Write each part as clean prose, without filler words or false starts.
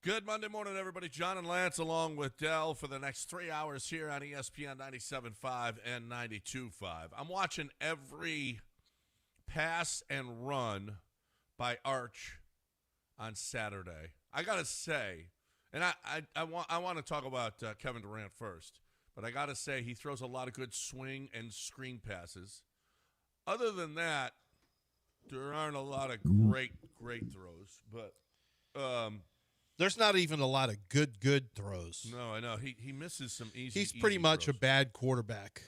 Good Monday morning, everybody. John and Lance along with Dell for the next 3 hours here on ESPN 97.5 and 92.5. I'm watching every pass and run by Arch on Saturday. I got to say, and I want to talk about Kevin Durant first, but I got to say he throws a lot of good swing and screen passes. Other than that, there aren't a lot of great throws, but there's not even a lot of good throws. No, I know. He misses some easy He's pretty much throws. a bad quarterback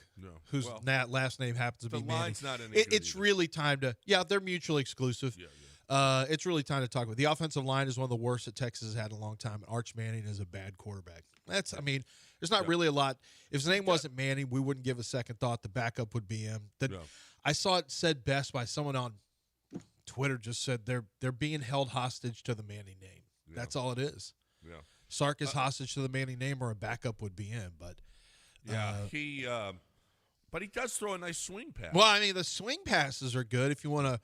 whose last name happens to be Manning. The line's not any good It's either. really time to – yeah, they're mutually exclusive. Yeah. It's really time to talk about. The offensive line is one of the worst that Texas has had in a long time. Arch Manning is a bad quarterback. There's not really a lot. If his name wasn't Manning, we wouldn't give a second thought. The backup would be him. I saw it said best by someone on Twitter, just said they're being held hostage to the Manning name. Yeah. That's all it is. Yeah. Sark is hostage to the Manning name, or a backup would be him. But but he does throw a nice swing pass. Well, the swing passes are good. If you want to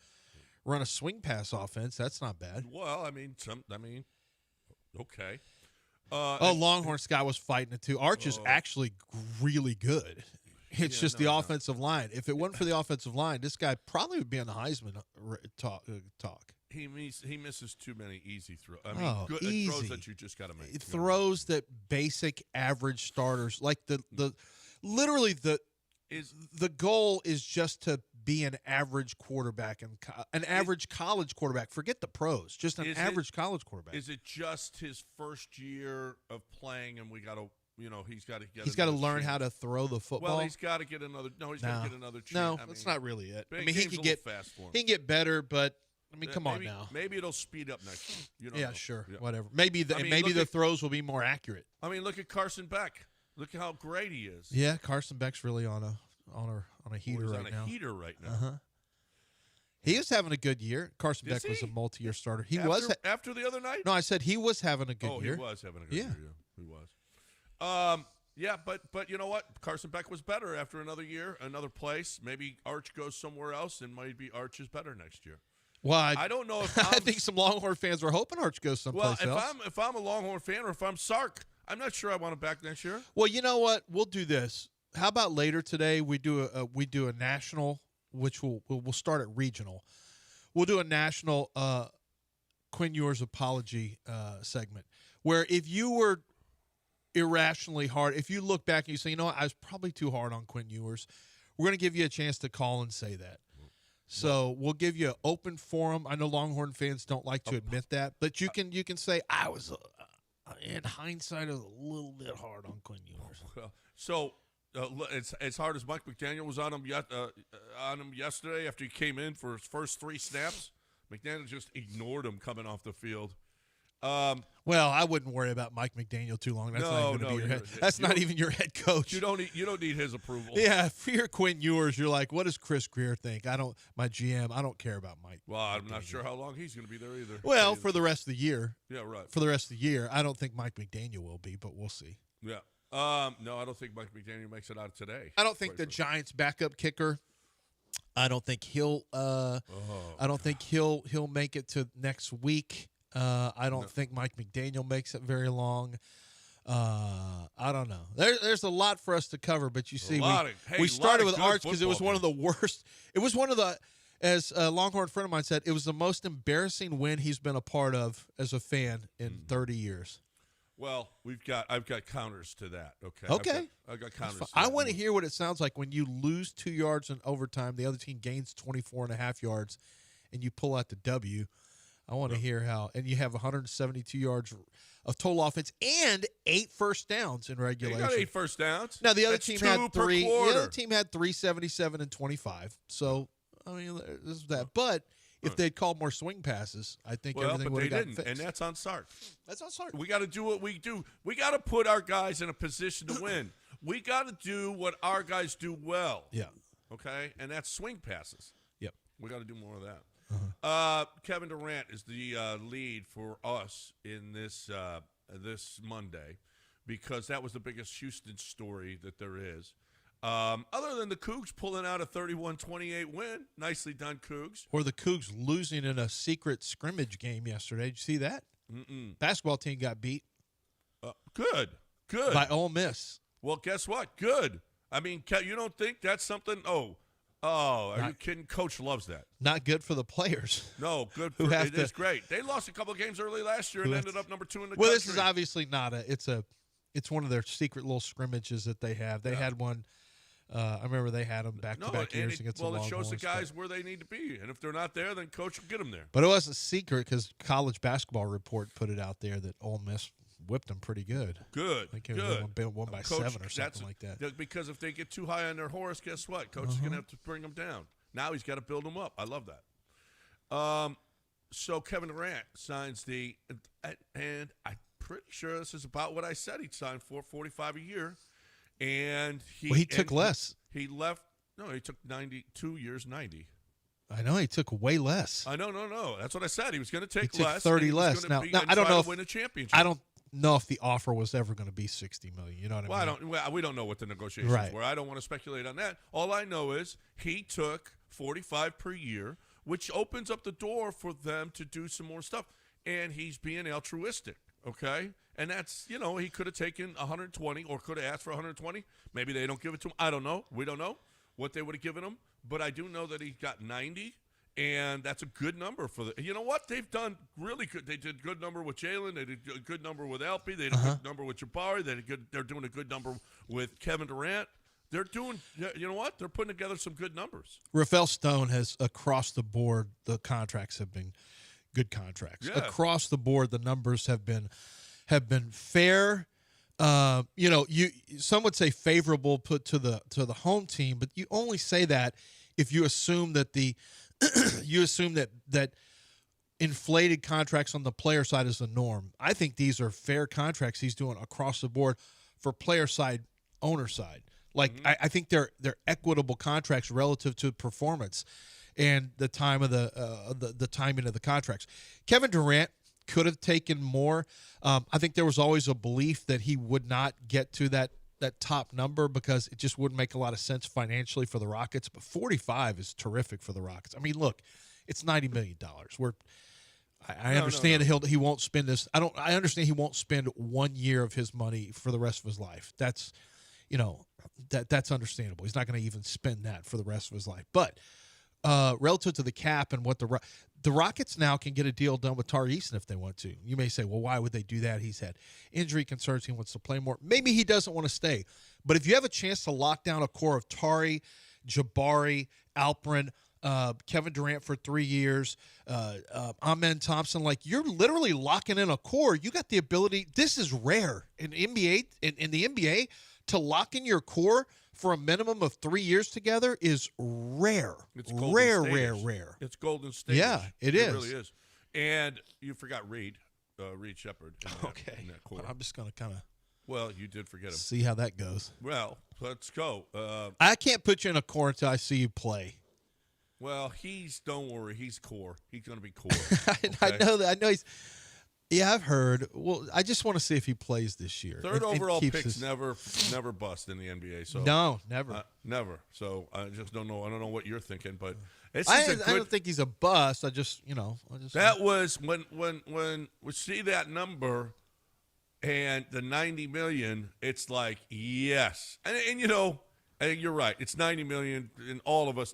run a swing pass offense, that's not bad. Well, okay. Longhorn Scott was fighting it too. Arch is actually really good. It's just the offensive line. If it wasn't for the offensive line, this guy probably would be on the Heisman talk. He misses too many easy throws. Easy throws that you just got to make. Throws that basic average starters like the goal is just to be an average quarterback and an average college quarterback. Forget the pros, just an average college quarterback. Is it just his first year of playing, and we got to? He's got to get. He's got to learn how to throw the football. Well, he's got to get another. No, he's got to get another chance. No, that's not really it. He can get fast for him. He can get better, but come on now. Maybe it'll speed up next year. Yeah, sure, whatever. Maybe the throws will be more accurate. Look at Carson Beck. Look at how great he is. Yeah, Carson Beck's really on a heater right now. Heater right now. Uh-huh. He is having a good year. Carson Beck was a multi-year starter. He was after the other night. No, I said he was having a good year. He was having a good year. Yeah, he was. But you know what? Carson Beck was better after another year, another place. Maybe Arch goes somewhere else, and maybe Arch is better next year. Well, I don't know if I think some Longhorn fans were hoping Arch goes someplace else. If I'm a Longhorn fan, or if I'm Sark, I'm not sure I want him back next year. Well, you know what? We'll do this. How about later today we do a national, which we'll start at regional. We'll do a national Quinn Ewers apology segment where if you were irrationally hard, if you look back and you say, you know what, I was probably too hard on Quinn Ewers, we're going to give you a chance to call and say that. So we'll give you an open forum. I know Longhorn fans don't like to admit that, but you can say I was, in hindsight, a little bit hard on Quinn Ewers. It's as hard as Mike McDaniel was on him yesterday after he came in for his first 3 snaps. McDaniel just ignored him coming off the field. Well, I wouldn't worry about Mike McDaniel too long. That's not even your head. That's not even your head coach. You don't need his approval. Yeah, if you're Quinn Ewers, you're like, what does Chris Greer think? My GM, I don't care about Mike. Well, I'm not sure how long he's going to be there either. Well, for the rest of the year. Yeah, right. For the rest of the year, I don't think Mike McDaniel will be, but we'll see. Yeah. No, I don't think Mike McDaniel makes it out today. I don't think the Giants' backup kicker. I don't think he'll. I don't think he'll make it to next week. I don't think Mike McDaniel makes it very long. I don't know. There's a lot for us to cover, but you see, we started with Arch because it was one of the worst. It was one of the, as a Longhorn friend of mine said, it was the most embarrassing win he's been a part of as a fan in 30 years. Well, I've got counters to that. Okay. I've got counters. I want to hear what it sounds like when you lose 2 yards in overtime, the other team gains 24.5 yards, and you pull out the W. I want to hear how, and you have 172 yards of total offense and 8 first downs in regulation. You got 8 first downs. Now the other team had 3. The other team had 377 and 25. So this is that. But if they'd called more swing passes, I think everything would have gotten fixed. And that's on Sark. That's on Sark. We got to do what we do. We got to put our guys in a position to win. We got to do what our guys do well. Yeah. Okay, and that's swing passes. Yep. We got to do more of that. Kevin Durant is the lead for us in this Monday because that was the biggest Houston story that there is. Other than the Cougs pulling out a 31-28 win. Nicely done, Cougs. Or the Cougs losing in a secret scrimmage game yesterday. Did you see that? Basketball team got beat Good. by Ole Miss. Well, guess what? Good. I mean, you don't think that's something? Oh, are you kidding? Coach loves that. Not good for the players. No, good. It is great. They lost a couple of games early last year and ended up number 2 in the country. Well, this is obviously not it's one of their secret little scrimmages that they have. They had one. I remember they had them back-to-back years against the Longhorns. Well, it shows the guys where they need to be, and if they're not there, then coach will get them there. But it wasn't secret because College Basketball Report put it out there that Ole Miss whipped them pretty good. Good. I think it was won by Coach, 7 or something like that. Because if they get too high on their horse, guess what? Coach is going to have to bring them down. Now he's got to build them up. I love that. So Kevin Durant signs and I'm pretty sure this is about what I said he'd sign for, $45 a year. And he took less. He left. No, he took 2 years, 90. I know he took way less. I know, no. That's what I said. He was going to take he less. Took 30 less. Now I don't know if win a championship. I don't know if the offer was ever going to be $60 million. You know what I mean? We don't know what the negotiations were. I don't want to speculate on that. All I know is he took $45 per year, which opens up the door for them to do some more stuff. And he's being altruistic. Okay. And that's, he could have taken 120 or could have asked for 120. Maybe they don't give it to him. I don't know. We don't know what they would have given him. But I do know that he got 90, and that's a good number for the. You know what? They've done really good. They did a good number with Jalen. They did a good number with Alpi. They did a good number with Jabari. They're doing a good number with Kevin Durant. They're doing, you know what? They're putting together some good numbers. Rafael Stone has, across the board, the contracts have been good contracts. Yeah. Across the board, the numbers have been fair. Some would say favorable put to the home team, but you only say that if you assume that that inflated contracts on the player side is the norm. I think these are fair contracts he's doing across the board for player side, owner side. Like I think they're equitable contracts relative to performance and the time of the timing of the contracts. Kevin Durant could have taken more. I think there was always a belief that he would not get to that top number because it just wouldn't make a lot of sense financially for the Rockets. But 45 is terrific for the Rockets. I mean, look, it's $90 million. I understand he won't spend this. I understand he won't spend 1 year of his money for the rest of his life. That's that's understandable. He's not going to even spend that for the rest of his life. But relative to the cap and what the Rockets now can get a deal done with Tari Eason if they want to. You may say, well, why would they do that? He's had injury concerns. He wants to play more. Maybe he doesn't want to stay. But if you have a chance to lock down a core of Tari, Jabari, Alperin, Kevin Durant for 3 years, Amen Thompson, like you're literally locking in a core. You got the ability. This is rare in NBA. In the NBA, to lock in your core for a minimum of 3 years together is rare. It's rare. It's Golden State. Yeah, it is. It really is. And you forgot Reed Shepard. Okay. In that core. I'm just going to kind of. Well, you did forget him. See how that goes. Well, let's go. I can't put you in a core until I see you play. Well, don't worry. He's core. He's going to be core. Okay? I know that. I know he's. Yeah, I've heard. Well, I just want to see if he plays this year. Third overall picks never bust in the NBA. So no, never, never. So I just don't know. I don't know what you're thinking, but I don't think he's a bust. That was when we see that number and the 90 million. It's like yes, and I think you're right. It's 90 million, and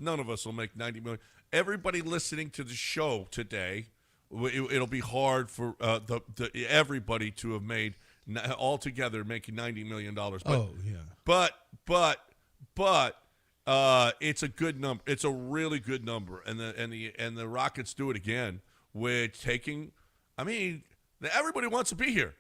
none of us will make 90 million. Everybody listening to the show today. It'll be hard for everybody to have made altogether making $90 million. But, But it's a good number. It's a really good number, and the Rockets do it again with taking. I mean, everybody wants to be here,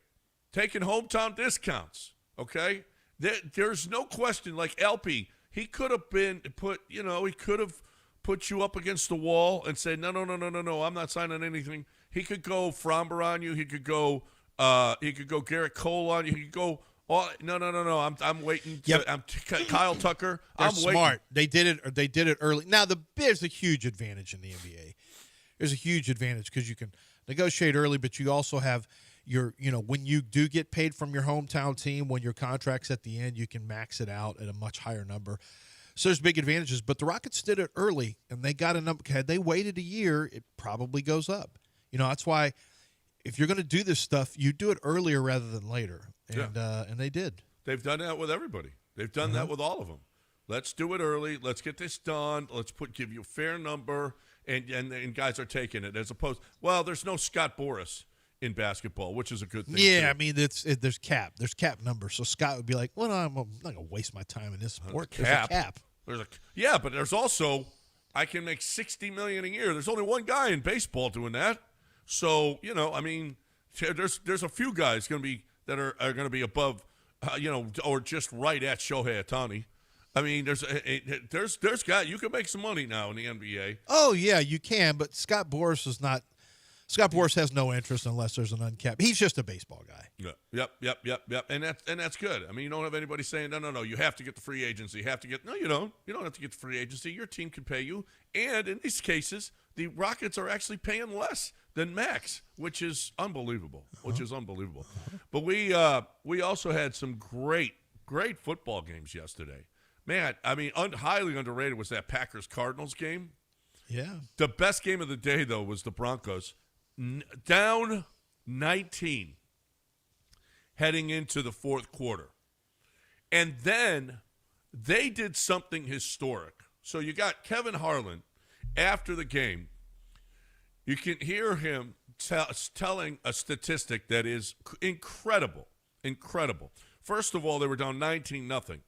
taking hometown discounts. Okay, there's no question. Like LP, he could have been put. He could have put you up against the wall and say, no, I'm not signing anything. He could go Fromber on you. He could go Garrett Cole on you. He could go, no. I'm waiting. I'm Kyle Tucker. They're I'm smart. Waiting. They did it early. Now, there's a huge advantage in the NBA. There's a huge advantage because you can negotiate early, but you also have when you do get paid from your hometown team, when your contract's at the end, you can max it out at a much higher number. So there's big advantages, but the Rockets did it early, and they got a number. Had they waited a year, it probably goes up. That's why if you're going to do this stuff, you do it earlier rather than later. And and they did. They've done that with everybody. They've done that with all of them. Let's do it early. Let's get this done. Let's give you a fair number, and guys are taking it as opposed. Well, there's no Scott Boras in basketball, which is a good thing. Yeah, too. I mean, there's cap numbers. So Scott would be like, "Well, I'm not going to waste my time in this sport." There's a cap. But there's also I can make $60 million a year. There's only one guy in baseball doing that. So I mean, there's a few guys going to be that are going to be above, or just right at Shohei Ohtani. I mean, there's guys you can make some money now in the NBA. Oh yeah, you can. But Scott Boras is not. Scott Boras has no interest unless there's an uncapped. He's just a baseball guy. Yeah. Yep. And that's good. I mean, you don't have anybody saying, no, you have to get the free agency. You have to get – no, you don't. You don't have to get the free agency. Your team can pay you. And in these cases, the Rockets are actually paying less than max, which is unbelievable, But we also had some great football games yesterday. Man, I mean, highly underrated was that Packers-Cardinals game. Yeah. The best game of the day, though, was the Broncos. Down 19 heading into the fourth quarter. And then they did something historic. So you got Kevin Harlan after the game. You can hear him telling a statistic that is incredible. First of all, they were down 19-0.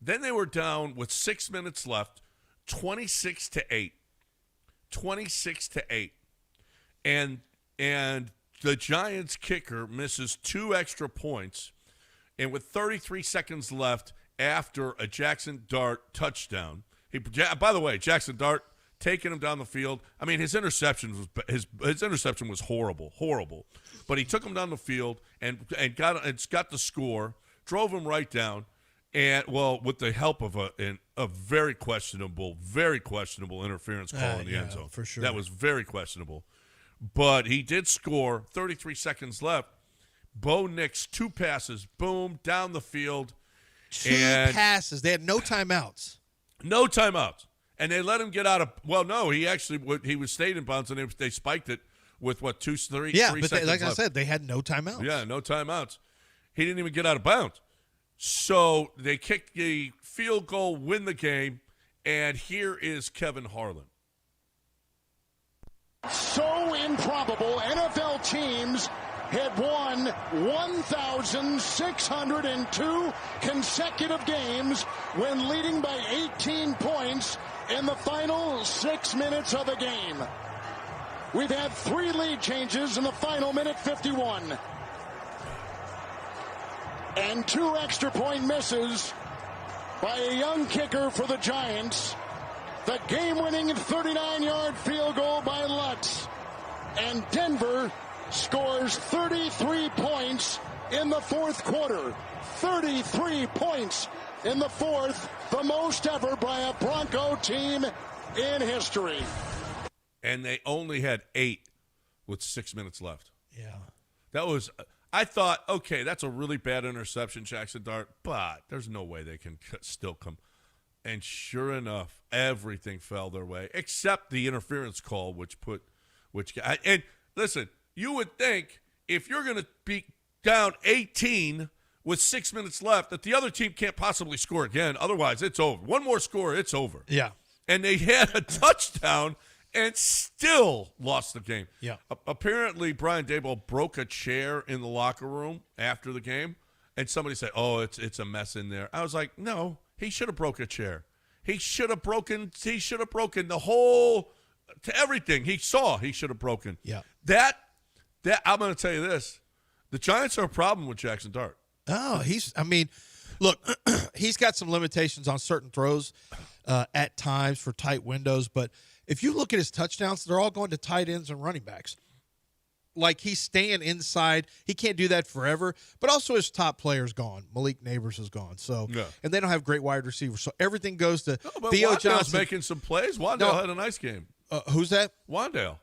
Then they were down with 6 minutes left, 26-8. 26-8. And the Giants kicker misses 2 extra points, and with 33 seconds left after a Jackson Dart touchdown. By the way, Jackson Dart taking him down the field. I mean, his interception was horrible. But he took him down the field and got the score, drove him right down, and with the help of a very questionable interference call in the end zone. For sure. That was very questionable. But he did score, 33 seconds left. Bo Nix, 2 passes, boom, down the field. 2 passes. They had no timeouts. No timeouts. And they let him get out of – well, no, he was stayed in bounds, and they spiked it with, 3 seconds like left. I said, they had no timeouts. Yeah, no timeouts. He didn't even get out of bounds. So they kicked the field goal, win the game, and here is Kevin Harlan. So improbable, NFL teams had won 1,602 consecutive games when leading by 18 points in the final 6 minutes of the game. We've had 3 lead changes in the final minute 51. And 2 extra point misses by a young kicker for the Giants. The game-winning 39-yard field goal by Lutz. And Denver scores 33 points in the fourth quarter. 33 points in the fourth, the most ever by a Bronco team in history. And they only had 8 with 6 minutes left. Yeah. That was – I thought, okay, that's a really bad interception, Jackson Dart, but there's no way they can still come – and sure enough, everything fell their way, except the interference call, and listen, you would think if you're going to be down 18 with 6 minutes left, that the other team can't possibly score again. Otherwise, it's over. One more score, it's over. Yeah. And they had a touchdown and still lost the game. Yeah. Apparently, Brian Daboll broke a chair in the locker room after the game, and somebody said, "Oh, it's a mess in there." I was like, "No." He should have broke a chair. He should have broken the whole to everything he saw. He should have broken. Yeah. That I'm going to tell you this. The Giants are a problem with Jackson Dart. Oh, look, he's got some limitations on certain throws at times for tight windows, but if you look at his touchdowns, they're all going to tight ends and running backs. Like, he's staying inside. He can't do that forever. But also his top player's gone. Malik Neighbors is gone. So, yeah. And they don't have great wide receivers. So everything goes to but Theo Wandale's Johnson. making some plays. Wandale had a nice game. Who's that? Wandale.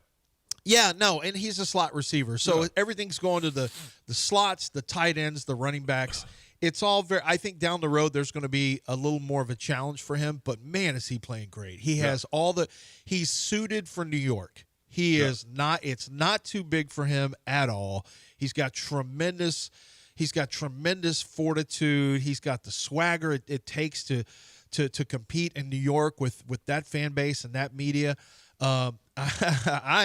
Yeah, no, and he's a slot receiver. So everything's going to the slots, the tight ends, the running backs. It's all very – I think down the road there's going to be a little more of a challenge for him. But, man, is he playing great. He has all the – he's suited for New York. He is not. It's not too big for him at all. He's got tremendous fortitude. He's got the swagger it takes to compete in New York with that fan base and that media. I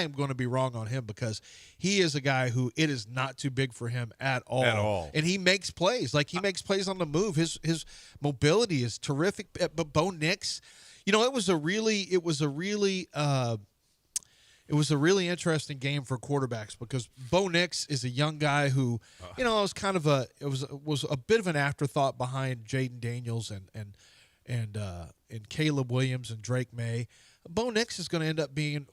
am going to be wrong on him because he is a guy who it is not too big for him at all. At all. And he makes plays. Like, he makes plays on the move. His mobility is terrific. But Bo Nix, it was a really interesting game for quarterbacks because Bo Nix is a young guy who, it was kind of was a bit of an afterthought behind Jaden Daniels and Caleb Williams and Drake May. Bo Nix is going to end up being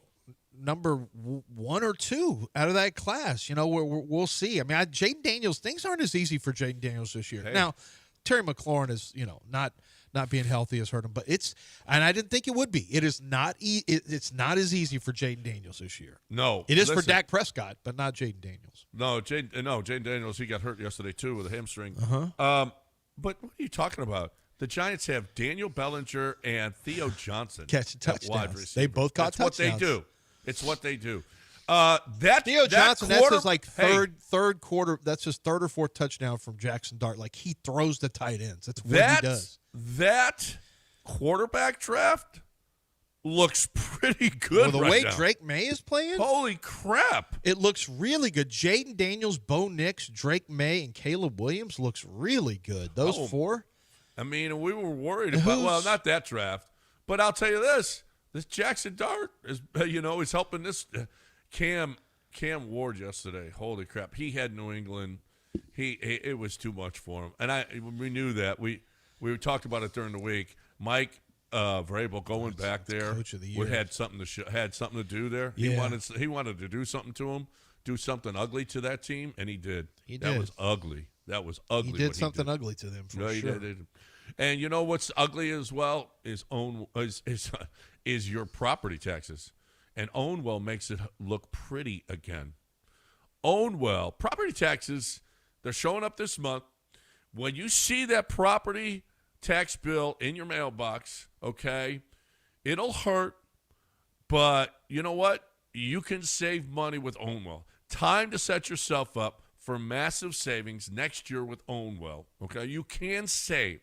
number 1 or 2 out of that class. We'll see. I mean, Jaden Daniels, things aren't as easy for Jaden Daniels this year. Hey. Now, Terry McLaurin is, not being healthy has hurt him, but and I didn't think it would be. It is not. It's not as easy for Jaden Daniels this year. No, it is for Dak Prescott, but not Jaden Daniels. No, Jaden Daniels. He got hurt yesterday too with a hamstring. Uh-huh. But what are you talking about? The Giants have Daniel Bellinger and Theo Johnson catching at wide touchdowns. receiver. They both caught touchdowns. It's what they do. That Theo Johnson, quarter, that's his third quarter. That's his third or fourth touchdown from Jackson Dart. Like, he throws the tight ends. That's what he does. That quarterback draft looks pretty good. The way Drake May is playing, holy crap! It looks really good. Jaden Daniels, Bo Nix, Drake May, and Caleb Williams looks really good. Those 4. I mean, we were worried about not that draft, but I'll tell you this Jackson Dart is is helping this Cam Ward yesterday. Holy crap! He had New England. It was too much for him, and we knew that. We talked about it during the week. Mike Vrabel going back there Coach of the Year. had something to do there. Yeah. He wanted to do something to him, do something ugly to that team, and he did. That was ugly. That was ugly. He did something ugly to them for sure. He did. And you know what's ugly as well is your property taxes. And Ownwell makes it look pretty again. Ownwell, property taxes, they're showing up this month. When you see that property tax bill in your mailbox, okay, it'll hurt, but you know what? You can save money with Ownwell. Time to set yourself up for massive savings next year with Ownwell, okay? You can save.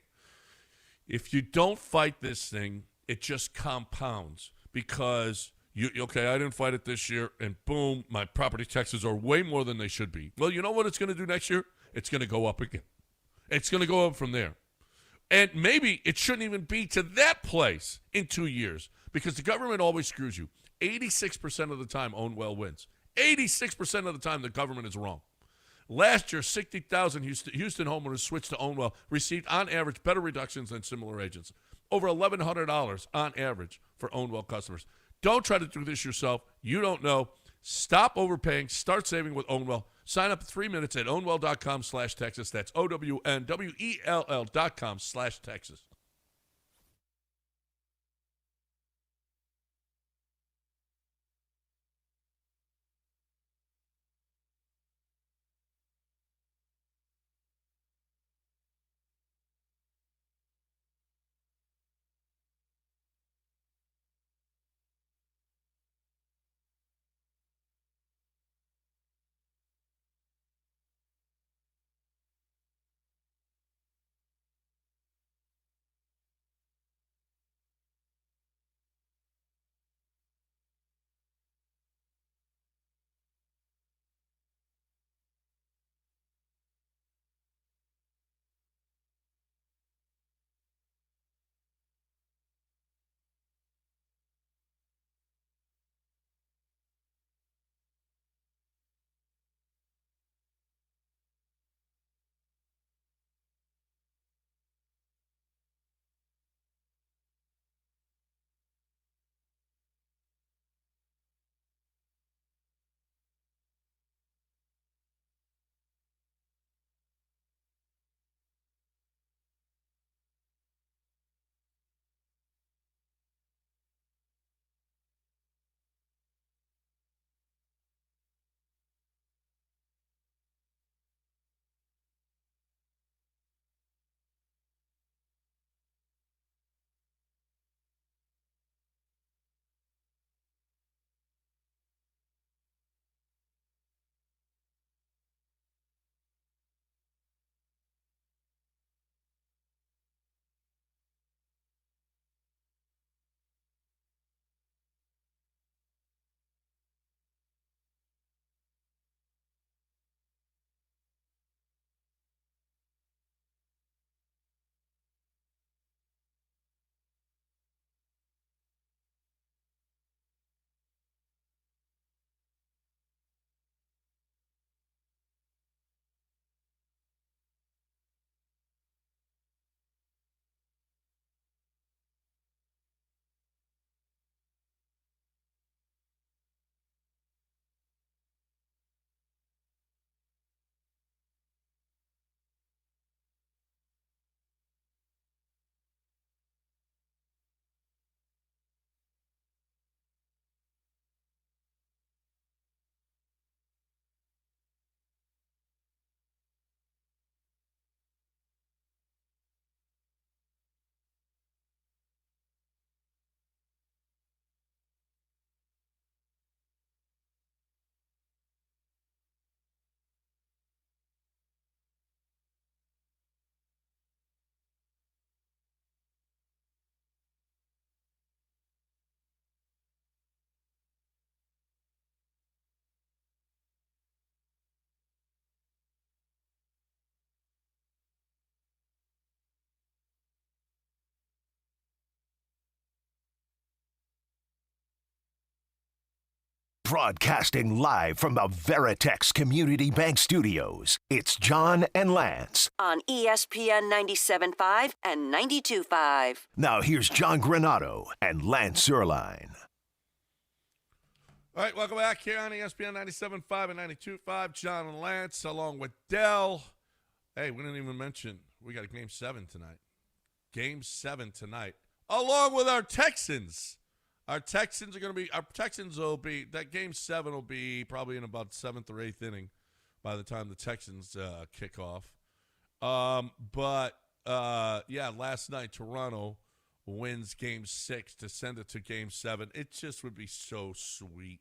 If you don't fight this thing, it just compounds because I didn't fight it this year, and boom, my property taxes are way more than they should be. Well, you know what it's going to do next year? It's going to go up again. It's going to go up from there. And maybe it shouldn't even be to that place in 2 years because the government always screws you. 86% of the time, Ownwell wins. 86% of the time, the government is wrong. Last year, 60,000 Houston homeowners switched to Ownwell, received on average better reductions than similar agents. Over $1,100 on average for Ownwell customers. Don't try to do this yourself. You don't know. Stop overpaying. Start saving with Ownwell. Sign up 3 minutes at ownwell.com/Texas. That's OWNWELL.com/Texas. Broadcasting live from the Veritex Community Bank Studios, it's John and Lance. On ESPN 97.5 and 92.5. Now here's John Granato and Lance Zierlein. All right, welcome back here on ESPN 97.5 and 92.5. John and Lance along with Dell. Hey, we didn't even mention we got a Game 7 tonight. Game 7 tonight, along with our Texans. Our Texans will be, that Game 7 will be probably in about 7th or 8th inning by the time the Texans kick off. But last night Toronto wins Game 6 to send it to Game 7. It just would be so sweet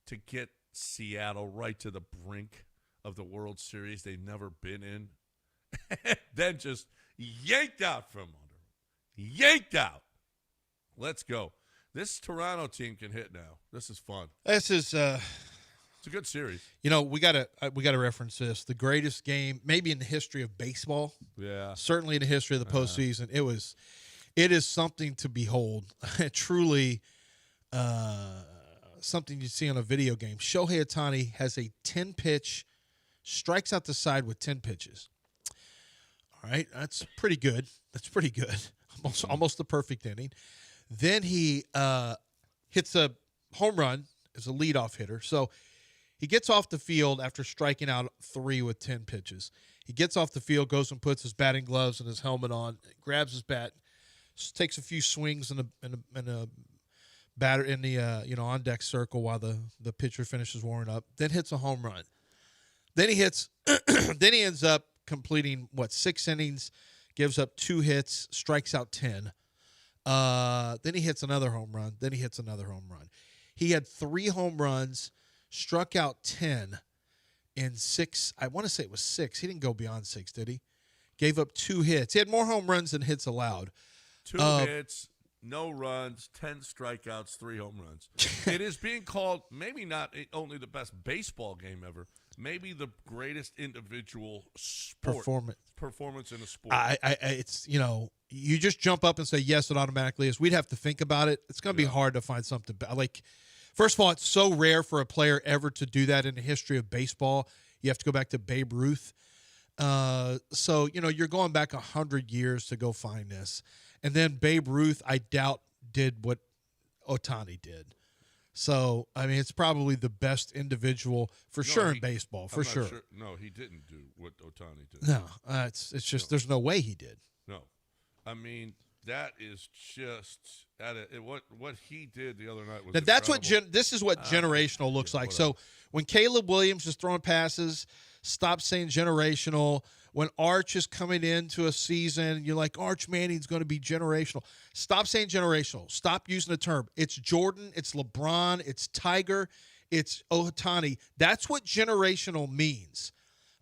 to get Seattle right to the brink of the World Series they've never been in. Then just yanked out from under. Yanked out. Let's go. This Toronto team can hit now. This is fun. This is it's a good series. You know, we gotta reference this. The greatest game maybe in the history of baseball. Yeah. Certainly in the history of the postseason. It is something to behold. Truly something you see on a video game. Shohei Ohtani has a 10-pitch, strikes out the side with 10 pitches. All right, that's pretty good. Almost the perfect inning. Then he hits a home run as a leadoff hitter. So he gets off the field after striking out 3 with 10 pitches. He gets off the field, goes and puts his batting gloves and his helmet on, grabs his bat, takes a few swings in a batter in the on deck circle while the pitcher finishes warming up. Then hits a home run. Then he ends up completing 6 innings, gives up 2 hits, strikes out 10. Then he hits another home run. Then he hits another home run. He had 3 home runs, struck out 10 in 6. I want to say it was 6. He didn't go beyond 6, did he? Gave up 2 hits. He had more home runs than hits allowed. 2 hits, no runs, 10 strikeouts, 3 home runs. It is being called maybe not only the best baseball game ever, maybe the greatest individual performance in a sport. It's, you just jump up and say, yes, it automatically is. We'd have to think about it. It's going to be hard to find something. Like, first of all, it's so rare for a player ever to do that in the history of baseball. You have to go back to Babe Ruth. So, you're going back 100 years to go find this. And then Babe Ruth, I doubt, did what Ohtani did. So, it's probably the best individual in baseball, for sure. No, he didn't do what Ohtani did. No, it's just there's no way he did. No. That is just what he did the other night was now, that's what this is what generational looks like. Whatever. So when Caleb Williams is throwing passes, stop saying generational. When Arch is coming into a season, you're like, Arch Manning's going to be generational. Stop saying generational. Stop using the term. It's Jordan, it's LeBron, it's Tiger, it's Ohtani. That's what generational means.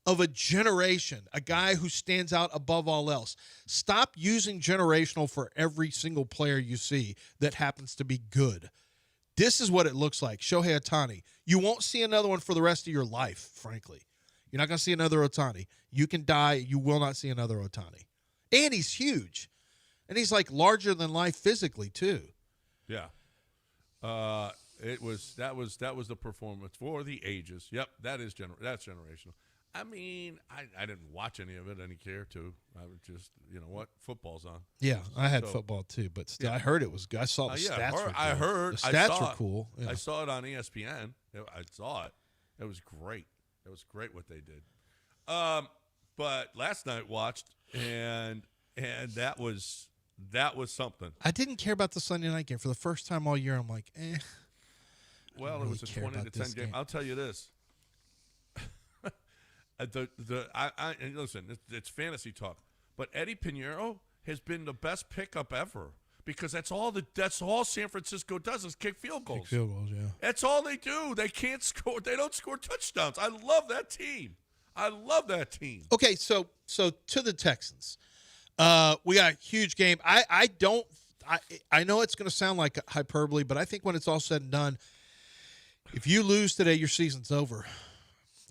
Of a generation, a guy who stands out above all else. Stop using generational for every single player you see that happens to be good. This is what it looks like. Shohei Ohtani. You won't see another one for the rest of your life, frankly. You're not going to see another Ohtani. You can die. You will not see another Ohtani. And he's huge. And he's like larger than life physically, too. Yeah. That was the performance for the ages. Yep, that's generational. I didn't watch any of it. I didn't care to. I would just, football's on. Yeah, I had football too, but still, I heard it was good. I saw the stats. The stats were cool. Yeah. I saw it on ESPN. I saw it. It was great. It was great what they did. But last night watched, and that was something. I didn't care about the Sunday night game for the first time all year. I'm like, Well, it was a 20-10 game. I'll tell you this. Listen, it's fantasy talk, but Eddie Pinheiro has been the best pickup ever because that's all San Francisco does is kick field goals. Yeah. That's all they do. They can't score. They don't score touchdowns. I love that team. Okay, so to the Texans, we got a huge game. I know it's going to sound like hyperbole, but I think when it's all said and done, if you lose today, your season's over.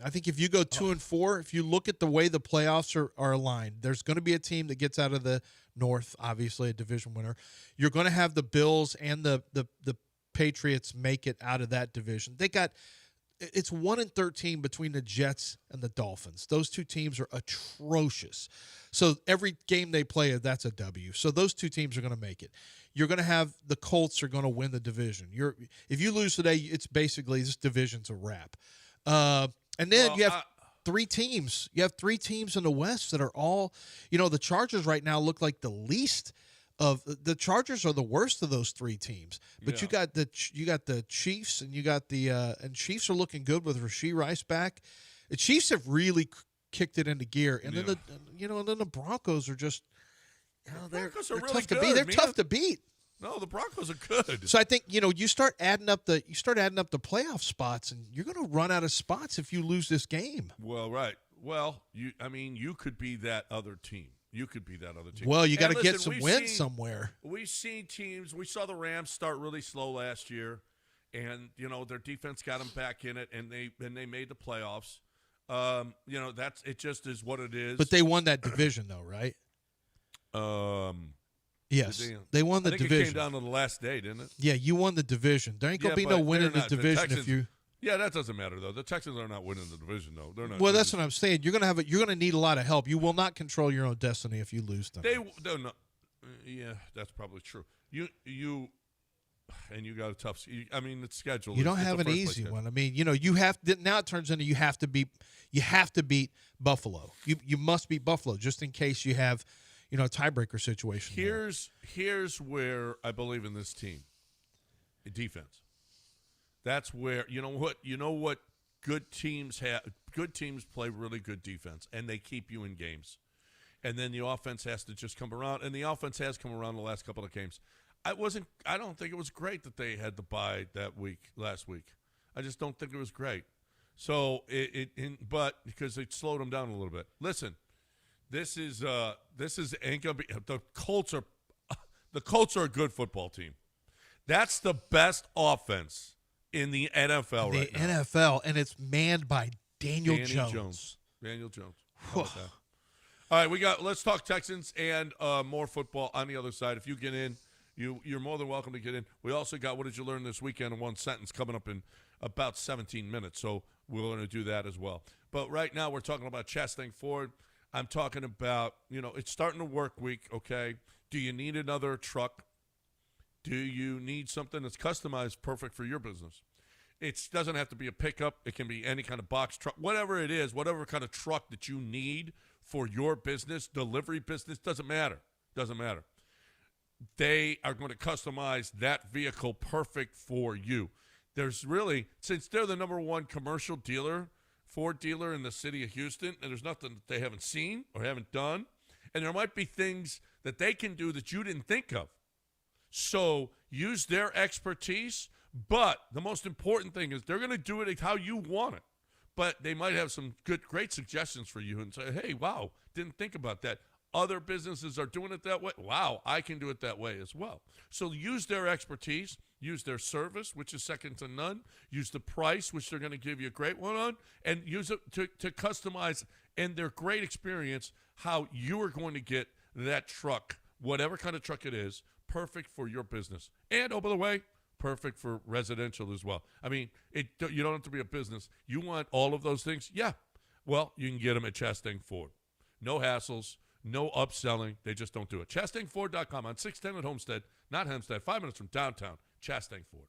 I think if you go 2-4, if you look at the way the playoffs are aligned, there's going to be a team that gets out of the North, obviously a division winner. You're going to have the Bills and the Patriots make it out of that division. It's 1-13 between the Jets and the Dolphins. Those two teams are atrocious. So every game they play, that's a W. So those two teams are going to make it. You're going to have the Colts are going to win the division. If you lose today, it's basically this division's a wrap. And then you have three teams. You have three teams in the West that are all, the Chargers right now look like the least of the Chargers are the worst of those three teams. But you got the Chiefs and you got and Chiefs are looking good with Rashee Rice back. The Chiefs have really kicked it into gear. And then the Broncos are just they're really tough good, to beat. They're tough to beat. No, the Broncos are good. So I think you start adding up the playoff spots, and you're going to run out of spots if you lose this game. Well, right. Well, you could be that other team. You could be that other team. Well, you got to get some wins somewhere. We've seen teams. We saw the Rams start really slow last year, and their defense got them back in it, and they made the playoffs. It just is what it is. But they won that division, though, right? Yes, they won the division. It came down to the last day, didn't it? Yeah, you won the division. There ain't gonna be no winning the division if you. Yeah, that doesn't matter though. The Texans are not winning the division though. They're not. Well, that's what I'm saying. You're gonna need a lot of help. You will not control your own destiny if you lose them. They're not. Yeah, that's probably true. You got a tough. It's scheduled. You don't have an easy one. I mean, you have now. It turns into you have to beat Buffalo. You must beat Buffalo just in case you have. A tiebreaker situation. Here's where I believe in this team. Defense. That's where you know what good teams have. Good teams play really good defense, and they keep you in games. And then the offense has to just come around, and the offense has come around the last couple of games. I don't think it was great that they had the bye last week. I just don't think it was great. So but because it slowed them down a little bit. Listen. This ain't gonna be the Colts are a good football team. That's the best offense in the NFL right now. The NFL, and it's manned by Daniel Jones. Daniel Jones. How about that? All right, let's talk Texans and more football on the other side. If you get in, you're more than welcome to get in. We also got what did you learn this weekend in one sentence coming up in about 17 minutes. So we're going to do that as well. But right now we're talking about Chastain Ford. I'm talking about, it's starting to work week, okay? Do you need another truck? Do you need something that's customized perfect for your business? It doesn't have to be a pickup. It can be any kind of box truck. Whatever it is, whatever kind of truck that you need for your business, delivery business, doesn't matter. Doesn't matter. They are going to customize that vehicle perfect for you. There's really, since they're the number one commercial dealer, Ford dealer in the city of Houston, and there's nothing that they haven't seen or haven't done. And there might be things that they can do that you didn't think of. So use their expertise, but the most important thing is they're going to do it how you want it. But they might have some great suggestions for you and say, hey, wow, didn't think about that. Other businesses are doing it that way. Wow, I can do it that way as well. So use their expertise, use their service, which is second to none, use the price, which they're going to give you a great one on, and use it to customize and their great experience how you are going to get that truck, whatever kind of truck it is, perfect for your business. And, oh, by the way, perfect for residential as well. I mean, you don't have to be a business. You want all of those things? Yeah. Well, you can get them at Chastain Ford. No hassles. No upselling. They just don't do it. ChastainFord.com on 610 at Homestead, not Hempstead, 5 minutes from downtown. Chastain Ford.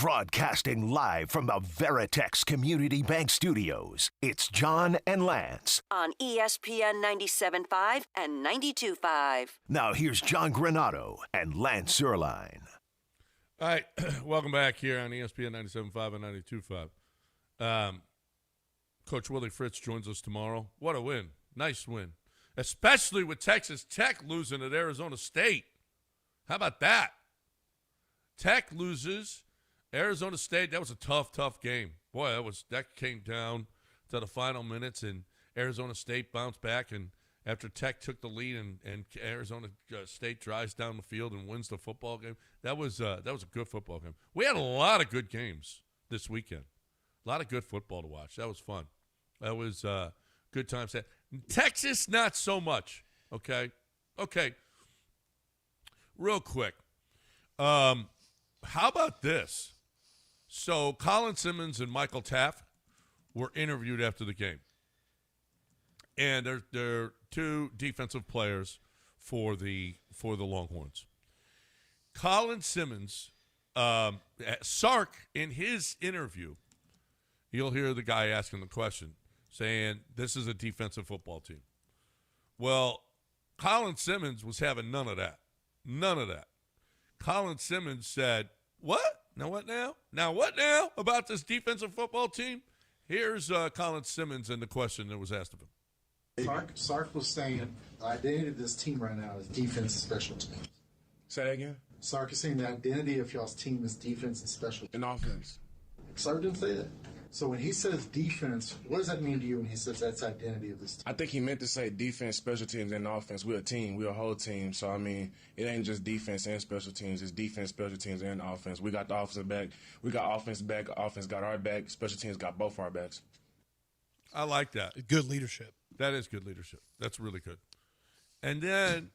Broadcasting live from the Veritex Community Bank Studios, it's John and Lance. On ESPN 97.5 and 92.5. Now here's John Granato and Lance Zierlein. All right, welcome back here on ESPN 97.5 and 92.5. Coach Willie Fritz joins us tomorrow. What a win. Nice win. Especially with Texas Tech losing at Arizona State. How about that? Tech loses. Arizona State, that was a tough game. Boy, that came down to the final minutes, and Arizona State bounced back, and after Tech took the lead and Arizona State drives down the field and wins the football game, that was a good football game. We had a lot of good games this weekend. A lot of good football to watch. That was fun. That was good times. Texas, not so much. Okay. Real quick. How about this? So Colin Simmons and Michael Taft were interviewed after the game. And they're two defensive players for the Longhorns. Colin Simmons, Sark, in his interview, you'll hear the guy asking the question, saying, this is a defensive football team. Well, Colin Simmons was having none of that. None of that. Colin Simmons said, what? Now what now? Now what now about this defensive football team? Here's Colin Simmons and the question that was asked of him. Sark was saying the identity of this team right now is defense and special teams. Say that again? Sark is saying the identity of y'all's team is defense and special teams. And offense. Sark didn't say that. So when he says defense, what does that mean to you when he says that's the identity of this team? I think he meant to say defense, special teams, and offense. We're a team. We're a whole team. So, I mean, it ain't just defense and special teams. It's defense, special teams, and offense. We got the offensive back. We got offense back. Offense got our back. Special teams got both our backs. I like that. Good leadership. That is good leadership. That's really good. And then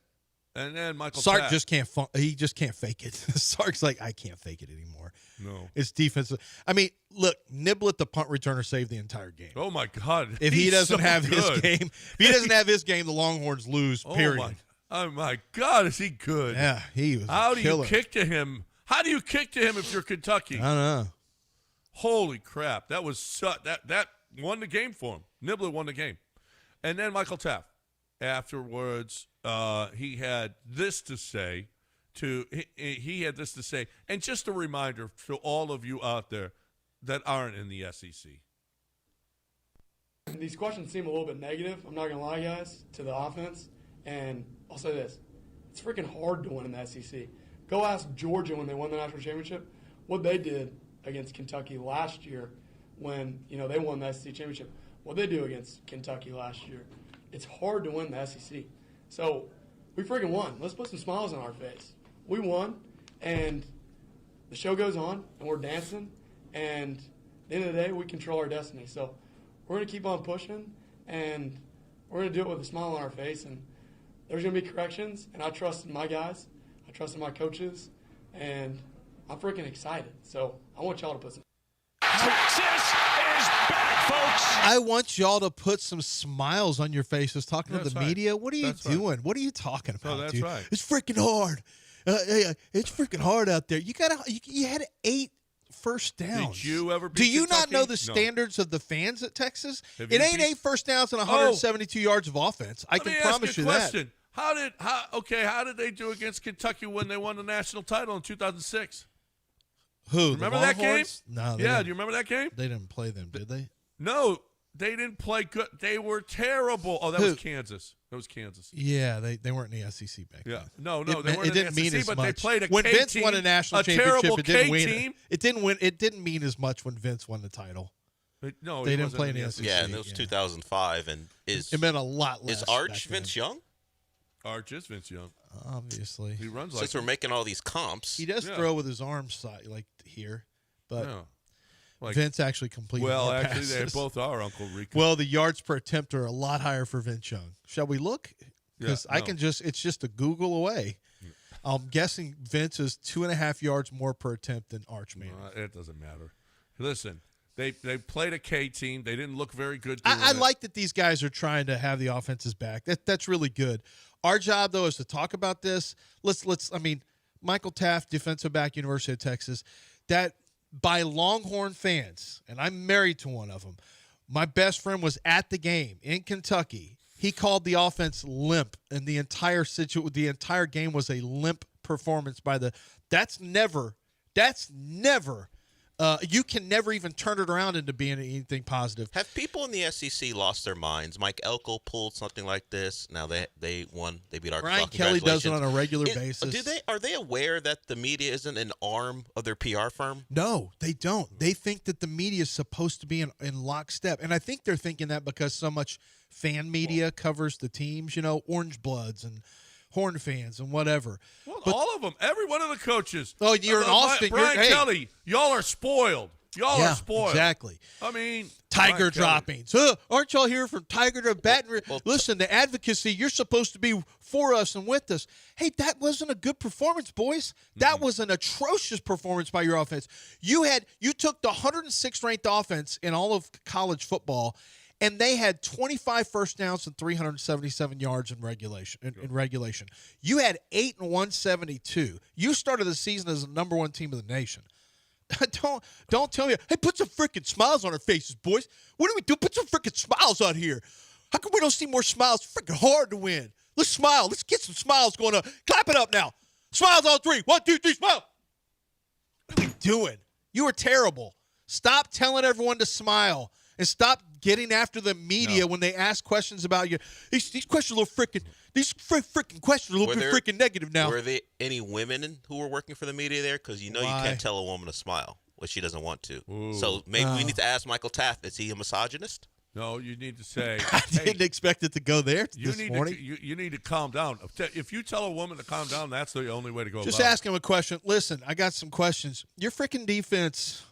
Michael Sark Taft. just can't. He just can't fake it. Sark's like, I can't fake it anymore. No, it's defensive. I mean, look, Niblett, the punt returner, saved the entire game. Oh my God! If he doesn't so have his good. game, if he doesn't have his game, the Longhorns lose. Period. Oh my God! Is he good? Yeah, he was. How do killer. you kick to him? How do you kick to him if you're Kentucky? I don't know. Holy crap! That was that won the game for him. Niblett won the game, and then Michael Taft. Afterwards, he had this to say. He had this to say, and just a reminder to all of you out there that aren't in the SEC. These questions seem a little bit negative, I'm not going to lie, guys, to the offense. And I'll say this. It's freaking hard to win in the SEC. Go ask Georgia when they won the national championship what they did against Kentucky last year when, they won the SEC championship. What they do against Kentucky last year. It's hard to win the SEC. So we freaking won. Let's put some smiles on our face. We won, and the show goes on, and we're dancing, and at the end of the day, we control our destiny. So we're going to keep on pushing, and we're going to do it with a smile on our face, and there's going to be corrections, and I trust in my guys. I trust in my coaches, and I'm freaking excited. So I want y'all to put some. Texas is back, folks. I want y'all to put some smiles on your faces talking to the media. What are you doing? Right. What are you talking about, that's dude? right. It's freaking hard. It's freaking hard out there. You had 8 first downs. Did you ever beat Do you Kentucky? not know the No. standards of the fans at Texas? Have It you ain't beat- 8 first downs and 172 yards of offense. I can promise you that. Question. How did they do against Kentucky when they won the national title in 2006? Who? Remember the that game? Longhorns? No. Yeah, do you remember that game? They didn't play them, did they? No, they didn't play good. They were terrible. Oh, that was Kansas. That was Kansas. Yeah, they weren't in the SEC back then. Yeah, no, It they weren't in didn't the mean SEC, as but much. they played a when K Vince team, won a national terrible championship, it didn't win. team. It didn't win. It didn't mean as much when Vince won the title. No, They he didn't wasn't play in the SEC. Yeah, and it was 2005. And it meant a lot less. Is Arch back then. Vince Young? Arch is Vince Young. Obviously, He runs like Since we're making all these comps, he does Yeah. throw with his arms side like here, but Yeah. Like, Vince actually completed more actually, they passes. both are Uncle Rico. Well, the yards per attempt are a lot higher for Vince Young. Shall we look? Because Yeah, I can it's just a Google away. I'm guessing Vince is 2.5 yards more per attempt than Arch Manning. It doesn't matter. Listen, they played a K team. They didn't look very good. I like that these guys are trying to have the offenses back. That's really good. Our job, though, is to talk about this. Let's. I mean, Michael Taft, defensive back, University of Texas. That by Longhorn fans, and I'm married to one of them. My best friend was at the game in Kentucky. He called the offense limp, and the entire game was a limp performance by the. That's never. You can never even turn it around into being anything positive. Have people in the SEC lost their minds? Mike Elko pulled something like this. Now they won. They beat Arkansas. Ryan Kelly does it on a regular basis. Are they aware that the media isn't an arm of their PR firm? No, they don't. They think that the media is supposed to be in lockstep, and I think they're thinking that because so much fan media covers the teams. Orange Bloods and Horn fans and whatever. Well, all of them. Every one of the coaches. Oh, you're in Austin. Brian Kelly, y'all are spoiled. Y'all are spoiled. Exactly. I mean, Tiger droppings. Aren't y'all here from Tiger to Baton Rouge? Listen, the advocacy, you're supposed to be for us and with us. Hey, that wasn't a good performance, boys. That was an atrocious performance by your offense. You took the 106th ranked offense in all of college football, and they had 25 first downs and 377 yards in regulation. You had 8 and 172. You started the season as the number one team of the nation. Don't tell me, hey, put some freaking smiles on our faces, boys. What do we do? Put some freaking smiles out here. How come we don't see more smiles? It's freaking hard to win. Let's smile. Let's get some smiles going on. Clap it up now. Smiles on 3. 1, 2, 3, smile. What are we doing? You are terrible. Stop telling everyone to smile. And stop getting after the media when they ask questions about you. These questions are a little freaking. These freaking questions are a little bit freaking negative now. Were there any women who were working for the media there? Because you can't tell a woman to smile when she doesn't want to. Ooh. So maybe we need to ask Michael Taft. Is he a misogynist? No, you need to say. I didn't expect it to go there morning. You need to calm down. If you tell a woman to calm down, that's the only way to go. Just ask him a question. Listen, I got some questions. Your freaking defense.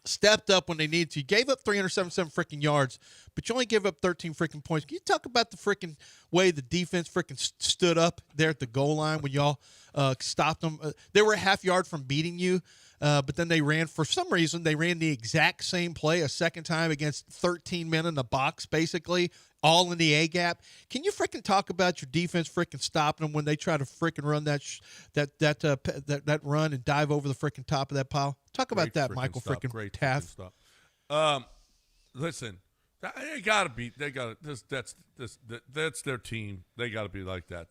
Stepped up when they needed to. You gave up 377 freaking yards, but you only gave up 13 freaking points. Can you talk about the freaking way the defense freaking stood up there at the goal line when y'all stopped them? They were a half yard from beating you, but then they ran, for some reason, they ran the exact same play a second time against 13 men in the box, basically, all in the A-gap. Can you freaking talk about your defense freaking stopping them when they try to freaking run that run and dive over the freaking top of that pile? Talk about that, Michael freaking Taft. Listen, they got to be. They got that's their team. They got to be like that.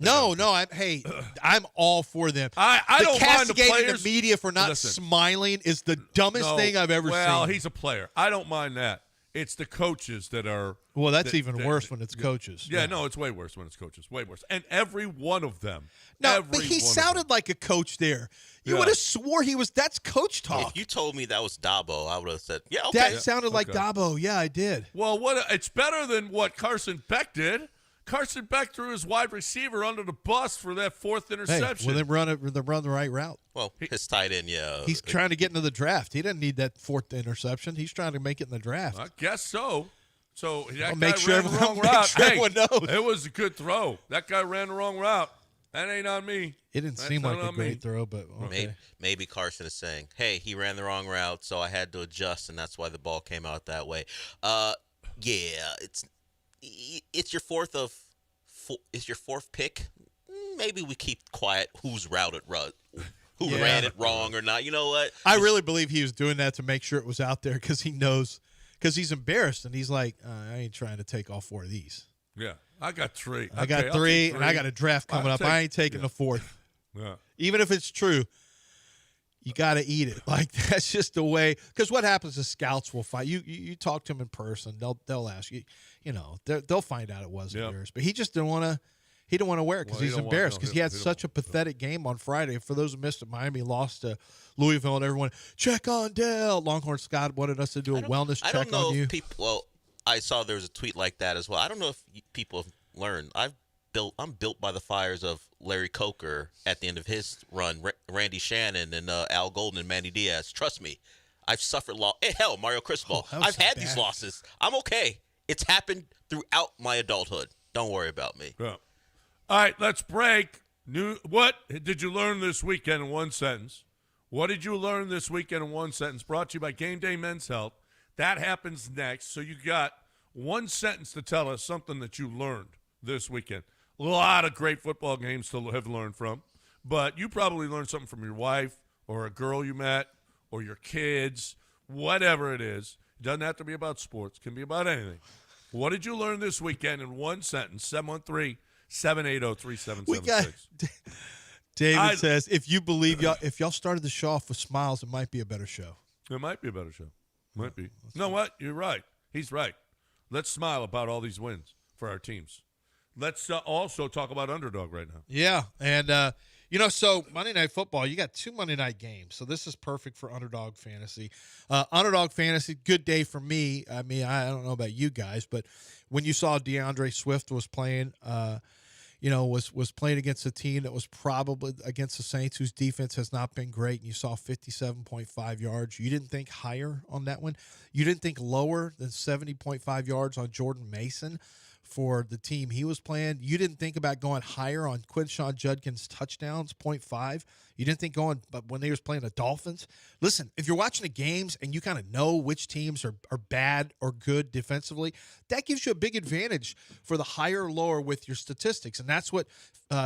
I'm all for them. I don't mind the players. The media for not smiling is the dumbest thing I've ever seen. Well, he's a player. I don't mind that. It's the coaches that are. Well, that's even worse when it's coaches. Yeah, no, it's way worse when it's coaches. Way worse. And every one of them. No, but he sounded like a coach there. You would have swore that's coach talk. If you told me that was Dabo, I would have said, yeah, okay. That sounded like Dabo. Yeah, I did. Well, it's better than what Carson Beck did. Carson Beck threw his wide receiver under the bus for that fourth interception. Well, they run the right route. Well, his tight end, yeah. He's trying to get into the draft. He doesn't need that fourth interception. He's trying to make it in the draft. I guess so. So that guy ran the wrong route. Sure everyone knows. It was a good throw. That guy ran the wrong route. That ain't on me. It didn't seem like a great throw, but okay. Maybe Carson is saying, hey, he ran the wrong route, so I had to adjust, and that's why the ball came out that way. Yeah, it's your fourth pick. Maybe we keep quiet whose route it run. Who ran it wrong or not. You know what? I really believe he was doing that to make sure it was out there because he knows, because he's embarrassed, and he's like, I ain't trying to take all 4 of these. Yeah, I got 3. I got 3, and I got a draft coming up. I ain't taking the 4th. Yeah. Even if it's true, you got to eat it. Like, that's just the way. Because what happens is scouts will fight. You talk to them in person. They'll ask you. They'll find out it wasn't yours. But he just didn't want to. He didn't want to wear it because he's embarrassed because he had such a pathetic game on Friday. For those who missed it, Miami lost to Louisville, and everyone, check on Dell. Longhorn Scott wanted us to do a wellness check on you. I saw there was a tweet like that as well. I don't know if people have learned. I'm built by the fires of Larry Coker at the end of his run, Randy Shannon and Al Golden and Manny Diaz. Trust me, I've suffered loss. Hell, Mario Cristobal. I've had these losses. I'm okay. It's happened throughout my adulthood. Don't worry about me. Yeah. All right, let's break. What did you learn this weekend in one sentence? What did you learn this weekend in one sentence? Brought to you by Game Day Men's Health. That happens next. So you got one sentence to tell us something that you learned this weekend. A lot of great football games to have learned from. But you probably learned something from your wife or a girl you met or your kids, whatever it is. It doesn't have to be about sports. It can be about anything. What did you learn this weekend in one sentence? 713-780-3776. David says, if y'all started the show off with smiles, it might be a better show. It might be a better show. Might be. You know what? You're right. He's right. Let's smile about all these wins for our teams. Let's also talk about underdog right now. Yeah, and so Monday Night Football, you got 2 Monday night games, so this is perfect for underdog fantasy. Underdog fantasy, good day for me. I mean, I don't know about you guys, but when you saw DeAndre Swift was playing, was playing against a team that was probably against the Saints, whose defense has not been great, and you saw 57.5 yards. You didn't think higher on that one. You didn't think lower than 70.5 yards on Jordan Mason for the team he was playing. You didn't think about going higher on Quinshon Judkins' touchdowns, 0.5. You didn't think going, but when they was playing the Dolphins. Listen, if you're watching the games and you kind of know which teams are bad or good defensively, that gives you a big advantage for the higher or lower with your statistics. And that's what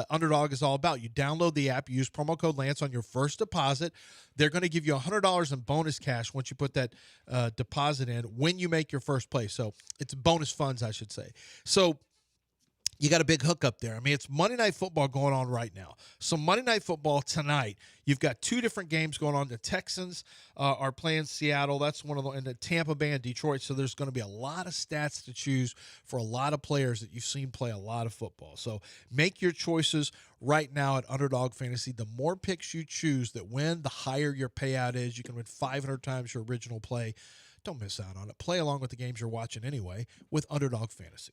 Underdog is all about. You download the app, you use promo code Lance on your first deposit. They're going to give you $100 in bonus cash once you put that deposit in when you make your first play. So it's bonus funds, I should say. So you got a big hook up there. I mean, it's Monday Night Football going on right now. So Monday Night Football tonight, you've got 2 different games going on. The Texans are playing Seattle. That's one of them, and the Tampa Bay and Detroit. So there's going to be a lot of stats to choose for a lot of players that you've seen play a lot of football. So make your choices right now at Underdog Fantasy. The more picks you choose that win, the higher your payout is. You can win 500 times your original play. Don't miss out on it. Play along with the games you're watching anyway with Underdog Fantasy.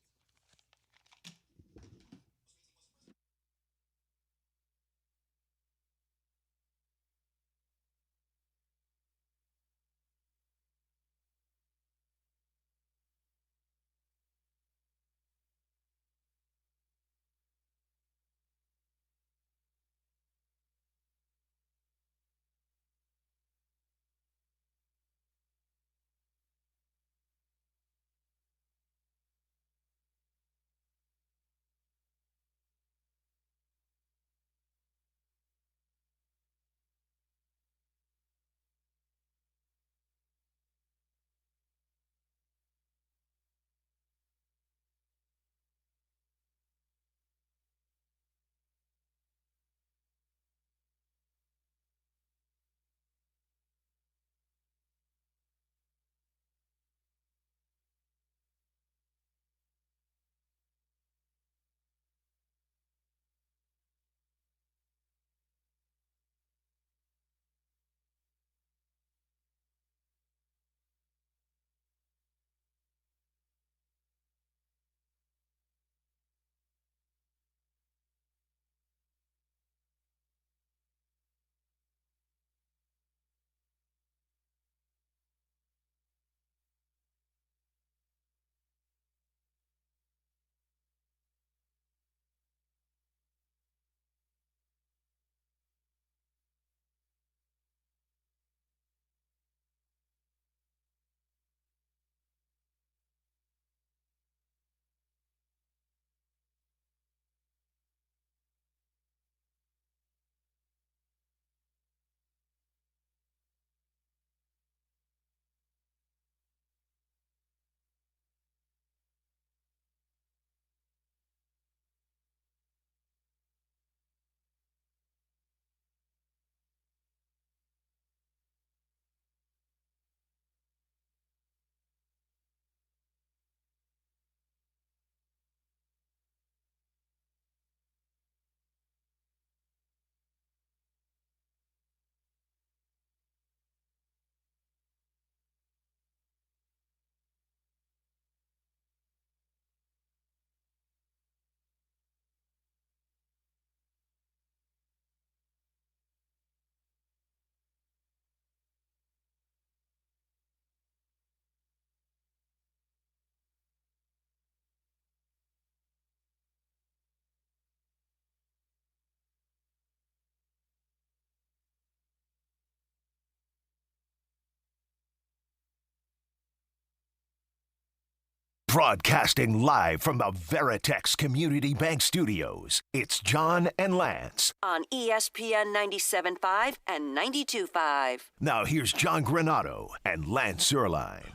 Broadcasting live from the Veritex Community Bank Studios, it's John and Lance. On ESPN 97.5 and 92.5. Now here's John Granato and Lance Zierlein.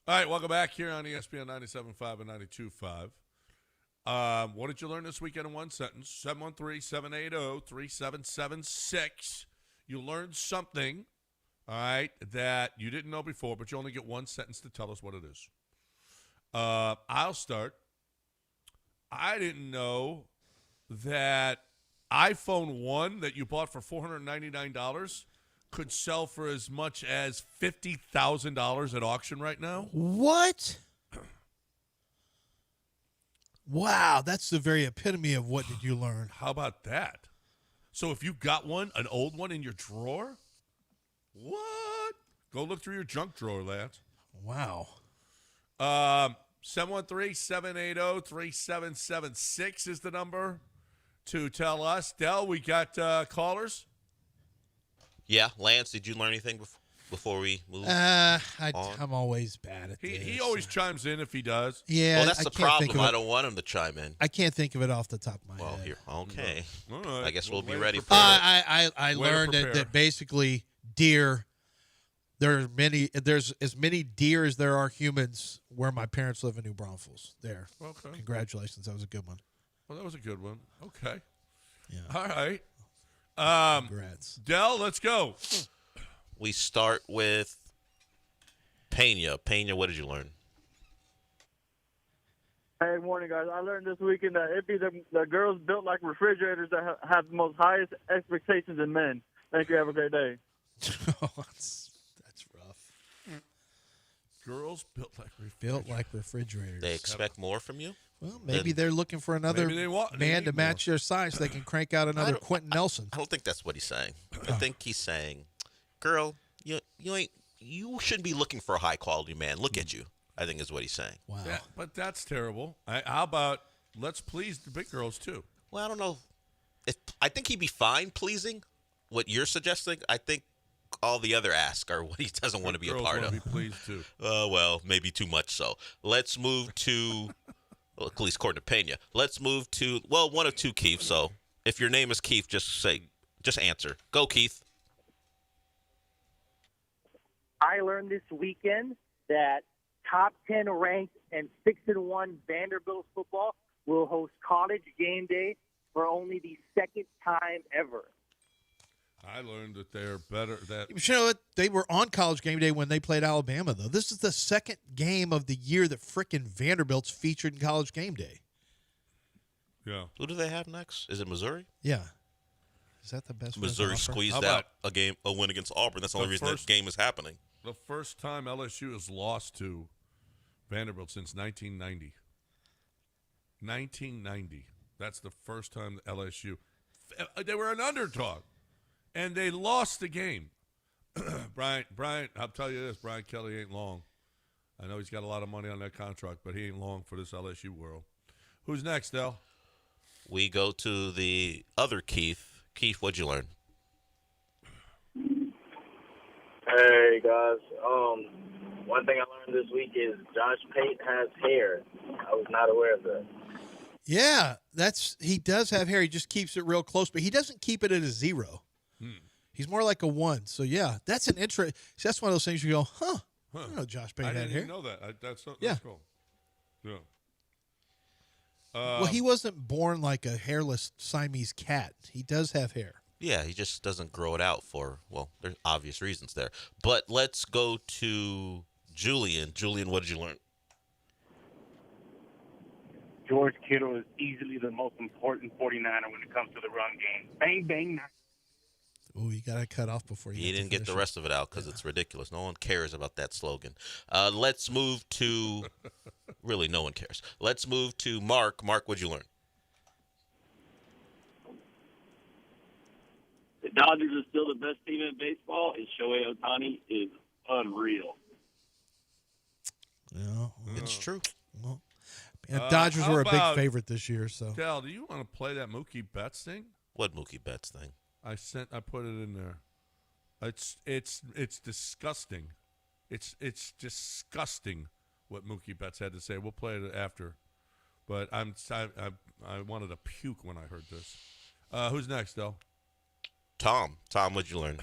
All right, welcome back here on ESPN 97.5 and 92.5. What did you learn this weekend in one sentence? 713-780-3776. You learned something, all right, that you didn't know before, but you only get one sentence to tell us what it is. I'll start. I didn't know that iPhone 1 that you bought for $499 could sell for as much as $50,000 at auction right now. What? Wow, that's the very epitome of what did you learn. How about that? So if you got one, an old one in your drawer, what? Go look through your junk drawer, Lance. Wow. 713-780-3776 is the number to tell us. Del, we got callers? Yeah, Lance, did you learn anything before we move I'm always bad at this. He always chimes in if he does. Yeah, well, that's I the can't think problem. of I don't want him to chime in. I can't think of it off the top of my Well, head. here, okay. All right. I guess we'll be way to ready for prepare. it. I Way to learned prepare. that basically deer. There's as many deer as there are humans where my parents live in New Braunfels. There. Okay. Congratulations. That was a good one. Well, that was a good one. Okay. Yeah. All right. Congrats. Del, let's go. We start with Pena. Pena, what did you learn? Hey, morning, guys. I learned this weekend that it be the girls built like refrigerators that have the most highest expectations in men. Thank you. Have a great day. That's rough. Girls built like refrigerators. They expect more from you? Well, maybe they're looking for another Maybe they man to need match their size so they can crank out another Quentin Nelson. I don't think that's what he's saying. I think he's saying, girl, you shouldn't be looking for a high-quality man. Look at you, I think is what he's saying. Wow. Yeah, but that's terrible. How about let's please the big girls too? Well, I don't know. I think he'd be fine pleasing what you're suggesting. I think all the other asks are what he doesn't want to be a Girls part wanna of. Be pleased too. Well, maybe too much so. Let's move to, well, at least according to Pena, let's move to, well, one of two Keith. So if your name is Keith, just answer. Go, Keith. I learned this weekend that top 10 ranked and 6-1 Vanderbilt football will host college game day for only the second time ever. I learned that they're better. You know what? They were on college game day when they played Alabama, though. This is the second game of the year that frickin' Vanderbilt's featured in college game day. Yeah. Who do they have next? Is it Missouri? Yeah. Is that the best? Missouri squeezed out a win against Auburn. That's the only reason that game is happening. The first time LSU has lost to Vanderbilt since 1990. 1990. That's the first time LSU. They were an underdog, and they lost the game. Brian, I'll tell you this, Brian Kelly ain't long. I know he's got a lot of money on that contract, but he ain't long for this LSU world. Who's next, Del? We go to the other Keith. Keith, what'd you learn? Hey guys, one thing I learned this week is Josh Pate has hair. I was not aware of that. Yeah, he does have hair. He just keeps it real close, but he doesn't keep it at a 0. He's more like a 1. So yeah, that's an interest. That's one of those things you go, I don't know Josh Pate I had didn't hair. even know that. That's Yeah. cool. Yeah. Well, he wasn't born like a hairless Siamese cat. He does have hair. Yeah, he just doesn't grow it out for, well, there's obvious reasons there. But let's go to Julian. Julian, what did you learn? George Kittle is easily the most important 49er when it comes to the run game. Bang, bang. Oh, you got to cut off before you He didn't get the rest of it out because it's ridiculous. No one cares about that slogan. Let's move to, really, no one cares. Let's move to Mark. Mark, what'd you learn? The Dodgers are still the best team in baseball, and Shohei Ohtani is unreal. Yeah, it's true. Well, Dodgers were a big about- favorite this year. So, Del, do you want to play that Mookie Betts thing? What Mookie Betts thing? I put it in there. It's disgusting. It's disgusting what Mookie Betts had to say. We'll play it after. But I wanted to puke when I heard this. Who's next, though? Tom, what'd you learn?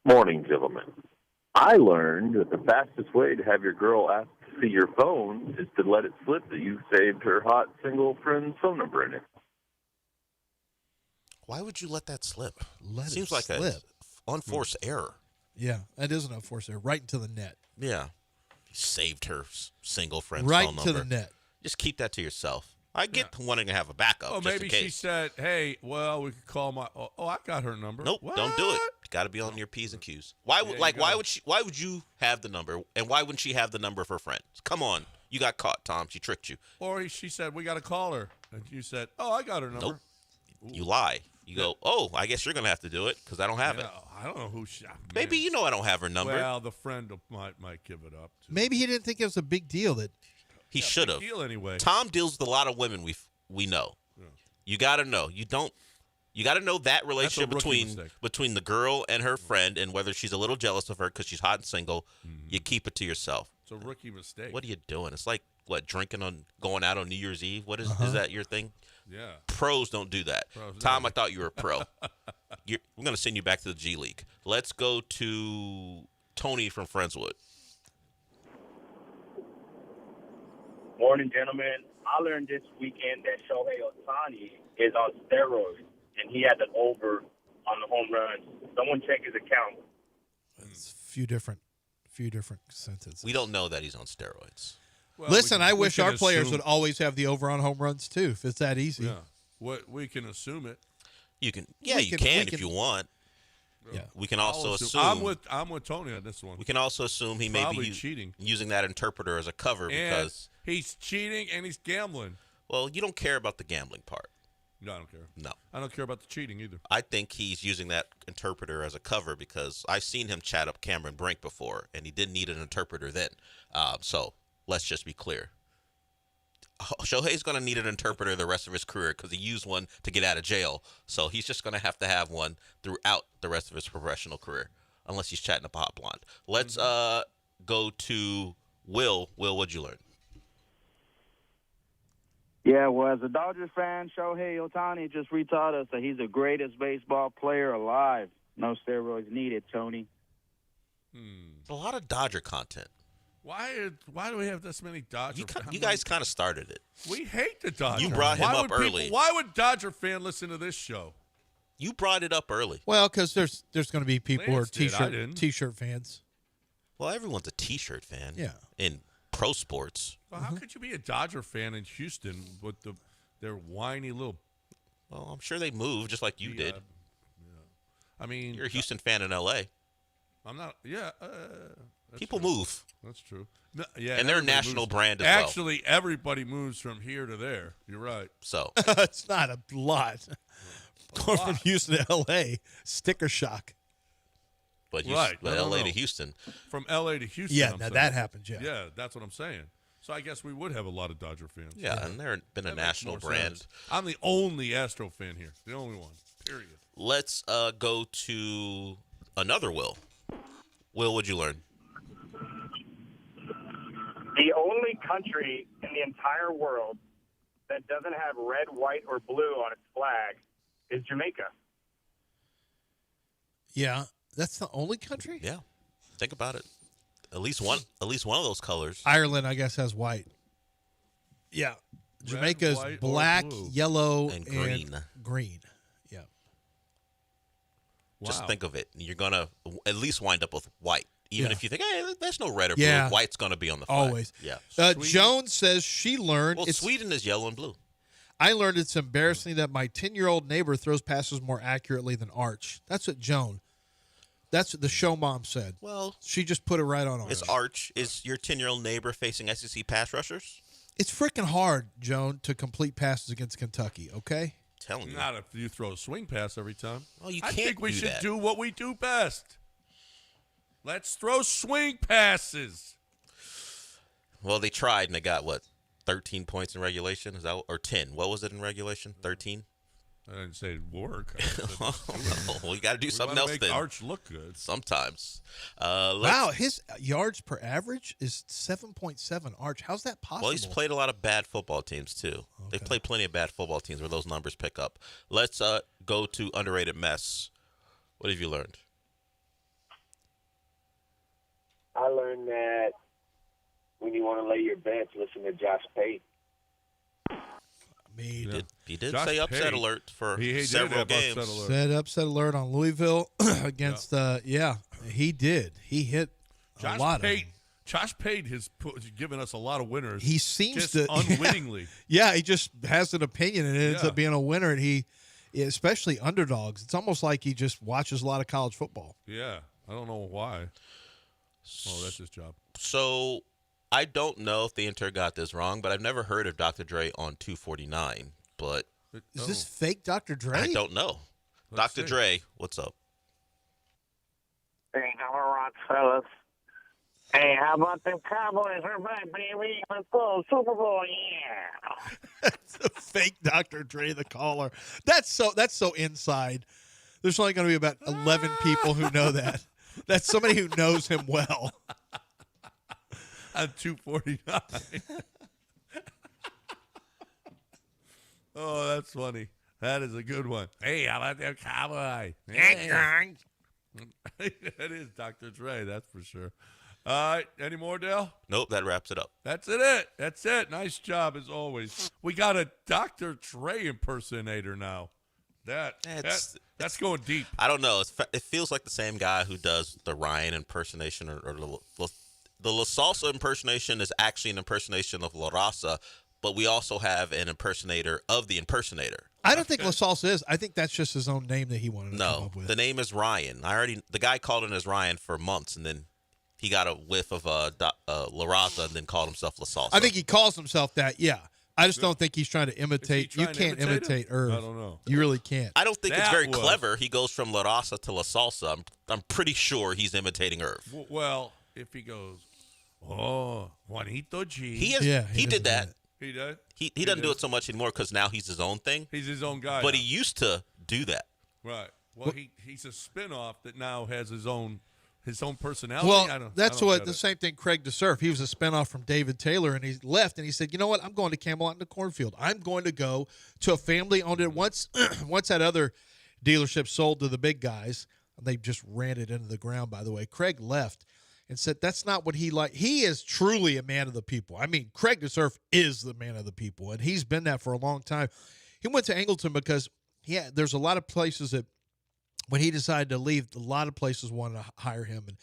Morning, gentlemen. I learned that the fastest way to have your girl ask to see your phone is to let it slip that you saved her hot single friend's phone number in it. Why would you let that slip? Seems like a unforced error. Yeah, that is an unforced error. Right into the net. Yeah. Saved her single friend's right phone into number. the net. Just keep that to yourself. I get wanting to have a backup. Oh, just maybe in case. she said, "Hey, well, we could call my." Oh, I got her number. Nope, What? don't do it. Got to be on your P's and Q's. Why would Why would you have the number, and why wouldn't she have the number of her friend? Come on, you got caught, Tom. She tricked you. Or she said, "We got to call her," and you said, "Oh, I got her number." Nope. You lie. You go, "Oh, I guess you're gonna have to do it because I don't have it." I don't know who she. Maybe you know I don't have her number. Well, the friend might give it up. Maybe he didn't think it was a big deal that he should have. Deal anyway. Tom deals with a lot of women we know. Yeah. You got to know. You got to know that relationship between the girl and her friend, and whether she's a little jealous of her because she's hot and single. You keep it to yourself. It's a rookie mistake. What are you doing? It's like going out on New Year's Eve. What is that your thing? Yeah. Pros don't do that. Tom, I thought you were a pro. We're going to send you back to the G League. Let's go to Tony from Friendswood. Morning, gentlemen. I learned this weekend that Shohei Ohtani is on steroids, and he had the over on the home runs. Someone check his account. It's a few different sentences. We don't know that he's on steroids. Well, Listen, I wish our players assume- would always have the over on home runs too. If it's that easy. Yeah. What we can assume it. You can. Yeah, you can if you want. Yeah. We can also assume. I'm with Tony on this one. We can also assume he may Probably be cheating, using that interpreter as a cover because he's cheating and he's gambling. Well, you don't care about the gambling part. No, I don't care. No. I don't care about the cheating either. I think he's using that interpreter as a cover because I've seen him chat up Cameron Brink before, and he didn't need an interpreter then. So let's just be clear. Shohei's going to need an interpreter the rest of his career because he used one to get out of jail. So he's just going to have one throughout the rest of his professional career, unless he's chatting up a hot blonde. Let's go to Will. Will, what'd you learn? Yeah, well, as a Dodgers fan, Shohei Ohtani just retaught us that he's the greatest baseball player alive. No steroids needed, Tony. A lot of Dodger content. Why do we have this many Dodger fans? You guys kind of started it. We hate the Dodgers. You brought him up early. Why would Dodger fan listen to this show? You brought it up early. Well, because there's going to be people who are Lance did, I didn't. t-shirt fans. Well, everyone's a T-shirt fan. Yeah. In pro sports. Well, how could you be a Dodger fan in Houston with their whiny little? Well, I'm sure they moved just like you did. Yeah. I mean, you're a Houston fan in L.A. I'm not. Yeah. People true. move. That's true. No, yeah, and they're a national brand as well. Actually, everybody moves from here to there. You're right. So it's not a lot. Going from Houston to L.A. sticker shock. But right. L.A. to Houston. From L.A. to Houston. Yeah, now that happens. Yeah. Yeah, that's what I'm saying. So I guess we would have a lot of Dodger fans. Yeah, and they're been a national brand. Sense. I'm the only Astro fan here. The only one. Period. Let's go to another Will. Will, what'd you learn? The only country in the entire world that doesn't have red, white, or blue on its flag is Jamaica. Yeah, that's the only country? Yeah. Think about it. At least one of those colors. Ireland, I guess, has white. Yeah. Jamaica's black, yellow, and green. Green. Yeah. Just Wow. think of it. You're going to at least wind up with white. Even if you think, hey, there's no red or Yeah. blue, white's going to be on the flag. Always. Yeah. Joan says she learned. Well, Sweden is yellow and blue. I learned it's embarrassing that my 10-year-old neighbor throws passes more accurately than Arch. That's what Joan. That's what the show mom said. Well, she just put it right on. Is Arch, is your 10-year-old neighbor facing SEC pass rushers? It's freaking hard, Joan, to complete passes against Kentucky, okay? Telling you. Not if you throw a swing pass every time. Well, you I can't think we do should that. do what we do best. Let's throw swing passes. Well, they tried and they got, 13 points in regulation? Is that or 10? What was it in regulation? 13? I didn't say work. I said Well, we got to do something else make then. Arch look good. Sometimes. Wow, his yards per average is 7.7. Arch, how's that possible? Well, he's played a lot of bad football teams, too. Okay. They've played plenty of bad football teams where those numbers pick up. Let's go to underrated mess. What have you learned? I learned that when you want to lay your bets, listen to Josh Pate. He did Josh say upset Pate. alert for He several did have games. upset alert. Said upset alert on Louisville against, he did. He hit a lot of them. Josh Pate has given us a lot of winners. He seems just to unwittingly. Yeah, he just has an opinion and it ends up being a winner. And especially underdogs, it's almost like he just watches a lot of college football. Yeah, I don't know why. Oh, that's his job. So I don't know if the intern got this wrong, but I've never heard of Dr. Dre on 249. But is this fake Dr. Dre? I don't know. Dr. Dre, what's up? Hey, how are fellas? Hey, how about them Cowboys? We're back, baby. Let's go. Super Bowl, yeah. That's a fake Dr. Dre, the caller. That's so inside. There's only going to be about 11 people who know that. That's somebody who knows him well. At 249. Oh, that's funny. That is a good one. Hey, how about that cowboy? Hey. That is Dr. Dre, that's for sure. All right, any more, Dale? Nope, that wraps it up. That's it. That's it. Nice job, as always. We got a Dr. Dre impersonator now. That's going deep. I don't know. It feels like the same guy who does the Ryan impersonation or the La Salsa impersonation is actually an impersonation of La Raza, but we also have an impersonator of the impersonator. I don't think La Salsa is. I think that's just his own name that he wanted to come up with. The name is Ryan. The guy called him as Ryan for months, and then he got a whiff of La Raza and then called himself La Salsa. I think he calls himself that, yeah. I just don't think he's trying to imitate. You can't imitate Irv. I don't know. You really can't. I don't think it's very clever. He goes from La Raza to La Salsa. I'm pretty sure he's imitating Irv. Well, if he goes, Juanito G. He did that. He did? He doesn't do it so much anymore because now he's his own thing. He's his own guy. But now. he used to do that. Right. Well, he's a spinoff that now has his own personality. Well, that's the same thing Craig DeSurf. He was a spinoff from David Taylor, and he left, and he said, you know what, I'm going to Camelot in the cornfield. I'm going to go to a family-owned it. Once that other dealership sold to the big guys, they just ran it into the ground, by the way. Craig left and said that's not what he liked. He is truly a man of the people. I mean, Craig DeSurf is the man of the people, and he's been that for a long time. He went to Angleton because there's a lot of places that when he decided to leave, a lot of places wanted to hire him. And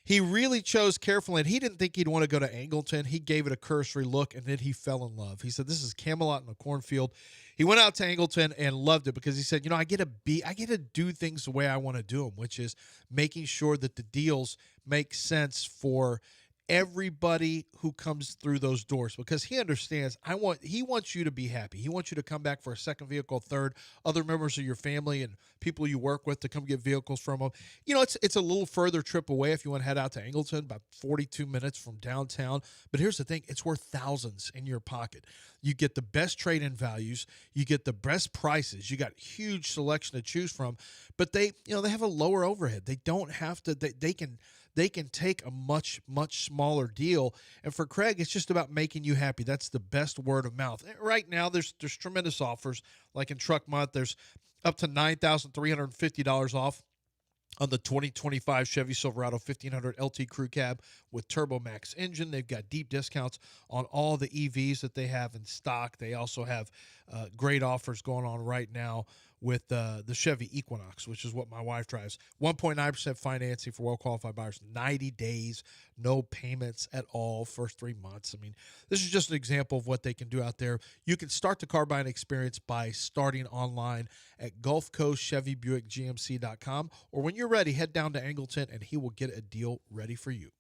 he really chose carefully, and he didn't think he'd want to go to Angleton. He gave it a cursory look, and then he fell in love. He said, this is Camelot in a cornfield. He went out to Angleton and loved it because he said, I get to do things the way I want to do them, which is making sure that the deals make sense for everybody who comes through those doors, because he understands he wants you to be happy. He wants you to come back for a second vehicle, third, other members of your family and people you work with to come get vehicles from him. It's a little further trip away if you want to head out to Angleton, about 42 minutes from downtown. But here's the thing, it's worth thousands in your pocket. You get the best trade-in values, you get the best prices, you got huge selection to choose from, but they have a lower overhead. They don't have to, they can take a much, much smaller deal. And for Craig, it's just about making you happy. That's the best word of mouth. Right now, there's tremendous offers. Like in Truck Month, there's up to $9,350 off on the 2025 Chevy Silverado 1500 LT Crew Cab with Turbo Max engine. They've got deep discounts on all the EVs that they have in stock. They also have great offers going on right now with the Chevy Equinox, which is what my wife drives. 1.9% financing for well-qualified buyers, 90 days, no payments at all, first 3 months. I mean, this is just an example of what they can do out there. You can start the car buying experience by starting online at Gulf Coast Chevy Buick GMC.com, or when you're ready, head down to Angleton and he will get a deal ready for you.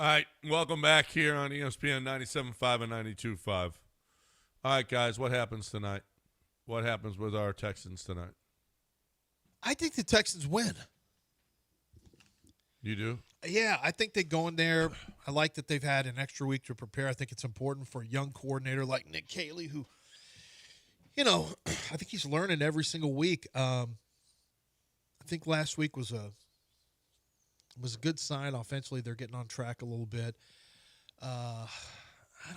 right, welcome back here on ESPN 97.5 and 92.5. All right, guys, what happens tonight? What happens with our Texans tonight? I think the Texans win. You do? Yeah, I think they go in there. I like that they've had an extra week to prepare. I think it's important for a young coordinator like Nick Caley who, I think he's learning every single week. I think last week was a good sign. Offensively, they're getting on track a little bit. I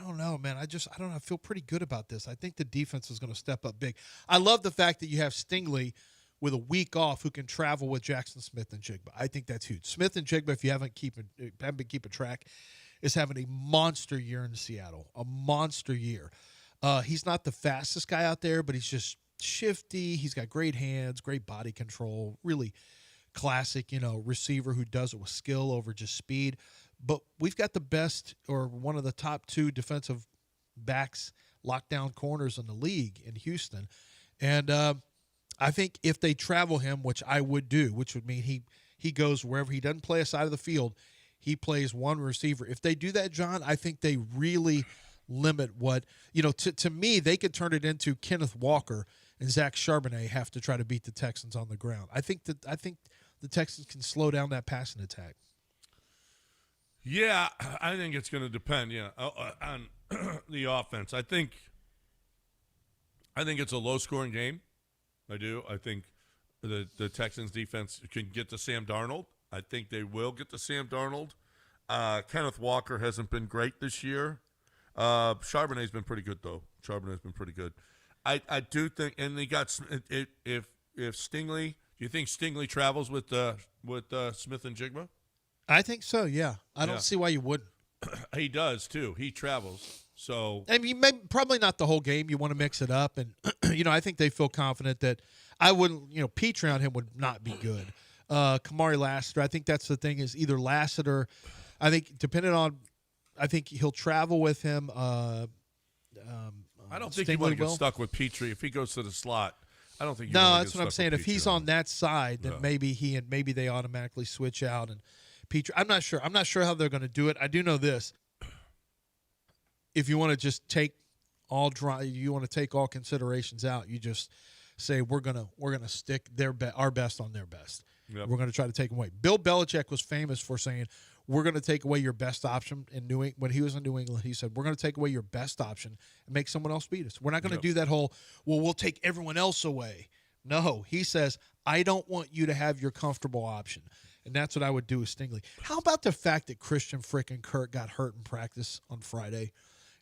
don't know, man. I don't know. I feel pretty good about this. I think the defense is going to step up big. I love the fact that you have Stingley with a week off who can travel with Jackson Smith and Jigba. I think that's huge. Smith and Jigba, if you haven't been keeping track, is having a monster year in Seattle. A monster year. He's not the fastest guy out there, but he's just shifty. He's got great hands, great body control, really classic, receiver who does it with skill over just speed. But we've got the best or one of the top 2 defensive backs, lockdown corners in the league in Houston. And I think if they travel him, which I would do, which would mean he goes wherever he doesn't play a side of the field, he plays one receiver. If they do that, John, I think they really limit what, to me, they could turn it into Kenneth Walker and Zach Charbonnet have to try to beat the Texans on the ground. I think the Texans can slow down that passing attack. Yeah, I think it's going to depend, on the offense. I think it's a low-scoring game. I do. I think the Texans defense can get to Sam Darnold. I think they will get to Sam Darnold. Kenneth Walker hasn't been great this year. Charbonnet's been pretty good, though. Charbonnet's been pretty good. I do think, and they got if Stingley. Do you think Stingley travels with Smith and Jigba? I think so. Yeah, I don't see why you wouldn't. He does too. He travels. So I mean, probably not the whole game. You want to mix it up, and I think they feel confident that I wouldn't. Petrie on him would not be good. Kamari Lassiter, I think that's the thing is either Lassiter. I think depending on, I think he'll travel with him. I don't think you want to get stuck with Petrie if he goes to the slot. I don't think. That's what I'm saying. If he's on that side, then maybe they automatically switch out and Petrie. I'm not sure. I'm not sure how they're going to do it. I do know this. If you want to just take all considerations out, you just say we're gonna stick our best on their best. Yep. We're going to try to take them away. Bill Belichick was famous for saying we're going to take away your best option in New England. When he was in New England, he said we're going to take away your best option and make someone else beat us. We're not going to do that whole we'll take everyone else away. No, he says I don't want you to have your comfortable option. And that's what I would do with Stingley. How about the fact that Christian frickin' Kirk got hurt in practice on Friday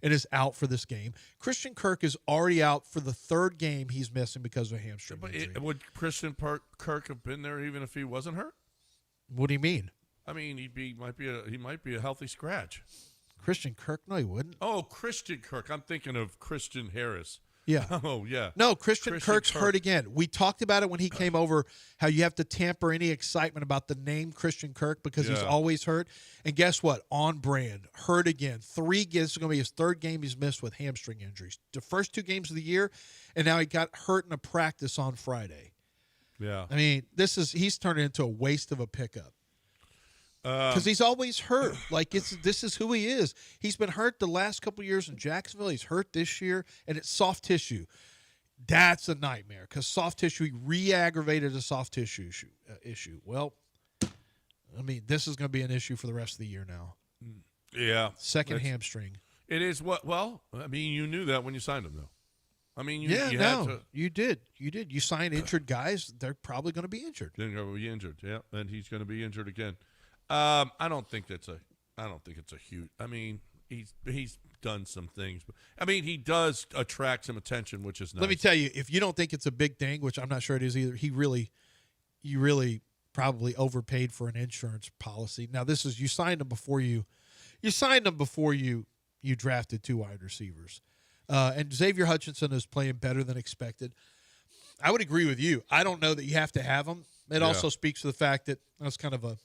and is out for this game? Christian Kirk is already out for the 3rd game he's missing because of a hamstring injury. Would Christian Kirk have been there even if he wasn't hurt? What do you mean? I mean, he might be a healthy scratch. Christian Kirk? No, he wouldn't. Oh, Christian Kirk. I'm thinking of Christian Harris. Yeah. Oh, yeah. No, Christian Kirk's hurt again. We talked about it when he came over, how you have to tamper any excitement about the name Christian Kirk because he's always hurt. And guess what? On brand. Hurt again. 3 games. This is going to be his 3rd game he's missed with hamstring injuries. The first 2 games of the year, and now he got hurt in a practice on Friday. Yeah. I mean, he's turned into a waste of a pickup. Because he's always hurt. This is who he is. He's been hurt the last couple of years in Jacksonville. He's hurt this year, and it's soft tissue. That's a nightmare because soft tissue, he re-aggravated a soft tissue issue. Well, I mean, this is going to be an issue for the rest of the year now. Yeah. Second hamstring. It is what? Well, I mean, you knew that when you signed him, though. I mean, you had to. You did. You sign injured guys, they're probably going to be injured. They're going to be injured, yeah, and he's going to be injured again. I don't think it's a huge. I mean, he's done some things, but I mean, he does attract some attention, which is nice. Let me tell you, if you don't think it's a big thing, which I'm not sure it is either, you really probably overpaid for an insurance policy. Now, this is you signed him before you drafted 2 wide receivers, and Xavier Hutchinson is playing better than expected. I would agree with you. I don't know that you have to have him. It also speaks to the fact that that's kind of a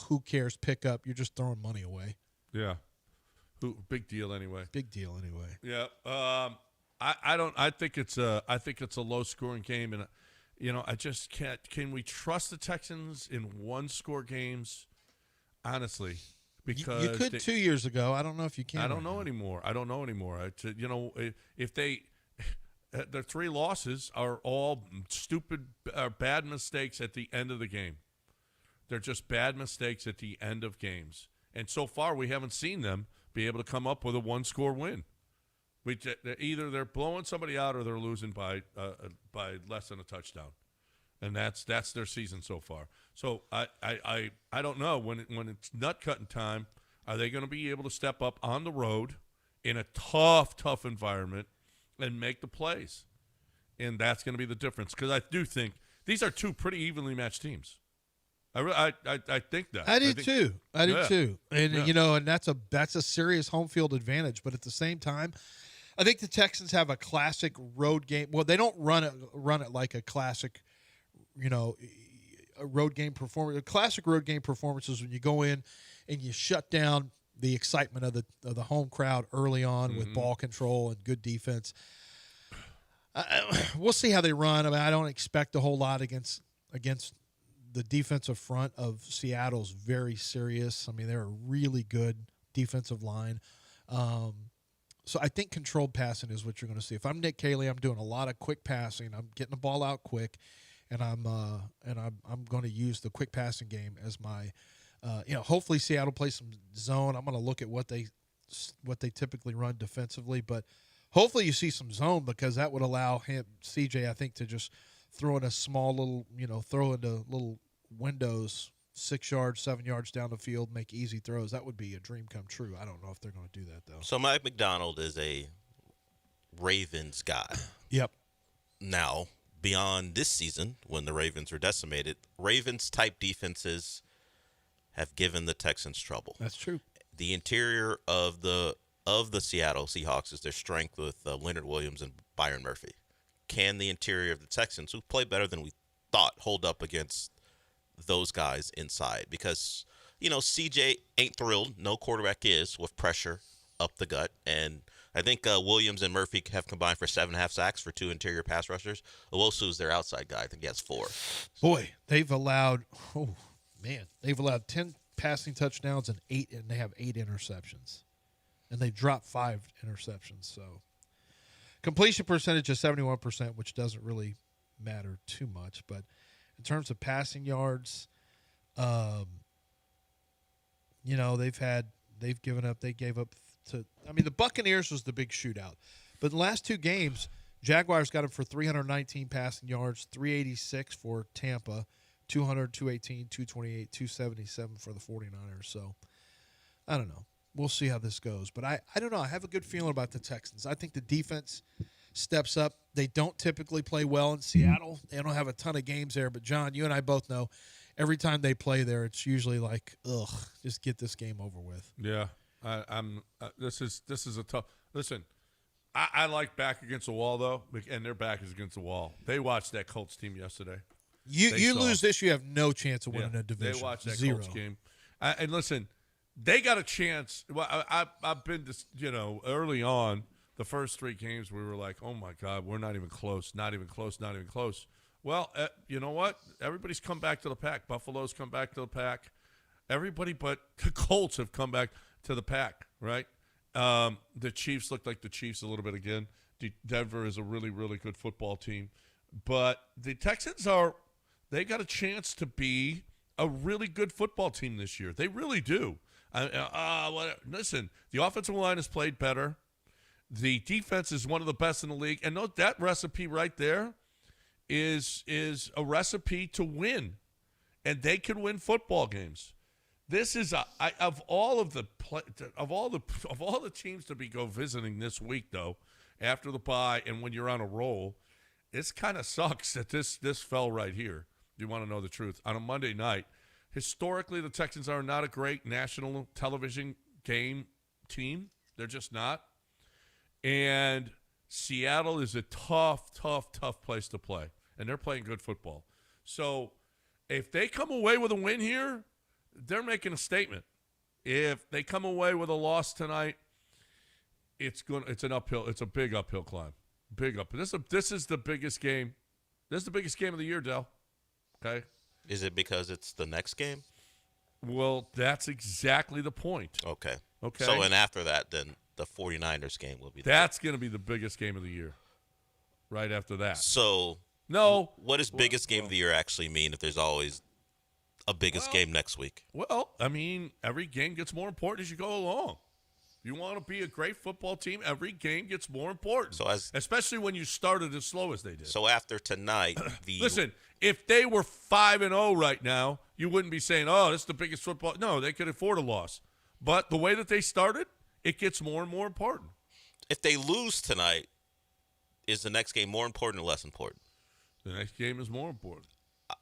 who cares pickup. You're just throwing money away. Yeah. Big deal anyway. Big deal anyway. Yeah. I think it's a low scoring game, and I just can't. Can we trust the Texans in 1-score games? Honestly, because you could 2 years ago. I don't know if you can. I don't know anymore. If their 3 losses are all stupid, bad mistakes at the end of the game. They're just bad mistakes at the end of games. And so far, we haven't seen them be able to come up with a one-score win. Either they're blowing somebody out or they're losing by less than a touchdown, and that's their season so far. So I don't know when it's nut cutting time. Are they going to be able to step up on the road in a tough environment and make the plays? And that's going to be the difference, because I do think these are 2 pretty evenly matched teams. I think that. I do too. And and that's a serious home field advantage. But at the same time, I think the Texans have a classic road game. Well, they don't run it like a classic, a road game performance. A classic road game performance is when you go in and you shut down the excitement of the home crowd early on with ball control and good defense. We'll see how they run. I mean, I don't expect a whole lot against the defensive front of Seattle's very serious. I mean, they're a really good defensive line. So I think controlled passing is what you're going to see. If I'm Nick Caley, I'm doing a lot of quick passing. I'm getting the ball out quick, and I'm going to use the quick passing game as my, hopefully Seattle plays some zone. I'm going to look at what they typically run defensively, but hopefully you see some zone, because that would allow CJ, I think, to just throw in a small little, throw into little windows, 6 yards, 7 yards down the field, make easy throws. That would be a dream come true. I don't know if they're going to do that, though. So Mike McDonald is a Ravens guy. Yep. Now, beyond this season, when the Ravens were decimated, Ravens-type defenses have given the Texans trouble. That's true. The interior of the Seattle Seahawks is their strength with Leonard Williams and Byron Murphy. Can the interior of the Texans, who play better than we thought, hold up against those guys inside? Because, CJ ain't thrilled. No quarterback is, with pressure up the gut. And I think Williams and Murphy have combined for 7.5 sacks for 2 interior pass rushers. Owosu's their outside guy. I think he has 4. Boy, they've allowed 10 passing touchdowns and they have 8 interceptions. And they dropped 5 interceptions. So completion percentage is 71%, which doesn't really matter too much. But in terms of passing yards, they gave up to, the Buccaneers was the big shootout. But in the last 2 games, Jaguars got them for 319 passing yards, 386 for Tampa, 200, 218, 228, 277 for the 49ers. So I don't know. We'll see how this goes. But I don't know. I have a good feeling about the Texans. I think the defense steps up. They don't typically play well in Seattle. They don't have a ton of games there. But, John, you and I both know every time they play there, it's usually like, just get this game over with. Yeah. This is a tough – listen, I like back against the wall, though, and their back is against the wall. They watched that Colts team yesterday. You lose this, you have no chance of winning a division. They watched that 0. Colts game. And listen – they got a chance. Well, I've been, early on, the first 3 games, we were like, oh, my God, we're not even close, not even close, not even close. Well, you know what? Everybody's come back to the pack. Buffalo's come back to the pack. Everybody but the Colts have come back to the pack, right? The Chiefs look like the Chiefs a little bit again. Denver is a really, really good football team. But the Texans they got a chance to be a really good football team this year. They really do. Listen, the offensive line has played better. The defense is one of the best in the league. And that recipe right there is a recipe to win. And they can win football games. This is of all the teams to go visiting this week, though, after the bye and when you're on a roll, this kind of sucks that this fell right here. You want to know the truth. On a Monday night, historically, the Texans are not a great national television game team. They're just not. And Seattle is a tough place to play. And they're playing good football. So if they come away with a win here, they're making a statement. If they come away with a loss tonight, it's an uphill. It's a big uphill climb. Big up. This is the biggest game. This is the biggest game of the year, Del. Okay. Is it because it's the next game? Well, that's exactly the point. Okay. Okay. So, and after that, then the 49ers game will be. That's going to be the biggest game of the year. Right after that. So, no. What does biggest game of the year actually mean if there's always a biggest game next week? Well, I mean, every game gets more important as you go along. You want to be a great football team, every game gets more important. So especially when you started as slow as they did. So after tonight, Listen, if they were 5-0 right now, you wouldn't be saying, "Oh, this is the biggest football." No, they could afford a loss. But the way that they started, it gets more and more important. If they lose tonight, is the next game more important or less important? The next game is more important.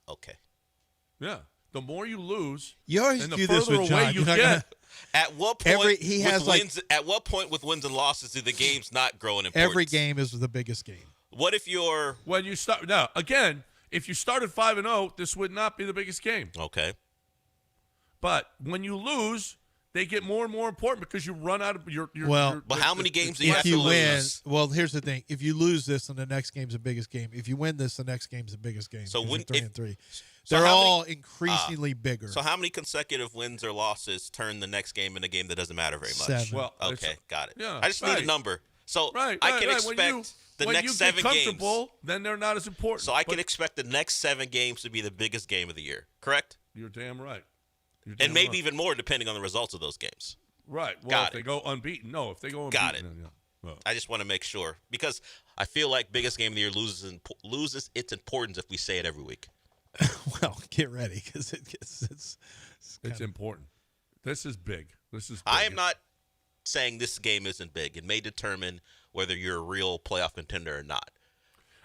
Okay. Yeah. The more you lose, you always and the do this further with away John. you get. At what point? He has At what point with wins and losses do the games not grow in importance? Every game is the biggest game. What if you're when you start now? Again, if you started 5-0, this would not be the biggest game. Okay. But when you lose, they get more and more important because you run out of your. But how many games do you have to lose? Well, here's the thing: if you lose this, then the next game's the biggest game. If you win this, the next game's the biggest game. So when 3-3, so they're how all many- increasingly bigger. So how many consecutive wins or losses turn the next game in a game that doesn't matter very much? 7. Well, okay, got it. Yeah, I just need a number. So I can expect the when next you 7 get games. comfortable, then they're not as important. So I can expect the next 7 games to be the biggest game of the year, correct? You're damn right. And maybe even more depending on the results of those games. Right. Well, Got if they it. go unbeaten, no. If they go unbeaten, Got it. then yeah. Well. I just want to make sure because I feel like biggest game of the year loses its importance if we say it every week. Well, get ready because it's important. This is big. This is. Big. I am not saying this game isn't big. It may determine whether you're a real playoff contender or not.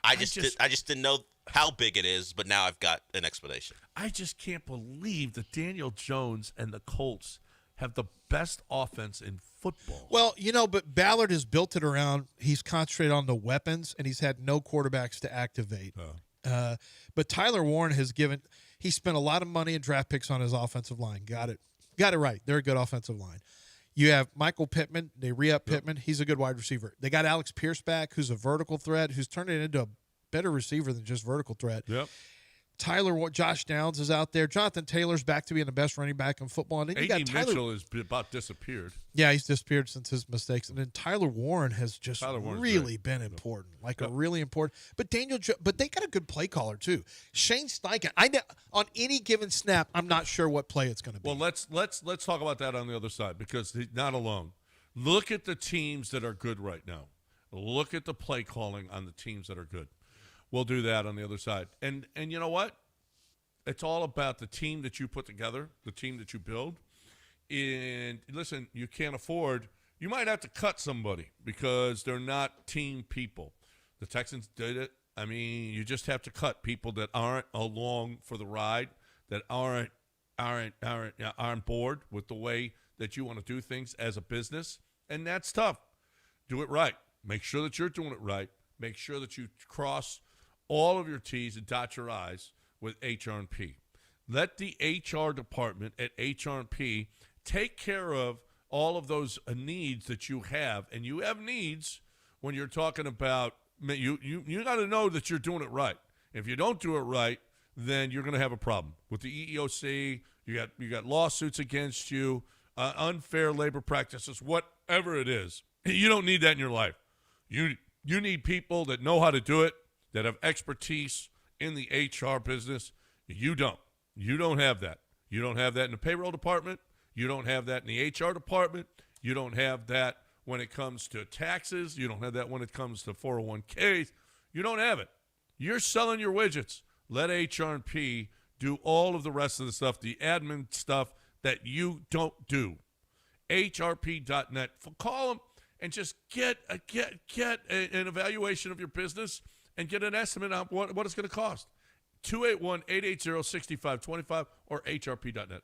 I just didn't know how big it is, but now I've got an explanation. I just can't believe that Daniel Jones and the Colts have the best offense in football. Well, but Ballard has built it around. He's concentrated on the weapons, and he's had no quarterbacks to activate. But Tyler Warren he spent a lot of money and draft picks on his offensive line. Got it right. They're a good offensive line. You have Michael Pittman. They re-up Pittman. He's a good wide receiver. They got Alex Pierce back, who's a vertical threat, who's turned it into a better receiver than just vertical threat. Yep. Josh Downs is out there. Jonathan Taylor's back to being the best running back in football. And then you got A.D. Mitchell has about disappeared. Yeah, he's disappeared since his mistakes. And then Tyler Warren has just really been important, a really important. But but they got a good play caller too. Shane Steichen. On any given snap, I'm not sure what play it's going to be. Well, let's talk about that on the other side because he's not alone. Look at the teams that are good right now. Look at the play calling on the teams that are good. We'll do that on the other side. And you know what? It's all about the team that you put together, the team that you build. And listen, you can't afford – you might have to cut somebody because they're not team people. The Texans did it. I mean, you just have to cut people that aren't along for the ride, that aren't bored with the way that you want to do things as a business. And that's tough. Do it right. Make sure that you're doing it right. Make sure that you cross all of your T's and dot your I's with HR&P. Let the HR department at HR&P take care of all of those needs that you have. And you have needs when you're talking about you got to know that you're doing it right. If you don't do it right, then you're going to have a problem with the EEOC. You got lawsuits against you, unfair labor practices, whatever it is. You don't need that in your life. You need people that know how to do it, that have expertise in the HR business. You don't. You don't have that. You don't have that in the payroll department. You don't have that in the HR department. You don't have that when it comes to taxes. You don't have that when it comes to 401ks. You don't have it. You're selling your widgets. Let HR&P do all of the rest of the stuff, the admin stuff that you don't do. HRP.net. Call them and just get an evaluation of your business and get an estimate on what it's going to cost. 281-880-6525 or hrp.net.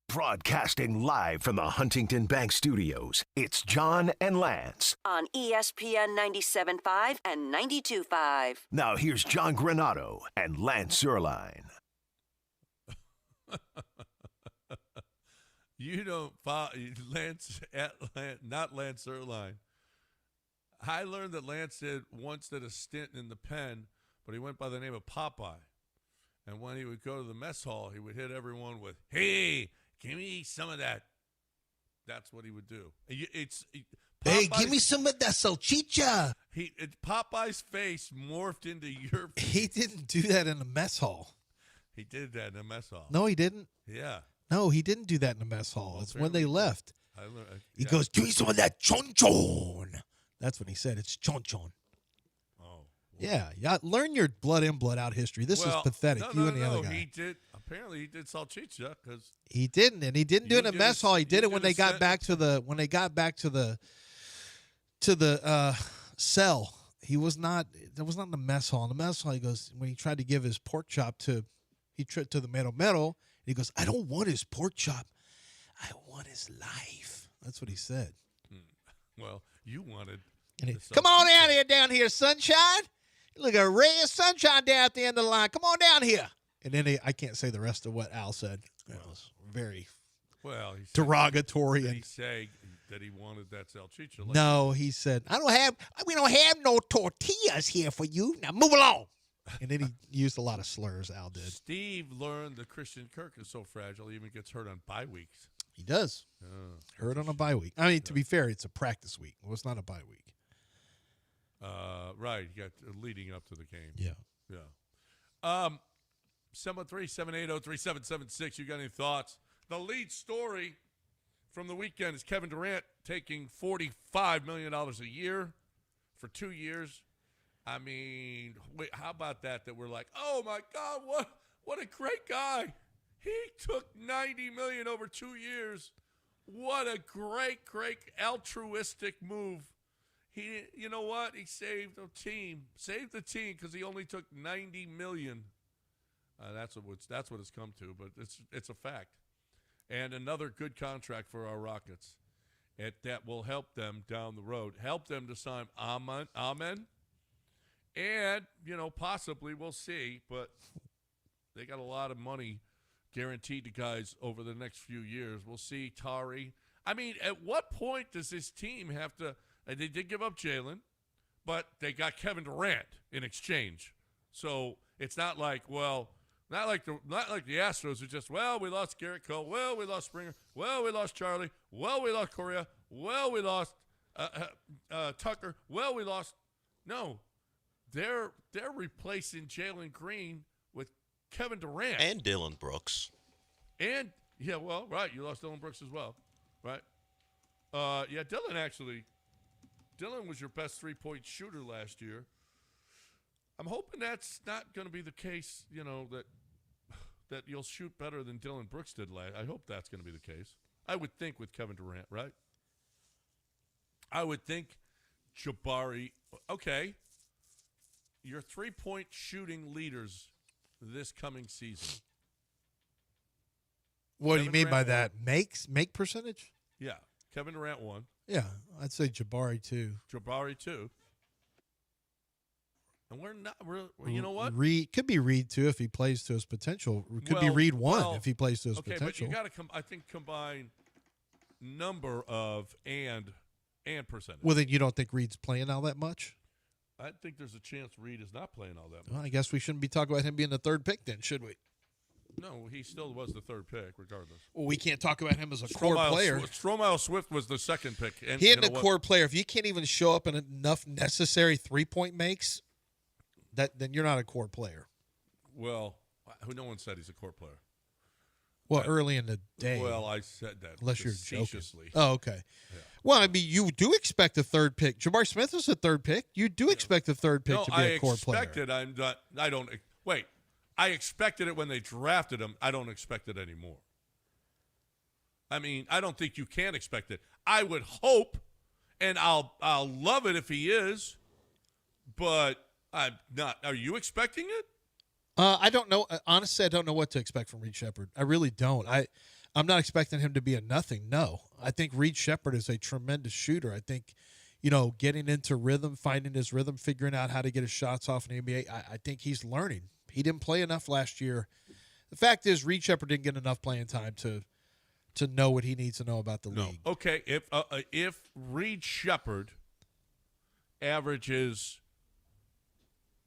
Broadcasting live from the Huntington Bank Studios, it's John and Lance. On ESPN 97.5 and 92.5. Now here's John Granato and Lance Zierlein. You don't follow not Lance Zierlein. I learned that Lance once did a stint in the pen, but he went by the name of Popeye. And when he would go to the mess hall, he would hit everyone with, "Hey, give me some of that." That's what he would do. Hey, give me some of that salchicha. Popeye's face morphed into your face. He didn't do that in the mess hall. He did that in the mess hall. No, he didn't. Yeah. No, he didn't do that in the mess hall. It's when they left. He yeah. goes, "Give me some of that chon-chon." That's what he said. It's chon-chon. Oh. Yeah. Learn your blood in, blood out history. This is pathetic. No, and the other guy. He did. Apparently, he did salchicha because he didn't, and he didn't do it in the mess hall. He did it when they got back to the cell. He was not. That was not in the mess hall. In the mess hall, he goes when he tried to give his pork chop to the metal. He goes, "I don't want his pork chop. I want his life." That's what he said. Well, you wanted. Come on down here, sunshine. Look at a ray of sunshine down at the end of the line. Come on down here. And then I can't say the rest of what Al said. It was very derogatory. Did he say that he wanted that salchicha? No, he said, we don't have no tortillas here for you. Now move along. And then he used a lot of slurs, Al did. Steve learned that Christian Kirk is so fragile he even gets hurt on bye weeks. He does. Hurt on a bye week. I mean, to be fair, it's a practice week. Well, it's not a bye week. Right. You got leading up to the game. Yeah. 713-780-3776. You got any thoughts? The lead story from the weekend is Kevin Durant taking $45 million a year for 2 years. I mean, wait, how about that we're like, oh, my God, what a great guy. He took $90 million over 2 years. What a great altruistic move. You know what? He saved the team because he only took $90 million. That's what it's come to, but it's a fact. And another good contract for our Rockets. That will help them down the road, help them to sign Amen. And, possibly we'll see, but they got a lot of money guaranteed to guys over the next few years. We'll see Tari. I mean, at what point does this team have to – they did give up Jalen, but they got Kevin Durant in exchange. So it's not like, not like the Astros are just, we lost Garrett Cole, we lost Springer, we lost Charlie, we lost Correa, we lost Tucker, we lost – no. They're replacing Jalen Green with Kevin Durant. And Dillon Brooks. And, right, you lost Dillon Brooks as well, right? Dillon was your best three-point shooter last year. I'm hoping that's not going to be the case, that you'll shoot better than Dillon Brooks did last. I hope that's going to be the case. I would think with Kevin Durant, right? I would think Jabari, okay. Your three-point shooting leaders this coming season. What do you mean by that? Make percentage? Yeah. Kevin Durant 1. Yeah. I'd say Jabari 2. And we're not really, you know what? Could be Reed 2 if he plays to his potential. Could be Reed 1 if he plays to his potential. Okay, but you got to combine number of and percentage. Well, then you don't think Reed's playing all that much? I think there's a chance Reed is not playing all that much. Well, I guess we shouldn't be talking about him being the third pick then, should we? No, he still was the third pick, regardless. Well, we can't talk about him as a core player. Stromile Swift was the second pick. And he isn't a core player. If you can't even show up in enough necessary three-point makes, then you're not a core player. Well, no one said he's a core player. Well, early in the day. Well, I said that unless you're joking. Oh, okay. Yeah. Well, I mean, you do expect a third pick. Jabari Smith is a third pick. You do expect a third pick to be a core player. I expected it when they drafted him. I don't expect it anymore. I mean, I don't think you can expect it. I would hope, and I'll love it if he is, but I'm not. Are you expecting it? I don't know. Honestly, I don't know what to expect from Reed Shepherd. I really don't. I'm not expecting him to be a nothing. No, I think Reed Shepherd is a tremendous shooter. I think, getting into rhythm, finding his rhythm, figuring out how to get his shots off in the NBA. I think he's learning. He didn't play enough last year. The fact is, Reed Shepherd didn't get enough playing time to know what he needs to know about the league. Okay, if Reed Shepherd averages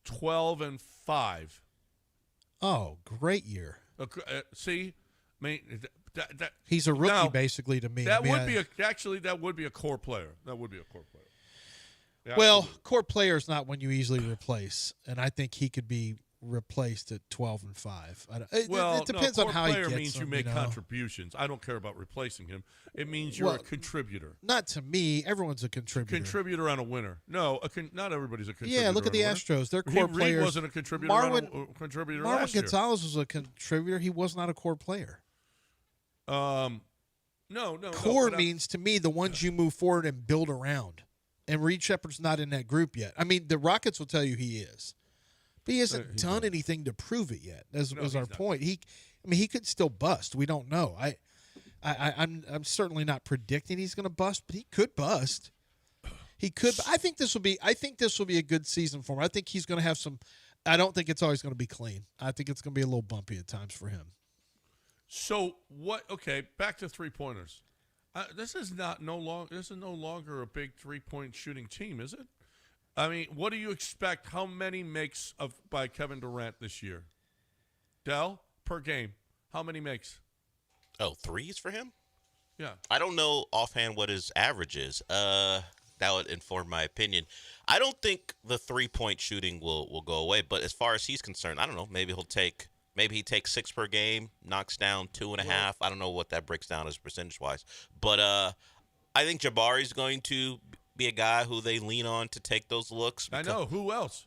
12 and 5. Oh, great year. See, I mean, that he's a rookie now, basically to me. That would be a core player. That would be a core player. Yeah, well, absolutely. core player is not one you easily replace, and I think he could be replaced at 12 and 5. It depends on how he gets player means them, you make contributions. I don't care about replacing him. It means you're a contributor. Not to me. Everyone's a contributor. Contributor on a winner. No, not everybody's a contributor. Yeah, look at the Astros. Their core players. Reed wasn't a contributor. Contributor last year. Marwin Gonzalez was a contributor. He was not a core player. No. Core means to me the ones you move forward and build around. And Reed Shepherd's not in that group yet. I mean, the Rockets will tell you he is. But he hasn't done anything to prove it yet. Was our point. He could still bust. We don't know. I'm certainly not predicting he's going to bust, but he could bust. He could. I think this will be a good season for him. I think he's going to have some. I don't think it's always going to be clean. I think it's going to be a little bumpy at times for him. So what? Okay, back to 3-pointers. This is no longer a big 3-point shooting team, is it? I mean, what do you expect? How many makes by Kevin Durant this year? Dell, per game, how many makes? Oh, threes for him? Yeah. I don't know offhand what his average is. That would inform my opinion. I don't think the 3-point shooting will go away, but as far as he's concerned, I don't know. Maybe he takes 6 per game, knocks down 2.5. I don't know what that breaks down as percentage-wise. But I think Jabari's going to be a guy who they lean on to take those looks. I know. Who else?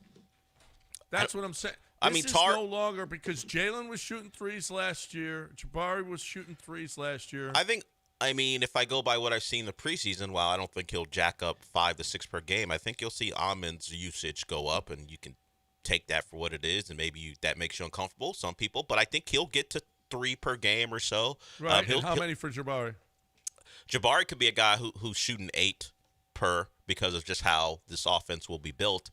That's what I'm saying. This is no longer because Jalen was shooting threes last year. Jabari was shooting threes last year. I mean, if I go by what I've seen in the preseason, while I don't think he'll jack up 5 to 6 per game, I think you'll see Ahmed's usage go up, and you can take that for what it is, and maybe that makes you uncomfortable, some people. But I think he'll get to 3 per game or so. Right. And how many for Jabari? Jabari could be a guy who's shooting 8 per because of just how this offense will be built.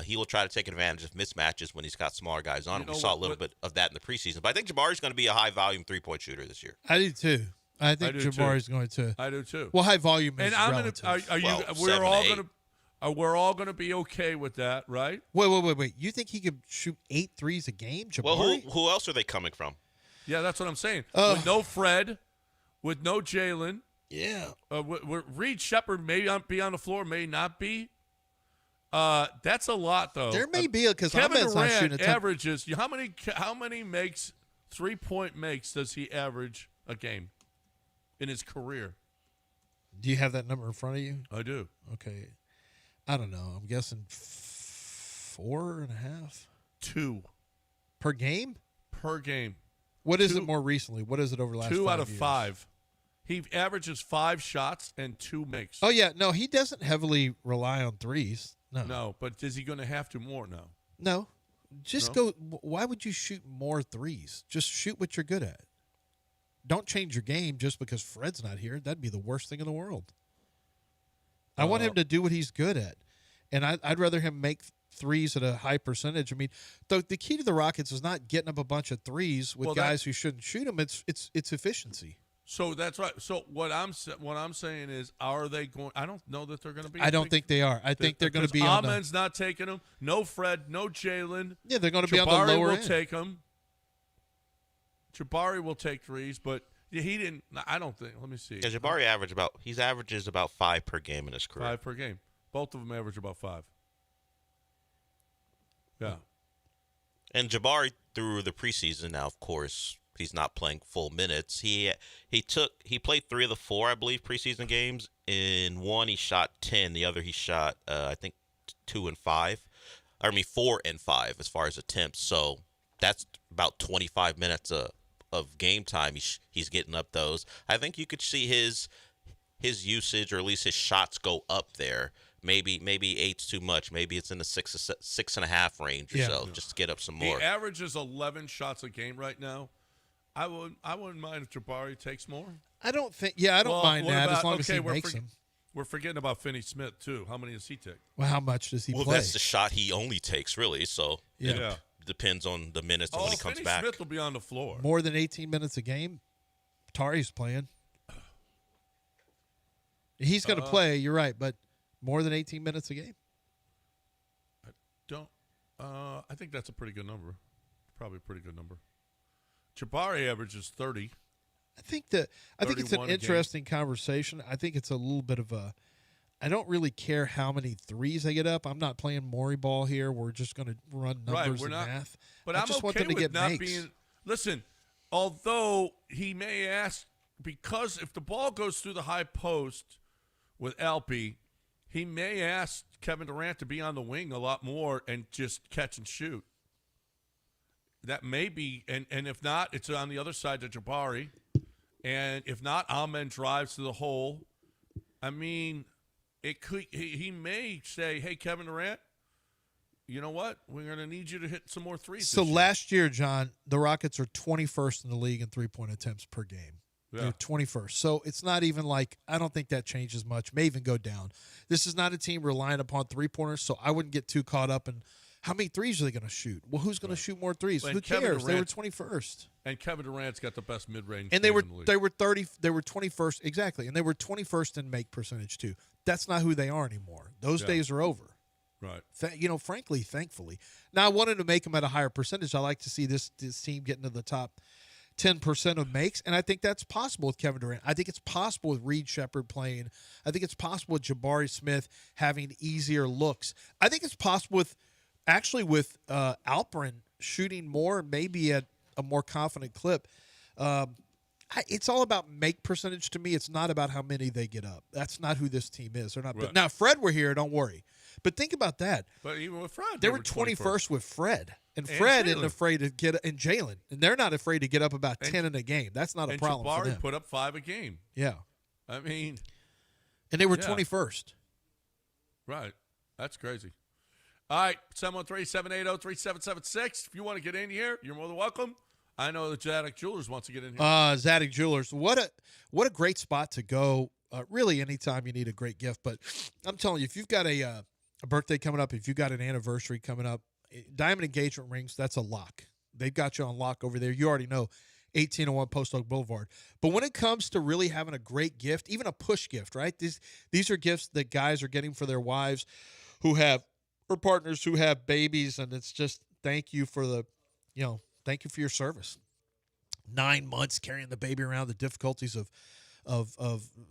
He will try to take advantage of mismatches when he's got smaller guys on him. We saw a little bit of that in the preseason. But I think Jabari's going to be a high-volume 3-point shooter this year. I do, too. I think Jabari's going to. I do, too. Well, high volume is relative. We're all going to be okay with that, right? Wait. You think he could shoot 8 threes a game, Jabari? Well, who else are they coming from? Yeah, that's what I'm saying. With no Fred, with no Jalen. Yeah. Reed Shepherd may be on the floor, may not be. That's a lot, though. There may be because Kevin Durant averages. How many makes 3-point makes does he average a game in his career? Do you have that number in front of you? I do. Okay. I don't know. I'm guessing 4.5. 2 per game. Per game. What is it more recently? What is it over the last 2 out 5 of years? 5. He averages 5 shots and 2 makes. Oh yeah, no, he doesn't heavily rely on threes. No, but is he going to have to more now? No, just go. Why would you shoot more threes? Just shoot what you're good at. Don't change your game just because Fred's not here. That'd be the worst thing in the world. I want him to do what he's good at, and I'd rather him make threes at a high percentage. I mean, the key to the Rockets is not getting up a bunch of threes with guys who shouldn't shoot them. It's efficiency. So that's right. So what I'm saying is, are they going? I don't know that they're going to be. I don't think they are. I think they're going to be. Ahmed's not taking them. No Fred. No Jalen. Yeah, they're going to be on the lower end. Jabari will take them. Jabari will take threes, but he didn't. I don't think. Let me see. Yeah, Jabari averages about 5 per game in his career. 5 per game. Both of them average about 5. Yeah. And Jabari through the preseason now, of course. He's not playing full minutes. He played 3 of the 4, I believe, preseason games. In one, he shot 10. The other, he shot I think 2 and 5. 4 and 5 as far as attempts. So that's about 25 minutes of game time. He's getting up those. I think you could see his usage, or at least his shots, go up there. Maybe 8's too much. Maybe it's in the 6.5 range or so, just to get up some more. He averages 11 shots a game right now. I wouldn't mind if Jabari takes more. I don't think. Yeah, I don't mind that as long as he makes them. We're forgetting about Finney Smith too. How many does he take? Well, how much does he play? Well, that's the shot he only takes, really. So Yeah. it depends on the minutes and when he comes Finney back. Smith will be on the floor. More than 18 minutes a game. Tari's playing. He's going to play. You're right, but more than 18 minutes a game. I think that's a pretty good number. Probably a pretty good number. Jabari averages 30. I think it's an interesting conversation. I think it's a little bit of a. I don't really care how many threes they get up. I'm not playing Maury ball here. We're just going to run numbers and math. But I just want them to get not makes. being. Listen, although he may ask, because if the ball goes through the high post with Alpe, he may ask Kevin Durant to be on the wing a lot more and just catch and shoot. That may be, and if not, it's on the other side to Jabari. And if not, Amen drives to the hole. I mean, it could. He may say, "Hey, Kevin Durant, you know what? We're going to need you to hit some more threes." So last year, John, the Rockets are 21st in the league in three-point attempts per game. Yeah. They're 21st. So it's not even like, I don't think that changes much. May even go down. This is not a team relying upon three-pointers, so I wouldn't get too caught up in how many threes are they going to shoot. Well, who's going to shoot more threes? And Who Kevin cares? They were Durant- 21st. And Kevin Durant's got the best mid-range. And game in the league. they were 21st, exactly. And they were 21st in make percentage too. That's not who they are anymore. Those days are over. Right. Frankly, thankfully. Now I wanted to make them at a higher percentage. I like to see this team getting to the top 10% of makes, and I think that's possible with Kevin Durant. I think it's possible with Reed Shepherd playing. I think it's possible with Jabari Smith having easier looks. I think it's possible with Alperin shooting more, maybe at a more confident clip. It's all about make percentage to me. It's not about how many they get up. That's not who this team is. They're not. Right. Now, if Fred were here, don't worry. But think about that. But even with Fred, They were 21st with Fred. And Fred isn't afraid to get – and Jalen. And they're not afraid to get up about 10 in a game. That's not a problem for them. Jabari put up 5 a game. Yeah. I mean – and they were 21st. Right. That's crazy. All right, 713-780-3776. If you want to get in here, you're more than welcome. I know that Zadig Jewelers wants to get in here. Zadig Jewelers. What a great spot to go. Really, anytime you need a great gift. But I'm telling you, if you've got a birthday coming up, if you've got an anniversary coming up, diamond engagement rings, that's a lock. They've got you on lock over there. You already know 1801 Post Oak Boulevard. But when it comes to really having a great gift, even a push gift, right? These are gifts that guys are getting for their wives who have or partners who have babies, and it's just thank you for thank you for your service. 9 months carrying the baby around, the difficulties of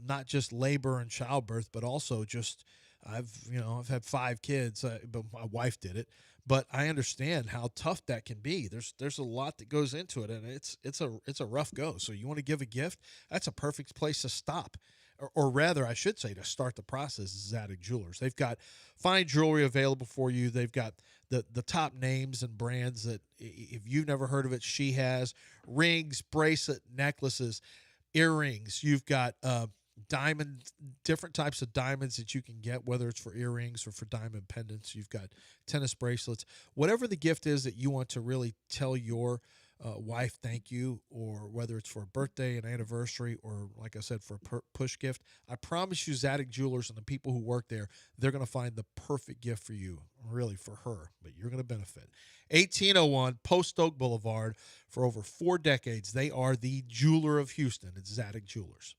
not just labor and childbirth, but also just I've had 5 kids, but my wife did it. But I understand how tough that can be. There's a lot that goes into it, and it's a rough go. So you want to give a gift? That's a perfect place to stop. Or rather, I should say, to start the process, Zadig Jewelers. They've got fine jewelry available for you. They've got the top names and brands that, if you've never heard of it, she has. Rings, bracelet, necklaces, earrings. You've got different types of diamonds that you can get, whether it's for earrings or for diamond pendants. You've got tennis bracelets. Whatever the gift is that you want to really tell your wife thank you, or whether it's for a birthday, an anniversary, or like I said, for a push gift, I promise you Zadig Jewelers and the people who work there, they're going to find the perfect gift for you, really for her, but you're going to benefit. 1801 Post Oak Boulevard. For over 4 decades, they are the jeweler of Houston. It's Zadig Jewelers.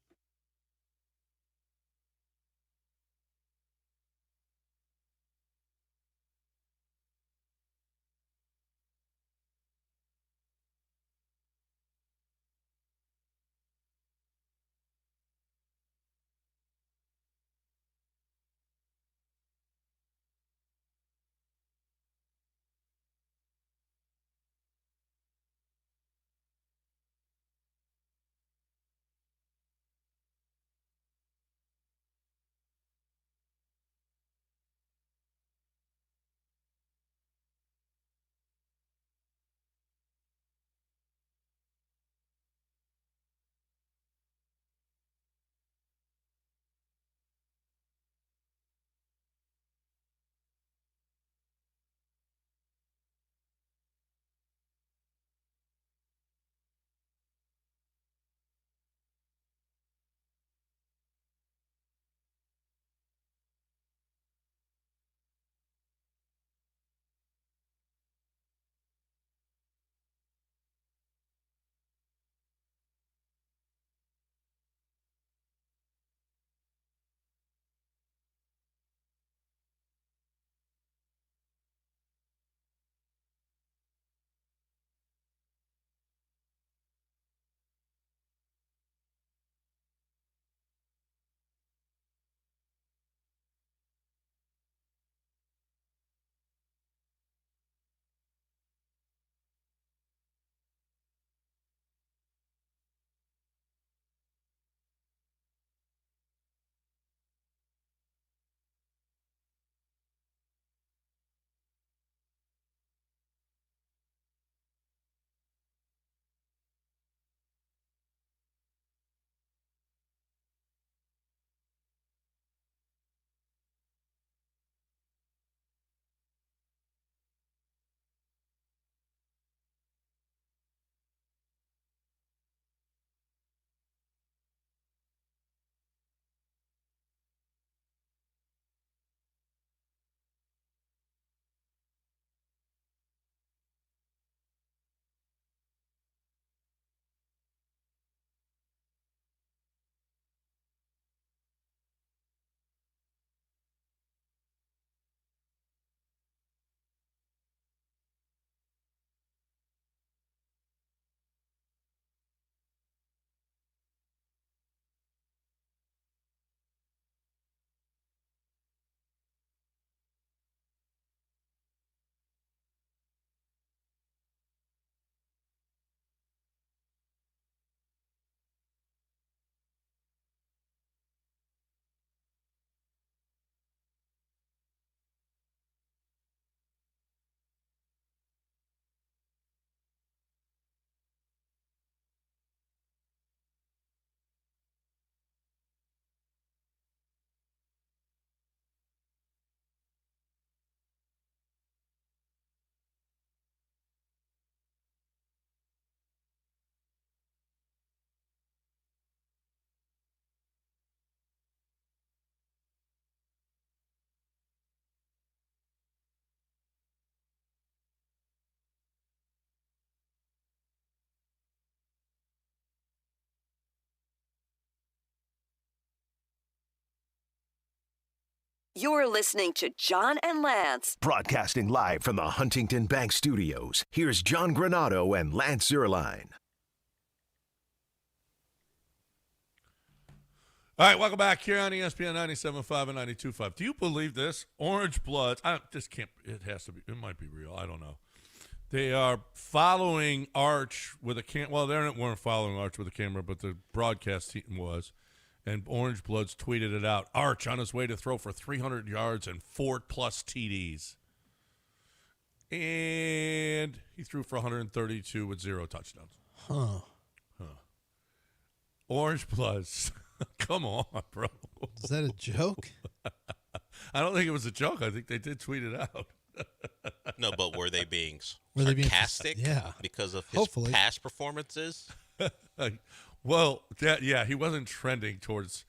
You're listening to John and Lance. Broadcasting live from the Huntington Bank Studios, here's John Granado and Lance Zierlein. All right, welcome back here on ESPN 97.5 and 92.5. Do you believe this? Orange Bloods. This can't. It has to be. It might be real. I don't know. They are following Arch with a camera. Well, they weren't following Arch with a camera, but the broadcast team was. And Orange Bloods tweeted it out. Arch on his way to throw for 300 yards and 4+ TDs. And he threw for 132 with 0 touchdowns. Huh. Orange Bloods. Come on, bro. Is that a joke? I don't think it was a joke. I think they did tweet it out. No, but were they being sarcastic? Yeah. Because of his past performances? Well, he wasn't trending towards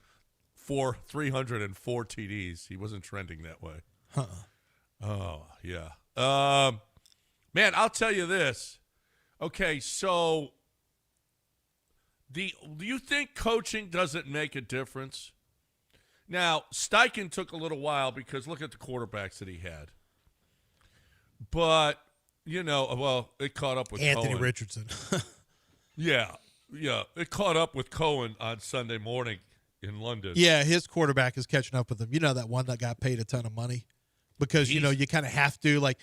304 TDs. He wasn't trending that way. Oh, yeah. Man, I'll tell you this. Okay, so do you think coaching doesn't make a difference? Now, Steichen took a little while because look at the quarterbacks that he had. But, it caught up with Anthony Cohen. Richardson. Yeah, it caught up with Cohen on Sunday morning in London. Yeah, his quarterback is catching up with him. You know, that one that got paid a ton of money? Because, you kind of have to, I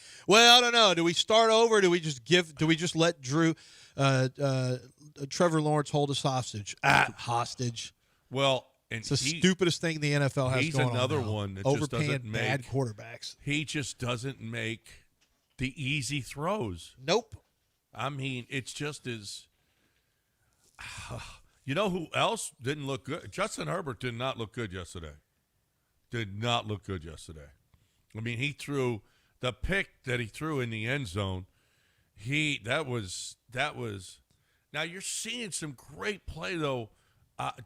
don't know. Do we start over? Do we just let Trevor Lawrence hold us hostage? Hostage. Well, it's the stupidest thing the NFL has going on. He's another now. one that Overpaying just doesn't make bad quarterbacks. He just doesn't make the easy throws. Nope. I mean, it's just as you know who else didn't look good? Justin Herbert did not look good yesterday. I mean, he threw the pick that he threw in the end zone. That was. Now you're seeing some great play though.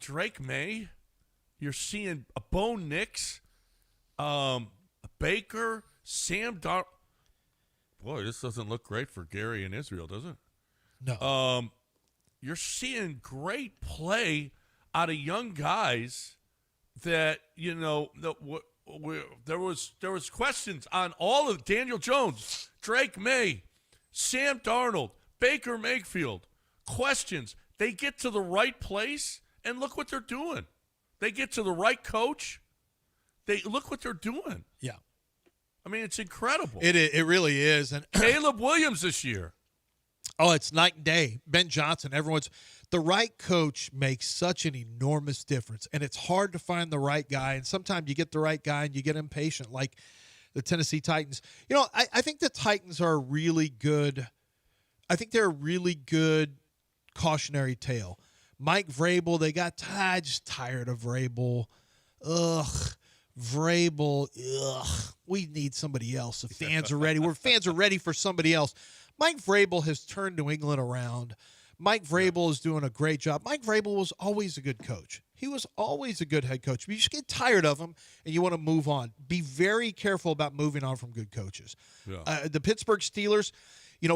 Drake May, you're seeing a Bo Nix, Baker, Sam Darnold. Boy, this doesn't look great for Gary and Israel, does it? No. You're seeing great play out of young guys that, there was questions on all of Daniel Jones, Drake May, Sam Darnold, Baker Mayfield. Questions. They get to the right place, and look what they're doing. They get to the right coach. Look what they're doing. Yeah. I mean, it's incredible. It really is. And Caleb Williams this year. Oh, it's night and day. Ben Johnson, the right coach makes such an enormous difference, and it's hard to find the right guy, and sometimes you get the right guy and you get impatient, like the Tennessee Titans. I think the Titans are really good. I think they're a really good cautionary tale. Mike Vrabel, they got just tired of Vrabel. Vrabel, we need somebody else. The fans are ready. Fans are ready for somebody else. Mike Vrabel has turned New England around. Mike Vrabel is doing a great job. Mike Vrabel was always a good coach. He was always a good head coach. You just get tired of him and you want to move on. Be very careful about moving on from good coaches. Yeah. The Pittsburgh Steelers,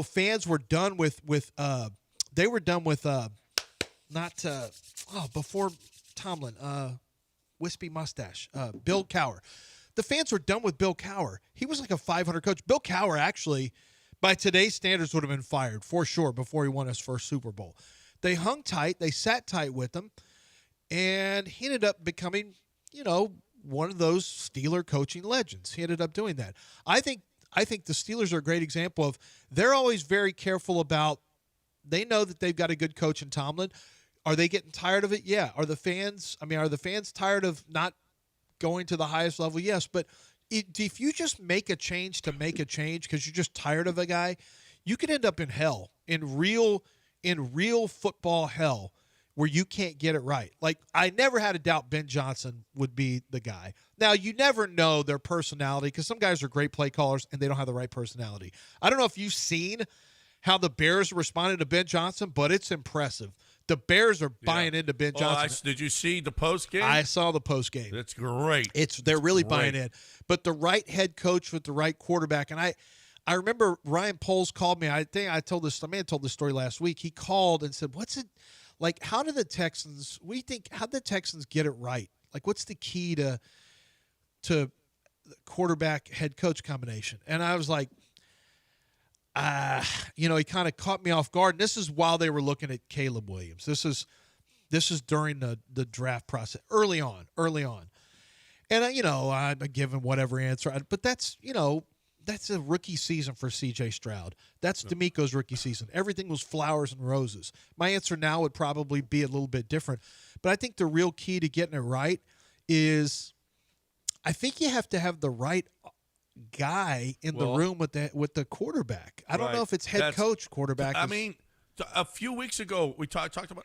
fans were done with before Tomlin, wispy mustache, Bill Cowher. The fans were done with Bill Cowher. He was like a 500 coach. Bill Cowher actually, by today's standards, would have been fired for sure before he won his first Super Bowl. They hung tight. They sat tight with him, and he ended up becoming, one of those Steeler coaching legends. He ended up doing that. I think the Steelers are a great example of they're always very careful about. They know that they've got a good coach in Tomlin. Are they getting tired of it? Yeah. Are the fans tired of not going to the highest level? Yes. But if you just make a change to make a change because you're just tired of a guy, you could end up in hell, in real football hell, where you can't get it right. Like, I never had a doubt Ben Johnson would be the guy. Now, you never know their personality because some guys are great play callers and they don't have the right personality. I don't know if you've seen how the Bears responded to Ben Johnson, but it's impressive. The Bears are buying into Ben Johnson. Did you see the post game? I saw the post game. That's great. They're really buying in. But the right head coach with the right quarterback, and I remember Ryan Poles called me. I think I told this. I may have told this story last week. He called and said, "What's it like? How did the Texans? How did the Texans get it right? Like, what's the key to quarterback head coach combination. And I was like, he kind of caught me off guard. And this is while they were looking at Caleb Williams. This is during the draft process, early on. And, I'm giving whatever answer. But that's a rookie season for C.J. Stroud. That's D'Amico's rookie season. Everything was flowers and roses. My answer now would probably be a little bit different. But I think the real key to getting it right is I think you have to have the right guy in the room with the quarterback. I don't know if it's head coach, quarterback. I mean, a few weeks ago, we talked about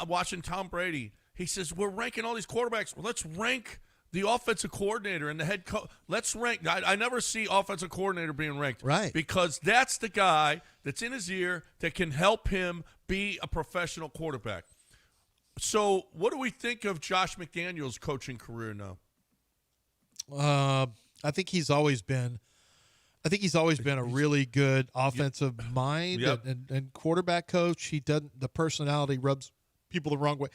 watching Tom Brady. He says, we're ranking all these quarterbacks. Well, let's rank the offensive coordinator and the head coach. Let's rank. I never see offensive coordinator being ranked. Right. Because that's the guy that's in his ear that can help him be a professional quarterback. So what do we think of Josh McDaniels' coaching career now? I think he's always been a really good offensive mind and quarterback coach. The personality rubs people the wrong way.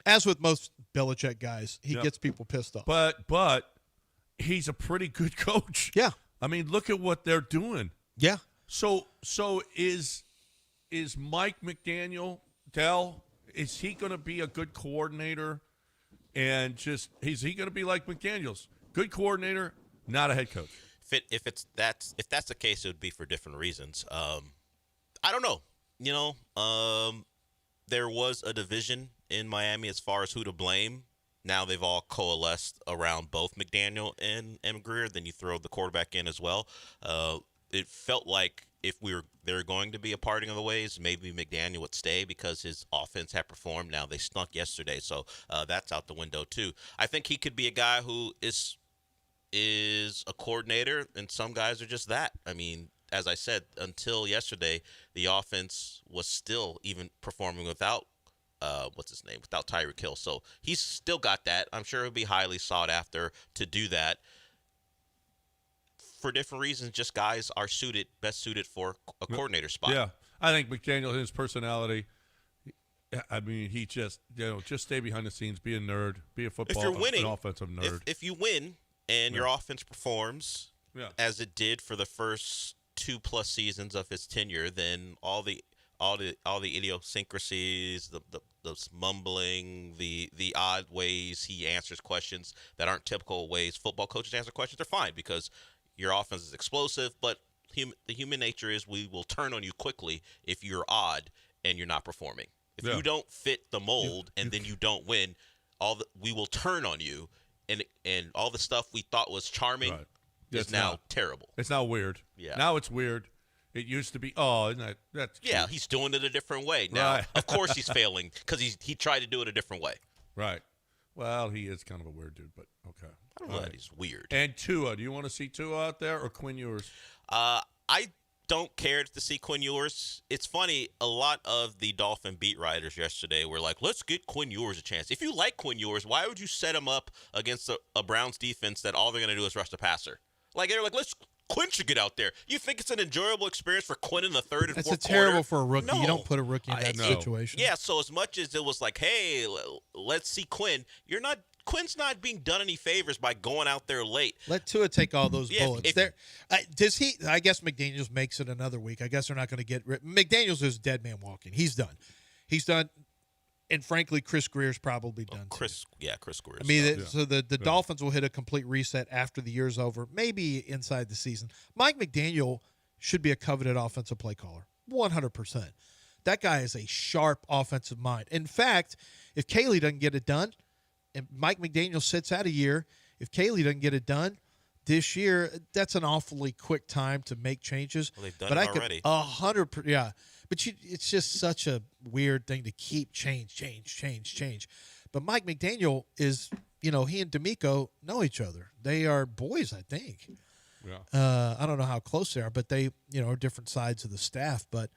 As with most Belichick guys, he gets people pissed off. But he's a pretty good coach. Yeah. I mean, look at what they're doing. Yeah. So is Mike McDaniel, Dell, is he going to be a good coordinator? And is he going to be like McDaniels? Good coordinator, not a head coach. If that's the case, it would be for different reasons. I don't know. There was a division in Miami as far as who to blame. Now they've all coalesced around both McDaniel and Greer. Then you throw the quarterback in as well. It felt like if they're going to be a parting of the ways, maybe McDaniel would stay because his offense had performed. Now they stunk yesterday, so that's out the window too. I think he could be a guy who is a coordinator, and some guys are just that. I mean, as I said, until yesterday, the offense was still even performing without without Tyreek Hill. So he's still got that. I'm sure it would be highly sought after to do that. For different reasons, just guys are best suited for a coordinator spot. Yeah, I think McDaniel, his personality. I mean, he just stay behind the scenes, be a nerd, be a an offensive nerd. If you win and your offense performs as it did for the first 2+ seasons of his tenure, then all the idiosyncrasies, the mumbling, the odd ways he answers questions that aren't typical ways football coaches answer questions are fine because your offense is explosive. But the human nature is we will turn on you quickly if you're odd and you're not performing. If you don't fit the mold and then you don't win, we will turn on you, and all the stuff we thought was charming is now terrible. It's now weird. Yeah. Now it's weird. It used to be, isn't that's cute. Yeah, he's doing it a different way. Now, of course he's failing because he tried to do it a different way. Right. Well, he is kind of a weird dude, but okay. I don't know that he's weird. And Tua, do you want to see Tua out there or Quinn Ewers? I don't care to see Quinn Ewers. It's funny, a lot of the Dolphin beat writers yesterday were like, let's get Quinn Ewers a chance. If you like Quinn Ewers, why would you set him up against a Browns defense that all they're going to do is rush the passer? Like, they're like, Quinn should get out there. You think it's an enjoyable experience for Quinn in the third and fourth quarter? That's terrible for a rookie. No. You don't put a rookie in that situation. Yeah, so as much as it was like, hey, let's see Quinn, Quinn's not being done any favors by going out there late. Let Tua take all those bullets. Does he? I guess McDaniels makes it another week. I guess they're not going to get rid. McDaniels is dead man walking. He's done. And frankly, Chris Greer's probably done. Chris Greer. I mean, so the Dolphins will hit a complete reset after the year's over, maybe inside the season. Mike McDaniel should be a coveted offensive play caller, 100%. That guy is a sharp offensive mind. In fact, if Caley doesn't get it done, and Mike McDaniel sits out a year, if Caley doesn't get it done this year, that's an awfully quick time to make changes. Well, they've done it already. 100%, yeah. But it's just such a weird thing to keep change. But Mike McDaniel is, he and D'Amico know each other. They are boys, I think. Yeah. I don't know how close they are, but they, are different sides of the staff. But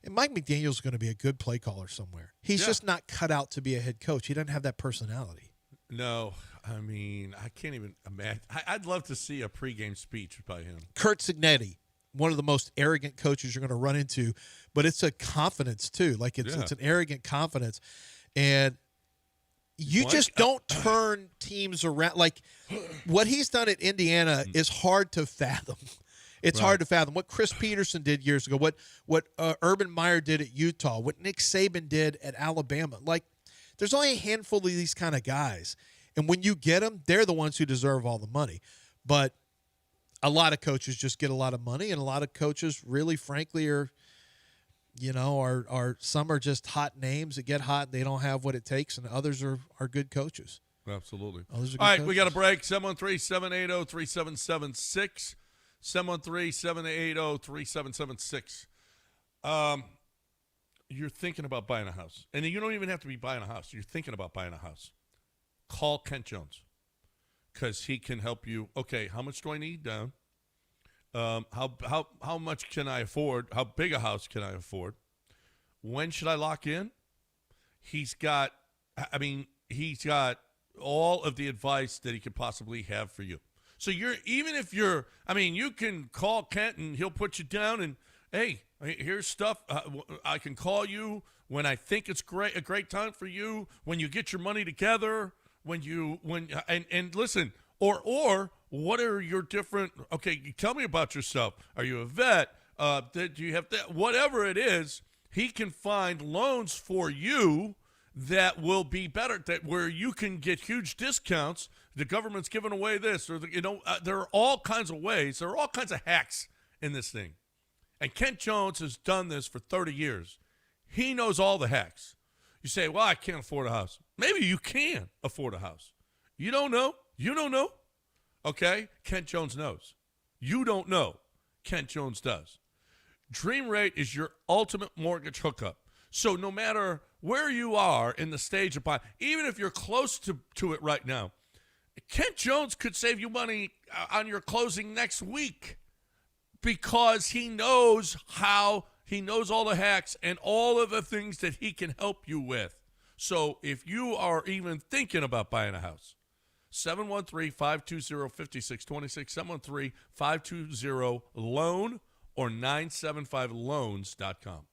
Mike McDaniel's going to be a good play caller somewhere. He's just not cut out to be a head coach. He doesn't have that personality. No, I mean, I can't even imagine. I'd love to see a pregame speech by him. Curt Cignetti, one of the most arrogant coaches you're going to run into, but it's a confidence too. Like it's an arrogant confidence. And You just don't turn teams around. Like what he's done at Indiana is hard to fathom. It's hard to fathom what Chris Peterson did years ago, what Urban Meyer did at Utah, what Nick Saban did at Alabama. Like, there's only a handful of these kind of guys, and when you get them, they're the ones who deserve all the money. But a lot of coaches just get a lot of money, and a lot of coaches really, frankly, are some are just hot names that get hot. They don't have what it takes, and others are good coaches. Absolutely. Others are good all right, coaches. we got a break. 713-780-3776. 713-780-3776. You're thinking about buying a house. And you don't even have to be buying a house. You're thinking about buying a house. Call Kent Jones because he can help you. Okay, how much do I need down? How much can I afford? How big a house can I afford? When should I lock in? He's got all of the advice that he could possibly have for you. So you can call Kent and he'll put you down and, hey, here's stuff. I can call you when I think it's a great time for you, when you get your money together, and listen, or what are your different, okay, tell me about yourself. Are you a vet? Do you have that? Whatever it is, he can find loans for you that will be better, where you can get huge discounts. The government's giving away this, or there are all kinds of ways. There are all kinds of hacks in this thing. And Kent Jones has done this for 30 years. He knows all the hacks. You say, well, I can't afford a house. Maybe you can afford a house. You don't know. You don't know. Okay? Kent Jones knows. You don't know. Kent Jones does. Dream Rate is your ultimate mortgage hookup. So no matter where you are in the stage of buying, even if you're close to it right now, Kent Jones could save you money on your closing next week because he knows all the hacks and all of the things that he can help you with. So if you are even thinking about buying a house, 713-520-5626, 713-520-LOAN or 975loans.com.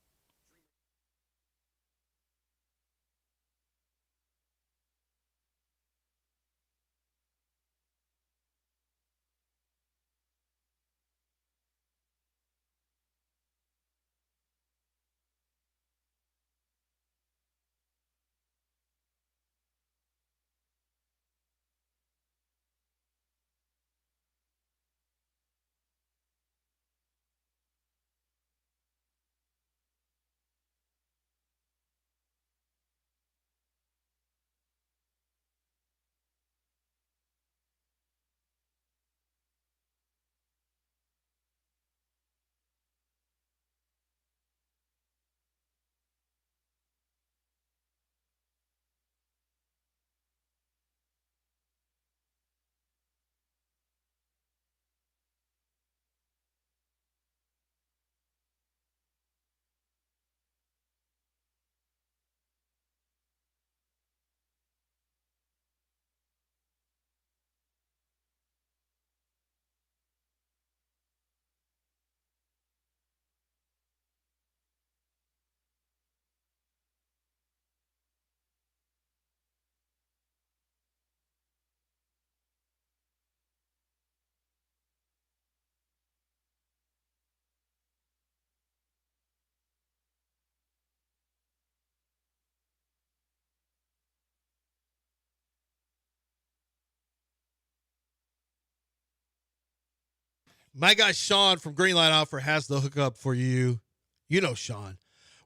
My guy Sean from Greenlight Offer has the hookup for you. You know Sean.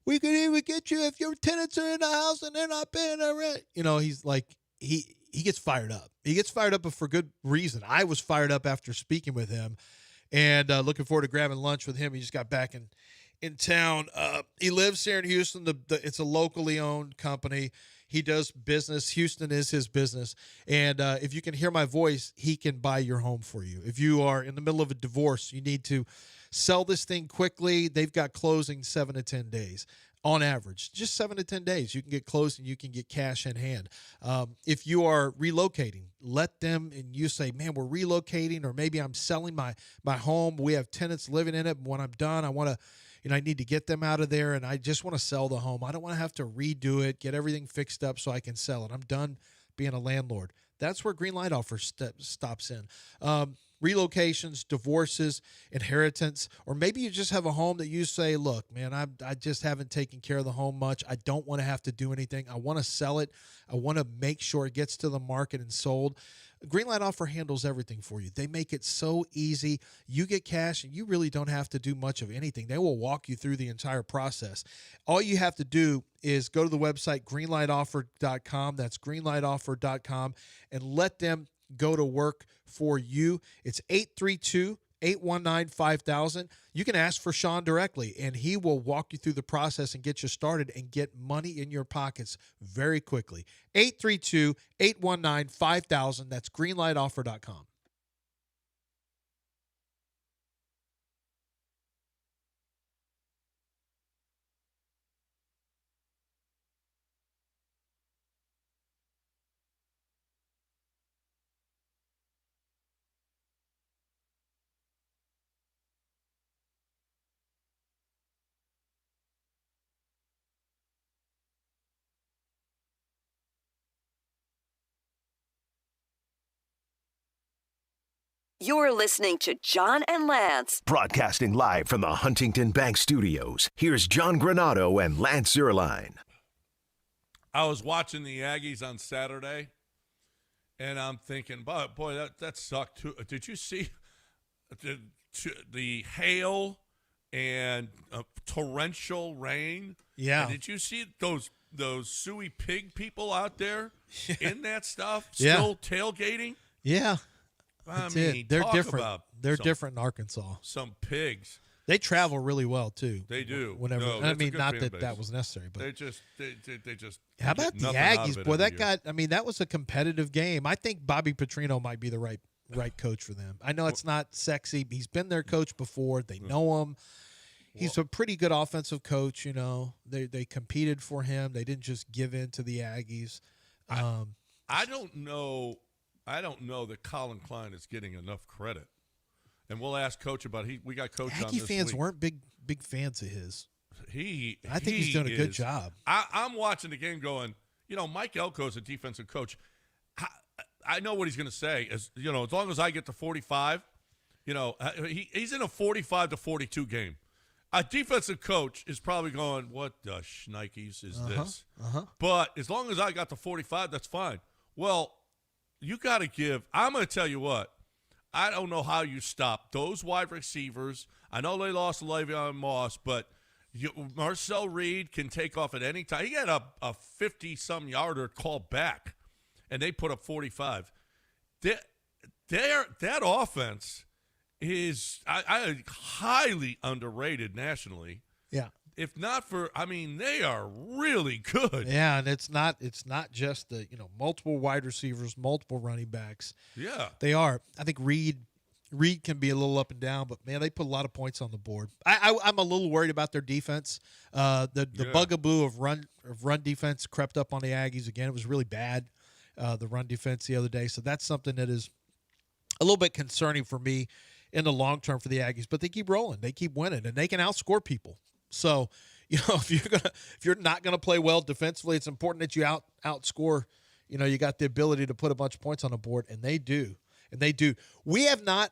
We could even get you if your tenants are in the house and they're not paying their rent. He's like, he gets fired up. He gets fired up, but for good reason. I was fired up after speaking with him and looking forward to grabbing lunch with him. He just got back in town. He lives here in Houston. It's a locally owned company. He does business. Houston is his business. And if you can hear my voice, he can buy your home for you. If you are in the middle of a divorce, you need to sell this thing quickly. They've got closing 7 to 10 days on average. Just 7 to 10 days. You can get closed and you can get cash in hand. If you are relocating, let them, and you say, man, we're relocating, or maybe I'm selling my home. We have tenants living in it. When I'm done, I want to I need to get them out of there, and I just want to sell the home. I don't want to have to redo it, get everything fixed up so I can sell it. I'm done being a landlord. That's where Green Light Offer stops in. Relocations, divorces, inheritance, or maybe you just have a home that you say, look, man, I just haven't taken care of the home much. I don't want to have to do anything. I want to sell it. I want to make sure it gets to the market and sold. Greenlight Offer handles everything for you. They make it so easy. You get cash, and you really don't have to do much of anything. They will walk you through the entire process. All you have to do is go to the website, greenlightoffer.com. That's greenlightoffer.com, and let them go to work for you. It's 832-819-5000. You can ask for Sean directly, and he will walk you through the process and get you started and get money in your pockets very quickly. 832-819-5000. That's greenlightoffer.com. You're listening to John and Lance. Broadcasting live from the Huntington Bank Studios, here's John Granado and Lance Zierlein. I was watching the Aggies on Saturday, and I'm thinking, boy, that sucked too. Did you see the hail and torrential rain? Yeah. And did you see those suey pig people out there in that stuff Yeah. still tailgating? Yeah. I That's mean, it. They're talk different. about They're some- different in Arkansas. Some pigs. They travel really well too. They do. Whenever, No, I that's a mean, good not fan that base. that was necessary, but They just how get about the nothing out of Aggies? it Boy, every that year. got. I mean, that was a competitive game. I think Bobby Petrino might be the right coach for them. I know it's not sexy. But he's been their coach before. They know him. He's a pretty good offensive coach. You know, they competed for him. They didn't just give in to the Aggies. I don't know. I don't know that Colin Klein is getting enough credit. And we'll ask Coach about we got Coach on Aggie this fans week. weren't big fans of his. I think he's doing a good job. I'm watching the game going, Mike Elko's a defensive coach. I know what he's going to say. As long as I get to 45, he's in a 45 to 42 game. A defensive coach is probably going, what the shnikes is this? But as long as I got to 45, that's fine. Well, you got to give. I'm going to tell you what. I don't know how you stop those wide receivers. I know they lost Le'Veon Moss, but Marcel Reed can take off at any time. He had a 50-some yarder called back, and they put up 45. That offense is highly underrated nationally. Yeah. If not for, they are really good. Yeah, and it's not just the multiple wide receivers, multiple running backs. Yeah, they are. I think Reed can be a little up and down, but man, they put a lot of points on the board. I'm a little worried about their defense. The bugaboo of run defense crept up on the Aggies again. It was really bad, the run defense the other day. So that's something that is a little bit concerning for me in the long term for the Aggies. But they keep rolling, they keep winning, and they can outscore people. So, if you're not gonna play well defensively, it's important that you outscore. You got the ability to put a bunch of points on the board, and they do. We have not.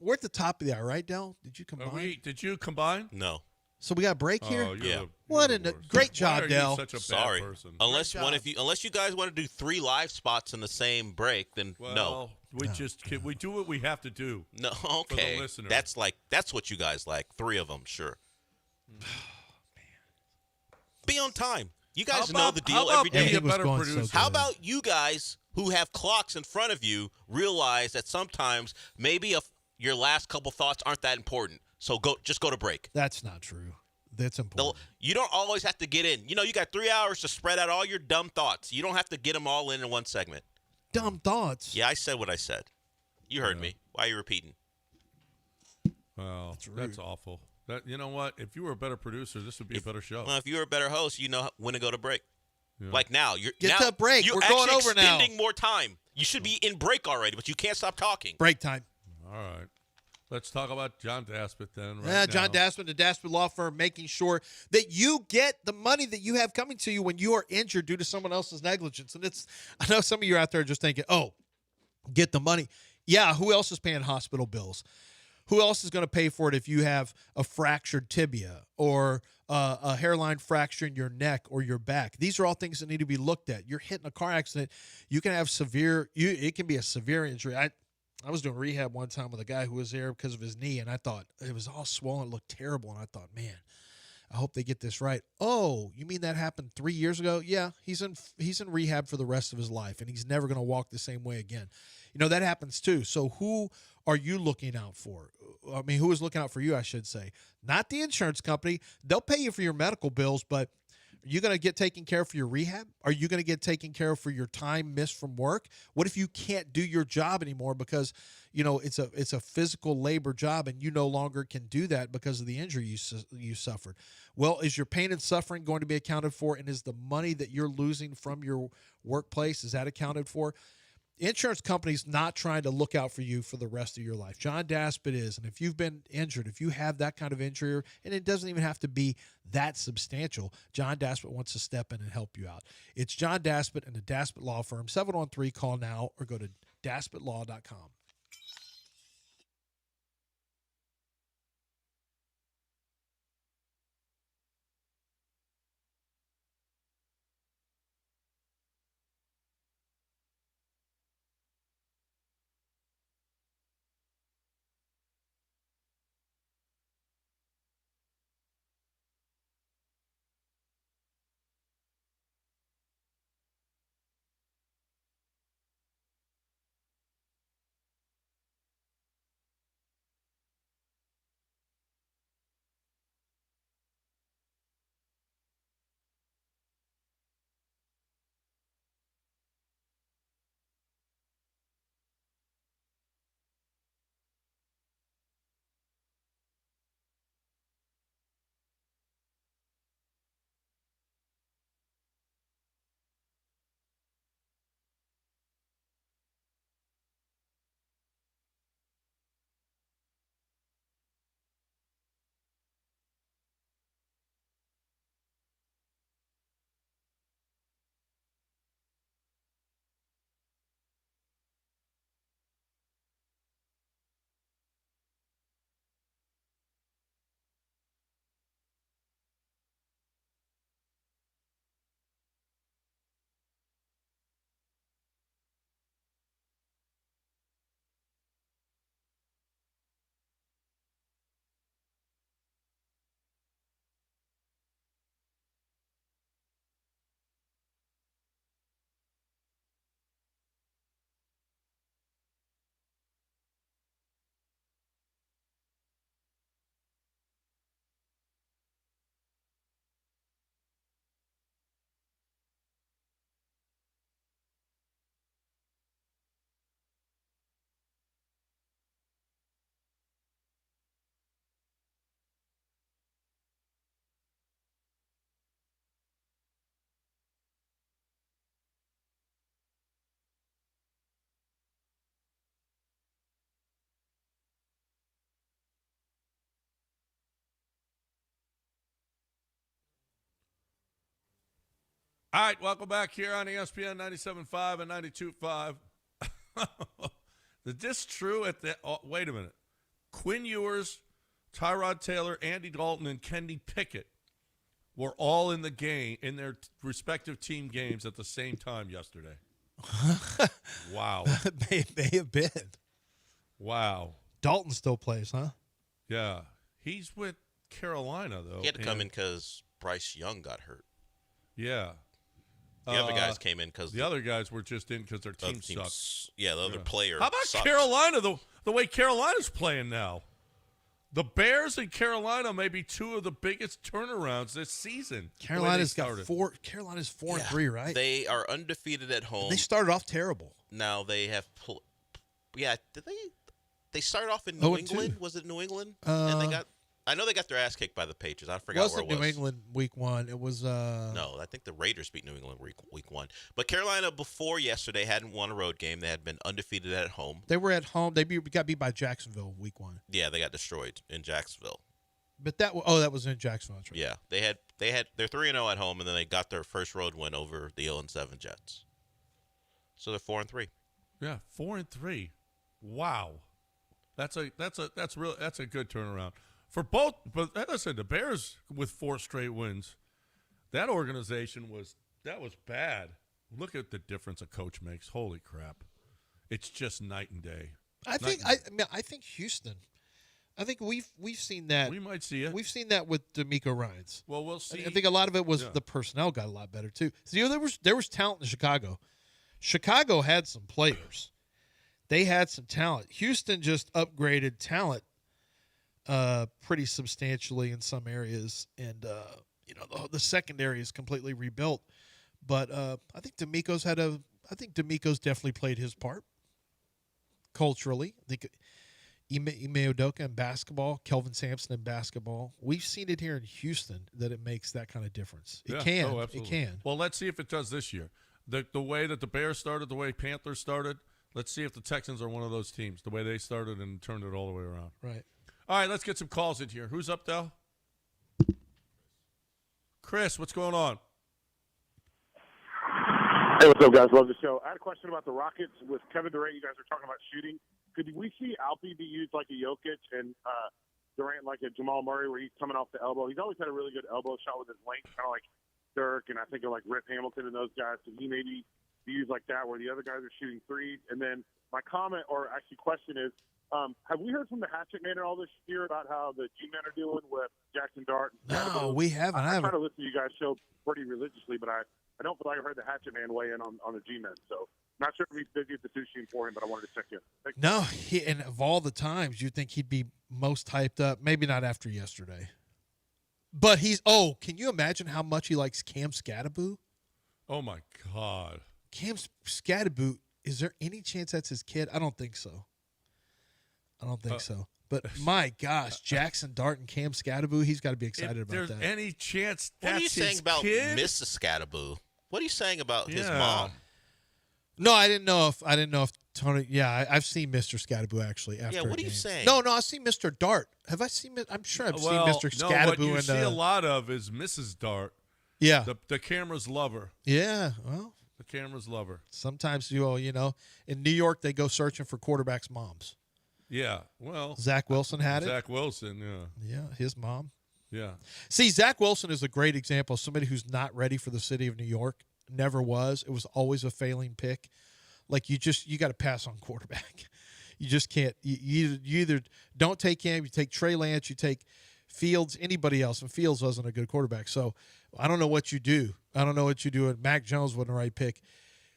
We're at the top of the hour, right, Del? Did you combine? Did you combine? No. So we got a break here. Oh, yeah. What a great job, Del. Such a Sorry. bad person. Unless you guys want to do 3 live spots in the same break, then no. We do what we have to do. No, okay. For the listener. That's what you guys like. 3 of them, sure. Be on time. You guys know the deal every day. Be a better producer. How about you guys who have clocks in front of you realize that sometimes maybe your last couple thoughts aren't that important. So just go to break. That's not true. That's important. You don't always have to get in. You got 3 hours to spread out all your dumb thoughts. You don't have to get them all in one segment. Dumb thoughts? Yeah, I said what I said. You heard me. Why are you repeating? Well, that's awful. You know what? If you were a better producer, this would be a better show. Well, if you were a better host, you know when to go to break. Yeah. Like now, Get to break. You're We're going actually over now. extending more time. You should be in break already, but you can't stop talking. Break time. All right. Let's talk about John Daspit then. John Daspit, the Daspit Law Firm, making sure that you get the money that you have coming to you when you are injured due to someone else's negligence. And I know some of you are out there just thinking, oh, get the money. Yeah, who else is paying hospital bills? Who else is going to pay for it if you have a fractured tibia or a hairline fracture in your neck or your back? These are all things that need to be looked at. You're hitting a car accident. You can have it can be a severe injury. I was doing rehab one time with a guy who was there because of his knee, and I thought it was all swollen. It looked terrible, and I thought, man, I hope they get this right. Oh, you mean that happened 3 years ago? Yeah, he's in rehab for the rest of his life, and he's never going to walk the same way again. That happens too. So who are you looking out for? I mean, who is looking out for you, I should say? Not the insurance company. They'll pay you for your medical bills, but are you going to get taken care of for your rehab? Are you going to get taken care of for your time missed from work? What if you can't do your job anymore because, it's a physical labor job and you no longer can do that because of the injury you suffered? Well, is your pain and suffering going to be accounted for? And is the money that you're losing from your workplace, is that accounted for? Insurance companies not trying to look out for you for the rest of your life. John Daspit is, and if you've been injured, if you have that kind of injury, and it doesn't even have to be that substantial, John Daspit wants to step in and help you out. It's John Daspit and the Daspit Law Firm. 713, call now or go to daspitlaw.com. All right, welcome back here on ESPN 97.5 and 92.5. Is this true wait a minute. Quinn Ewers, Tyrod Taylor, Andy Dalton, and Kenny Pickett were all in the game, in their respective team games at the same time yesterday. Wow. may have been. Wow. Dalton still plays, huh? Yeah. He's with Carolina, though. He had to come in because Bryce Young got hurt. Yeah. The other guys came in because the other guys were just in because their team sucked. Yeah, the other player. How about sucked. Carolina? The way Carolina's playing now, the Bears and Carolina may be two of the biggest turnarounds this season. Carolina's got four. Carolina's 4-3, right? They are undefeated at home. They started off terrible. Now they have. Did they? They started off in New England. Was it New England? And they got. I know they got their ass kicked by the Patriots. I forgot where it was. New England week 1. It was No, I think the Raiders beat New England week 1. But Carolina before yesterday hadn't won a road game. They had been undefeated at home. They were at home. They got beat by Jacksonville week 1. Yeah, they got destroyed in Jacksonville. But that was in Jacksonville. That's right. Yeah, they're 3-0 at home, and then they got their first road win over the 0-7 Jets. So they're 4-3. Yeah, 4-3. Wow, that's a good turnaround for both. But as I said, the Bears with 4 straight wins, that organization was bad. Look at the difference a coach makes. Holy crap, it's just night and day. I think Houston. I think we've seen that. We might see it. We've seen that with D'Amico Ryans. Well, we'll see. I think a lot of it was the personnel got a lot better too. So, there was talent in Chicago. Chicago had some players. They had some talent. Houston just upgraded talent pretty substantially in some areas, and the secondary is completely rebuilt. But I think D'Amico's definitely played his part culturally. I think Ime Udoka in basketball, Kelvin Sampson in basketball. We've seen it here in Houston that it makes that kind of difference. It can. Oh, absolutely. It can. Well, let's see if it does this year. The way that the Bears started, the way Panthers started, let's see if the Texans are one of those teams, the way they started and turned it all the way around. Right. All right, let's get some calls in here. Who's up, Del? Chris, what's going on? Hey, what's up, guys? Love the show. I had a question about the Rockets with Kevin Durant. You guys are talking about shooting. Could we see Alpi be used like a Jokic and Durant like a Jamal Murray where he's coming off the elbow? He's always had a really good elbow shot with his length, kind of like Dirk, and I think of like Rip Hamilton and those guys. Could he maybe be used like that where the other guys are shooting threes? And then my comment or actually question is, have we heard from the Hatchet Man at all this year about how the G-Men are doing with Jackson Dart? No, we haven't. I try to listen to you guys' show pretty religiously, but I don't feel like I heard the Hatchet Man weigh in on the G-Men. So not sure if he's busy at the sushi for him, but I wanted to check in. Thank you. No, and of all the times, you'd think he'd be most hyped up. Maybe not after yesterday. But can you imagine how much he likes Cam Scatterboot? Oh, my God. Cam Scatterboot, is there any chance that's his kid? I don't think so. But my gosh, Jackson Dart and Cam Scatterboot, he's got to be excited about that. If there's any chance What are you that's saying his about kid? Mrs. Scatterboot? What are you saying about his mom? No, I didn't know if Tony. Yeah, I've seen Mr. Scatterboot actually. After what are you saying? No, I've seen Mr. Dart. Have I seen? I'm sure I've seen Mr. Scatterboot. What you see a lot of is Mrs. Dart. Yeah, the camera's lover. Yeah, well, the camera's lover. Sometimes in New York they go searching for quarterbacks' moms. Yeah, well, Zach Wilson had it. Zach Wilson, yeah, his mom. Yeah. See, Zach Wilson is a great example of somebody who's not ready for the city of New York. Never was. It was always a failing pick. Like you got to pass on quarterback. You just can't. You either don't take him, you take Trey Lance, you take Fields, anybody else, and Fields wasn't a good quarterback. So I don't know what you do. And Mac Jones wasn't the right pick.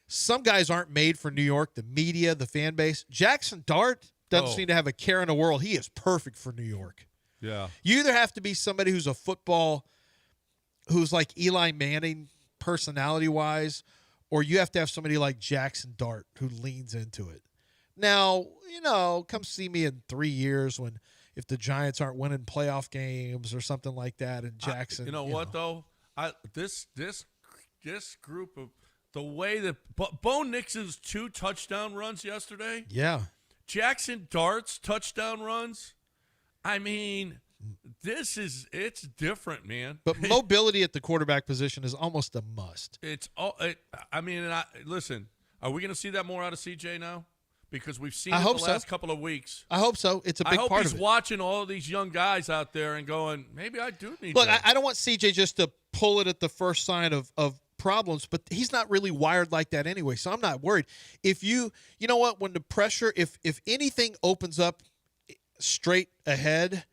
Some guys aren't made for New York. The media, the fan base. Jackson Dart doesn't seem to have a care in the world. He is perfect for New York. Yeah. You either have to be somebody who's who's like Eli Manning personality-wise, or you have to have somebody like Jackson Dart who leans into it. Now, come see me in 3 years if the Giants aren't winning playoff games or something like that, and Jackson. Though? This group of the way that Bo Nixon's 2 touchdown runs yesterday. Yeah. Jackson Dart's touchdown runs. I mean, it's different, man. But mobility at the quarterback position is almost a must. Listen, are we going to see that more out of CJ now? Because we've seen it the last couple of weeks. I hope so. It's a big part of it. I hope he's watching all of these young guys out there and going, maybe I do need Look, that. I don't want CJ just to pull it at the first sign of problems, but he's not really wired like that anyway, so I'm not worried. If when the pressure, if anything opens up straight ahead,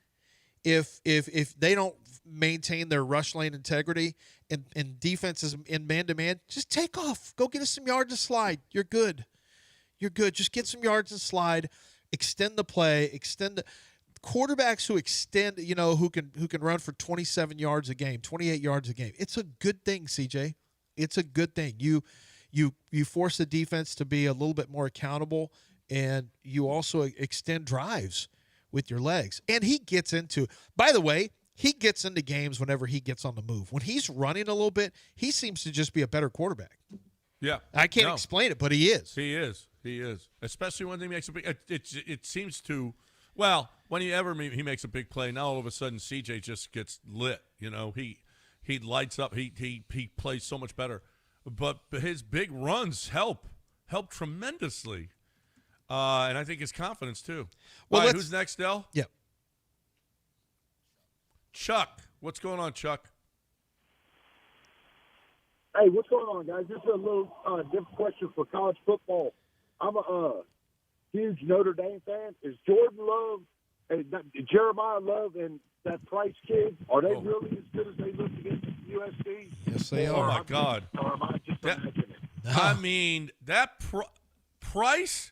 if they don't maintain their rush lane integrity and defense is in man-to-man, just take off. Go get us some yards and slide. You're good. Just get some yards and slide. Extend the play. Extend the quarterbacks who extend, who can run for 27 yards a game, 28 yards a game. It's a good thing, CJ. It's a good thing. You force the defense to be a little bit more accountable, and you also extend drives with your legs. And he gets into, by the way, he gets into games whenever he gets on the move. When he's running a little bit, he seems to just be a better quarterback. Yeah. I can't explain it, but he is. He is. He is. Especially when he makes a big it seems to, well, whenever he makes a big play, now all of a sudden CJ just gets lit. You know, he lights up. He plays so much better. But his big runs help tremendously. And I think his confidence too. Well, all right, who's next, Del? Yeah. Chuck. What's going on, Chuck? Hey, what's going on, guys? This is a little different question for college football. I'm a huge Notre Dame fan. Is Jordan Love and Jeremiah Love and that Price kid, are they really as good as they look against USC? Yes, they are. Oh, my God. Or am I just imagining it? I mean, that Price,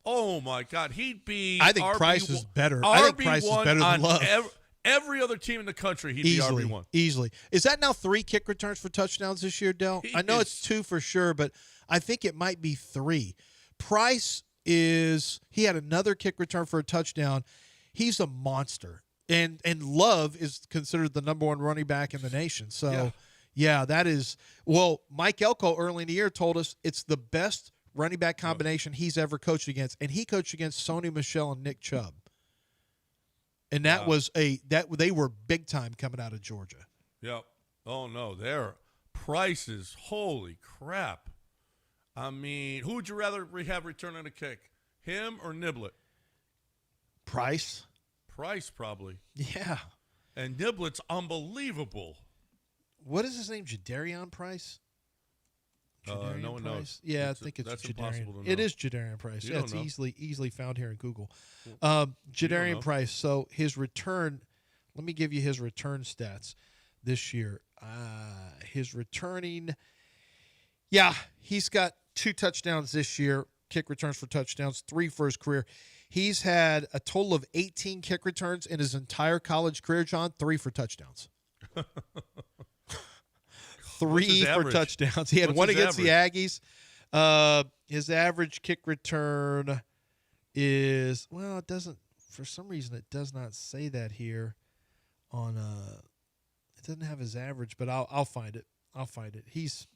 oh, my God. He'd be I think Price is better. I think Price is better than Love. Every other team in the country, he'd easily, be RB1. Easily. Is that now 3 kick returns for touchdowns this year, Del? I know it's 2 for sure, but I think it might be 3. Price he had another kick return for a touchdown. He's a monster. And Love is considered the number 1 running back in the nation. So, yeah that is – well, Mike Elko early in the year told us it's the best running back combination he's ever coached against. And he coached against Sony Michel and Nick Chubb. And that was they were big time coming out of Georgia. Yep. Oh no, their prices. Holy crap! I mean, who would you rather have returning a kick, him or Niblet? Price. Price probably. Yeah. And Niblet's unbelievable. What is his name? Jadarian Price. No one knows. Yeah, I think it's Jadarian. It is Jadarian Price. Yeah, it's easily found here in Google. Jadarian Price. So his return, let me give you his return stats this year. His returning, he's got 2 touchdowns this year, kick returns for touchdowns, 3 for his career. He's had a total of 18 kick returns in his entire college career, John, 3 for touchdowns. 3 for touchdowns. He had one against the Aggies. His average kick return is, well, it doesn't, for some reason it does not say that here on it doesn't have his average, but I'll find it. He's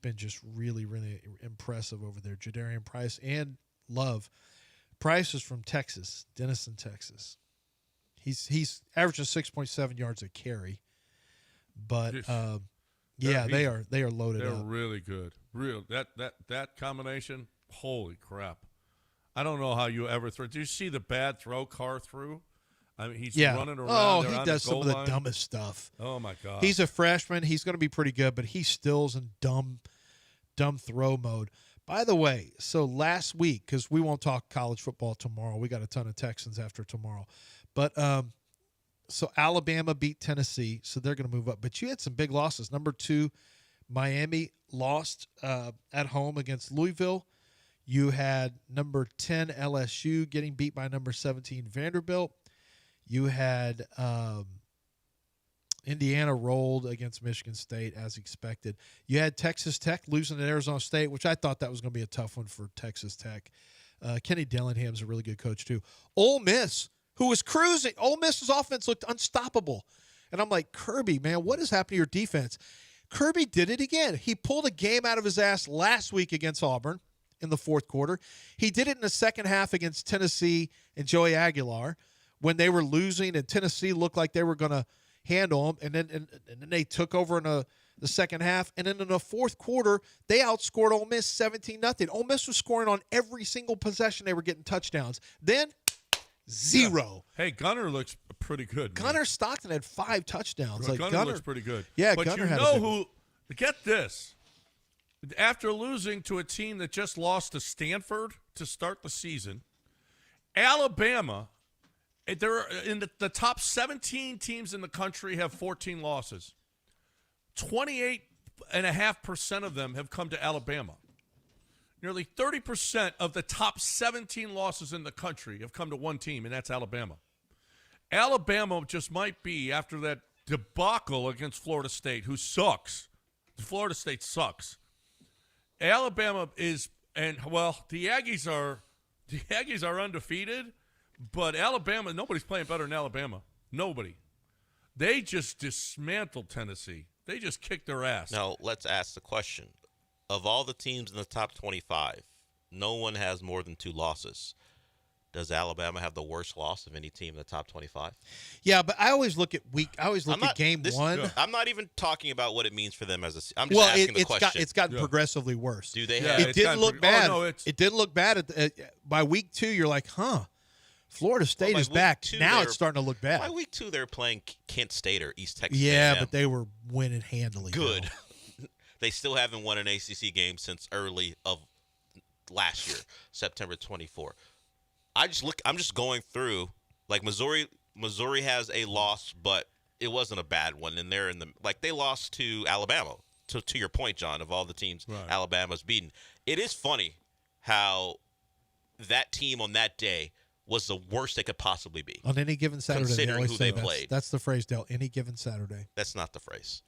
been just really, really impressive over there. Jadarian Price and Love. Price is from Texas, Denison, Texas. He's averaging 6.7 yards a carry. But they are loaded up. They're really good. That combination, holy crap. I don't know how you ever throw. Do you see the bad throw Carr threw? I mean, he's running around. Oh, he does some of the dumbest stuff. Oh, my God. He's a freshman. He's going to be pretty good, but he still's in dumb throw mode. By the way, so last week, because we won't talk college football tomorrow. We got a ton of Texans after tomorrow. But so Alabama beat Tennessee, so they're going to move up. But you had some big losses. Number 2, Miami lost at home against Louisville. You had number 10 LSU getting beat by number 17 Vanderbilt. You had Indiana rolled against Michigan State as expected. You had Texas Tech losing at Arizona State, which I thought that was going to be a tough one for Texas Tech. Kenny Dillingham's a really good coach too. Ole Miss, who was cruising. Ole Miss's offense looked unstoppable. And I'm like, Kirby, man, what is happening to your defense? Kirby did it again. He pulled a game out of his ass last week against Auburn in the 4th quarter. He did it in the second half against Tennessee and Joey Aguilar when they were losing and Tennessee looked like they were going to handle them. And then they took over in the second half. And then in the 4th quarter, they outscored Ole Miss 17-0. Ole Miss was scoring on every single possession. They were getting touchdowns. Then 0. Yeah. Hey, Gunner looks pretty good. Gunner Stockton had 5 touchdowns. Gunner looks pretty good. Yeah, but Gunner you had know who? Get this. After losing to a team that just lost to Stanford to start the season, Alabama, they're in the top 17 teams in the country have 14 losses. 28.5% of them have come to Alabama. Nearly 30% of the top 17 losses in the country have come to one team, and that's Alabama. Alabama just might be, after that debacle against Florida State, who sucks. Florida State sucks. Alabama is, and well, the Aggies are undefeated, But Alabama, nobody's playing better than Alabama. Nobody. They just dismantled Tennessee. They just kicked their ass. Now, let's ask the question. Of all the teams in the top 25, no one has more than 2 losses. Does Alabama have the worst loss of any team in the top 25? Yeah, but I always look at game one. I'm not even talking about what it means for them as a. I'm just asking the question. It's gotten progressively worse. Do they have? It didn't look bad. It didn't look bad by week 2. You're like, Florida State is back. Now it's starting to look bad. By week 2, they're playing Kent State or East Texas. Yeah, A&M. but they were winning handily. Good. They still haven't won an ACC game since early of last year, September 24. I'm just going through, like, Missouri has a loss, but it wasn't a bad one, and they're they lost to Alabama. To your point, John, of all the teams Alabama's beaten. It is funny how that team on that day was the worst they could possibly be. On any given Saturday, considering who they played. That's the phrase, Dale. Any given Saturday. That's not the phrase.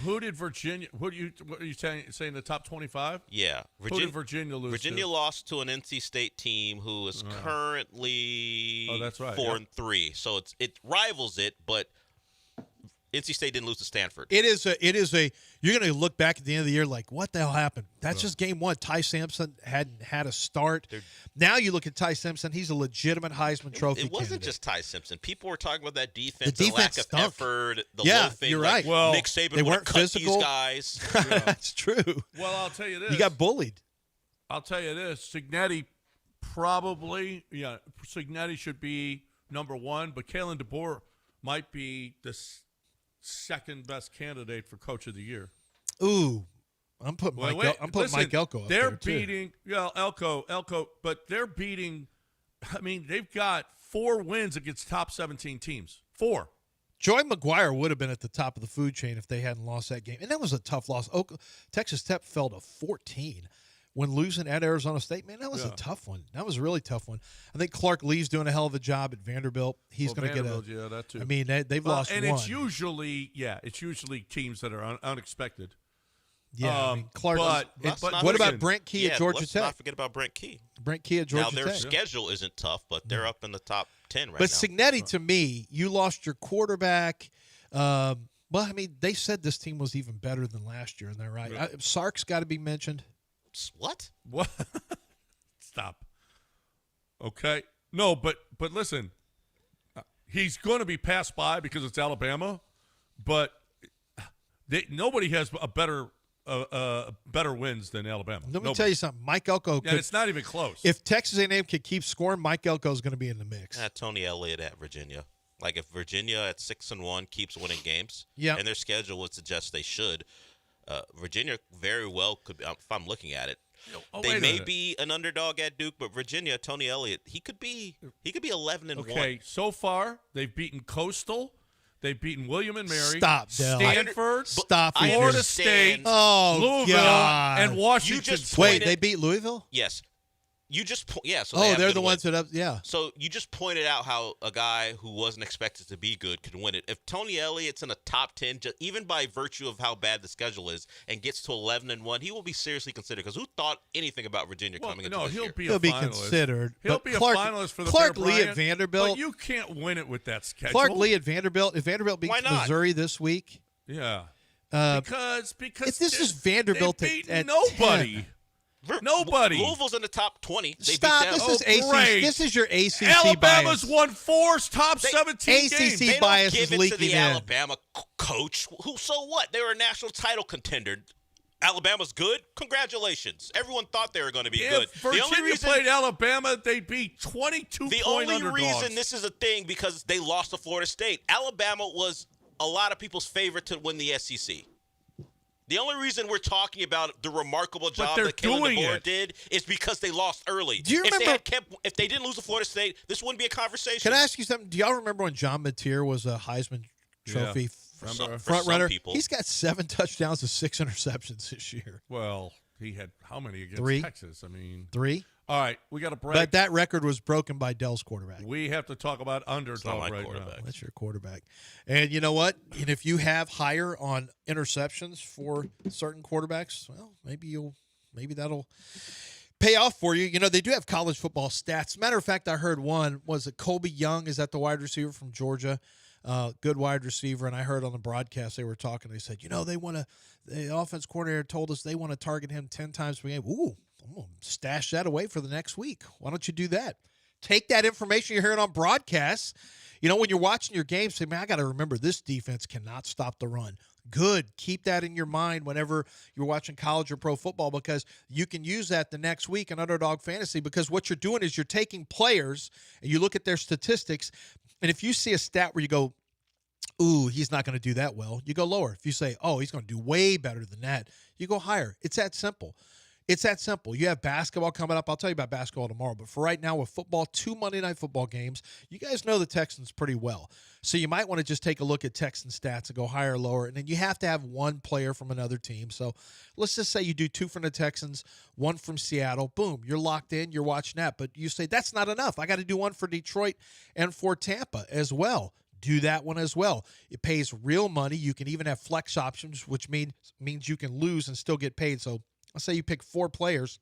Who did Virginia? What are you saying? The top 25? Yeah. Who did Virginia lose? Virginia lost to an NC State team who is currently 4-3. So it rivals it, but NC State didn't lose to Stanford. It is a. You're going to look back at the end of the year like, what the hell happened? That's just game one. Ty Simpson hadn't had a start. Now you look at Ty Simpson; he's a legitimate Heisman Trophy. It wasn't candidate. just Ty Simpson. People were talking about that defense, the lack of stunk. effort, the loafing. You're right. Well, Nick Saban they weren't cut physical. These guys. That's true. Well, I'll tell you this: you got bullied. I'll tell you this: Signetti Signetti should be number 1, but Kalen DeBoer might be the second best candidate for Coach of the Year. Ooh, I'm putting Mike Elko up they're there, beating Elko, but they're beating. I mean, they've got 4 wins against top 17 teams. 4. Joy McGuire would have been at the top of the food chain if they hadn't lost that game, and that was a tough loss. Texas Tech fell to 14 when losing at Arizona State. Man, that was a tough one. That was a really tough one. I think Clark Lee's doing a hell of a job at Vanderbilt. He's going to get a. that too. I mean, they've lost and one. it's usually teams that are unexpected. Yeah, I mean, Clark. But what about Brent Key at Georgia Tech? Let's not forget about Brent Key. Brent Key at Georgia Tech. Now, their schedule isn't tough, but they're up in the top 10 right now. But Signetti, to me, you lost your quarterback. Well, I mean, they said this team was even better than last year, and they're right. Sark's got to be mentioned. What? Stop. Okay. No, but listen, he's going to be passed by because it's Alabama, but nobody has a better wins than Alabama. Let me tell you something. Mike Elko. And it's not even close. If Texas A&M could keep scoring, Mike Elko is going to be in the mix. Tony Elliott at Virginia. Like if Virginia at 6-1 keeps winning games, and their schedule would suggest they should, Virginia very well could be, if I'm looking at it. They may be an underdog at Duke, but Virginia, Tony Elliott, he could be 11-1. Okay, so far they've beaten Coastal, they've beaten William and Mary, Stanford, Stanford, Stop it. Florida State, Louisville, and Washington. Wait, they beat Louisville? Yes. You just So they're the ones that So you just pointed out how a guy who wasn't expected to be good could win it. If Tony Elliott's in the top 10, even by virtue of how bad the schedule is, and gets to 11-1, he will be seriously considered. Because who thought anything about Virginia coming into this year? He'll be considered. He'll be a finalist for the Clark Bear Lee Bryant, at Vanderbilt. But you can't win it with that schedule. Clark Lee at Vanderbilt. If Vanderbilt beats Missouri this week, because if this is Vanderbilt at nobody. 10. Nobody. Louisville's in the top 20. They Stop. beat them. This is ACC. This is your ACC Alabama's bias. won 4 top 17 games. ACC bias give is it leaking to the in. Alabama coach. So what? They were a national title contender. Alabama's good. Congratulations. Everyone thought they were going to be good. Virginia played Alabama, they beat 22 The point only underdogs. reason this is a thing because they lost to Florida State. Alabama was a lot of people's favorite to win the SEC. The only reason we're talking about the remarkable job that Kalen DeBoer did is because they lost early. Do you remember? If they didn't lose to Florida State, this wouldn't be a conversation. Can I ask you something? Do y'all remember when John Mateer was a Heisman Trophy front runner? He's got 7 touchdowns and 6 interceptions this year. Well, he had how many against 3? Texas? I mean, 3. All right, we got a break. But that record was broken by Dell's quarterback. We have to talk about underdog right now. That's your quarterback. And you know what? And if you have higher on interceptions for certain quarterbacks, well, maybe that'll pay off for you. You know, they do have college football stats. Matter of fact, I heard one. Was it Colby Young? Is that the wide receiver from Georgia? Good wide receiver. And I heard on the broadcast they were talking. They said, the offense coordinator told us they want to target him 10 times per game. Ooh, I'm going to stash that away for the next week. Why don't you do that? Take that information you're hearing on broadcasts. You know, when you're watching your game, say, man, I got to remember this defense cannot stop the run. Good. Keep that in your mind whenever you're watching college or pro football, because you can use that the next week in Underdog Fantasy, because what you're doing is you're taking players and you look at their statistics, and if you see a stat where you go, ooh, he's not going to do that well, you go lower. If you say, oh, he's going to do way better than that, you go higher. It's that simple. It's that simple. You have basketball coming up. I'll tell you about basketball tomorrow. But for right now, with football, 2 Monday Night Football games, you guys know the Texans pretty well. So you might want to just take a look at Texan stats and go higher or lower. And then you have to have one player from another team. So let's just say you do 2 from the Texans, 1 from Seattle. Boom, you're locked in. You're watching that. But you say, that's not enough. I got to do 1 for Detroit and for Tampa as well. Do that one as well. It pays real money. You can even have flex options, which means you can lose and still get paid. So let's say you pick 4 players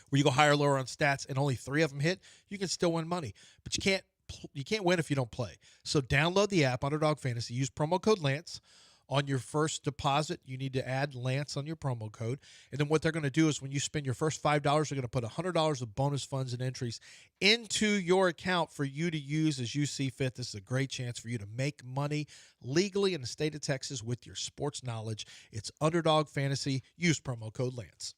where you go higher or lower on stats and only 3 of them hit, you can still win money. But you can't win if you don't play. So download the app, Underdog Fantasy. Use promo code Lance. On your first deposit, you need to add Lance on your promo code. And then what they're going to do is when you spend your first $5, they're going to put $100 of bonus funds and entries into your account for you to use as you see fit. This is a great chance for you to make money legally in the state of Texas with your sports knowledge. It's Underdog Fantasy. Use promo code Lance.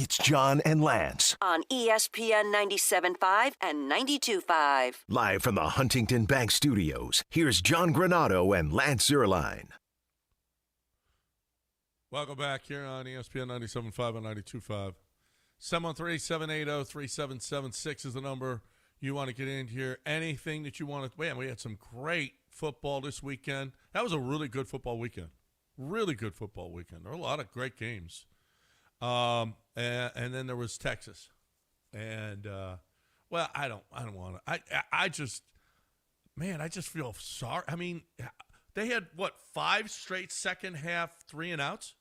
It's John and Lance. On ESPN 97.5 and 92.5. Live from the Huntington Bank Studios, here's John Granado and Lance Zierlein. Welcome back here on ESPN 97.5 and 92.5. 713-780-3776 is the number you want to get in here. Anything that you want to – man, we had some great football this weekend. That was a really good football weekend. Really good football weekend. There were a lot of great games. And then there was Texas. And, well, I don't want to – I just feel sorry. I mean, they had, 5 straight second-half 3-and-outs?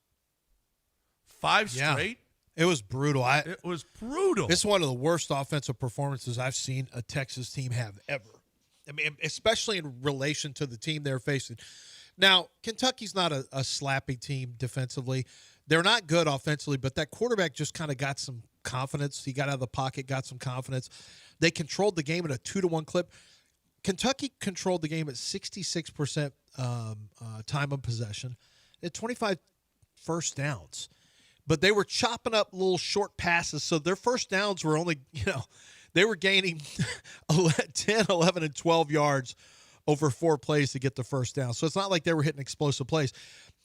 5 straight? It was brutal. It was brutal. It's one of the worst offensive performances I've seen a Texas team have ever. I mean, especially in relation to the team they're facing. Now, Kentucky's not a slappy team defensively. They're not good offensively, but that quarterback just kind of got some confidence. He got out of the pocket, got some confidence. They controlled the game at a 2-1 clip. Kentucky controlled the game at 66% time of possession. They had 25 first downs. But they were chopping up little short passes, so their first downs were only, they were gaining 10, 11, and 12 yards over 4 plays to get the first down. So it's not like they were hitting explosive plays.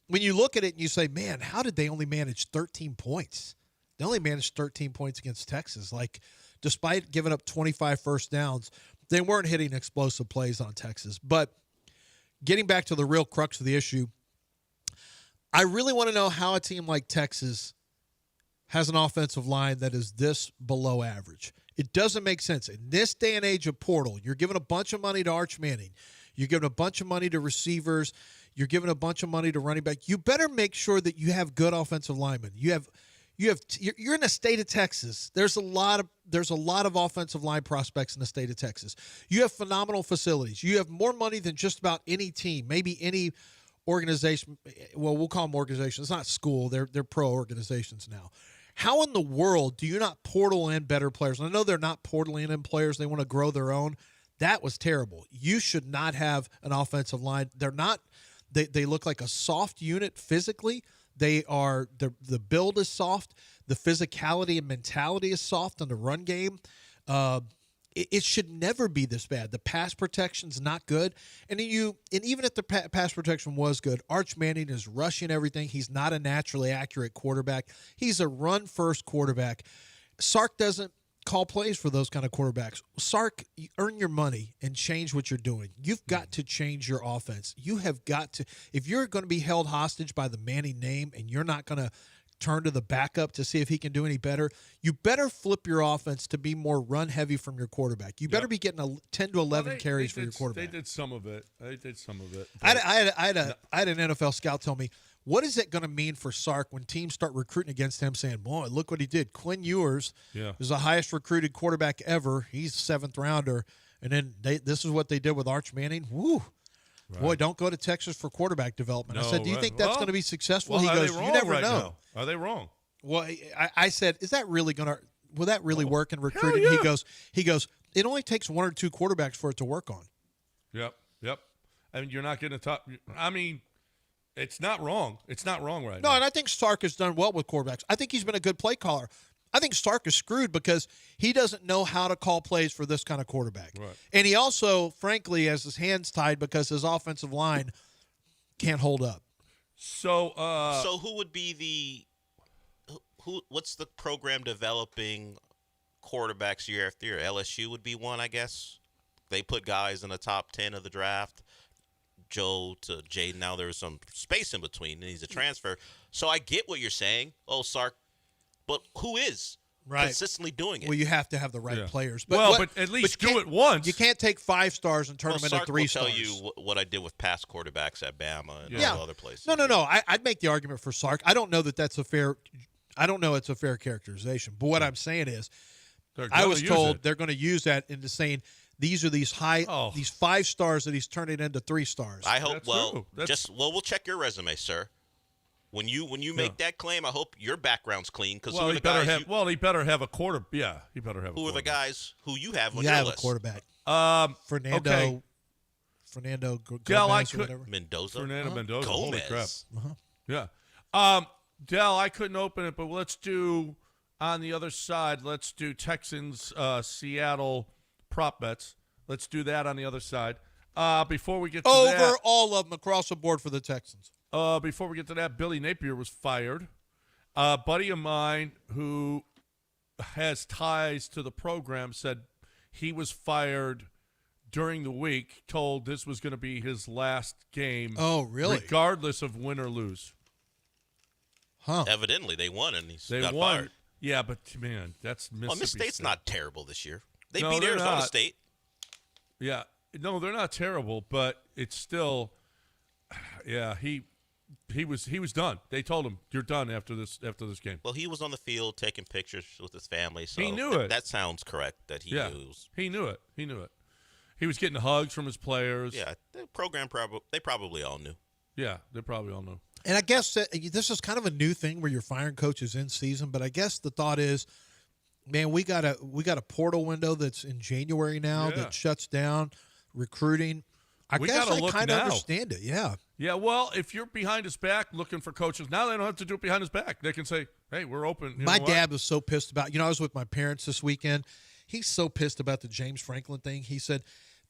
When you look at it and you say, man, how did they only manage 13 points? They only managed 13 points against Texas. Like, despite giving up 25 first downs, they weren't hitting explosive plays on Texas. But getting back to the real crux of the issue, I really want to know how a team like Texas has an offensive line that is this below average. It doesn't make sense. In this day and age of portal, you're giving a bunch of money to Arch Manning. You're giving a bunch of money to receivers. You're giving a bunch of money to running back. You better make sure that you have good offensive linemen. You're in the state of Texas. There's a lot of offensive line prospects in the state of Texas. You have phenomenal facilities. You have more money than just about any team, maybe any organization. Well, we'll call them organizations. It's not school. They're pro organizations now. How in the world do you not portal in better players? And I know they're not portaling in players. They want to grow their own. That was terrible. You should not have an offensive line. They're not. They look like a soft unit physically. They are the build is soft. The physicality and mentality is soft on the run game. It should never be this bad. The pass protection's not good. And even if the pass protection was good, Arch Manning is rushing everything. He's not a naturally accurate quarterback. He's a run-first quarterback. Sark doesn't call plays for those kind of quarterbacks. Sark, you earn your money and change what you're doing. You've got to change your offense. You have got to – if you're going to be held hostage by the Manning name and you're not going to turn to the backup to see if he can do any better, you better flip your offense to be more run heavy from your quarterback. You better be getting 10 to 11 carries for your quarterback. They did some of it. I had an NFL scout tell me, what is it going to mean for Sark when teams start recruiting against him, saying, boy, look what he did. Quinn Ewers is the highest recruited quarterback ever. He's a 7th rounder. And then this is what they did with Arch Manning. Woo. Right. Boy, don't go to Texas for quarterback development. I said, do you think that's going to be successful? He goes, you never know. Now? Are they wrong? Well, I said, is that really going to – will that really work in recruiting? Yeah. He goes, it only takes 1 or 2 quarterbacks for it to work on. Yep. I mean, you're not getting a top – I mean, it's not wrong. It's not wrong right now. No, and I think Sark has done well with quarterbacks. I think he's been a good play caller. I think Sark is screwed because he doesn't know how to call plays for this kind of quarterback. Right. And he also, frankly, has his hands tied because his offensive line can't hold up. So who would be what's the program developing quarterbacks year after year? LSU would be one, I guess. They put guys in the top 10 of the draft. Joe to Jay, now there's some space in between, and he's a transfer. So I get what you're saying. Oh, Sark. But who is consistently doing it? Well, you have to have the right players. But at least do it once. You can't take 5 stars and turn them into 3 stars. Sark will tell you what I did with past quarterbacks at Bama and all other places. No. I'd make the argument for Sark. I don't know that that's a fair – I don't know it's a fair characterization. But what I'm saying is I was told they're going to use that into saying these are these 5 stars that he's turning into 3 stars. I hope we'll check your resume, sir. When you make that claim, I hope your background's clean. Because he better have a quarter. Yeah, he better have. Who are the guys who you have on your list? You have a quarterback. Fernando. Okay. Fernando Gomez or whatever. Mendoza. Fernando Mendoza. Gomez. Holy crap. Yeah. Dell, I couldn't open it, but let's do. On the other side, let's do Texans, Seattle prop bets. Let's do that on the other side. Before we get to that. Over all of them across the board for the Texans. Before we get to that, Billy Napier was fired. A buddy of mine who has ties to the program said he was fired during the week, told this was going to be his last game. Oh, really? Regardless of win or lose. Huh. Evidently, they won, and They got won. fired. Yeah, but, man, that's Mississippi Well, Miss State's State. not terrible this year. They No, beat they're Arizona not. State. Yeah. No, they're not terrible, but it's still he was done. They told him, "You're done after this game." Well, he was on the field taking pictures with his family, so He knew it. That sounds correct. That he knew. He knew it. He was getting hugs from his players. Yeah, the program they probably all knew. Yeah, they probably all knew. And I guess this is kind of a new thing where you're firing coaches in season, but I guess the thought is, man, we got a portal window that's in January now that shuts down recruiting. I guess I kind of understand it. Yeah. Yeah, well, if you're behind his back looking for coaches, now they don't have to do it behind his back. They can say, "Hey, we're open." My dad was so pissed about, I was with my parents this weekend. He's so pissed about the James Franklin thing. He said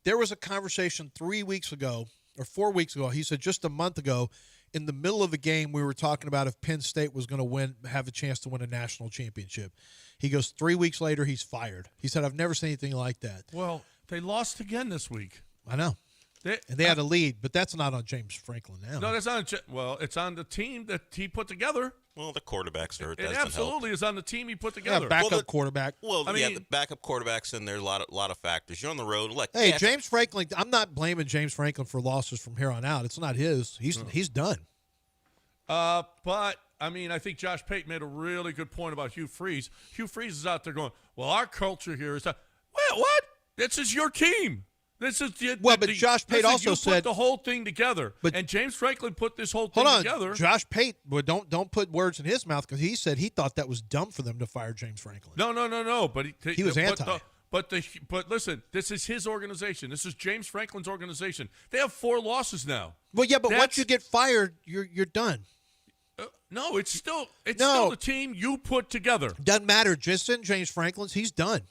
there was a conversation 3 weeks ago or 4 weeks ago. He said just a month ago, in the middle of a game, we were talking about if Penn State was going to have a chance to win a national championship. He goes, 3 weeks later, he's fired. He said, I've never seen anything like that. Well, they lost again this week. I know. They had a lead, but that's not on James Franklin now. No, that's not. Well, it's on the team that he put together. Well, the quarterback's hurt. It absolutely is on the team he put together. Backup quarterback. Well, the backup quarterbacks, and there's a lot of factors. You're on the road. James Franklin, I'm not blaming James Franklin for losses from here on out. It's not his. He's done. But, I think Josh Pate made a really good point about Hugh Freeze. Hugh Freeze is out there going, well, our culture here is – well, what? This is your team. This is but Josh Pate also said put the whole thing together, and James Franklin put this whole thing together. Josh Pate, don't put words in his mouth because he said he thought that was dumb for them to fire James Franklin. No. But he was anti. But listen, this is his organization. This is James Franklin's organization. They have 4 losses now. Well, yeah, but once you get fired, you're done. No, it's still the team you put together. Doesn't matter. Just in James Franklin's, he's done.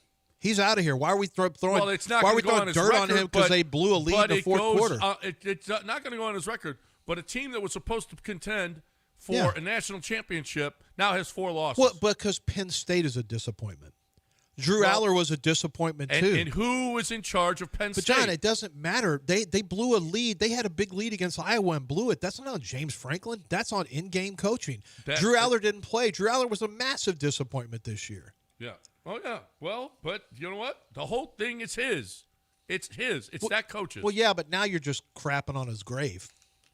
He's out of here. Why are we throwing dirt on him because they blew a lead in the fourth quarter? It's not going to go on his record, but a team that was supposed to contend for a national championship now has 4 losses. Well, because Penn State is a disappointment. Drew Aller was a disappointment, too. And who was in charge of Penn State? But, John, it doesn't matter. They blew a lead. They had a big lead against Iowa and blew it. That's not on James Franklin. That's on in-game coaching. Drew Aller didn't play. Drew Aller was a massive disappointment this year. Yeah. Oh, yeah. Well, but you know what? The whole thing is his. It's his. It's that coach's. Well, yeah, but now you're just crapping on his grave.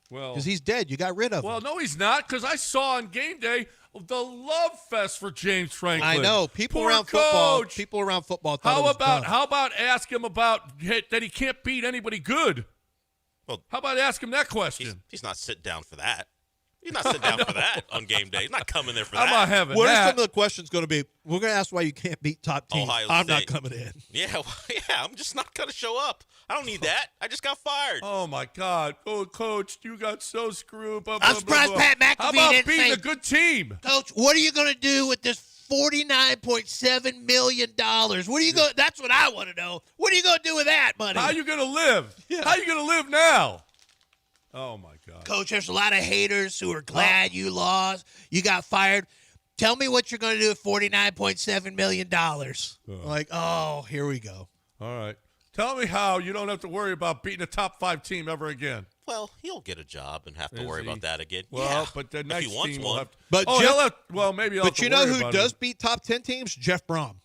Well, because he's dead. You got rid of him. Well, no, he's not, because I saw on game day the love fest for James Franklin. I know. People around football thought how it was about dumb. How about ask him about that he can't beat anybody good? Well, how about ask him that question? He's not sitting down for that. He's not sitting down for that on game day. He's not coming there for that. I'm not having what that. are some of the questions going to be? We're going to ask why you can't beat top teams. Ohio I'm State. not coming in. Yeah, I'm just not going to show up. I don't need that. I just got fired. Oh, my God. Oh, Coach, you got so screwed. I'm surprised Pat McAfee How about didn't beating say, a good team? Coach, what are you going to do with this $49.7 million? What are you going? That's what I want to know. What are you going to do with that money? How are you going to live? Yeah. How are you going to live now? Oh, my God. Coach, there's a lot of haters who are glad you lost. You got fired. Tell me what you're going to do with $49.7 million. Like, oh, here we go. All right. Tell me how you don't have to worry about beating a top 5 team ever again. Well, he'll get a job and have to worry about that again. Well, but the next if he wants team one. will have to. But oh, Jeff, he'll have, well, maybe he'll have But to you know worry who about does it. beat top 10 teams? Jeff Brom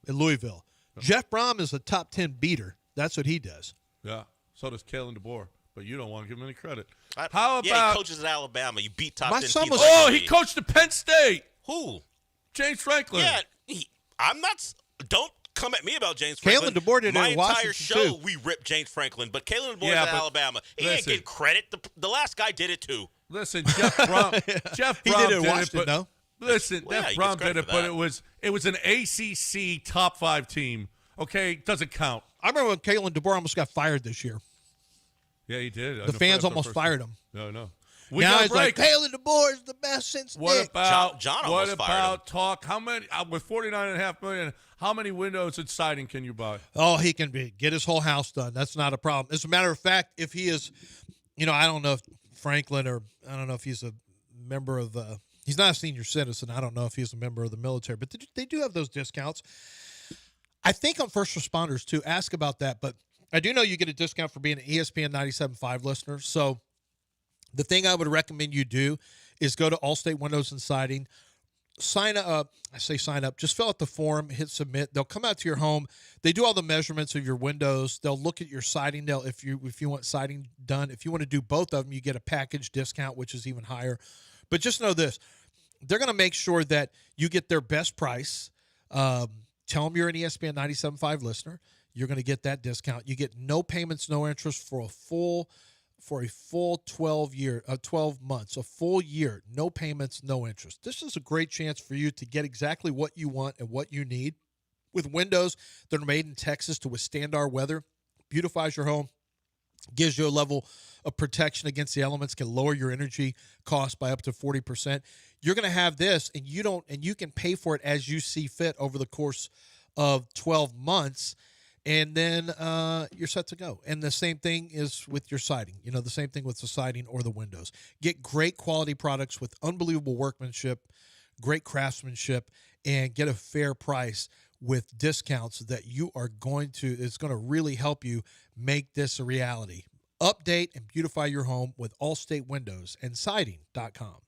in Louisville. Jeff Brom is a top 10 beater. That's what he does. Yeah. So does Kalen DeBoer. But you don't want to give him any credit. How about? Yeah, he coaches at Alabama. You beat top 10 teams. He coached at Penn State. Who? James Franklin. Yeah, I'm not. Don't come at me about James Franklin. Kalen DeBoer did it My in entire Washington, show, too. we ripped James Franklin, but Kalen DeBoer's Yeah, at but Alabama. He ain't listen. getting credit. The last guy did it too. Listen, Jeff Brom. Jeff He Brom did it in Washington, but though. listen, Well, yeah, Jeff he Brom gets credit did it, for but that. it was an ACC top 5 team. Okay, doesn't count. I remember when Kalen DeBoer almost got fired this year. Yeah, he did. The fans almost fired him. No. We now got he's break. like, Haley DeBoer is the best since What Nick. about John what almost fired him. about talk? How many with $49.5 million? How many windows and siding can you buy? Oh, he can get his whole house done. That's not a problem. As a matter of fact, if he is, I don't know if Franklin or I don't know if he's a member of he's not a senior citizen. I don't know if he's a member of the military, but they do have those discounts. I think on first responders too. Ask about that, but I do know you get a discount for being an ESPN 97.5 listener. So the thing I would recommend you do is go to Allstate Windows and Siding. Sign up. I say sign up. Just fill out the form, hit submit. They'll come out to your home. They do all the measurements of your windows. They'll look at your siding. If you want siding done, if you want to do both of them, you get a package discount, which is even higher. But just know this: they're going to make sure that you get their best price. Tell them you're an ESPN 97.5 listener. You're going to get that discount. You get no payments, no interest for a full 12 months, a full year, no payments, no interest. This is a great chance for you to get exactly what you want and what you need. With windows that are made in Texas to withstand our weather, beautifies your home, gives you a level of protection against the elements, can lower your energy cost by up to 40%. You're going to have this, and you can pay for it as you see fit over the course of 12 months. And then you're set to go. And the same thing is with your siding. The same thing with the siding or the windows. Get great quality products with unbelievable workmanship, great craftsmanship, and get a fair price with discounts that it's going to really help you make this a reality. Update and beautify your home with Allstate Windows and Siding.com.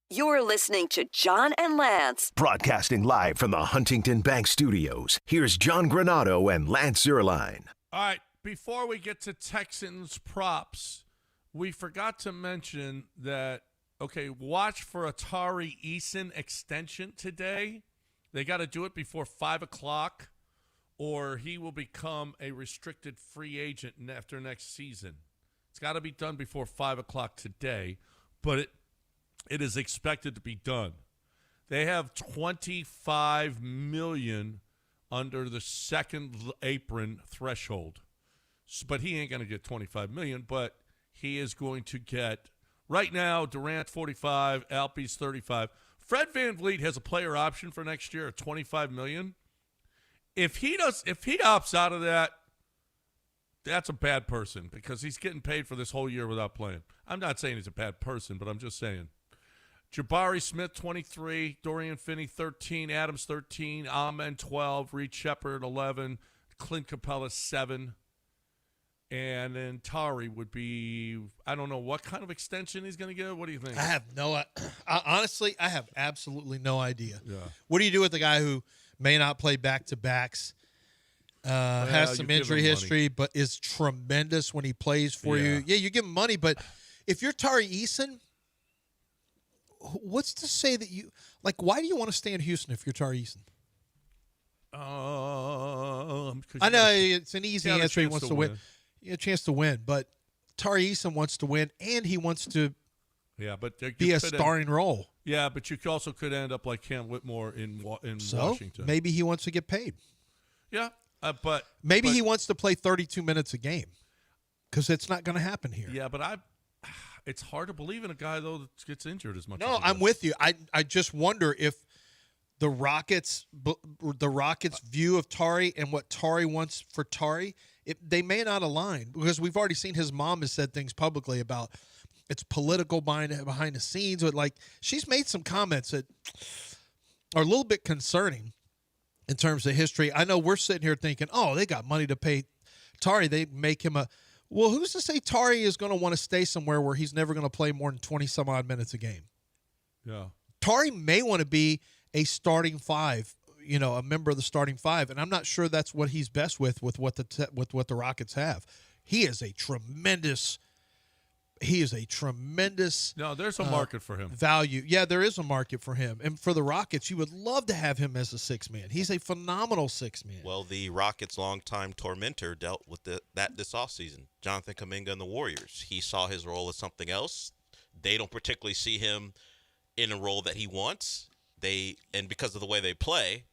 You're listening to John and Lance. Broadcasting live from the Huntington Bank Studios, here's John Granado and Lance Zierlein. All right, before we get to Texans props, we forgot to mention that, watch for Atari Eason extension today. They got to do it before 5 o'clock or he will become a restricted free agent after next season. It's got to be done before 5 o'clock today, but it is expected to be done. They have $25 million under the second apron threshold. But he ain't going to get $25 million, but he is going to get, right now, Durant 45, Alpe's 35. Fred VanVleet has a player option for next year at $25 million. If he opts out of that, that's a bad person because he's getting paid for this whole year without playing. I'm not saying he's a bad person, but I'm just saying. Jabari Smith, 23, Dorian Finney, 13, Adams, 13, Amen, 12, Reed Shepard, 11, Clint Capella, 7. And then Tari would be, I don't know what kind of extension he's going to get. What do you think? I have honestly, I have absolutely no idea. Yeah. What do you do with a guy who may not play back-to-backs, has some injury history, but is tremendous when he plays for you? Yeah, you give him money, but if you're Tari Eason, what's to say that you – like, why do you want to stay in Houston if you're Tari Eason? I know it's an easy answer. He wants to win. A chance to win, but Tari Eason wants to win, and he wants to be a starring role. Yeah, but you also could end up like Cam Whitmore in Washington. Maybe he wants to get paid. Yeah, but maybe he wants to play 32 minutes a game because it's not going to happen here. Yeah, but it's hard to believe in a guy, though, that gets injured as much. No, I'm with you. I just wonder if the Rockets' view of Tari and what Tari wants for Tari, they may not align because we've already seen his mom has said things publicly about it's political behind the scenes. But like she's made some comments that are a little bit concerning in terms of history. I know we're sitting here thinking, oh, they got money to pay Tari. They make him well, who's to say Tari is going to want to stay somewhere where he's never going to play more than 20-some-odd minutes a game? Yeah. Tari may want to be a starting five, a member of the starting five, and I'm not sure that's what he's best with what the Rockets have. He is a tremendous. No, there's a market for him. Value. Yeah, there is a market for him, and for the Rockets, you would love to have him as a sixth man. He's a phenomenal sixth man. Well, the Rockets' longtime tormentor dealt with that this offseason. Jonathan Kuminga and the Warriors. He saw his role as something else. They don't particularly see him in a role that he wants. And because of the way they play,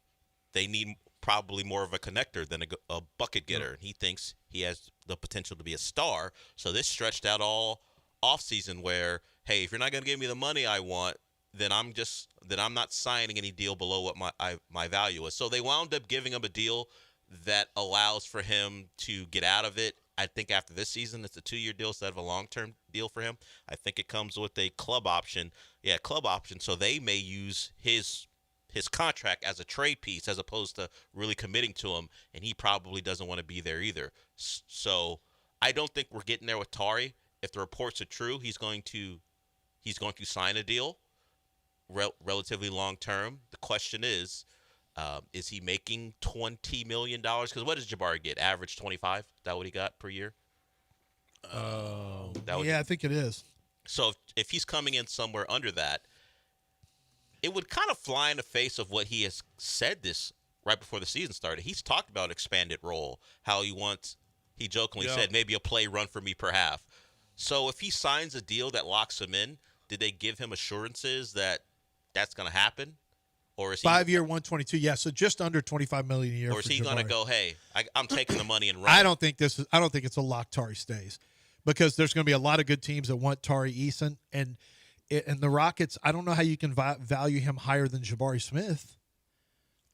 they need probably more of a connector than a bucket getter. And he thinks he has the potential to be a star. So this stretched out all offseason where, hey, if you're not going to give me the money I want, then I'm not signing any deal below what my value is. So they wound up giving him a deal that allows for him to get out of it. I think after this season, it's a 2-year deal instead of a long-term deal for him. I think it comes with a club option. Yeah, club option. So they may use his contract as a trade piece as opposed to really committing to him, and he probably doesn't want to be there either. So I don't think we're getting there with Tari. If the reports are true, he's going to sign a deal relatively long-term. The question is he making $20 million? Because what does Jabari get? Average 25? Is that what he got per year? I think it is. So if he's coming in somewhere under that, it would kind of fly in the face of what he has said this right before the season started. He's talked about expanded role, how he jokingly said, maybe a play run for me per half. So if he signs a deal that locks him in, did they give him assurances that that's going to happen? Or is he 5-year, 122? Yeah, so just under $25 million a year. Or is he going to go, hey, I'm taking the money and running? I don't think it's a lock. Tari stays because there's going to be a lot of good teams that want Tari Eason and the Rockets. I don't know how you can value him higher than Jabari Smith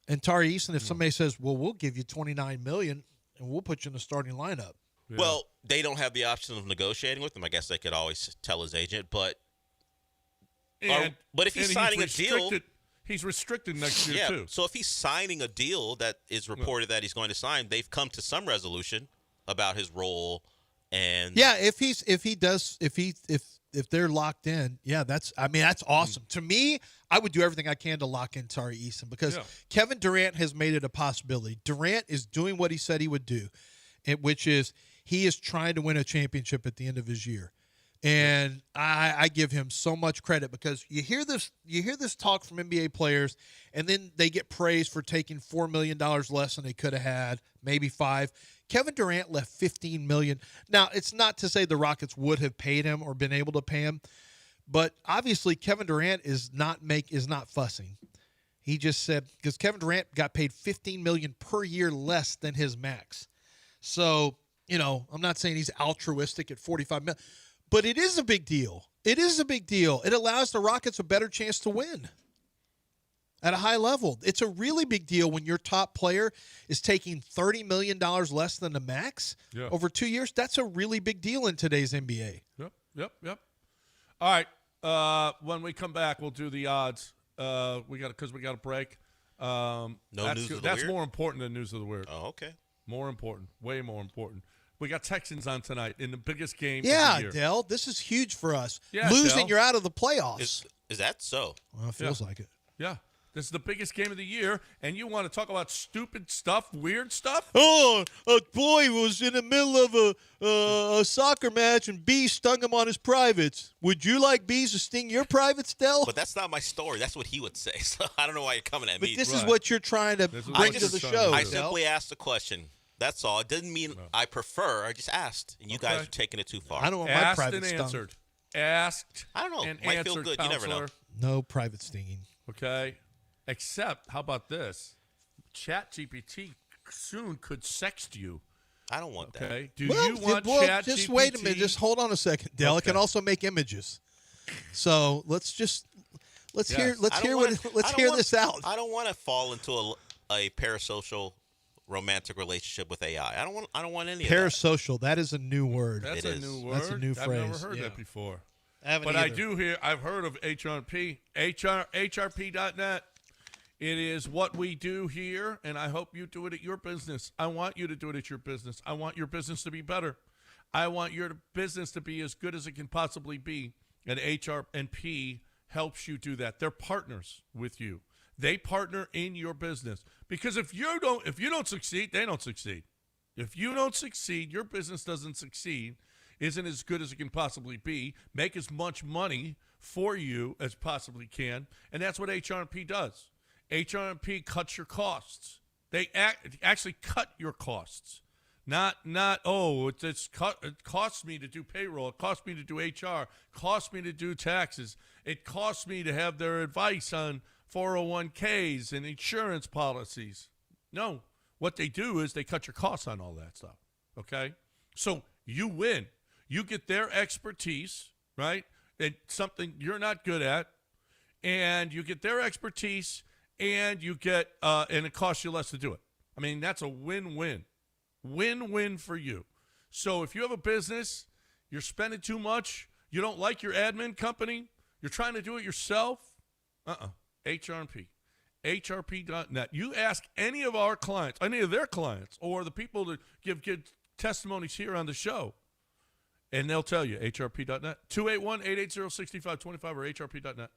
and Tari Eason. If somebody says, "Well, we'll give you $29 million and we'll put you in the starting lineup," well, they don't have the option of negotiating with him. I guess they could always tell his agent, but if he's signing a deal. He's restricted next year, too. So if he's signing a deal that is reported that he's going to sign, they've come to some resolution about his role. And if they're locked in, that's awesome. To me, I would do everything I can to lock in Tari Eason because Kevin Durant has made it a possibility. Durant is doing what he said he would do, which is he is trying to win a championship at the end of his year. And I give him so much credit because you hear this talk from NBA players, and then they get praised for taking $4 million less than they could have had, maybe $5 million. Kevin Durant left $15 million. Now, it's not to say the Rockets would have paid him or been able to pay him, but obviously Kevin Durant is not fussing. He just said, because Kevin Durant got paid $15 million per year less than his max. So, I'm not saying he's altruistic at $45 million. But it is a big deal. It is a big deal. It allows the Rockets a better chance to win at a high level. It's a really big deal when your top player is taking $30 million less than the max over 2 years. That's a really big deal in today's NBA. Yep. All right. When we come back, we'll do the odds. We got a break. News of the That's weird? more important than news of the weird. Oh, okay. More important. Way more important. We got Texans on tonight in the biggest game Yeah, of the year. Dell, this is huge for us. Yeah, Losing, Dell. you're out of the playoffs. Is that so? Well, it feels like it. Yeah. This is the biggest game of the year, and you want to talk about stupid stuff, weird stuff? Oh, a boy was in the middle of a soccer match, and bees stung him on his privates. Would you like bees to sting your privates, Dell? But that's not my story. That's what he would say. So I don't know why you're coming at But me. this is what you're trying to bring to the show, I Dell. simply asked a question. That's all. It didn't mean I prefer. I just asked, and you guys are taking it too far. I don't want my Asked private and stung. answered. Asked. I don't know. And Might answered, feel good. You never know. counselor. No private stinging. Okay. Except, how about this? ChatGPT soon could sext you. I don't want that. Okay. Do Well, you want well, ChatGPT? just wait a minute. Just hold on a second, Dell. It can also make images. So let's hear this out. I don't want to fall into a parasocial romantic relationship with AI. I don't want any of that. Parasocial. That is a new word. That's a new word. That's a new phrase. I've never heard that before. I haven't But either. I've heard of HRP, HRP.net. It is what we do here, and I hope you do it at your business. I want you to do it at your business. I want your business to be better. I want your business to be as good as it can possibly be, and HRP helps you do that. They're partners with you. They partner in your business because if you don't succeed, they don't succeed. If you don't succeed, your business doesn't succeed, isn't as good as it can possibly be, make as much money for you as possibly can, and that's what HRP does. HRP cuts your costs. They actually cut your costs. Not it costs me to do payroll. It costs me to do HR. It costs me to do taxes. It costs me to have their advice on 401ks and insurance policies. No, what they do is they cut your costs on all that stuff. Okay, so you win. You get their expertise, right? It's something you're not good at, and you get their expertise, and you get and it costs you less to do it. I mean, that's a win-win. Win-win for you. So if you have a business, you're spending too much, you don't like your admin company, you're trying to do it yourself, HRP. HRP.net. You ask any of our clients, any of their clients, or the people that give testimonies here on the show, and they'll tell you, HRP.net. 281-880-6525 or HRP.net.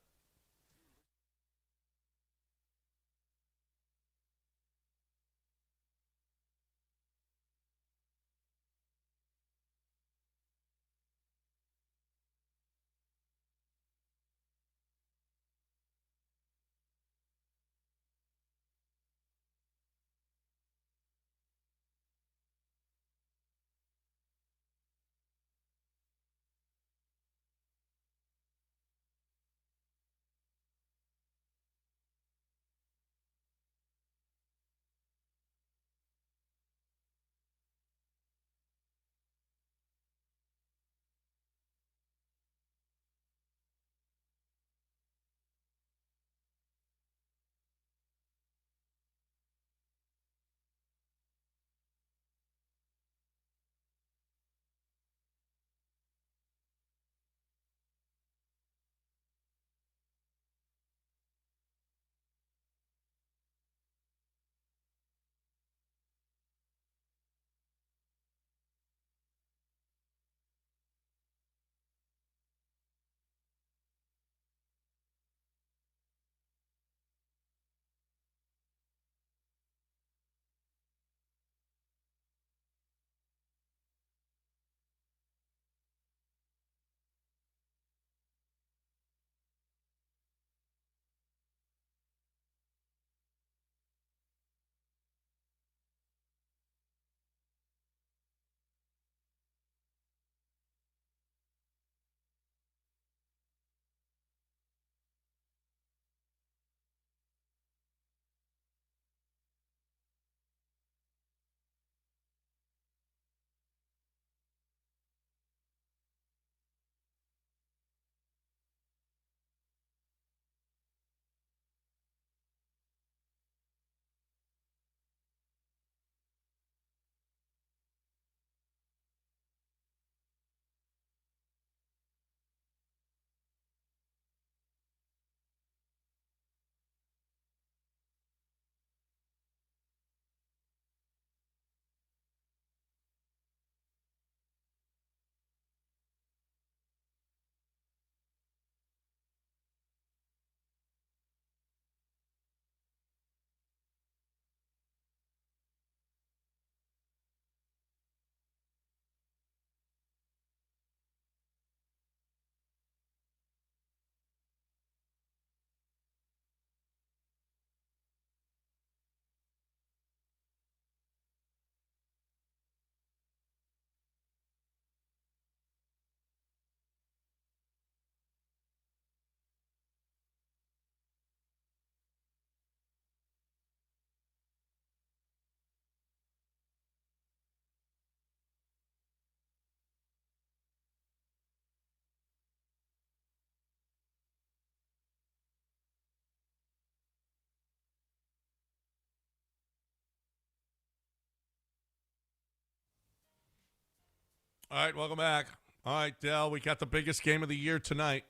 All right, welcome back. All right, Dell, we got the biggest game of the year tonight.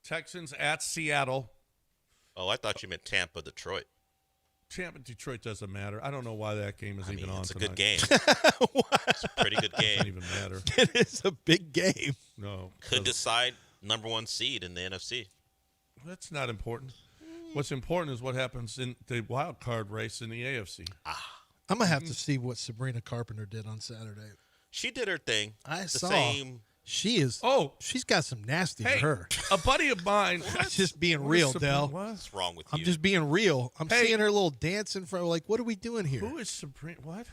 Texans at Seattle. Oh, I thought you meant Tampa, Detroit. Tampa, Detroit doesn't matter. I don't know why that game is even on it's tonight. a good game. It's a pretty good game. Doesn't even matter. It is a big game. No. Could decide number 1 seed in the NFC. That's not important. What's important is what happens in the wild card race in the AFC. I'm going to have to see what Sabrina Carpenter did on Saturday. She did her thing. I saw. Same. She is. Oh, she's got some nasty to her. A buddy of mine. Just being real, Del. What's wrong with you? I'm just being real. I'm seeing her little dance in front. Like, what are we doing here? Who is Sabrina? What?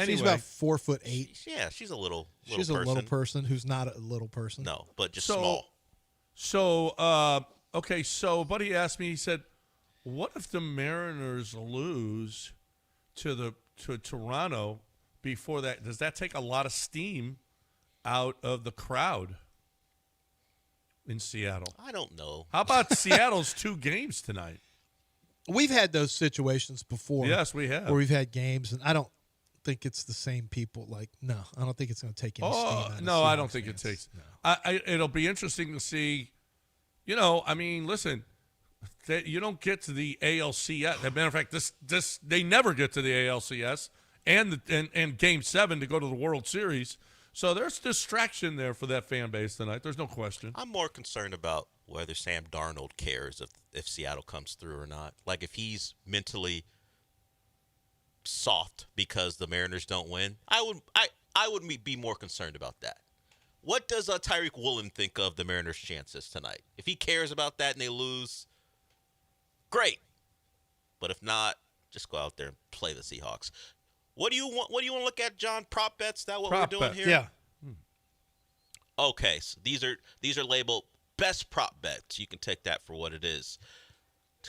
She's about 4'8". Yeah, she's a little She's person. a little person who's not a little person. No, but just small. So, okay, so a buddy asked me, he said, what if the Mariners lose to Toronto before that? Does that take a lot of steam out of the crowd in Seattle? I don't know. How about Seattle's 2 games tonight? We've had those situations before. Yes, we have. Where we've had games, and I don't think it's the same people. Like, no, I don't think it's going to take any steam out of no, I don't Seahawks think fans. it takes. No. It'll be interesting to see. You know, I mean, listen, you don't get to the ALCS. As a matter of fact, they never get to the ALCS and Game 7 to go to the World Series. So there's distraction there for that fan base tonight. There's no question. I'm more concerned about whether Sam Darnold cares if Seattle comes through or not. Like if he's mentally soft because the Mariners don't win, I would be more concerned about that. What does Tyreek Woolen think of the Mariners' chances tonight? If he cares about that and they lose, great. But if not, just go out there and play the Seahawks. What do you want to look at, John? Prop bets? Is that what we're doing here? Yeah. Okay, so these are labeled best prop bets. You can take that for what it is.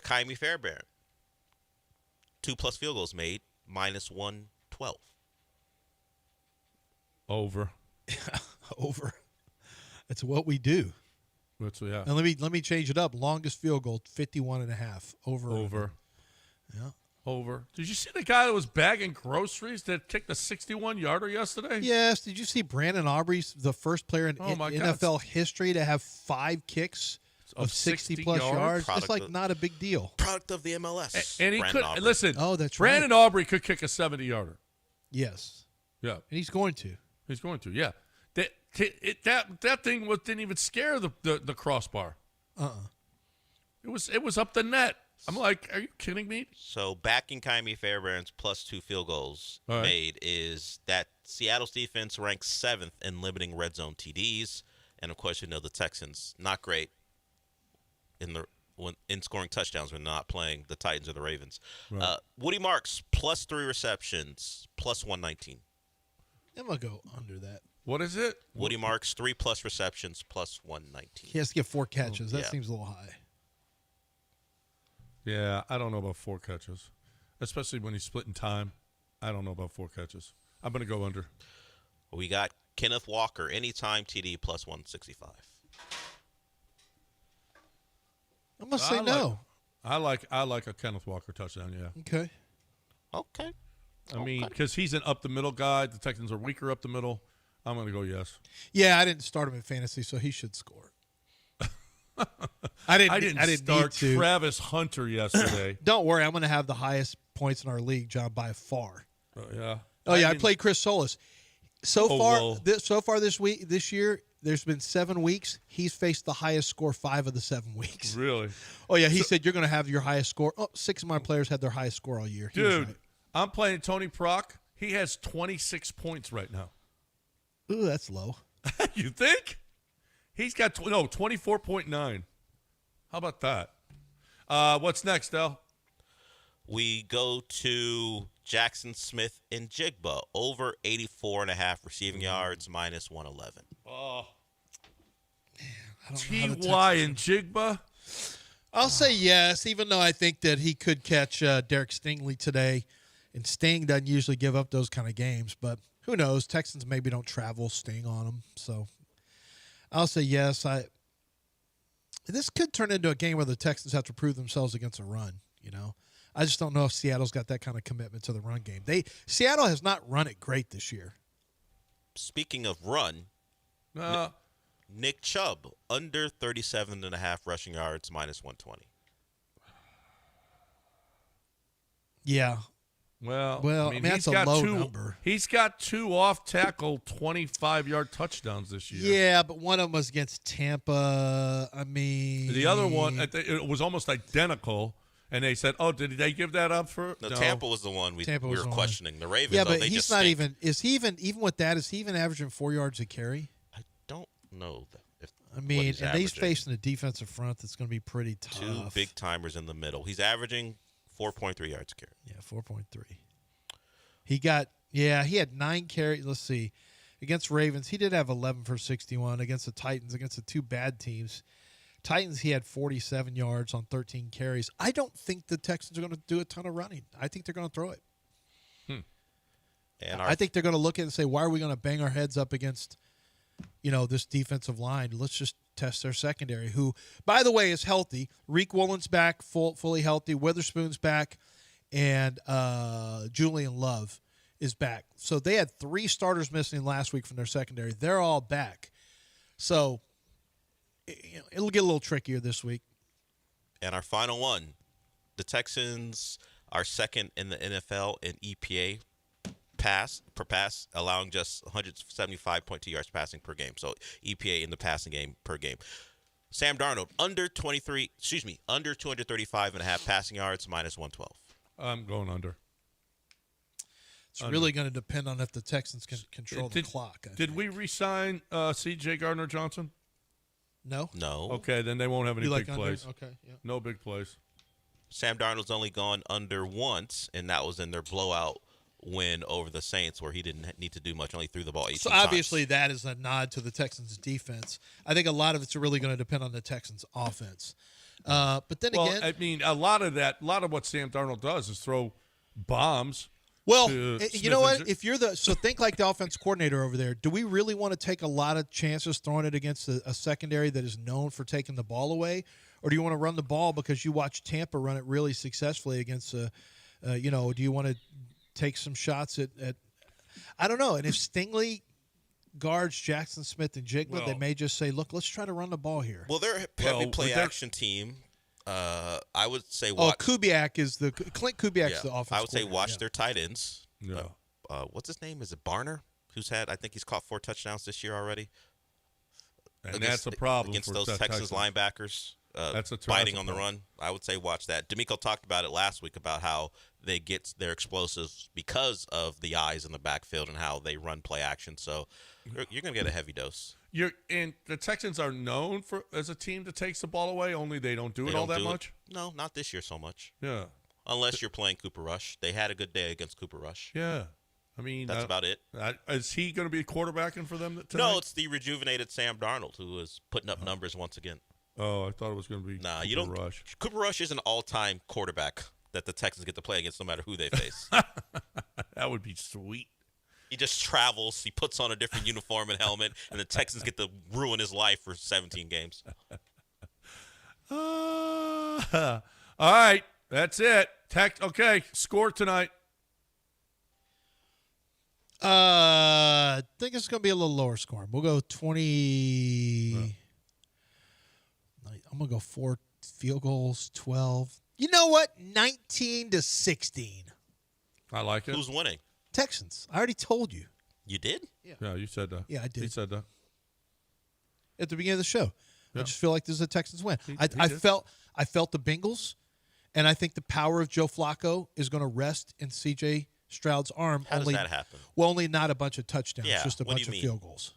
Kaimi Fairbairn, 2+ field goals made, -112. Over. Over. That's what we do. Yeah. And let me change it up. Longest field goal, 51.5. Over. Yeah. Over. Did you see the guy that was bagging groceries that kicked a 61-yarder yesterday? Yes. Did you see Brandon Aubrey's the first player in NFL history to have 5 kicks of 60-plus yards? It's like not a big deal. Product of the MLS. And he Brandon could Aubrey. listen. Oh, that's Brandon Aubrey could kick a 70-yarder. Yes. Yeah. And he's going to. He's going to. Yeah. That thing didn't even scare the crossbar. It was up the net. I'm like, are you kidding me? So backing Kaimi Fairbairn's +2 field goals made is that Seattle's defense ranks 7th in limiting red zone TDs, and of course you know the Texans not great in scoring touchdowns when not playing the Titans or the Ravens. Right. Woody Marks +3 receptions, +119. I'm gonna go under that. What is it? Woody Marks 3+ receptions, +119. He has to get 4 catches. That seems a little high. Yeah, I don't know about 4 catches, especially when he's splitting time. I don't know about 4 catches. I'm going to go under. We got Kenneth Walker, anytime TD, +165. I'm going to say no. I like a Kenneth Walker touchdown, yeah. Okay. I mean, because he's an up-the-middle guy. The Texans are weaker up the middle. I'm going to go yes. Yeah, I didn't start him in fantasy, so he should score. I didn't start need to. Travis Hunter yesterday. Don't worry, I'm going to have the highest points in our league, John, by far. Yeah. I played Chris Solis. So far this year, there's been 7 weeks. He's faced the highest score 5 of the 7 weeks. Really? Oh yeah, he said you're going to have your highest score. 6 of my players had their highest score all year. Dude, I'm playing Tony Prock. He has 26 points right now. Ooh, that's low. You think? He's got 24.9. How about that? What's next, Del? We go to Jackson Smith and Jigba, over 84.5 receiving yards, -111. Oh. Man, T.Y. and Jigba? I'll say yes, even though I think that he could catch Derek Stingley today. And Sting doesn't usually give up those kind of games, but who knows? Texans maybe don't travel Sting on them. So I'll say yes. This could turn into a game where the Texans have to prove themselves against a run, you know. I just don't know if Seattle's got that kind of commitment to the run game. Seattle has not run it great this year. speaking of run, Nick Chubb, under 37.5 rushing yards, minus 120. Yeah. Well, I mean that's a low number. He's got 2 off-tackle 25-yard touchdowns this year. Yeah, but one of them was against Tampa. I mean, the other one, it was almost identical, and they said, "Oh, did they give that up for?" No, Tampa was the one we were questioning. The Ravens, yeah, though, but they he's just not stink. even. Is he even with that? Is he even averaging 4 yards a carry? I don't know that. I mean, and he's facing a defensive front that's going to be pretty tough. 2 big timers in the middle. He's averaging 4.3 yards a carry. Yeah, 4.3. He had 9 carries. Let's see. Against Ravens, he did have 11 for 61. Against the Titans, against the 2 bad teams, Titans, he had 47 yards on 13 carries. I don't think the Texans are going to do a ton of running. I think they're going to throw it. And I think they're going to look at it and say, why are we going to bang our heads up against, this defensive line? Let's just test their secondary, who, by the way, is healthy. Reek Woolen's back, fully healthy. Witherspoon's back, and Julian Love is back. So they had 3 starters missing last week from their secondary. They're all back. So it'll get a little trickier this week. And our final one, the Texans are second in the NFL in EPA per pass, allowing just 175.2 yards passing per game. So EPA in the passing game per game. Sam Darnold, under 235.5 passing yards, minus 112. I'm going under. It's really going to depend on if the Texans can control the clock. Did we re-sign C.J. Gardner-Johnson? No. Okay, then they won't have any big plays. Okay, yeah. No big plays. Sam Darnold's only gone under once, and that was in their blowout win over the Saints, where he didn't need to do much, only threw the ball 18 times. So obviously that is a nod to the Texans' defense. I think a lot of it's really going to depend on the Texans' offense. But then again, I mean, a lot of what Sam Darnold does is throw bombs. Well, you know what? If you're think like the offense coordinator over there. Do we really want to take a lot of chances throwing it against a secondary that is known for taking the ball away, or do you want to run the ball because you watch Tampa run it really successfully against do you want to take some shots at I don't know. And if Stingley guards Jackson Smith and Jigba, they may just say, "Look, let's try to run the ball here." Well, they're a heavy play action team. I would say watch. Kubiak is Clint Kubiak's the offense. I would say watch their tight ends. Yeah. What's his name? Is it Barner? I think he's caught 4 touchdowns this year already. And that's a problem against for those Texans linebackers. That's biting on the run. I would say watch that. D'Amico talked about it last week about how they get their explosives because of the eyes in the backfield and how they run play action. So you're going to get a heavy dose. And the Texans are known as a team that takes the ball away, only they don't do it all that much? No, not this year so much. Yeah. Unless you're playing Cooper Rush. They had a good day against Cooper Rush. Yeah. I mean, that's about it. Is he going to be quarterbacking for them tonight? No, it's the rejuvenated Sam Darnold who is putting up numbers once again. Oh, I thought it was going to be Cooper Rush. Cooper Rush is an all-time quarterback that the Texans get to play against no matter who they face. That would be sweet. He just travels. He puts on a different uniform and helmet, and the Texans get to ruin his life for 17 games. All right. That's it. Okay. Score tonight. I think it's going to be a little lower scoring. We'll go 20. Yeah. I'm going to go 4 field goals, 12. You know what? 19-16. I like it. Who's winning? Texans. I already told you. You did? Yeah, you said that. Yeah, I did. He said that. At the beginning of the show. Yeah. I just feel like this is a Texans win. I felt the Bengals, and I think the power of Joe Flacco is going to rest in C.J. Stroud's arm. How does that happen? Well, only not a bunch of touchdowns, just a bunch of field goals.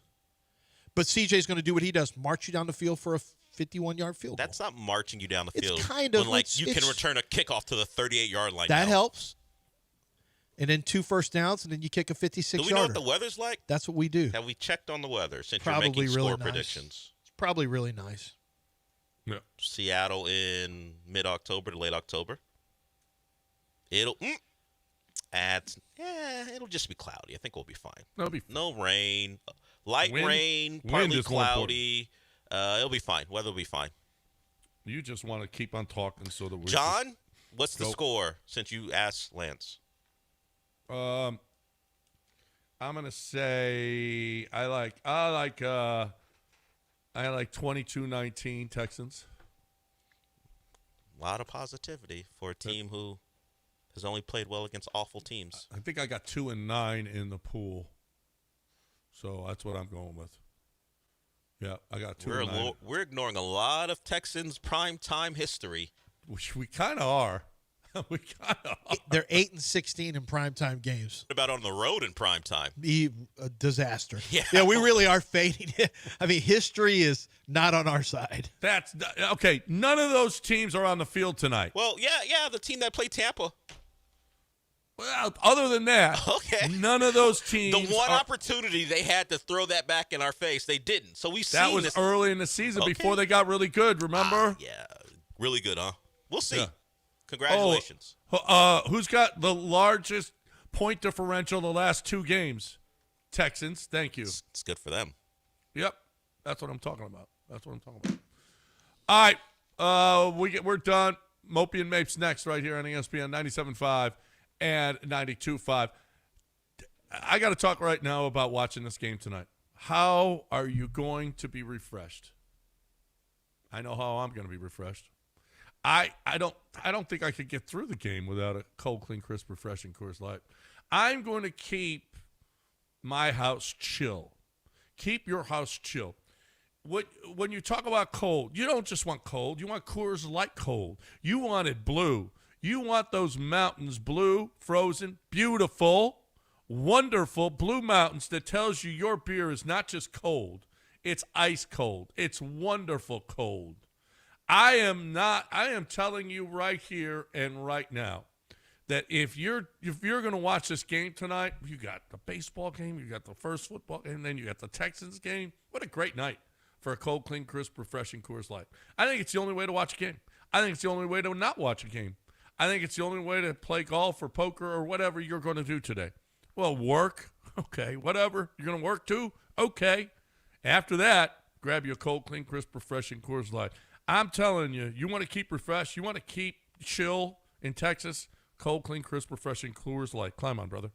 But C.J.'s going to do what he does, march you down the field for a 51-yard field goal. That's not marching you down the field. It's kind of when, you can return a kickoff to the 38-yard line. That helps. And then 2 first downs, and then you kick a 56-yarder. Do we know what the weather's like? That's what we do. Have we checked on the weather since probably you're making really score nice. predictions? It's probably really nice. Yeah. Seattle in mid-October to late October. It'll just be cloudy. I think we'll be fine. It'll be fine. No rain, light rain, partly cloudy. It'll be fine. Weather will be fine. You just want to keep on talking so that we. John, what's the score since you asked Lance? I'm gonna say I like 22-19 Texans. A lot of positivity for a team who has only played well against awful teams. I think I got 2-9 in the pool, so that's what I'm going with. Yeah, I got 2-9. We're ignoring a lot of Texans primetime history. Which we kind of are. We kind of are. They're 8-16 in primetime games. What about on the road in primetime? A disaster. Yeah, we really are fading. I mean, history is not on our side. That's okay. None of those teams are on the field tonight. Well, yeah, the team that played Tampa. Well, other than that, okay, none of those teams. The one opportunity they had to throw that back in our face, they didn't. So we've seen that was this early in the season before they got really good. Remember? Yeah, really good, huh? We'll see. Yeah. Congratulations. Who's got the largest point differential the last 2 games? Texans. Thank you. It's good for them. Yep, that's what I'm talking about. All right, we're done. Mopey and Mapes next right here on ESPN 97.5 and 92.5. I got to talk right now about watching this game tonight. How are you going to be refreshed? I know how I'm going to be refreshed. I don't think I could get through the game without a cold, clean, crisp, refreshing Coors Light. I'm going to keep my house chill. Keep your house chill. When you talk about cold, you don't just want cold. You want Coors Light cold. You want it blue. You want those mountains blue, frozen, beautiful, wonderful blue mountains that tells you your beer is not just cold. It's ice cold. It's wonderful cold. I am telling you right here and right now that if you're going to watch this game tonight, you got the baseball game, you got the first football game, and then you got the Texans game. What a great night for a cold, clean, crisp, refreshing Coors Light. I think it's the only way to watch a game. I think it's the only way to not watch a game. I think it's the only way to play golf or poker or whatever you're going to do today. Well, work. Okay, whatever. You're going to work too? Okay. After that, grab your cold, clean, crisp, refreshing Coors Light. I'm telling you, you want to keep refreshed, you want to keep chill in Texas, cold, clean, crisp, refreshing Coors Light. Climb on, brother.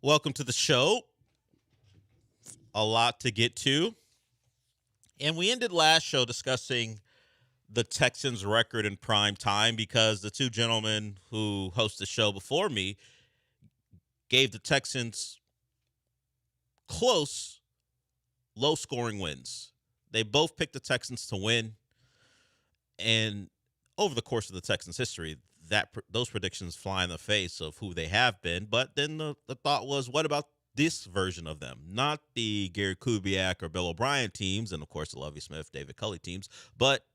Welcome to the show. A lot to get to. And we ended last show discussing the Texans' record in prime time because the two gentlemen who host the show before me gave the Texans close, low-scoring wins. They both picked the Texans to win. And over the course of the Texans' history, those predictions fly in the face of who they have been. But then the thought was, what about this version of them? Not the Gary Kubiak or Bill O'Brien teams, and of course the Lovie Smith, David Culley teams, but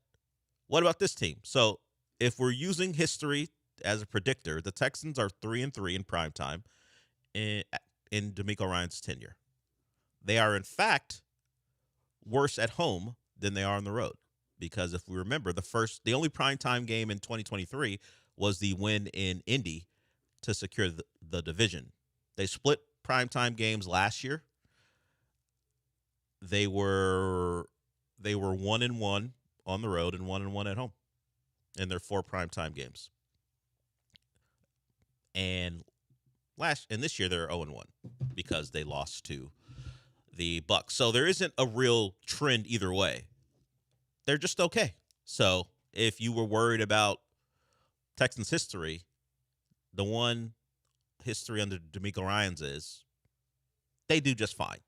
what about this team? So if we're using history as a predictor, the Texans are 3-3 in primetime in DeMeco Ryans' tenure. They are, in fact, worse at home than they are on the road. Because if we remember, the only primetime game in 2023 was the win in Indy to secure the division. They split primetime games last year. They were 1-1 on the road and 1-1 at home in their 4 primetime games. And this year they're 0-1 because they lost to the Bucs. So there isn't a real trend either way. They're just okay. So if you were worried about Texans history, the one history under DeMeco Ryans is they do just fine.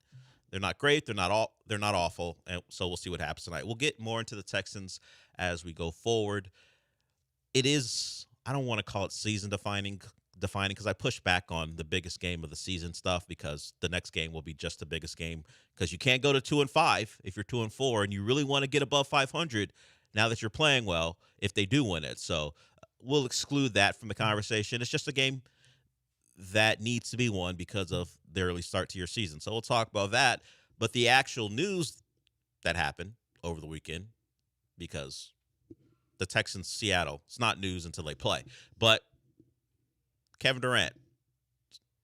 They're not great. They're not awful. And so we'll see what happens tonight. We'll get more into the Texans as we go forward. It is, I don't want to call it season defining because I push back on the biggest game of the season stuff because the next game will be just the biggest game because you can't go to 2-5 if you're 2-4 and you really want to get above 500 now that you're playing well if they do win it. So we'll exclude that from the conversation. It's just a game that needs to be won because of the early start to your season. So we'll talk about that. But the actual news that happened over the weekend, because the Texans, Seattle, it's not news until they play. But Kevin Durant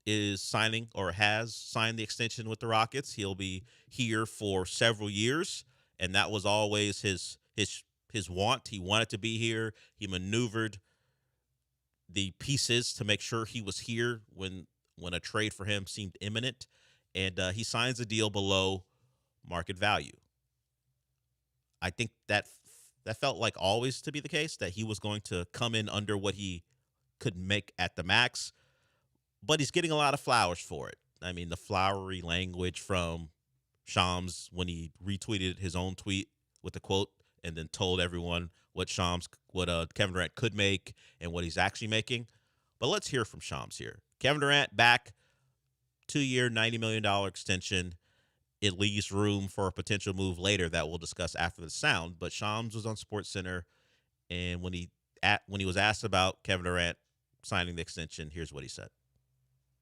is signing or has signed the extension with the Rockets. He'll be here for several years, and that was always his want. He wanted to be here. He maneuvered the pieces to make sure he was here when a trade for him seemed imminent, and he signs a deal below market value. I think that felt like always to be the case, that he was going to come in under what he could make at the max, but he's getting a lot of flowers for it. I mean, the flowery language from Shams when he retweeted his own tweet with the quote and then told everyone what Kevin Durant could make and what he's actually making. But let's hear from Shams here. Kevin Durant back, 2-year, $90 million extension. It leaves room for a potential move later that we'll discuss after the sound. But Shams was on SportsCenter, and when he was asked about Kevin Durant signing the extension, here's what he said.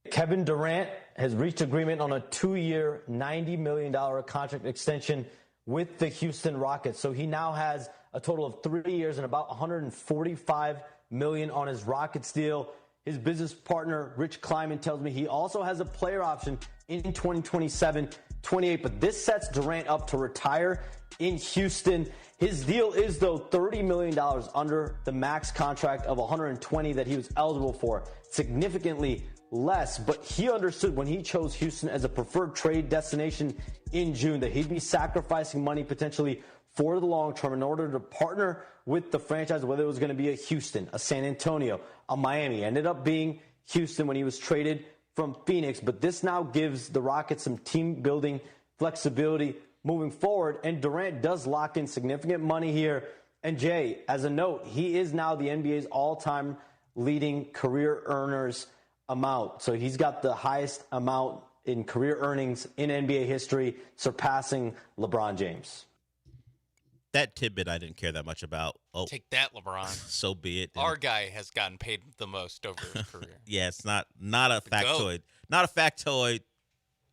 Kevin Durant has reached agreement on a 2-year, $90 million contract extension with the Houston Rockets. So he now has a total of 3 years and about $145 million on his Rockets deal. His business partner, Rich Kleiman, tells me he also has a player option in 2027-28, but this sets Durant up to retire in Houston. His deal is, though, $30 million under the max contract of $120 that he was eligible for, significantly less. But he understood when he chose Houston as a preferred trade destination in June that he'd be sacrificing money potentially for the long term in order to partner with the franchise, whether it was going to be a Houston, a San Antonio, a Miami. Ended up being Houston when he was traded from Phoenix. But this now gives the Rockets some team building flexibility moving forward. And Durant does lock in significant money here. And Jay, as a note, he is now the NBA's all-time leading career earners amount. So he's got the highest amount in career earnings in NBA history, surpassing LeBron James. That tidbit I didn't care that much about. Oh, take that, LeBron. So be it. Our guy has gotten paid the most over his career. Yeah, it's not a factoid. Not a factoid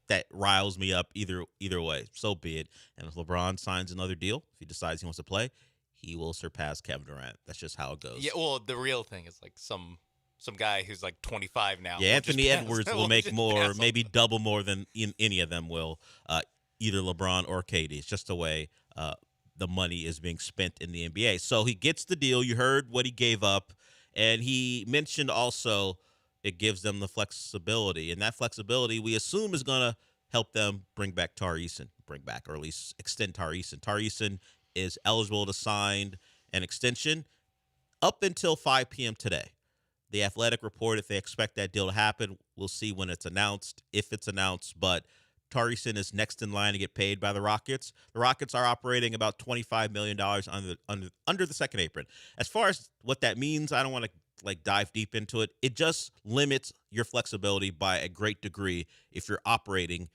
that riles me up either way. So be it. And if LeBron signs another deal, if he decides he wants to play, he will surpass Kevin Durant. That's just how it goes. Yeah, well, the real thing is like some guy who's like 25 now. Yeah, Anthony Edwards will make more, maybe double more than any of them will, either LeBron or KD. It's just the way the money is being spent in the NBA. So he gets the deal. You heard what he gave up. And he mentioned also it gives them the flexibility, and that flexibility we assume is going to help them bring back Tari Eason, or at least extend Tari Eason. Tari Eason is eligible to sign an extension up until 5 p.m. today. The Athletic reported they expect that deal to happen. We'll see when it's announced, if it's announced, but Tari Eason is next in line to get paid by the Rockets. The Rockets are operating about $25 million under the second apron. As far as what that means, I don't want to dive deep into it. It just limits your flexibility by a great degree if you're operating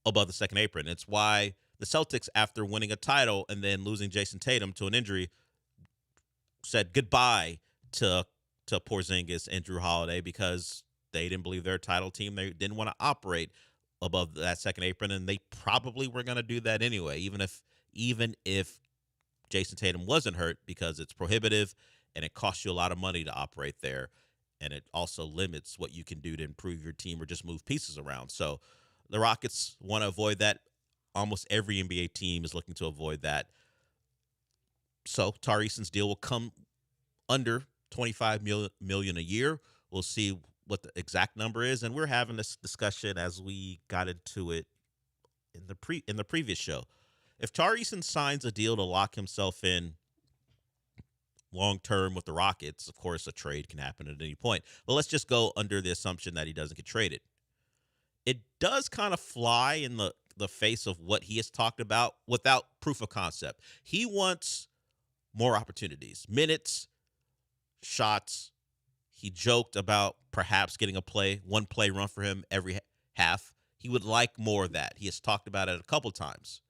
above the second apron. It's why the Celtics, after winning a title and then losing Jason Tatum to an injury, said goodbye to Porzingis and Drew Holiday because they didn't believe their title team. They didn't want to operate above that second apron, and they probably were going to do that anyway, even if Jason Tatum wasn't hurt, because it's prohibitive and it costs you a lot of money to operate there, and it also limits what you can do to improve your team or just move pieces around. So the Rockets want to avoid that. Almost every NBA team is looking to avoid that. So Tari Eason's deal will come under $25 million a year. We'll see what the exact number is, and we're having this discussion as we got into it in the previous show. If Tari Eason signs a deal to lock himself in long term with the Rockets, of course a trade can happen at any point. But let's just go under the assumption that he doesn't get traded. It does kind of fly in the face of what he has talked about without proof of concept. He wants more opportunities, minutes, shots. He joked about perhaps getting one play run for him every half. He would like more of that. He has talked about it a couple times.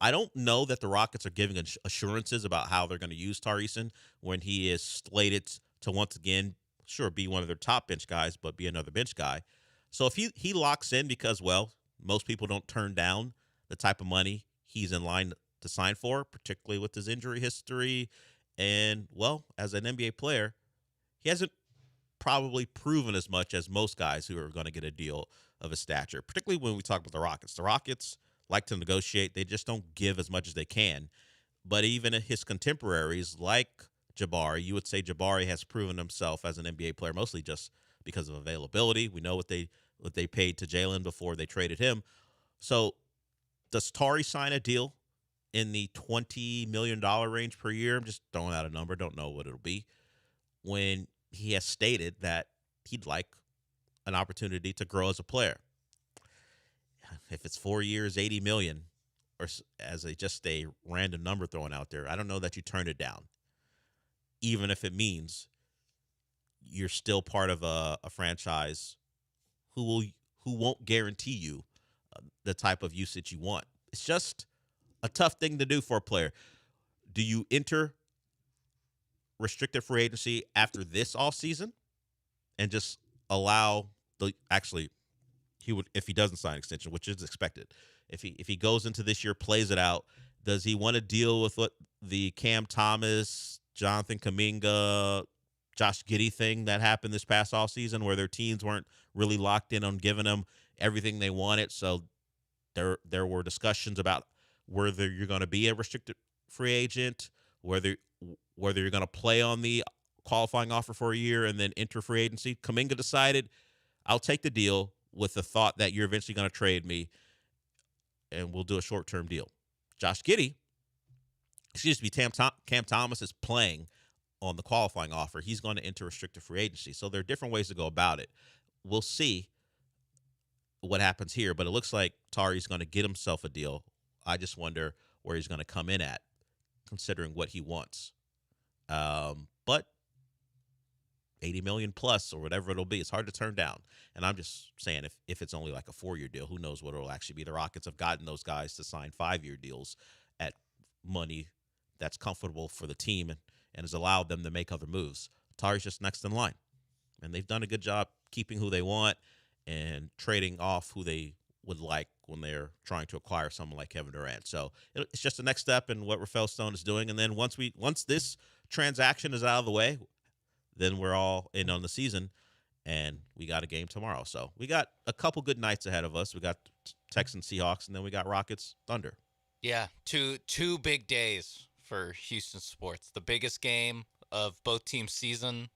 I don't know that the Rockets are giving assurances about how they're going to use Tari Eason when he is slated to once again, sure, be one of their top bench guys, but be another bench guy. So if he locks in because, well, most people don't turn down the type of money he's in line to sign for, particularly with his injury history. And, well, as an NBA player, he hasn't probably proven as much as most guys who are going to get a deal of his stature, particularly when we talk about the Rockets. The Rockets like to negotiate. They just don't give as much as they can. But even his contemporaries like Jabari, you would say Jabari has proven himself as an NBA player, mostly just because of availability. We know what they paid to Jalen before they traded him. So does Tari sign a deal in the $20 million range per year? I'm just throwing out a number. Don't know what it'll be. When he has stated that he'd like an opportunity to grow as a player. If it's 4 years, $80 million, or as just a random number thrown out there, I don't know that you turn it down, even if it means you're still part of a franchise who won't guarantee you the type of usage you want. It's just a tough thing to do for a player. Do you enter restricted free agency after this offseason and just allow he would, if he doesn't sign an extension, which is expected, if he goes into this year, plays it out, does he want to deal with what the Cam Thomas, Jonathan Kuminga, Josh Giddey thing that happened this past offseason where their teams weren't really locked in on giving them everything they wanted? So there were discussions about whether you're going to be a restricted free agent, whether you're going to play on the qualifying offer for a year and then enter free agency. Kuminga decided, I'll take the deal with the thought that you're eventually going to trade me and we'll do a short-term deal. Cam Thomas is playing on the qualifying offer. He's going to enter restricted free agency. So there are different ways to go about it. We'll see what happens here, but it looks like Tari's going to get himself a deal. I just wonder where he's going to come in at, considering what he wants. But $80 million plus or whatever it'll be, it's hard to turn down. And I'm just saying, if it's only like a 4-year deal, who knows what it'll actually be. The Rockets have gotten those guys to sign 5-year deals at money that's comfortable for the team and has allowed them to make other moves. Tari's just next in line. And they've done a good job keeping who they want and trading off who they would like when they're trying to acquire someone like Kevin Durant. So it's just the next step in what Rafael Stone is doing. And then once this transaction is out of the way, then we're all in on the season, and we got a game tomorrow. So we got a couple good nights ahead of us. We got Texans, Seahawks, and then we got Rockets, Thunder. Yeah, two big days for Houston sports. The biggest game of both teams' season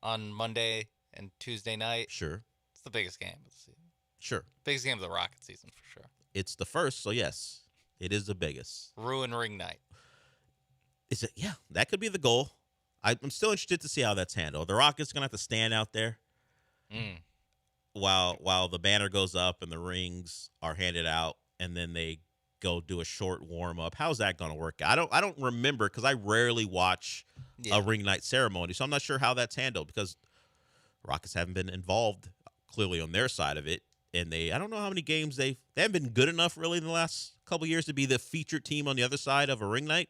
on Monday and Tuesday night. Sure. It's the biggest game of the season. Sure. Biggest game of the Rocket season for sure. It's the first, so yes, it is the biggest. Ruin ring night. Is it? Yeah, that could be the goal. I'm still interested to see how that's handled. The Rockets going to have to stand out there while the banner goes up and the rings are handed out, and then they go do a short warm-up. How's that going to work? I don't remember because I rarely watch a ring night ceremony, so I'm not sure how that's handled because Rockets haven't been involved clearly on their side of it. And I don't know how many games they haven't been good enough really in the last couple of years to be the featured team on the other side of a ring night.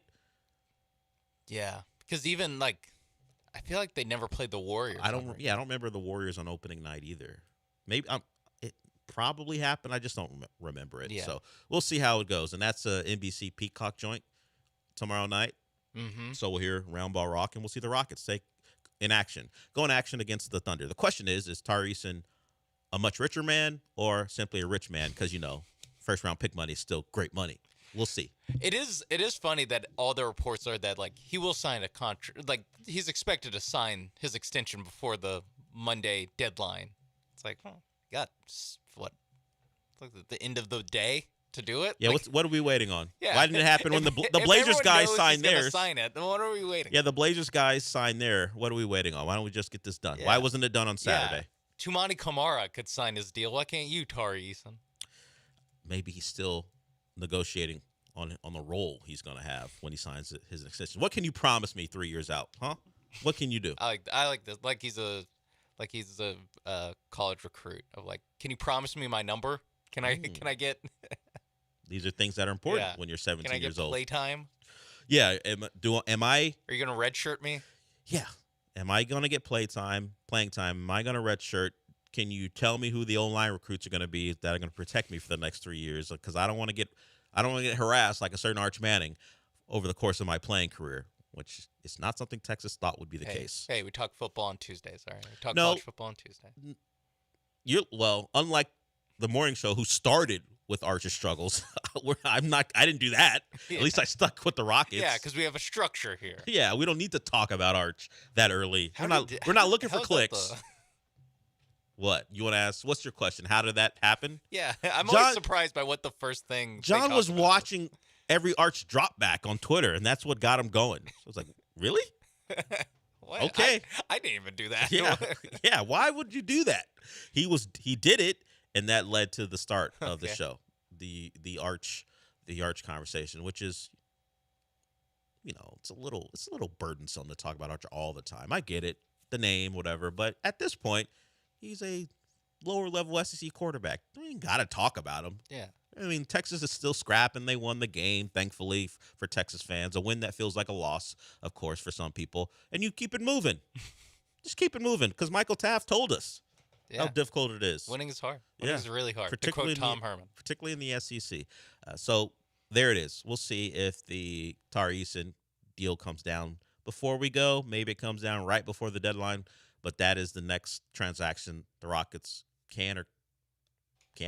Yeah, because even I feel like they never played the Warriors. I don't remember the Warriors on opening night either. Maybe it probably happened. I just don't remember it. Yeah. So we'll see how it goes. And that's a NBC Peacock joint tomorrow night. Mm-hmm. So we'll hear Round Ball Rock, and we'll see the Rockets go in action against the Thunder. The question is Tari Eason a much richer man or simply a rich man? Because, first round pick money is still great money. We'll see. It is funny that all the reports are that he will sign a contract. He's expected to sign his extension before the Monday deadline. It's got what? The end of the day to do it? Yeah, what are we waiting on? Yeah. Why didn't it happen when the Blazers guys signed theirs? Sign it. Then what are we waiting? Yeah, the Blazers guys signed there. What are we waiting on? Why don't we just get this done? Yeah. Why wasn't it done on Saturday? Yeah. Tumani Kamara could sign his deal. Why can't you, Tari Eason? Maybe he's still negotiating on the role he's going to have when he signs his extension. What can you promise me 3 years out, huh? What can you do? I like this. He's a college recruit of can you promise me my number? Can I get? These are things that are important when you're 17 years old. Can I get playtime? Yeah. Am I? Are you going to redshirt me? Yeah. Am I going to get playing time? Am I going to redshirt? Can you tell me who the O-line recruits are going to be that are going to protect me for the next 3 years? Because I don't want to get harassed like a certain Arch Manning over the course of my playing career, which is not something Texas thought would be the case. Hey, we talk football on Tuesdays. All right, we talk college football on Tuesday. Unlike the morning show, who started with Arch's struggles, I didn't do that. Yeah. At least I stuck with the Rockets. Yeah, because we have a structure here. Yeah, we don't need to talk about Arch that early. We're not looking for clicks. What? You want to ask? What's your question? How did that happen? Yeah, I'm always surprised by what the first thing. John was watching every Arch drop back on Twitter, and that's what got him going. So I was like, really? What? Okay. I didn't even do that. Yeah. Yeah. Why would you do that? He did it, and that led to the start of the show, the Arch conversation, which is, it's a little burdensome to talk about Arch all the time. I get it, the name, whatever, but at this point, he's a lower level SEC quarterback. You ain't got to talk about him. Yeah. I mean, Texas is still scrapping. They won the game, thankfully, for Texas fans. A win that feels like a loss, of course, for some people. And you keep it moving. Just keep it moving, because Michael Taft told us how difficult it is. Winning is hard. Winning is really hard. Particularly to quote Tom Herman. Particularly in the SEC. So there it is. We'll see if the Tari Eason deal comes down before we go. Maybe it comes down right before the deadline. But that is the next transaction the Rockets can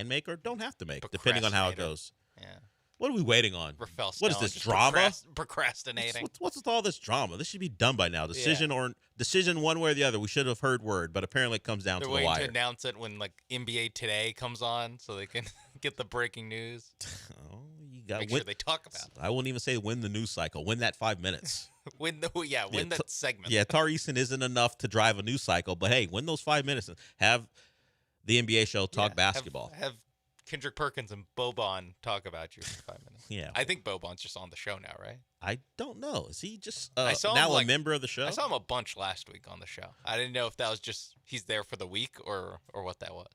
make or don't have to make, depending on how it goes. Yeah. What are we waiting on? Rafael What is Stone this just drama? Procrastinating. What's with all this drama? This should be done by now. Decision one way or the other. We should have heard word, but apparently it comes down They're to the waiting wire. to announce it when NBA Today comes on, so they can get the breaking news. You got Make sure they talk about it. I wouldn't even say win the news cycle. Win that 5 minutes. Win that segment. Yeah, Tari Eason isn't enough to drive a news cycle, but hey, win those 5 minutes and have the NBA show talk basketball. Have Kendrick Perkins and Boban talk about you for 5 minutes. Yeah. I think Boban's just on the show now, right? I don't know. Is he just I saw now him, a member of the show? I saw him a bunch last week on the show. I didn't know if that was just he's there for the week or what that was.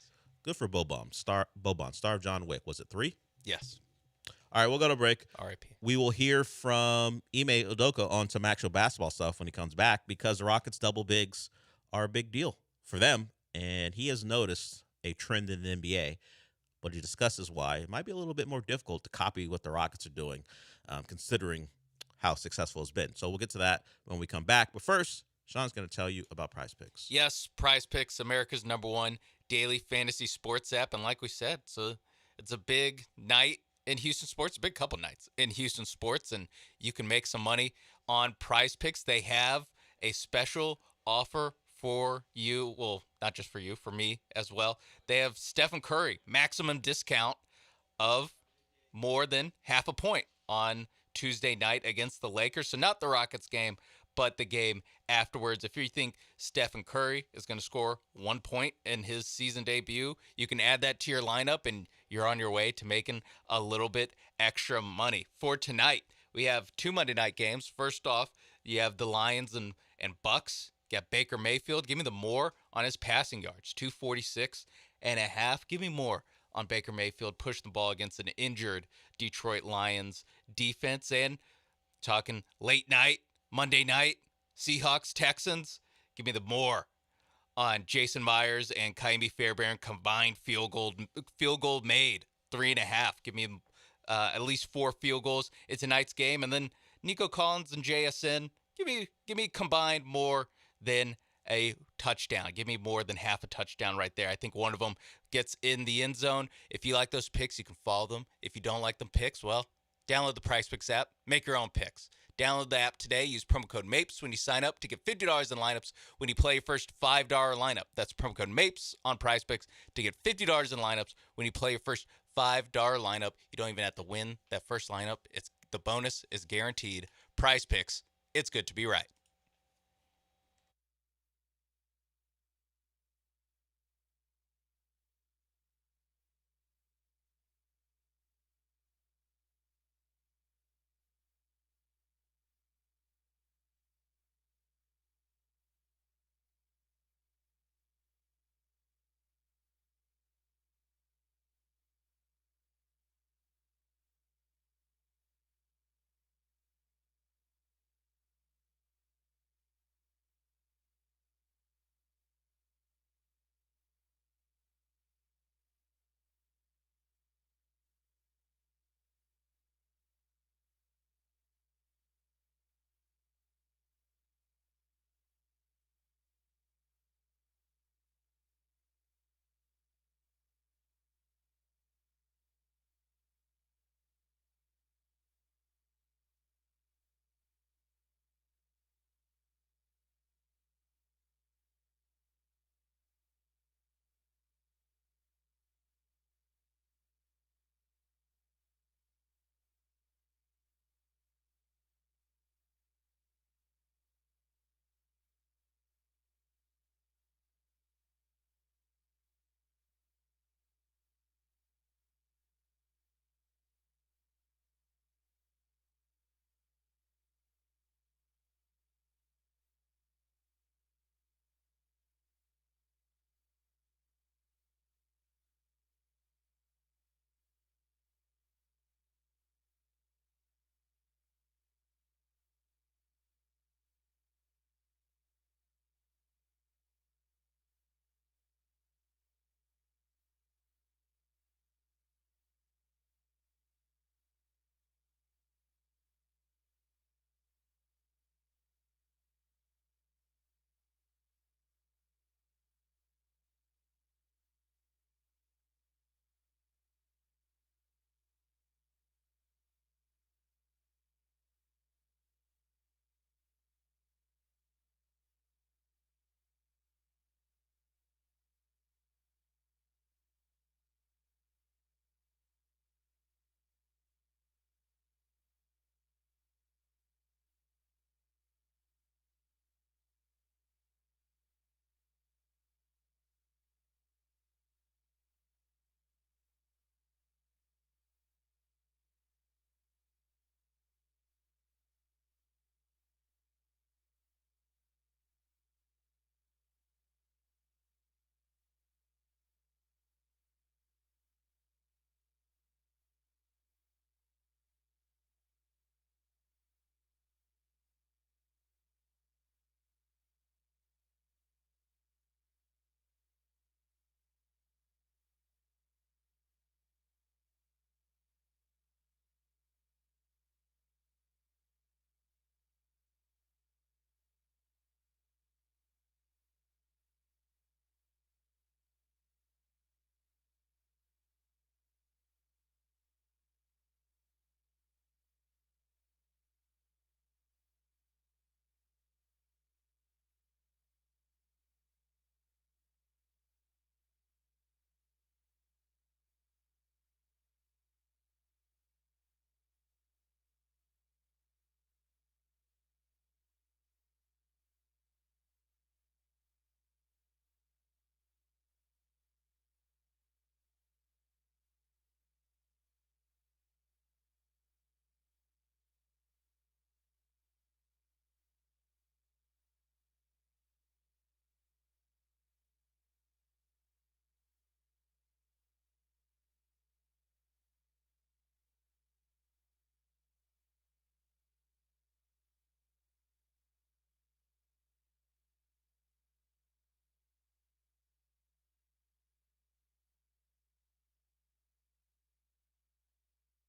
Good for Boban. Star of John Wick. Was it 3? Yes. All right, we'll go to break. R.I.P. We will hear from Ime Udoka on some actual basketball stuff when he comes back, because the Rockets double bigs are a big deal for them, and he has noticed a trend in the NBA, but he discusses why it might be a little bit more difficult to copy what the Rockets are doing, considering how successful it's been. So we'll get to that when we come back. But first, Sean's going to tell you about Prize Picks. Yes, Prize Picks, America's #1 daily fantasy sports app, and like we said, it's a big night in Houston sports, a big couple nights in Houston sports, and you can make some money on Prize Picks. They have a special offer for you. Well, not just for you, for me as well. They have Stephen Curry, maximum discount of more than half a point on Tuesday night against the Lakers. So not the Rockets game, but the game afterwards. If you think Stephen Curry is going to score 1 point in his season debut, you can add that to your lineup and you're on your way to making a little bit extra money. For tonight, we have 2 Monday night games. First off, you have the Lions and Bucks. You got Baker Mayfield. Give me the more on his passing yards, 246.5. Give me more on Baker Mayfield pushing the ball against an injured Detroit Lions defense. And talking late night, Monday night, Seahawks, Texans. Give me the more on Jason Myers and Kaimi Fairbairn combined field goal made, 3.5. Give me at least 4 field goals. It's tonight's game. And then Nico Collins and JSN. Give me combined more than a touchdown. Give me more than half a touchdown right there. I think one of them gets in the end zone. If you like those picks, you can follow them. If you don't like them picks, well, download the PricePicks app. Make your own picks. Download the app today. Use promo code MAPES when you sign up to get $50 in lineups when you play your first $5 lineup. That's promo code MAPES on PricePicks to get $50 in lineups when you play your first $5 lineup. You don't even have to win that first lineup. The bonus is guaranteed. PricePicks. It's good to be right.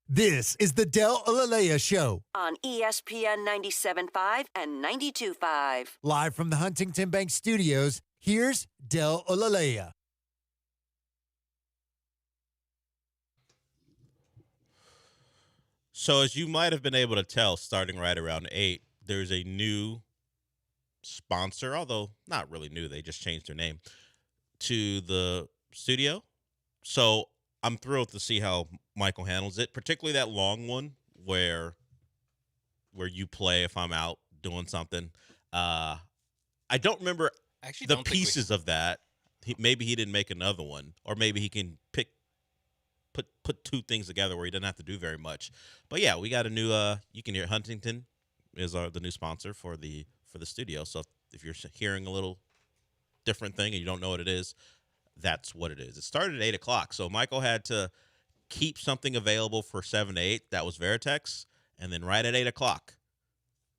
This is the Del Alalea Show, On ESPN 97.5 and 92.5. live from the Huntington Bank Studios. Here's Del Alalea. So as you might have been able to tell, starting right around 8, there's a new sponsor, although not really new. They just changed their name to the studio. So I'm thrilled to see how Michael handles it, particularly that long one where you play if I'm out doing something. I don't remember the pieces of that. Maybe he didn't make another one, or maybe he can put two things together where he doesn't have to do very much. But yeah, we got a new. You can hear Huntington is the new sponsor for the studio. So if you're hearing a little different thing and you don't know what it is, that's what it is. It started at 8:00, so Michael had to keep something available for 7 to 8. That was Veritex, and then right at 8:00,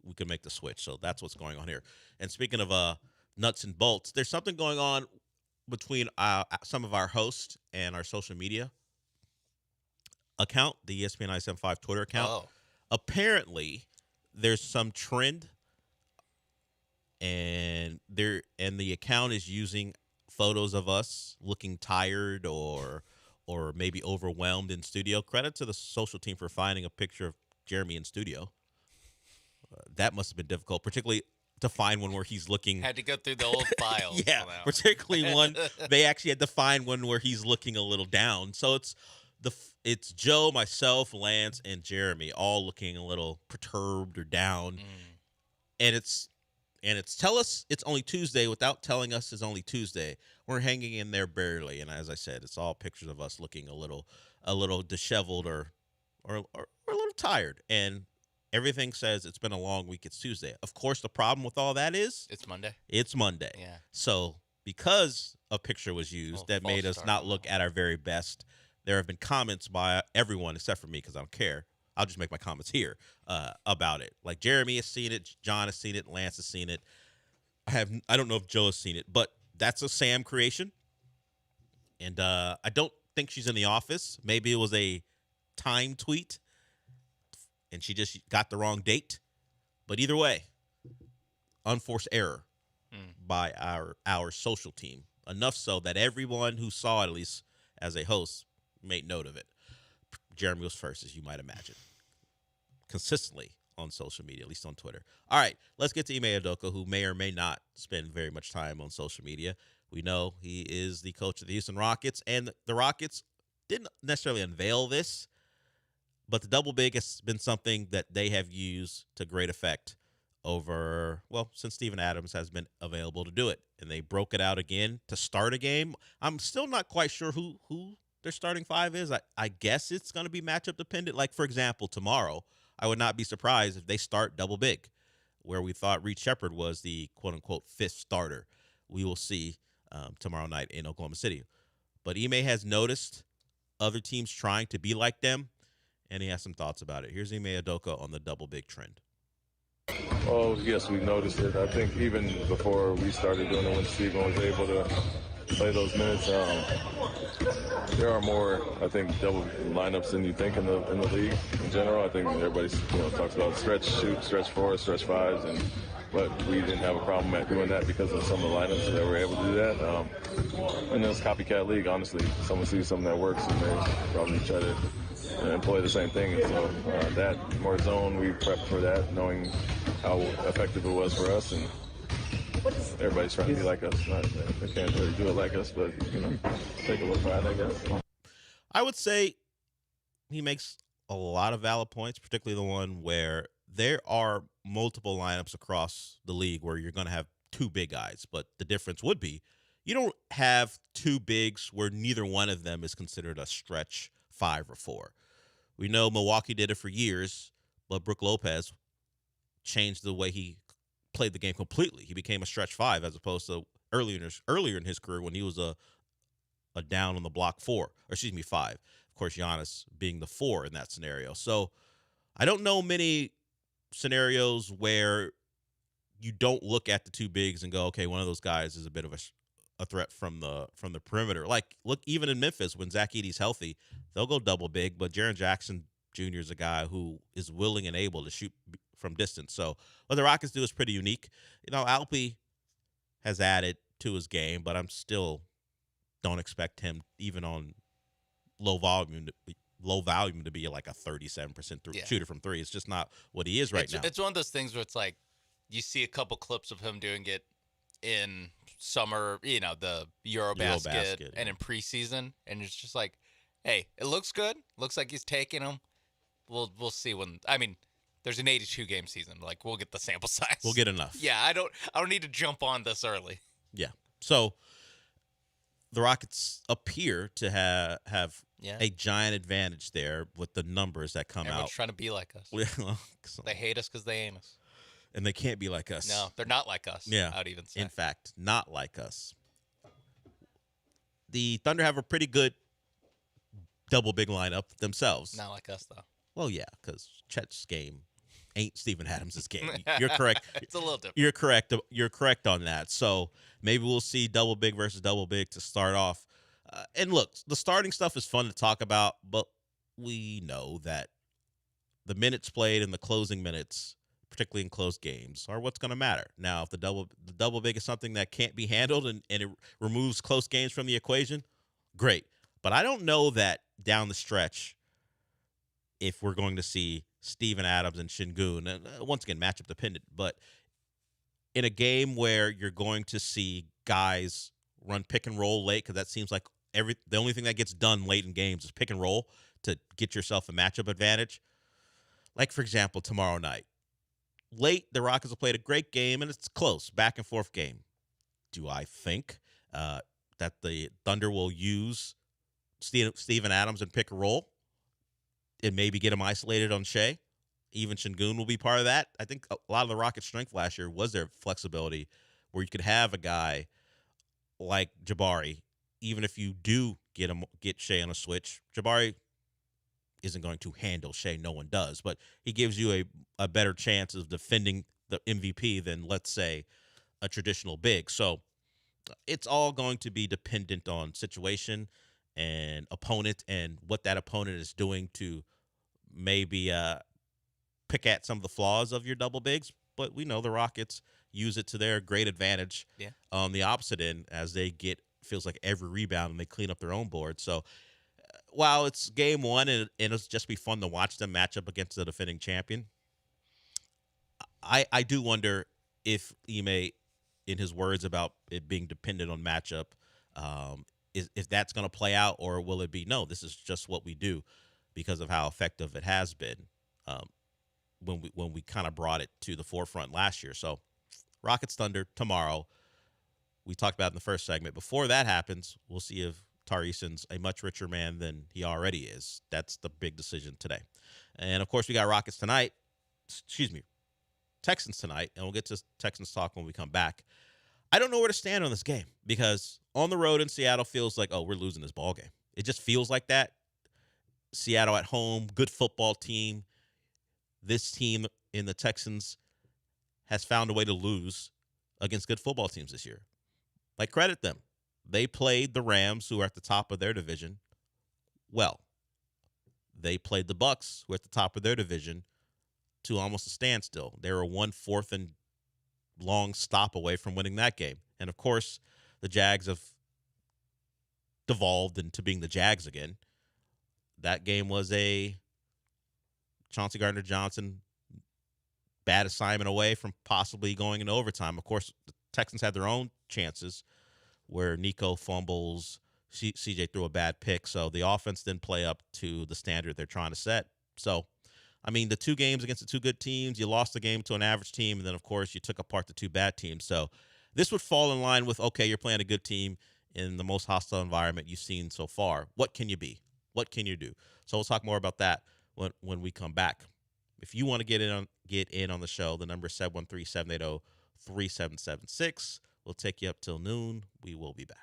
we could make the switch. So that's what's going on here. And speaking of nuts and bolts, there's something going on between some of our hosts and our social media account, the ESPN 975 Twitter account. Oh. Apparently, there's some trend, and the account is using photos of us looking tired or maybe overwhelmed in studio. Credit to the social team for finding a picture of Jeremy in studio. That must have been difficult, particularly to find one where he's looking. Had to go through the old files. Yeah, particularly one. They actually had to find one where he's looking a little down. So it's Joe, myself, Lance, and Jeremy all looking a little perturbed or down. And it's tell us it's only Tuesday without telling us it's only Tuesday. We're hanging in there barely, and as I said, it's all pictures of us looking a little disheveled or a little tired. And everything says it's been a long week. It's Tuesday. Of course, the problem with all that is It's Monday. It's Monday. Yeah. So because a picture was used that made us not look at our very best, there have been comments by everyone except for me because I don't care. I'll just make my comments here about it. Like Jeremy has seen it, John has seen it, Lance has seen it. I don't know if Joe has seen it, but that's a Sam creation. And I don't think she's in the office. Maybe it was a time tweet and she just got the wrong date. But either way, unforced error by our social team. Enough so that everyone who saw it, at least as a host, made note of it. Jeremy was first, as you might imagine, consistently on social media, at least on Twitter. All right, let's get to Ime Udoka, who may or may not spend very much time on social media. We know he is the coach of the Houston Rockets, and the Rockets didn't necessarily unveil this, but the double big has been something that they have used to great effect since Steven Adams has been available to do it. And they broke it out again to start a game. I'm still not quite sure who their starting five is. I guess it's going to be matchup dependent. Like, for example, tomorrow, I would not be surprised if they start double big, where we thought Reed Shepard was the quote-unquote fifth starter. We will see tomorrow night in Oklahoma City. But Ime has noticed other teams trying to be like them, and he has some thoughts about it. Here's Ime Udoka on the double big trend. Oh, yes, we noticed it. I think even before we started doing it, when Steven was able to play those minutes, there are more, I think, double lineups than you think in the league in general. I think everybody talks about stretch shoot, stretch fours, stretch fives, but we didn't have a problem at doing that because of some of the lineups that were able to do that. And it's copycat league, honestly. Someone sees something that works and they probably try to employ the same thing. And so that more zone, we prepped for that, knowing how effective it was for us. And everybody's trying to be like us. They can't really do it like us, but take a look at it, I guess. I would say he makes a lot of valid points, particularly the one where there are multiple lineups across the league where you're going to have two big guys, but the difference would be you don't have two bigs where neither one of them is considered a stretch 5 or 4. We know Milwaukee did it for years, but Brook Lopez changed the way he played the game completely. He became a stretch 5 as opposed to earlier in his career when he was a down on the block 5. Of course, Giannis being the 4 in that scenario. So I don't know many scenarios where you don't look at the two bigs and go, okay, one of those guys is a bit of a threat from the perimeter. Like, look, even in Memphis, when Zach Edey's healthy, they'll go double big, but Jaren Jackson Jr. is a guy who is willing and able to shoot from distance. So what the Rockets do is pretty unique. Alpe has added to his game, but I'm still don't expect him even on low volume to be like a 37% shooter from three. It's just not what he is right now. It's one of those things where it's like you see a couple clips of him doing it in summer, the Eurobasket and in preseason, and it's just like, hey, it looks good. Looks like he's taking them. We'll see when. I mean, there's an 82 game season. Like, we'll get the sample size. We'll get enough. Yeah, I don't need to jump on this early. Yeah. So the Rockets appear to have a giant advantage there with the numbers that come Everyone's out. Trying to be like us. They hate us because they aim us. And they can't be like us. No, they're not like us. Yeah. I'd even say. In fact, not like us. The Thunder have a pretty good double big lineup themselves. Not like us, though. Well, yeah, because Chet's game ain't Steven Adams' game. You're correct. It's a little different. You're correct. You're correct on that. So maybe we'll see double big versus double big to start off. And look, the starting stuff is fun to talk about, but we know that the minutes played and the closing minutes, particularly in close games, are what's going to matter. Now, if the double big is something that can't be handled and it removes close games from the equation, great. But I don't know that down the stretch, if we're going to see Steven Adams and Şengün, and once again, matchup dependent, but in a game where you're going to see guys run pick and roll late, because that seems like the only thing that gets done late in games is pick and roll to get yourself a matchup advantage. Like, for example, tomorrow night. Late, the Rockets have played a great game, and it's close, back and forth game. Do I think that the Thunder will use Steven Adams and pick and roll and maybe get him isolated on Shea? Even Şengün will be part of that. I think a lot of the Rockets' strength last year was their flexibility, where you could have a guy like Jabari, even if you do get Shea on a switch. Jabari isn't going to handle Shea. No one does. But he gives you a better chance of defending the MVP than, let's say, a traditional big. So it's all going to be dependent on situation and opponent and what that opponent is doing to maybe pick at some of the flaws of your double bigs. But we know the Rockets use it to their great advantage on the opposite end as they get, feels like, every rebound and they clean up their own board. So while it's game one and it'll just be fun to watch them match up against the defending champion, I do wonder if Ime, in his words about it being dependent on matchup, if that's going to play out, or will it be, no, this is just what we do because of how effective it has been when we kind of brought it to the forefront last year. So Rockets Thunder tomorrow. We talked about it in the first segment. Before that happens, we'll see if Tarisen's a much richer man than he already is. That's the big decision today. And, of course, we got Texans tonight, and we'll get to Texans talk when we come back. I don't know where to stand on this game because on the road in Seattle feels like, oh, we're losing this ball game. It just feels like that. Seattle at home, good football team. This team in the Texans has found a way to lose against good football teams this year. Like, credit them. They played the Rams, who are at the top of their division, well. They played the Bucks, who are at the top of their division, to almost a standstill. They were 1 4th and long stop away from winning that game. And, of course, the Jags have devolved into being the Jags again. That game was a Chauncey Gardner-Johnson bad assignment away from possibly going into overtime. Of course, the Texans had their own chances where Nico fumbles, CJ threw a bad pick, so the offense didn't play up to the standard they're trying to set. So, I mean, the two games against the two good teams, you lost the game to an average team, and then, of course, you took apart the two bad teams. So this would fall in line with, okay, you're playing a good team in the most hostile environment you've seen so far. What can you be? What can you do? So we'll talk more about that when we come back. If you want to get in on the show, the number is 713-780-3776. We'll take you up till noon. We will be back.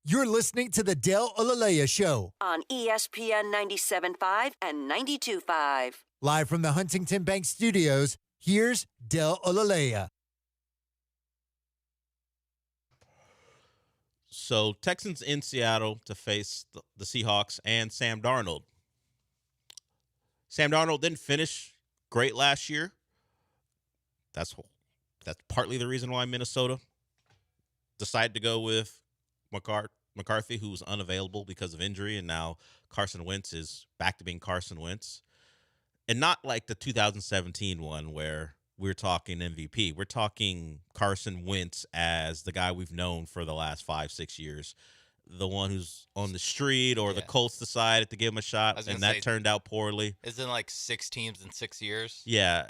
You're listening to the Del Olalea Show, on ESPN 97.5 and 92.5. live from the Huntington Bank Studios. Here's Del Olalea. So Texans in Seattle to face the Seahawks and Sam Darnold. Sam Darnold didn't finish great last year. That's partly the reason why Minnesota decided to go with McCarthy, who was unavailable because of injury, and now Carson Wentz is back to being Carson Wentz. And not like the 2017 one where we're talking MVP. We're talking Carson Wentz as the guy we've known for the last 5-6 years. The one who's on the street, or the Colts decided to give him a shot, and that turned out poorly. Isn't like 6 teams in 6 years? Yeah,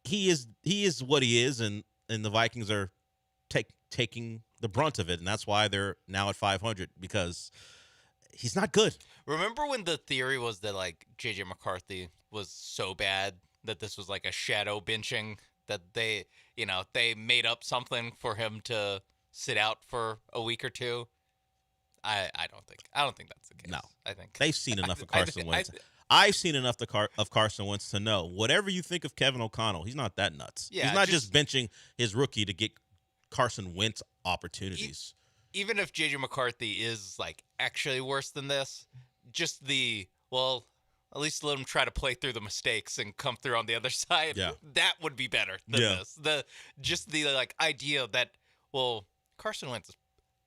he is what he is, and the Vikings are taking the brunt of it, and that's why they're now at 500, because he's not good. Remember when the theory was that like J.J. McCarthy was so bad that this was like a shadow benching, that they made up something for him to sit out for a week or two? I don't think that's the case. No, I think they've seen enough of Carson Wentz. I've seen enough of Carson Wentz to know whatever you think of Kevin O'Connell, he's not that nuts. Yeah, he's not just benching his rookie to get Carson Wentz opportunities. Even if J.J. McCarthy is like actually worse than this, just at least let him try to play through the mistakes and come through on the other side. Yeah. That would be better than this. The idea that Carson Wentz,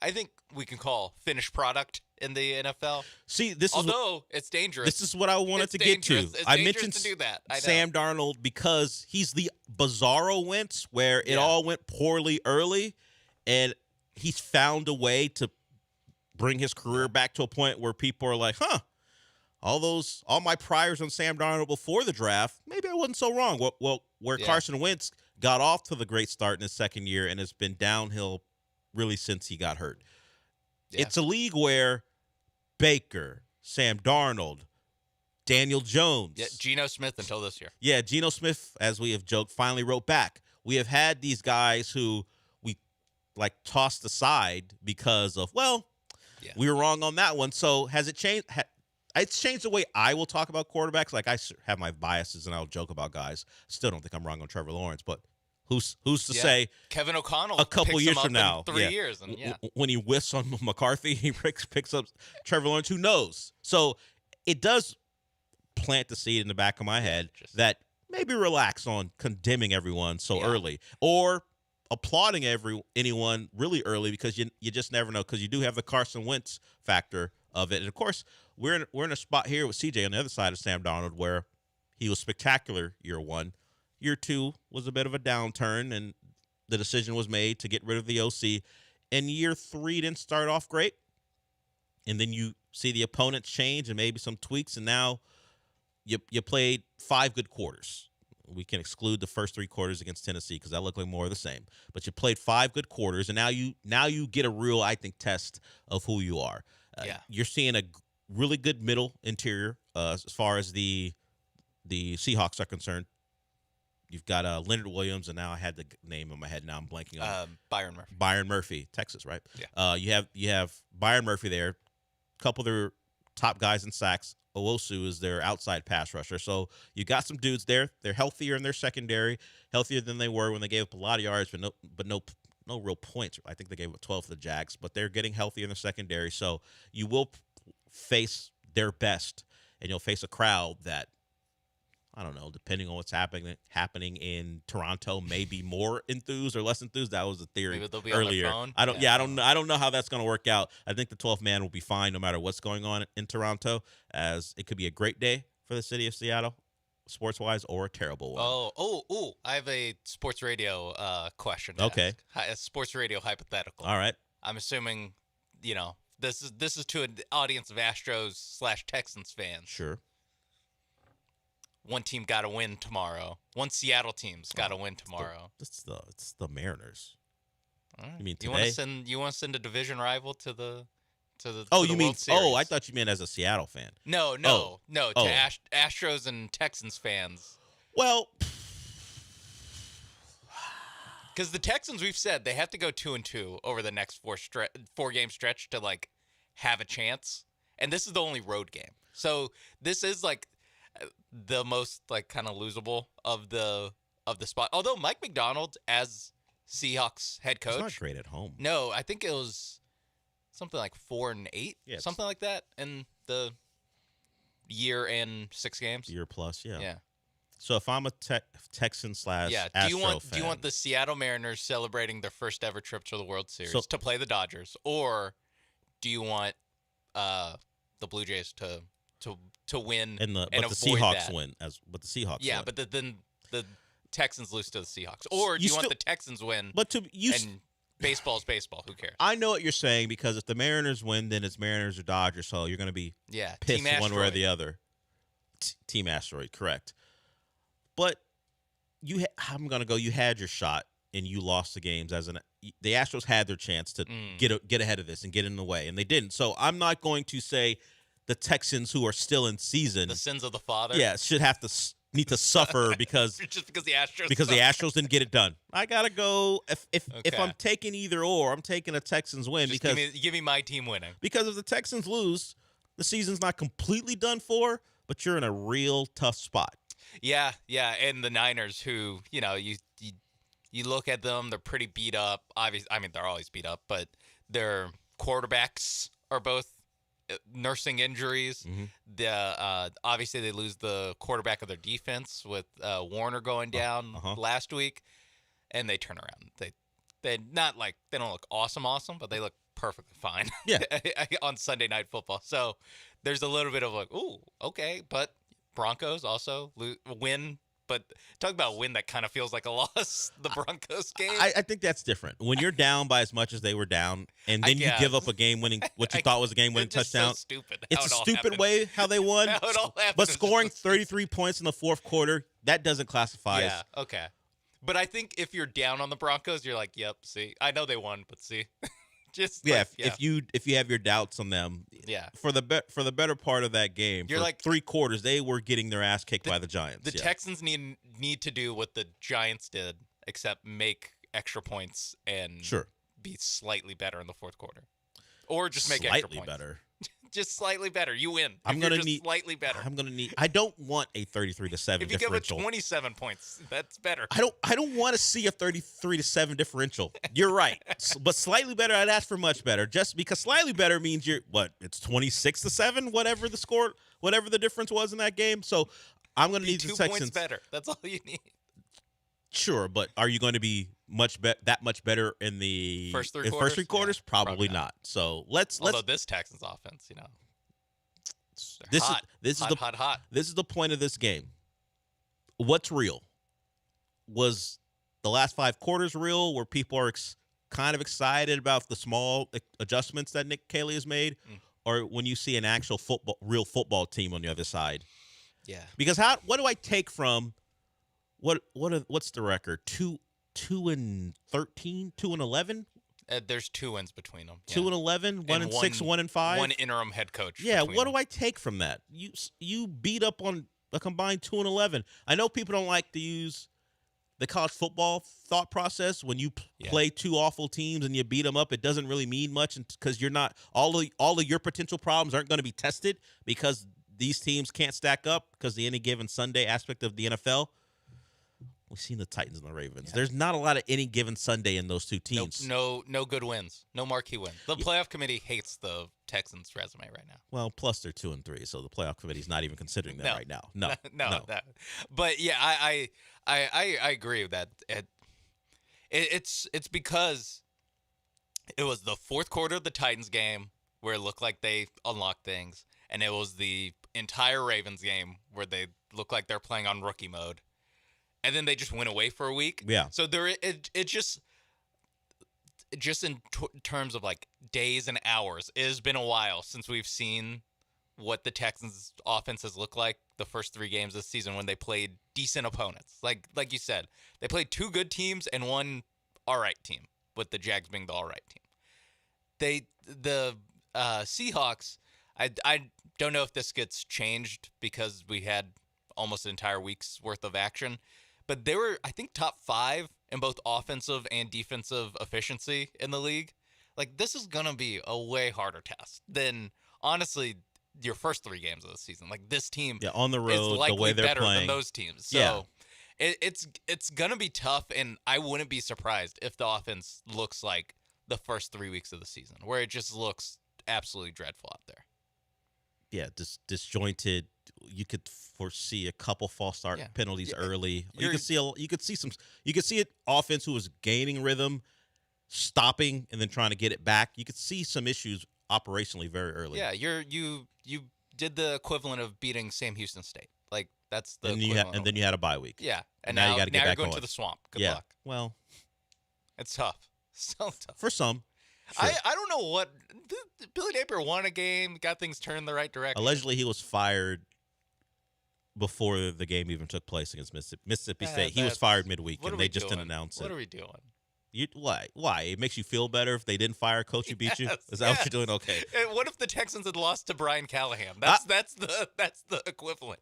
I think we can call finished product in the NFL. See, although it's dangerous. This is what I wanted to get to. I mentioned to do that. Sam Darnold because he's the bizarro Wentz where it all went poorly early, and he's found a way to bring his career back to a point where people are like, all my priors on Sam Darnold before the draft, maybe I wasn't so wrong. Carson Wentz got off to the great start in his second year and has been downhill really since he got hurt. Yeah. It's a league where Baker, Sam Darnold, Daniel Jones. Geno Smith until this year. Yeah, Geno Smith, as we have joked, finally wrote back. We have had these guys who we tossed aside because of, we were wrong on that one. So has it changed? It's changed the way I will talk about quarterbacks. Like, I have my biases and I'll joke about guys. Still don't think I'm wrong on Trevor Lawrence, but who's to say Kevin O'Connell a couple years from now, in 3 years, and when he whiffs on McCarthy, he picks up Trevor Lawrence. Who knows? So it does plant the seed in the back of my head that maybe relax on condemning everyone so early, or applauding anyone really early, because you just never know, because you do have the Carson Wentz factor of it. And of course, we're in a spot here with CJ on the other side of Sam Darnold where he was spectacular year one. Year two was a bit of a downturn, and the decision was made to get rid of the OC. And year three didn't start off great. And then you see the opponents change and maybe some tweaks, and now you played 5 good quarters. We can exclude the first 3 quarters against Tennessee because that looked like more of the same. But you played 5 good quarters, and now you get a real, I think, test of who you are. You're seeing a really good middle interior as far as the Seahawks are concerned. You've got Leonard Williams, and now I had the name in my head. Now I'm blanking on Byron Murphy. Byron Murphy, Texas, right? Yeah. You have Byron Murphy there. A couple of their top guys in sacks. Owosu is their outside pass rusher. So you got some dudes there. They're healthier in their secondary, healthier than they were when they gave up a lot of yards, but no real points. I think they gave up 12 to the Jags, but they're getting healthier in the secondary. So you will face their best, and you'll face a crowd that, I don't know, depending on what's happening in Toronto, may be more enthused or less enthused. That was the theory Maybe they'll be earlier. on their phone. I don't know how that's going to work out. I think the 12th man will be fine no matter what's going on in Toronto, as it could be a great day for the city of Seattle, sports-wise, or a terrible one. Oh! I have a sports radio question. Okay. A sports radio hypothetical. All right. I'm assuming, this is to an audience of Astros/Texans fans. Sure. One team got to win tomorrow. One Seattle team's got to win tomorrow. It's the Mariners. Right. You mean today? You want to send a division rival to the Oh, to you the mean? World Series? Oh, I thought you meant as a Seattle fan. No. To Astros and Texans fans. Well, because the Texans, we've said they have to go 2-2 over the next 4 game stretch to have a chance. And this is the only road game. So this is like the most like kind of losable of the spot. Although Mike McDonald as Seahawks head coach, He's not great at home. No, I think it was something like 4-8, something like that in the year and 6 games. Year plus, yeah. Yeah. So if I'm a Texan / Astro Do fan, you want the Seattle Mariners celebrating their first ever trip to the World Series So- to play the Dodgers, or do you want the Blue Jays to win and avoid the Seahawks that? win but the Seahawks Yeah, win. but then the Texans lose to the Seahawks, or do you want the Texans win? But and baseball's baseball. Who cares? I know what you're saying, because if the Mariners win, then it's Mariners or Dodgers, so you're going to be pissed Team one way or Asteroid. the other. Team Asteroid, correct. But I'm going to go, you had your shot and you lost the games. The Astros had their chance to get ahead of this and get in the way, and they didn't. So I'm not going to say the Texans, who are still in season, The sins of the father. should have to need to suffer because just because the Astros the suck. Astros didn't get it done. I gotta go. If Okay. I'm taking either or, I'm taking a Texans win Just because give me my team winning. because if the Texans lose, the season's not completely done for, but you're in a real tough spot. Yeah, and the Niners, who you look at them, they're pretty beat up. Obviously, I mean they're always beat up, but their quarterbacks are both nursing injuries. Obviously they lose the quarterback of their defense with Warner going down last week, and they turn around. They don't look awesome, but they look perfectly fine. Yeah. On Sunday Night Football. So there's a little bit of like, ooh, okay, but Broncos also win. But talk about a win that kind of feels like a loss. The Broncos game. I think that's different. When you're down by as much as they were down, and then you give up a game-winning, what you thought was a game-winning It's just touchdown. so stupid It's how a it all stupid happened. way how they won. How it all happened But is scoring just 33 points in the fourth quarter, that doesn't classify Yeah, okay. But I think if you're down on the Broncos, you're like, yep, see. I know they won, but see. Just Yeah, like, if you have your doubts on them, Yeah. for the better part of that game, You're for like- 3 quarters, they were getting their ass kicked by the Giants. The yeah. Texans need to do what the Giants did, except make extra points and Sure. be slightly better in the fourth quarter. Or just make Slightly extra points. better. Just slightly better. You win. I'm If gonna you're just need slightly better. I don't want a 33-7 If you give it differential. 27 points, that's better. I don't want to see a 33-7 differential. You're right. But slightly better, I'd ask for much better. Just because slightly better means it's 26-7, whatever the difference was in that game. So I'm going to need the 2 Texans. points better. That's all you need. Sure, but are you going to be that much better in the First three in quarters? First 3 quarters? Yeah, probably not. So let's Although this Texans offense, they're this hot. is hot. This is the point of this game. What's real? Was the last 5 quarters real, where people are kind of excited about the small adjustments that Nick Caley has made, or when you see an actual real football team on the other side? Yeah. Because what do I take from what's the record? 2-13, 2-11. There's 2 wins between them. 2-11, 1-6, 1-5. One interim head coach. Yeah, between what them. do I take from that? You beat up on a combined 2-11. I know people don't like to use the college football thought process. When you play 2 awful teams and you beat them up, it doesn't really mean much, because you're not all of your potential problems aren't going to be tested, because these teams can't stack up because the any given Sunday aspect of the NFL. We've seen the Titans and the Ravens. Yeah. There's not a lot of any given Sunday in those 2 teams. No good wins. No marquee wins. The playoff committee hates the Texans' resume right now. Well, plus they're 2-3, so the playoff committee's not even considering that right now. No. But yeah, I agree with that. It's because it was the fourth quarter of the Titans game where it looked like they unlocked things, and it was the entire Ravens game where they looked like they're playing on rookie mode. And then they just went away for a week. Yeah. So it just in terms of like days and hours, it has been a while since we've seen what the Texans' offenses look like the first 3 games this season when they played decent opponents. Like you said, they played 2 good teams and 1 all right team, with the Jags being the all right team. The Seahawks, I don't know if this gets changed because we had almost an entire week's worth of action. But they were, I think, top 5 in both offensive and defensive efficiency in the league. Like, this is going to be a way harder test than, honestly, your first 3 games of the season. Like, this team on the road, is likely the way they're better playing, than those teams. So yeah. it's going to be tough, and I wouldn't be surprised if the offense looks like the first 3 weeks of the season, where it just looks absolutely dreadful out there. Yeah, disjointed. You could foresee a couple false start penalties early. You could see it offense who was gaining rhythm, stopping and then trying to get it back. You could see some issues operationally very early. Yeah, you did the equivalent of beating Sam Houston State. Like, that's the and then you had a bye week. Yeah, and now you got to get back going on. to the swamp. Good luck. Well, it's tough. So tough for some. Sure. I don't know what Billy Napier won a game, got things turned the right direction. Allegedly, he was fired before the game even took place against Mississippi State. He was fired midweek, and they just didn't announce it. What are we doing? Why? It makes you feel better if they didn't fire a coach who beat you? Is that what you're doing? Okay. And what if the Texans had lost to Brian Callahan? That's the equivalent.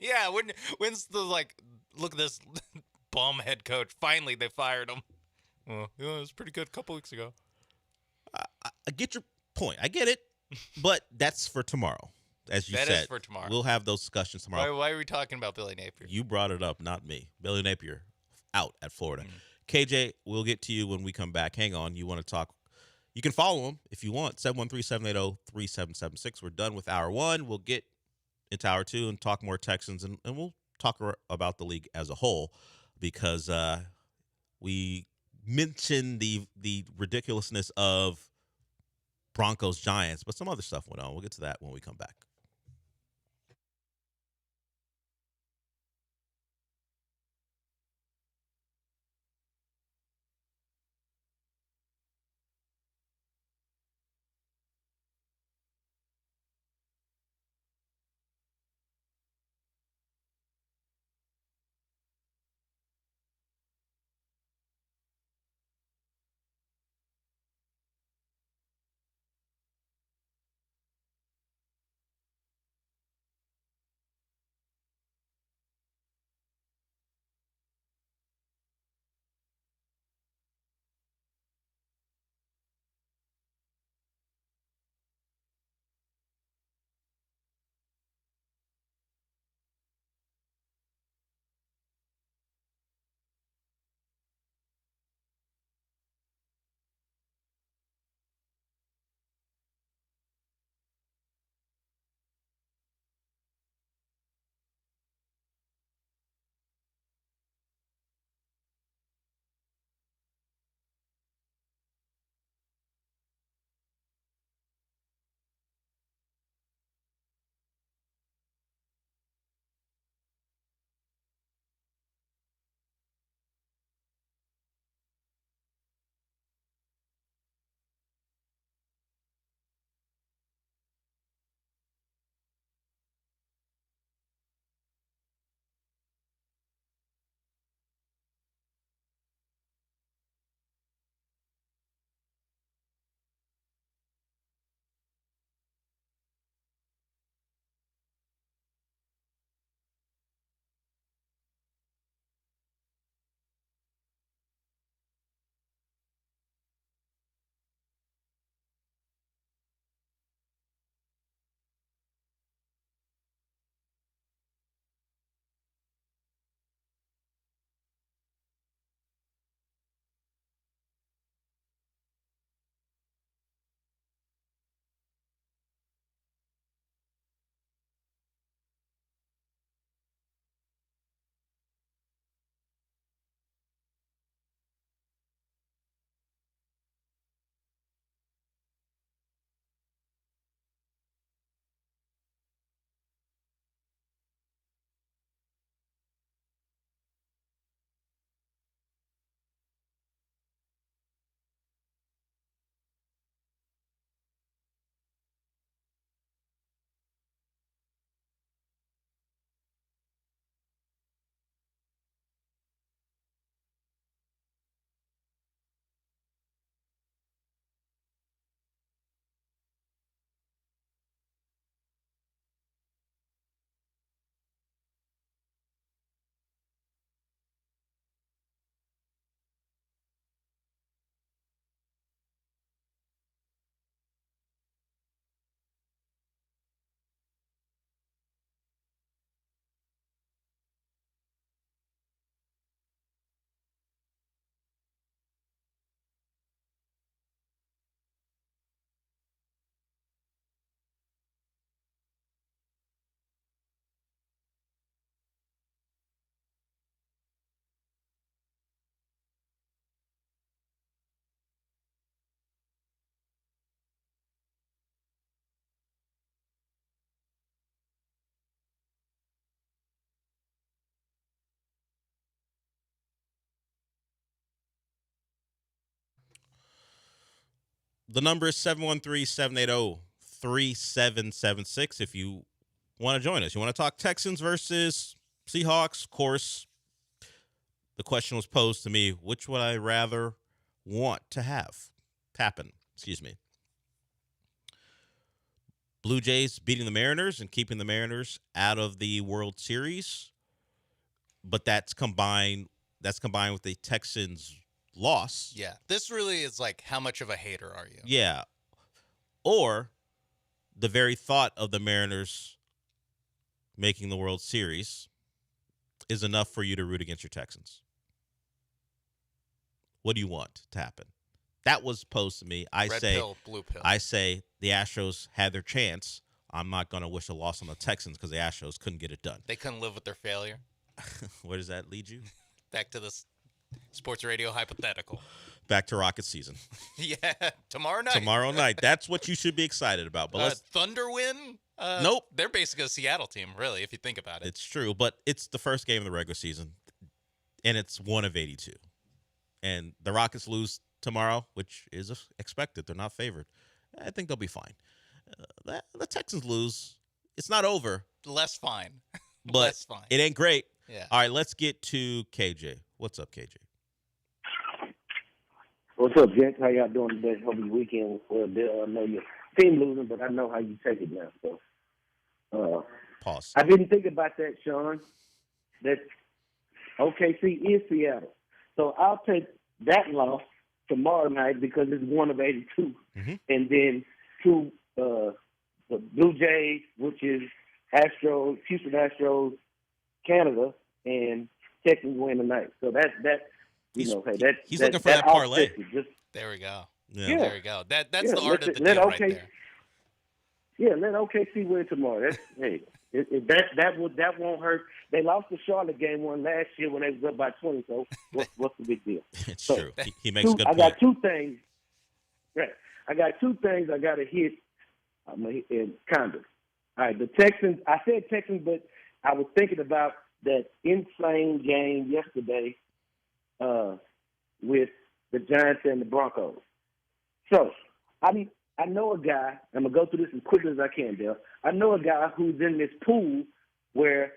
Yeah, when's the look at this bum head coach. Finally, they fired him. Well, it was pretty good a couple weeks ago. I get your point. I get it, but that's for tomorrow. As you said, that is for tomorrow. We'll have those discussions tomorrow. Why are we talking about Billy Napier? You brought it up, not me. Billy Napier out at Florida. KJ, we'll get to you when we come back. Hang on. You want to talk? You can follow him if you want. 713-780-3776. We're done with hour 1. We'll get into hour 2 and talk more Texans, and we'll talk about the league as a whole because we mentioned the ridiculousness of Broncos Giants, but some other stuff went on. We'll get to that when we come back. The number is 713-780-3776 if you want to join us. You want to talk Texans versus Seahawks? Of course, the question was posed to me, which would I rather want to have happen? Excuse me. Blue Jays beating the Mariners and keeping the Mariners out of the World Series, but that's combined with the Texans loss. Yeah, this really is like, how much of a hater are you? Yeah. Or the very thought of the Mariners making the World Series is enough for you to root against your Texans. What do you want to happen? That was posed to me. Red pill, blue pill. I say the Astros had their chance. I'm not going to wish a loss on the Texans because the Astros couldn't get it done. They couldn't live with their failure. Where does that lead you? Back to this sports radio hypothetical. Back to Rocket season. Yeah, tomorrow night. Tomorrow night. That's what you should be excited about. But let's Thunder win? Nope. They're basically a Seattle team, really, if you think about it. It's true, but it's the first game of the regular season, and it's 1 of 82. And the Rockets lose tomorrow, which is expected. They're not favored. I think they'll be fine. The Texans lose. It's not over. Less fine. But Less fine. it ain't great. Yeah. All right, let's get to KJ. What's up, KJ? What's up, gents? How y'all doing today? Hope your weekend was well. I know your team losing, but I know how you take it now. So, Pause. I didn't think about that, Sean. That OKC is Seattle. So I'll take that loss tomorrow night because it's 1 of 82. Mm-hmm. And then to the Blue Jays, which is Astros, Houston Astros, Canada, and Texans win tonight. So that He's looking for that parlay. There we go. Yeah. There we go. That's the art of the deal right there. Yeah, let OKC win tomorrow. That's that won't hurt. They lost the Charlotte game one last year when they was up by 20. So what's the big deal? It's true. He makes a good point. I got two things. Right. I got two things I got to hit. Kind of. All right. The Texans. I said Texans, but I was thinking about that insane game yesterday with the Giants and the Broncos. So I know a guy. I'm gonna go through this as quickly as I can, Dale. I know a guy who's in this pool where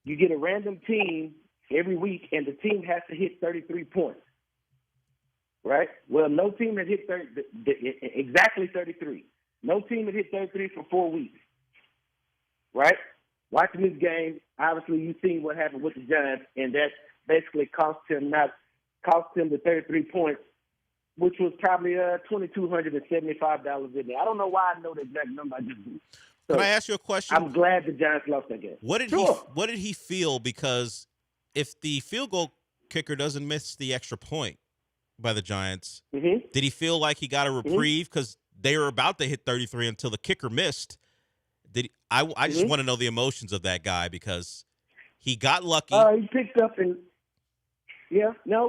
you get a random team every week, and the team has to hit 33 points. Right? Well, no team has hit exactly 33. No team has hit 33 for 4 weeks. Right? Watching this game, obviously you've seen what happened with the Giants, and that basically cost him the 33 points, which was probably $2,275 in there. I don't know why I know the exact number. I just do. So Can I ask you a question? I'm glad the Giants lost that game. What did he feel? Because if the field goal kicker doesn't miss the extra point by the Giants, did he feel like he got a reprieve? Because they were about to hit 33 until the kicker missed. I just want to know the emotions of that guy because he got lucky. He picked up and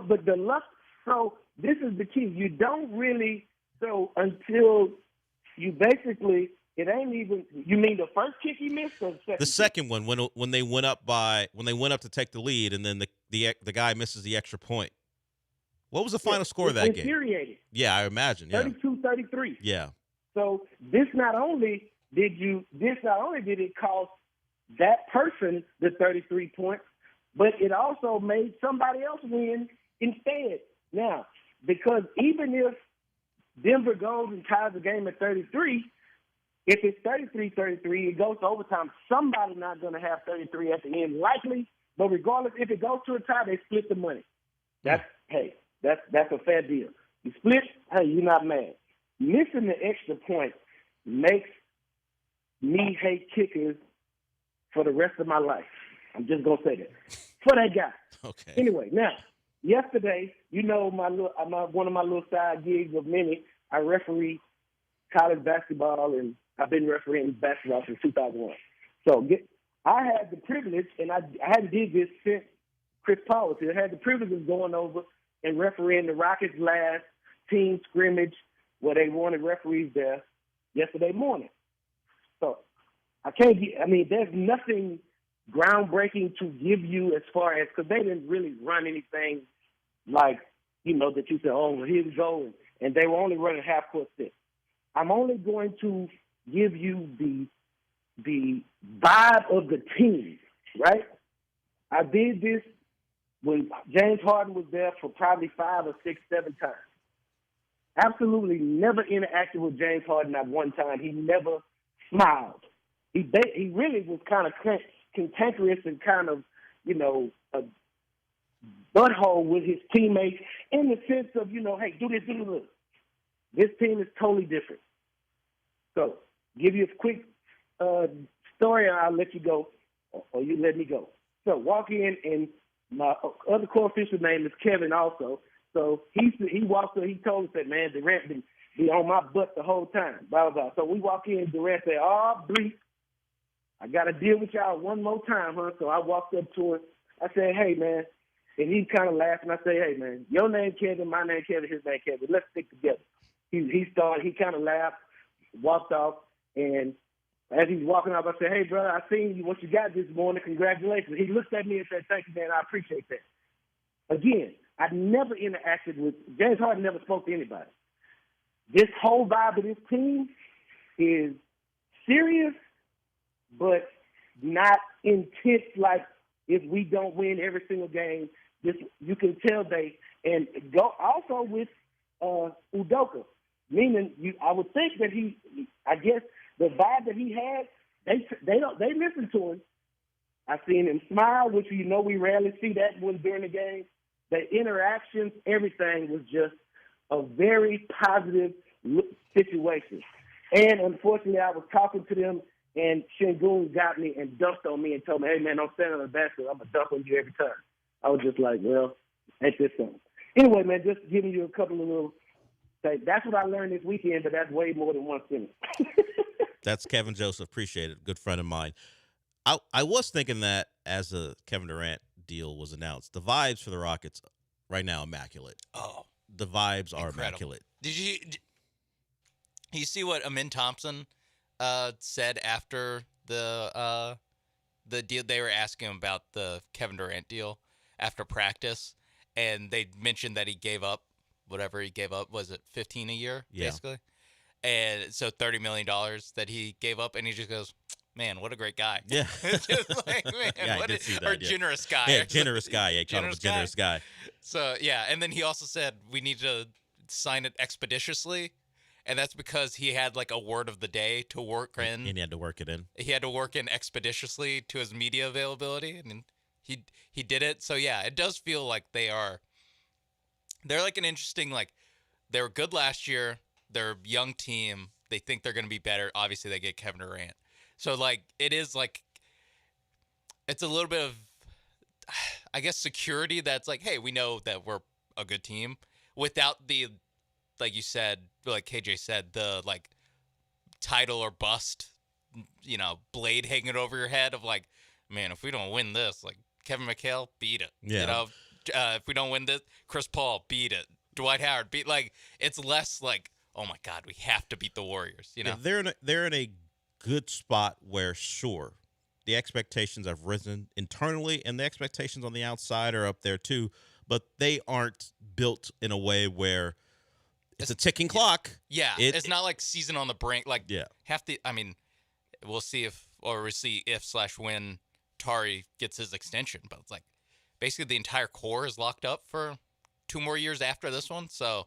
but the luck. So this is the key. You don't really until you basically. It ain't even. You mean the first kick he missed, or the second one when they went up to take the lead, and then the guy misses the extra point. What was the final score of that game? Infuriating. Yeah, I imagine. Yeah. 32-33. Yeah. So this not only did it cost that person the 33 points, but it also made somebody else win instead. Now, because even if Denver goes and ties the game at 33. If it's 33-33, it goes to overtime. Somebody's not going to have 33 at the end, likely. But regardless, if it goes to a tie, they split the money. That's a fair deal. You split, hey, you're not mad. Missing the extra point makes me hate kickers for the rest of my life. I'm just going to say that. For that guy. Okay. Anyway, now, yesterday, one of my little side gigs of many, I referee college basketball, and I've been refereeing basketball since 2001. So I had the privilege, and I hadn't did this since Chris Paul was here. I had the privilege of going over and refereeing the Rockets' last team scrimmage where they wanted referees there yesterday morning. So there's nothing groundbreaking to give you as far as, because they didn't really run anything like, that you say, oh, well, here we go, and they were only running half-court sets. I'm only going to give you the vibe of the team, right? I did this when James Harden was there for probably 5 or 6, 7 times. Absolutely never interacted with James Harden at one time. He never smiled. He really was kind of cantankerous and kind of, a butthole with his teammates in the sense of, hey, do this, do this. This team is totally different. So, give you a quick story and I'll let you go, or you let me go. So, walk in, and my other co-official name is Kevin also. So, he walked in, he told us that, man, Durant be on my butt the whole time, blah, blah, blah. So, we walk in, Durant said, oh, bleep, I got to deal with y'all one more time, huh? So, I walked up to him. I said, hey, man. And he kind of laughed, and I said, hey, man, your name Kevin, my name Kevin, his name Kevin. Let's stick together. He started, he kind of laughed, walked off, and as he's walking off, I said, hey, brother, I seen you, what you got this morning. Congratulations. He looked at me and said, thank you, man. I appreciate that. Again, I never interacted with – James Harden never spoke to anybody. This whole vibe of this team is serious, but not intense like if we don't win every single game. You can tell and go also with Udoka, meaning I would think that I guess the vibe that he had, they listened to him. I seen him smile, which we rarely see that during the game. The interactions, everything was just a very positive situation. And unfortunately, I was talking to them, and Şengün got me and dunked on me and told me, hey, man, don't stand on the basket. I'm going to dunk on you every time. I was just like, well, ain't this something? Anyway, man, just giving you a couple of little things. That's what I learned this weekend, but that's way more than one sentence. That's Kevin Joseph. Appreciate it. Good friend of mine. I was thinking that as a Kevin Durant deal was announced, the vibes for the Rockets right now immaculate. Oh, the vibes are incredible. immaculate. Did you see what Amin Thompson said after the deal? They were asking him about the Kevin Durant deal after practice, and they mentioned that he gave up whatever he gave up. Was it $15 a year, basically? And so $30 million that he gave up, and he just goes, man, what a great guy. Yeah. Just like, man, generous guy. Yeah, generous guy. Yeah, kind of a generous guy. So, yeah, and then he also said we need to sign it expeditiously, and that's because he had like a word of the day to work in. And he had to work it in. He had to work in expeditiously to his media availability, and he did it. So, yeah, it does feel like they're like an interesting, like, they were good last year. They're a young team. They think they're going to be better. Obviously, they get Kevin Durant. So, like, it is like, it's a little bit of, I guess, security that's like, hey, we know that we're a good team without the, like you said, like KJ said, the, like, title or bust, blade hanging over your head of like, man, if we don't win this, like, Kevin McHale, beat it. Yeah. If we don't win this, Chris Paul, beat it. Dwight Howard, beat, like, it's less like, oh my God, we have to beat the Warriors, Yeah, they're in a good spot where, sure, the expectations have risen internally and the expectations on the outside are up there too, but they aren't built in a way where it's a ticking clock. Yeah, it's not like season on the brink. Like, yeah. We'll see if/when Tari gets his extension, but it's like basically the entire core is locked up for 2 more years after this one. So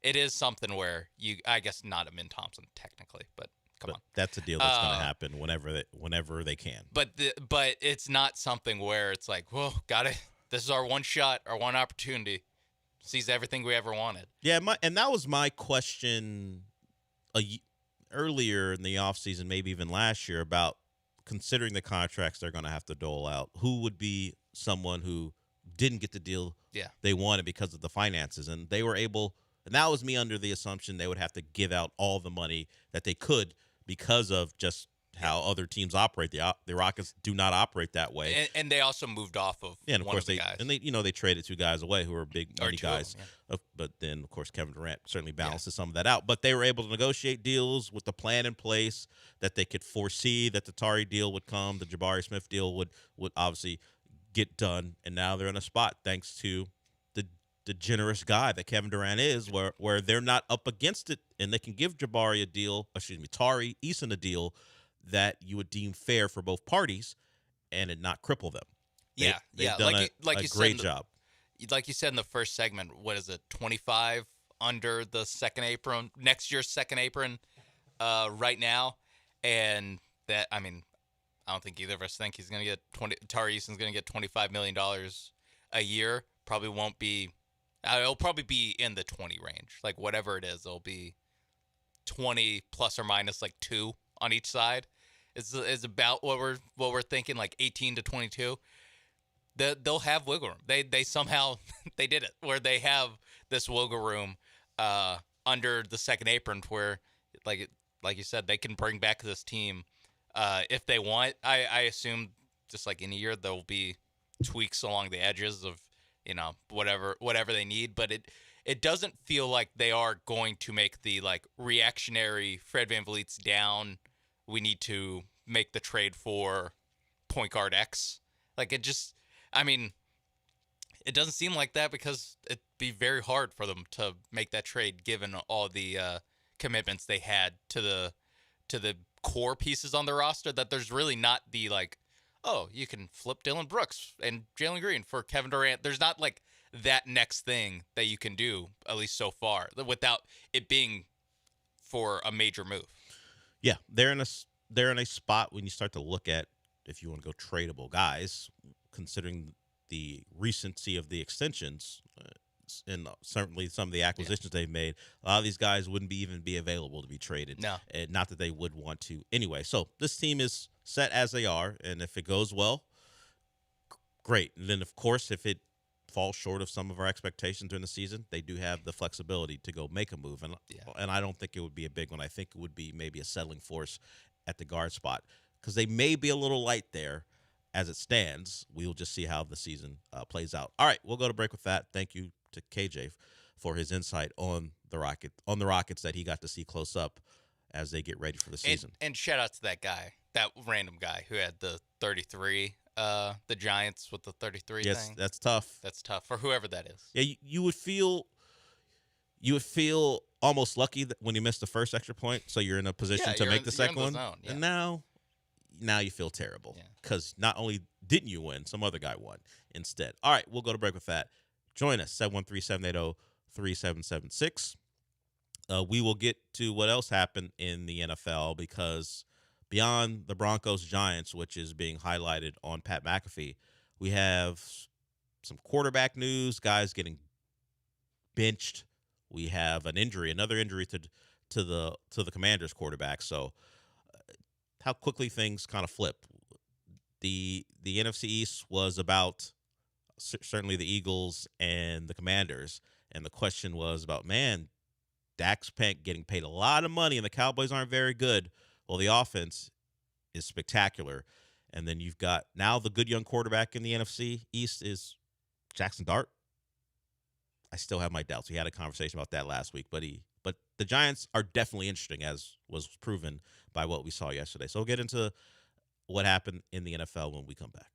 it is something where I guess not Amin Thompson technically, but come on. That's a deal that's going to happen whenever they can. But it's not something where it's like, whoa, got it. This is our one shot, our one opportunity. Sees everything we ever wanted. Yeah, and that was my question earlier in the offseason, maybe even last year, about considering the contracts they're going to have to dole out. Who would be someone who didn't get the deal they wanted because of the finances? And they were able, and that was me under the assumption they would have to give out all the money that they could because of just how other teams operate. The Rockets do not operate that way. And they also moved off of and of one course of the guys. And they traded 2 guys away who were big money guys. Yeah. But then, of course, Kevin Durant certainly balances some of that out. But they were able to negotiate deals with the plan in place that they could foresee that the Tari deal would come, the Jabari Smith deal would obviously get done. And now they're in a spot thanks to generous guy that Kevin Durant is, where they're not up against it and they can give Tari Eason a deal that you would deem fair for both parties and it not cripple them. They've done a great job. Like you said in the first segment, what is it, 25 under the second apron, next year's second apron right now? And that, I mean, I don't think either of us think he's going to get Tari Eason's going to get $25 million a year. Probably won't be, it'll probably be in the 20 range. Like whatever it is, it'll be 20 plus or minus like 2 on each side. Is about what we're thinking, like 18 to 22. They'll have wiggle room. They somehow they did it where they have this wiggle room under the second apron where like you said, they can bring back this team if they want. I assume just like any year there'll be tweaks along the edges of whatever they need, but it doesn't feel like they are going to make the like reactionary Fred VanVleet's down, we need to make the trade for point guard X. Like it doesn't seem like that because it'd be very hard for them to make that trade given all the commitments they had to the core pieces on the roster, that there's really not the like, oh, you can flip Dylan Brooks and Jalen Green for Kevin Durant. There's not like that next thing that you can do, at least so far, without it being for a major move. Yeah, they're in a spot when you start to look at if you want to go tradable guys, considering the recency of the extensions and certainly some of the acquisitions they've made. A lot of these guys wouldn't even be available to be traded. No. And not that they would want to anyway. So this team is set as they are, and if it goes well, great. And then, of course, if it falls short of some of our expectations during the season, they do have the flexibility to go make a move. And I don't think it would be a big one. I think it would be maybe a settling force at the guard spot because they may be a little light there as it stands. We'll just see how the season plays out. All right, we'll go to break with that. Thank you to KJ for his insight on the Rockets that he got to see close up as they get ready for the season. And shout out to that guy, that random guy who had the 33, the Giants with the 33 yes, thing. That's tough. That's tough for whoever that is. Yeah, you would feel almost lucky that when you missed the first extra point, so you're in a position to make the second one. Zone, yeah. And now you feel terrible because not only didn't you win, some other guy won instead. All right, we'll go to break with that. Join us, 713-780-3776. We will get to what else happened in the NFL because beyond the Broncos-Giants, which is being highlighted on Pat McAfee, we have some quarterback news, guys getting benched. We have another injury to the Commanders quarterback. So how quickly things kind of flip. The NFC East was about certainly the Eagles and the Commanders, and the question was about, man, Dak's getting paid a lot of money, and the Cowboys aren't very good. Well, the offense is spectacular, and then you've got now the good young quarterback in the NFC East is Jackson Dart. I still have my doubts. We had a conversation about that last week, but the Giants are definitely interesting, as was proven by what we saw yesterday. So we'll get into what happened in the NFL when we come back.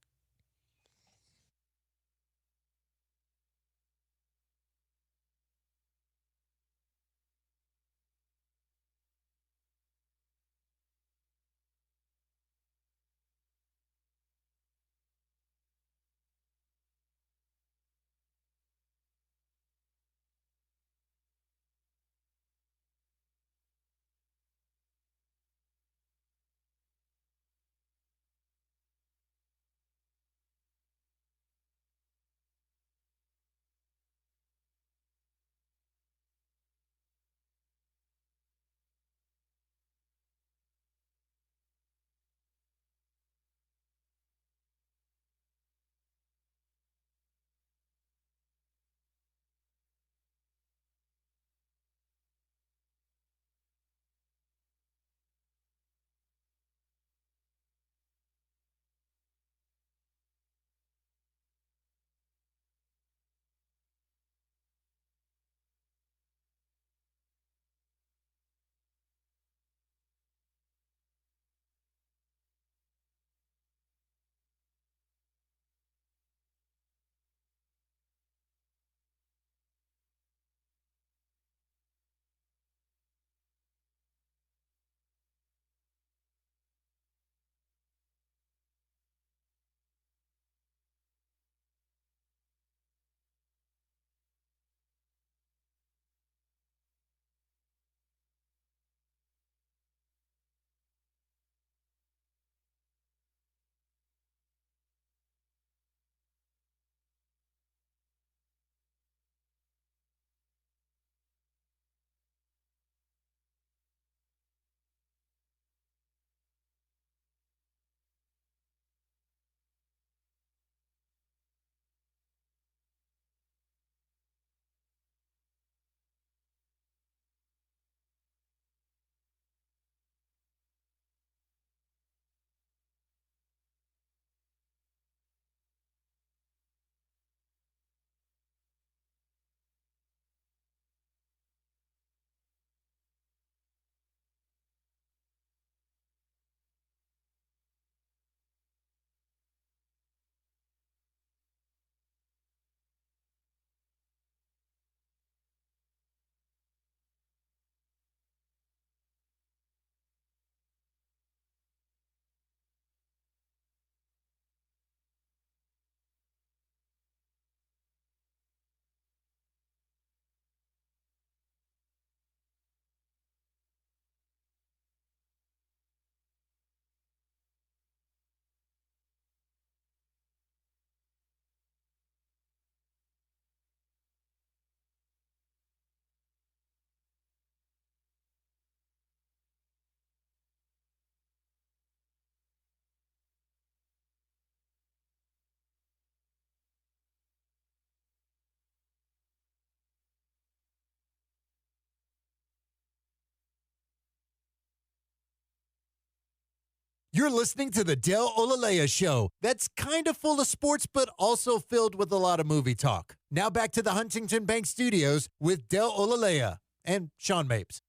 You're listening to the Del Olalea Show. That's kind of full of sports, but also filled with a lot of movie talk. Now back to the Huntington Bank Studios with Del Olalea and Sean Mapes.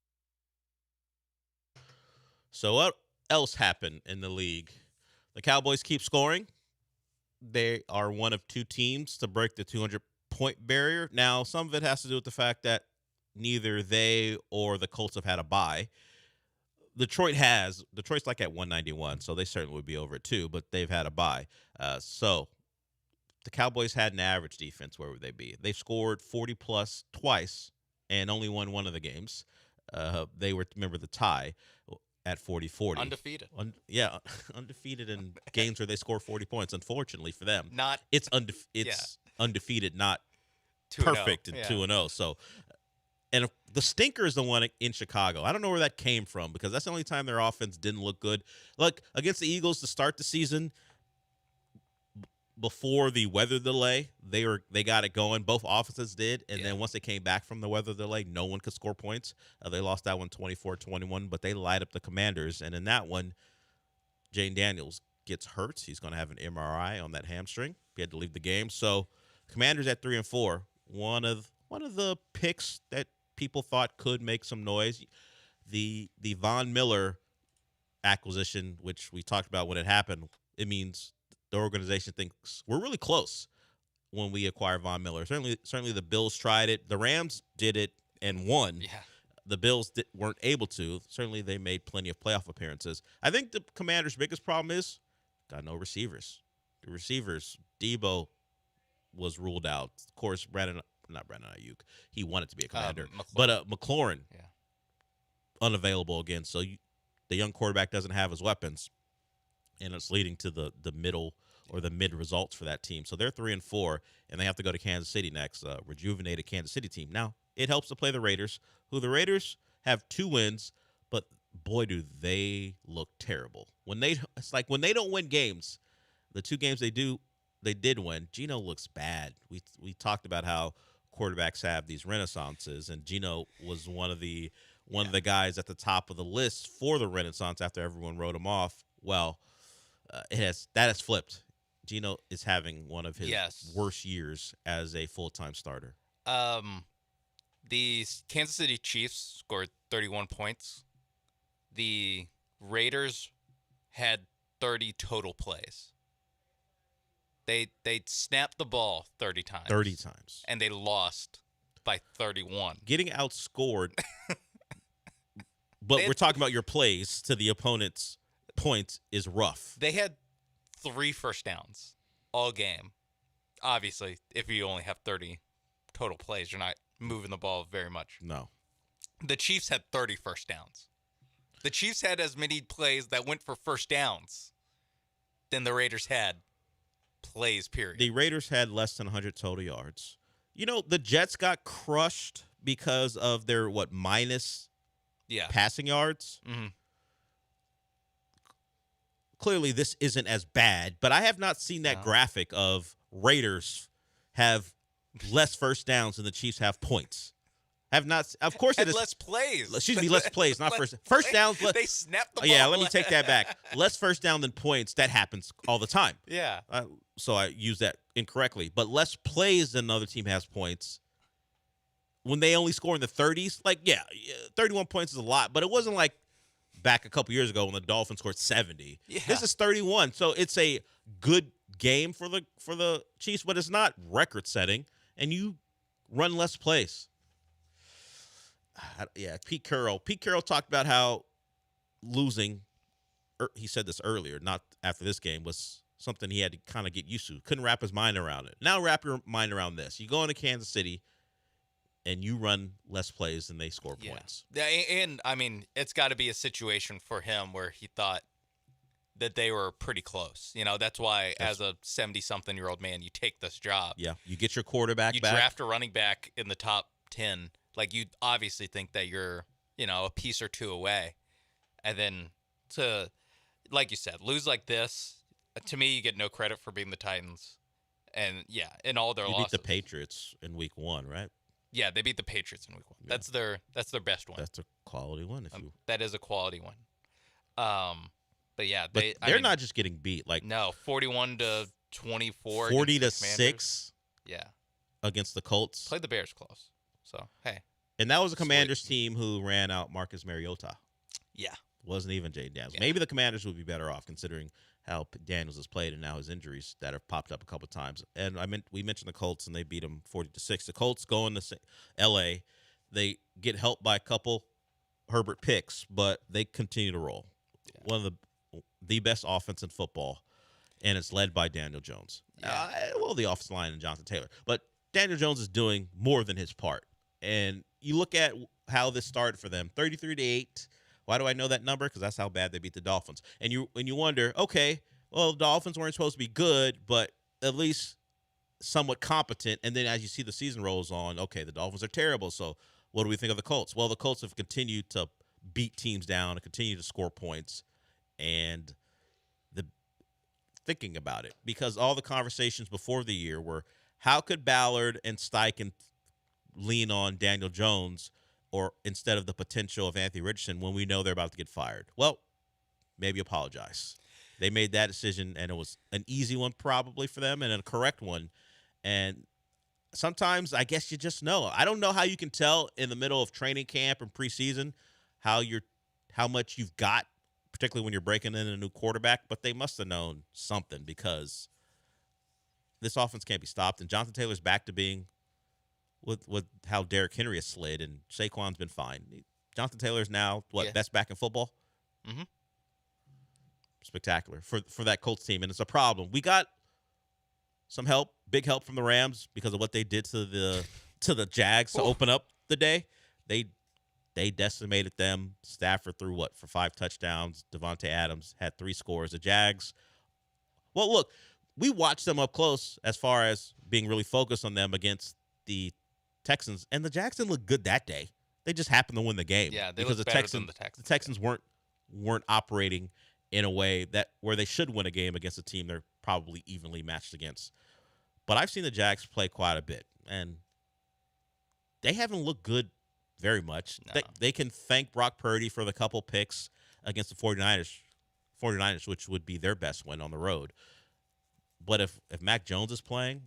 So what else happened in the league? The Cowboys keep scoring. They are one of two teams to break the 200-point barrier. Now, some of it has to do with the fact that neither they or the Colts have had a bye. Detroit's like at 191, so they certainly would be over it too, but they've had a bye. So the Cowboys had an average defense. Where would they be? They've scored 40-plus twice and only won one of the games. They were, remember, the tie at 40-40. Undefeated. Undefeated in games where they score 40 points, unfortunately for them. Not It's undefeated, not 2-0. perfect and 2-0. So, and the stinker is the one in Chicago. I don't know where that came from because that's the only time their offense didn't look good. Look, against the Eagles to start the season, before the weather delay, they got it going. Both offenses did, and then once they came back from the weather delay, no one could score points. They lost that one 24-21, but they light up the Commanders. And in that one, Jane Daniels gets hurt. He's going to have an MRI on that hamstring. He had to leave the game. So Commanders at 3-4, one of the picks that people thought could make some noise. The Von Miller acquisition, which we talked about when it happened, it means the organization thinks we're really close when we acquire Von Miller. Certainly the Bills tried it. The Rams did it and won. Yeah. The Bills weren't able to. Certainly they made plenty of playoff appearances. I think the Commanders' biggest problem is got no receivers. The receivers, Debo was ruled out. Of course, not Brandon Ayuk. He wanted to be a Commander. But McLaurin, unavailable again. So the young quarterback doesn't have his weapons. And it's leading to the middle or the mid results for that team. So they're 3-4, and they have to go to Kansas City next, rejuvenated Kansas City team. Now, it helps to play the Raiders, who the Raiders have 2 wins, but boy, do they look terrible. It's like when they don't win games, the 2 games they did win, Geno looks bad. We talked about how quarterbacks have these renaissances, and Geno was one of the guys at the top of the list for the renaissance after everyone wrote him off. Well, that has flipped. Geno is having one of his worst years as a full-time starter. The Kansas City Chiefs scored 31 points. The Raiders had 30 total plays. They snapped the ball 30 times. 30 times. And they lost by 31. Getting outscored. But we're talking about your plays to the opponent's points is rough. They had 3 first downs all game. Obviously, if you only have 30 total plays, you're not moving the ball very much. No. The Chiefs had 30 first downs. The Chiefs had as many plays that went for first downs than the Raiders had plays, period. The Raiders had less than 100 total yards. You know, the Jets got crushed because of their, minus passing yards? Mm-hmm. Clearly, this isn't as bad, but I have not seen that graphic of Raiders have less first downs than the Chiefs have points. Have not. Of course, it is less plays. Excuse me, less plays, not first downs. They snapped the ball. Yeah, let me take that back. Less first down than points. That happens all the time. Yeah. So I used that incorrectly. But less plays than another team has points. When they only score in the 30s, 31 points is a lot, but it wasn't like back a couple years ago when the Dolphins scored 70. Yeah. This is 31, so it's a good game for the Chiefs, but it's not record-setting, and you run less plays. Pete Carroll talked about how losing, he said this earlier, not after this game, was something he had to kind of get used to. Couldn't wrap his mind around it. Now wrap your mind around this. You go into Kansas City, and you run less plays than they score points. Yeah, and, I mean, it's got to be a situation for him where he thought that they were pretty close. You know, that's why as a 70-something-year-old man, you take this job. Yeah, you get your quarterback back. You draft a running back in the top 10. Like, you obviously think that you're, a piece or 2 away. And then to, like you said, lose like this, to me, you get no credit for being the Titans. And, in all their losses. You beat the Patriots in week 1, right? Yeah, they beat the Patriots in week 1. Yeah. That's their best one. That's a quality one. That is a quality one. But yeah, But I they're mean, not just getting beat. Like no 41-24, 40-6. Yeah, against the Colts. Played the Bears close. So hey, and that was a Commanders team who ran out Marcus Mariota. Yeah, wasn't even Jay Daniels. Yeah. Maybe the Commanders would be better off considering how Daniels has played and now his injuries that have popped up a couple of times. And we mentioned the Colts and they beat them 40-6. The Colts go into L.A. They get helped by a couple Herbert picks, but they continue to roll. Yeah. One of the best offense in football, and it's led by Daniel Jones. Yeah. The offensive line and Jonathan Taylor. But Daniel Jones is doing more than his part. And you look at how this started for them, 33-8. Why do I know that number? Because that's how bad they beat the Dolphins. And you wonder, okay, well, the Dolphins weren't supposed to be good, but at least somewhat competent. And then as you see the season rolls on, okay, the Dolphins are terrible. So what do we think of the Colts? Well, the Colts have continued to beat teams down and continue to score points. And thinking about it, because all the conversations before the year were, how could Ballard and Steichen lean on Daniel Jones or instead of the potential of Anthony Richardson when we know they're about to get fired? Well, maybe apologize. They made that decision, and it was an easy one probably for them and a correct one. And sometimes I guess you just know. I don't know how you can tell in the middle of training camp and preseason how much you've got, particularly when you're breaking in a new quarterback, but they must have known something because this offense can't be stopped. And Jonathan Taylor's back to being with how Derrick Henry has slid, and Saquon's been fine. Jonathan Taylor's now, best back in football? Mm-hmm. Spectacular for that Colts team, and it's a problem. We got some help, big help from the Rams because of what they did to the Jags to open up the day. They decimated them. Stafford threw for 5 touchdowns. Devontae Adams had 3 scores. The Jags, well, look, we watched them up close as far as being really focused on them against the Texans, and the Jags didn't look good that day. They just happened to win the game. Yeah, they because looked better than the Texans. The Texans weren't operating in a way where they should win a game against a team they're probably evenly matched against. But I've seen the Jags play quite a bit, and they haven't looked good very much. No. They can thank Brock Purdy for the couple picks against the 49ers, which would be their best win on the road. But if Mac Jones is playing,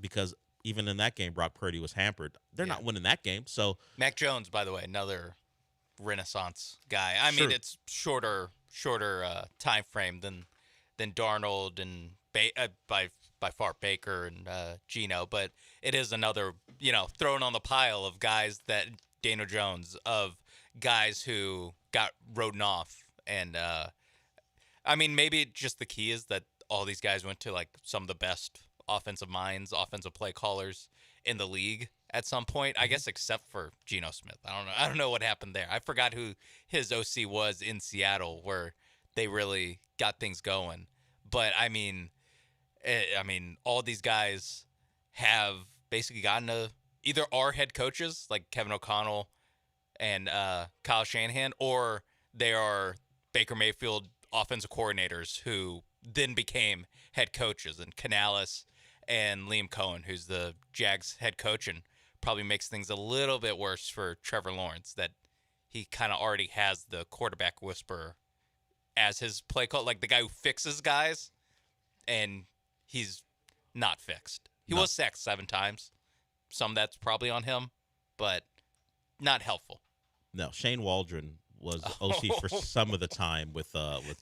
because even in that game, Brock Purdy was hampered, they're not winning that game. So Mac Jones, by the way, another renaissance guy. I mean, it's shorter time frame than Darnold and by far Baker and Geno, but it is another, thrown on the pile of guys that Daniel Jones, of guys who got rodden off. And I mean, maybe just the key is that all these guys went to like some of the best offensive minds, offensive play callers in the league at some point, I guess, except for Geno Smith. I don't know what happened there. I forgot who his OC was in Seattle where they really got things going. But I mean, all these guys have basically gotten to either are head coaches like Kevin O'Connell and Kyle Shanahan, or they are Baker Mayfield offensive coordinators who then became head coaches, and Canales and Liam Cohen, who's the Jags head coach, and probably makes things a little bit worse for Trevor Lawrence that he kind of already has the quarterback whisperer as his play call, like the guy who fixes guys, and he's not fixed. He was sacked 7 times. Some of that's probably on him, but not helpful. No, Shane Waldron was OC for some of the time with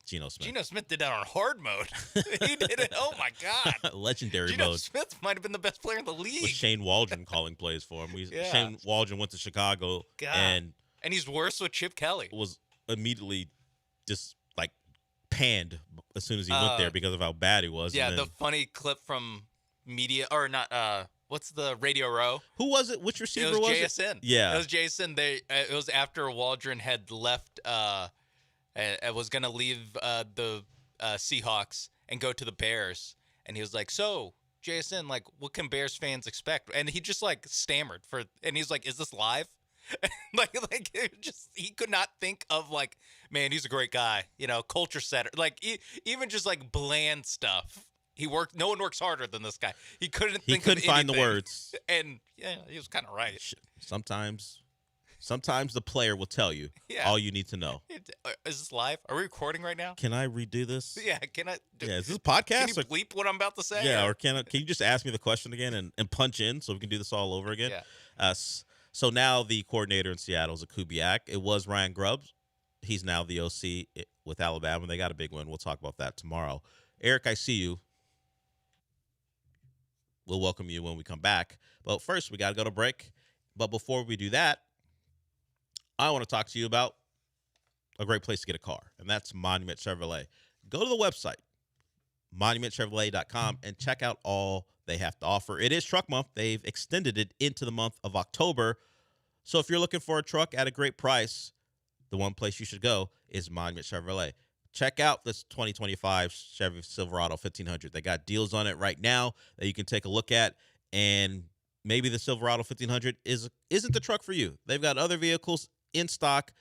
Geno Smith. Geno Smith did that on hard mode. He did it. Oh my God, legendary Geno mode. Smith might have been the best player in the league. With Shane Waldron calling plays for him. Shane Waldron went to Chicago and he's worse with Chip Kelly. Was immediately just like panned as soon as he went there because of how bad he was. Yeah, the funny clip from media or not. What's the Radio Row? Who was it? Which receiver was it? JSN. Yeah. It was JSN. It was after Waldron had left, was going to leave the Seahawks and go to the Bears. And he was like, so, JSN, like, what can Bears fans expect? And he just, like, stammered and he's like, is this live? He could not think of, like, man, he's a great guy. Culture setter. Like, even just, like, bland stuff. No one works harder than this guy. He couldn't find the words. And yeah, he was kind of right. Sometimes Sometimes the player will tell you all you need to know. Is this live? Are we recording right now? Can I redo this? Yeah, can I? Yeah, is this a podcast? Can you bleep what I'm about to say? Yeah, or can you just ask me the question again and punch in so we can do this all over again? Yeah. So now the coordinator in Seattle is a Kubiak. It was Ryan Grubbs. He's now the OC with Alabama. They got a big win. We'll talk about that tomorrow. Eric, I see you. We'll welcome you when we come back. But first, we got to go to break. But before we do that, I want to talk to you about a great place to get a car, and that's Monument Chevrolet. Go to the website, monumentchevrolet.com, and check out all they have to offer. It is Truck Month. They've extended it into the month of October. So if you're looking for a truck at a great price, the one place you should go is Monument Chevrolet. Check out this 2025 Chevy Silverado 1500. They got deals on it right now that you can take a look at, and maybe the Silverado 1500 isn't the truck for you. They've got other vehicles in stock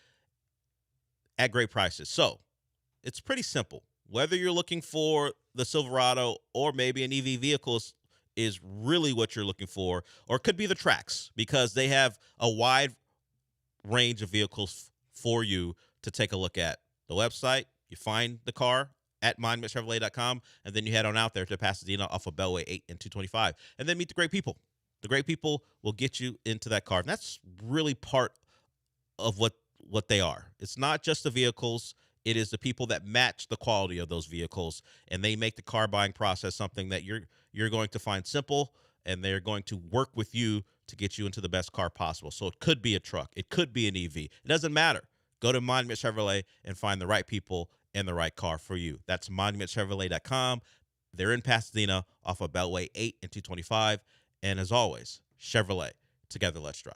at great prices. So it's pretty simple. Whether you're looking for the Silverado or maybe an EV vehicle is really what you're looking for, or it could be the Trax, because they have a wide range of vehicles for you to take a look at. The website, you find the car at monumentchevrolet.com, and then you head on out there to Pasadena off of Beltway 8 and 225, and then meet the great people. The great people will get you into that car. And that's really part of what they are. It's not just the vehicles. It is the people that match the quality of those vehicles, and they make the car buying process something that you're going to find simple, and they're going to work with you to get you into the best car possible. So it could be a truck. It could be an EV. It doesn't matter. Go to Monument Chevrolet and find the right people and the right car for you. That's monumentchevrolet.com. They're in Pasadena off of Beltway 8 and 225. And as always, Chevrolet. Together, let's drive.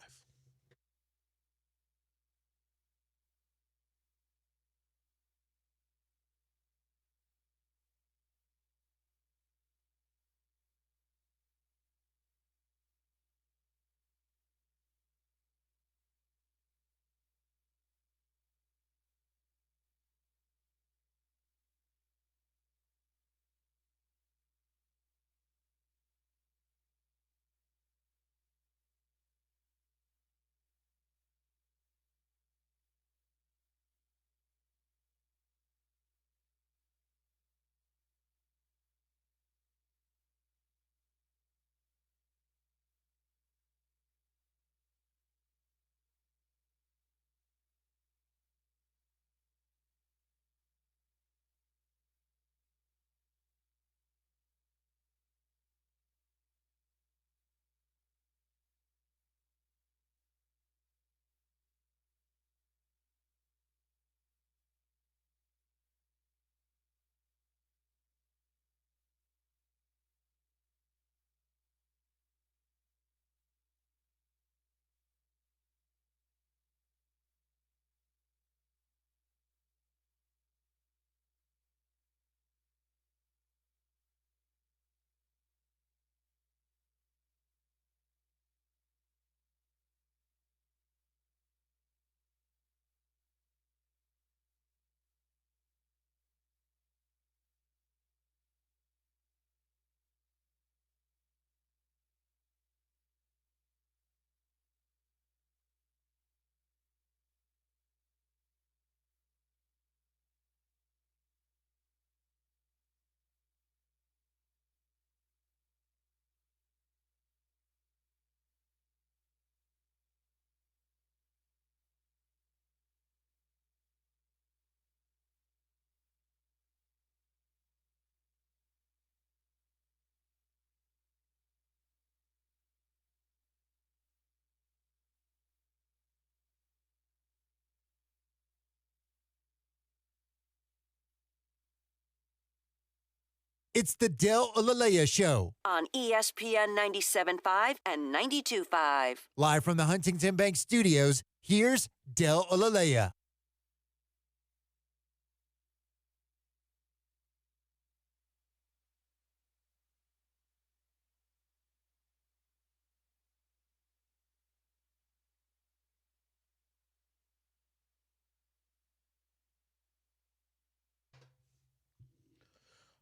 It's the Del Olalea Show. On ESPN 97.5 and 92.5. Live from the Huntington Bank Studios, here's Del Olalea.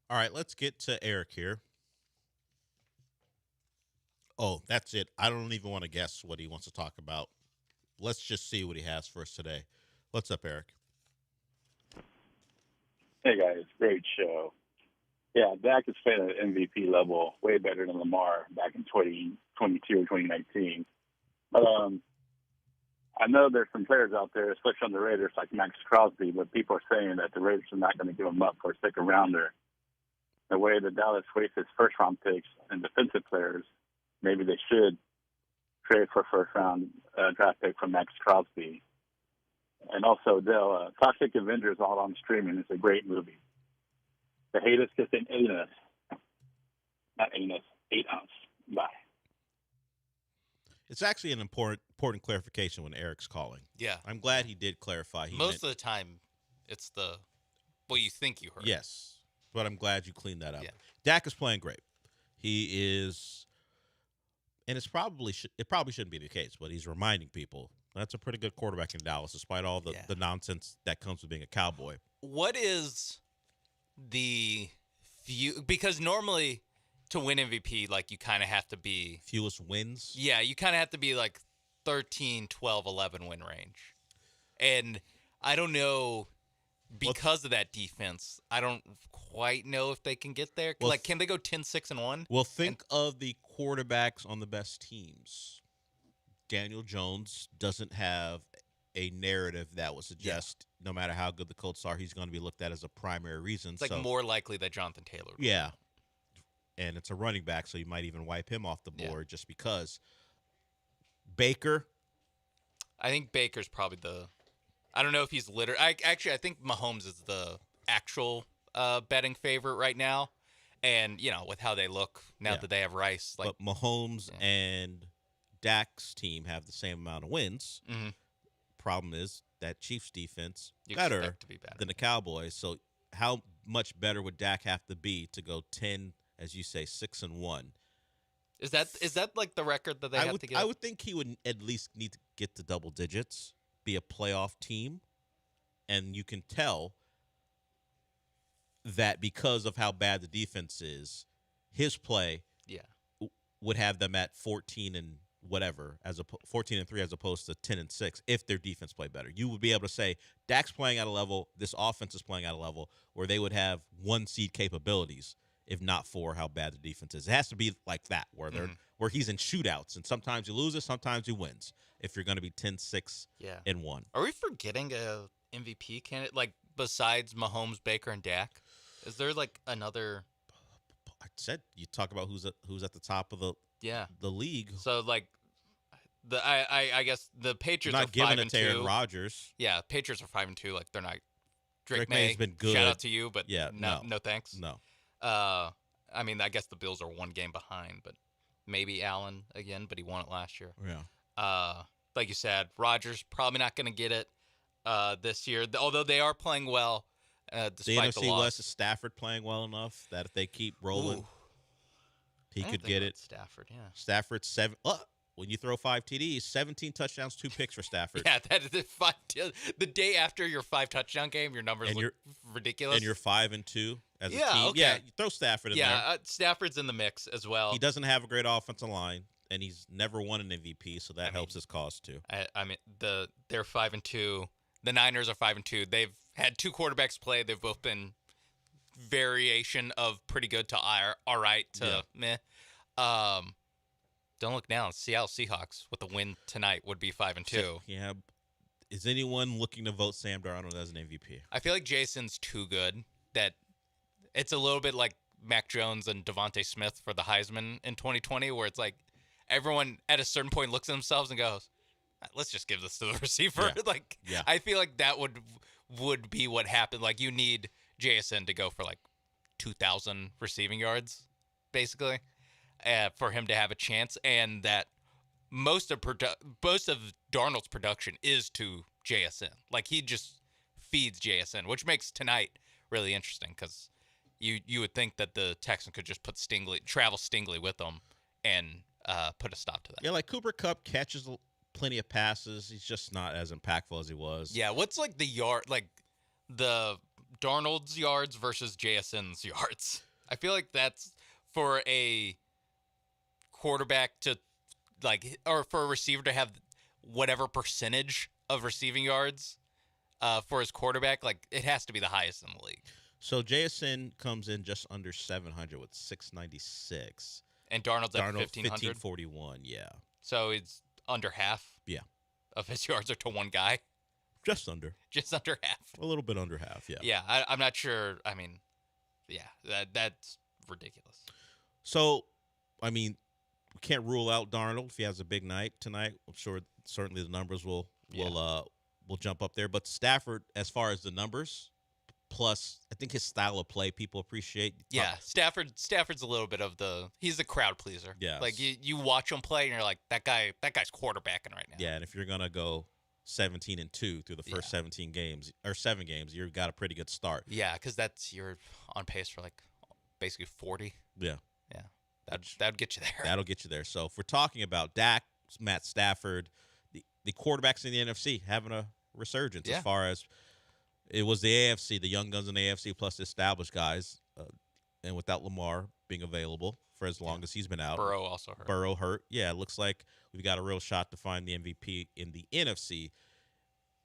All right, let's get to Eric here. Oh, that's it. I don't even want to guess what he wants to talk about. let's just see what he has for us today. What's up, Eric? Hey, guys. Great show. Yeah, Dak is playing at MVP level, way better than Lamar back in 2022 or 2019. But I know there's some players out there, especially on the Raiders, like Max Crosby, but people are saying that the Raiders are not going to give him up for a second rounder. The way that Dallas wastes its first-round picks and defensive players, maybe they should trade for a first-round draft pick from Max Crosby. And also, Dell, Toxic Avengers all on streaming. It's a great movie. The haters just an anus. Not anus, 8 ounce. Bye. It's actually an important clarification when Eric's calling. Yeah. I'm glad he did clarify. Most of the time, it's what you think you heard. Yes, but I'm glad you cleaned that up. Yeah. Dak is playing great. He is, and it probably shouldn't be the case, but he's reminding people that's a pretty good quarterback in Dallas, despite all the nonsense that comes with being a Cowboy. What is the few? Because normally to win MVP, like you kind of have to be fewest wins. Yeah, you kind of have to be like 13, 12, 11 win range. And I don't know, because of that defense, I don't quite know if they can get there. Well, like, can they go 10-6-1? Well, think of the quarterbacks on the best teams. Daniel Jones doesn't have a narrative that would suggest no matter how good the Colts are, he's going to be looked at as a primary reason. It's like more likely that Jonathan Taylor would. Yeah. And it's a running back, so you might even wipe him off the board just because. Baker. I think Baker's probably I don't know if he's I think Mahomes is the actual betting favorite right now. And, with how they look now that they have Rice. But Mahomes and Dak's team have the same amount of wins. Mm-hmm. Problem is that Chiefs defense You better expect to be better than the Cowboys. So how much better would Dak have to be to go 10, as you say, 6-1? Is that like the record that they have to get? I would think he would at least need to get to double digits, be a playoff team, and you can tell that because of how bad the defense is, his play would have them at 14 and whatever, 14-3 as opposed to 10-6 if their defense played better. You would be able to say Dak's playing at a level, this offense is playing at a level where they would have 1 seed capabilities if not for how bad the defense is. It has to be like that where where he's in shootouts and sometimes he loses, sometimes he wins. If you're going to be 10-6 and 1. Are we forgetting a MVP candidate like besides Mahomes, Baker, and Dak? Is there like another? I said you talk about who's at the top of the league. So like I guess the Patriots not are giving 5-2. it to Aaron Rodgers. Yeah, Patriots are 5-2. Like they're not. Drake May's been good. Shout out to you, but no thanks. No. I mean, I guess the Bills are 1 game behind, but maybe Allen again, but he won it last year. Yeah. Like you said, Rodgers probably not going to get it this year, although they are playing well. Despite the NFC NFC West is Stafford playing well enough that if they keep rolling, he could get it. Stafford, yeah. Stafford's 7. When you throw 5 TDs, 17 touchdowns, 2 picks for Stafford. Yeah, that is the day after your 5 touchdown game, your numbers look ridiculous. And you're 5-2 as a team. Okay. Yeah, you throw Stafford in there. Yeah, Stafford's in the mix as well. He doesn't have a great offensive line, and he's never won an MVP, so that helps his cause too. I mean, they're 5-2. The Niners are 5-2. They've had 2 quarterbacks play. They've both been variation of pretty good to all right to meh. Don't look now. Seattle Seahawks with a win tonight would be 5-2. Yeah. Is anyone looking to vote Sam Darnold as an MVP? I feel like Jason's too good that it's a little bit like Mac Jones and Devontae Smith for the Heisman in 2020, where it's like everyone at a certain point looks at themselves and goes, let's just give this to the receiver. I feel like that would be what happened. Like you need JSN to go for like 2,000 receiving yards, basically, for him to have a chance, and that most of Darnold's production is to JSN. Like he just feeds JSN, which makes tonight really interesting because you would think that the Texans could just travel Stingley with them and put a stop to that. Yeah, like Cooper Kupp catches plenty of passes. He's just not as impactful as he was. Yeah, what's like the Darnold's yards versus JSN's yards? I feel like that's for a quarterback to or for a receiver to have whatever percentage of receiving yards for his quarterback, like it has to be the highest in the league. So JSN comes in just under 700 with 696. And Darnold's at 1541, yeah. So it's under half. Yeah. Of his yards are to one guy. Just under. Just under half. A little bit under half, yeah. Yeah, I'm not sure. I mean, yeah, that's ridiculous. So, I mean, we can't rule out Darnold if he has a big night tonight. I'm sure certainly the numbers will jump up there. But Stafford, as far as the numbers, plus I think his style of play people appreciate. Yeah, Stafford's a little bit of he's a crowd pleaser. Yeah. Like you watch him play and you're like, that guy's quarterbacking right now. Yeah, and if you're gonna go 17-2 through the first 17 games or 7 games, you've got a pretty good start. Yeah, because you're on pace for like basically 40. Yeah. Yeah. That'd get you there. That'll get you there. So if we're talking about Dak, Matt Stafford, the quarterbacks in the NFC having a resurgence as far as it was the AFC, the young guns in the AFC plus the established guys, and without Lamar being available for as long as he's been out. Burrow also hurt. Burrow hurt. Yeah, it looks like we've got a real shot to find the MVP in the NFC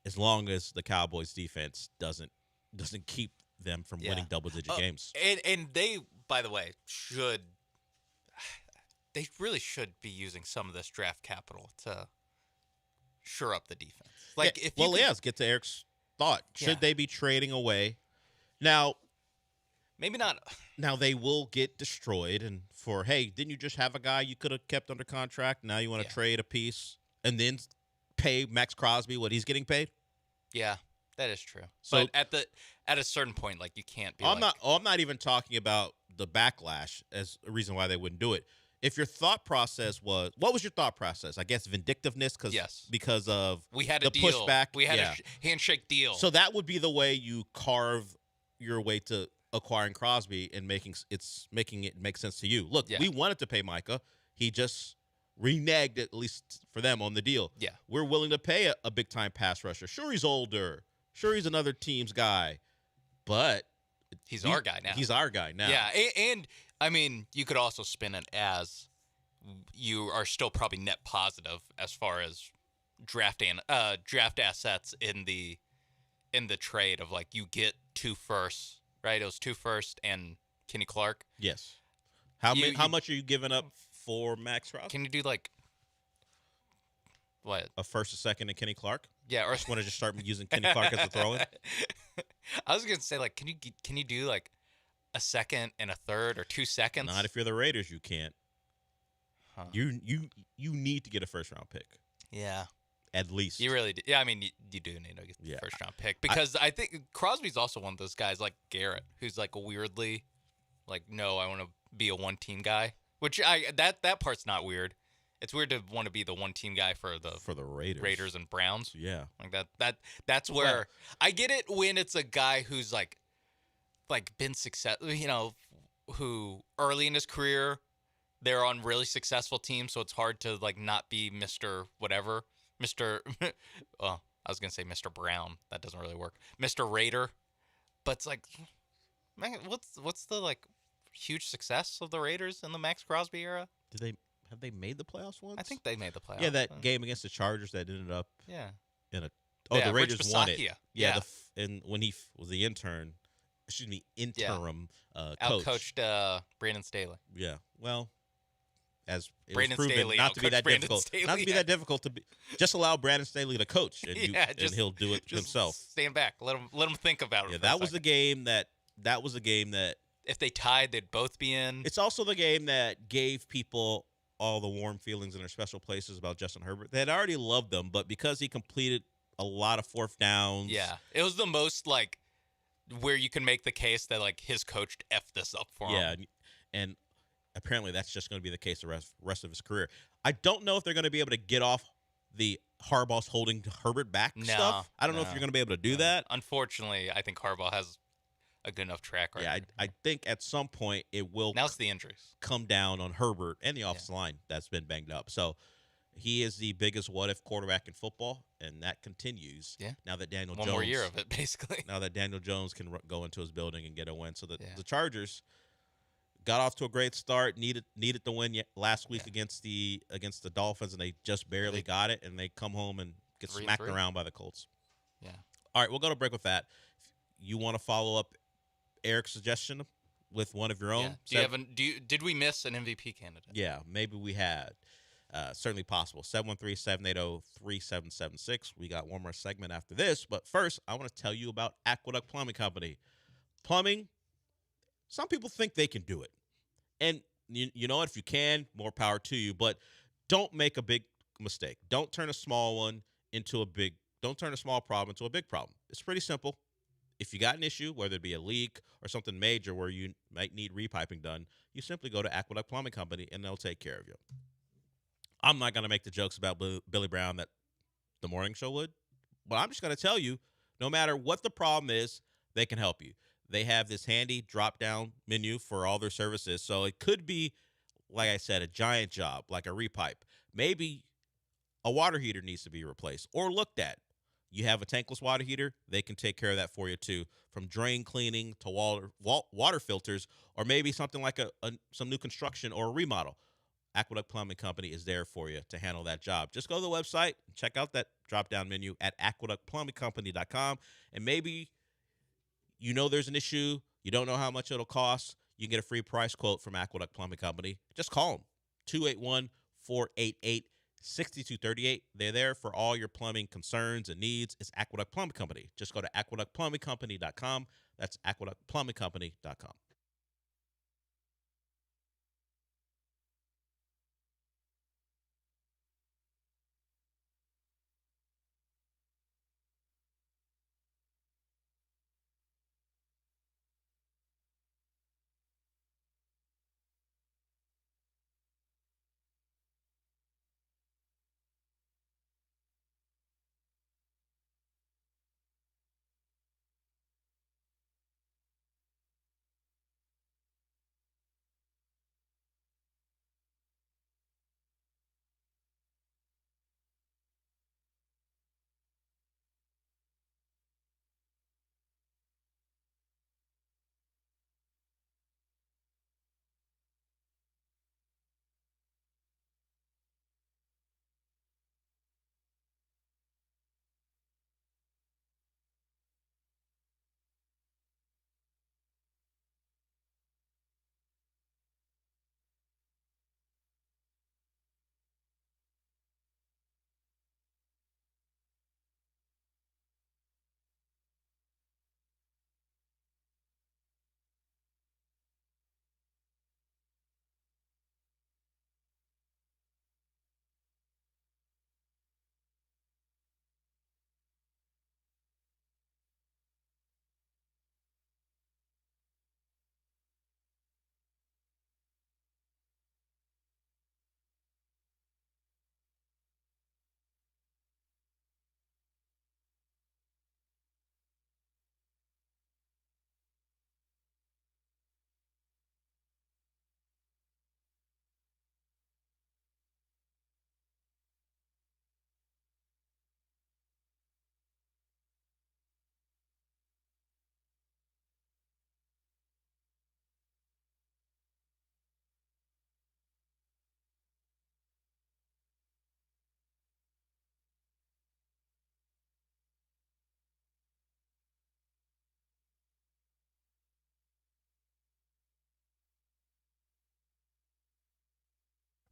as long as the Cowboys defense doesn't keep them from winning double-digit games. And they, by the way, they really should be using some of this draft capital to shore up the defense. Like let's get to Eric's thought. Should they be trading away? Now, maybe not. Now they will get destroyed. And didn't you just have a guy you could have kept under contract? Now you want to trade a piece and then pay Max Crosby what he's getting paid? Yeah, that is true. So but at a certain point, like you can't be. I'm not even talking about the backlash as a reason why they wouldn't do it. If your thought process what was your thought process? I guess vindictiveness because of we had the a deal. Pushback. We had a handshake deal. So that would be the way you carve your way to acquiring Crosby and making it make sense to you. Look, we wanted to pay Micah. He just reneged, at least for them, on the deal. Yeah. We're willing to pay a big-time pass rusher. Sure, he's older. Sure, he's another team's guy. But he's our guy now. He's our guy now. Yeah, and I mean, you could also spin it as you are still probably net positive as far as draft assets in the trade of like you get 2 firsts, right? It was 2 firsts and Kenny Clark. Yes. How much are you giving up for Max Crosby? Can you do like what? A first, a second, and Kenny Clark? Yeah, or just want to start using Kenny Clark as a throw-in? I was gonna say like, can you do like a second and a third or 2 seconds? Not if you're the Raiders, you can't. Huh. You need to get a first-round pick. Yeah. At least. You really do. Yeah, I mean, you do need to get the first-round pick because I think Crosby's also one of those guys like Garrett who's like weirdly like, no, I want to be a one-team guy, which that part's not weird. It's weird to want to be the one-team guy for the Raiders and Browns. Yeah. Like that's where I get it when it's a guy who's like been successful, who early in his career they're on really successful teams, so it's hard to like not be Mr. whatever. Mr. I was going to say Mr. Brown. That doesn't really work. Mr. Raider. But it's like, man, what's the like huge success of the Raiders in the Max Crosby era? Have they made the playoffs once? I think they made the playoffs. Yeah, that game against the Chargers that ended up in a the Raiders Rich won it. Yeah. And when he was the interim coach. Outcoached Brandon Staley. Yeah. Well, as it Brandon was proven Staley not to be that Brandon difficult. Staley, Not to be that difficult to be. Just allow Brandon Staley to coach, and and he'll do it just himself. Stand back. Let him think about it. Yeah, that was the game that if they tied, they'd both be in. It's also the game that gave people all the warm feelings in their special places about Justin Herbert. They had already loved him, but because he completed a lot of fourth downs. Yeah, it was the most like where you can make the case that like his coach effed this up for him. Yeah, and apparently that's just going to be the case the rest of his career. I don't know if they're going to be able to get off the Harbaugh's holding Herbert back stuff. I don't know if you're going to be able to do that. Unfortunately, I think Harbaugh has a good enough track record. Yeah, I think at some point it will. Now it's the injuries. Come down on Herbert and the offensive line that's been banged up. So he is the biggest what-if quarterback in football, and that continues. Yeah. Now that Daniel One Jones, more year of it, basically. Now that Daniel Jones can go into his building and get a win, so that the Chargers got off to a great start. Needed the win last week against the Dolphins, and they just barely got it. And they come home and get smacked 3-3. around by the Colts. Yeah. All right, we'll go to break with that. You want to follow up Eric's suggestion with one of your own? Yeah. Did we miss an MVP candidate? Yeah, maybe we had. Certainly possible. 713-780-3776. We got one more segment after this. But first, I want to tell you about Aqueduct Plumbing Company. Plumbing, some people think they can do it. And you know what? If you can, more power to you. But don't make a big mistake. Don't turn a small problem into a big problem. It's pretty simple. If you got an issue, whether it be a leak or something major where you might need repiping done, you simply go to Aqueduct Plumbing Company and they'll take care of you. I'm not going to make the jokes about Billy Brown that the morning show would, but I'm just going to tell you, no matter what the problem is, they can help you. They have this handy drop-down menu for all their services, so it could be, like I said, a giant job, like a repipe. Maybe a water heater needs to be replaced or looked at. You have a tankless water heater, they can take care of that for you too, from drain cleaning to water filters, or maybe something like some new construction or a remodel. Aqueduct Plumbing Company is there for you to handle that job. Just go to the website, check out that drop-down menu at aqueductplumbingcompany.com, and maybe you know there's an issue, you don't know how much it'll cost, you can get a free price quote from Aqueduct Plumbing Company. Just call them, 281-488-6238. They're there for all your plumbing concerns and needs. It's Aqueduct Plumbing Company. Just go to aqueductplumbingcompany.com. That's aqueductplumbingcompany.com.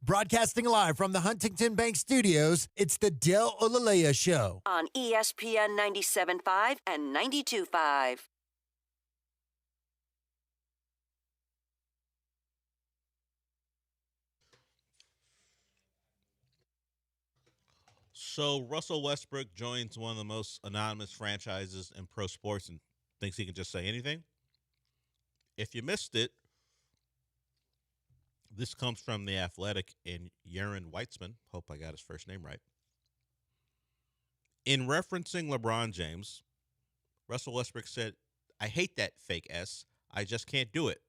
Broadcasting live from the Huntington Bank Studios, it's the Del Olalea Show. On ESPN 97.5 and 92.5. So Russell Westbrook joins one of the most anonymous franchises in pro sports and thinks he can just say anything. If you missed it, this comes from The Athletic and Yaron Weitzman. Hope I got his first name right. In referencing LeBron James, Russell Westbrook said, "I hate that fake S. I just can't do it."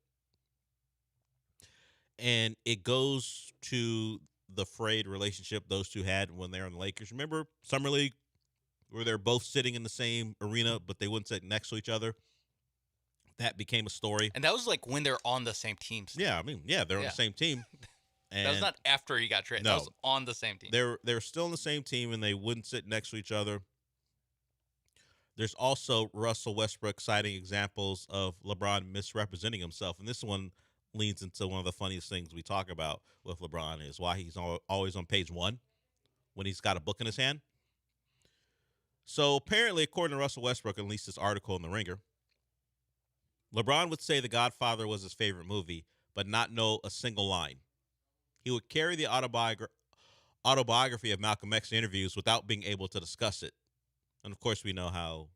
And it goes to the frayed relationship those two had when they were in the Lakers. Remember Summer League, where they're both sitting in the same arena, but they wouldn't sit next to each other? That became a story. And that was like when they're on the same team. Still. Yeah, I mean, they're on the same team. And that was not after he got traded. No. That was on the same team. They're still on the same team, and they wouldn't sit next to each other. There's also Russell Westbrook citing examples of LeBron misrepresenting himself, and this one leads into one of the funniest things we talk about with LeBron is why he's always on page 1 when he's got a book in his hand. So apparently, according to Russell Westbrook, at least this article in The Ringer, LeBron would say The Godfather was his favorite movie, but not know a single line. He would carry the autobiography of Malcolm X interviews without being able to discuss it. And, of course, we know how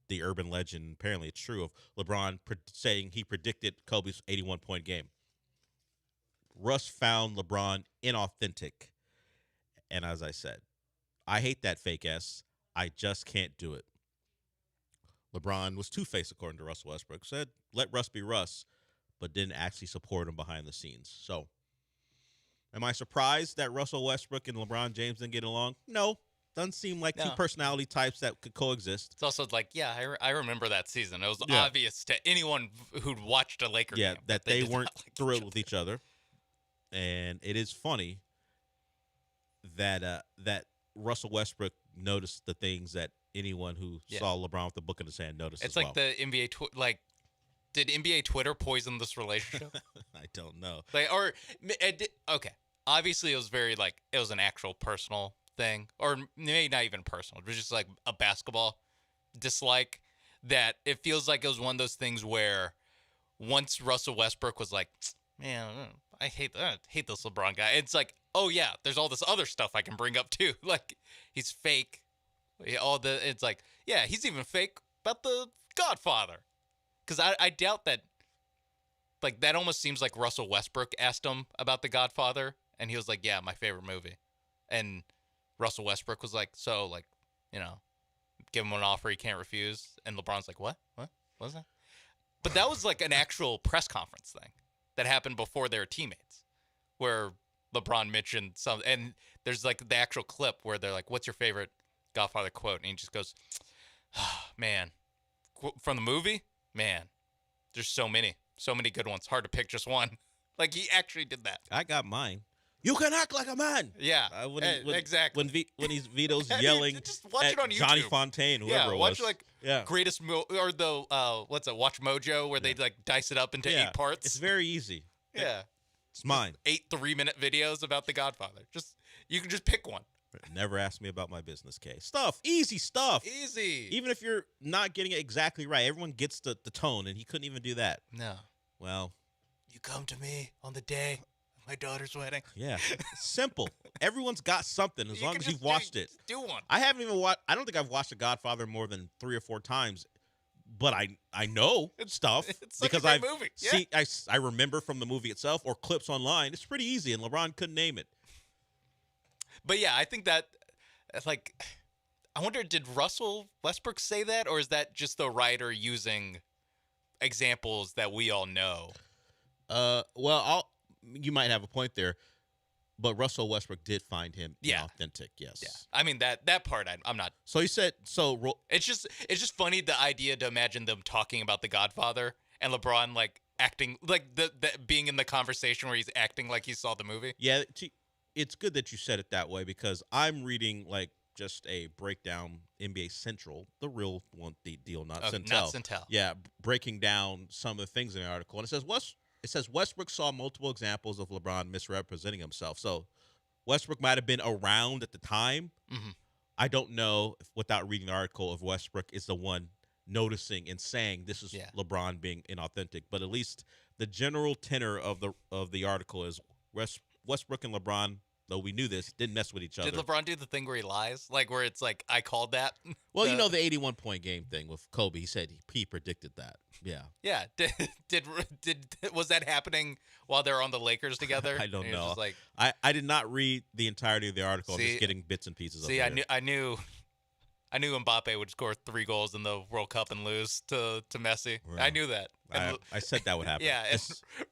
the urban legend, apparently it's true, of LeBron saying he predicted Kobe's 81-point game. Russ found LeBron inauthentic. And as I said, I hate that fake S. I just can't do it. LeBron was two-faced, according to Russell Westbrook. Said, let Russ be Russ, but didn't actually support him behind the scenes. So, am I surprised that Russell Westbrook and LeBron James didn't get along? No. Doesn't seem like two personality types that could coexist. It's also like, I remember that season. It was obvious to anyone who'd watched a Laker game. That they weren't thrilled with each other. And it is funny that that Russell Westbrook noticed the things that anyone who saw LeBron with the book in his hand noticed It's as like well. the NBA, did NBA Twitter poison this relationship? I don't know. Okay. Obviously, it was it was an actual personal thing, or maybe not even personal. It was just like a basketball dislike that it feels like it was one of those things where once Russell Westbrook was like, man, I hate this LeBron guy. It's like, oh yeah, there's all this other stuff I can bring up too. Like he's fake. It's like, yeah, he's even fake about the Godfather. Because I doubt that, like, that almost seems like Russell Westbrook asked him about The Godfather, and he was like, yeah, my favorite movie. And Russell Westbrook was like, so, like, give him an offer he can't refuse. And LeBron's like, what? What was that? But that was, like, an actual press conference thing that happened before they were teammates, where LeBron mentioned and there's, like, the actual clip where they're like, what's your favorite Godfather quote? And he just goes, oh, man, from the movie? Man, there's so many good ones. Hard to pick just one. Like, he actually did that. I got mine. You can act like a man. Yeah, exactly. When Vito's yelling just watch it on YouTube. Johnny Fontaine, whoever it was. Watch, greatest or the, Watch Mojo, where they, like, dice it up into 8 parts. It's very easy. Yeah. It's mine. 8 3-minute videos about The Godfather. You can just pick one. Never ask me about my business case. Easy stuff. Easy. Even if you're not getting it exactly right, everyone gets the tone, and he couldn't even do that. No. Well. You come to me on the day of my daughter's wedding. Yeah. Simple. Everyone's got something as long as you've watched it. Do one. I haven't even watched. I don't think I've watched The Godfather more than 3 or 4 times, but I know stuff it's because I've movie. Yeah. I remember from the movie itself or clips online. It's pretty easy, and LeBron couldn't name it. But yeah, I think that, like, I wonder, did Russell Westbrook say that, or is that just the writer using examples that we all know? Well, you might have a point there, but Russell Westbrook did find him inauthentic. Yes. Yeah. I mean that part I'm not. So he said It's just funny, the idea to imagine them talking about The Godfather and LeBron like acting like the being in the conversation where he's acting like he saw the movie. Yeah. It's good that you said it that way because I'm reading like just a breakdown, NBA Central, the real one, the deal, not Centel. Not Centel. Yeah, breaking down some of the things in the article, and it says Westbrook saw multiple examples of LeBron misrepresenting himself. So Westbrook might have been around at the time. Mm-hmm. I don't know without reading the article if Westbrook is the one noticing and saying this is LeBron being inauthentic, but at least the general tenor of the article is Westbrook and LeBron, though we knew this, didn't mess with each other. Did LeBron do the thing where he lies? Like where it's like, I called that? Well, the 81-point game thing with Kobe, he said he predicted that. Yeah. Yeah. Was that happening while they were on the Lakers together? I don't know. Like, I did not read the entirety of the article. I'm just getting bits and pieces of it. I knew Mbappe would score 3 goals in the World Cup and lose to Messi. Right. I knew that. I said that would happen. Yeah, and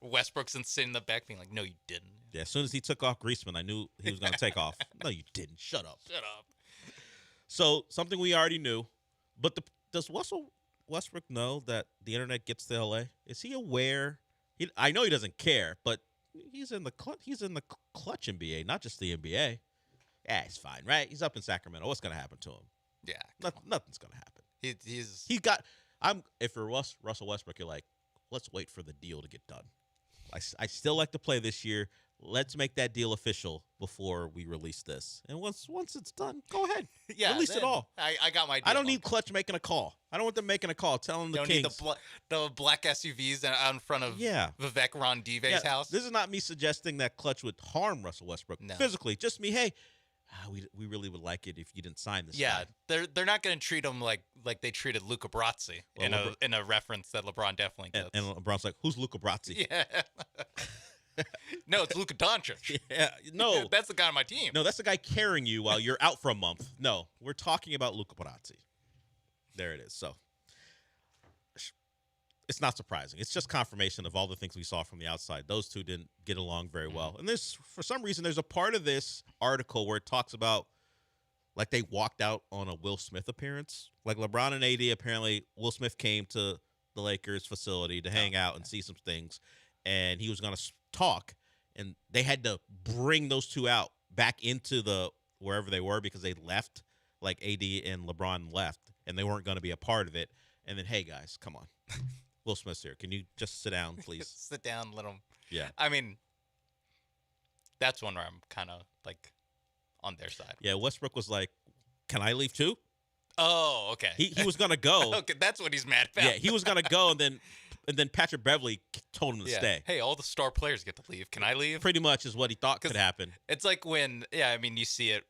Westbrook's sitting in the back being like, no, you didn't. Yeah, as soon as he took off Griezmann, I knew he was going to take off. No, you didn't. Shut up. Shut up. So, something we already knew, but does Westbrook know that the internet gets to LA? Is he aware? I know he doesn't care, but he's in the clutch NBA, not just the NBA. Yeah, it's fine, right? He's up in Sacramento. What's gonna happen to him? Yeah, nothing's gonna happen. If you're Russell Westbrook, you're like, let's wait for the deal to get done. I still like to play this year. Let's make that deal official before we release this. And once it's done, go ahead. Yeah, release it all. I got my deal. I don't need Clutch making a call. I don't want them making a call telling the don't Kings. need the black SUVs out in front of Vivek Randive's house. This is not me suggesting that Clutch would harm Russell Westbrook physically. Just me, hey, we really would like it if you didn't sign this guy. They're not going to treat him like they treated Luca Brasi in a reference that LeBron definitely gets. And LeBron's like, who's Luca Brasi? Yeah. No, it's Luka Doncic. Yeah, no. That's the guy on my team. No, that's the guy carrying you while you're out for a month. No, we're talking about Luca Brasi. There it is. So it's not surprising. It's just confirmation of all the things we saw from the outside. Those two didn't get along very well. And for some reason, there's a part of this article where it talks about like they walked out on a Will Smith appearance. Like LeBron and AD, apparently Will Smith came to the Lakers facility to hang out and see some things. And he was going to talk, and they had to bring those two out back into the wherever they were because they left, like AD and LeBron left, and they weren't going to be a part of it. And then, hey, guys, come on. Will Smith's here. Can you just sit down, please? Sit down, let him. Yeah. I mean, that's one where I'm kind of, like, on their side. Yeah, Westbrook was like, can I leave too? Oh, okay. He was going to go. Okay, that's what he's mad about. Yeah, he was going to go, and then Patrick Beverley told him to stay. Hey, all the star players get to leave. Can I leave? Pretty much is what he thought could happen. It's like when, you see it.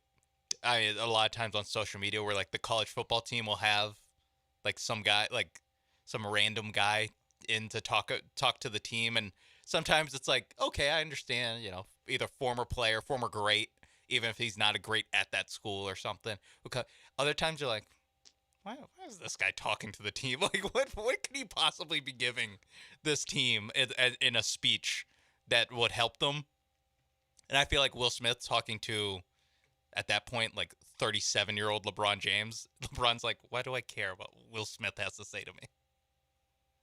I mean, a lot of times on social media where like the college football team will have like some guy, like some random guy in to talk to the team, and sometimes it's like, okay, I understand, either former player, former great, even if he's not a great at that school or something. Because other times you're like, why is this guy talking to the team? Like, what could he possibly be giving this team in a speech that would help them? And I feel like Will Smith talking to, at that point, like 37-year-old LeBron James. LeBron's like, why do I care what Will Smith has to say to me?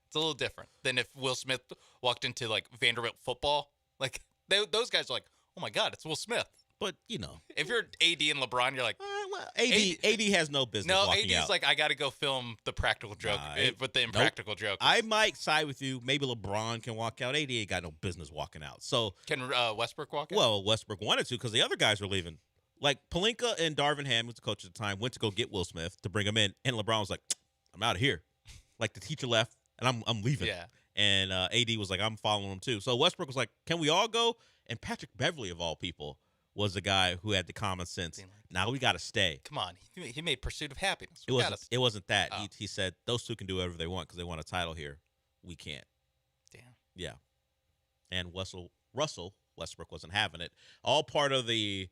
It's a little different than if Will Smith walked into like Vanderbilt football. Like those guys are like, oh my God, it's Will Smith. But, if you're AD and LeBron, you're like, AD has no business walking AD's out. like, I got to go film the practical joke with the impractical joke. I might side with you. Maybe LeBron can walk out. AD ain't got no business walking out. So can Westbrook walk out? Well, Westbrook wanted to because the other guys were leaving. Like Pelinka and Darvin Ham, who's the coach at the time, went to go get Will Smith to bring him in, and LeBron was like, I'm out of here. Like the teacher left, and I'm leaving. Yeah. And AD was like, I'm following him too. So Westbrook was like, can we all go? And Patrick Beverley, of all people, was the guy who had the common sense. Now we got to stay. Come on. He made Pursuit of Happiness. It wasn't that. Oh. He said those two can do whatever they want because they want a title here. We can't. Damn. Yeah. And Russell Westbrook wasn't having it. All part of the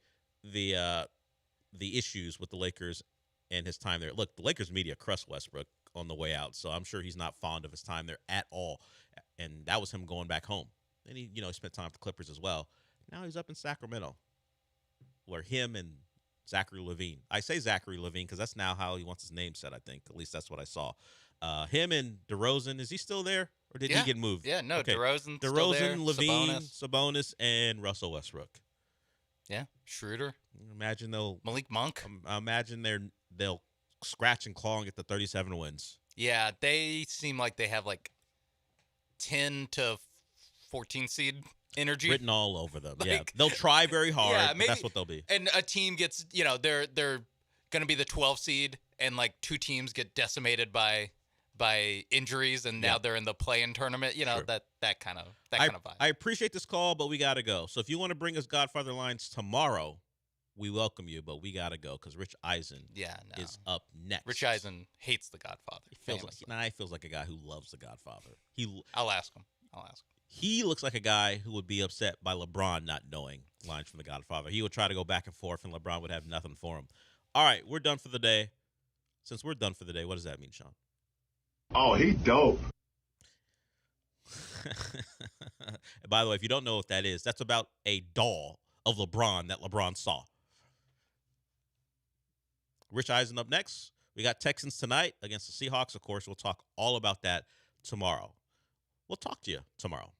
issues with the Lakers and his time there. Look, the Lakers media crushed Westbrook on the way out, so I'm sure he's not fond of his time there at all. And that was him going back home. And he spent time with the Clippers as well. Now he's up in Sacramento, where him and Zachary Levine. I say Zachary Levine because that's now how he wants his name said, I think. At least that's what I saw. Him and DeRozan, is he still there? Or did he get moved? Yeah, no, okay. DeRozan's still there. Levine, Sabonis, and Russell Westbrook. Yeah, Schroeder. Imagine Malik Monk. Imagine they'll scratch and claw and get the 37 wins. Yeah, they seem like they have like 10 to 14 seed energy written all over them. Yeah, they'll try very hard. Yeah, maybe, that's what they'll be. And a team gets, they're going to be the 12 seed, and like two teams get decimated by injuries, and now they're in the play-in tournament. Sure. that kind of vibe. I appreciate this call, but we got to go. So if you want to bring us Godfather lines tomorrow, we welcome you, but we got to go because Rich Eisen is up next. Rich Eisen hates The Godfather. He feels like a guy who loves The Godfather. I'll ask him. He looks like a guy who would be upset by LeBron not knowing lines from The Godfather. He would try to go back and forth, and LeBron would have nothing for him. All right, we're done for the day. Since we're done for the day, what does that mean, Sean? Oh, he dope. By the way, if you don't know what that is, that's about a doll of LeBron that LeBron saw. Rich Eisen up next. We got Texans tonight against the Seahawks. Of course, we'll talk all about that tomorrow. We'll talk to you tomorrow.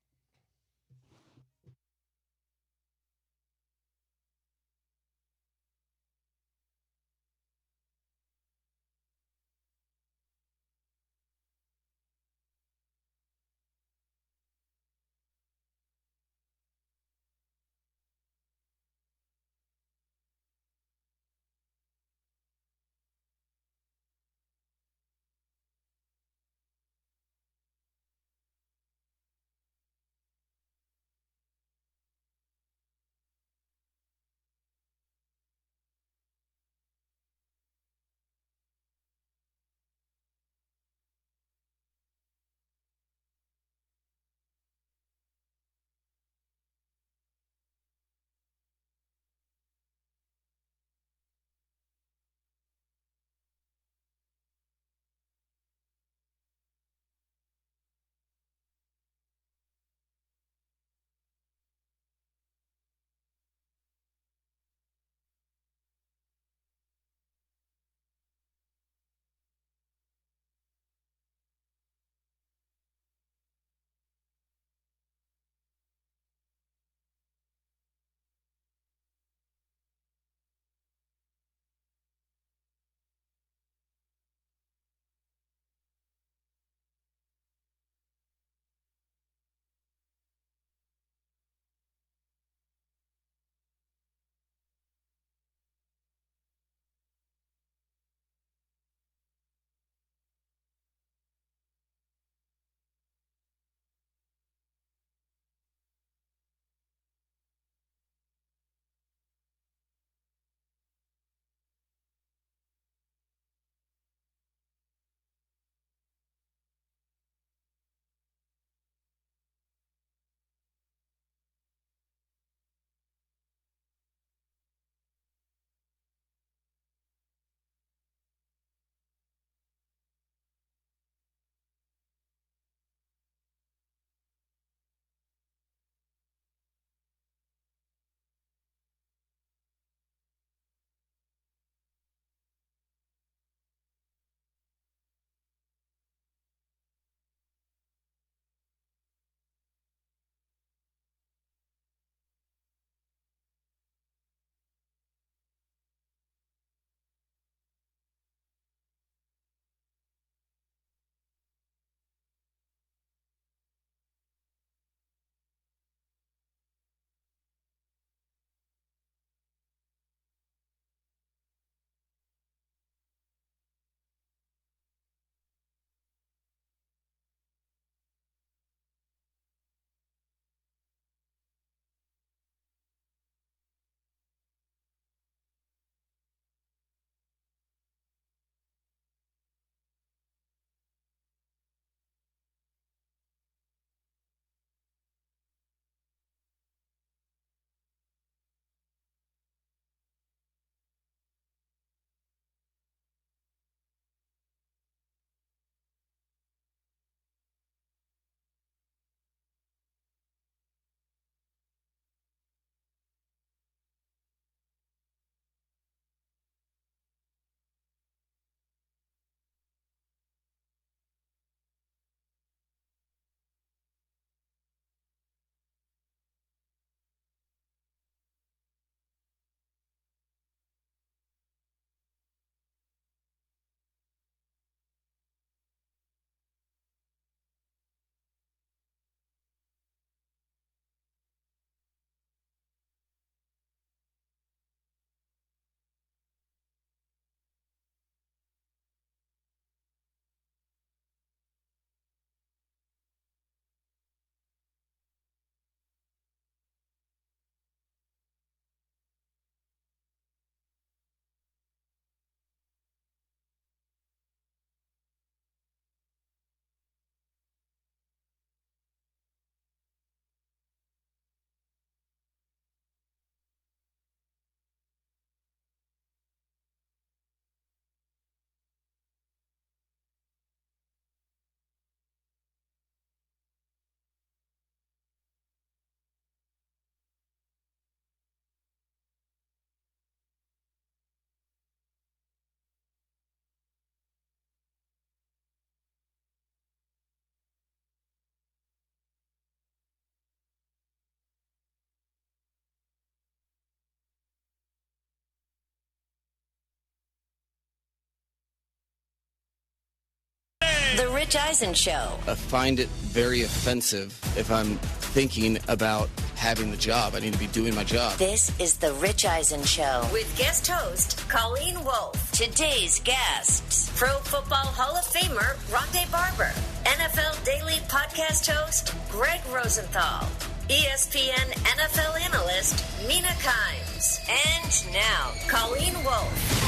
The Rich Eisen Show. I find it very offensive if I'm thinking about having the job. I need to be doing my job. This is The Rich Eisen Show with guest host Colleen Wolfe. Today's guests: Pro Football Hall of Famer Rondé Barber, NFL Daily podcast host Greg Rosenthal, ESPN NFL analyst Mina Kimes, and now Colleen Wolfe.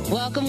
Welcome,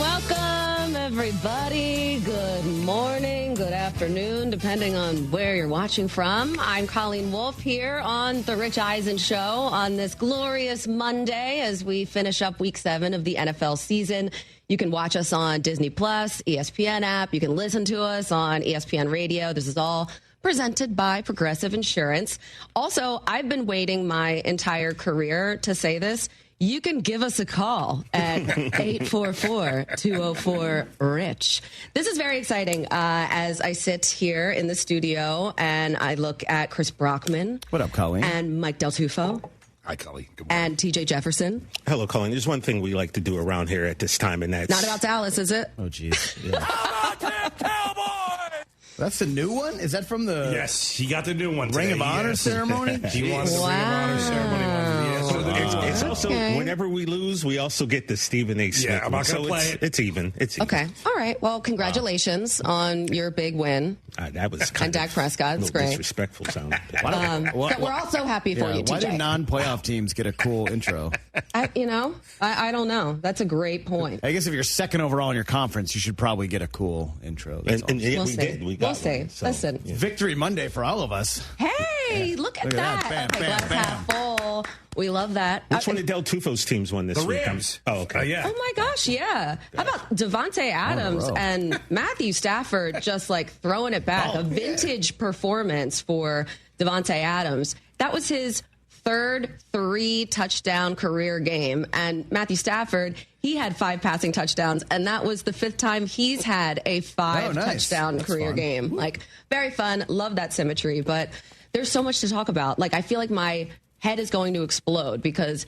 everybody. Good morning, good afternoon, depending on where you're watching from. I'm Colleen Wolfe here on The Rich Eisen Show on this glorious Monday as we finish up Week 7 of the NFL season. You can watch us on Disney+, ESPN app. You can listen to us on ESPN Radio. This is all presented by Progressive Insurance. Also, I've been waiting my entire career to say this. You can give us a call at 844-204-RICH. This is very exciting as I sit here in the studio and I look at Chris Brockman. What up, Colleen? And Mike Del Tufo. Hi, Colleen. Good morning. And TJ Jefferson. Hello, Colleen. There's one thing we like to do around here at this time, and that's... Not about Dallas, is it? Oh, jeez. Yeah. That's the new one? Is that from the... Yes, he got the new one Ring today. of Honor ceremony? He wants the Ring of Honor ceremony. It's also, whenever we lose, we also get the Stephen A. Smith. Yeah, I'm not going to play it. It's even. It's even. Okay. All right. Well, congratulations on your big win. That was and Dak Prescott. It's great. Disrespectful sound. But we're all so happy for you, TJ. Why do non-playoff teams get a cool intro? I don't know. That's a great point. I guess if you're second overall in your conference, you should probably get a cool intro. And we did. We got we'll see. One, so, Listen. Yeah. Victory Monday for all of us. Hey, look at that. Bam, okay, bam, glass bam. half full. We love that. Which one of Del Tufo's teams won this week? The Rams. Oh, okay. Yeah. Oh, my gosh, yeah. How about Devontae Adams and Matthew Stafford just like throwing it back? A vintage performance for Devontae Adams. That was his third 3-touchdown career game. And Matthew Stafford, he had 5 passing touchdowns, and that was the 5th time he's had a 5-touchdown career game. Like, very fun. Love that symmetry. But there's so much to talk about. Like, I feel like my head is going to explode because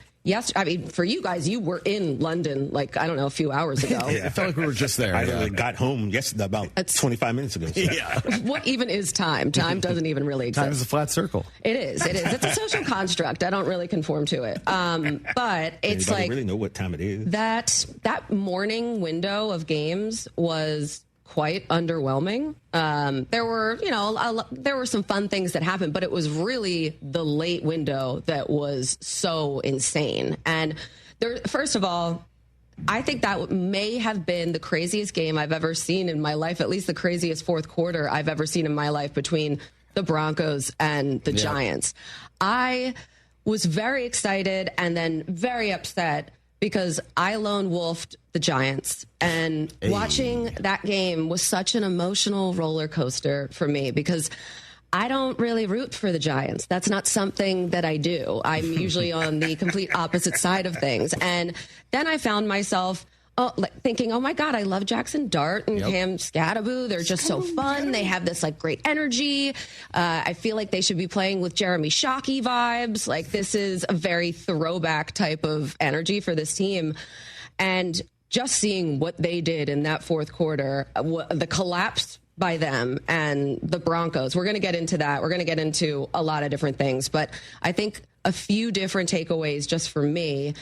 for you guys, you were in London, like, I don't know, a few hours ago. I felt like we were just there. I got home yesterday about 25 minutes ago. So. Yeah. What even is time? Time doesn't even really exist. Time is a flat circle. It is. It's a social construct. I don't really conform to it. But it's Anybody like really know what time it is? That morning window of games was quite underwhelming. There were some fun things that happened, but it was really the late window that was so insane. And first of all, I think that may have been the craziest game I've ever seen in my life, at least the craziest fourth quarter I've ever seen in my life between the Broncos and the Giants. I was very excited and then very upset because I lone wolfed the Giants. And watching that game was such an emotional roller coaster for me because I don't really root for the Giants. That's not something that I do. I'm usually on the complete opposite side of things. And then I found myself thinking, oh my God, I love Jackson Dart and Cam Scattaboo. They're just so fun. They have this like great energy. I feel like they should be playing with Jeremy Shockey vibes. Like this is a very throwback type of energy for this team. And just seeing what they did in that fourth quarter, the collapse by them and the Broncos. We're going to get into that. We're going to get into a lot of different things. But I think a few different takeaways just for me,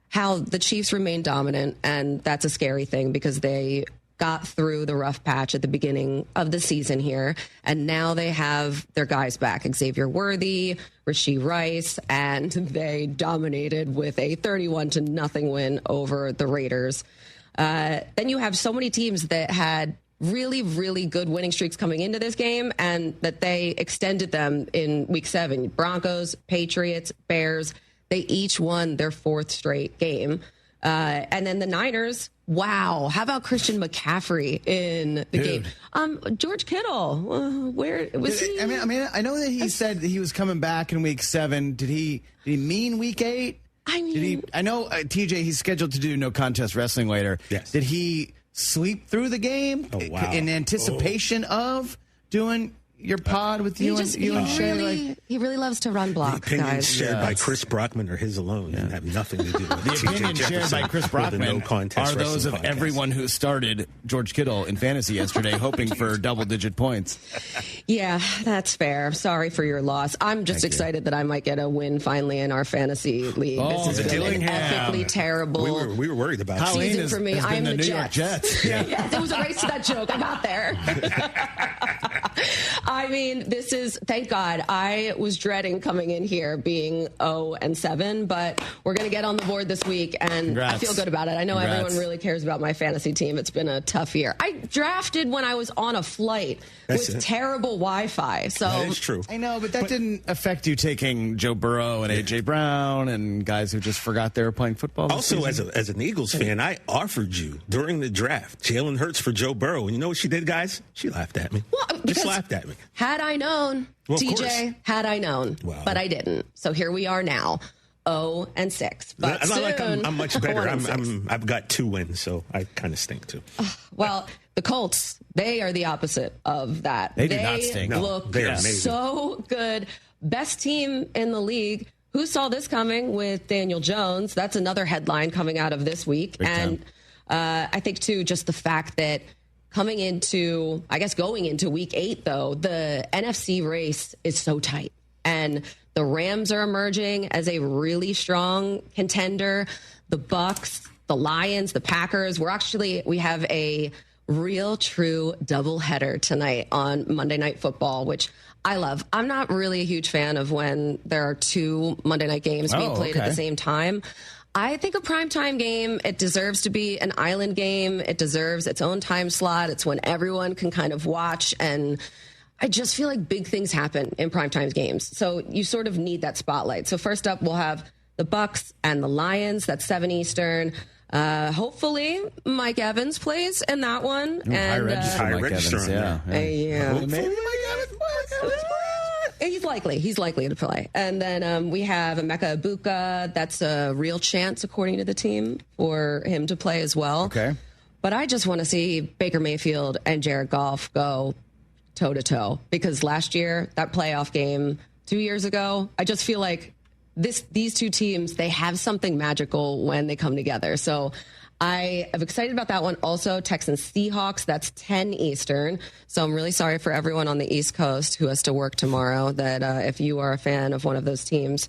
how the Chiefs remain dominant, and that's a scary thing because they got through the rough patch at the beginning of the season here, and now they have their guys back, Xavier Worthy, Rashee Rice, and they dominated with a 31-0 win over the Raiders. Then you have so many teams that had really, really good winning streaks coming into this game and that they extended them in Week 7. Broncos, Patriots, Bears, they each won their 4th straight game. And then the Niners, wow. How about Christian McCaffrey in the game? George Kittle, where was he? I mean, I know that he said that he was coming back in Week 7. Did he mean Week 8? I know TJ, he's scheduled to do No Contest Wrestling later. Yes. Did he sleep through the game in anticipation of doing your pod with you and Shay? He really loves to run block, the opinions guys. shared by Chris Brockman are his alone and have nothing to do with The opinions shared by Chris Brockman are those of everyone who started George Kittle in fantasy yesterday, hoping for double-digit points. Yeah, that's fair. Sorry for your loss. I'm just excited that I might get a win finally in our fantasy league. This has been an epically terrible We were worried about season for me. I am the New York Jets. Yes, it was a race to that joke. I got there. I mean, thank God. I was dreading coming in here being 0-7, but we're going to get on the board this week, and Congrats. I feel good about it. I know everyone really cares about my fantasy team. It's been a tough year. I drafted when I was on a flight with terrible Wi-Fi. So that is true. I know, but that didn't affect you taking Joe Burrow and A.J. Brown and guys who just forgot they were playing football this Also, season. as an Eagles fan, I offered you during the draft Jalen Hurts for Joe Burrow. And you know what she did, guys? She laughed at me. Just laughed at me. Had I known, Well, of TJ, course. had I known, but I didn't. So here we are now, 0-6. But I'm not like soon, I'm much better. 1-6. I've got 2 wins, so I kind of stink too. Well, the Colts, they are the opposite of that. They do not stink. No, look they are amazing. so good. Best team in the league. Who saw this coming with Daniel Jones? That's another headline coming out of this week. And I think, too, just the fact that going into week 8, though, the NFC race is so tight. And the Rams are emerging as a really strong contender. The Bucks, the Lions, the Packers. We have a real true doubleheader tonight on Monday Night Football, which I love. I'm not really a huge fan of when there are 2 Monday night games being played at the same time. I think a primetime game, it deserves to be an island game. It deserves its own time slot. It's when everyone can kind of watch. And I just feel like big things happen in primetime games. So you sort of need that spotlight. So first up, we'll have the Bucks and the Lions. That's 7 Eastern. Hopefully Mike Evans plays in that one. Ooh, and high register, yeah. Maybe Mike Evans. He's likely to play. And then we have Emeka Ibuka. That's a real chance, according to the team, for him to play as well. Okay. But I just want to see Baker Mayfield and Jared Goff go toe-to-toe. Because last year, that playoff game 2 years ago, I just feel like these two teams, they have something magical when they come together. So I am excited about that one. Also, Texans Seahawks, that's 10 Eastern. So I'm really sorry for everyone on the East Coast who has to work tomorrow, that if you are a fan of one of those teams,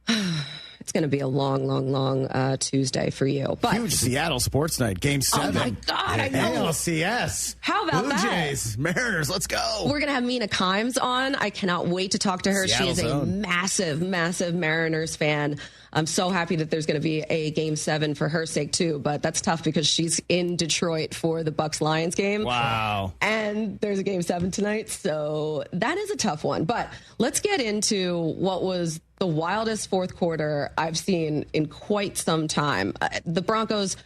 it's going to be a long Tuesday for you. But huge Seattle sports night, Game 7. Oh, my God, I know. ALCS. How about Blue that? Jays, Mariners, let's go. We're going to have Mina Kimes on. I cannot wait to talk to her. Seattle She is a zone. massive Mariners fan. I'm so happy that there's going to be a Game 7 for her sake, too. But that's tough because she's in Detroit for the Bucks-Lions game. Wow. And there's a Game 7 tonight. So that is a tough one. But let's get into what was the wildest fourth quarter I've seen in quite some time. The Broncos,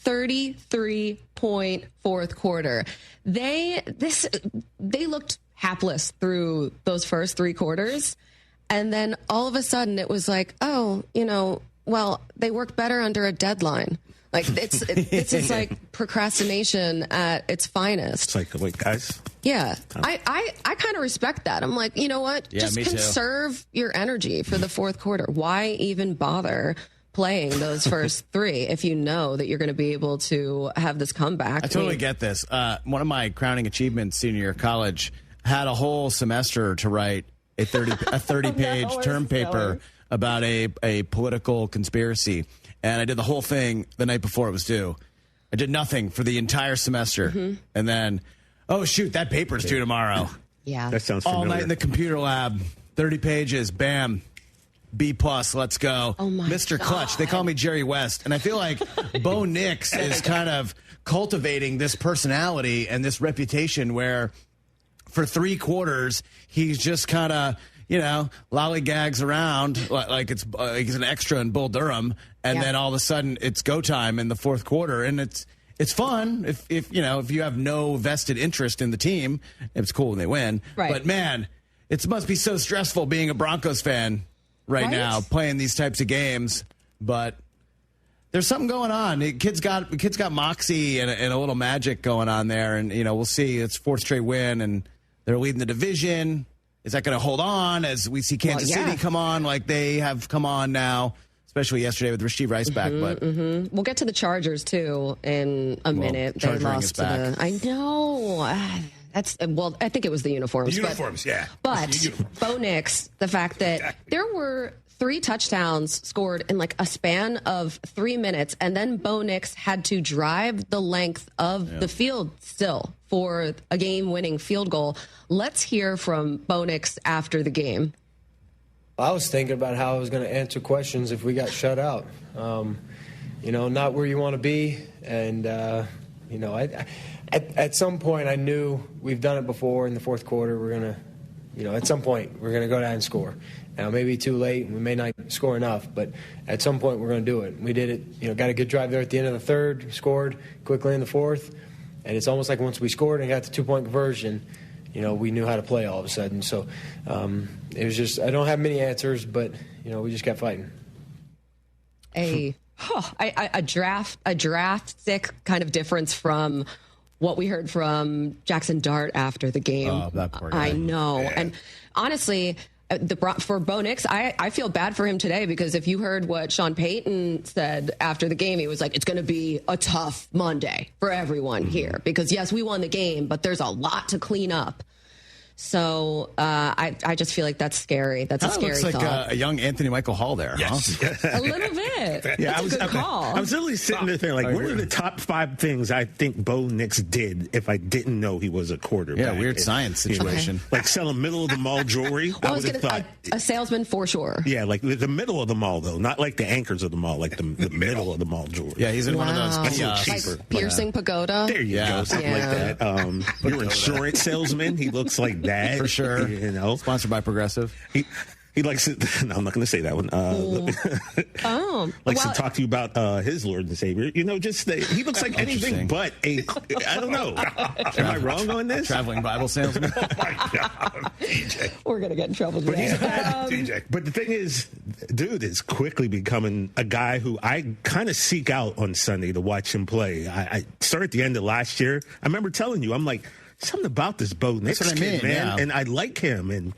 33-point fourth quarter. They looked hapless through those first 3 quarters. And then all of a sudden it was like, they work better under a deadline. Like this is like procrastination at its finest. It's like, wait, guys. Yeah, I kind of respect that. I'm like, you know what? Yeah, Just me too. conserve your energy for the fourth quarter. Why even bother playing those first 3 if you know that you're going to be able to have this comeback? I totally get this. One of my crowning achievements senior year of college had a whole semester to write a 30-page term paper about a political conspiracy. And I did the whole thing the night before it was due. I did nothing for the entire semester. Mm-hmm. And then, oh, shoot, that paper's due tomorrow. Yeah. That sounds familiar. All night in the computer lab, 30 pages, bam, B+, let's go. Oh, my Mr. God. Clutch. They call me Jerry West. And I feel like Bo Nix is kind of cultivating this personality and this reputation where for 3 quarters, he's just kind of, lollygags around like it's he's an extra in Bull Durham. And then all of a sudden it's go time in the fourth quarter. And it's fun if you have no vested interest in the team. It's cool when they win. Right. But man, it must be so stressful being a Broncos fan right now, playing these types of games. But there's something going on. Kids got moxie and a little magic going on there. And, we'll see. It's 4th straight win. And They're leading the division. Is that going to hold on as we see Kansas City come on like they have come on now, especially yesterday with Rashee Rice back? But we'll get to the Chargers, too, in a minute. They lost to the... I know. I think it was the uniforms. The uniforms, yeah. But Bo Nix, the fact that there were 3 touchdowns scored in like a span of 3 minutes, and then Bo Nix had to drive the length of the field still for a game-winning field goal. Let's hear from Bo Nix after the game. I was thinking about how I was going to answer questions if we got shut out. Not where you want to be, and at some point I knew we've done it before in the fourth quarter. We're going to, at some point we're going to go down and score. Now, maybe too late, we may not score enough, but at some point we're going to do it. We did it, got a good drive there at the end of the third, scored quickly in the fourth, and it's almost like once we scored and got the 2-point conversion, we knew how to play all of a sudden. So it was just, I don't have many answers, but, we just kept fighting. A drastic kind of difference from what we heard from Jackson Dart after the game. Oh, that poor guy. I know. Yeah. And honestly, for Bo Nix, I feel bad for him today, because if you heard what Sean Payton said after the game, he was like, it's going to be a tough Monday for everyone here, because yes, we won the game, but there's a lot to clean up. So I just feel like that's scary. That's a scary looks like thought. a young Anthony Michael Hall there. Yes. Huh? A little bit. Yeah, that's a good call. I was literally sitting there thinking, what are the top 5 things I think Bo Nix did if I didn't know he was a quarterback? Yeah, weird science situation. Okay. Like selling middle of the mall jewelry. I would have thought a salesman for sure. Yeah, like the middle of the mall, though, not like the anchors of the mall, like the middle of the mall jewelry. Yeah, he's in one of those. That's a little cheaper. Like piercing pagoda. There you go, something like that. Your insurance salesman, he looks like that for sure. Sponsored by Progressive. He likes it. No, I'm not going to say that one. Likes to talk to you about his Lord and Savior. He looks like anything but a. I don't know. Am I wrong on this? Traveling Bible salesman. Oh my God, DJ. We're going to get in trouble today. DJ. But the thing is, dude is quickly becoming a guy who I kind of seek out on Sunday to watch him play. I started at the end of last year. I remember telling you, I'm like, something about this Bo Nix kid, man. Yeah. And I like him. And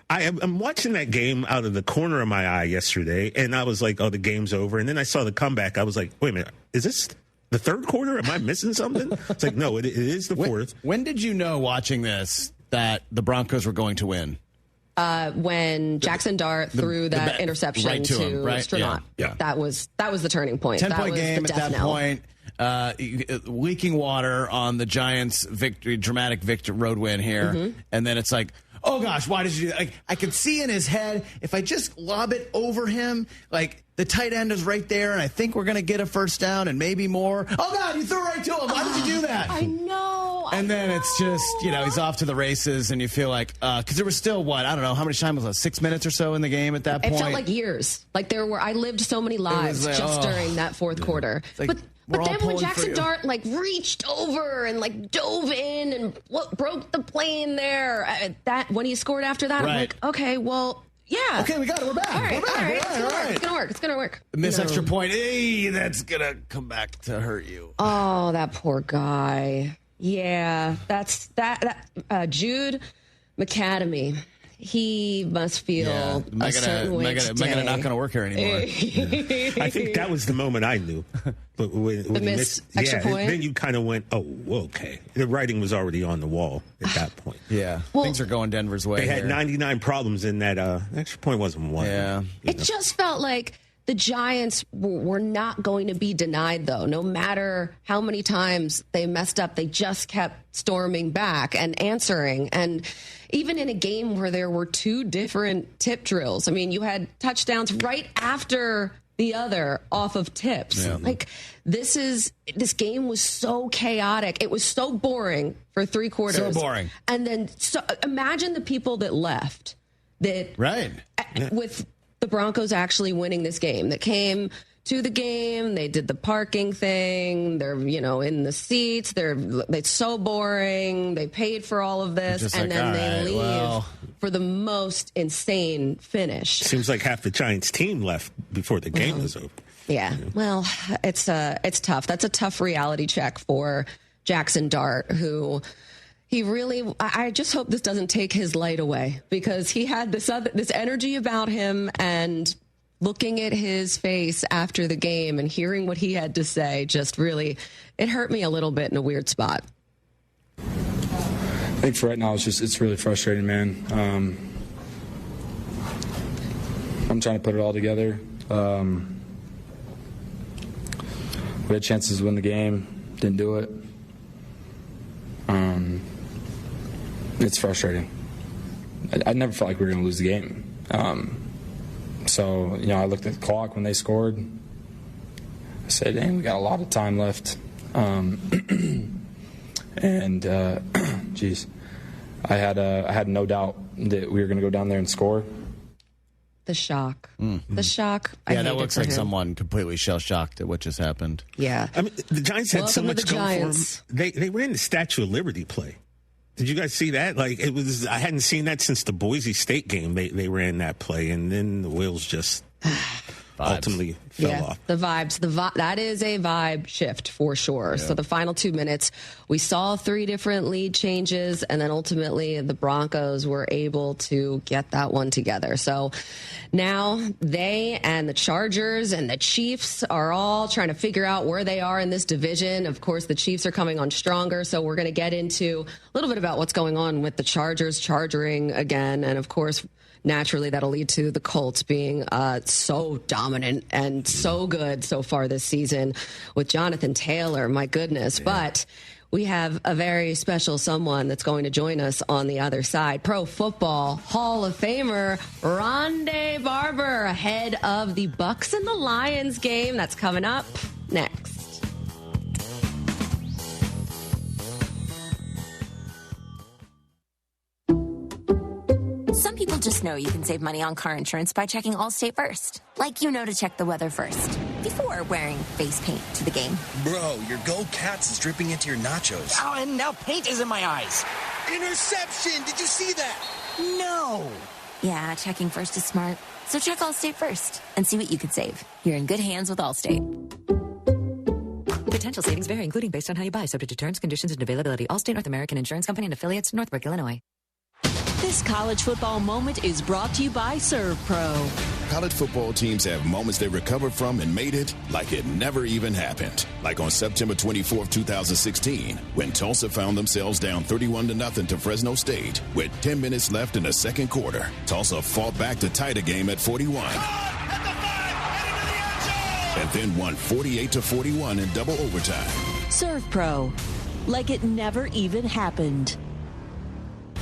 I'm watching that game out of the corner of my eye yesterday, and I was like, oh, the game's over. And then I saw the comeback. I was like, wait a minute, is this the third quarter? Am I missing something? It's like, no, it is the fourth. When did you know, watching this, that the Broncos were going to win? When Jackson Dart threw that interception to Stranot. Yeah. That was the turning point. 10-point game at that point. Leaking water on the Giants' dramatic road win here, and then it's like, oh gosh, why did you do that? Like, I could see in his head, if I just lob it over him, like the tight end is right there, and I think we're going to get a first down and maybe more. Oh God, you threw it right to him. Why did you do that? I know. And then it's just, he's off to the races, and you feel like, because there was still, I don't know, how much time was it? 6 minutes or so in the game at that point? It felt like years. Like I lived so many lives during that fourth quarter. Like, but then when Jackson Dart reached over and dove in and broke the plane there, when he scored after that, I'm like, okay, well, yeah. Okay, we got it. We're back. All right, We're back. All right. It's gonna work. Miss extra point. Hey, that's gonna come back to hurt you. Oh, that poor guy. Yeah, that's that. Jude McAdamy. He must feel a certain way today. Am I not going to work here anymore? I think that was the moment I knew. But when the missed extra point? Then you kind of went, oh, okay. The writing was already on the wall at that point. Yeah, things are going Denver's way. They had 99 problems in that extra point wasn't one. Yeah, it just felt like the Giants were not going to be denied, though. No matter how many times they messed up, they just kept storming back and answering. And even in a game where there were 2 different tip drills, I mean, you had touchdowns right after the other off of tips. Yeah. This game was so chaotic. It was so boring for 3 quarters. So boring. And then imagine the people that left with the Broncos actually winning this game, that came to the game. They did the parking thing. They're, in the seats. It's so boring. They paid for all of this, and then they leave for the most insane finish. Seems like half the Giants team left before the game was over. Yeah. Well, it's tough. That's a tough reality check for Jackson Dart, who He really, I just hope this doesn't take his light away, because he had this energy about him, and looking at his face after the game and hearing what he had to say just really, it hurt me a little bit in a weird spot. I think for right now, it's really frustrating, man. I'm trying to put it all together. We had chances to win the game, didn't do it. It's frustrating. I never felt like we were going to lose the game. So, I looked at the clock when they scored. I said, dang, we got a lot of time left. Geez, I had no doubt that we were going to go down there and score. The shock. Mm-hmm. The shock. Yeah, that looks like someone completely shell-shocked at what just happened. Yeah. I mean, the Giants had so much go for them. They ran the Statue of Liberty play. Did you guys see that? Like, it was. I hadn't seen that since the Boise State game. They ran that play, and then the wheels just ultimately fell off. The vibes. That is a vibe shift for sure. Yeah. So the final 2 minutes, we saw 3 different lead changes, and then ultimately the Broncos were able to get that one together. So now they and the Chargers and the Chiefs are all trying to figure out where they are in this division. Of course, the Chiefs are coming on stronger, so we're going to get into a little bit about what's going on with the Chargers charging again, and of course, naturally, that'll lead to the Colts being so dominant and so good so far this season with Jonathan Taylor. My goodness. Yeah. But we have a very special someone that's going to join us on the other side. Pro Football Hall of Famer Rondé Barber ahead of the Bucs and the Lions game that's coming up next. Some people just know you can save money on car insurance by checking Allstate first. Like to check the weather first, before wearing face paint to the game. Bro, your Go Cats is dripping into your nachos. Oh, and now paint is in my eyes. Interception! Did you see that? No. Yeah, checking first is smart. So check Allstate first and see what you could save. You're in good hands with Allstate. Potential savings vary, including based on how you buy, subject to terms, conditions, and availability. Allstate North American Insurance Company and affiliates, Northbrook, Illinois. This college football moment is brought to you by ServPro. College football teams have moments they recover from and made it like it never even happened. Like on September 24th, 2016, when Tulsa found themselves down 31-0 to Fresno State with 10 minutes left in the second quarter. Tulsa fought back to tie the game at 41. And then won 48-41 in double overtime. ServPro, like it never even happened.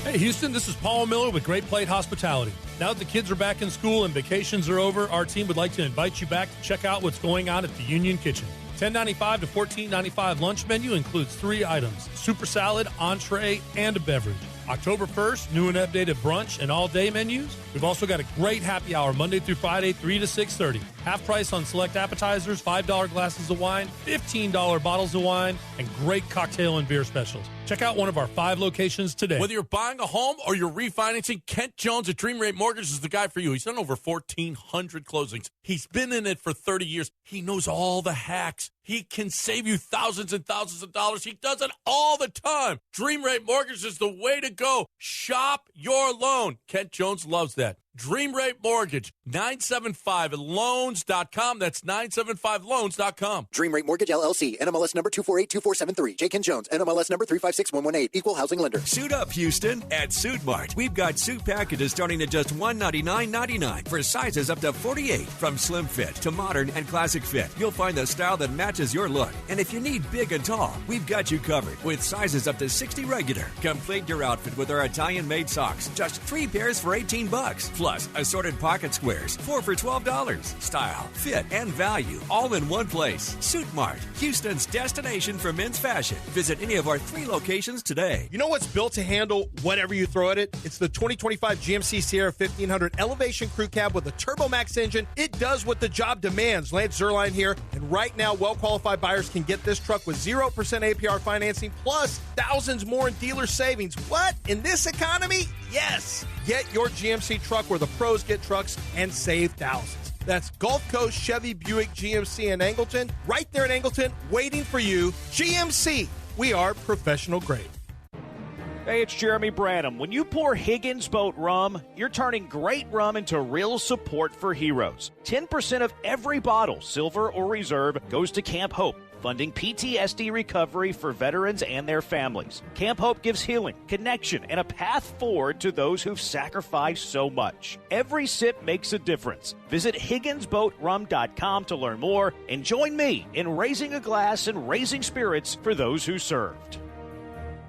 Hey, Houston, this is Paul Miller with Great Plate Hospitality. Now that the kids are back in school and vacations are over, our team would like to invite you back to check out what's going on at the Union Kitchen. $10.95 to $14.95 lunch menu includes 3 items, super salad, entree, and a beverage. October 1st, new and updated brunch and all-day menus. We've also got a great happy hour Monday through Friday, 3 to 6:30. Half price on select appetizers, $5 glasses of wine, $15 bottles of wine, and great cocktail and beer specials. Check out one of our 5 locations today. Whether you're buying a home or you're refinancing, Kent Jones at Dream Rate Mortgage is the guy for you. He's done over 1,400 closings. He's been in it for 30 years. He knows all the hacks. He can save you thousands and thousands of dollars. He does it all the time. Dream Rate Mortgage is the way to go. Shop your loan. Kent Jones loves that. Dream Rate Mortgage, 975loans.com. That's 975loans.com. Dream Rate Mortgage, LLC, NMLS number 2482473. J. Ken Jones, NMLS number 356118. Equal housing lender. Suit up, Houston. At Suit Mart, we've got suit packages starting at just $199.99 for sizes up to 48. From slim fit to modern and classic fit, you'll find the style that matches your look. And if you need big and tall, we've got you covered with sizes up to 60 regular. Complete your outfit with our Italian-made socks. Just 3 pairs for $18. Plus, assorted pocket squares, 4 for $12. Style, fit, and value, all in one place. Suit Mart, Houston's destination for men's fashion. Visit any of our 3 locations today. You know what's built to handle whatever you throw at it? It's the 2025 GMC Sierra 1500 Elevation Crew Cab with a TurboMax engine. It does what the job demands. Lance Zerline here, and right now, well-qualified buyers can get this truck with 0% APR financing, plus thousands more in dealer savings. What? In this economy? Yes! Get your GMC truck where the pros get trucks and save thousands. That's Gulf Coast Chevy Buick GMC in Angleton, right there in Angleton, waiting for you. GMC, we are professional grade. Hey, it's Jeremy Branham. When you pour Higgins Boat rum, you're turning great rum into real support for heroes. 10% of every bottle, silver or reserve, goes to Camp Hope, funding PTSD recovery for veterans and their families. Camp Hope gives healing, connection, and a path forward to those who've sacrificed so much. Every sip makes a difference. Visit HigginsBoatRum.com to learn more and join me in raising a glass and raising spirits for those who served.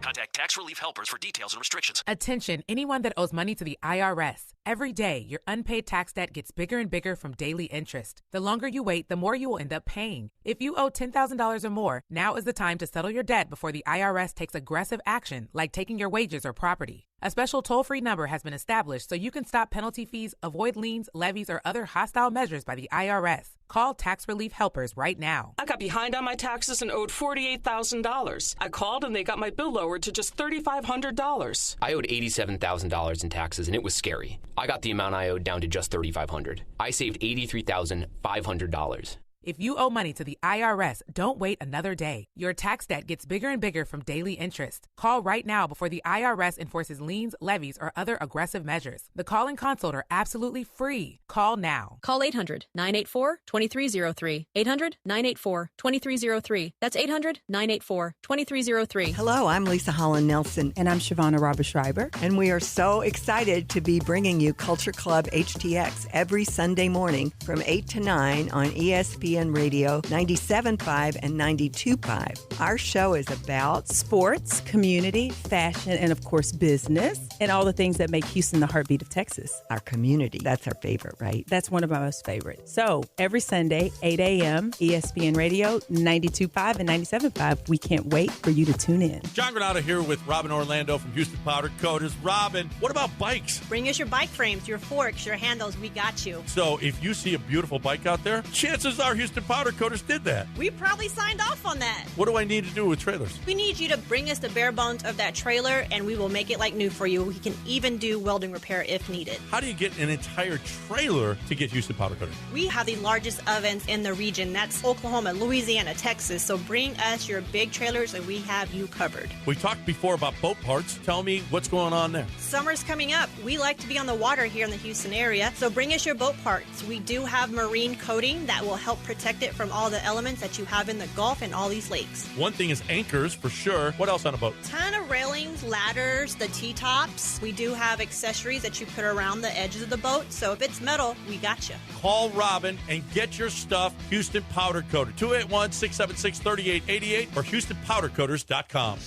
Contact Tax Relief Helpers for details and restrictions. Attention, anyone that owes money to the IRS. Every day, your unpaid tax debt gets bigger and bigger from daily interest. The longer you wait, the more you will end up paying. If you owe $10,000 or more, now is the time to settle your debt before the IRS takes aggressive action, like taking your wages or property. A special toll-free number has been established so you can stop penalty fees, avoid liens, levies, or other hostile measures by the IRS. Call Tax Relief Helpers right now. I got behind on my taxes and owed $48,000. I called and they got my bill lowered to just $3,500. I owed $87,000 in taxes and it was scary. I got the amount I owed down to just $3,500. I saved $83,500. If you owe money to the IRS, don't wait another day. Your tax debt gets bigger and bigger from daily interest. Call right now before the IRS enforces liens, levies, or other aggressive measures. The call and consult are absolutely free. Call now. Call 800-984-2303. 800-984-2303. That's 800-984-2303. Hello, I'm Lisa Holland Nelson. And I'm Shavonna Robert-Schreiber. And we are so excited to be bringing you Culture Club HTX every Sunday morning from 8 to 9 on ESPN Radio 97.5 and 92.5. Our show is about sports, community, fashion, and of course business, and all the things that make Houston the heartbeat of Texas. Our community, that's our favorite, right? That's one of my most favorite. So every Sunday, 8 a.m., ESPN Radio 92.5 and 97.5. We can't wait for you to tune in. John Granado here with Robin Orlando from Houston Powder Coaters. Robin, what about bikes? Bring us your bike frames, your forks, your handles. We got you. So if you see a beautiful bike out there, chances are Houston Powder Coaters did that. We probably signed off on that. What do I need to do with trailers? We need you to bring us the bare bones of that trailer, and we will make it like new for you. We can even do welding repair if needed. How do you get an entire trailer to get Houston Powder Coaters? We have the largest ovens in the region. That's Oklahoma, Louisiana, Texas. So bring us your big trailers, and we have you covered. We talked before about boat parts. Tell me what's going on there. Summer's coming up. We like to be on the water here in the Houston area, so bring us your boat parts. We do have marine coating that will help protect it from all the elements that you have in the Gulf and all these lakes. One thing is anchors for sure. What else on a boat? Ton of railings, ladders, the T-tops. We do have accessories that you put around the edges of the boat. So if it's metal, we got you. Call Robin and get your stuff Houston Powder Coater. 281-676-3888 or HoustonPowderCoaters.com.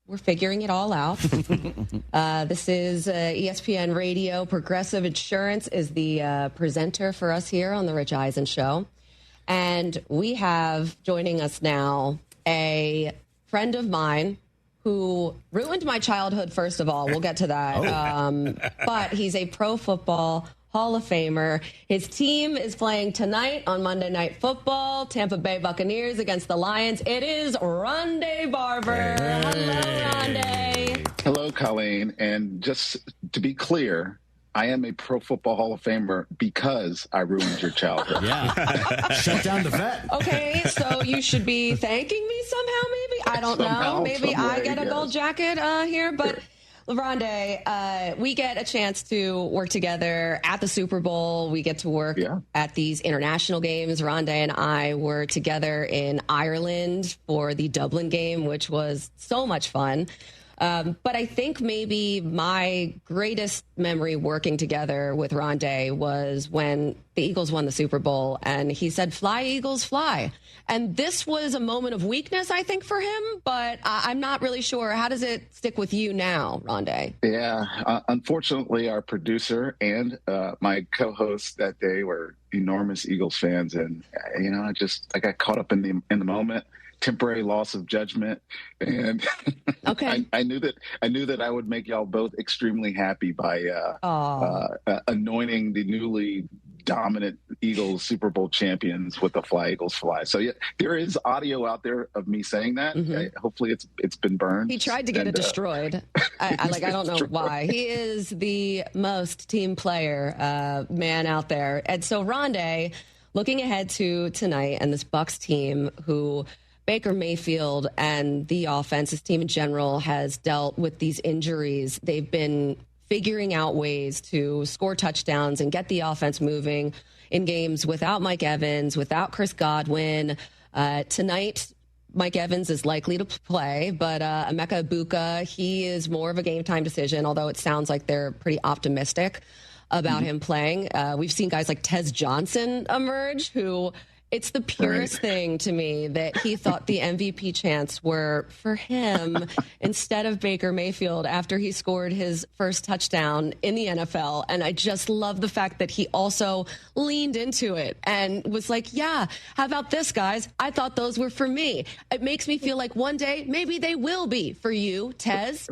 We're figuring it all out. This is ESPN Radio. Progressive Insurance is the presenter for us here on the Rich Eisen Show. And we have joining us now a friend of mine who ruined my childhood, first of all. We'll get to that. But he's a pro football Hall of Famer. His team is playing tonight on Monday Night Football, Tampa Bay Buccaneers against the Lions. It is Rondé Barber. Hey. Hello, Rondé. Hello, Colleen. And just to be clear, I am a Pro Football Hall of Famer because I ruined your childhood. Yeah. Shut down the vet. Okay, so you should be thanking me somehow, maybe? I don't know. Maybe I get a gold jacket here, but... Rondé, we get a chance to work together at the Super Bowl. We get to work at these international games. Rondé and I were together in Ireland for the Dublin game, which was so much fun. But I think maybe my greatest memory working together with Rondé was when the Eagles won the Super Bowl, and he said, "Fly, Eagles, fly." And this was a moment of weakness, I think, for him, but I'm not really sure. How does it stick with you now, Rondé? Yeah, unfortunately, our producer and my co-host that day were enormous Eagles fans, and I got caught up in the moment. Temporary loss of judgment, and okay. I knew that I would make y'all both extremely happy by anointing the newly dominant Eagles Super Bowl champions with the Fly Eagles Fly. So yeah, there is audio out there of me saying that. Hopefully it's been burned. He tried to get it destroyed. I don't know why. He is the most team player man out there. And so Rondé, looking ahead to tonight and this Bucs team who Baker Mayfield and the offense, this team in general, has dealt with these injuries. They've been figuring out ways to score touchdowns and get the offense moving in games without Mike Evans, without Chris Godwin. Tonight, Mike Evans is likely to play, but Emeka Egbuka, he is more of a game-time decision, although it sounds like they're pretty optimistic about him playing. We've seen guys like Tez Johnson emerge, who it's the purest thing to me that he thought the MVP chants were for him instead of Baker Mayfield after he scored his first touchdown in the NFL. And I just love the fact that he also leaned into it and was like, yeah, how about this, guys? I thought those were for me. It makes me feel like one day maybe they will be for you, Tez.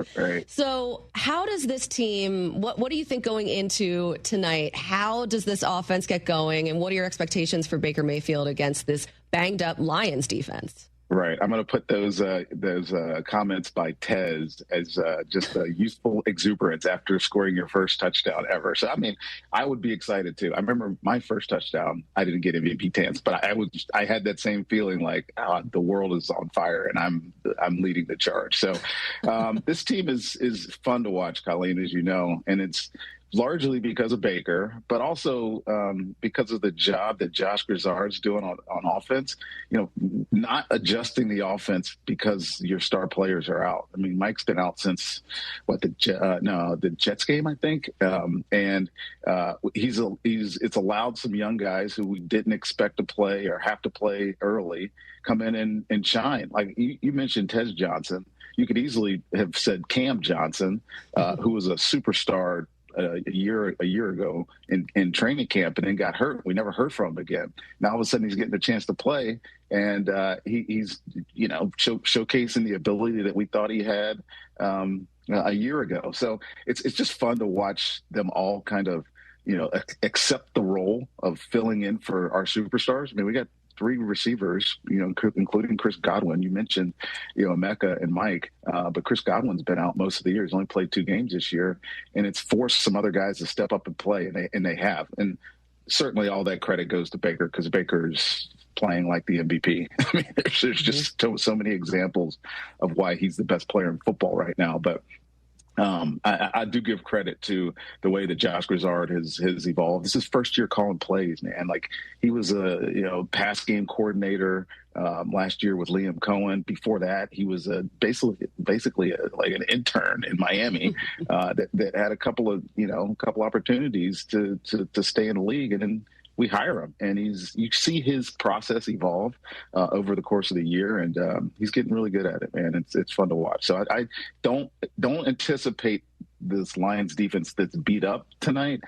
So how does this team, what do you think going into tonight? How does this offense get going? And what are your expectations for Baker Mayfield against this banged up Lions defense? Right. I'm going to put those comments by Tez as just a youthful exuberance after scoring your first touchdown ever. So, I mean, I would be excited too. I remember my first touchdown. I didn't get MVP chance, but I had that same feeling like the world is on fire and I'm leading the charge. So this team is fun to watch, Colleen, as you know, and it's largely because of Baker, but also because of the job that Josh Grizzard's doing on offense, not adjusting the offense because your star players are out. I mean, Mike's been out since the Jets game, I think. And it's allowed some young guys who we didn't expect to play or have to play early come in and shine. Like you mentioned Tez Johnson. You could easily have said Cam Johnson, who was a superstar a year ago in training camp and then got hurt. We never heard from him again. Now all of a sudden he's getting a chance to play, and he's showcasing the ability that we thought he had a year ago. So it's just fun to watch them all kind of accept the role of filling in for our superstars. I mean, we got 3 receivers, including Chris Godwin. You mentioned, Emeka and Mike, but Chris Godwin's been out most of the year. He's only played 2 games this year, and it's forced some other guys to step up and play, and they have. And certainly all that credit goes to Baker because Baker's playing like the MVP. I mean, there's just so many examples of why he's the best player in football right now. But I do give credit to the way that Josh Grizzard has evolved. This is his first year calling plays, man. Like he was a pass game coordinator last year with Liam Cohen. Before that, he was basically like an intern in Miami that had a couple opportunities to stay in the league, and then we hire him, and you see his process evolve over the course of the year, and he's getting really good at it, man. It's fun to watch. So I don't anticipate this Lions defense that's beat up tonight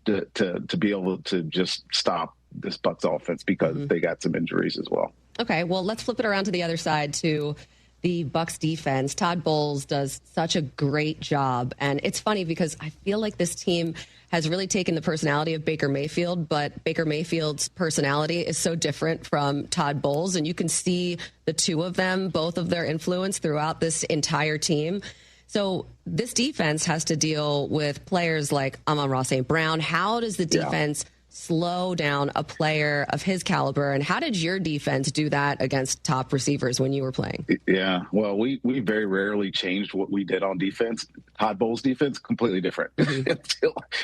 to be able to just stop this Bucs offense because they got some injuries as well. Okay, well, let's flip it around to the other side to the Bucs defense. Todd Bowles does such a great job, and it's funny because I feel like this team has really taken the personality of Baker Mayfield, but Baker Mayfield's personality is so different from Todd Bowles, and you can see the two of them, both of their influence throughout this entire team. So this defense has to deal with players like Amon-Ra St. Brown. How does the defense slow down a player of his caliber, and how did your defense do that against top receivers when you were playing? Yeah, well, we very rarely changed what we did on defense. Todd Bowles' defense, completely different.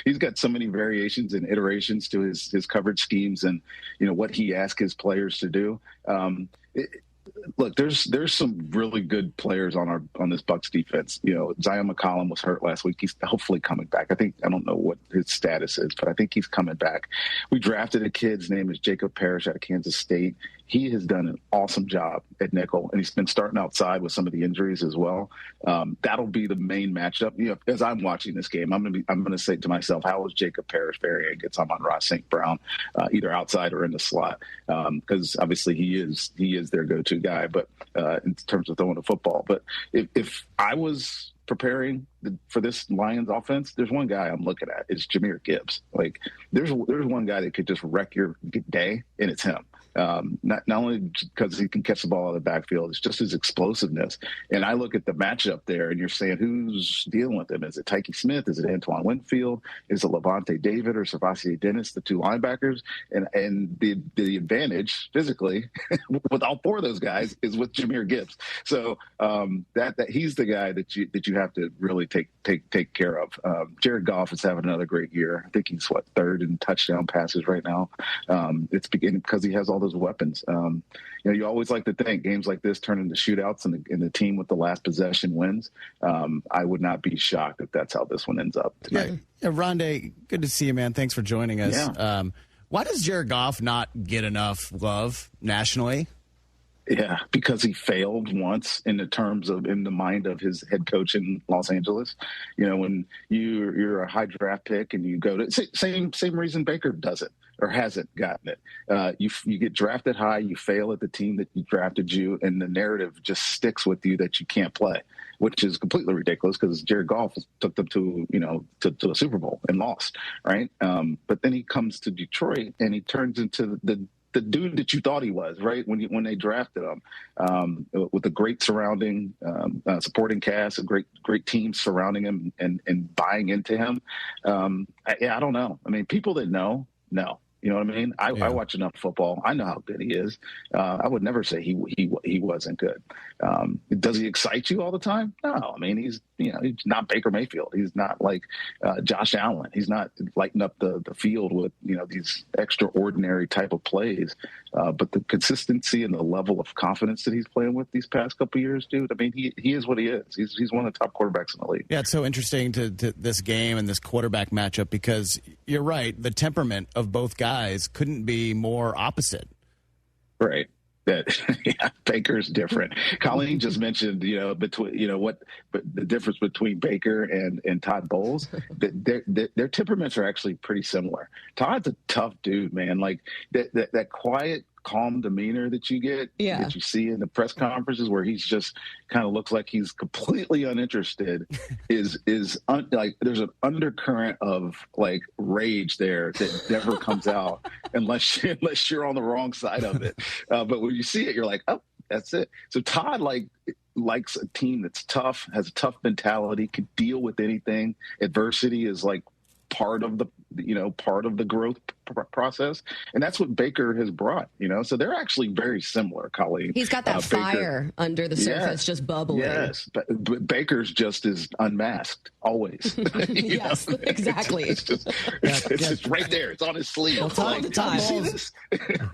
He's got so many variations and iterations to his coverage schemes and what he asks his players to do. Look, there's some really good players on this Bucs defense. Zion McCollum was hurt last week. He's hopefully coming back. I don't know what his status is, but I think he's coming back. We drafted a kid. His name is Jacob Parrish out of Kansas State. He has done an awesome job at nickel, and he's been starting outside with some of the injuries as well. That'll be the main matchup. As I'm watching this game, I'm going to say to myself, how is Jacob Parrish faring against Amon-Ra St. Brown, either outside or in the slot? Because obviously he is their go-to guy, but in terms of throwing the football. But if I was preparing for this Lions offense, there's one guy I'm looking at. It's Jahmyr Gibbs. Like, there's one guy that could just wreck your day, and it's him. Not only because he can catch the ball out of the backfield, it's just his explosiveness. And I look at the matchup there, and you're saying, who's dealing with him? Is it Tyke Smith? Is it Antoine Winfield? Is it Levante David or Savassi Dennis, the two linebackers? And the advantage physically with all four of those guys is with Jahmyr Gibbs. So that he's the guy that you have to really take care of. Jared Goff is having another great year. I think he's third in touchdown passes right now. It's beginning because he has all those weapons. You always like to think games like this turn into shootouts and the team with the last possession wins. I would not be shocked if that's how this one ends up tonight. Yeah, Rondé, good to see you, man. Thanks for joining us. Yeah. Why does Jared Goff not get enough love nationally? Yeah, because he failed once in the mind of his head coach in Los Angeles. When you're a high draft pick and you go to same reason Baker does it or hasn't gotten it. You get drafted high, you fail at the team that drafted you, and the narrative just sticks with you that you can't play, which is completely ridiculous because Jared Goff took them to a Super Bowl and lost, right? But then he comes to Detroit and he turns into the dude that you thought he was, right? When they drafted him, with a great surrounding supporting cast, a great team surrounding him and buying into him. I don't know. I mean, people that know. You know what I mean? I watch enough football. I know how good he is. I would never say he wasn't good. Does he excite you all the time? No. I mean, he's not Baker Mayfield. He's not like Josh Allen. He's not lighting up the field with these extraordinary type of plays. But the consistency and the level of confidence that he's playing with these past couple of years, dude. I mean, he is what he is. He's one of the top quarterbacks in the league. Yeah, it's so interesting to this game and this quarterback matchup because you're right. The temperament of both guys couldn't be more opposite. Right. Baker's different. Colleen just mentioned, but the difference between Baker and Todd Bowles. Their temperaments are actually pretty similar. Todd's a tough dude, man. Like that quiet, calm demeanor that you get, that you see in the press conferences, where he's just kind of looks like he's completely uninterested, is like there's an undercurrent of like rage there that never comes out unless you're on the wrong side of it. But when you see it, you're like, oh, that's it. So Todd likes a team that's tough, has a tough mentality, can deal with anything. Adversity is like part of the growth process, and that's what Baker has brought. So they're actually very similar, Colleen. He's got that fire under the surface, just bubbling. Yes, but Baker's just is unmasked always. Yes, exactly. It's just right there. It's on his sleeve. Well, all the time.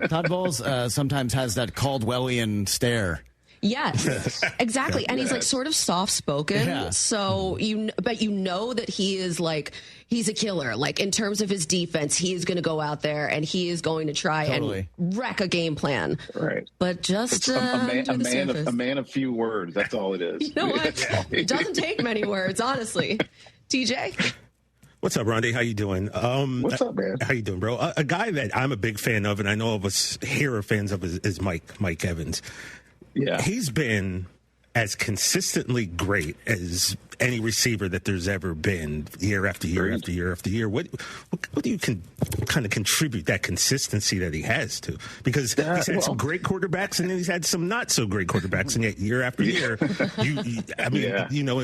Todd Bowles sometimes has that Caldwellian stare. Yes, exactly. And he's like sort of soft spoken. Yeah. So but you know that he is like, he's a killer. Like in terms of his defense, he is going to go out there and he is going to try and wreck a game plan. Right. But just a man of few words. That's all it is. You know what? It doesn't take many words, honestly. TJ? What's up, Rondé? How you doing? What's up, man? How you doing, bro? A guy that I'm a big fan of, and I know of us here are fans of, is Mike Evans. Yeah, he's been as consistently great as any receiver that there's ever been, year after year after year after year. What do you kind of contribute that consistency that he has to? Because he's had some great quarterbacks and then he's had some not so great quarterbacks, and yet year after year,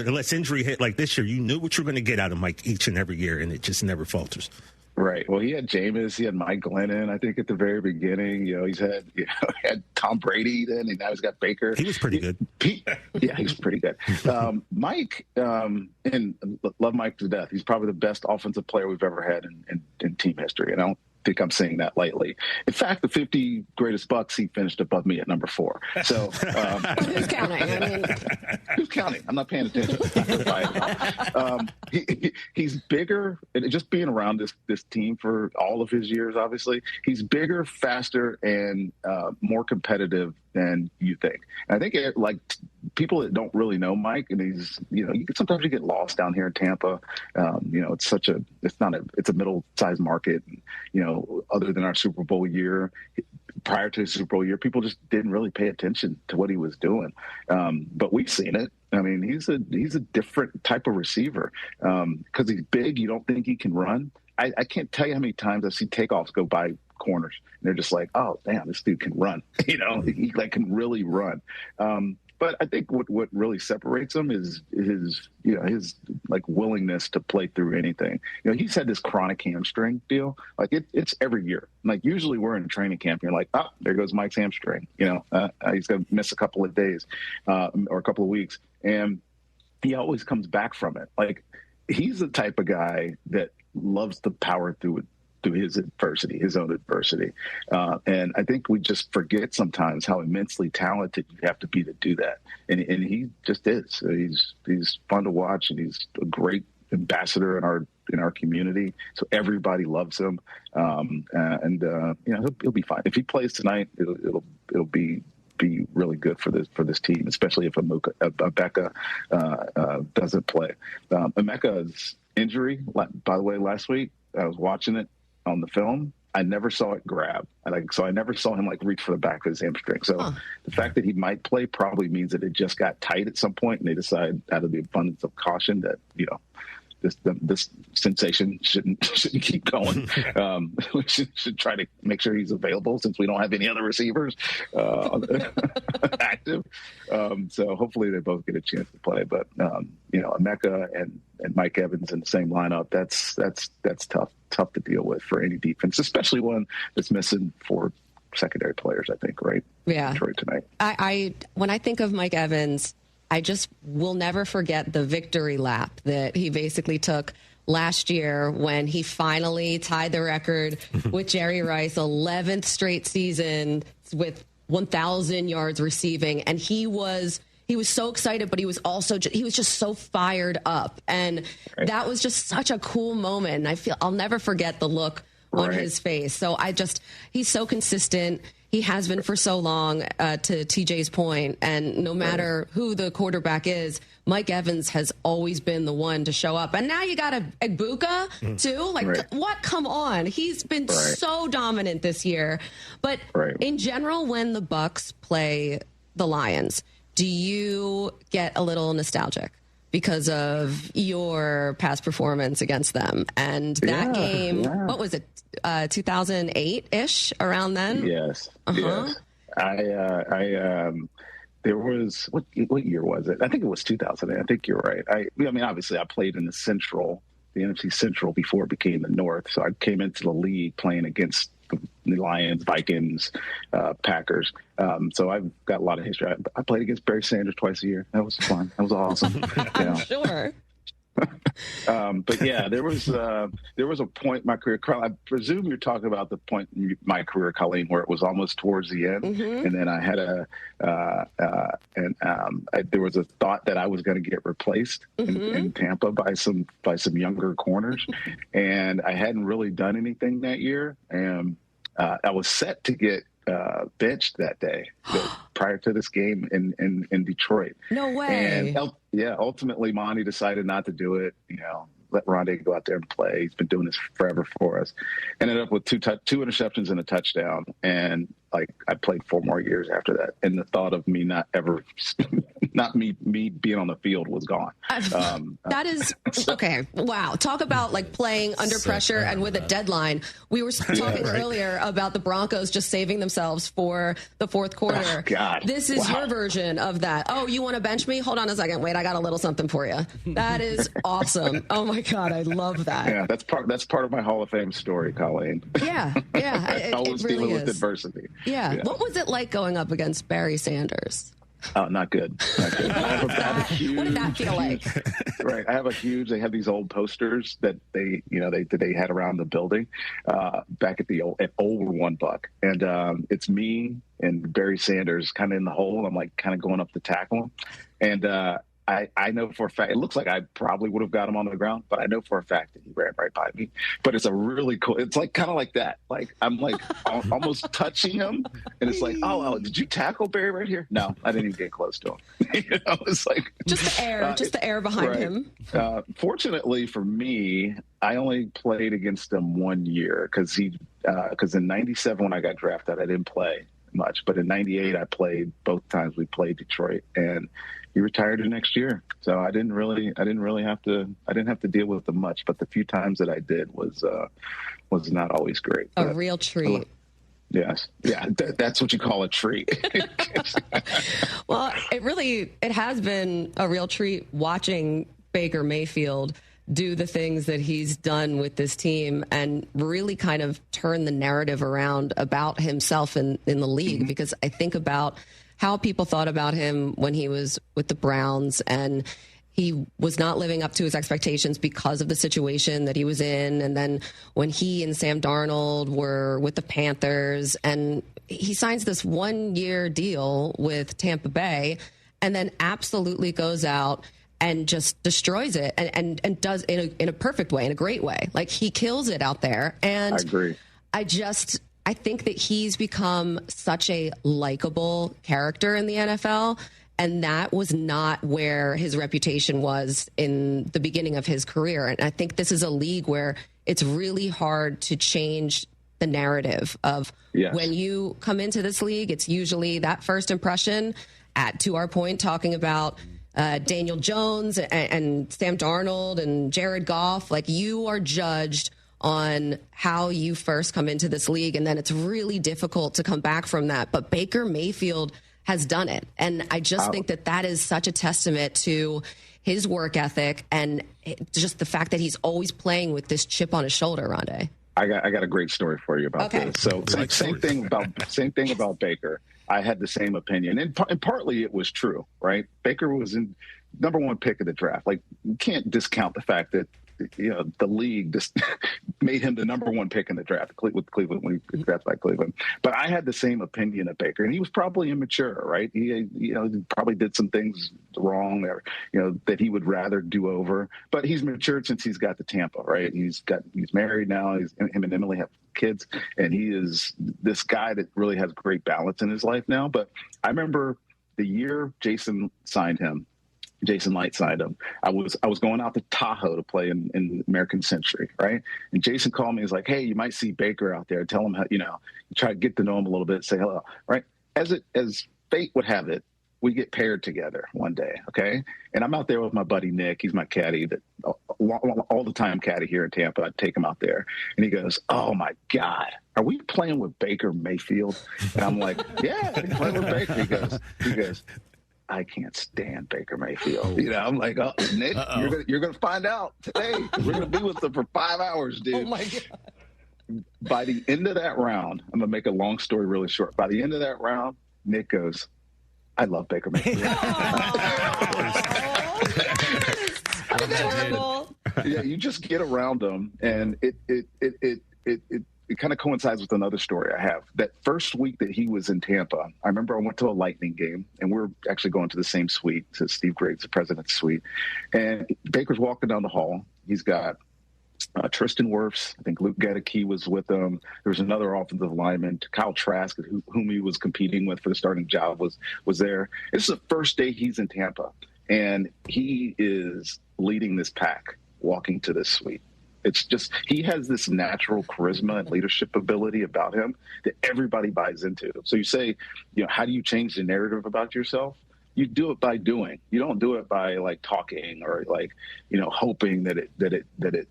unless injury hit like this year, you knew what you were going to get out of Mike each and every year, and it just never falters. Right. Well, he had Jameis, he had Mike Glennon, I think, at the very beginning. He's had had Tom Brady then, and now he's got Baker. He was pretty good. He was pretty good. Mike, and love Mike to death. He's probably the best offensive player we've ever had in team history. And I don't think I'm saying that lightly. In fact, the 50 greatest Bucks, he finished above me at number 4. So who's counting? Who's counting? I'm not paying attention. He's bigger, and just being around this team for all of his years, obviously, he's bigger, faster, and more competitive than you think. And I think people that don't really know Mike, and he's sometimes you get lost down here in Tampa. It's a middle-sized market. And, other than our Super Bowl year, prior to his Super Bowl year, people just didn't really pay attention to what he was doing. But we've seen it. I mean, he's a different type of receiver because he's big. You don't think he can run. I can't tell you how many times I've seen takeoffs go by corners, and they're just like, "Oh, damn, this dude can run." He can really run. But I think what really separates him is his like willingness to play through anything. He's had this chronic hamstring deal. Like it's every year. Like usually we're in training camp and you're like, oh, there goes Mike's hamstring. He's going to miss a couple of days or a couple of weeks. And he always comes back from it. Like he's the type of guy that loves to power through his adversity, his own adversity. And I think we just forget sometimes how immensely talented you have to be to do that. And he just is. He's fun to watch, and he's a great ambassador in our community. So everybody loves him. He'll be fine. If he plays tonight, it'll be really good for this team, especially if Emeka doesn't play. Emeka's injury, by the way, last week, I was watching it on the film. I never saw it grab. So I never saw him reach for the back of his hamstring. So the fact that he might play probably means that it just got tight at some point, and they decide out of the abundance of caution that, this sensation shouldn't keep going. We should try to make sure he's available since we don't have any other receivers active. So hopefully they both get a chance to play. But Emeka and Mike Evans in the same lineup, that's tough to deal with for any defense, especially one that's missing 4 secondary players, I think, right? Yeah. Detroit tonight. When I think of Mike Evans, I just will never forget the victory lap that he basically took last year when he finally tied the record with Jerry Rice, 11th straight season with 1,000 yards receiving. And he was so excited, but he was just so fired up. And that was just such a cool moment. And I'll never forget the look on his face. So he's so consistent. He has been for so long, to TJ's point, and no matter who the quarterback is, Mike Evans has always been the one to show up. And now you got Egbuka, too. What? Come on. He's been so dominant this year. But in general, when the Bucs play the Lions, do you get a little nostalgic because of your past performance against them? And that game, what was it, 2008-ish, around then? Yes. Yes. There was, what year was it? I think it was 2008. I think you're right. I mean, obviously I played in the NFC Central before it became the North. So I came into the league playing against the Lions, Vikings, Packers. So I've got a lot of history. I played against Barry Sanders twice a year. That was fun. That was awesome. I'm sure. But yeah, there was a point in my career. Carl, I presume you're talking about the point in my career, Colleen, where it was almost towards the end, and then I had there was a thought that I was going to get replaced in Tampa by some younger corners, and I hadn't really done anything that year, and I was set to get benched that day prior to this game in Detroit. No way. And ultimately Monty decided not to do it. Let Rondé go out there and play. He's been doing this forever for us. Ended up with two interceptions and a touchdown. And I played 4 more years after that. And the thought of me not me being on the field was gone. That is okay. Wow. Talk about playing under pressure and with a deadline. We were talking earlier about the Broncos just saving themselves for the fourth quarter. Oh, God. This is your version of that. Oh, you want to bench me? Hold on a second. Wait, I got a little something for you. That is awesome. Oh my God, I love that. Yeah, that's part of my Hall of Fame story, Colleen. Yeah. Always really dealing is. with adversity. Yeah. What was it like going up against Barry Sanders? Oh, not good. What did that feel like? Right. I have they have these old posters that they had around the building back at Old One Buck. And it's me and Barry Sanders kind of in the hole. I'm kind of going up to tackle him. And I know for a fact, it looks like I probably would have got him on the ground, but I know for a fact that he ran right by me. But it's a really cool, it's like kind of like that. Like I'm like almost touching him, and it's like, oh, did you tackle Barry right here? No, I didn't even get close to him. It's like just the air behind him. Fortunately for me, I only played against him 1 year because in '97 when I got drafted, I didn't play much, but in '98 I played both times we played Detroit, and he retired the next year. So I didn't have to deal with them much, but the few times that I did was not always great. A real treat. Yes. Yeah. That's what you call a treat. Well, it has been a real treat watching Baker Mayfield do the things that he's done with this team and really kind of turn the narrative around about himself in the league. Because I think about how people thought about him when he was with the Browns, and he was not living up to his expectations because of the situation that he was in. And then when he and Sam Darnold were with the Panthers, and he signs this 1-year deal with Tampa Bay and then absolutely goes out and just destroys it and does in a perfect way, in a great way. Like, he kills it out there. And I agree. I think that he's become such a likable character in the NFL, and that was not where his reputation was in the beginning of his career. And I think this is a league where it's really hard to change the narrative of when you come into this league, it's usually that first impression. To our point, talking about Daniel Jones and Sam Darnold and Jared Goff, like, you are judged on how you first come into this league, and then it's really difficult to come back from that. But Baker Mayfield has done it, and I just think that is such a testament to his work ethic and just the fact that he's always playing with this chip on his shoulder, Rondé. I got a great story for you about this. So same thing about Baker. I had the same opinion, and partly it was true, right? Baker was in number 1 pick of the draft. Like, you can't discount the fact that the league just made him the number 1 pick in the draft with Cleveland when he was drafted by Cleveland. But I had the same opinion of Baker, and he was probably immature, right? He probably did some things wrong, or that he would rather do over. But he's matured since he's got to Tampa, right? He's married now. Him and Emily have kids, and he is this guy that really has great balance in his life now. But I remember the year Jason Light signed him. I was going out to Tahoe to play in American Century, right? And Jason called me. He's like, "Hey, you might see Baker out there. Tell him how, try to get to know him a little bit, say hello," right? As fate would have it, we get paired together one day, okay? And I'm out there with my buddy Nick. He's my caddy, that all the time caddy here in Tampa. I take him out there, and he goes, "Oh my God, are we playing with Baker Mayfield?" And I'm like, "Yeah, we're playing with Baker." He goes, "I can't stand Baker Mayfield." I'm like, "Oh, Nick, you're gonna find out today. We're gonna be with him for 5 hours, dude." Oh my God! By the end of that round, I'm gonna make a long story really short. By the end of that round, Nick goes, "I love Baker Mayfield." Adorable. Yeah, you just get around him, and it kind of coincides with another story I have. That first week that he was in Tampa, I remember I went to a Lightning game, and we're actually going to the same suite, to Steve Graves, the president's suite. And Baker's walking down the hall. He's got Tristan Wirfs. I think Luke Gedeke was with him. There was another offensive lineman, Kyle Trask, whom he was competing with for the starting job, was there. This is the first day he's in Tampa, and he is leading this pack, walking to this suite. It's just, he has this natural charisma and leadership ability about him that everybody buys into. So you say, how do you change the narrative about yourself? You do it by doing. You don't do it by talking or hoping that it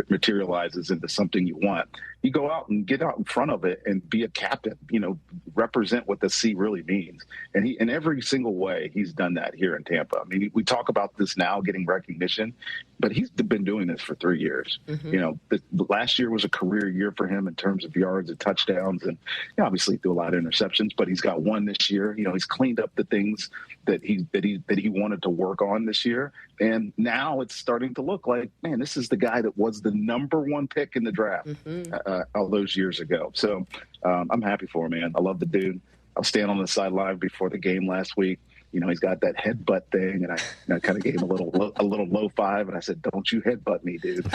materializes into something you want. You go out and get out in front of it and be a captain, represent what the C really means. And he, in every single way, he's done that here in Tampa. I mean, we talk about this now getting recognition, but he's been doing this for 3 years. Mm-hmm. The last year was a career year for him in terms of yards and touchdowns, and obviously threw a lot of interceptions, but he's got one this year. He's cleaned up the things that he wanted to work on this year. And now it's starting to look like, man, this is the guy that was the number 1 pick in the draft all those years ago. So I'm happy for him, man. I love the dude. I was standing on the sideline before the game last week. he's got that headbutt thing, and I kind of gave him a little low five, and I said, "Don't you headbutt me, dude."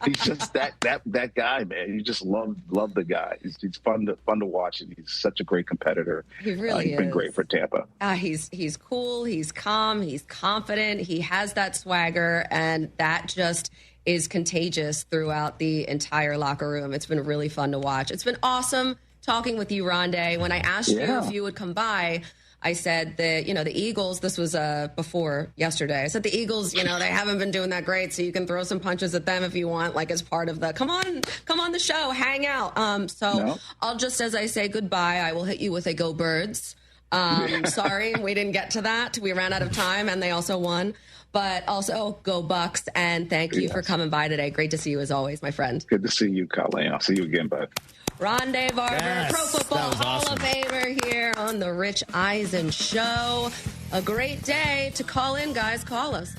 He's just that guy, man. You just love the guy. He's fun to watch, and he's such a great competitor. He really he's been great for Tampa. He's cool. He's calm. He's confident. He has that swagger, and that just is contagious throughout the entire locker room. It's been really fun to watch. It's been awesome talking with you, Rondé. When I asked you if you would come by, I said that, the Eagles, this was before yesterday. I said the Eagles, they haven't been doing that great, so you can throw some punches at them if you want, like as part of the, come on the show, hang out. I'll just, as I say goodbye, I will hit you with a go Birds. Sorry, we didn't get to that. We ran out of time, and they also won. But also, go Bucks, and thank you for coming by today. Great to see you as always, my friend. Good to see you, Colleen. I'll see you again, bud. Rondé Barber, Pro Football Hall of Famer here on the Rich Eisen Show. A great day to call in, guys. Call us.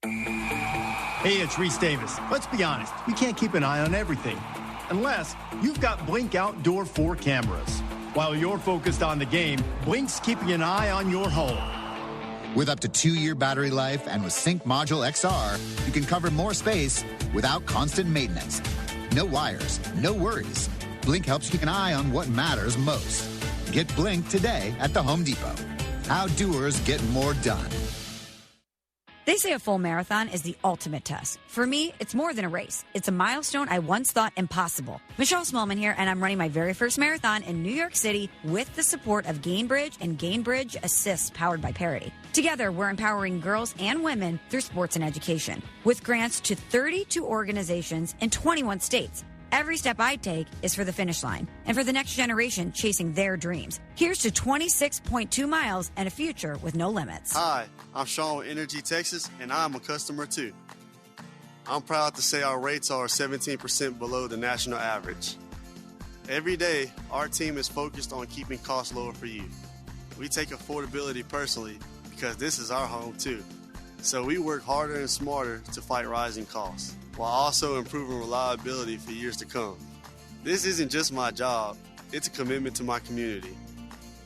Hey, it's Reese Davis. Let's be honest, you can't keep an eye on everything unless you've got Blink Outdoor 4 cameras. While you're focused on the game, Blink's keeping an eye on your home. With up to 2-year battery life and with Sync Module XR, you can cover more space without constant maintenance. No wires, no worries. Blink helps keep an eye on what matters most. Get Blink today at the Home Depot. How doers get more done. They say a full marathon is the ultimate test. For me, it's more than a race. It's a milestone I once thought impossible. Michelle Smallman here, and I'm running my very first marathon in New York City with the support of Gainbridge and Gainbridge Assist, powered by Parity. Together, we're empowering girls and women through sports and education, with grants to 32 organizations in 21 states. Every step I take is for the finish line and for the next generation chasing their dreams. Here's to 26.2 miles and a future with no limits. Hi, I'm Sean with Energy Texas, and I'm a customer too. I'm proud to say our rates are 17% below the national average. Every day, our team is focused on keeping costs lower for you. We take affordability personally because this is our home too. So we work harder and smarter to fight rising costs, while also improving reliability for years to come. This isn't just my job, it's a commitment to my community.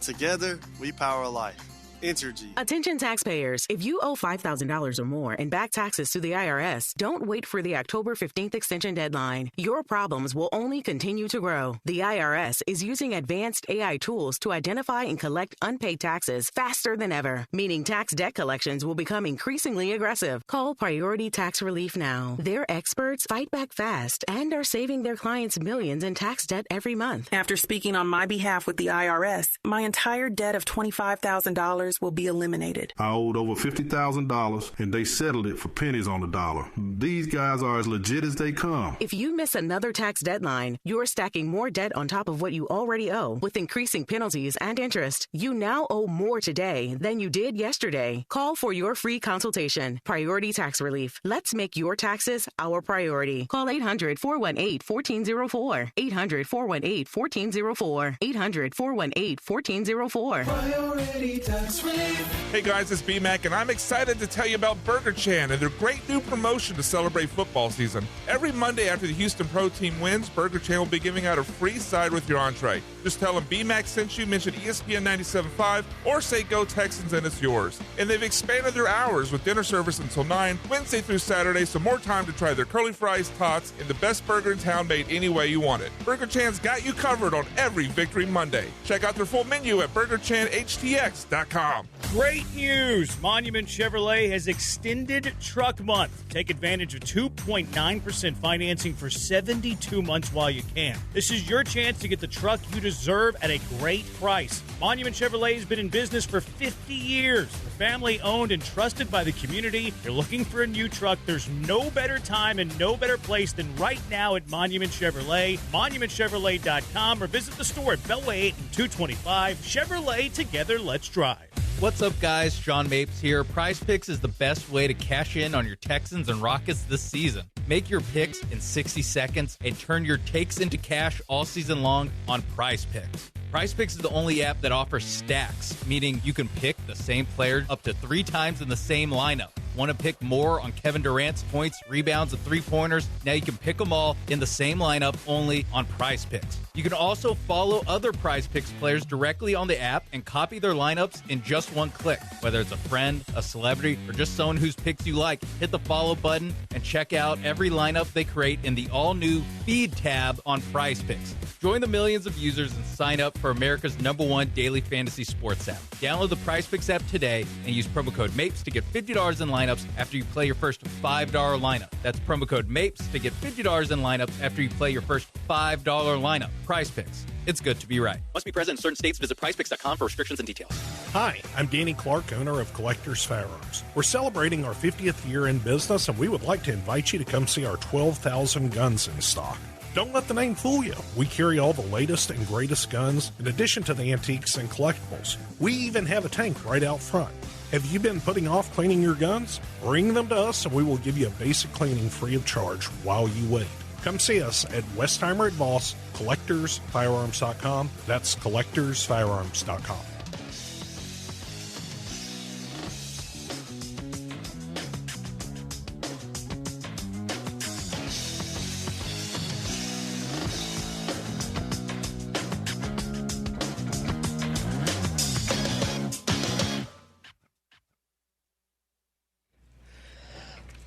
Together, we power life. Entergy. Attention taxpayers. If you owe $5,000 or more in back taxes to the IRS, don't wait for the October 15th extension deadline. Your problems will only continue to grow. The IRS is using advanced AI tools to identify and collect unpaid taxes faster than ever, meaning tax debt collections will become increasingly aggressive. Call Priority Tax Relief now. Their experts fight back fast and are saving their clients millions in tax debt every month. After speaking on my behalf with the IRS, my entire debt of $25,000 will be eliminated. I owed over $50,000 and they settled it for pennies on the dollar. These guys are as legit as they come. If you miss another tax deadline, you're stacking more debt on top of what you already owe with increasing penalties and interest. You now owe more today than you did yesterday. Call for your free consultation. Priority Tax Relief. Let's make your taxes our priority. Call 800-418-1404. 800-418-1404. 800-418-1404. Priority Tax Relief. Hey guys, it's B-Mac, and I'm excited to tell you about Burger Chan and their great new promotion to celebrate football season. Every Monday after the Houston Pro Team wins, Burger Chan will be giving out a free side with your entree. Just tell them B-Mac sent you, mention ESPN 97.5, or say Go Texans and it's yours. And they've expanded their hours with dinner service until 9, Wednesday through Saturday, so more time to try their curly fries, tots, and the best burger in town made any way you want it. Burger Chan's got you covered on every Victory Monday. Check out their full menu at BurgerChanHTX.com. Great news! Monument Chevrolet has extended Truck Month. Take advantage of 2.9% financing for 72 months while you can. This is your chance to get the truck you deserve at a great price. Monument Chevrolet has been in business for 50 years. They're family owned and trusted by the community. If you're looking for a new truck, there's no better time and no better place than right now at Monument Chevrolet. MonumentChevrolet.com or visit the store at Beltway 8 and 225. Chevrolet, together, let's drive. What's up, guys? Sean Mapes here. Prize Picks is the best way to cash in on your Texans and Rockets this season. Make your picks in 60 seconds and turn your takes into cash all season long on Prize Picks. Prize Picks is the only app that offers stacks, meaning you can pick the same player up to 3 times in the same lineup. Want to pick more on Kevin Durant's points, rebounds, and three-pointers? Now you can pick them all in the same lineup only on Prize Picks. You can also follow other Prize Picks players directly on the app and copy their lineups in just one click. Whether it's a friend, a celebrity, or just someone whose picks you like, hit the follow button and check out every lineup they create in the all-new Feed tab on Prize Picks. Join the millions of users and sign up for America's #1 daily fantasy sports app. Download the Prize Picks app today and use promo code MAPES to get $50 in lineups after you play your first $5 lineup. That's promo code MAPES to get $50 in lineups after you play your first $5 lineup. Prize Picks. It's good to be right. Must be present in certain states. Visit prizepicks.com for restrictions and details. Hi, I'm Danny Clark, owner of Collectors Firearms. We're celebrating our 50th year in business, and we would like to invite you to come see our 12,000 guns in stock. Don't let the name fool you. We carry all the latest and greatest guns, in addition to the antiques and collectibles. We even have a tank right out front. Have you been putting off cleaning your guns? Bring them to us, and we will give you a basic cleaning free of charge while you wait. Come see us at Westheimer at Voss, CollectorsFirearms.com. That's CollectorsFirearms.com.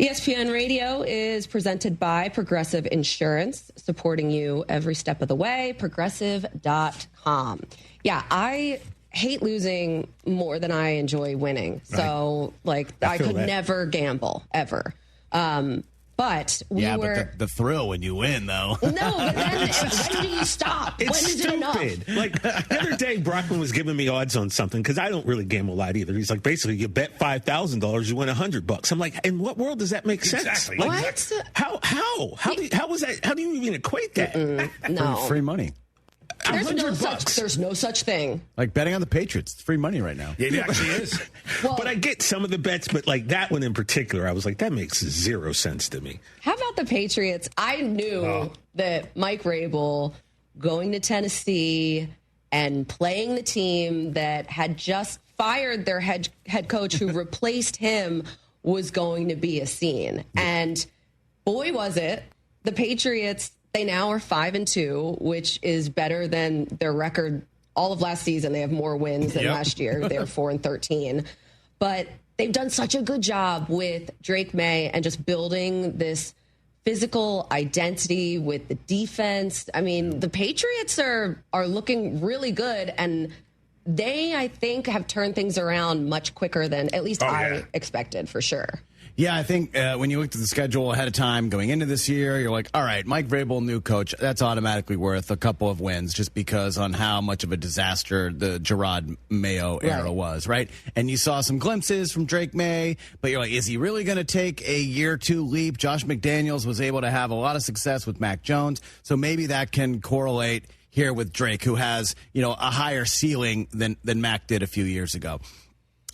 ESPN Radio is presented by Progressive Insurance, supporting you every step of the way. Progressive.com. Yeah, I hate losing more than I enjoy winning. So, I could never gamble, ever. But we were... but the thrill when you win, though. No, but then when do you stop? It's when is it enough? stupid. Like, the other day, Brockman was giving me odds on something, because I don't really gamble a lot either. He's like, basically, you bet $5,000, you win $100. I'm like, in what world does that make sense? Exactly. Like, What? How was that? How do you even equate that? No. Free money. There's no such thing. Like betting on the Patriots. It's free money right now. Yeah, it actually is. But I get some of the bets, but like that one in particular, I was like, that makes zero sense to me. How about the Patriots? I knew that Mike Vrabel going to Tennessee and playing the team that had just fired their head coach who replaced him was going to be a scene. And boy, was it. The Patriots, they now are 5-2, which is better than their record all of last season. They have more wins than last year. They're 4-13. But they've done such a good job with Drake May and just building this physical identity with the defense. I mean, the Patriots are looking really good, and they, I think, have turned things around much quicker than at least I expected, for sure. Yeah, I think when you looked at the schedule ahead of time going into this year, you're like, all right, Mike Vrabel, new coach, that's automatically worth a couple of wins just because on how much of a disaster the Gerard Mayo era was, right? And you saw some glimpses from Drake May, but you're like, is he really going to take a year 2 leap? Josh McDaniels was able to have a lot of success with Mac Jones, so maybe that can correlate here with Drake, who has, a higher ceiling than Mac did a few years ago.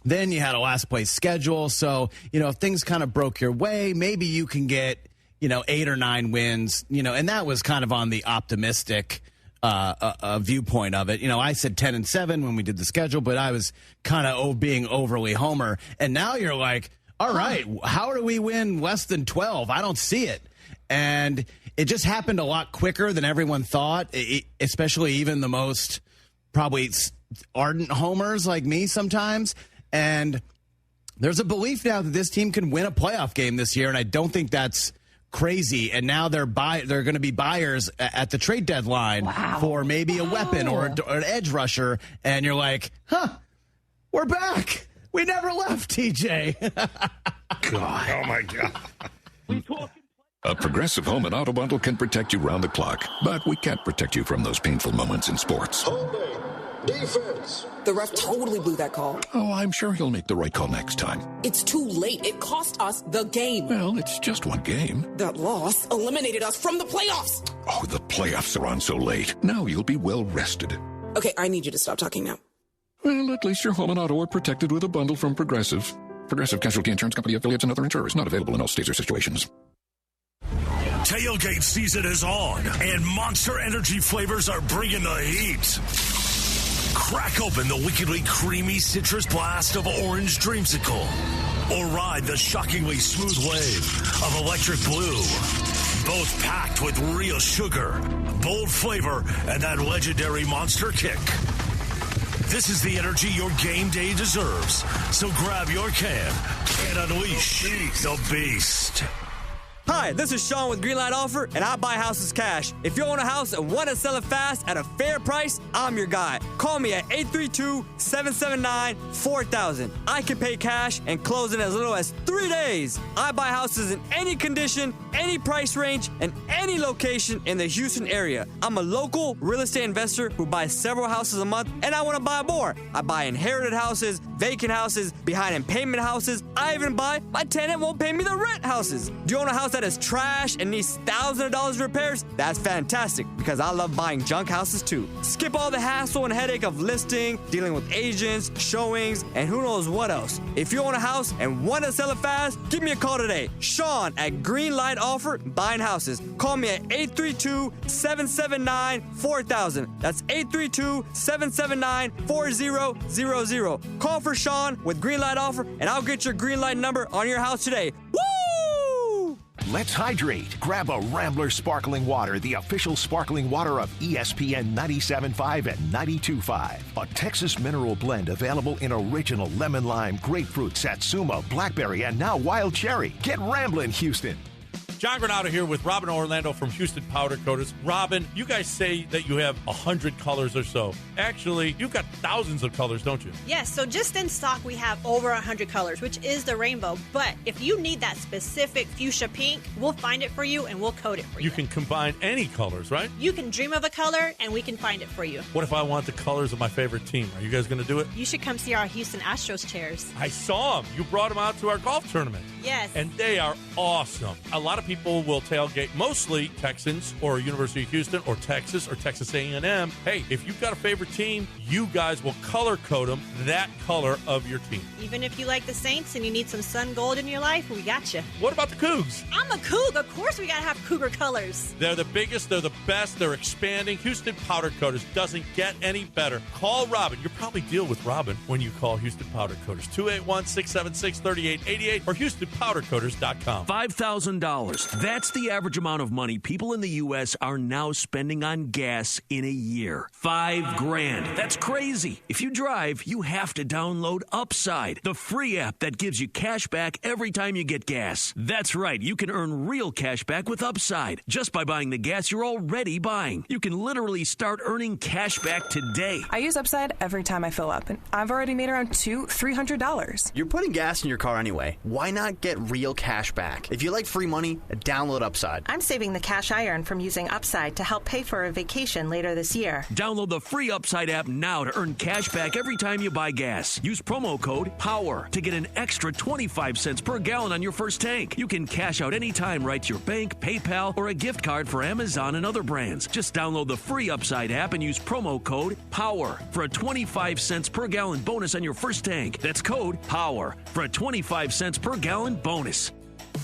Then you had a last place schedule. So, if things kind of broke your way, maybe you can get, 8 or 9 wins, and that was kind of on the optimistic viewpoint of it. I said 10-7 when we did the schedule, but I was kind of being overly homer. And now you're like, all right, how do we win less than 12? I don't see it. And it just happened a lot quicker than everyone thought, especially even the most probably ardent homers like me sometimes. And there's a belief now that this team can win a playoff game this year, and I don't think that's crazy. And now they're going to be buyers at the trade deadline for maybe a weapon or an edge rusher, and you're like, we're back. We never left, TJ. God. Oh, my God. A Progressive Home and Auto Bundle can protect you round the clock, but we can't protect you from those painful moments in sports. Holding. Defense. The ref totally blew that call. Oh, I'm sure he'll make the right call next time. It's too late. It cost us the game. Well, it's just one game. That loss eliminated us from the playoffs. Oh, the playoffs are on so late. Now you'll be well rested. Okay, I need you to stop talking now. Well, at least your home and auto are protected with a bundle from Progressive. Progressive Casualty Insurance Company, affiliates, and other insurers. Not available in all states or situations. Tailgate season is on, and Monster Energy flavors are bringing the heat. Crack open the wickedly creamy citrus blast of Orange Dreamsicle. Or ride the shockingly smooth wave of Electric Blue. Both packed with real sugar, bold flavor, and that legendary monster kick. This is the energy your game day deserves. So grab your can and unleash the beast. Hi, this is Sean with Greenlight Offer, and I buy houses cash. If you own a house and want to sell it fast at a fair price, I'm your guy. Call me at 832-779-4000. I can pay cash and close in as little as 3 days. I buy houses in any condition, any price range, and any location in the Houston area. I'm a local real estate investor who buys several houses a month, and I want to buy more. I buy inherited houses, vacant houses, behind in payment houses. I even buy my tenant won't pay me the rent houses. Do you own a house that is trash and needs thousands of dollars in repairs? That's fantastic, because I love buying junk houses too. Skip all the hassle and headache of listing, dealing with agents, showings, and who knows what else. If you own a house and want to sell it fast, give me a call today. Sean at Greenlight Offer, buying houses. Call me at 832-779-4000. That's 832-779-4000. Call for Sean with Greenlight Offer, and I'll get your Greenlight number on your house today. Woo! Let's hydrate. Grab a Rambler Sparkling Water, the official sparkling water of ESPN 97.5 and 92.5. A Texas mineral blend available in original lemon lime, grapefruit, satsuma, blackberry, and now wild cherry. Get Ramblin', Houston. John Granado here with Robin Orlando from Houston Powder Coaters. Robin, you guys say that you have 100 colors or so. Actually, you've got thousands of colors, don't you? Yes, so just in stock we have over 100 colors, which is the rainbow. But if you need that specific fuchsia pink, we'll find it for you and we'll coat it for you. You can combine any colors, right? You can dream of a color and we can find it for you. What if I want the colors of my favorite team? Are you guys going to do it? You should come see our Houston Astros chairs. I saw them. You brought them out to our golf tournament. Yes. And they are awesome. A lot of people will tailgate, mostly Texans or University of Houston or Texas A&M. Hey, if you've got a favorite team, you guys will color code them that color of your team. Even if you like the Saints and you need some sun gold in your life, we got you. What about the Cougs? I'm a Coug. Of course we got to have Cougar colors. They're the biggest. They're the best. They're expanding. Houston Powder Coaters doesn't get any better. Call Robin. You probably deal with Robin when you call Houston Powder Coaters. 281-676-3888 or HoustonPowderCoaters.com. $5,000. That's the average amount of money people in the U.S. are now spending on gas in a year. $5,000. That's crazy. If you drive, you have to download Upside, the free app that gives you cash back every time you get gas. That's right. You can earn real cash back with Upside just by buying the gas you're already buying. You can literally start earning cash back today. I use Upside every time I fill up, and I've already made around $200-$300. You're putting gas in your car anyway. Why not get real cash back? If you like free money, download Upside. I'm saving the cash I earn from using Upside to help pay for a vacation later this year. Download the free Upside app now to earn cash back every time you buy gas. Use promo code POWER to get an extra 25 cents per gallon on your first tank. You can cash out anytime right to your bank, PayPal, or a gift card for Amazon and other brands. Just download the free Upside app and use promo code POWER for a 25 cents per gallon bonus on your first tank. That's code POWER for a 25 cents per gallon bonus.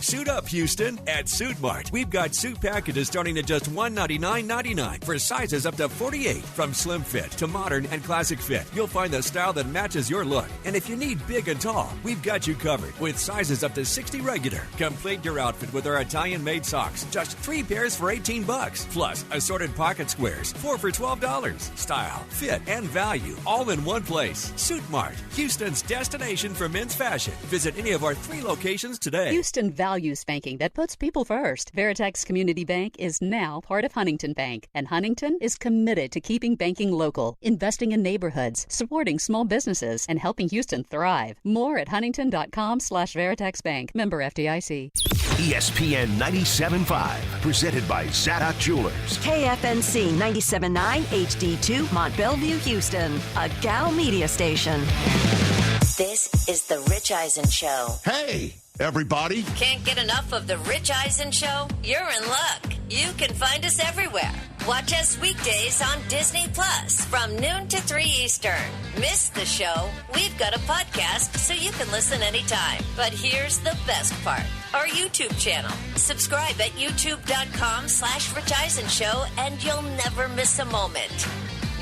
Suit up, Houston. At Suit Mart, we've got suit packages starting at just $199.99 for sizes up to 48. From slim fit to modern and classic fit, you'll find the style that matches your look. And if you need big and tall, we've got you covered with sizes up to 60 regular. Complete your outfit with our Italian-made socks. Just 3 pairs for $18. Plus, assorted pocket squares, 4 for $12. Style, fit, and value, all in one place. Suit Mart, Houston's destination for men's fashion. Visit any of our 3 locations today. Houston values banking that puts people first. Veritex Community Bank is now part of Huntington Bank, and Huntington is committed to keeping banking local, investing in neighborhoods, supporting small businesses, and helping Houston thrive. More at huntington.com/Veritex Bank. Member FDIC. ESPN 97.5, presented by Zadok Jewelers. KFNC 97.9 HD2 Mont Bellevue, Houston, a Gal Media station. This is The Rich Eisen Show. Hey, everybody. Can't get enough of The Rich Eisen Show? You're in luck. You can find us everywhere. Watch us weekdays on Disney Plus from noon to 3 Eastern. Miss the show? We've got a podcast so you can listen anytime. But here's the best part. Our YouTube channel. Subscribe at youtube.com/Rich Eisen Show and you'll never miss a moment.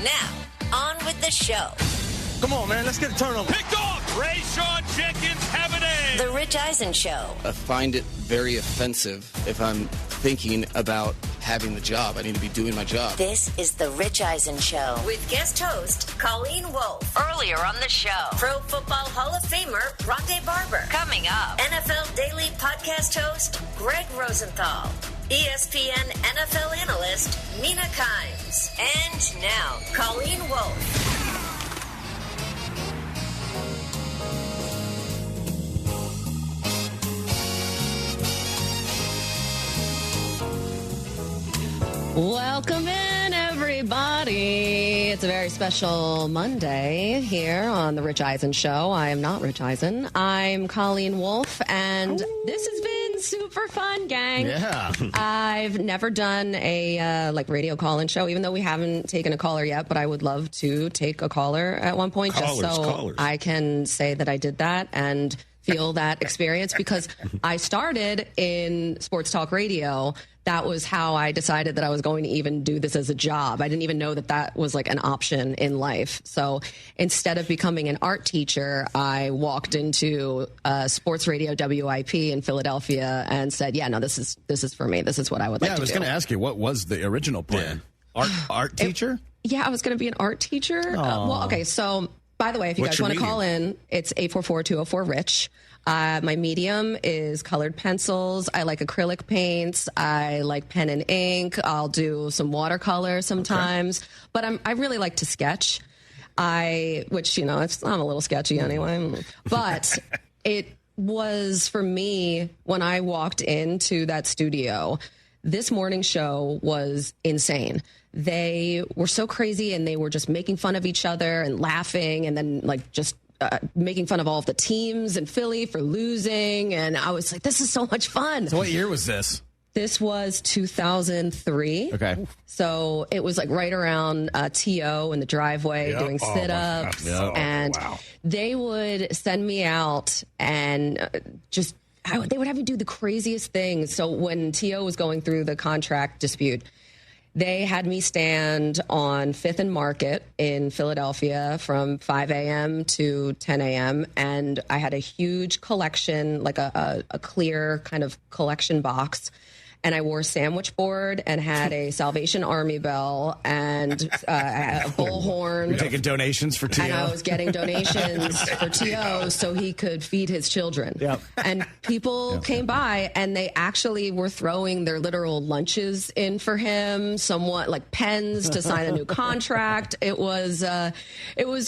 Now, On with the show. Come on, man. Let's get a turnover. Picked off. Rayshawn Jenkins have a day. The Rich Eisen Show. I find it very offensive if I'm thinking about having the job. I need to be doing my job. This is The Rich Eisen Show with guest host Colleen Wolfe. Earlier on the show, Pro Football Hall of Famer Rondé Barber. Coming up, NFL Daily Podcast host Greg Rosenthal. ESPN NFL analyst Mina Kimes. And now, Colleen Wolfe. Welcome in, everybody. It's a very special Monday here on The Rich Eisen Show. I am not Rich Eisen. I'm Colleen Wolfe, and this has been super fun, gang. Yeah. I've never done a radio call-in show, even though we haven't taken a caller yet, but I would love to take a caller at one point Callers. I can say that I did that and feel that experience, because I started in sports talk radio. That was how I decided that I was going to even do this as a job. I didn't even know that that was like an option in life. So instead of becoming an art teacher, I walked into sports radio WIP in Philadelphia and said, yeah, no, this is for me. This is what I would like to do. I was going to ask you, what was the original plan? Art teacher? I was going to be an art teacher. Well, okay, so by the way, if you guys want to call in, it's 844-204-RICH. My medium is colored pencils. I like acrylic paints. I like pen and ink. I'll do some watercolor sometimes. Okay. But I really like to sketch. I'm a little sketchy anyway. But it was, for me, when I walked into that studio, this morning show was insane. They were so crazy, and they were just making fun of each other and laughing, and then making fun of all of the teams in Philly for losing. And I was like, this is so much fun. So what year was this? This was 2003. Okay. So it was like right around TO in the driveway doing sit-ups. And they would send me out and they would have me do the craziest things. So when TO was going through the contract dispute, they had me stand on 5th and Market in Philadelphia from 5 a.m. to 10 a.m. And I had a huge collection, like a clear kind of collection box. And I wore a sandwich board and had a Salvation Army bell and a bullhorn. You're taking donations for T.O. And I was getting donations for T.O. so he could feed his children. Yep. And people came by, and they actually were throwing their literal lunches in for him, somewhat like pens to sign a new contract. It was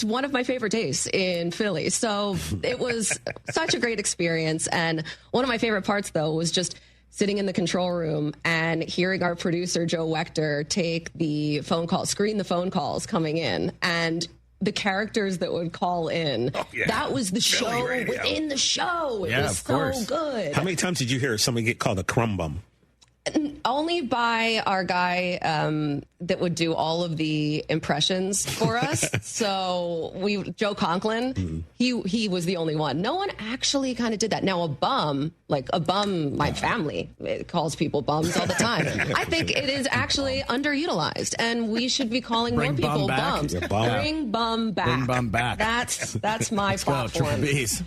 one of my favorite days in Philly. So it was such a great experience. And one of my favorite parts, though, was just sitting in the control room and hearing our producer, Joe Wechter, screen the phone calls coming in, and the characters that would call in. Oh, yeah. That was the show within the show. It was so good. How many times did you hear somebody get called a crumb bum? Only by our guy that would do all of the impressions for us. So Joe Conklin, he was the only one. No one actually kind of did that. Now a bum, my family calls people bums all the time. I think it is actually underutilized, and we should be calling more people bums. Bring bum back. Bring bum back. That's my platform.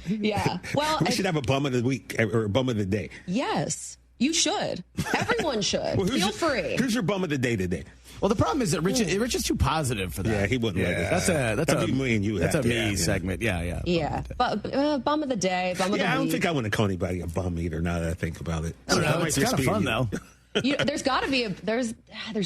Yeah. Well, we should have a bum of the week or a bum of the day. Yes. You should. Everyone should. Feel free. Who's your bum of the day today? Well, the problem is that Rich is too positive for that. Yeah, he wouldn't like it. That's a me and you. That's a me segment. Yeah. Yeah. Bum of the day. Bum of the week. I don't think I want to call anybody a bum either. Now that I think about it, I don't know. It's kind of fun though. There's got to be there's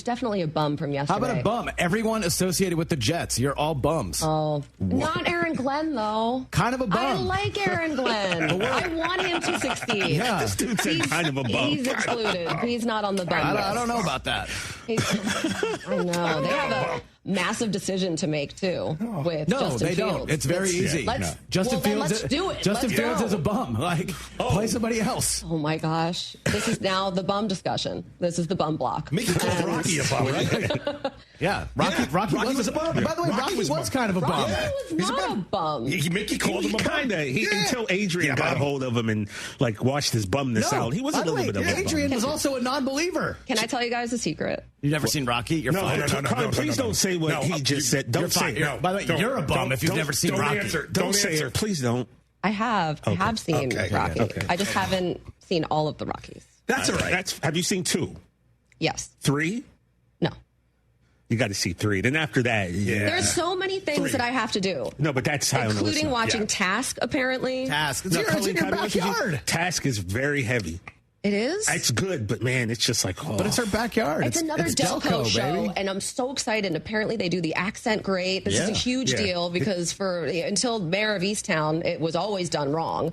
definitely a bum from yesterday. How about a bum? Everyone associated with the Jets, you're all bums. Oh, not Aaron Glenn though. Kind of a bum. I like Aaron Glenn. I want him to succeed. Yeah, this dude said kind of a bum. He's excluded. He's not on the bum list. I don't know about that. I know they have a massive decision to make too. With Justin they Fields. don't. It's very easy. Justin Fields. Let's do it. Justin Fields is a bum. Play somebody else. Oh my gosh, this is now the bum discussion. This is the bum block. Make it call Rocky a bum, right? Yeah, Rocky was a bum. By the way, Rocky was kind of a bum. He was not a bum. Mickey called him a bum. Until Adrian got a hold of him and washed his bumness out. He was a little bit of a bum. Adrian was also a non-believer. Can I tell you guys a secret? You've never seen Rocky? You're fine. No, please don't say say what he just said. Don't say it. By the way, you're a bum if you've never seen Rocky. Don't say it. Please don't. I have seen Rocky. Okay. I just haven't seen all of the Rockies. That's all right. Have you seen 2? Yes. 3? No. You got to see 3. Then after that, There's so many things that I have to do. No, but that's how including watching Task, apparently. Task. It's in your backyard. Task is very heavy. It is? It's good, but man, it's just like, But it's her backyard. It's another Delco show, baby. and I'm so excited. Apparently, they do the accent great. This is a huge deal because until Mayor of Easttown, it was always done wrong.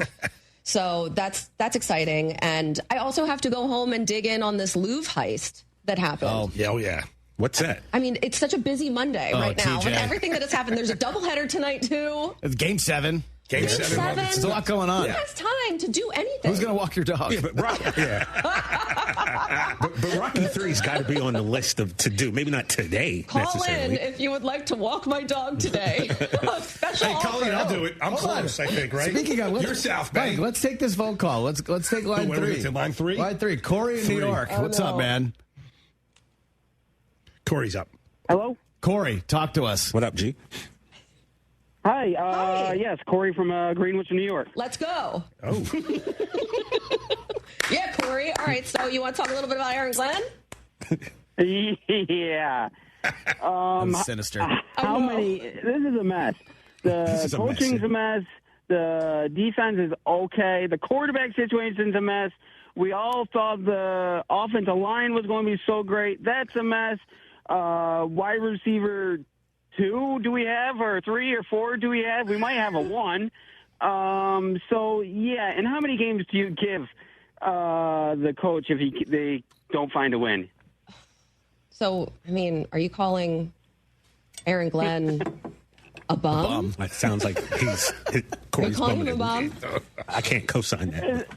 So that's exciting. And I also have to go home and dig in on this Louvre heist that happened. Oh, yeah. What's that? I mean, it's such a busy Monday right now. TJ. With everything that has happened. There's a doubleheader tonight, too. It's Game 7. Game 7. There's a lot going on. Who has time to do anything? Who's going to walk your dog? Yeah, but Rocky 3's got to be on the list of to do. Maybe not today. Call necessarily. in if you would like to walk my dog today. Hey, Colleen, I'll do it. I'm close, I think, right? Speaking of, you're South Bay. Mike, let's take this phone call. Let's take line 3. Line 3? Line 3. Corey in New York. What's up, man? Corey's up. Hello? Corey, talk to us. What up, G? Hi. Hi. Yes, Corey from Greenwich, New York. Let's go. Oh. Yeah, Corey. All right, so you want to talk a little bit about Aaron Glenn? Yeah. That's sinister. How many? This is a mess. The coaching's a mess. The defense is okay. The quarterback situation's a mess. We all thought the offensive line was going to be so great. That's a mess. Wide receiver 2 do we have, or 3 or 4 do we have? We might have a 1. So, yeah, and how many games do you give the coach if they don't find a win? So, I mean, are you calling Aaron Glenn a bum? That sounds like Corey's calling him a bum? I can't co-sign that.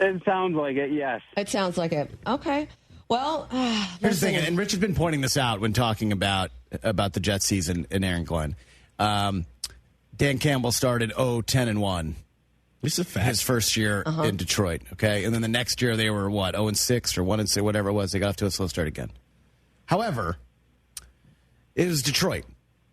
It sounds like it, yes. It sounds like it. Okay. Well, here's the thing, and Rich has been pointing this out when talking about the Jets season and Aaron Glenn. Dan Campbell started 10-1. This is a fact. His first year in Detroit, okay? And then the next year they were, 0-6 or 1-6, whatever it was. They got off to a slow start again. However, it was Detroit.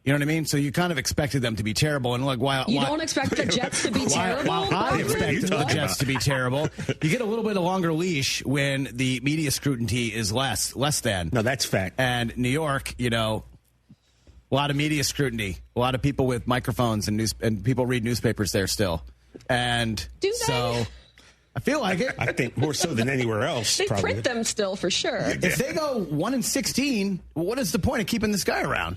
You know what I mean? So you kind of expected them to be terrible. And look, you don't expect the Jets to be terrible? While I expected the Jets to be terrible, you get a little bit of longer leash when the media scrutiny is less than. No, that's fact. And New York, a lot of media scrutiny, a lot of people with microphones and people read newspapers there still. And do they? So I feel like it. I think more so than anywhere else. They probably. print them still for sure. If they go 1-16, what is the point of keeping this guy around?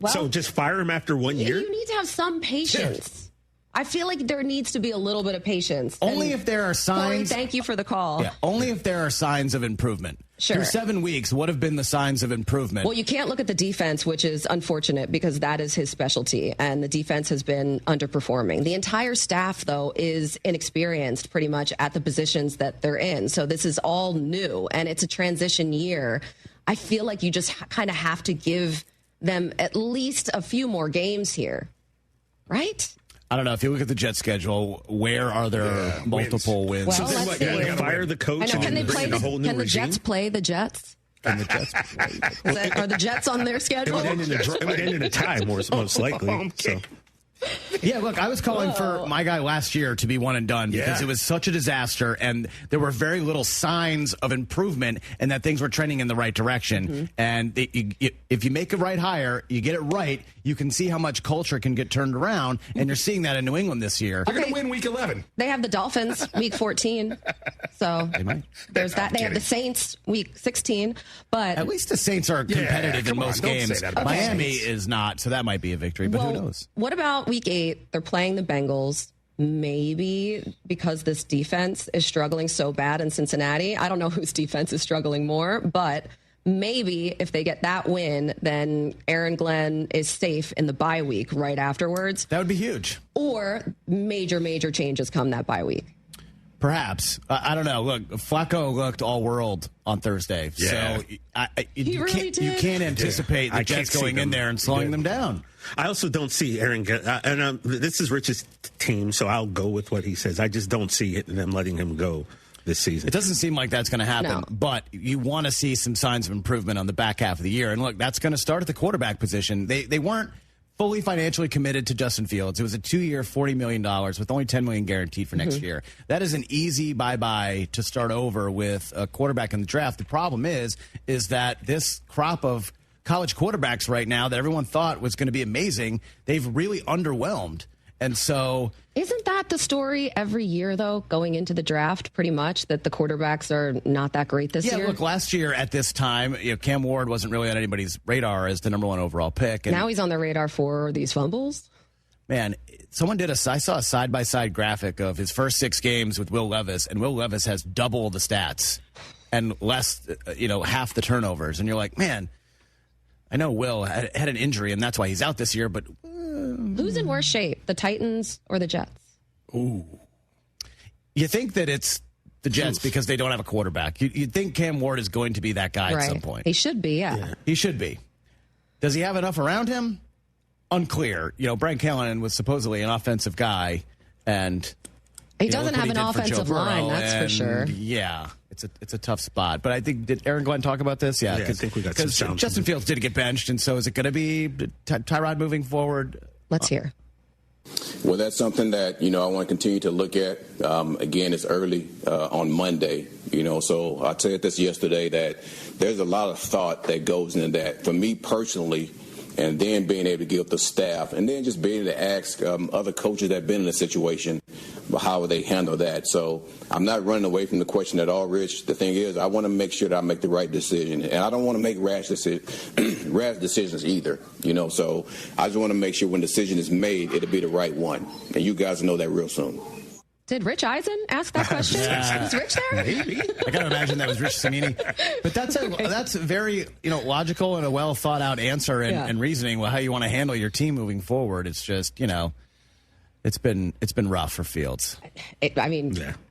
Well, so just fire him after 1 year? You need to have some patience. I feel like there needs to be a little bit of patience. Only if there are signs. Corey, thank you for the call. Yeah, only if there are signs of improvement. Sure. Through 7 weeks, what have been the signs of improvement? Well, you can't look at the defense, which is unfortunate because that is his specialty, and the defense has been underperforming. The entire staff, though, is inexperienced pretty much at the positions that they're in. So this is all new, and it's a transition year. I feel like you just kind of have to give them at least a few more games here, right? I don't know. If you look at the Jets schedule, where are there multiple wins? Well, so then let's see. Fire the coach and and bring in a whole new Can the regime? Jets play the Jets? Can the Jets play? Are the Jets on their schedule? It would end in a tie, most likely. So. Yeah, look, I was calling for my guy last year to be one and done because it was such a disaster and there were very little signs of improvement and that things were trending in the right direction. Mm-hmm. And if you make a right hire, you get it right, you can see how much culture can get turned around, and you're seeing that in New England this year. They're going to win week 11. They have the Dolphins week 14. So they might. There's that. They have the Saints week 16. But at least the Saints are competitive in most games. Miami is not, so that might be a victory, but who knows? What about week 8? They're playing the Bengals. Maybe because this defense is struggling so bad in Cincinnati. I don't know whose defense is struggling more, but maybe if they get that win, then Aaron Glenn is safe in the bye week right afterwards. That would be huge. Or major changes come that bye week. Perhaps. I don't know. Look, Flacco looked all world on Thursday. Yeah. So you can't anticipate the Jets going in there and slowing them down. I also don't see Aaron, and this is Rich's team, so I'll go with what he says. I just don't see them letting him go this season. It doesn't seem like that's going to happen, but you want to see some signs of improvement on the back half of the year. And look, that's going to start at the quarterback position. They weren't fully financially committed to Justin Fields. It was a 2-year, $40 million with only $10 million guaranteed for next year. That is an easy bye-bye to start over with a quarterback in the draft. The problem is that this crop of college quarterbacks right now that everyone thought was going to be amazing, they've really underwhelmed. And so, isn't that the story every year, though, going into the draft, pretty much, that the quarterbacks are not that great this year? Yeah, look, last year at this time, Cam Ward wasn't really on anybody's radar as the number 1 overall pick. And now he's on the radar for these fumbles. Man, I saw a side-by-side graphic of his first 6 games with Will Levis, and Will Levis has double the stats and less, half the turnovers. And you're like, man, I know Will had an injury, and that's why he's out this year, but who's in worse shape, the Titans or the Jets? Ooh. You think that it's the Jets because they don't have a quarterback. You'd think Cam Ward is going to be that guy at some point. He should be, yeah. He should be. Does he have enough around him? Unclear. Brian Callahan was supposedly an offensive guy, and he doesn't have an offensive line, that's for sure. Yeah. It's a tough spot. But I think, did Aaron Glenn talk about this? Yeah, I think we got some sound. Justin Fields did get benched, and so is it going to be Tyrod moving forward? Let's hear. Well, that's something that, I want to continue to look at. Again, it's early on Monday, so I said this yesterday that there's a lot of thought that goes into that. For me personally, and then being able to give the staff, and then just being able to ask other coaches that have been in a situation, how would they handle that? So I'm not running away from the question at all, Rich. The thing is, I want to make sure that I make the right decision, and I don't want to make rash decisions either. So I just want to make sure when the decision is made, it'll be the right one, and you guys know that real soon. Did Rich Eisen ask that question? Is Rich there? Maybe. I gotta imagine that was Rich Samini. But that's a very logical and a well thought out answer and reasoning how you want to handle your team moving forward. It's just it's been rough for Fields.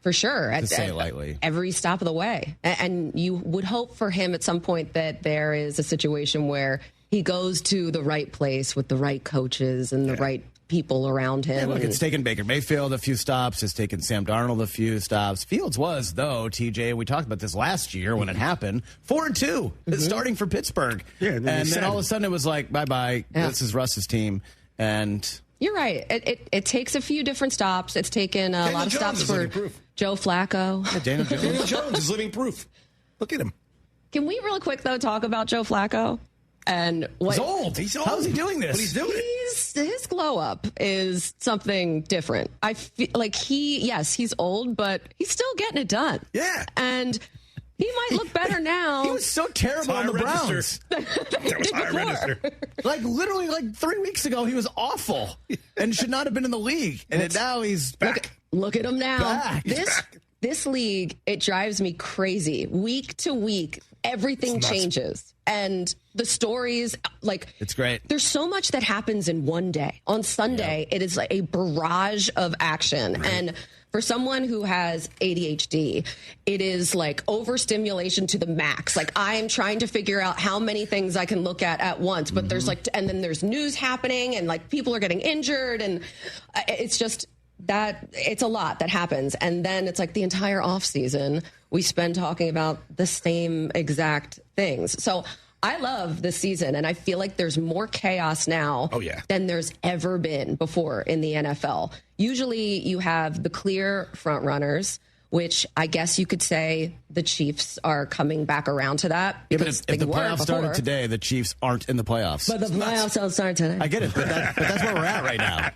For sure. To say it lightly. Every stop of the way, and you would hope for him at some point that there is a situation where he goes to the right place with the right coaches and the right people around him. Yeah, look, it's taken Baker Mayfield a few stops. It's taken Sam Darnold a few stops. Fields was, though, TJ, we talked about this last year when it happened, 4-2 starting for Pittsburgh. Yeah, and then all of a sudden it was like, bye-bye, this is Russ's team. And you're right. It takes a few different stops. It's taken a lot of stops for Joe Flacco. Yeah, Daniel Jones is living proof. Look at him. Can we real quick, though, talk about Joe Flacco? And he's old. How's he doing this? But he's doing it. His glow up is something different. I feel like he's old, but he's still getting it done. Yeah. And he might look better now. He was so terrible on the Browns. That was high register. Literally 3 weeks ago, he was awful and should not have been in the league. And now he's back. Look at him now. Back. This league, it drives me crazy. Week to week, everything changes. And the stories, it's great. There's so much that happens in one day. On Sunday, it is like a barrage of action. Right. And for someone who has ADHD, it is like overstimulation to the max. Like, I am trying to figure out how many things I can look at once. But there's and then there's news happening, and people are getting injured. And it's just that it's a lot that happens. And then it's like the entire off season we spend talking about the same exact things. So I love this season, and I feel like there's more chaos now than there's ever been before in the NFL. Usually you have the clear front runners, which I guess you could say the Chiefs are coming back around to that. Yeah, but if the playoffs started today, the Chiefs aren't in the playoffs. But the playoffs don't start today. I get it, but that's where we're at right now.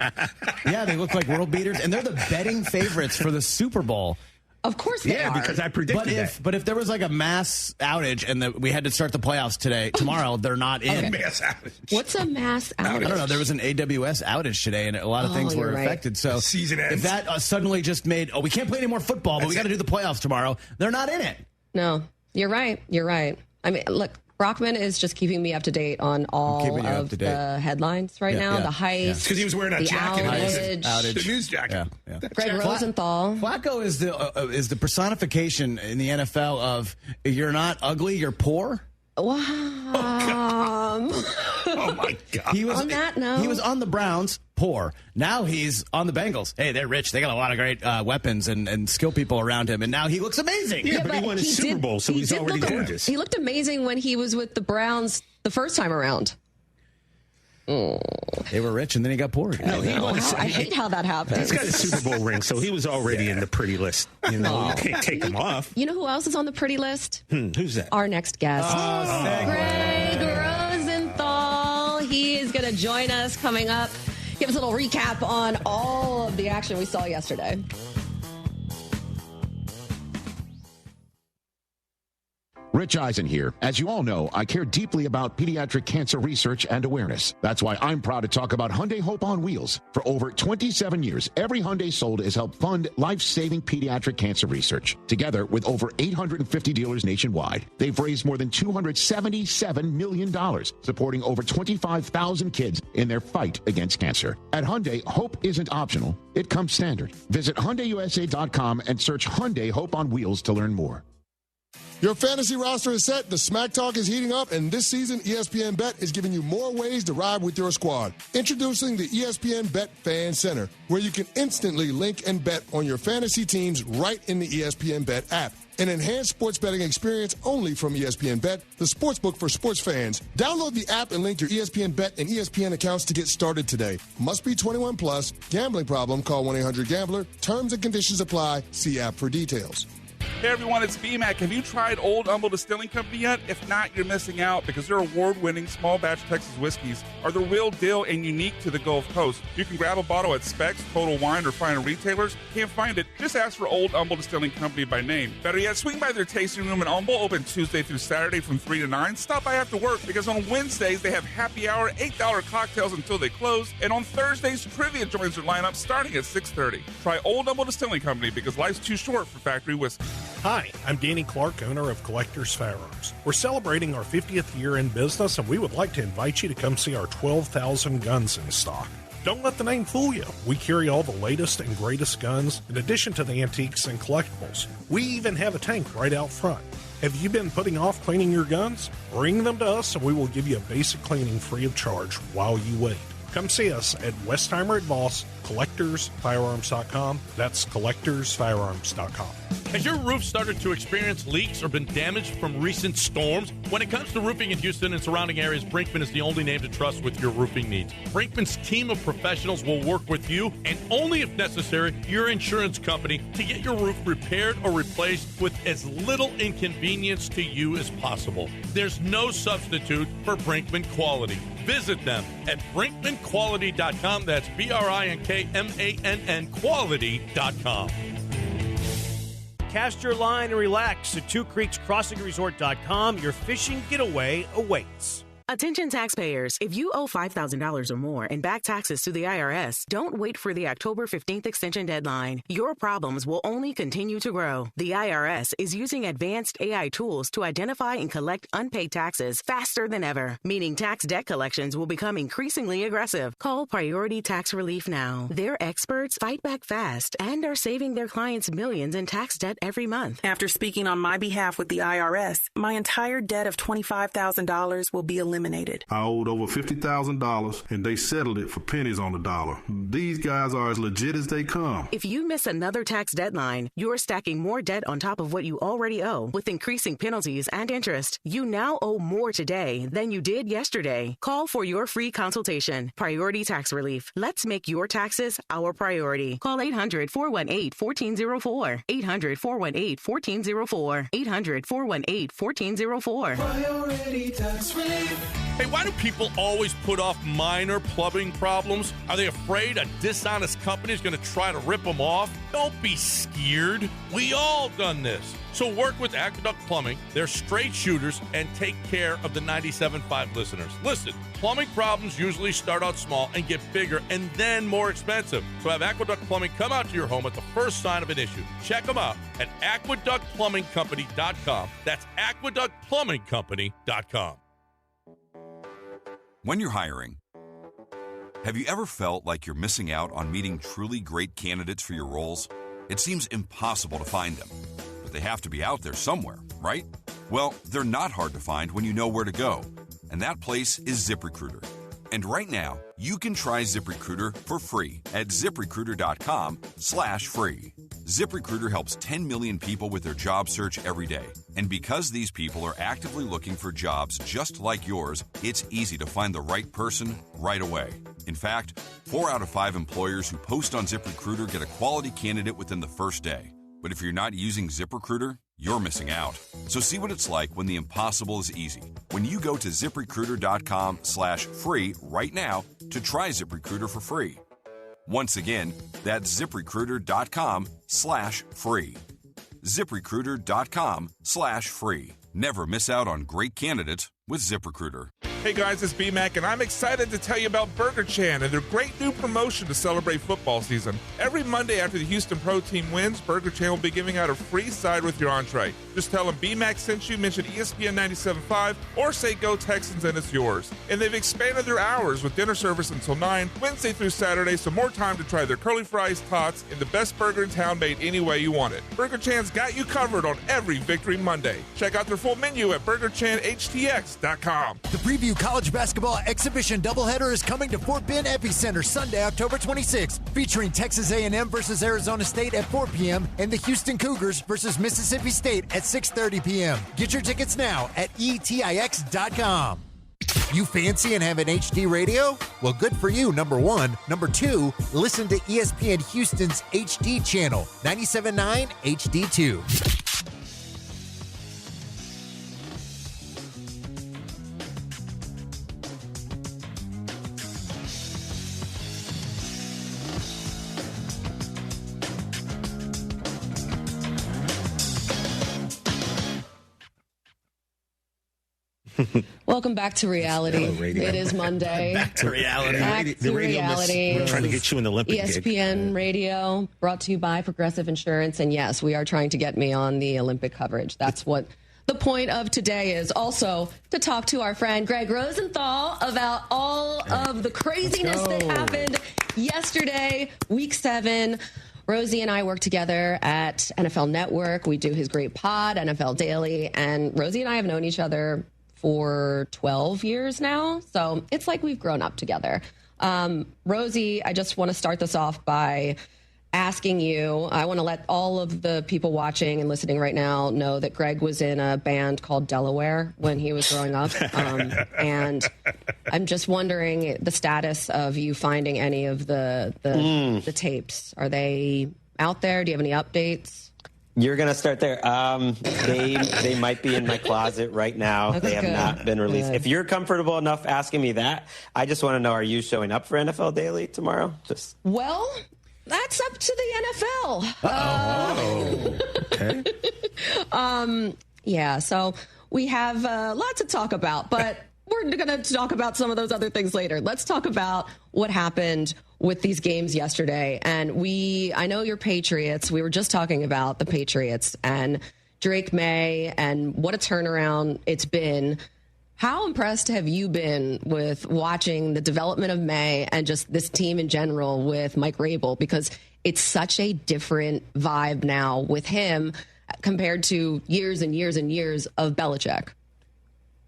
Yeah, they look like world beaters, and they're the betting favorites for the Super Bowl. Of course they are. Yeah, because I predicted that. But if there was like a mass outage and we had to start the playoffs tomorrow, they're not in. Mass outage. What's a mass outage? I don't know. There was an AWS outage today, and a lot of things were affected. So season ends. If that suddenly just made, we can't play any more football, but we got to do the playoffs tomorrow, they're not in it. No, you're right. You're right. I mean, look, Brockman is just keeping me up to date on all of the headlines right now. The heist. Because he was wearing a jacket. Outage. The news jacket. Yeah. Greg Rosenthal. Flacco is the personification in the NFL of you're not ugly, you're poor. Wow. Oh, my God. He was, on that note. He was on the Browns, poor. Now he's on the Bengals. Hey, they're rich. They got a lot of great weapons and skill people around him, and now he looks amazing. Yeah, but he won a Super Bowl, so he's already gorgeous. He looked amazing when he was with the Browns the first time around. They were rich, and then he got poor. No, I hate how that happens. He's got a Super Bowl ring, so he was already in the pretty list. You know, you can't take him off. You know who else is on the pretty list? Who's that? Our next guest. Greg Rosenthal. He is going to join us coming up. Give us a little recap on all of the action we saw yesterday. Rich Eisen here. As you all know, I care deeply about pediatric cancer research and awareness. That's why I'm proud to talk about Hyundai Hope on Wheels. For over 27 years, every Hyundai sold has helped fund life-saving pediatric cancer research. Together with over 850 dealers nationwide, they've raised more than $277 million, supporting over 25,000 kids in their fight against cancer. At Hyundai, hope isn't optional. It comes standard. Visit HyundaiUSA.com and search Hyundai Hope on Wheels to learn more. Your fantasy roster is set, the smack talk is heating up, and this season, ESPN Bet is giving you more ways to ride with your squad. Introducing the ESPN Bet Fan Center, where you can instantly link and bet on your fantasy teams right in the ESPN Bet app. An enhanced sports betting experience only from ESPN Bet, the sportsbook for sports fans. Download the app and link your ESPN Bet and ESPN accounts to get started today. Must be 21 plus. Gambling problem? Call 1-800-GAMBLER. Terms and conditions apply. See app for details. Hey everyone, it's BMAC. Have you tried Old Humble Distilling Company yet? If not, you're missing out because their award-winning small batch Texas whiskeys are the real deal and unique to the Gulf Coast. You can grab a bottle at Specs, Total Wine, or fine retailers. Can't find it? Just ask for Old Humble Distilling Company by name. Better yet, swing by their tasting room in Humble, open Tuesday through Saturday from 3 to 9. Stop by after work because on Wednesdays they have happy hour, $8 cocktails until they close, and on Thursdays, trivia joins their lineup starting at 6:30. Try Old Humble Distilling Company because life's too short for factory whiskey. Hi, I'm Danny Clark, owner of Collector's Firearms. We're celebrating our 50th year in business, and we would like to invite you to come see our 12,000 guns in stock. Don't let the name fool you. We carry all the latest and greatest guns, in addition to the antiques and collectibles. We even have a tank right out front. Have you been putting off cleaning your guns? Bring them to us, and we will give you a basic cleaning free of charge while you wait. Come see us at Westheimer at Voss, CollectorsFirearms.com. That's CollectorsFirearms.com. Has your roof started to experience leaks or been damaged from recent storms? When it comes to roofing in Houston and surrounding areas, Brinkman is the only name to trust with your roofing needs. Brinkman's team of professionals will work with you, and only if necessary, your insurance company, to get your roof repaired or replaced with as little inconvenience to you as possible. There's no substitute for Brinkman quality. Visit them at BrinkmanQuality.com. That's BrinkMann quality.com. Cast your line and relax at TwoCreeksCrossingResort.com. Your fishing getaway awaits. Attention taxpayers, if you owe $5,000 or more in back taxes to the IRS, don't wait for the October 15th extension deadline. Your problems will only continue to grow. The IRS is using advanced AI tools to identify and collect unpaid taxes faster than ever, meaning tax debt collections will become increasingly aggressive. Call Priority Tax Relief now. Their experts fight back fast and are saving their clients millions in tax debt every month. After speaking on my behalf with the IRS, my entire debt of $25,000 will be eliminated. I owed over $50,000 and they settled it for pennies on the dollar. These guys are as legit as they come. If you miss another tax deadline, you're stacking more debt on top of what you already owe with increasing penalties and interest. You now owe more today than you did yesterday. Call for your free consultation. Priority Tax Relief. Let's make your taxes our priority. Call 800-418-1404. 800-418-1404. 800-418-1404. Priority Tax Relief. Hey, why do people always put off minor plumbing problems? Are they afraid a dishonest company is going to try to rip them off? Don't be scared. We all done this. So work with Aqueduct Plumbing. They're straight shooters and take care of the 97.5 listeners. Listen, plumbing problems usually start out small and get bigger and then more expensive. So have Aqueduct Plumbing come out to your home at the first sign of an issue. Check them out at aqueductplumbingcompany.com. That's aqueductplumbingcompany.com. When you're hiring, have you ever felt like you're missing out on meeting truly great candidates for your roles? It seems impossible to find them, but they have to be out there somewhere, right? Well, they're not hard to find when you know where to go. And that place is ZipRecruiter. And right now, you can try ZipRecruiter for free at ZipRecruiter.com/free. ZipRecruiter helps 10 million people with their job search every day. And because these people are actively looking for jobs just like yours, it's easy to find the right person right away. In fact, 4 out of 5 employers who post on ZipRecruiter get a quality candidate within the first day. But if you're not using ZipRecruiter, you're missing out. So see what it's like when the impossible is easy. When you go to ZipRecruiter.com/free right now to try ZipRecruiter for free. Once again, that's ZipRecruiter.com/free. ZipRecruiter.com/free. Never miss out on great candidates with ZipRecruiter. Hey guys, it's B-Mac, and I'm excited to tell you about Burger Chan and their great new promotion to celebrate football season. Every Monday after the Houston Pro Team wins, Burger Chan will be giving out a free side with your entree. Just tell them B-Mac sent you, mention ESPN 97.5, or say Go Texans and it's yours. And they've expanded their hours with dinner service until 9, Wednesday through Saturday, so more time to try their curly fries, tots, and the best burger in town made any way you want it. Burger Chan's got you covered on every Victory Monday. Check out their full menu at BurgerChanHTX.com. The Preview College Basketball Exhibition doubleheader is coming to Fort Bend Epicenter Sunday, October 26th, featuring Texas A&M versus Arizona State at 4 p.m. and the Houston Cougars versus Mississippi State at 6:30 p.m. Get your tickets now at etix.com. You fancy and have an HD radio? Well, good for you, number one. Number two, listen to ESPN Houston's HD channel, 97.9 HD2. Welcome back to reality. It is Monday. Back to reality. Back to reality. We're trying to get you an Olympic ESPN gig. Radio, brought to you by Progressive Insurance. And yes, we are trying to get me on the Olympic coverage. That's what the point of today is. Also, to talk to our friend Greg Rosenthal about all of the craziness that happened yesterday, Week 7. Rosie and I work together at NFL Network. We do his great pod, NFL Daily. And Rosie and I have known each other for 12 years now. So it's like we've grown up together. Rosie, I just want to start this off by asking you, I want to let all of the people watching and listening right now know that Greg was in a band called Delaware when he was growing up. And I'm just wondering the status of you finding any of the tapes. Are they out there? Do you have any updates? You're going to start there. They might be in my closet right now. They have not been released. Good. If you're comfortable enough asking me that, I just want to know, are you showing up for NFL Daily tomorrow? Well, that's up to the NFL. Okay. Yeah, so we have lots to talk about, but we're going to talk about some of those other things later. Let's talk about what happened with these games yesterday. And I know you're Patriots. We were just talking about the Patriots and Drake May and what a turnaround it's been. How impressed have you been with watching the development of May and just this team in general with Mike Rabel? Because it's such a different vibe now with him compared to years and years and years of Belichick.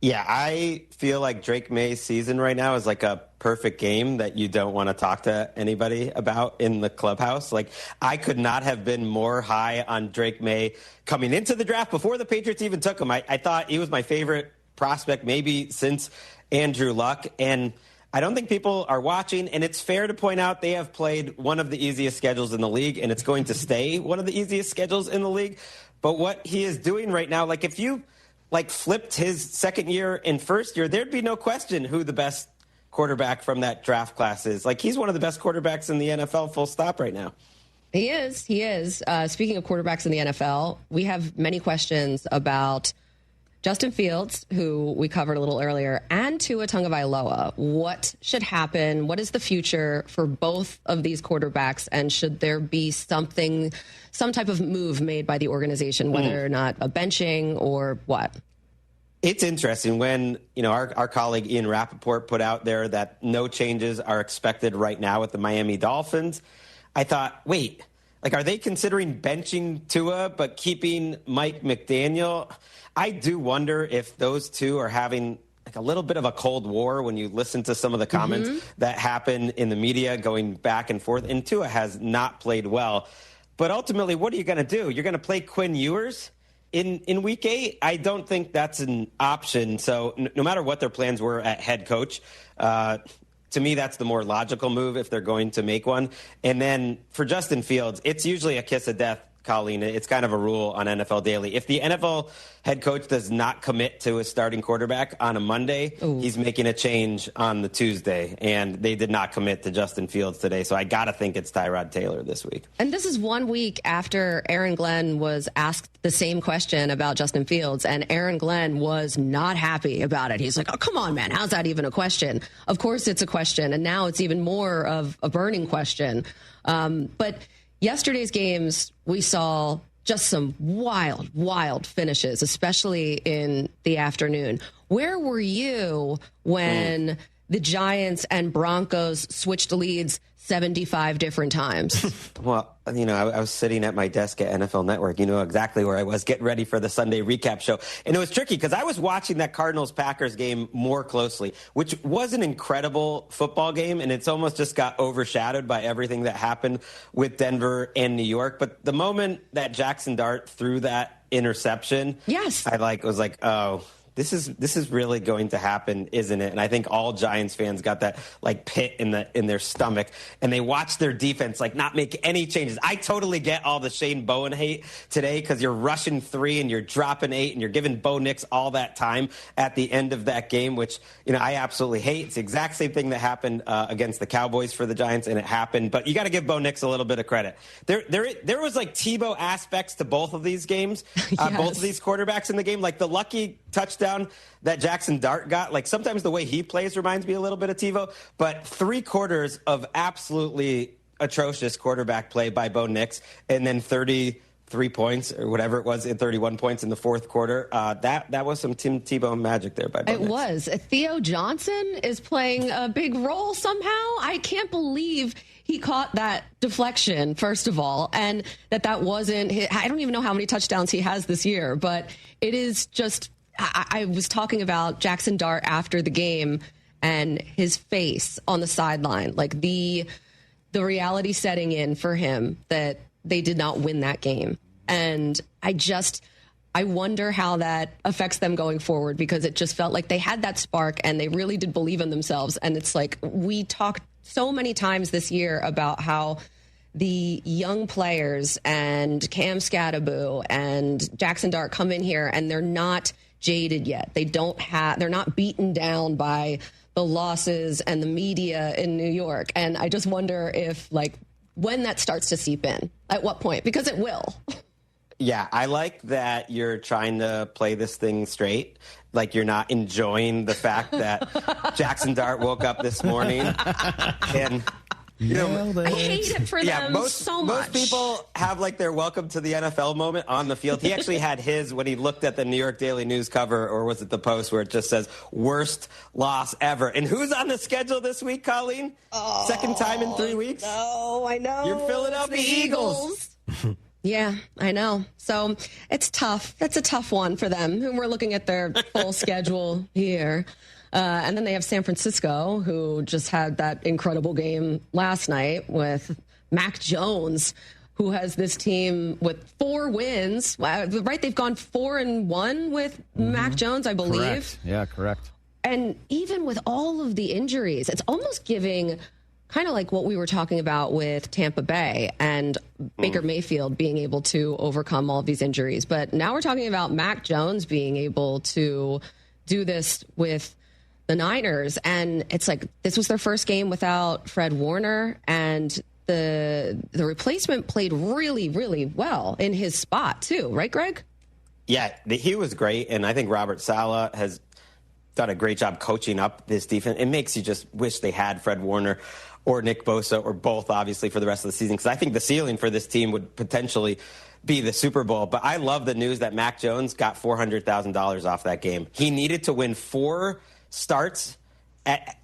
Yeah, I feel like Drake May's season right now is like a perfect game that you don't want to talk to anybody about in the clubhouse. Like, I could not have been more high on Drake May coming into the draft before the Patriots even took him. I thought he was my favorite prospect maybe since Andrew Luck, and I don't think people are watching, and it's fair to point out they have played one of the easiest schedules in the league, and it's going to stay one of the easiest schedules in the league. But what he is doing right now, like if you flipped his second year and first year, there'd be no question who the best quarterback from that draft class is. Like, he's one of the best quarterbacks in the NFL, full stop right now. He is. Speaking of quarterbacks in the NFL, we have many questions about Justin Fields, who we covered a little earlier, and Tua Tagovailoa. What should happen? What is the future for both of these quarterbacks? And should there be some type of move made by the organization, whether or not a benching or what? It's interesting when, our colleague Ian Rappaport put out there that no changes are expected right now with the Miami Dolphins. I thought, wait, Like, are they considering benching Tua but keeping Mike McDaniel? I do wonder if those two are having like a little bit of a cold war when you listen to some of the comments that happen in the media going back and forth. And Tua has not played well. But ultimately, what are you going to do? You're going to play Quinn Ewers in Week 8? I don't think that's an option. So no matter what their plans were at head coach, to me, that's the more logical move if they're going to make one. And then for Justin Fields, it's usually a kiss of death, Colleen. It's kind of a rule on NFL Daily. If the NFL head coach does not commit to a starting quarterback on a Monday, he's making a change on the Tuesday. And they did not commit to Justin Fields today. So I got to think it's Tyrod Taylor this week. And this is 1 week after Aaron Glenn was asked the same question about Justin Fields. And Aaron Glenn was not happy about it. He's like, oh, come on, man. How's that even a question? Of course it's a question. And now it's even more of a burning question. But yesterday's games, we saw just some wild finishes, especially in the afternoon. Where were you when the Giants and Broncos switched leads 75 different times? Well, I was sitting at my desk at NFL Network. You know exactly where I was, getting ready for the Sunday recap show. And it was tricky because I was watching that Cardinals-Packers game more closely, which was an incredible football game, and it's almost just got overshadowed by everything that happened with Denver and New York. But the moment that Jackson Dart threw that interception, I was like, oh, this is really going to happen, isn't it? And I think all Giants fans got that like pit in their stomach, and they watched their defense like not make any changes. I totally get all the Shane Bowen hate today because you're rushing 3 and you're dropping 8 and you're giving Bo Nix all that time at the end of that game, which I absolutely hate. It's the exact same thing that happened against the Cowboys for the Giants, and it happened. But you got to give Bo Nix a little bit of credit. There was like Tebow aspects to both of these games, both of these quarterbacks in the game, like the lucky touchdown that Jackson Dart got. Like sometimes the way he plays reminds me a little bit of TiVo, but 3 quarters of absolutely atrocious quarterback play by Bo Nix, and then 33 points or whatever it was in 31 points in the fourth quarter. That was some Tim Tebow magic there by Bo Nix. It was. Theo Johnson is playing a big role somehow. I can't believe he caught that deflection, first of all, and that wasn't I don't even know how many touchdowns he has this year, but it is just, I was talking about Jackson Dart after the game and his face on the sideline, like the reality setting in for him that they did not win that game. And I wonder how that affects them going forward, because it just felt like they had that spark and they really did believe in themselves. And it's like, we talked so many times this year about how the young players and Cam Scatterbo and Jackson Dart come in here and they're not jaded yet. They're not beaten down by the losses and the media in New York. And I just wonder if, like, when that starts to seep in, at what point, because it will. Yeah, I like that you're trying to play this thing straight. Like you're not enjoying the fact that Jackson Dart woke up this morning and I hate it for them so much. Most people have like their welcome to the NFL moment on the field. He actually had his when he looked at the New York Daily News cover, or was it the Post, where it just says worst loss ever. And who's on the schedule this week, Colleen? Second time in 3 weeks? No, I know. You're Philadelphia Eagles. Yeah, I know. So it's tough. That's a tough one for them. We're looking at their full schedule here. And then they have San Francisco, who just had that incredible game last night with Mac Jones, who has this team with 4 wins. Right? They've gone 4-1 with Mac Jones, I believe. Correct. Yeah, correct. And even with all of the injuries, it's almost giving kind of like what we were talking about with Tampa Bay and Baker Mayfield being able to overcome all of these injuries. But now we're talking about Mac Jones being able to do this with the Niners. And it's like, this was their first game without Fred Warner, and the replacement played really, really well in his spot too. Right, Greg? Yeah, he was great. And I think Robert Saleh has done a great job coaching up this defense. It makes you just wish they had Fred Warner or Nick Bosa, or both, obviously, for the rest of the season, because I think the ceiling for this team would potentially be the Super Bowl. But I love the news that Mac Jones got $400,000 off that game. He needed to win 4 starts at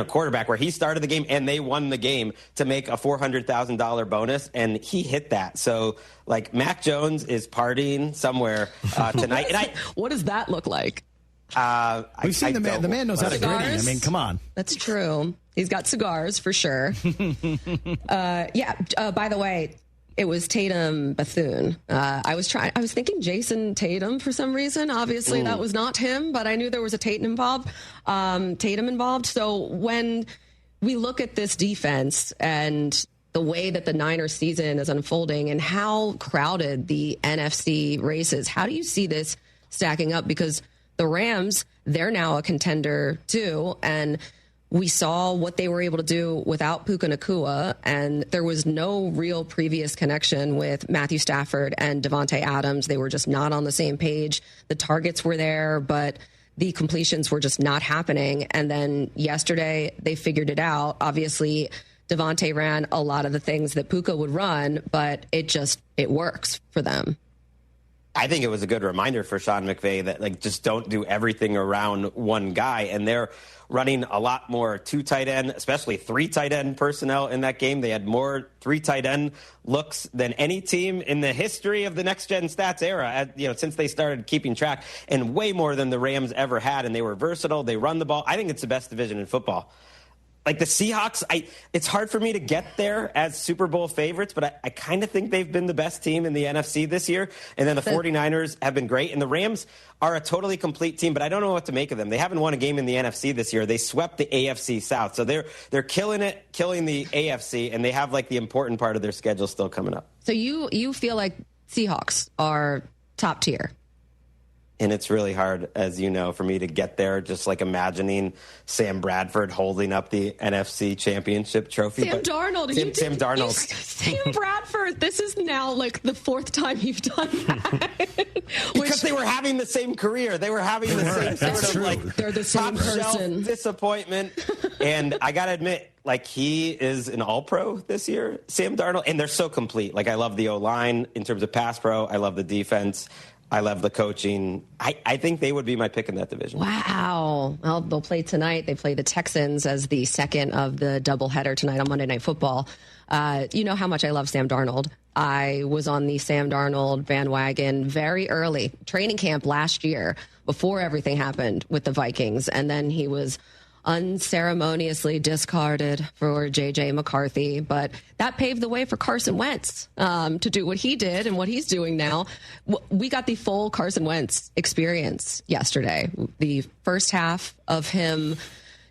quarterback where he started the game and they won the game to make a $400,000 bonus, and he hit that. So, like, Mac Jones is partying somewhere tonight. What does that look like? We've seen the man. The man knows how to gritty. I mean, come on. That's true. He's got cigars for sure. By the way, it was Tatum Bethune. I was thinking Jason Tatum for some reason. Obviously, that was not him, but I knew there was a Tatum involved. So when we look at this defense and the way that the Niners season is unfolding and how crowded the NFC race is, how do you see this stacking up? Because the Rams, they're now a contender too, and we saw what they were able to do without Puka Nacua, and there was no real previous connection with Matthew Stafford and Devontae Adams. They were just not on the same page. The targets were there, but the completions were just not happening. And then yesterday, they figured it out. Obviously, Devontae ran a lot of the things that Puka would run, but it works for them. I think it was a good reminder for Sean McVay that, like, just don't do everything around one guy. And they're running a lot more 2 tight end, especially 3 tight end personnel in that game. They had more 3 tight end looks than any team in the history of the Next Gen Stats era, since they started keeping track, and way more than the Rams ever had. And they were versatile. They run the ball. I think it's the best division in football. Like the Seahawks, it's hard for me to get there as Super Bowl favorites, but I kind of think they've been the best team in the NFC this year. And then the 49ers have been great. And the Rams are a totally complete team, but I don't know what to make of them. They haven't won a game in the NFC this year. They swept the AFC South. So they're killing the AFC, and they have, like, the important part of their schedule still coming up. So you feel like Seahawks are top tier? And it's really hard, as you know, for me to get there, just like imagining Sam Bradford holding up the NFC Championship trophy. Sam Darnold. Sam Darnold. Sam Bradford. This is now like the 4th time you've done that. Because they were having the same career. They were having the same sort of, like, they're the same top shelf person. Disappointment. And I got to admit, like, he is an all-pro this year, Sam Darnold. And they're so complete. Like, I love the O-line in terms of pass pro. I love the defense. I love the coaching. I think they would be my pick in that division. Wow. Well, they'll play tonight. They play the Texans as the second of the doubleheader tonight on Monday Night Football. You know how much I love Sam Darnold. I was on the Sam Darnold bandwagon very early, training camp last year, before everything happened with the Vikings. And then he was unceremoniously discarded for J.J. McCarthy. But that paved the way for Carson Wentz to do what he did and what he's doing now. We got the full Carson Wentz experience yesterday. The first half of him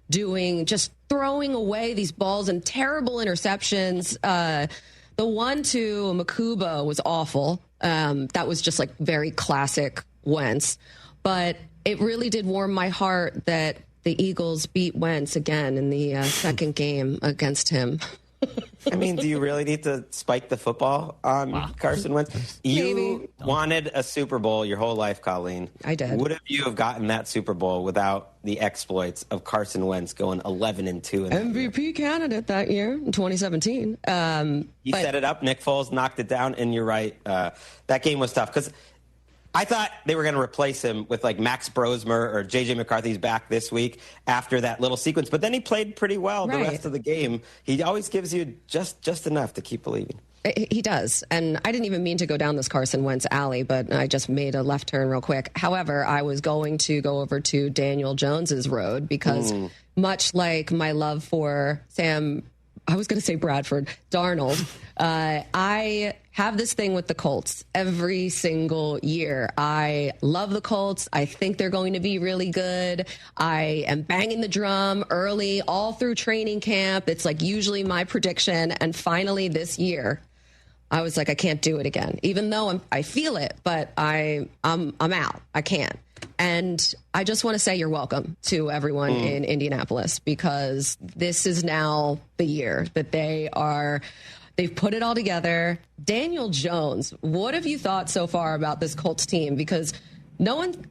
just throwing away these balls and terrible interceptions. The one to Makuba was awful. That was just like very classic Wentz. But it really did warm my heart that the Eagles beat Wentz again in the second game against him. I mean, do you really need to spike the football on Carson Wentz? You wanted a Super Bowl your whole life, Colleen. I did. Would you have gotten that Super Bowl without the exploits of Carson Wentz going 11-2? MVP candidate that year in 2017. He set it up. Nick Foles knocked it down, and you're right. That game was tough because I thought they were going to replace him with, like, Max Brosmer or J.J. McCarthy's back this week after that little sequence. But then he played pretty well the rest of the game. He always gives you just enough to keep believing. He does. And I didn't even mean to go down this Carson Wentz alley, but I just made a left turn real quick. However, I was going to go over to Daniel Jones's road because much like my love for Bradford, Darnold, I have this thing with the Colts every single year. I love the Colts. I think they're going to be really good. I am banging the drum early all through training camp. It's like usually my prediction. And finally this year, I was like, I can't do it again, even though I feel it, but I'm out. I can't. And I just want to say you're welcome to everyone in Indianapolis, because this is now the year that they've put it all together. Daniel Jones, what have you thought so far about this Colts team? Because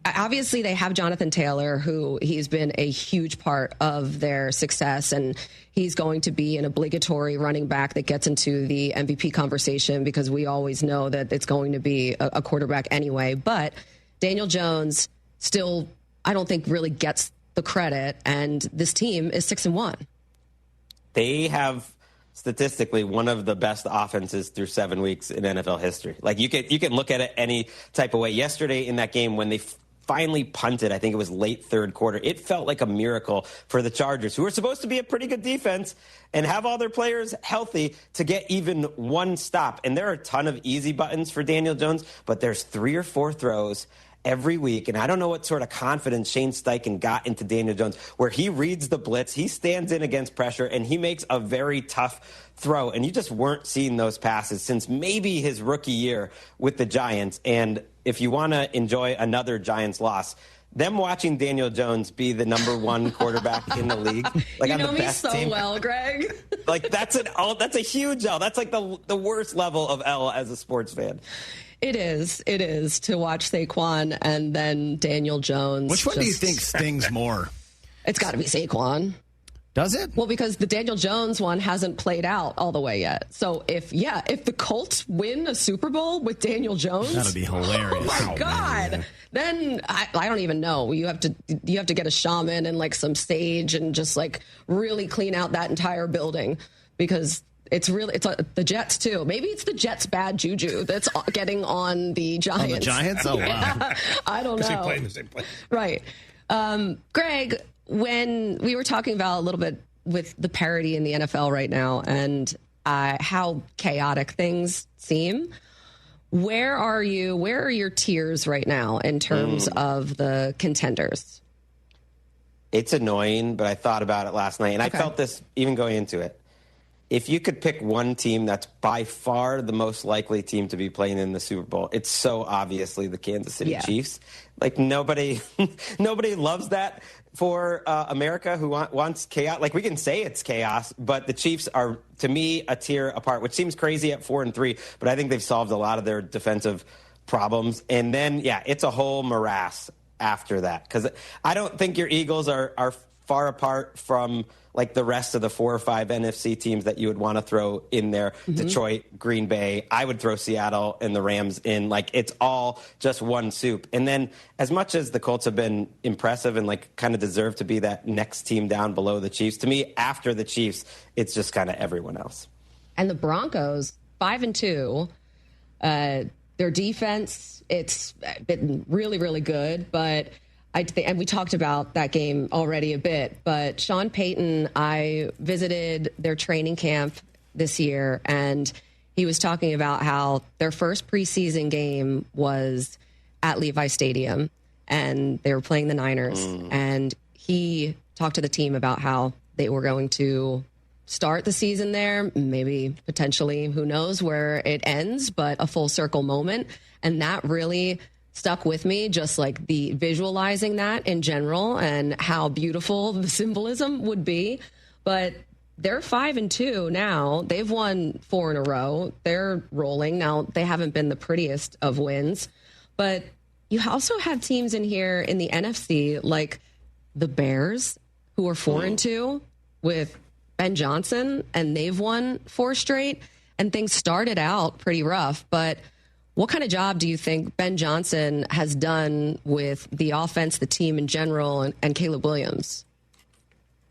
obviously they have Jonathan Taylor, who he's been a huge part of their success, and he's going to be an obligatory running back that gets into the MVP conversation, because we always know that it's going to be a quarterback anyway. But Daniel Jones still, I don't think, really gets the credit, and this team is 6-1. They have statistically one of the best offenses through 7 weeks in NFL history. Like you can look at it any type of way. Yesterday in that game when they finally punted, I think it was late third quarter, it felt like a miracle for the Chargers, who are supposed to be a pretty good defense and have all their players healthy, to get even one stop. And there are a ton of easy buttons for Daniel Jones, but there's 3 or 4 throws every week. And I don't know what sort of confidence Shane Steichen got into Daniel Jones, where he reads the blitz, he stands in against pressure, and he makes a very tough throw. And you just weren't seeing those passes since maybe his rookie year with the Giants. And if you want to enjoy another Giants loss, them watching Daniel Jones be the number 1 quarterback in the league, like you on know the me best so team, well, Greg. like that's a huge L. That's like the worst level of L as a sports fan. It is to watch Saquon and then Daniel Jones. Which one do you think stings more? It's got to be Saquon. Does it? Well, because the Daniel Jones one hasn't played out all the way yet. So if the Colts win a Super Bowl with Daniel Jones, that'd be hilarious. Oh my God. Man. Then I don't even know. You have to get a shaman and like some sage and just like really clean out that entire building, because it's the Jets too. Maybe it's the Jets' bad juju that's getting on the Giants. On the Giants? Oh, wow. Yeah, I don't know. Because they play in the same place. Right. Greg, when we were talking about a little bit with the parity in the NFL right now and how chaotic things seem, where are you? Where are your tiers right now in terms of the contenders? It's annoying, but I thought about it last night, and I felt this even going into it. If you could pick one team that's by far the most likely team to be playing in the Super Bowl, it's so obviously the Kansas City Chiefs. Like nobody loves that for America, who wants chaos. Like we can say it's chaos, but the Chiefs are, to me, a tier apart, which seems crazy at 4-3, but I think they've solved a lot of their defensive problems. And then, it's a whole morass after that, because I don't think your Eagles are far apart from like the rest of the 4 or 5 NFC teams that you would want to throw in there. Mm-hmm. Detroit, Green Bay, I would throw Seattle and the Rams in. Like it's all just one soup. And then as much as the Colts have been impressive and like kind of deserve to be that next team down below the Chiefs, to me, after the Chiefs, it's just kind of everyone else. And the Broncos, 5-2, their defense, it's been really, really good, but and we talked about that game already a bit, but Sean Payton, I visited their training camp this year, and he was talking about how their first preseason game was at Levi Stadium, and they were playing the Niners, and he talked to the team about how they were going to start the season there, maybe potentially, who knows where it ends, but a full circle moment, and that really stuck with me, just like the visualizing that in general and how beautiful the symbolism would be. But they're 5-2 now. They've won 4 in a row. They're rolling. Now, they haven't been the prettiest of wins, but you also have teams in here in the NFC like the Bears, who are 4-2 with Ben Johnson, and they've won 4 straight, and things started out pretty rough, but what kind of job do you think Ben Johnson has done with the offense, the team in general, and Caleb Williams?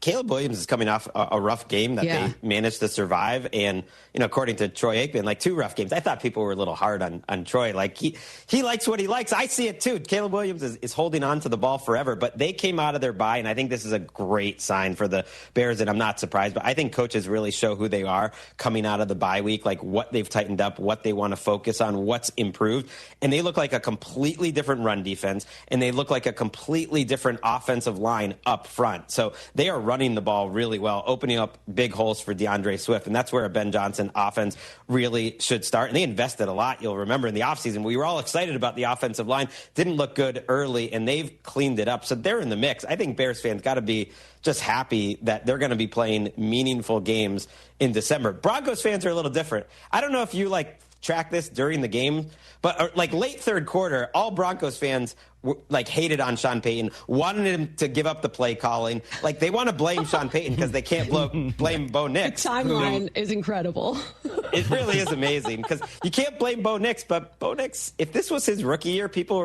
Caleb Williams is coming off a rough game that they managed to survive. And, according to Troy Aikman, like 2 rough games. I thought people were a little hard on Troy. Like he likes what he likes. I see it too. Caleb Williams is holding on to the ball forever, but they came out of their bye. And I think this is a great sign for the Bears. And I'm not surprised, but I think coaches really show who they are coming out of the bye week, like what they've tightened up, what they want to focus on, what's improved. And they look like a completely different run defense. And they look like a completely different offensive line up front. So they are running the ball really well, opening up big holes for DeAndre Swift. And that's where a Ben Johnson offense really should start. And they invested a lot. You'll remember in the offseason, we were all excited about the offensive line. Didn't look good early, and they've cleaned it up. So they're in the mix. I think Bears fans got to be just happy that they're going to be playing meaningful games in December. Broncos fans are a little different. I don't know if you track this during the game, but late third quarter, all Broncos fans hated on Sean Payton, wanted him to give up the play calling. Like they want to blame Sean Payton because they can't blame Bo Nix. The timeline is incredible. It really is amazing because you can't blame Bo Nix, but Bo Nix, if this was his rookie year, people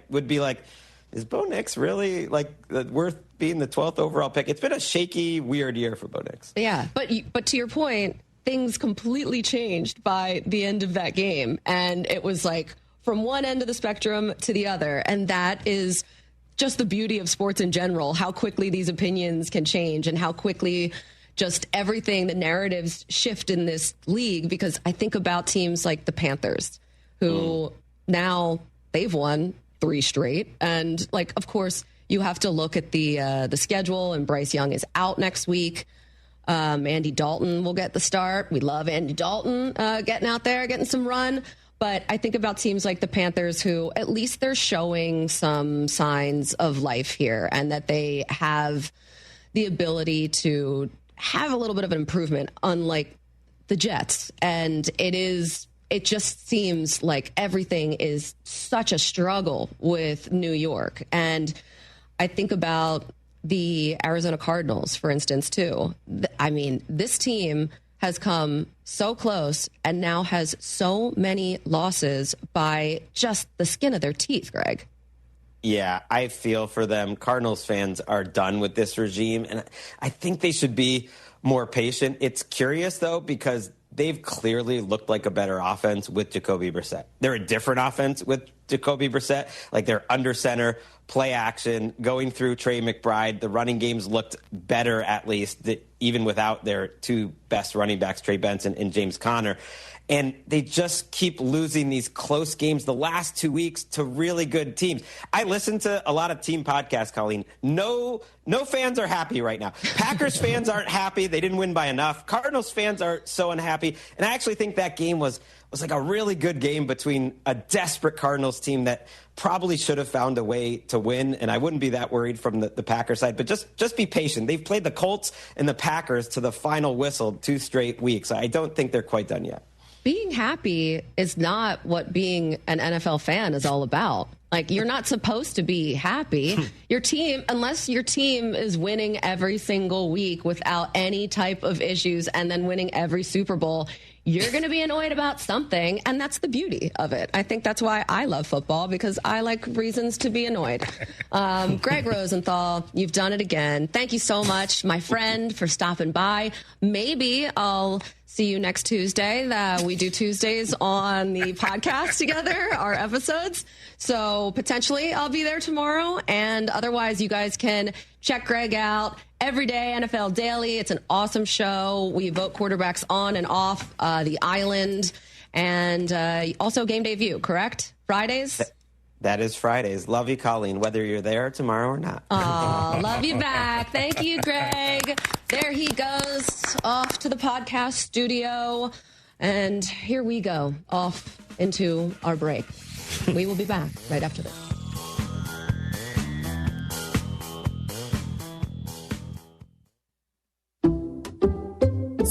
would be like, is Bo Nix really worth being the 12th overall pick? It's been a shaky, weird year for Bo Nix. Yeah, but to your point, things completely changed by the end of that game. And it was like from one end of the spectrum to the other. And that is just the beauty of sports in general, how quickly these opinions can change and how quickly just everything, the narratives shift in this league. Because I think about teams like the Panthers, who now they've won 3 straight. And of course, you have to look at the schedule, and Bryce Young is out next week. Andy Dalton will get the start. We love Andy Dalton getting out there, getting some run. But I think about teams like the Panthers, who at least they're showing some signs of life here, and that they have the ability to have a little bit of an improvement, unlike the Jets. And it just seems like everything is such a struggle with New York. And I think about the Arizona Cardinals, for instance, too. I mean, this team has come so close and now has so many losses by just the skin of their teeth, Greg. Yeah, I feel for them. Cardinals fans are done with this regime, and I think they should be more patient. It's curious, though, because they've clearly looked like a better offense with Jacoby Brissett. They're a different offense with Jacoby Brissett. They're under center, play action, going through Trey McBride. The running games looked better, at least, even without their 2 best running backs, Trey Benson and James Conner. And they just keep losing these close games the last 2 weeks to really good teams. I listen to a lot of team podcasts, Colleen. No fans are happy right now. Packers fans aren't happy. They didn't win by enough. Cardinals fans are so unhappy. And I actually think that game was a really good game between a desperate Cardinals team that probably should have found a way to win. And I wouldn't be that worried from the Packers side. But just be patient. They've played the Colts and the Packers to the final whistle 2 straight weeks. I don't think they're quite done yet. Being happy is not what being an NFL fan is all about. You're not supposed to be happy. Your team, unless your team is winning every single week without any type of issues and then winning every Super Bowl, you're going to be annoyed about something. And that's the beauty of it. I think that's why I love football, because I like reasons to be annoyed. Greg Rosenthal, you've done it again. Thank you so much, my friend, for stopping by. Maybe I'll see you next Tuesday. We do Tuesdays on the podcast together, our episodes. So potentially I'll be there tomorrow. And otherwise, you guys can check Greg out every day, NFL Daily. It's an awesome show. We vote quarterbacks on and off the island. And also Game Day View, correct? Fridays? That is Fridays. Love you, Colleen, whether you're there tomorrow or not. Aw, love you back. Thank you, Greg. There he goes off to the podcast studio. And here we go, off into our break. We will be back right after this.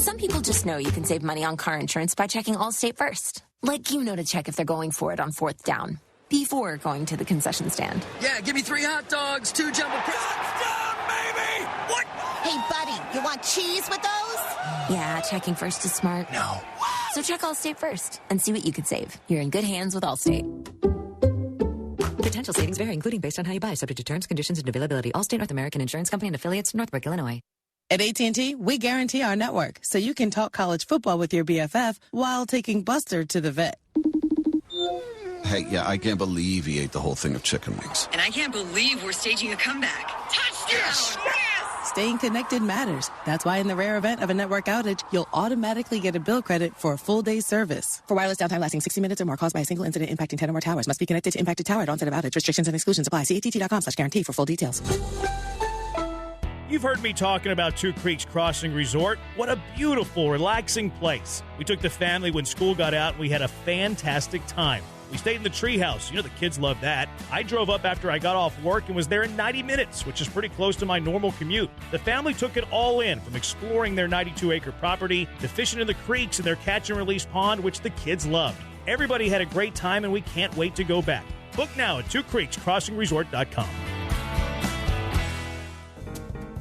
Some people just know you can save money on car insurance by checking Allstate first. To check if they're going for it on 4th down before going to the concession stand. Yeah, give me 3 hot dogs, 2 jumbo Touchdown, baby! What? Hey, buddy, you want cheese with those? Yeah, checking first is smart. No. So check Allstate first and see what you could save. You're in good hands with Allstate. Potential savings vary, including based on how you buy, subject to terms, conditions, and availability. Allstate North American Insurance Company and affiliates, Northbrook, Illinois. At AT&T, we guarantee our network, so you can talk college football with your BFF while taking Buster to the vet. Hey, yeah, I can't believe he ate the whole thing of chicken wings. And I can't believe we're staging a comeback. Touchdown! Yes! Staying connected matters. That's why in the rare event of a network outage, you'll automatically get a bill credit for a full day's service. For wireless downtime lasting 60 minutes or more caused by a single incident impacting 10 or more towers, must be connected to impacted tower at onset of outage. Restrictions and exclusions apply. See att.com/guarantee for full details. You've heard me talking about Two Creeks Crossing Resort. What a beautiful, relaxing place. We took the family when school got out, and we had a fantastic time. We stayed in the treehouse. The kids love that. I drove up after I got off work and was there in 90 minutes, which is pretty close to my normal commute. The family took it all in, from exploring their 92-acre property to fishing in the creeks and their catch-and-release pond, which the kids loved. Everybody had a great time, and we can't wait to go back. Book now at twocreekscrossingresort.com.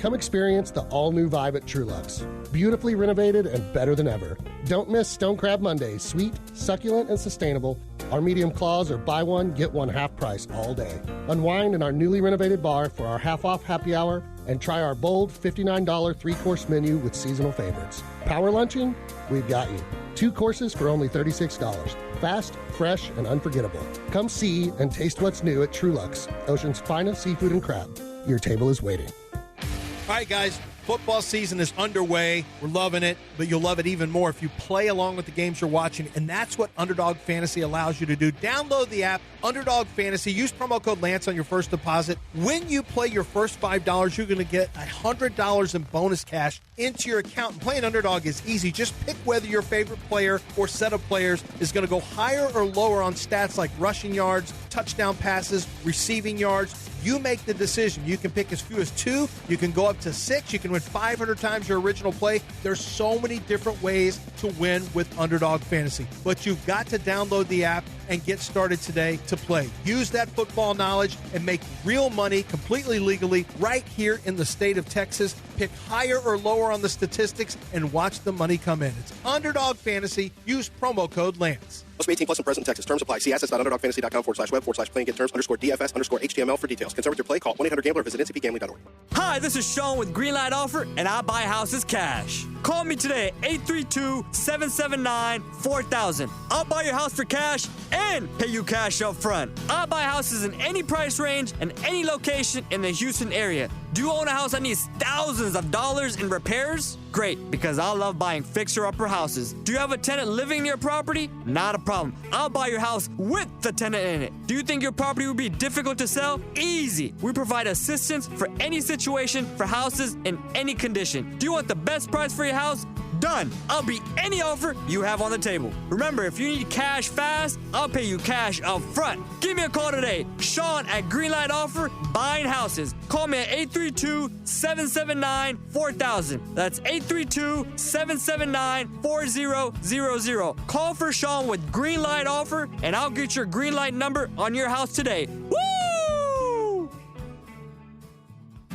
Come experience the all-new vibe at Trulux. Beautifully renovated and better than ever. Don't miss Stone Crab Mondays. Sweet, succulent, and sustainable. Our medium claws are buy one, get one half price all day. Unwind in our newly renovated bar for our half-off happy hour and try our bold $59 three-course menu with seasonal favorites. Power lunching? We've got you. 2 courses for only $36. Fast, fresh, and unforgettable. Come see and taste what's new at Trulux, Ocean's finest seafood and crab. Your table is waiting. All right, guys, football season is underway. We're loving it, but you'll love it even more if you play along with the games you're watching, and that's what Underdog Fantasy allows you to do. Download the app, Underdog Fantasy. Use promo code Lance on your first deposit. When you play your first $5, you're going to get $100 in bonus cash into your account. And playing Underdog is easy. Just pick whether your favorite player or set of players is going to go higher or lower on stats like rushing yards, touchdown passes, receiving yards. You make the decision. You can pick as few as 2. You can go up to 6. You can win 500 times your original play. There's so many different ways to win with Underdog Fantasy. But you've got to download the app and get started today to play. Use that football knowledge and make real money completely legally right here in the state of Texas. Pick higher or lower on the statistics and watch the money come in. It's Underdog Fantasy. Use promo code Lance. Must be 18 plus and present in Texas. Terms apply. See assets.underdogfantasy.com/web/play and get terms _DFS_HTML for details. Consult with your play. Call 1-800-GAMBLER. Visit ncpgambling.org. Hi, this is Sean with Greenlight Offer, and I buy houses cash. Call me today at 832-779-4000. I'll buy your house for cash and pay you cash up front. I buy houses in any price range and any location in the Houston area. Do you own a house that needs thousands of dollars in repairs? Great, because I love buying fixer-upper houses. Do you have a tenant living in your property? Not a problem. I'll buy your house with the tenant in it. Do you think your property would be difficult to sell? Easy. We provide assistance for any situation for houses in any condition. Do you want the best price for your house? Done. I'll beat any offer you have on the table. Remember, if you need cash fast, I'll pay you cash up front. Give me a call today. Sean at Greenlight Offer, buying houses. Call me at 832-779-4000. That's 832-779-4000. Call for Sean with Greenlight Offer, and I'll get your Greenlight number on your house today. Woo!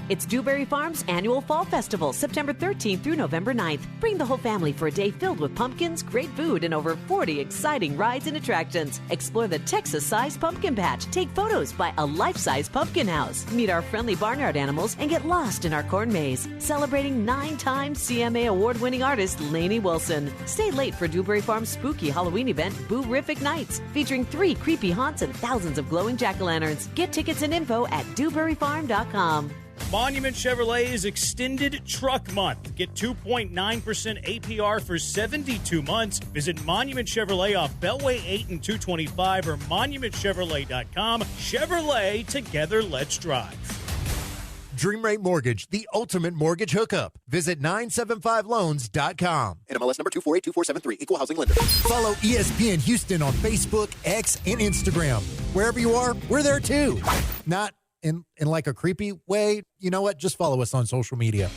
It's Dewberry Farm's annual Fall Festival, September 13th through November 9th. Bring the whole family for a day filled with pumpkins, great food, and over 40 exciting rides and attractions. Explore the Texas-sized pumpkin patch. Take photos by a life-size pumpkin house. Meet our friendly barnyard animals and get lost in our corn maze. Celebrating 9-time CMA award-winning artist Lainey Wilson. Stay late for Dewberry Farm's spooky Halloween event, Boo-rific Nights, featuring 3 creepy haunts and thousands of glowing jack-o'-lanterns. Get tickets and info at dewberryfarm.com. Monument Chevrolet's Extended Truck Month. Get 2.9% APR for 72 months. Visit Monument Chevrolet off Beltway 8 and 225 or monumentchevrolet.com. Chevrolet, together let's drive. Dream Rate Mortgage, the ultimate mortgage hookup. Visit 975loans.com. NMLS number 2482473, Equal Housing Lender. Follow ESPN Houston on Facebook, X, and Instagram. Wherever you are, we're there too. Not in like a creepy way. You know what? Just follow us on social media.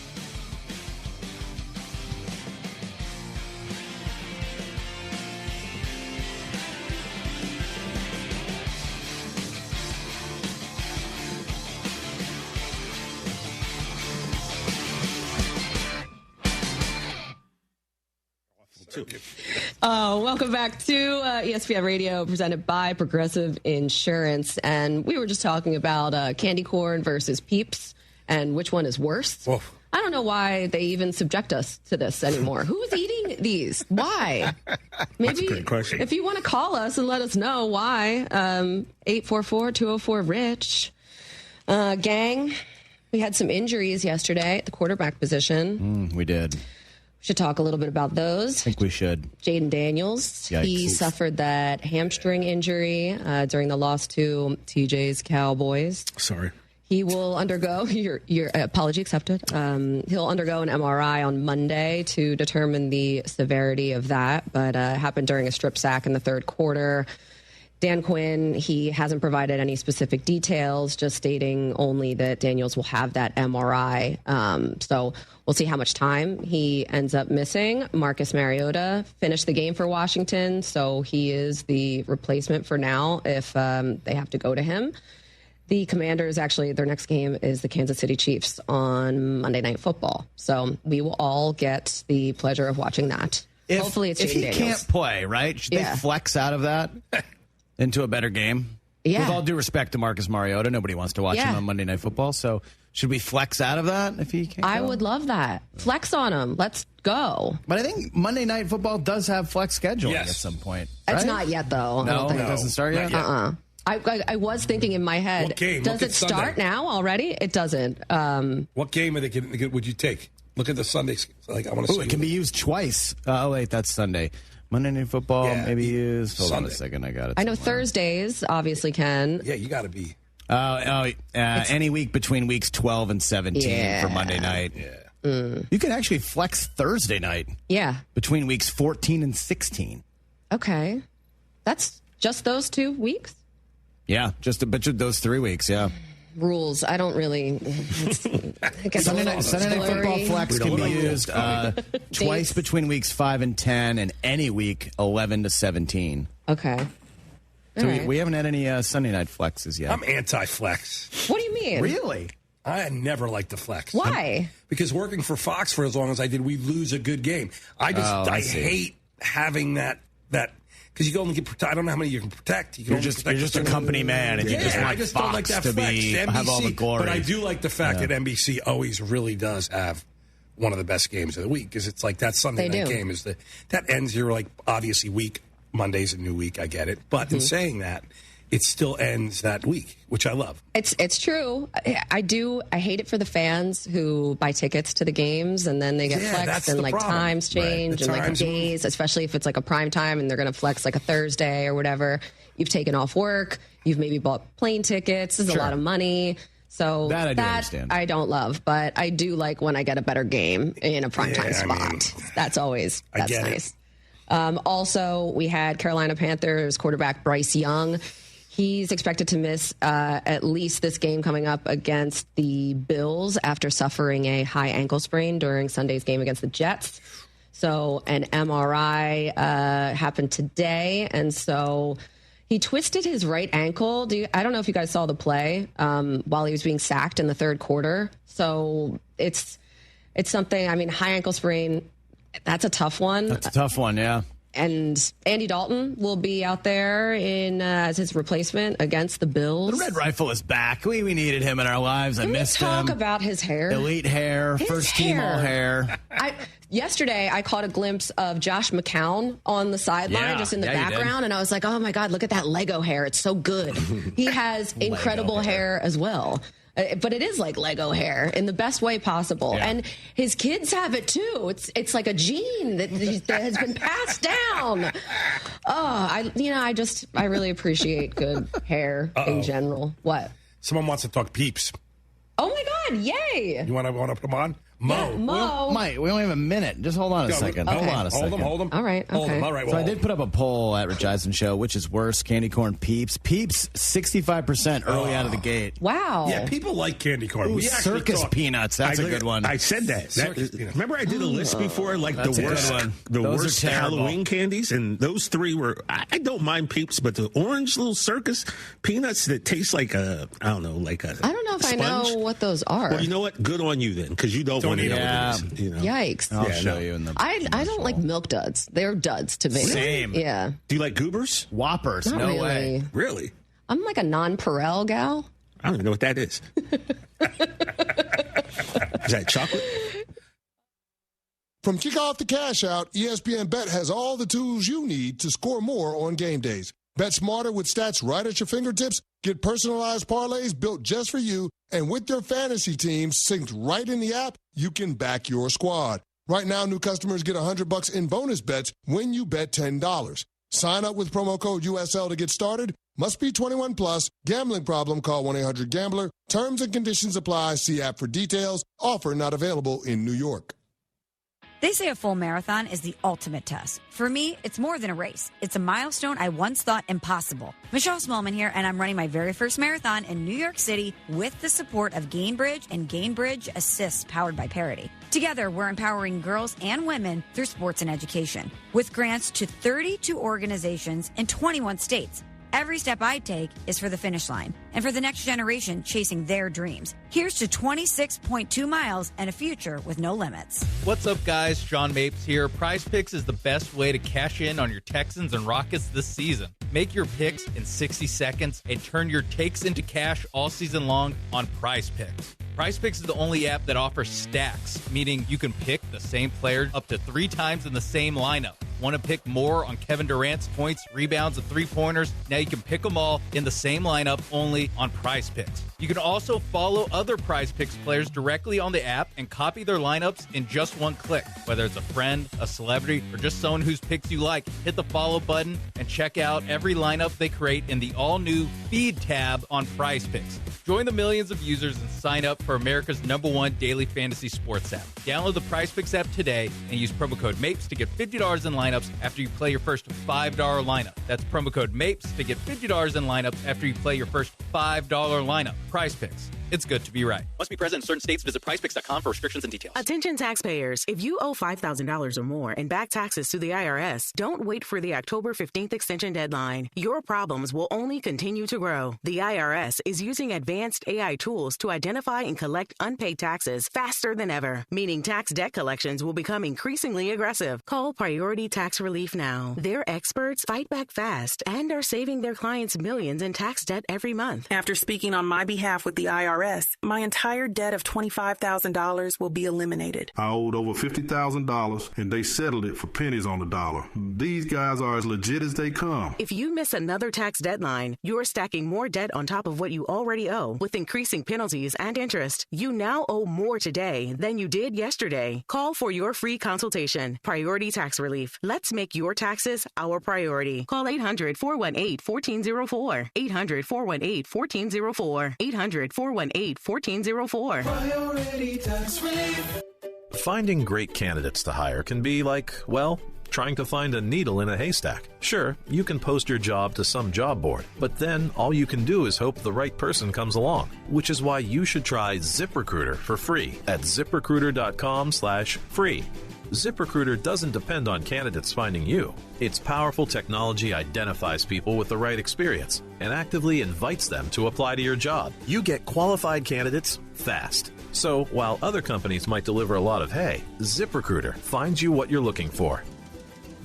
Welcome back to ESPN Radio, presented by Progressive Insurance. And we were just talking about candy corn versus Peeps and which one is worse. Whoa. I don't know why they even subject us to this anymore. Who's eating these? Why? Maybe That's a great question. If you want to call us and let us know why, 844-204-RICH. Gang, we had some injuries yesterday at the quarterback position. We did. We should talk a little bit about those. I think we should. Jaden Daniels, Yikes. He suffered that hamstring injury during the loss to TJ's Cowboys. Sorry. He will undergo, your apology accepted. He'll undergo an MRI on Monday to determine the severity of that, but it happened during a strip sack in the third quarter. Dan Quinn, he hasn't provided any specific details, just stating only that Daniels will have that MRI. So we'll see how much time he ends up missing. Marcus Mariota finished the game for Washington, so he is the replacement for now if they have to go to him. The Commanders, actually, their next game is the Kansas City Chiefs on Monday Night Football. So we will all get the pleasure of watching that. Hopefully it's Jaden Daniels. If he can't play, right? Should they flex out of that into a better game? Yeah. With all due respect to Marcus Mariota, nobody wants to watch him on Monday Night Football. So should we flex out of that if he can't? I would love that. Flex on him. Let's go. But I think Monday Night Football does have flex scheduling at some point. Right? It's not yet, though. No, it doesn't start yet? I was thinking in my head, does it start now already? It doesn't. What game would you take? Look at the Sundays. Like, I want to see. It can be used twice. Oh, wait, that's Sunday. Monday Night Football, maybe used. Hold on a second, I got it. I know Thursdays obviously can. Yeah, you got to be. Any week between weeks 12 and 17 for Monday night. Yeah. You can actually flex Thursday night. Yeah. Between weeks 14 and 16. Okay. That's just those 2 weeks? Yeah, just those 3 weeks, yeah. Rules. I don't really. Sunday Night Football flex can be used twice between weeks 5 and 10 and any week 11 to 17. Okay. So we haven't had any Sunday night flexes yet. I'm anti-flex. What do you mean? Really? I never liked the flex. Why? Because working for Fox for as long as I did, we lose a good game. I hate having that. Because you can only get. I don't know how many you can protect. You're just a company man, and you just want Fox don't like that to flex. have all the glory. But I do like the fact that NBC always really does have one of the best games of the week, because it's like that Sunday night game is that ends your like obviously week. Monday's a new week. I get it, but in saying that, it still ends that week, which I love. It's true. I hate it for the fans who buy tickets to the games and then they get flexed and like times change and like days, especially if it's like a prime time and they're going to flex like a Thursday or whatever. You've taken off work. You've maybe bought plane tickets. This is a lot of money. So that understand. I don't love, but I do like when I get a better game in a primetime spot. That's nice. Also, we had Carolina Panthers quarterback Bryce Young. He's expected to miss at least this game coming up against the Bills after suffering a high ankle sprain during Sunday's game against the Jets. So an MRI happened today, and so he twisted his right ankle. I don't know if you guys saw the play while he was being sacked in the third quarter. So it's something. I mean, high ankle sprain. That's a tough one. That's a tough one, yeah. And Andy Dalton will be out there as his replacement against the Bills. The Red Rifle is back. We needed him in our lives. Can I missed him. Talk about his hair. Elite hair. First team all hair. Yesterday, I caught a glimpse of Josh McCown on the sideline, just in the background, and I was like, oh my God, look at that Lego hair. It's so good. He has incredible hair as well. But it is like Lego hair in the best way possible. Yeah. And his kids have it too. It's like a gene that has been passed down. I really appreciate good hair in general. What? Someone wants to talk Peeps. Oh my God, yay. You want to put them on? Mo. Yeah, Mo. Mike, we only have a minute. Just hold on a second. Okay. Hold on a second. Hold them. All right. Okay. Hold them. All right. Well, so I did put up a poll at Rich Eisen Show, which is worse, candy corn, Peeps. Peeps, 65% early out of the gate. Wow. Yeah, people like candy corn. Ooh, circus peanuts. That's a good one. I said that. Remember I did a list before, like the worst Halloween candies, and those three were. I don't mind Peeps, but the orange little circus peanuts that taste like I don't know if sponge. I know what those are. Well, you know what? Good on you then, because you don't want to know what it is. You know? Yikes. I'll show you in the I don't like milk duds. They're duds to me. Same. Yeah. Do you like Goobers? Whoppers? Not no really. way. Really? I'm like a non-Perel gal. I don't even know what that is. Is that chocolate? From kickoff to cash out, ESPN Bet has all the tools you need to score more on game days. Bet smarter with stats right at your fingertips. Get personalized parlays built just for you. And with your fantasy team synced right in the app, you can back your squad. Right now, new customers get $100 in bonus bets when you bet $10. Sign up with promo code USL to get started. Must be 21 plus. Gambling problem? Call 1-800-GAMBLER. Terms and conditions apply. See app for details. Offer not available in New York. They say a full marathon is the ultimate test. For me, it's more than a race. It's a milestone I once thought impossible. Michelle Smallman here, and I'm running my very first marathon in New York City with the support of Gainbridge and Gainbridge Assist, powered by Parity. Together, we're empowering girls and women through sports and education. With grants to 32 organizations in 21 states, Every step I take is for the finish line and for the next generation chasing their dreams. Here's to 26.2 miles and a future with no limits. What's up, guys? Sean Mapes here. Prize Picks is the best way to cash in on your Texans and Rockets this season. Make your picks in 60 seconds and turn your takes into cash all season long on Prize Picks. Prize Picks is the only app that offers stacks, meaning you can pick the same player up to 3 times in the same lineup. Want to pick more on Kevin Durant's points, rebounds, and three-pointers? Now you can pick them all in the same lineup only on Prize Picks. You can also follow other Prize Picks players directly on the app and copy their lineups in just one click. Whether it's a friend, a celebrity, or just someone whose picks you like, hit the follow button and check out every lineup they create in the all-new Feed tab on Prize Picks. Join the millions of users and sign up for America's #1 daily fantasy sports app. Download the Prize Picks app today and use promo code MAPES to get $50 in lineups after you play your first $5 lineup. That's promo code MAPES to get $50 in lineups after you play your first $5 lineup. Prize Picks. It's good to be right. Must be present in certain states. Visit prizepicks.com for restrictions and details. Attention taxpayers. If you owe $5,000 or more and back taxes to the IRS, don't wait for the October 15th extension deadline. Your problems will only continue to grow. The IRS is using advanced AI tools to identify and collect unpaid taxes faster than ever, meaning tax debt collections will become increasingly aggressive. Call Priority Tax Relief now. Their experts fight back fast and are saving their clients millions in tax debt every month. After speaking on my behalf with the IRS, my entire debt of $25,000 will be eliminated. I owed over $50,000 and they settled it for pennies on the dollar. These guys are as legit as they come. If you miss another tax deadline, you're stacking more debt on top of what you already owe with increasing penalties and interest. You now owe more today than you did yesterday. Call for your free consultation. Priority Tax Relief. Let's make your taxes our priority. Call 800-418-1404. 800-418-1404. 800-418-1404. Priority Tax Relief. Finding great candidates to hire can be like, well, trying to find a needle in a haystack. Sure, you can post your job to some job board, but then all you can do is hope the right person comes along, which is why you should try ZipRecruiter for free at ZipRecruiter.com/free. ZipRecruiter doesn't depend on candidates finding you. Its powerful technology identifies people with the right experience and actively invites them to apply to your job. You get qualified candidates fast. So while other companies might deliver a lot of hay, ZipRecruiter finds you what you're looking for.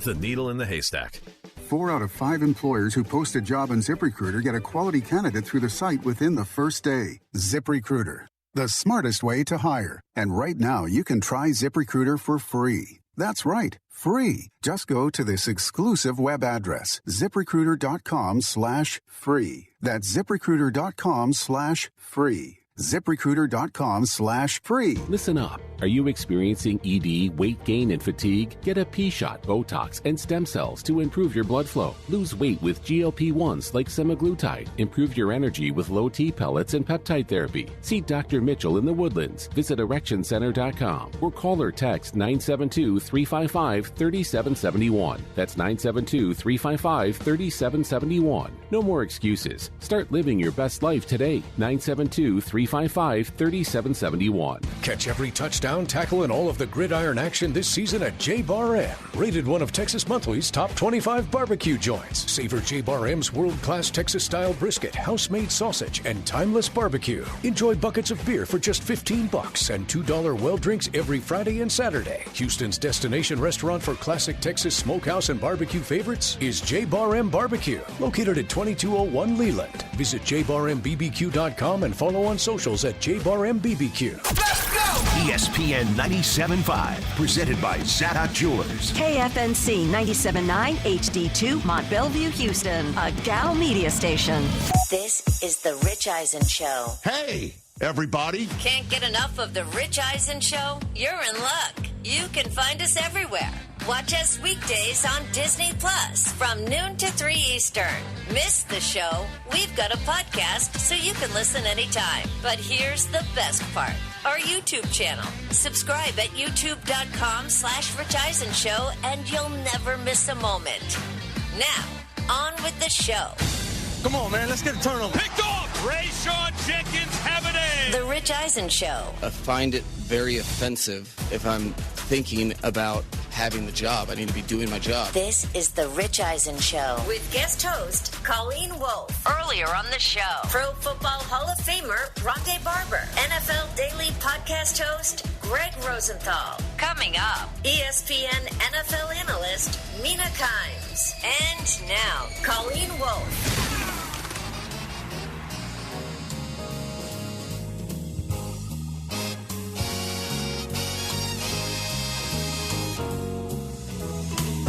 The needle in the haystack. 4 out of 5 employers who post a job on ZipRecruiter get a quality candidate through the site within the first day. ZipRecruiter, the smartest way to hire. And right now, you can try ZipRecruiter for free. That's right, free. Just go to this exclusive web address, ZipRecruiter.com/free. That's ZipRecruiter.com/free. ZipRecruiter.com/free. Listen up. Are you experiencing ED, weight gain, and fatigue? Get a P-shot, Botox, and stem cells to improve your blood flow. Lose weight with GLP-1s like semaglutide. Improve your energy with low T pellets and peptide therapy. See Dr. Mitchell in the Woodlands. Visit ErectionCenter.com or call or text 972-355-3771. That's 972-355-3771. No more excuses. Start living your best life today. 972-355-3771. Catch every touchdown, tackle, and all of the gridiron action this season at J-Bar M. Rated one of Texas Monthly's top 25 barbecue joints. Savor J-Bar M's world-class Texas-style brisket, house-made sausage, and timeless barbecue. Enjoy buckets of beer for just $15 and $2 well drinks every Friday and Saturday. Houston's destination restaurant for classic Texas smokehouse and barbecue favorites is J-Bar M Barbecue, located at 2201 Leland. Visit jbarmbbq.com and follow on socials at jbarmbbq. Let's go! ESPN 97.5, presented by Zadok Jewelers. KFNC 97.9 HD2 Mont Bellevue, Houston, a Gal media station. This is the Rich Eisen Show. Hey, everybody. Can't get enough of the Rich Eisen Show? You're in luck. You can find us everywhere. Watch us weekdays on Disney Plus from noon to 3 Eastern. Miss the show? We've got a podcast so you can listen anytime. But here's the best part. Our YouTube channel. Subscribe at youtube.com/Rich Eisen Show and you'll never miss a moment. Now, on with the show. Come on, man. Let's get a turnover. Picked off. Rayshawn Jenkins have it in. The Rich Eisen Show. I find it very offensive if I'm thinking about having the job. I need to be doing my job. This is The Rich Eisen Show with guest host Colleen Wolfe. Earlier on the show, Pro Football Hall of Famer Rondé Barber, NFL Daily podcast host Greg Rosenthal. Coming up, ESPN NFL analyst Mina Kimes. And now, Colleen Wolfe.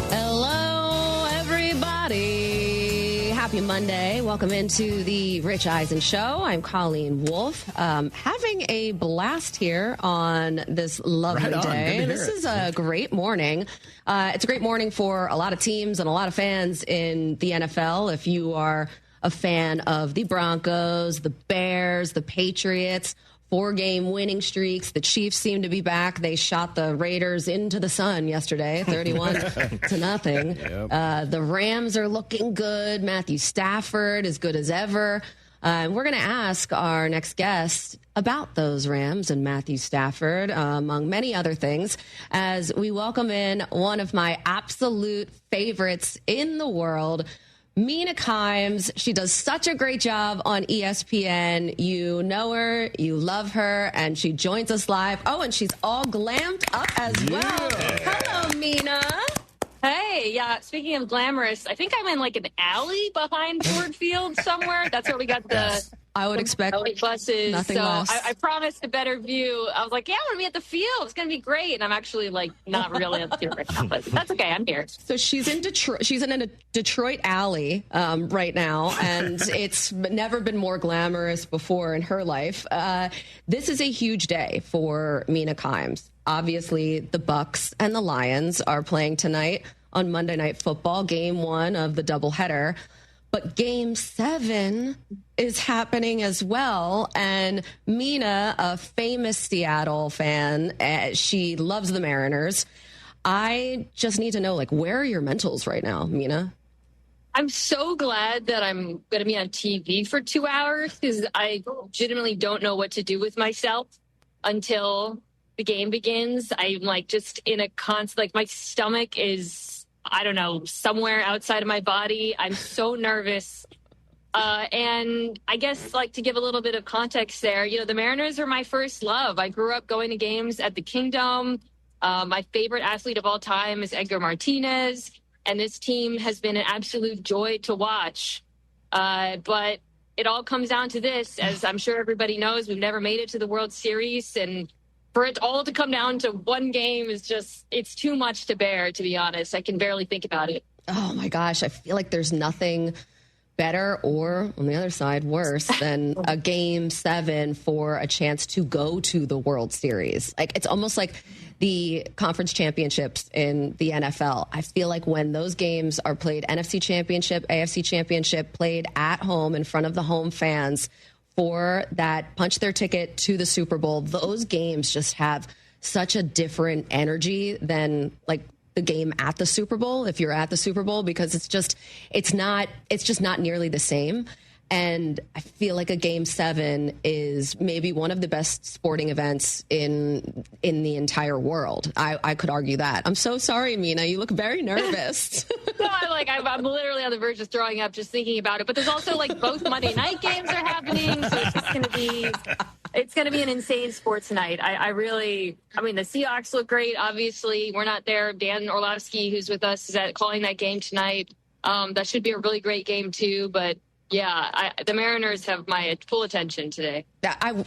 Hello, everybody. Happy Monday. Welcome into the Rich Eisen Show. I'm Colleen Wolfe. Having a blast here on this lovely day. This is a great morning. It's a great morning for a lot of teams and a lot of fans in the NFL. If you are a fan of the Broncos, the Bears, the Patriots, 4-game winning streaks. The Chiefs seem to be back. They shot the Raiders into the sun yesterday, 31-0. Yep. The Rams are looking good. Matthew Stafford is good as ever. We're going to ask our next guest about those Rams and Matthew Stafford, among many other things, as we welcome in one of my absolute favorites in the world, Mina Kimes. She does such a great job on ESPN. You know her, you love her, and she joins us live. Oh, and she's all glammed up as well. Hello, Mina. Hey, yeah, speaking of glamorous, I think I'm in like an alley behind Ford Field somewhere. That's where we got the I would expect buses. Nothing so less. I promised a better view. I was like, yeah, I'm going to be at the field. It's going to be great. And I'm actually like not really at the field right now, but that's okay. I'm here. So she's in Detroit. She's in a Detroit alley right now, and it's never been more glamorous before in her life. This is a huge day for Mina Kimes. Obviously, the Bucks and the Lions are playing tonight on Monday Night Football, game 1 of the doubleheader. But game 7 is happening as well. And Mina, a famous Seattle fan, she loves the Mariners. I just need to know, like, where are your mentals right now, Mina? I'm so glad that I'm going to be on TV for 2 hours because I legitimately don't know what to do with myself until the game begins. I'm like just in a constant, like my stomach is, I don't know, somewhere outside of my body. I'm so nervous. And I guess like to give a little bit of context there, you know, the Mariners are my first love. I grew up going to games at the Kingdom. My favorite athlete of all time is Edgar Martinez. And this team has been an absolute joy to watch. But it all comes down to this, as I'm sure everybody knows, we've never made it to the World Series. And for it all to come down to one game is just, it's too much to bear, to be honest. I can barely think about it. Oh, my gosh. I feel like there's nothing better or, on the other side, worse than a game 7 for a chance to go to the World Series. Like, it's almost like the conference championships in the NFL. I feel like when those games are played, NFC Championship, AFC Championship, played at home in front of the home fans, for that punch their ticket to the Super Bowl, those games just have such a different energy than like the game at the Super Bowl, if you're at the Super Bowl, because it's just not nearly the same. And I feel like a game 7 is maybe one of the best sporting events in the entire world. I could argue that. I'm so sorry, Mina. You look very nervous. No, I'm literally on the verge of throwing up just thinking about it. But there's also like both Monday night games are happening, so it's going to be an insane sports night. I mean, the Seahawks look great. Obviously, we're not there. Dan Orlovsky, who's with us, is calling that game tonight. That should be a really great game too. But yeah, the Mariners have my full attention today.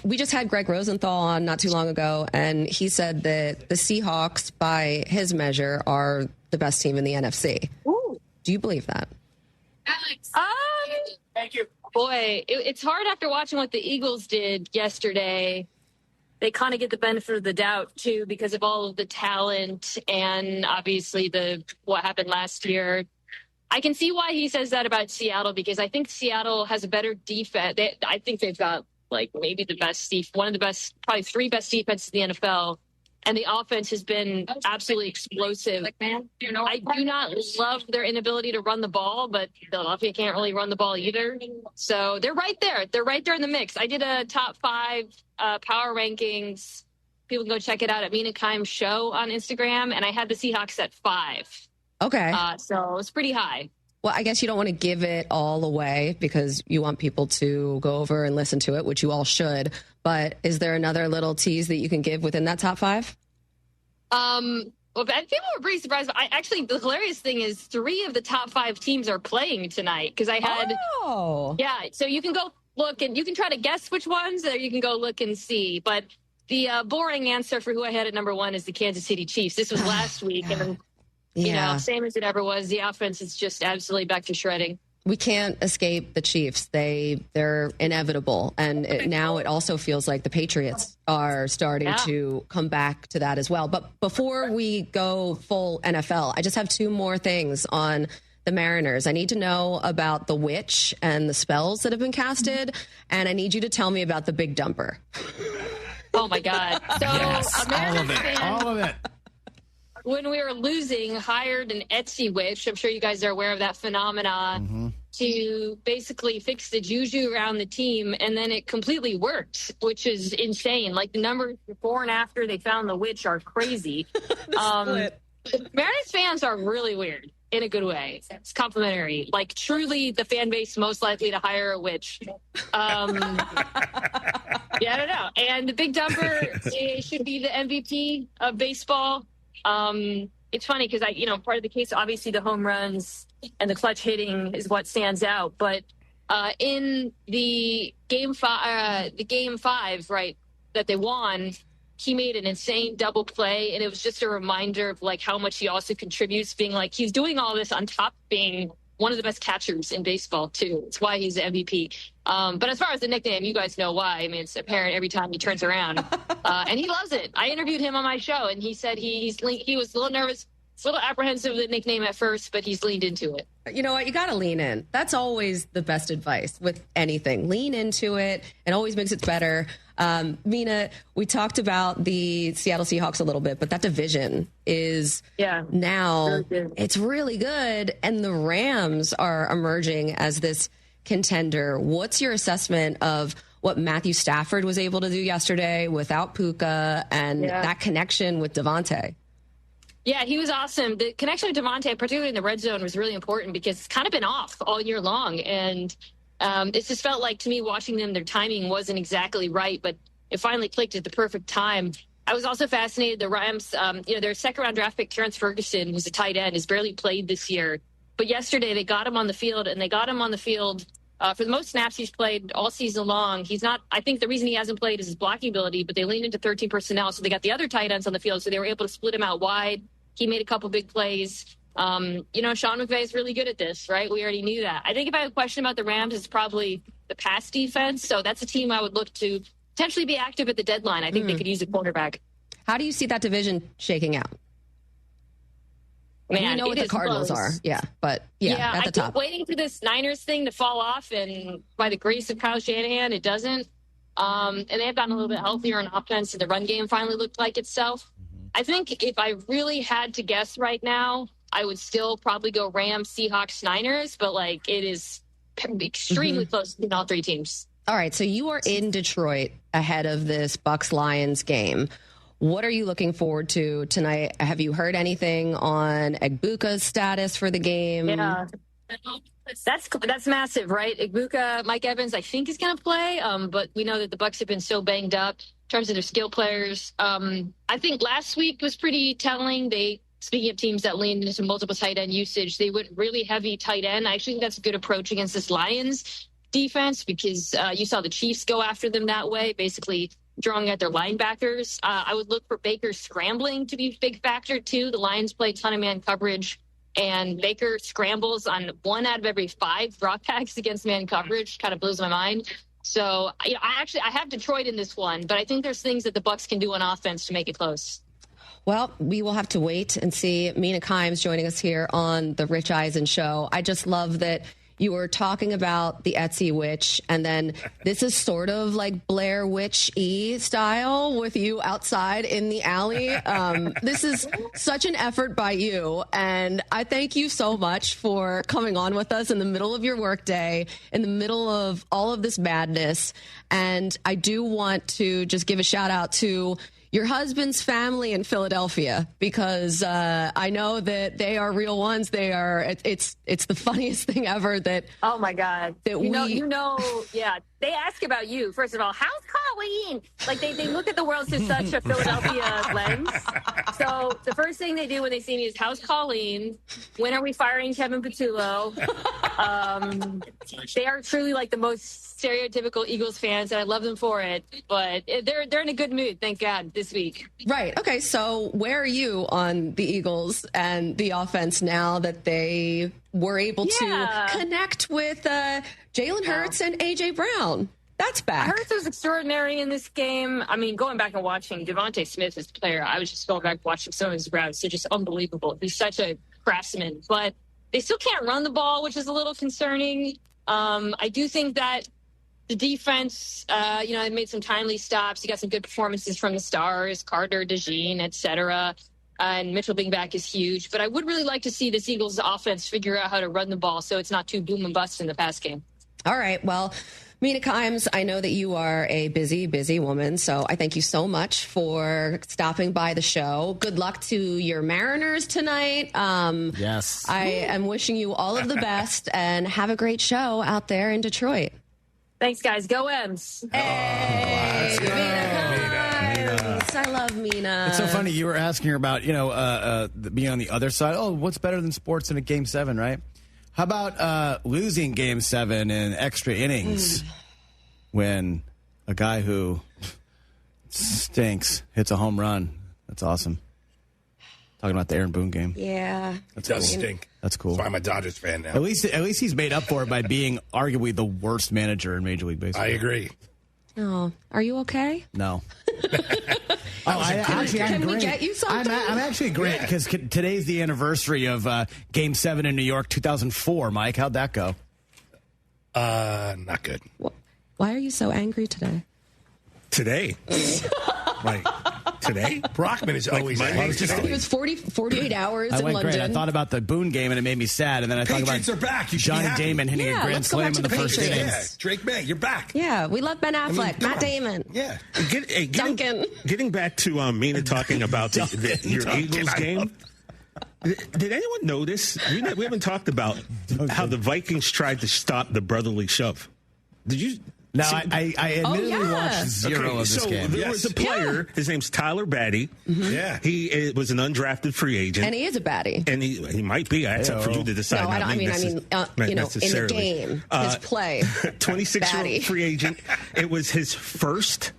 We just had Greg Rosenthal on not too long ago, and he said that the Seahawks, by his measure, are the best team in the NFC. Ooh. Do you believe that? Thank you. Boy, it's hard after watching what the Eagles did yesterday. They kind of get the benefit of the doubt, too, because of all of the talent and obviously what happened last year. I can see why he says that about Seattle, because I think Seattle has a better defense. I think they've got like maybe the best one of the best, probably 3 best defenses in the NFL. And the offense has been absolutely explosive. I do not love their inability to run the ball, but Philadelphia can't really run the ball either. So they're right there. They're right there in the mix. I did a top 5 power rankings people can go check it out at Mina Kimes Show on Instagram. And I had the Seahawks at 5. Okay. So it's pretty high. Well, I guess you don't want to give it all away because you want people to go over and listen to it, which you all should. But is there another little tease that you can give within that top 5? Well, people were pretty surprised. But the hilarious thing is 3 of the top 5 teams are playing tonight because I had. Oh. Yeah. So you can go look and you can try to guess which ones, or you can go look and see. But the boring answer for who I had at number 1 is the Kansas City Chiefs. This was last week, and same as it ever was. The offense is just absolutely back to shredding. We can't escape the Chiefs. They're inevitable. And now it also feels like the Patriots are starting to come back to that as well. But before we go full NFL, I just have 2 more things on the Mariners. I need to know about the witch and the spells that have been casted. And I need you to tell me about the big dumper. Oh, my God. So, yes, all of it. When we were losing, hired an Etsy witch. I'm sure you guys are aware of that phenomenon to basically fix the juju around the team. And then it completely worked, which is insane. Like the numbers before and after they found the witch are crazy. Mariners fans are really weird in a good way. It's complimentary. Like truly the fan base most likely to hire a witch. I don't know. And the big dumper should be the MVP of baseball. It's funny because part of the case, obviously the home runs and the clutch hitting is what stands out. But in the game 5, right, that they won, he made an insane double play, and it was just a reminder of like how much he also contributes, being like he's doing all this on top of being one of the best catchers in baseball too. It's why he's the MVP. But as far as the nickname, you guys know why. I mean, it's apparent every time he turns around, and he loves it. I interviewed him on my show, and he said he was a little nervous, a little apprehensive of the nickname at first, but he's leaned into it. You know what? You got to lean in. That's always the best advice with anything. Lean into it. It always makes it better. Mina, we talked about the Seattle Seahawks a little bit, but that division is now it's really good. And the Rams are emerging as this contender. What's your assessment of what Matthew Stafford was able to do yesterday without Puka and that connection with Devontae? Yeah, he was awesome. The connection with Devontae, particularly in the red zone, was really important because it's kind of been off all year long. And it just felt like, to me, watching them, their timing wasn't exactly right, but it finally clicked at the perfect time. I was also fascinated. The Rams, their second-round draft pick, Terrence Ferguson, who's a tight end, has barely played this year. But yesterday they got him on the field, and they got him on the field for the most snaps he's played all season long. He's not – I think the reason he hasn't played is his blocking ability, but they leaned into 13 personnel, so they got the other tight ends on the field, so they were able to split him out wide. He made a couple big plays. Sean McVay is really good at this, right? We already knew that. I think if I have a question about the Rams, it's probably the pass defense. So that's a team I would look to potentially be active at the deadline. I think they could use a quarterback. How do you see that division shaking out? Man, we know what the Cardinals are. Yeah, but at the top. I keep waiting for this Niners thing to fall off, and by the grace of Kyle Shanahan, it doesn't. And they have gotten a little bit healthier on offense, and the run game finally looked like itself. I think if I really had to guess right now, I would still probably go Rams, Seahawks, Niners, but it is extremely close between all 3 teams. All right, so you are in Detroit ahead of this Bucs-Lions game. What are you looking forward to tonight? Have you heard anything on Egbuka's status for the game? Yeah, that's massive, right? Egbuka, Mike Evans, I think is going to play, but we know that the Bucs have been so banged up in terms of their skill players. I think last week was pretty telling. Speaking of teams that leaned into multiple tight end usage, they went really heavy tight end. I actually think that's a good approach against this Lions defense because you saw the Chiefs go after them that way, basically drawing at their linebackers. I would look for Baker scrambling to be a big factor too. The Lions play a ton of man coverage, and Baker scrambles on 1 out of every 5 dropbacks against man coverage. Kind of blows my mind. So I have Detroit in this one, but I think there's things that the Bucs can do on offense to make it close. Well, we will have to wait and see. Mina Kimes joining us here on the Rich Eisen Show. I just love that you were talking about the Etsy witch, and then this is sort of like Blair Witch-y style with you outside in the alley. This is such an effort by you, and I thank you so much for coming on with us in the middle of your workday, in the middle of all of this madness. And I do want to just give a shout out to your husband's family in Philadelphia, because I know that they are real ones. They are. It's the funniest thing ever. That oh my God, that yeah. They ask about you first of all. How's Colleen? Like they look at the world through such a Philadelphia lens. So the first thing they do when they see me is, how's Colleen? When are we firing Kevin Patullo? They are truly like the most stereotypical Eagles fans, and I love them for it. But they're in a good mood, thank God, this week. Right. Okay. So where are you on the Eagles and the offense now that they were able to connect with Jalen Hurts and A.J. Brown? That's back. Hurts was extraordinary in this game. I mean, going back and watching Devontae Smith as a player, I was just going back watching some of his routes. They're just unbelievable. He's such a craftsman. But they still can't run the ball, which is a little concerning. I do think that the defense, they made some timely stops. You got some good performances from the stars, Carter, DeJean, et cetera. And Mitchell being back is huge. But I would really like to see this Eagles offense figure out how to run the ball so it's not too boom and bust in the pass game. All right. Well, Mina Kimes, I know that you are a busy, busy woman, so I thank you so much for stopping by the show. Good luck to your Mariners tonight. Yes. I am wishing you all of the best, and have a great show out there in Detroit. Thanks, guys. Go M's. Hey, Mina Kimes. I love Mina. It's so funny. You were asking her about, being on the other side. Oh, what's better than sports in a Game 7, right? How about losing Game 7 in extra innings when a guy who stinks hits a home run? That's awesome. Talking about the Aaron Boone game. Yeah. It does stink. That's cool. That's why I'm a Dodgers fan now. At least he's made up for it by being arguably the worst manager in Major League Baseball. I agree. Oh, are you okay? No. I'm great. We get you something? I'm actually great because today's the anniversary of Game 7 in New York 2004. Mike, how'd that go? Not good. Why are you so angry today? Today? Today? Brockman is always angry. It was 48 hours in London. Great. I thought about the Boone game and it made me sad. And then I thought about Patriots are back. You Johnny Damon hitting a grand slam in the first inning. Yeah. Drake May, you're back. Yeah, we love Ben Affleck, Matt Damon. Yeah. Duncan. Getting back to Mina talking about your Eagles game. Did anyone notice? We haven't talked about how the Vikings tried to stop the brotherly shove. Did you? No, I admittedly watched zero of this game. There was a player. Yeah. His name's Tyler Batty. Mm-hmm. Yeah, he was an undrafted free agent, and he is a baddie. And he might be. That's up for you to decide. No, I mean, in the game, his play. 26-year-old free agent. It was his first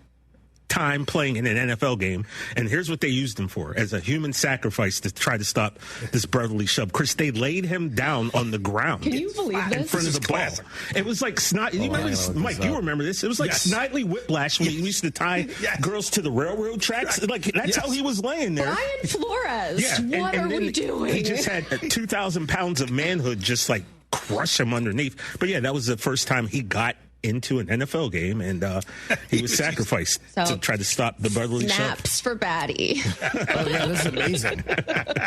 time playing in an NFL game, and here's what they used him for: as a human sacrifice to try to stop this brotherly shove. Chris, they laid him down on the ground. Can you believe this? In front of the ball. It was like snot. You remember this, Mike? You remember this? It was like Snidely Whiplash when he used to tie girls to the railroad tracks. Like that's how he was laying there. Brian Flores. Yeah. What are we doing? He just had 2,000 pounds of manhood just like crush him underneath. But yeah, that was the first time he got into an NFL game, and he was sacrificed to try to stop the brotherly shove. Snaps for Batty. Oh, yeah, this is amazing.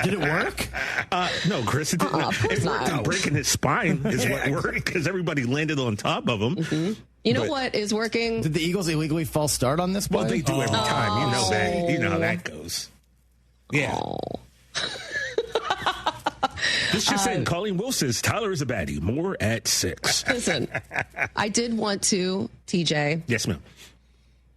Did it work? No, Chris, it didn't. It worked in breaking his spine is what worked, because everybody landed on top of him. Mm-hmm. You know what is working? Did the Eagles illegally false start on this play? Well, they do every time. You know that. You know how that goes. Yeah. This just said, Colleen Wilson's Tyler is a baddie. More at 6. Listen, I did want to, TJ. Yes, ma'am.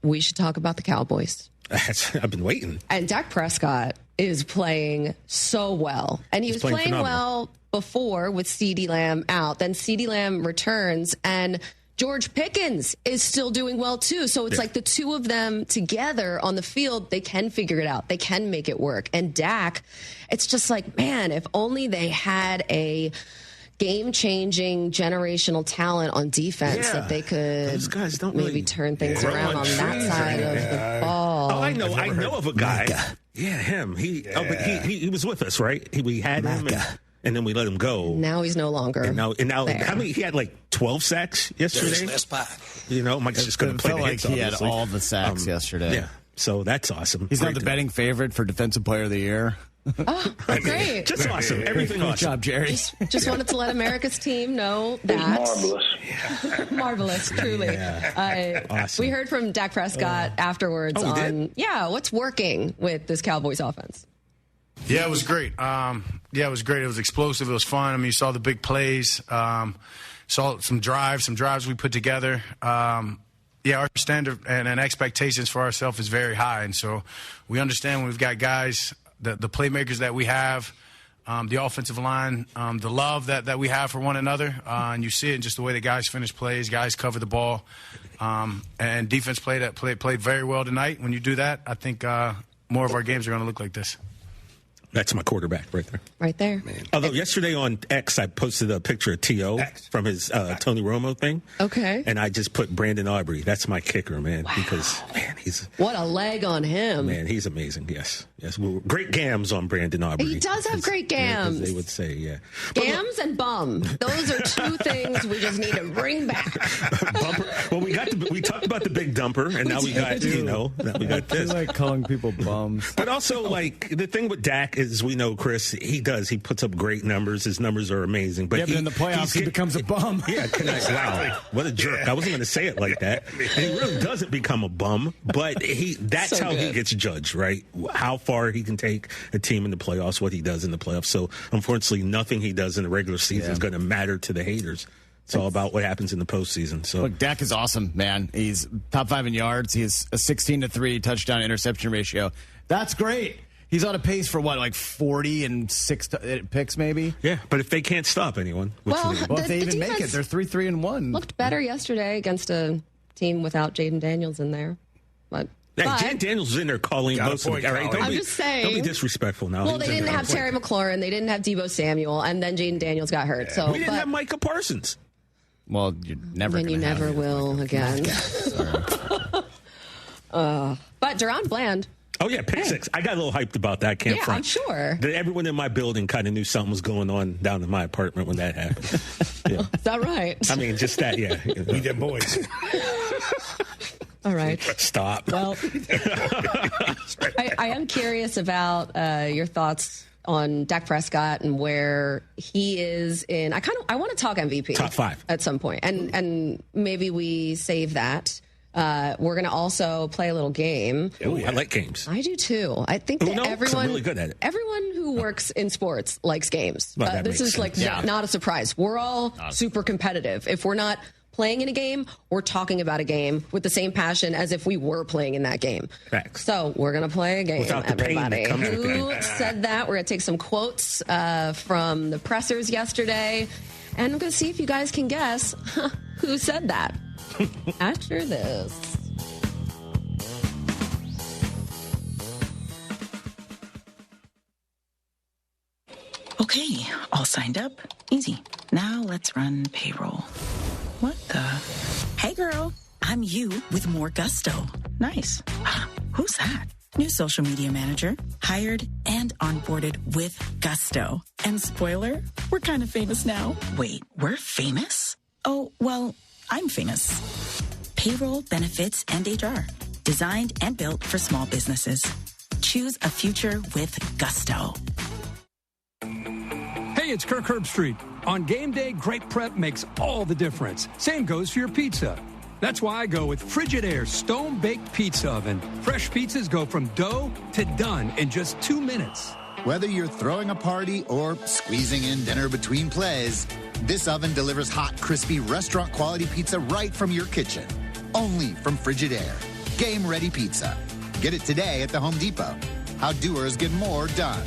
We should talk about the Cowboys. I've been waiting. And Dak Prescott is playing so well. And he was playing well before with CeeDee Lamb out. Then CeeDee Lamb returns, and George Pickens is still doing well, too. So it's like the two of them together on the field, they can figure it out. They can make it work. And Dak, it's just like, man, if only they had a game-changing generational talent on defense that they could those guys don't maybe turn things around on that side of the ball. Oh, I know of a guy. Yeah, him. He was with us, right? We had him. And then we let him go. Now he's no longer. And now how many? He had like 12 sacks yesterday. Mike's just going to play the hits. He had all the sacks yesterday. Yeah, so that's awesome. He's not the betting favorite for Defensive Player of the Year. Oh, great. Just awesome. Everything Good awesome. job, Jerry. Just wanted to let America's team know that. Marvelous. Marvelous, truly. Awesome. We heard from Dak Prescott afterwards on, what's working with this Cowboys offense. Yeah, it was great. It was great. It was explosive. It was fun. I mean, you saw the big plays. Saw some drives we put together. Our standard and expectations for ourselves is very high. And so we understand when we've got guys, the playmakers that we have, the offensive line, the love that we have for one another. And you see it in just the way the guys finish plays, guys cover the ball. And defense played very well tonight. When you do that, I think more of our games are going to look like this. That's my quarterback right there. Right there. Man. Although yesterday on X, I posted a picture of T.O. from his Tony Romo thing. Okay. And I just put Brandon Aubrey. That's my kicker, man. Wow. Because, man, what a leg on him. Man, he's amazing. Yes. Great gams on Brandon Aubrey. He does have great gams. They would say, yeah. Gams and bum. Those are two things we just need to bring back. Bumper. Well, we talked about the big dumper, and now we got this. I like calling people bums. But also, the thing with Dak is, we know, Chris, he puts up great numbers. His numbers are amazing. But in the playoffs, he becomes a bum. Yeah, wow, what a jerk. I wasn't going to say it like that. And he really doesn't become a bum, but that's how he gets judged, right? How far he can take a team in the playoffs, what he does in the playoffs. So, unfortunately, nothing he does in the regular season is going to matter to the haters. It's all about what happens in the postseason. So, look, Dak is awesome, man. He's top 5 in yards. He has a 16-3 touchdown interception ratio. That's great. He's on a pace for 40 and 6 picks, maybe. Yeah, but if they can't stop anyone, if they even make it, they're 3-1. Looked better yesterday against a team without Jaden Daniels in there, but. Jaden Daniels is in there calling most of the guys. I'm just saying. Don't be disrespectful now. Well, they didn't have Terry McLaurin. They didn't have Deebo Samuel. And then Jaden Daniels got hurt. So we didn't have Micah Parsons. Well, you're never going to have never will again. But Durant Bland. Oh, yeah, pick 6. I got a little hyped about that. I can't front. I'm sure. Everyone in my building kind of knew something was going on down in my apartment when that happened. Is that right? I mean, just that, yeah. We them boys. All right. Stop. Well, I am curious about your thoughts on Dak Prescott and where he is in. I want to talk MVP. Top 5 at some point, and maybe we save that. We're going to also play a little game. Oh, I like games. I do too. I think that everyone, I'm really good at it. Everyone who works in sports likes games. Well, this is not a surprise. We're all super competitive. If we're not playing in a game, we're talking about a game with the same passion as if we were playing in that game. Facts. So we're going to play a game, without the everybody. Pain that comes with the Who game. said that? We're going to take some quotes from the pressers yesterday, and I'm going to see if you guys can guess who said that after this. Okay, all signed up. Easy. Now let's run payroll. What the? Hey girl, I'm you with more gusto. Nice. Who's that? New social media manager, hired and onboarded with gusto. And spoiler, we're kind of famous now. Wait, we're famous? Oh, well, I'm famous. Payroll, benefits, and HR. Designed and built for small businesses. Choose a future with gusto. Hey, it's Kirk Herbstreit. On game day, great prep makes all the difference. Same goes for your pizza. That's why I go with Frigidaire Stone-Baked Pizza Oven. Fresh pizzas go from dough to done in just 2 minutes. Whether you're throwing a party or squeezing in dinner between plays, this oven delivers hot, crispy, restaurant-quality pizza right from your kitchen. Only from Frigidaire. Game-ready pizza. Get it today at the Home Depot. How doers get more done.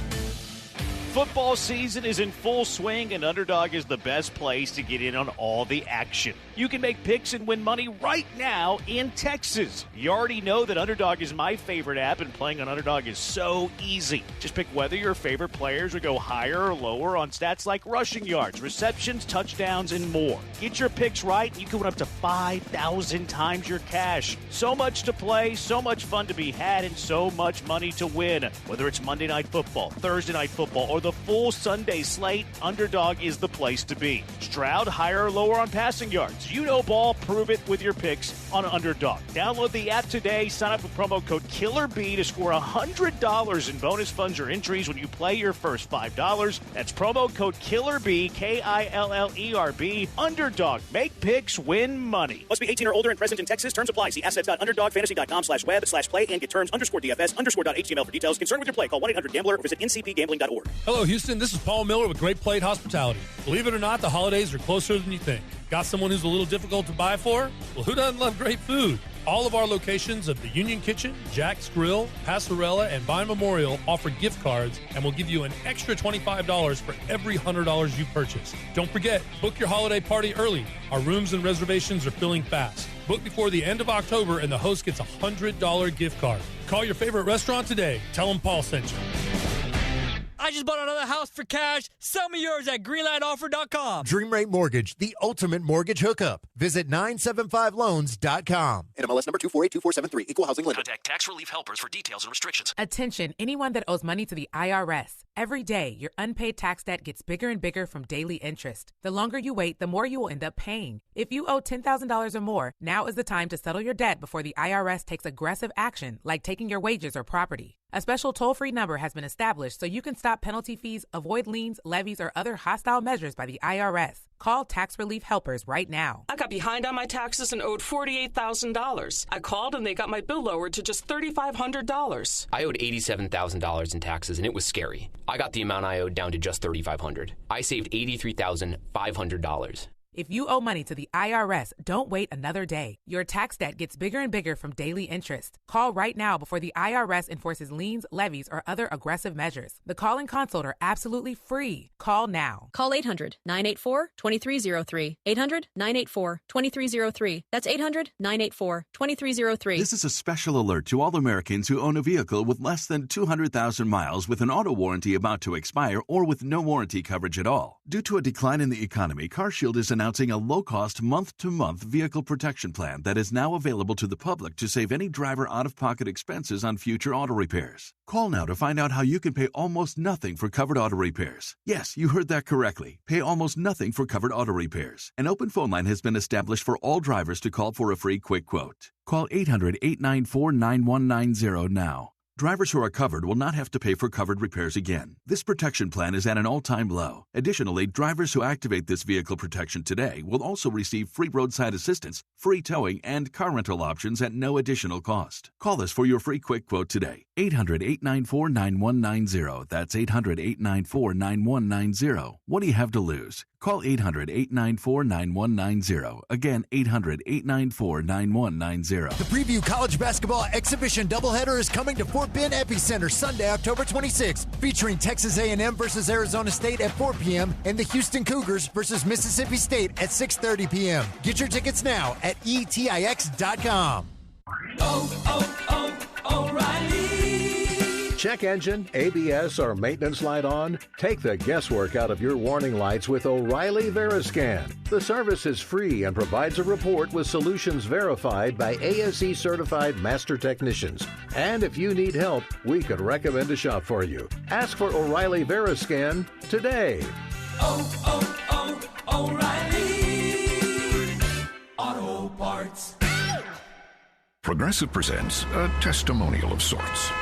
Football season is in full swing, and Underdog is the best place to get in on all the action. You can make picks and win money right now in Texas. You already know that Underdog is my favorite app, and playing on Underdog is so easy. Just pick whether your favorite players would go higher or lower on stats like rushing yards, receptions, touchdowns, and more. Get your picks right, and you can win up to 5,000 times your cash. So much to play, so much fun to be had, and so much money to win. Whether it's Monday Night Football, Thursday Night Football, or the a full Sunday slate, Underdog is the place to be. Stroud, higher or lower on passing yards. You know ball, prove it with your picks on Underdog. Download the app today, sign up with promo code KILLERB to score $100 in bonus funds or entries when you play your first $5. That's promo code KILLERB, KILLERB. Underdog, make picks, win money. Must be 18 or older and present in Texas. Terms apply. See assets.underdogfantasy.com/web/play and get terms _DFS_.html for details. Concerned with your play, call 1-800-GAMBLER or visit ncpgambling.org. Hello, Houston. This is Paul Miller with Great Plate Hospitality. Believe it or not, the holidays are closer than you think. Got someone who's a little difficult to buy for? Well, who doesn't love great food? All of our locations of the Union Kitchen, Jack's Grill, Passerella, and Vine Memorial offer gift cards and will give you an extra $25 for every $100 you purchase. Don't forget, book your holiday party early. Our rooms and reservations are filling fast. Book before the end of October and the host gets a $100 gift card. Call your favorite restaurant today. Tell them Paul sent you. I just bought another house for cash. Sell me yours at greenlightoffer.com. Dream Rate Mortgage, the ultimate mortgage hookup. Visit 975loans.com. NMLS number 248247, equal housing lender. Contact Tax Relief Helpers for details and restrictions. Attention, anyone that owes money to the IRS. Every day, your unpaid tax debt gets bigger and bigger from daily interest. The longer you wait, the more you will end up paying. If you owe $10,000 or more, now is the time to settle your debt before the IRS takes aggressive action, like taking your wages or property. A special toll-free number has been established so you can stop penalty fees, avoid liens, levies, or other hostile measures by the IRS. Call Tax Relief Helpers right now. I got behind on my taxes and owed $48,000. I called and they got my bill lowered to just $3,500. I owed $87,000 in taxes and it was scary. I got the amount I owed down to just $3,500. I saved $83,500. If you owe money to the IRS, don't wait another day. Your tax debt gets bigger and bigger from daily interest. Call right now before the IRS enforces liens, levies, or other aggressive measures. The call and consult are absolutely free. Call now. Call 800-984-2303. 800-984-2303. That's 800-984-2303. This is a special alert to all Americans who own a vehicle with less than 200,000 miles with an auto warranty about to expire or with no warranty coverage at all. Due to a decline in the economy, CarShield is announcing a low-cost, month-to-month vehicle protection plan that is now available to the public to save any driver out-of-pocket expenses on future auto repairs. Call now to find out how you can pay almost nothing for covered auto repairs. Yes, you heard that correctly. Pay almost nothing for covered auto repairs. An open phone line has been established for all drivers to call for a free quick quote. Call 800-894-9190 now. Drivers who are covered will not have to pay for covered repairs again. This protection plan is at an all-time low. Additionally, drivers who activate this vehicle protection today will also receive free roadside assistance, free towing, and car rental options at no additional cost. Call us for your free quick quote today. 800-894-9190. That's 800-894-9190. What do you have to lose? Call 800-894-9190. Again, 800-894-9190. The Preview College Basketball Exhibition doubleheader is coming to Fort Bend Epicenter Sunday, October 26th, featuring Texas A&M versus Arizona State at 4 p.m. and the Houston Cougars versus Mississippi State at 6:30 p.m. Get your tickets now at etix.com. O'Reilly. Check engine, ABS, or maintenance light on? Take the guesswork out of your warning lights with O'Reilly Veriscan. The service is free and provides a report with solutions verified by ASE certified master technicians. And if you need help, we could recommend a shop for you. Ask for O'Reilly Veriscan today. O'Reilly Auto Parts. Progressive presents a testimonial of sorts.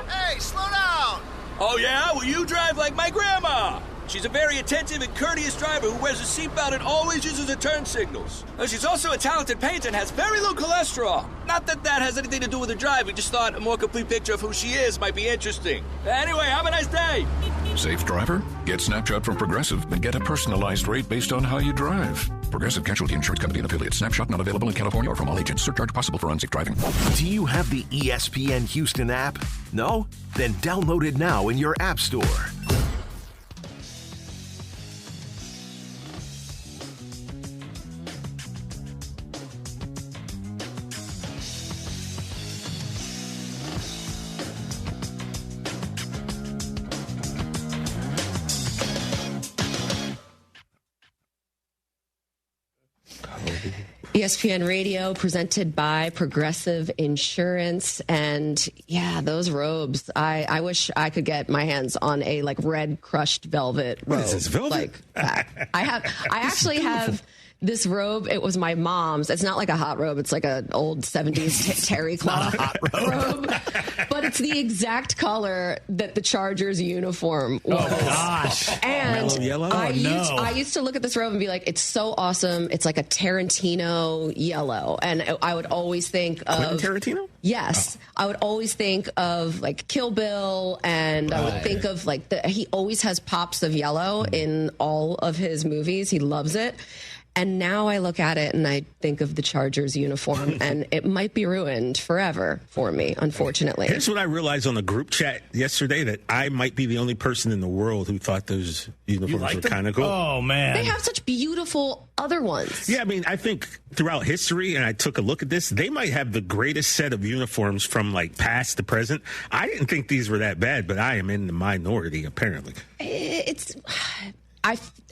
Hey, slow down! Oh, yeah? Well, you drive like my grandma. She's a very attentive and courteous driver who wears a seatbelt and always uses her turn signals. She's also a talented painter and has very low cholesterol. Not that that has anything to do with her drive. We just thought a more complete picture of who she is might be interesting. Anyway, have a nice day. Safe driver? Get Snapshot from Progressive and get a personalized rate based on how you drive. Progressive Casualty Insurance Company and affiliates. Snapshot not available in California or from all agents. Surcharge possible for unsafe driving. Do you have the ESPN Houston app? No? Then download it now in your app store. ESPN Radio, presented by Progressive Insurance. And yeah, those robes. I wish I could get my hands on a like red crushed velvet robe. What is this, velvet? Like that. I actually have this robe. It was my mom's. It's not like a hot robe. It's like an old 70s terry cloth robe. But it's the exact color that the Chargers uniform was. Oh, gosh. And yellow? I used to look at this robe and be like, it's so awesome. It's like a Tarantino yellow. And I would always think of... Tarantino? Yes. Oh. I would always think of like Kill Bill, and I would think of like... he always has pops of yellow in all of his movies. He loves it. And now I look at it and I think of the Chargers uniform, and it might be ruined forever for me, unfortunately. Here's what I realized on the group chat yesterday, that I might be the only person in the world who thought those uniforms were kind of cool. Oh, man. They have such beautiful other ones. Yeah, I mean, I think throughout history, and I took a look at this, they might have the greatest set of uniforms from like past to present. I didn't think these were that bad, but I am in the minority, apparently.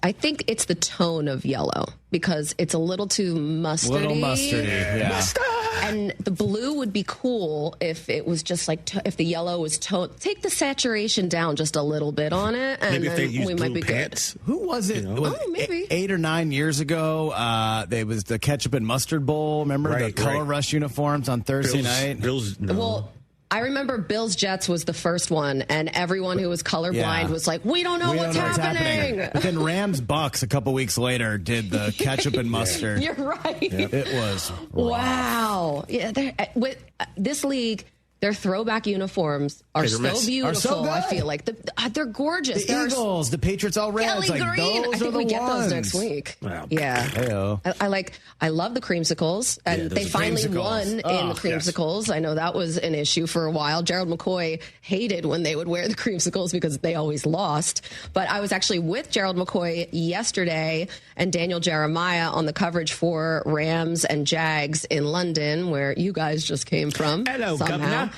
I think it's the tone of yellow, because it's a little too mustardy. Little mustardy, yeah. Mustard! And the blue would be cool if it was just like, if the yellow was toned. Take the saturation down just a little bit on it, and maybe if they then use we blue might be pants. good. Who was it? Oh, maybe. 8 or 9 years ago, they was the ketchup and mustard bowl. Remember the color rush uniforms on Thursday night? Well, I remember Bills Jets was the first one, and everyone who was colorblind was like, we don't know what's happening. But then Rams Bucks a couple weeks later did the ketchup and mustard. You're right. Yep. It was wow. Yeah, with this league, their throwback uniforms are so beautiful. Are so I feel like they're gorgeous. The Eagles, the Patriots, all Reds. Kelly like Green. those I think are we the get ones. those next week. Wow. Yeah. Hey-o. I love the creamsicles, and they finally won in the creamsicles. Yes. I know that was an issue for a while. Gerald McCoy hated when they would wear the creamsicles because they always lost. But I was actually with Gerald McCoy yesterday and Daniel Jeremiah on the coverage for Rams and Jags in London, where you guys just came from. Hello, somehow. Governor.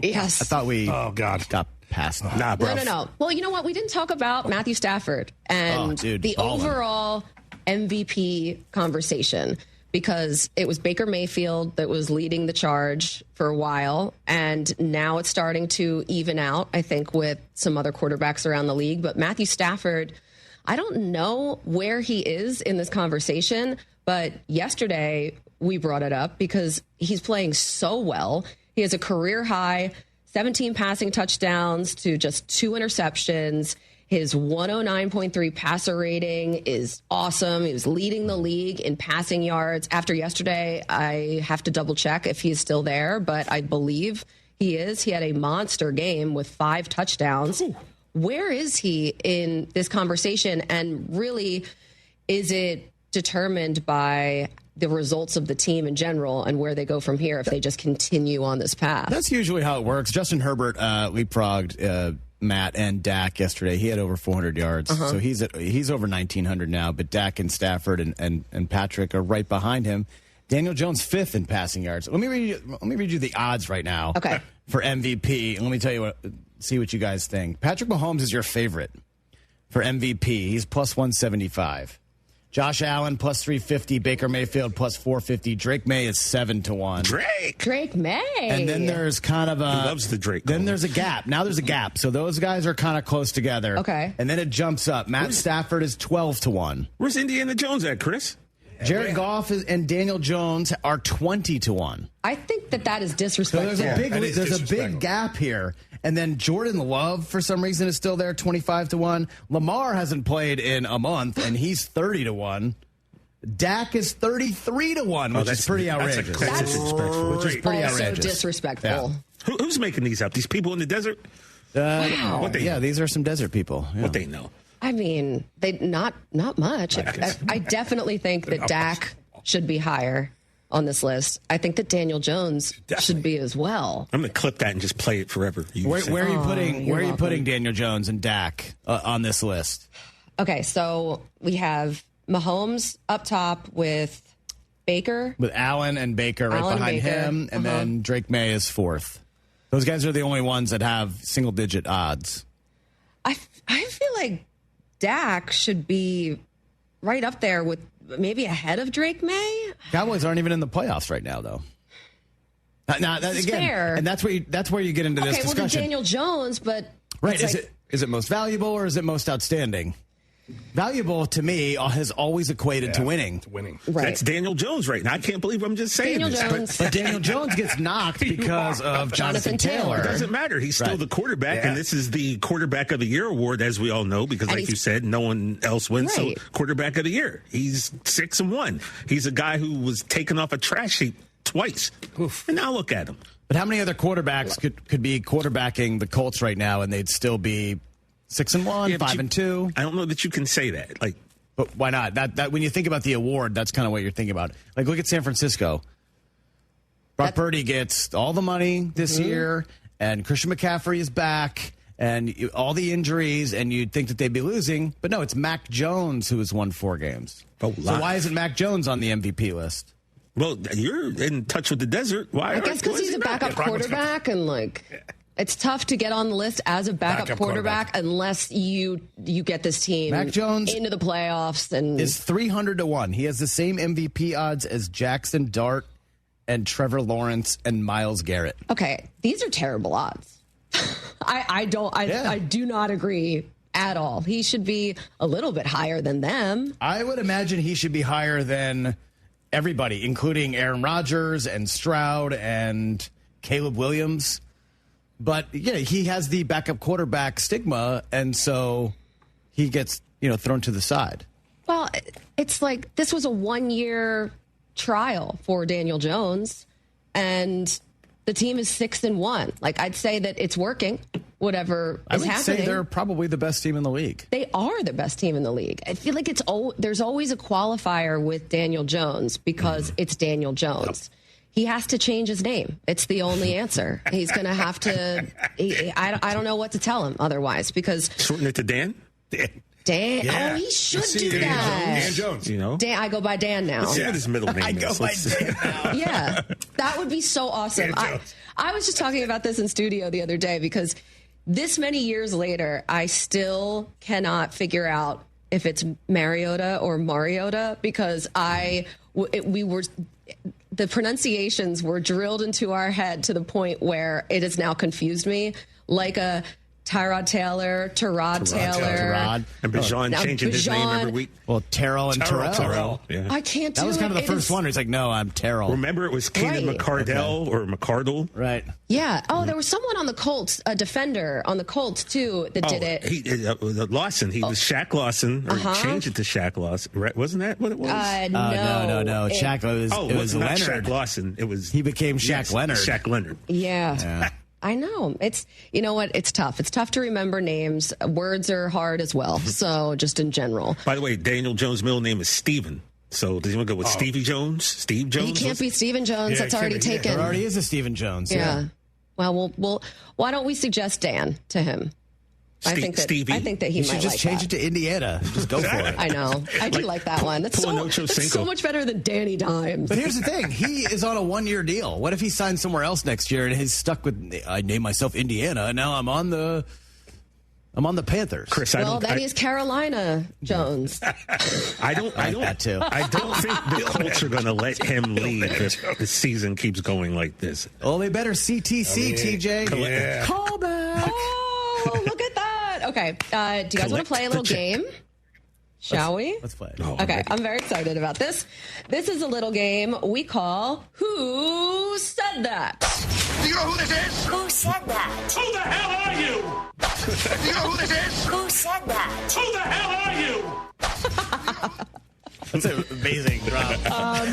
Yes. I thought we got past that. Nah, bro. No. Well, you know what? We didn't talk about Matthew Stafford and the overall MVP conversation, because it was Baker Mayfield that was leading the charge for a while, and now it's starting to even out, I think, with some other quarterbacks around the league. But Matthew Stafford, I don't know where he is in this conversation, but yesterday we brought it up because he's playing so well. He has a career high 17 passing touchdowns to just 2 interceptions. His 109.3 passer rating is awesome. He was leading the league in passing yards. After yesterday, I have to double check if he's still there, but I believe he is. He had a monster game with 5 touchdowns. Ooh. Where is he in this conversation? And really, is it determined by the results of the team in general and where they go from here if they just continue on this path? That's usually how it works. Justin Herbert leapfrogged Matt and Dak yesterday. He had over 400 yards, so he's over 1,900 now. But Dak and Stafford and Patrick are right behind him. Daniel Jones 5th in passing yards. Let me read you the odds right now. Okay. For MVP. Let me tell you see what you guys think. Patrick Mahomes is your favorite for MVP. He's plus 175. Josh Allen plus 350, Baker Mayfield plus 450, Drake May is 7-1. Drake May. And then there's kind of a... He loves the Drake. Then there's a gap. Now there's a gap. So those guys are kind of close together. Okay. And then it jumps up. Matt Stafford is 12-1. Where's Indiana Jones at, Chris? Jared Goff and Daniel Jones are 20-1. I think that is disrespectful. So there's a big gap here. And then Jordan Love, for some reason, is still there, 25-1. Lamar hasn't played in a month, and he's 30-1. Dak is 33-1, which is pretty outrageous. That's disrespectful. Which is pretty also outrageous. disrespectful. Yeah. Who's making these up? These people in the desert? Wow. What they know? These are some desert people. Yeah. What they know? I mean, they not much. I definitely think that Dak should be higher on this list. I think that Daniel Jones should be as well. I'm going to clip that and just play it forever. Where are you putting Daniel Jones and Dak on this list? Okay, so we have Mahomes up top with Baker. With Allen and Baker right behind him, and then Drake May is 4th. Those guys are the only ones that have single-digit odds. I feel like Dak should be right up there with maybe ahead of Drake May. Cowboys aren't even in the playoffs right now, though. Now, again, fair. And that's where you get into this discussion. Well, Daniel Jones, but right? Is it most valuable or is it most outstanding? Valuable to me has always equated to winning. Right. That's Daniel Jones right now. I can't believe I'm just saying this. But Daniel Jones gets knocked because of Jonathan Taylor. It doesn't matter. He's still the quarterback, and this is the Quarterback of the Year award, as we all know, because like you said, no one else wins. So Quarterback of the Year. He's 6-1. He's a guy who was taken off a trash heap twice. Oof. And now look at him. But how many other quarterbacks could be quarterbacking the Colts right now and they'd still be 6-1, 5-2? I don't know that you can say that. But why not? That when you think about the award, that's kind of what you're thinking about. Like, look at San Francisco. Brock Purdy gets all the money this year, and Christian McCaffrey is back, and all the injuries, and you'd think that they'd be losing. But no, it's Mac Jones who has won 4 games. So why isn't Mac Jones on the MVP list? Well, you're in touch with the desert. Why? I guess because he's a backup quarterback, and it's tough to get on the list as a backup quarterback unless you get this team Mac Jones into the playoffs. And is 300-1. He has the same MVP odds as Jackson Dart and Trevor Lawrence and Myles Garrett. Okay, these are terrible odds. I do not agree at all. He should be a little bit higher than them. I would imagine he should be higher than everybody, including Aaron Rodgers and Stroud and Caleb Williams. But, yeah, he has the backup quarterback stigma, and so he gets, thrown to the side. Well, it's like this was a 1-year trial for Daniel Jones, and the team is 6-1. Like, I'd say that it's working, whatever is happening. I would say they're probably the best team in the league. They are the best team in the league. I feel like there's always a qualifier with Daniel Jones because it's Daniel Jones. He has to change his name. It's the only answer. He's going to have to. I don't know what to tell him otherwise because shorten it to Dan. Dan. Yeah. Oh, he should do that. Dan Jones. Dan. I go by Dan now. Let's see what his middle name is. I go by Dan now. Yeah, that would be so awesome. I was just talking about this in studio the other day because this many years later, I still cannot figure out if it's Mariota or Mariota because the pronunciations were drilled into our head to the point where it has now confused me, like a Tyrod Taylor, Tyrod Taylor. And Bijan changing his name every week. Well, Terrell and Terrell. Yeah. I can't do it. That was kind of the first one. He's like, no, I'm Terrell. Remember, it was Keenan McCardell or McCardle. Right. Yeah. Oh, there was someone on the Colts, a defender on the Colts, too, that did it. Lawson. He was Shaq Lawson, or changed it to Shaq Lawson. Right? Wasn't that what it was? No. Shaq, it was not Leonard. Shaq Lawson. It was. He became Shaq Leonard. Shaq Leonard. Yeah. I know. It's, you know what? It's tough. It's tough to remember names. Words are hard as well. So just in general. By the way, Daniel Jones' middle name is Steven. So does anyone go with Stevie Jones? Steve Jones? He can't be Stephen Jones. That's already taken. There already is a Stephen Jones. Yeah. Well, why don't we suggest Dan to him? I think that he might should just change it to Indiana. Just go for it. I know. I do like that one. That's so much better than Danny Dimes. But here's the thing. He is on a 1-year deal. What if he signs somewhere else next year and he's stuck with, I named myself Indiana, and now I'm on the Panthers. Chris, that is Carolina Jones. I don't that too. I don't think the Colts are going to let him leave if the season keeps going like this. Well, they better CTC, TJ. Yeah. Call back. Oh, look at that. Okay. Do you guys want to play a little game? Shall we? Let's play. Okay. I'm very excited about this. This is a little game we call Who Said That? Do you know who this is? Who said that? Who the hell are you? Do you know who this is? Who said that? Who the hell are you? That's an amazing drop.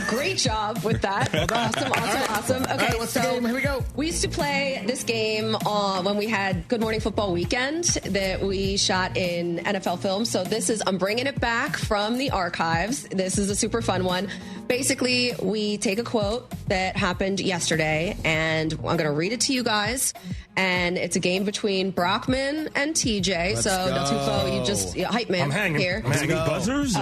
Great job with that. Awesome. Okay, All right, what's the game? Here we go. We used to play this game when we had Good Morning Football Weekend that we shot in NFL Films. So I'm bringing it back from the archives. This is a super fun one. Basically, we take a quote that happened yesterday, and I'm going to read it to you guys. And it's a game between Brockman and TJ. Let's so, go. Tufo, you just hype man I'm hanging. here. I'm hanging. Buzzers?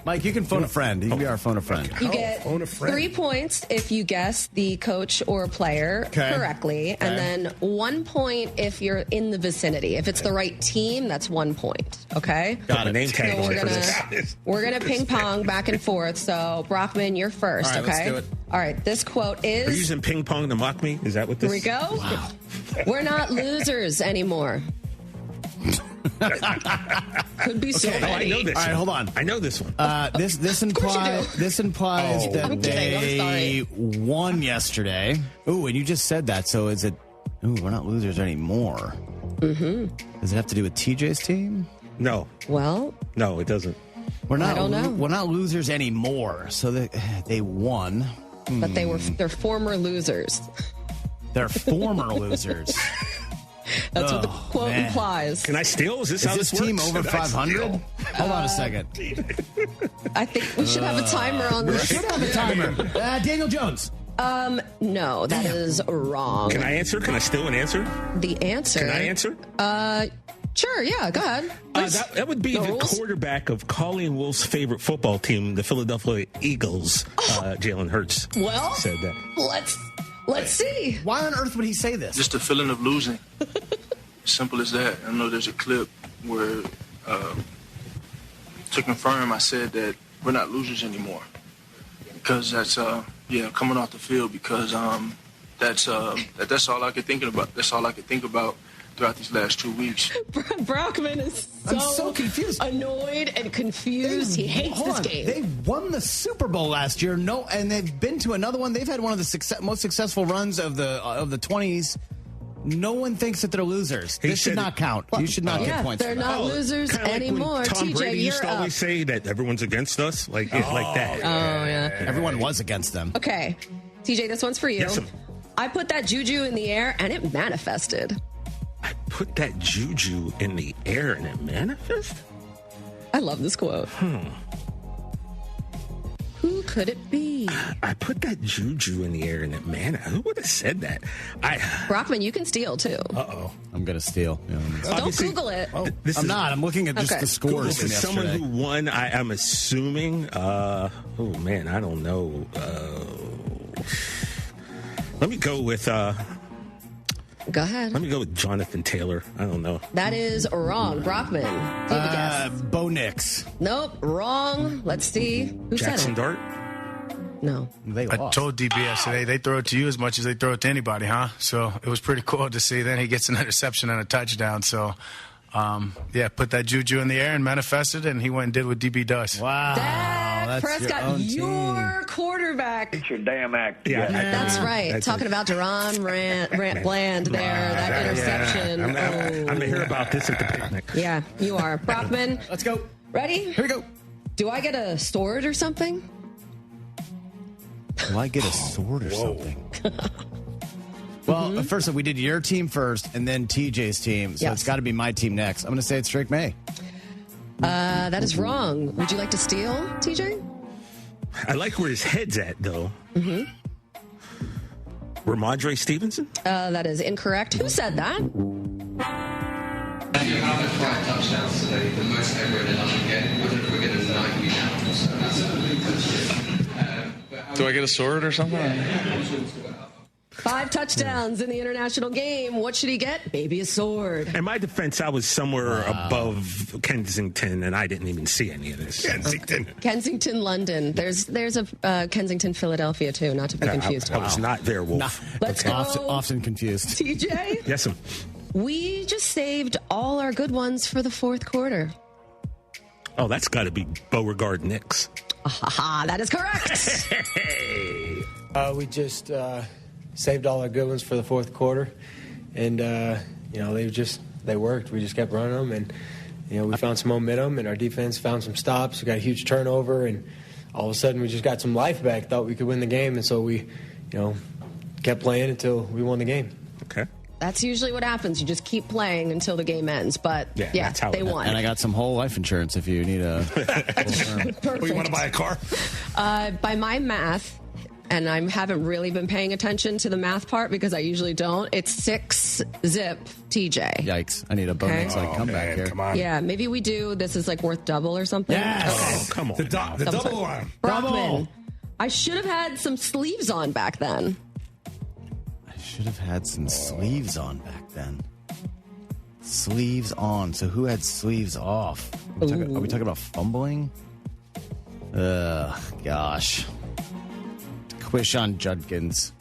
Mike, you can phone a friend. You can be our phone a friend. You get friend. 3 points if you guess the coach or player correctly, and then 1 point if you're in the vicinity. If it's the right team, that's 1 point. Okay? Got a name tag. So we're gonna ping pong back and forth. So Brockman, you're first. All right, okay. let's do it. All right. This quote is. Are you using ping pong to mock me? Is that what this? Here we go. Wow. We're not losers anymore. Could be so Okay. many. I know this. All right, hold on. I know this one. This implies that I'm kidding. they won yesterday. Ooh, and you just said that. So is it? Ooh, we're not losers anymore. Mm-hmm. Does it have to do with TJ's team? No. Well, No, it doesn't. We're not. I don't know. We're not losers anymore. So they won. but they're former losers. They're former losers. That's what the quote implies. Can I steal? Is this how this this team works? over 500? Hold on a second. I think we should have a timer on We this. should have a timer. Daniel Jones. No, that is wrong. Can I answer? Can I steal an answer? The answer. Can I answer? Sure, yeah, go ahead. That would be the quarterback of Colleen Wolf's favorite football team, the Philadelphia Eagles. Jalen Hurts Well, said that. Let's see. Why on earth would he say this? Just the feeling of losing. Simple as that. I know there's a clip where, to confirm, I said that we're not losers anymore. Because that's, coming off the field, because that's all I could think about. That's all I could think about throughout these last 2 weeks. Brockman is I'm so confused. Annoyed and confused. He hates this game. They won the Super Bowl last year. And they've been to another one. They've had one of the most successful runs of the 20s. No one thinks that they're losers. This should not count. You should not get points. They're not losers Kinda like anymore. when Tom TJ, Brady used to you're always say that everyone's against us, like that. Oh, yeah. Everyone was against them. Okay. TJ, this one's for you. Yes, I put that juju in the air and it manifested. I put that juju in the air and it manifested? I love this quote. Who could it be? I put that juju in the air and it manifested. Who would have said that? Brockman, you can steal too. Uh-oh. I'm going to steal. Don't Google it. I'm not. I'm looking at just the scores from This is someone yesterday. who won, I'm assuming. I don't know. Let me go with... Go ahead. Let me go with Jonathan Taylor. I don't know. That is wrong. Brockman, do you have a guess? Bo Nix. Nope, wrong. Let's see. Who Jackson said it? Dart? No. They I lost. told DB yesterday they throw it to you as much as they throw it to anybody, huh? So it was pretty cool to see. Then he gets an interception and a touchdown. So, put that juju in the air and manifested, and he went and did what DB does. Wow. Dak Prescott, your quarterback. It's your damn act. Yeah, That's right. That's Talking about Durant Bland there, that interception. I'm going to hear about this at the picnic. Yeah, you are. Brockman. Let's go. Ready? Here we go. Do I get a sword or something? Do I get a sword or something? Well, first, we did your team first and then TJ's team. So it's got to be my team next. I'm going to say it's Drake May. That is wrong. Would you like to steal, TJ? I like where his head's at, though. Mm-hmm. Ramondre Stevenson? That is incorrect. Who said that? You have 5 touchdowns today, the most ever in another game. I don't know if we're going to knock you down. So that's a big question. Do I get a sword or something? 5 touchdowns in the international game. What should he get? Maybe a sword. In my defense, I was somewhere above Kensington, and I didn't even see any of this. Kensington, London. There's a Kensington, Philadelphia, too, not to be confused. I was not there, Wolf. Let's go. Often confused. TJ? Yes, ma'am. We just saved all our good ones for the fourth quarter. Oh, that's got to be Beauregard Knicks. That is correct. We just saved all our good ones for the fourth quarter, and they worked. We just kept running them, and we found some momentum, and our defense found some stops. We got a huge turnover, and all of a sudden we just got some life back. Thought we could win the game, and so we, kept playing until we won the game. Okay. That's usually what happens. You just keep playing until the game ends. But yeah they won. And I got some whole life insurance if you need a. Perfect. You want to buy a car? By my math, and I haven't really been paying attention to the math part because I usually don't. It's 6 zip TJ. Yikes! I need a bonus. Okay. Come back here. Come on. Yeah, maybe we do. This is like worth double or something. Yes. Oh, come on. The double one. Brockman, I should have had some sleeves on back then. Sleeves on. So who had sleeves off? Are we talking about fumbling? Gosh. Quishon Judkins.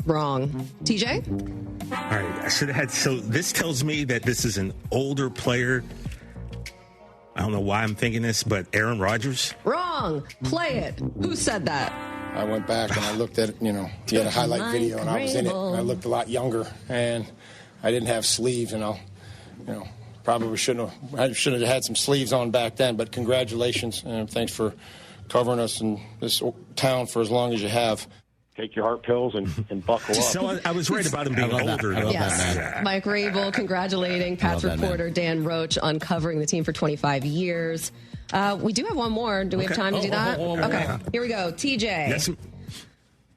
Wrong. TJ? All right, I should have had. So this tells me that this is an older player. I don't know why I'm thinking this, but Aaron Rodgers? Wrong. Play it. Who said that? I went back and I looked at it, he had a highlight video and I was in it and I looked a lot younger and I didn't have sleeves and probably I should have had some sleeves on back then, but congratulations and thanks for covering us in this town for as long as you have. Take your heart pills and buckle up. So I was right about him being older. I love that, man. Mike Rabel congratulating Pats reporter Dan Roach on covering the team for 25 years. We do have one more. Do we have time to do that? Okay, here we go. TJ. Yes.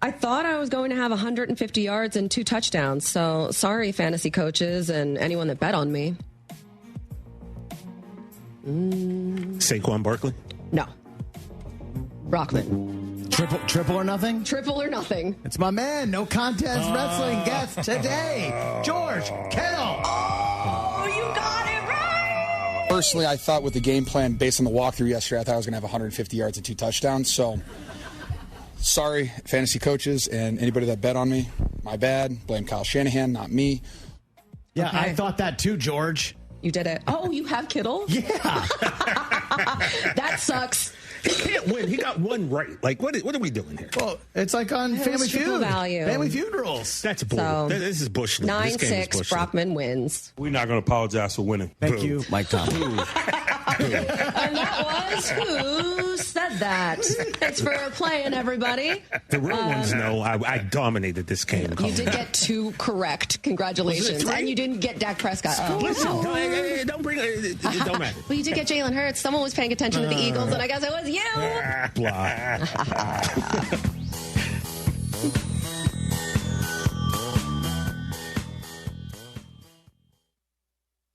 I thought I was going to have 150 yards and 2 touchdowns, so sorry, fantasy coaches and anyone that bet on me. Saquon Barkley? No. Brockman. Triple or nothing? Triple or nothing. It's my man, no contest wrestling guest today, George Kittle. Oh, you got it right. Personally, I thought with the game plan based on the walkthrough yesterday, I thought I was going to have 150 yards and 2 touchdowns. So, sorry, fantasy coaches and anybody that bet on me. My bad. Blame Kyle Shanahan, not me. Yeah, okay. I thought that too, George. You did it. Oh, you have Kittle? Yeah. That sucks. He can't win. He got one right. Like, what are we doing here? Well, it's like on Family Feud. Value. Family Feud rules. That's bull. So, this is Bush League. 9-6, Brockman wins. We're not going to apologize for winning. Thank you, Mike Thompson. And that was Who Said That. Thanks for playing, everybody. The real ones know I dominated this game. You did get 2 correct. Congratulations. And you didn't get Dak Prescott. Listen, don't bring it. It don't matter. Well, you did get Jalen Hurts. Someone was paying attention to the Eagles, and I guess it was you. Blah.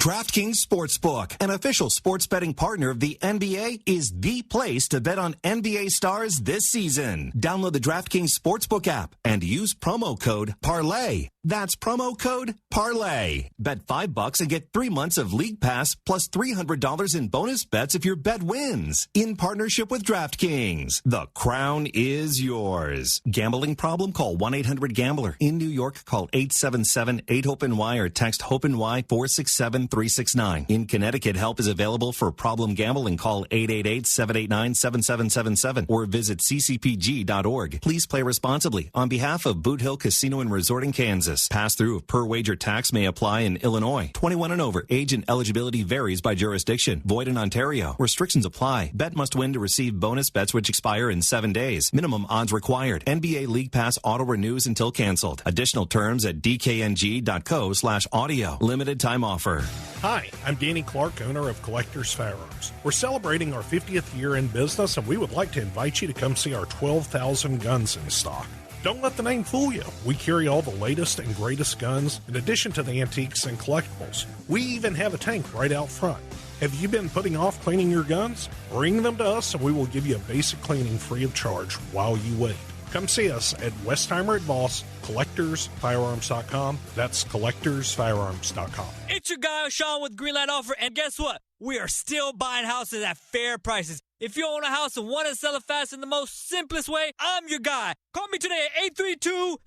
DraftKings Sportsbook, an official sports betting partner of the NBA, is the place to bet on NBA stars this season. Download the DraftKings Sportsbook app and use promo code PARLAY. That's promo code PARLAY. Bet $5 and get 3 months of League Pass plus $300 in bonus bets if your bet wins. In partnership with DraftKings, the crown is yours. Gambling problem? Call 1-800-GAMBLER. In New York, call 877-8-HOPE-NY or text HOPE-NY 467-369. In Connecticut, help is available for problem gambling. Call 888-789-7777 or visit ccpg.org. Please play responsibly. On behalf of Boot Hill Casino and Resort in Kansas, pass-through of per-wager tax may apply in Illinois. 21 and over. Age and eligibility varies by jurisdiction. Void in Ontario. Restrictions apply. Bet must win to receive bonus bets which expire in 7 days. Minimum odds required. NBA League Pass auto renews until canceled. Additional terms at dkng.co/audio. Limited time offer. Hi, I'm Danny Clark, owner of Collectors Firearms. We're celebrating our 50th year in business, and we would like to invite you to come see our 12,000 guns in stock. Don't let the name fool you. We carry all the latest and greatest guns, in addition to the antiques and collectibles. We even have a tank right out front. Have you been putting off cleaning your guns? Bring them to us, and we will give you a basic cleaning free of charge while you wait. Come see us at Westheimer at Voss, CollectorsFirearms.com. That's CollectorsFirearms.com. It's your guy, Sean, with Greenlight Offer, and guess what? We are still buying houses at fair prices. If you own a house and want to sell it fast in the most simplest way, I'm your guy. Call me today at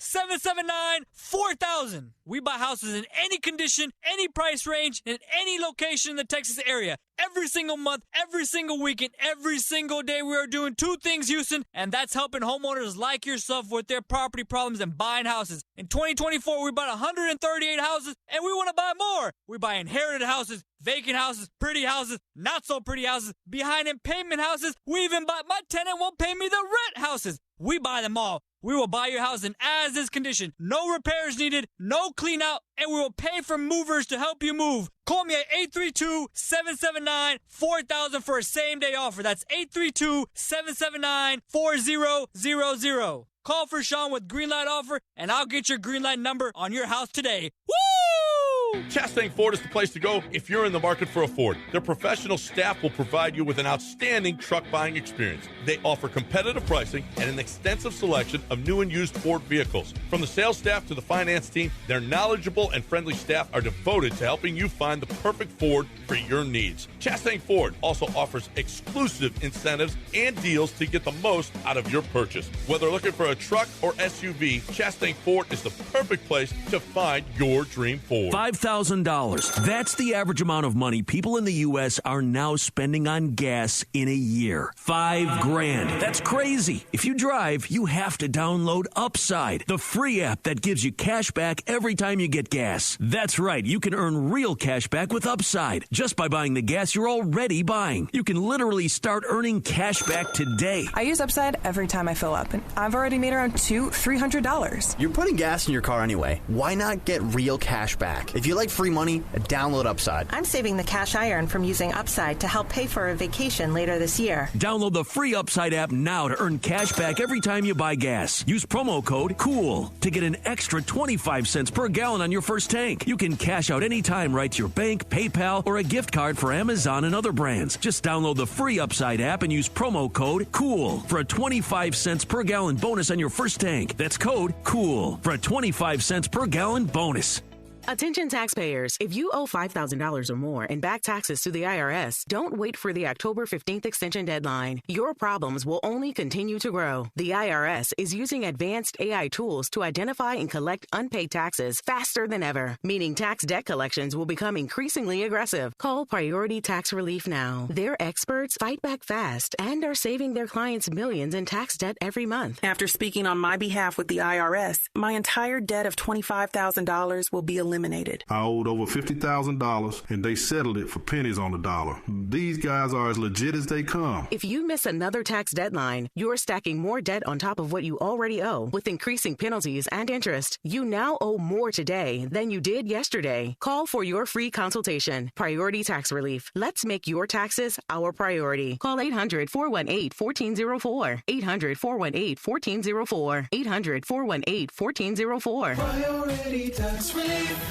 832-779-4000. We buy houses in any condition, any price range, in any location in the Texas area. Every single month, every single weekend, every single day, we are doing 2 things, Houston, and that's helping homeowners like yourself with their property problems and buying houses. In 2024, we bought 138 houses, and we want to buy more. We buy inherited houses, vacant houses, pretty houses, not so pretty houses, behind in payment houses. We even bought my tenant won't pay me the rent houses. We buy them all. We will buy your house in as-is condition. No repairs needed, no clean out, and we will pay for movers to help you move. Call me at 832-779-4000 for a same-day offer. That's 832-779-4000. Call for Sean with Greenlight Offer, and I'll get your Greenlight number on your house today. Woo! Chastang Ford is the place to go if you're in the market for a Ford. Their professional staff will provide you with an outstanding truck buying experience. They offer competitive pricing and an extensive selection of new and used Ford vehicles. From the sales staff to the finance team, their knowledgeable and friendly staff are devoted to helping you find the perfect Ford for your needs. Chastang Ford also offers exclusive incentives and deals to get the most out of your purchase. Whether looking for a truck or SUV, Chastang Ford is the perfect place to find your dream Ford. $5,000. That's the average amount of money people in the U.S. are now spending on gas in a year. $5,000. That's crazy. If you drive, you have to download Upside, the free app that gives you cash back every time you get gas. That's right. You can earn real cash back with Upside just by buying the gas you're already buying. You can literally start earning cash back today. I use Upside every time I fill up, and I've already made around $300. You're putting gas in your car anyway. Why not get real cash back? If you like free money, download Upside. I'm saving the cash I earn from using Upside to help pay for a vacation later this year. Download the free Upside app now to earn cash back every time you buy gas. Use promo code COOL to get an extra 25 cents per gallon on your first tank. You can cash out anytime right to your bank, PayPal, or a gift card for Amazon and other brands. Just download the free Upside app and use promo code COOL for a 25 cents per gallon bonus on your first tank. That's code COOL for a 25 cents per gallon bonus. Attention taxpayers, if you owe $5,000 or more in back taxes to the IRS, don't wait for the October 15th extension deadline. Your problems will only continue to grow. The IRS is using advanced AI tools to identify and collect unpaid taxes faster than ever, meaning tax debt collections will become increasingly aggressive. Call Priority Tax Relief now. Their experts fight back fast and are saving their clients millions in tax debt every month. After speaking on my behalf with the IRS, my entire debt of $25,000 will be eliminated. I owed over $50,000 and they settled it for pennies on the dollar. These guys are as legit as they come. If you miss another tax deadline, you're stacking more debt on top of what you already owe with increasing penalties and interest. You now owe more today than you did yesterday. Call for your free consultation. Priority Tax Relief. Let's make your taxes our priority. Call 800-418-1404. 800-418-1404. 800-418-1404. Priority Tax Relief.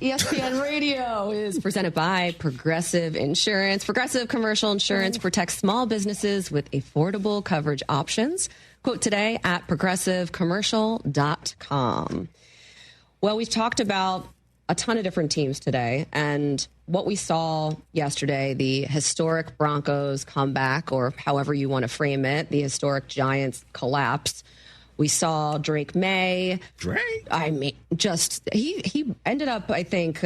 ESPN Radio is presented by Progressive Insurance. Progressive Commercial Insurance protects small businesses with affordable coverage options. Quote today at progressivecommercial.com. Well, we've talked about a ton of different teams today, and what we saw yesterday, the historic Broncos comeback, or however you want to frame it, the historic Giants collapse. We saw Drake May. I mean, just he ended up, I think,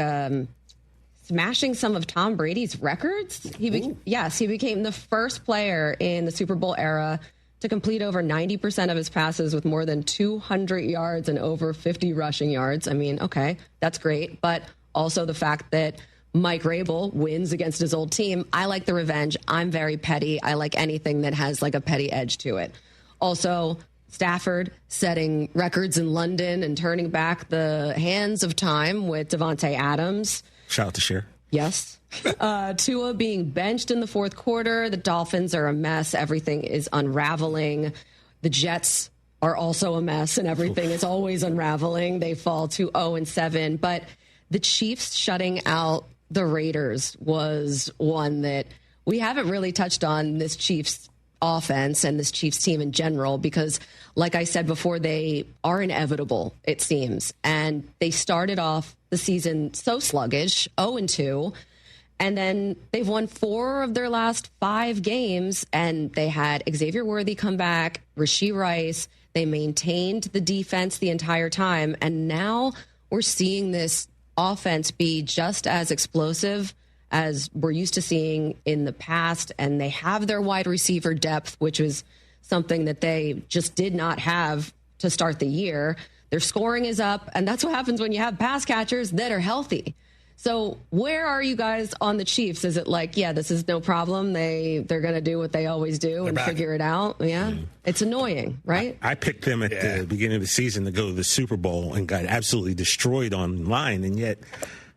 smashing some of Tom Brady's records. He became the first player in the Super Bowl era to complete over 90% of his passes with more than 200 yards and over 50 rushing yards. I mean, okay, that's great. But also the fact that Mike Rabel wins against his old team. I like the revenge. I'm very petty. I like anything that has like a petty edge to it. Also, Stafford setting records in London and turning back the hands of time with Devontae Adams. Shout out to Cher. Yes. Tua being benched in the fourth quarter. The Dolphins are a mess. Everything is unraveling. The Jets are also a mess, and everything is always unraveling. They fall to 0-7. But the Chiefs shutting out the Raiders was one that we haven't really touched on, this Chiefs offense and this Chiefs team in general, because like I said before, they are inevitable, it seems. And they started off the season so sluggish, 0-2, and then they've won 4 of their last 5 games, and they had Xavier Worthy come back, Rashee Rice. They maintained the defense the entire time, and now we're seeing this offense be just as explosive as we're used to seeing in the past, and they have their wide receiver depth, which was something that they just did not have to start the year. Their scoring is up, and that's what happens when you have pass catchers that are healthy. So where are you guys on the Chiefs? Is it like, yeah, this is no problem. They're going to do what they always do and figure it out? Yeah. It's annoying, right? I picked them at the beginning of the season to go to the Super Bowl and got absolutely destroyed online. And yet,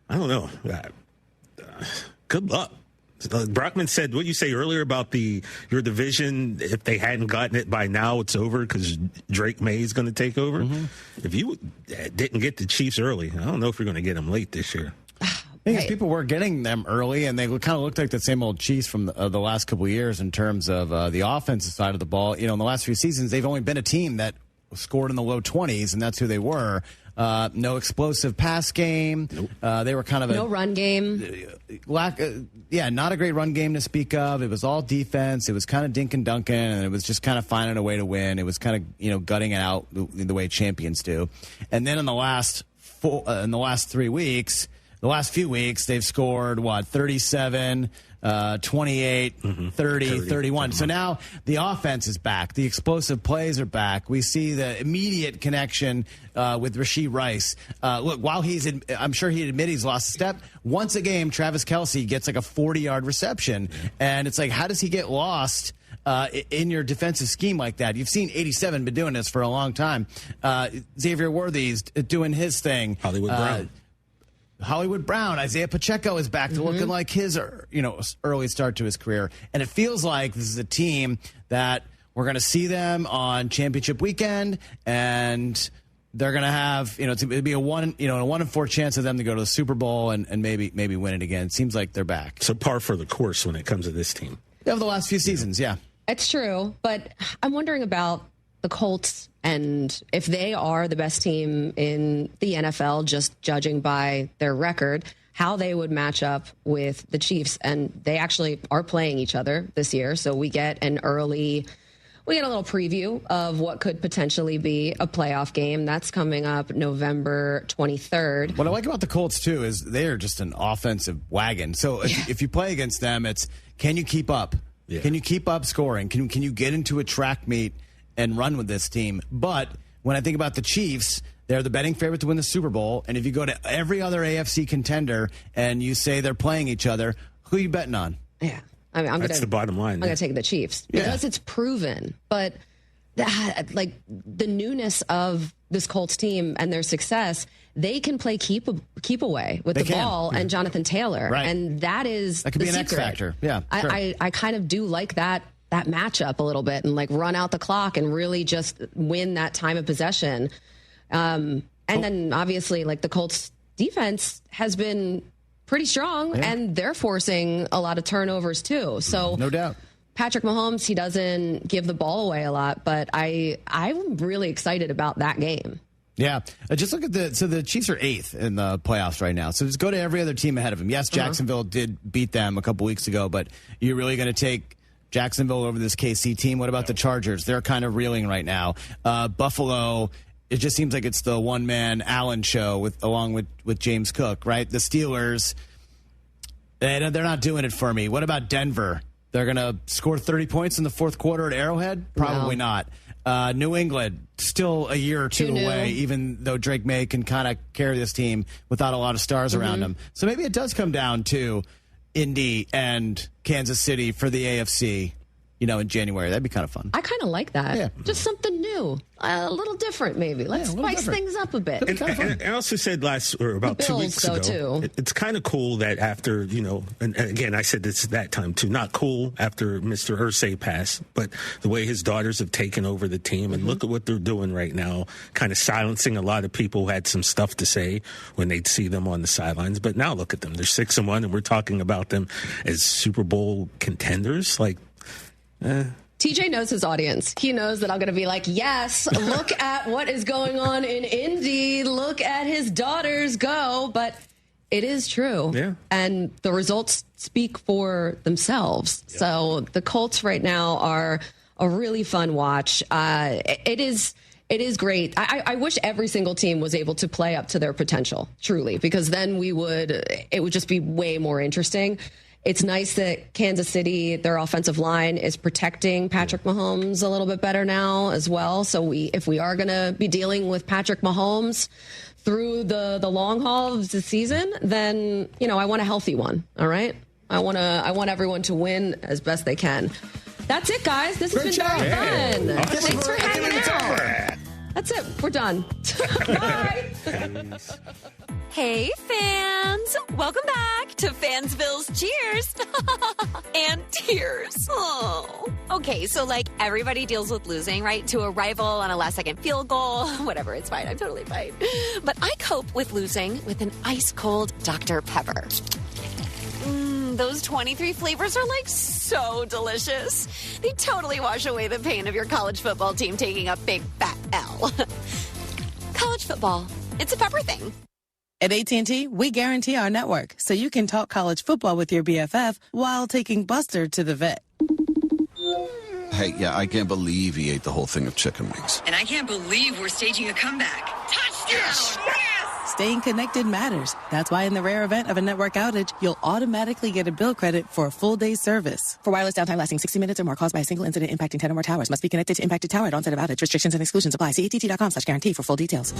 I don't know. Good luck. Brockman said, what you say earlier about your division, if they hadn't gotten it by now, it's over because Drake May is going to take over. If you didn't get the Chiefs early, I don't know if you're going to get them late this year. I think people were getting them early, and they kind of looked like the same old Chiefs from the last couple of years in terms of the offensive side of the ball. In the last few seasons, they've only been a team that scored in the low 20s, and that's who they were. No explosive pass game. Nope. They were kind of no run game. Not a great run game to speak of. It was all defense. It was kind of dink and dunking, and it was just kind of finding a way to win. It was kind of gutting it out the way champions do. And then in the last 3 weeks. The last few weeks, they've scored, 37, 28, 30, 31. So now the offense is back. The explosive plays are back. We see the immediate connection with Rashee Rice. Look, while I'm sure he'd admit he's lost a step. Once a game, Travis Kelce gets like a 40-yard reception. And it's like, how does he get lost in your defensive scheme like that? You've seen 87 been doing this for a long time. Xavier Worthy's doing his thing. Hollywood Brown, Isaiah Pacheco is back to looking like his, early start to his career. And it feels like this is a team that we're going to see them on championship weekend, and they're going to have, it'd be a 1 in 4 chance of them to go to the Super Bowl and maybe win it again. It seems like they're back. So par for the course when it comes to this team. Over the last few seasons, yeah. It's true, but I'm wondering about the Colts and if they are the best team in the NFL, just judging by their record, how they would match up with the Chiefs. And they actually are playing each other this year. So we get a little preview of what could potentially be a playoff game. That's coming up November 23rd. What I like about the Colts, too, is they're just an offensive wagon. So if you play against them, it's can you keep up? Yeah. Can you keep up scoring? Can you get into a track meet and run with this team? But when I think about the Chiefs, they're the betting favorite to win the Super Bowl. And if you go to every other AFC contender and you say they're playing each other, who are you betting on? Yeah. I mean, that's the bottom line. I'm going to take the Chiefs because it's proven. But the newness of this Colts team and their success, they can play keep away with the ball and Jonathan Taylor. Right. And that could be an X factor. Yeah. Sure. I kind of do like that matchup a little bit and run out the clock and really just win that time of possession. And then obviously the Colts defense has been pretty strong and they're forcing a lot of turnovers too. So no doubt. Patrick Mahomes, he doesn't give the ball away a lot, but I'm really excited about that game. Yeah. Just look at the Chiefs are 8th in the playoffs right now. So just go to every other team ahead of them. Yes, Jacksonville did beat them a couple weeks ago, but you're really going to take Jacksonville over this KC team? What about the Chargers? They're kind of reeling right now. Buffalo, it just seems like it's the one-man Allen show along with James Cook, right? The Steelers, they're not doing it for me. What about Denver? They're going to score 30 points in the fourth quarter at Arrowhead? Probably not. New England, still a year or two away, even though Drake May can kind of carry this team without a lot of stars around him. So maybe it does come down to Indy and Kansas City for the AFC, in January. That'd be kind of fun. I kind of like that. Yeah. Just something new. A little different, maybe. Let's spice things up a bit. And I also said about 2 weeks ago, it's kind of cool that after, and again, I said this that time too, not cool after Mr. Irsay passed, but the way his daughters have taken over the team and look at what they're doing right now, kind of silencing a lot of people who had some stuff to say when they'd see them on the sidelines. But now look at them. They're 6-1, and we're talking about them as Super Bowl contenders. TJ knows his audience. He knows that I'm going to be like, yes, look at what is going on in Indy. Look at his daughters go. But it is true. Yeah. And the results speak for themselves. Yeah. So the Colts right now are a really fun watch. It is great. I wish every single team was able to play up to their potential, truly, because then it would just be way more interesting. It's nice that Kansas City, their offensive line, is protecting Patrick Mahomes a little bit better now as well. So if we are going to be dealing with Patrick Mahomes through the long haul of the season, then, I want a healthy one. All right. I want everyone to win as best they can. That's it, guys. This has been very fun. Awesome. Thanks for hanging out. That's it. We're done. Bye. Hey, fans! Welcome back to Fansville's Cheers and Tears. Oh. Okay, so everybody deals with losing, right? To a rival on a last-second field goal. Whatever, it's fine. I'm totally fine. But I cope with losing with an ice-cold Dr. Pepper. Those 23 flavors are so delicious. They totally wash away the pain of your college football team taking a big fat L. College football, it's a pepper thing. At AT&T, we guarantee our network so you can talk college football with your BFF while taking Buster to the vet. Hey, yeah, I can't believe he ate the whole thing of chicken wings. And I can't believe we're staging a comeback. Touchdown! Yes! Staying connected matters. That's why in the rare event of a network outage, you'll automatically get a bill credit for a full day's service. For wireless downtime lasting 60 minutes or more caused by a single incident impacting 10 or more towers, must be connected to impacted tower at onset of outage. Restrictions and exclusions apply. See att.com/guarantee for full details.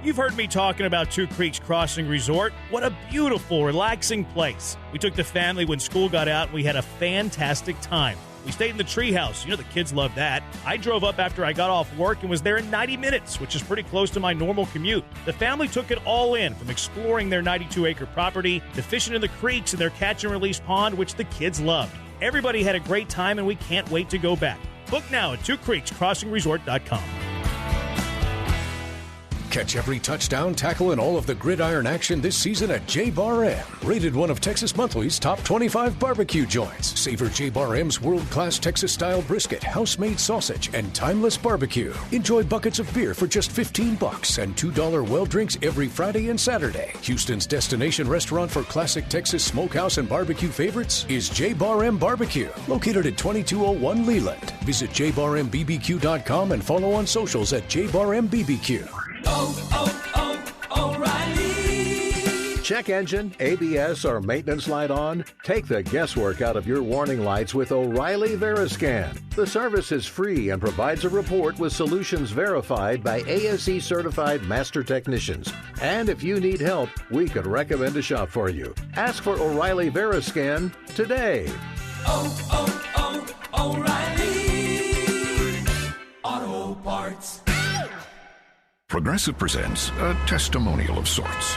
You've heard me talking about Two Creeks Crossing Resort. What a beautiful, relaxing place. We took the family when school got out, and we had a fantastic time. We stayed in the treehouse. The kids love that. I drove up after I got off work and was there in 90 minutes, which is pretty close to my normal commute. The family took it all in, from exploring their 92-acre property to fishing in the creeks and their catch-and-release pond, which the kids loved. Everybody had a great time, and we can't wait to go back. Book now at twocreekscrossingresort.com. Catch every touchdown, tackle, and all of the gridiron action this season at J-Bar M. Rated one of Texas Monthly's top 25 barbecue joints. Savor J-Bar M's world-class Texas-style brisket, house-made sausage, and timeless barbecue. Enjoy buckets of beer for just $15 and $2 well drinks every Friday and Saturday. Houston's destination restaurant for classic Texas smokehouse and barbecue favorites is J-Bar M Barbecue, located at 2201 Leland. Visit jbarmbbq.com and follow on socials at jbarmbbq. O'Reilly. Check engine, ABS, or maintenance light on? Take the guesswork out of your warning lights with O'Reilly Veriscan. The service is free and provides a report with solutions verified by ASE certified master technicians. And if you need help, we could recommend a shop for you. Ask for O'Reilly Veriscan today. O'Reilly Auto Parts. Progressive presents a testimonial of sorts.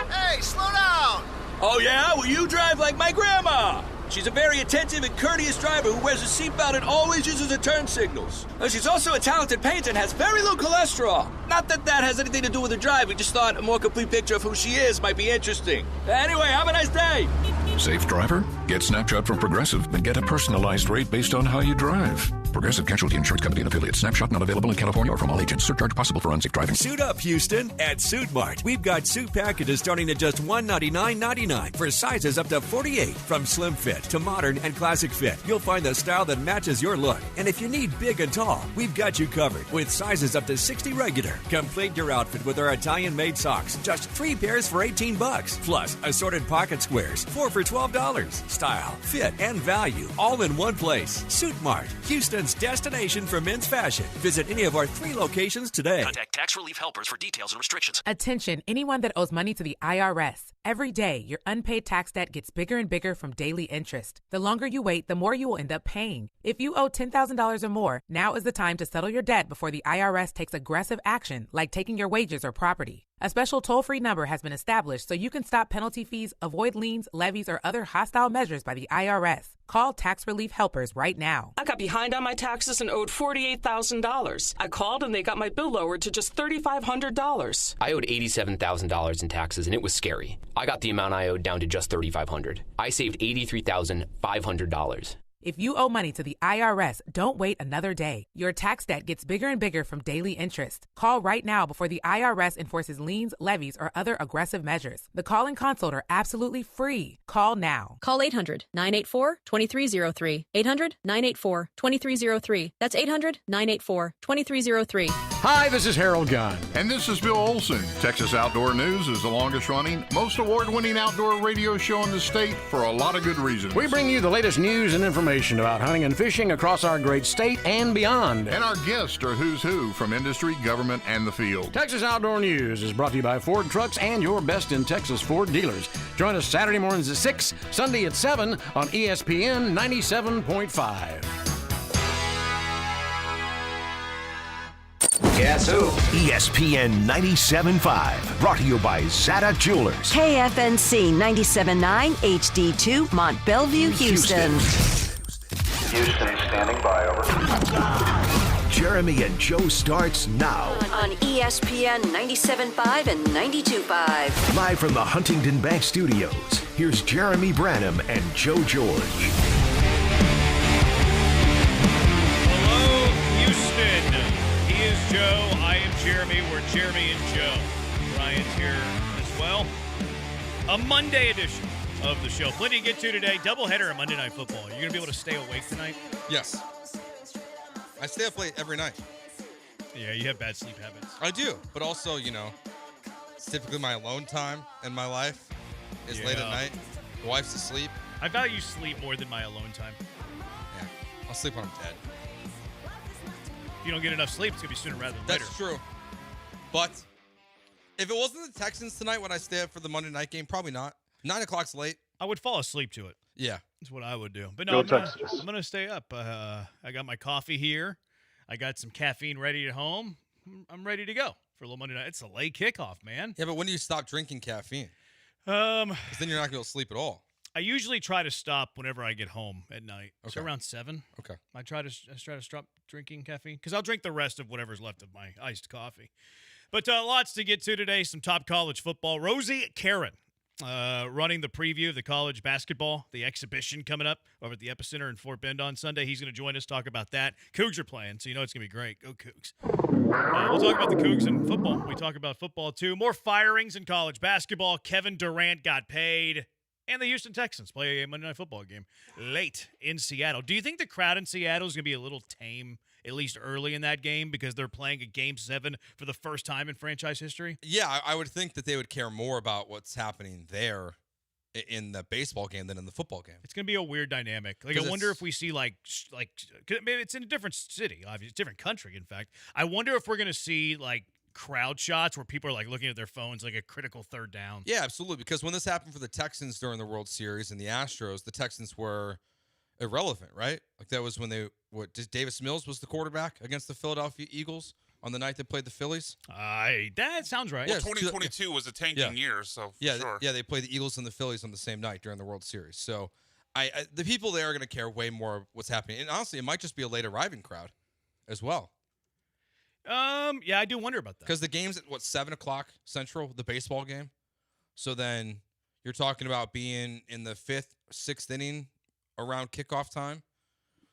Hey, slow down! Oh, yeah? Well, you drive like my grandma. She's a very attentive and courteous driver who wears a seatbelt and always uses her turn signals. She's also a talented painter and has very low cholesterol. Not that that has anything to do with her driving, just thought a more complete picture of who she is might be interesting. Anyway, have a nice day. Safe driver? Get Snapshot from Progressive and get a personalized rate based on how you drive. Progressive Casualty Insurance Company and affiliates. Snapshot not available in California or from all agents. Surcharge possible for unsafe driving. Suit up, Houston. At Suit Mart, we've got suit packages starting at just $199.99 for sizes up to 48. From slim fit to modern and classic fit, you'll find the style that matches your look. And if you need big and tall, we've got you covered with sizes up to 60 regular. Complete your outfit with our Italian-made socks. Just 3 pairs for $18. Plus, assorted pocket squares, 4 for $12. Style, fit, and value, all in one place. Suit Mart, Houston's destination for men's fashion. Visit any of our 3 locations today. Contact Tax Relief Helpers for details and restrictions. Attention, anyone that owes money to the IRS. Every day, your unpaid tax debt gets bigger and bigger from daily interest. The longer you wait, the more you will end up paying. If you owe $10,000 or more, now is the time to settle your debt before the IRS takes aggressive action, like taking your wages or property. A special toll-free number has been established so you can stop penalty fees, avoid liens, levies, or other hostile measures by the IRS. Call Tax Relief Helpers right now. I got behind on my taxes and owed $48,000. I called and they got my bill lowered to just $3,500. I owed $87,000 in taxes and it was scary. I got the amount I owed down to just $3,500. I saved $83,500. If you owe money to the IRS, don't wait another day. Your tax debt gets bigger and bigger from daily interest. Call right now before the IRS enforces liens, levies, or other aggressive measures. The call and consult are absolutely free. Call now. Call 800-984-2303. 800-984-2303. That's 800-984-2303. Hi, this is Harold Gunn. And this is Bill Olson. Texas Outdoor News is the longest running, most award-winning outdoor radio show in the state for a lot of good reasons. We bring you the latest news and information about hunting and fishing across our great state and beyond. And our guests are who's who from industry, government, and the field. Texas Outdoor News is brought to you by Ford Trucks and your best in Texas Ford dealers. Join us Saturday mornings at 6, Sunday at 7 on ESPN 97.5. Guess who? ESPN 97.5, brought to you by Zada Jewelers. KFNC 97.9, HD2, Mont Belvieu, Houston. Houston standing by, over. Jeremy and Joe starts now. On ESPN 97.5 and 92.5. Live from the Huntington Bank Studios, here's Jeremy Branham and Joe George. Hello, Houston. He is Joe. I am Jeremy. We're Jeremy and Joe. Brian's here as well. A Monday edition of the show. Plenty to get to today. Doubleheader of Monday Night Football. Are you going to be able to stay awake tonight? Yes. I stay up late every night. Yeah, you have bad sleep habits. I do. But also, it's typically my alone time in my life is late at night. The wife's asleep. I value sleep more than my alone time. Yeah. I'll sleep when I'm dead. If you don't get enough sleep, it's going to be sooner rather than later. That's true. But if it wasn't the Texans tonight, would I stay up for the Monday night game? Probably not. 9 o'clock's late. I would fall asleep to it. Yeah. That's what I would do. But no, I'm going to stay up. I got my coffee here. I got some caffeine ready at home. I'm ready to go for a little Monday night. It's a late kickoff, man. Yeah, but when do you stop drinking caffeine? Because then you're not going to be able to sleep at all. I usually try to stop whenever I get home at night. Okay. So around 7. Okay. I try to stop drinking caffeine because I'll drink the rest of whatever's left of my iced coffee. But lots to get to today. Some top college football. Rosie Karen running the preview of the college basketball, the exhibition coming up over at the Epicenter in Fort Bend on Sunday. He's going to join us, talk about that. Cougs are playing, so you know it's going to be great. Go Cougs. We'll talk about the Cougs and football. We talk about football, too. More firings in college basketball. Kevin Durant got paid. And the Houston Texans play a Monday Night Football game late in Seattle. Do you think the crowd in Seattle is going to be a little tame, at least early in that game, because they're playing a Game 7 for the first time in franchise history? Yeah, I would think that they would care more about what's happening there in the baseball game than in the football game. It's going to be a weird dynamic. Like, I wonder if we see, like maybe it's in a different city, obviously, different country, in fact. I wonder if we're going to see, like, crowd shots where people are like looking at their phones like a critical third down. Yeah, absolutely. Because when this happened for the Texans during the World Series and the Astros, the Texans were irrelevant, right? Like that was when Davis Mills was the quarterback against the Philadelphia Eagles on the night they played the Phillies. That sounds right. Well, 2022 was a tanking year, so sure. Yeah, they played the Eagles and the Phillies on the same night during the World Series. So the people there are going to care way more what's happening. And honestly, it might just be a late arriving crowd as well. Yeah, I do wonder about that. Because the game's at, 7 o'clock Central, the baseball game? So then you're talking about being in the 5th, 6th inning around kickoff time.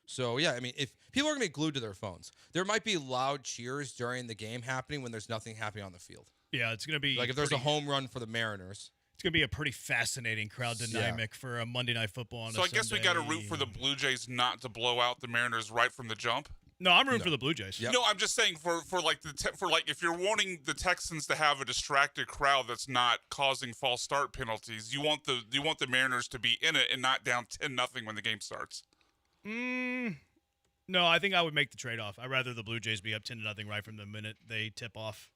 So, yeah, I mean, if people are going to be glued to their phones, there might be loud cheers during the game happening when there's nothing happening on the field. Yeah, it's going to be... Like if there's a home run for the Mariners. It's going to be a pretty fascinating crowd dynamic for a Monday Night Football on So a I guess Sunday. we got to root for the Blue Jays not to blow out the Mariners right from the jump. No, I'm rooting for the Blue Jays. Yep. No, I'm just saying for if you're wanting the Texans to have a distracted crowd that's not causing false start penalties, you want the Mariners to be in it and not down 10-0 when the game starts. No, I think I would make the trade-off. I'd rather the Blue Jays be up 10-0 right from the minute they tip off.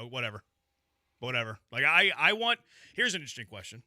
Whatever. Like I want. Here's an interesting question: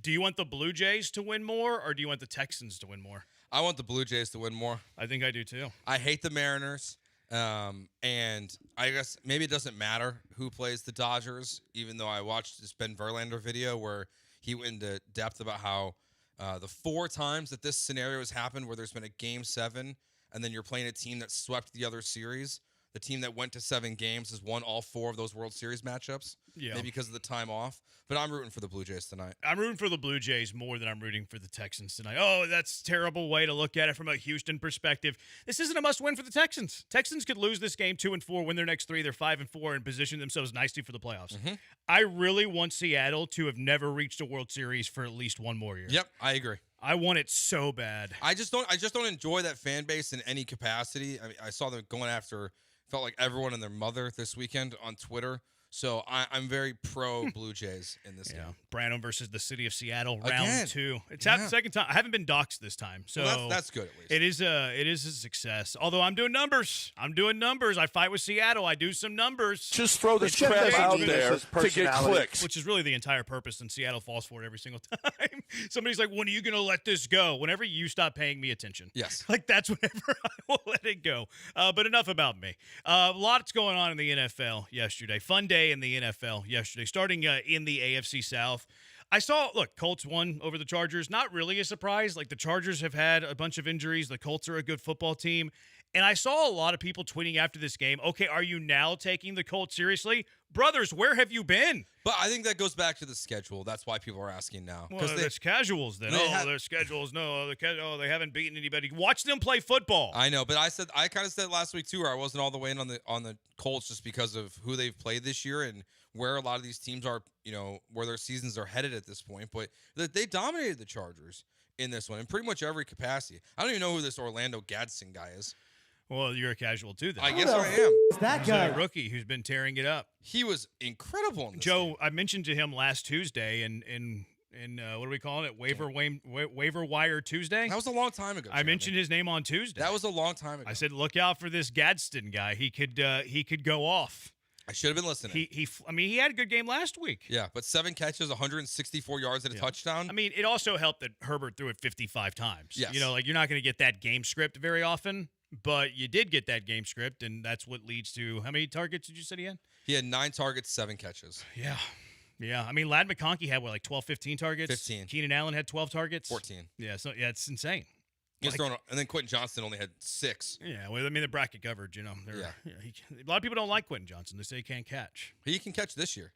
do you want the Blue Jays to win more, or do you want the Texans to win more? I want the Blue Jays to win more. I think I do too. I hate the Mariners, and I guess maybe it doesn't matter who plays the Dodgers, even though I watched this Ben Verlander video where he went into depth about how the 4 times that this scenario has happened where there's been a Game 7 and then you're playing a team that swept the other series, the team that went to 7 games has won all 4 of those World Series matchups. Yeah. Maybe because of the time off. But I'm rooting for the Blue Jays tonight. I'm rooting for the Blue Jays more than I'm rooting for the Texans tonight. Oh, that's a terrible way to look at it from a Houston perspective. This isn't a must-win for the Texans. Texans could lose this game 2-4, win their next 3. They're 5-4, and position themselves nicely for the playoffs. Mm-hmm. I really want Seattle to have never reached a World Series for at least one more year. Yep, I agree. I want it so bad. I just don't enjoy that fan base in any capacity. I mean, I saw them going after Felt like everyone and their mother this weekend on Twitter. So I'm very pro Blue Jays in this game. Brandon versus the city of Seattle, round Again. 2. It's happened second time. I haven't been doxxed this time, so well, that's good at least. It is a success. Although I'm doing numbers. I fight with Seattle. I do some numbers. Just throw this crap out there to get clicks, which is really the entire purpose. And Seattle falls for it every single time. Somebody's like, "When are you going to let this go?" Whenever you stop paying me attention. Yes, like that's whenever I will let it go. But enough about me. Lots going on in the NFL yesterday. Fun day in the NFL yesterday, starting in the AFC South. I saw, Colts won over the Chargers. Not really a surprise. Like, the Chargers have had a bunch of injuries. The Colts are a good football team. And I saw a lot of people tweeting after this game, okay, are you now taking the Colts seriously? Brothers, where have you been? But I think that goes back to the schedule. That's why people are asking now. Well, it's casuals then. Their schedules. No, they haven't beaten anybody. Watch them play football. I know, but I kind of said last week too, where I wasn't all the way in on the Colts just because of who they've played this year and where a lot of these teams are, where their seasons are headed at this point. But they dominated the Chargers in this one in pretty much every capacity. I don't even know who this Orlando Gadsden guy is. Well, you're a casual too, then. I guess I am. That guy, a rookie who's been tearing it up. He was incredible in this Joe, game. I mentioned to him last Tuesday in what are we calling it? Waiver Wire Tuesday? That was a long time ago. I mentioned his name on Tuesday. That was a long time ago. I said, look out for this Gadsden guy. He could go off. I should have been listening. He had a good game last week. Yeah, but 7 catches, 164 yards and a touchdown. I mean, it also helped that Herbert threw it 55 times. Yes. You're not going to get that game script very often. But you did get that game script, and that's what leads to how many targets did you say he had? He had 9 targets, 7 catches. Yeah. Yeah. I mean, Ladd McConkey had, 12, 15 targets? 15. Keenan Allen had 12 targets? 14. Yeah, so, it's insane. And then Quentin Johnston only had 6. Yeah, well, I mean, the bracket coverage, a lot of people don't like Quentin Johnston. They say he can't catch. He can catch this year.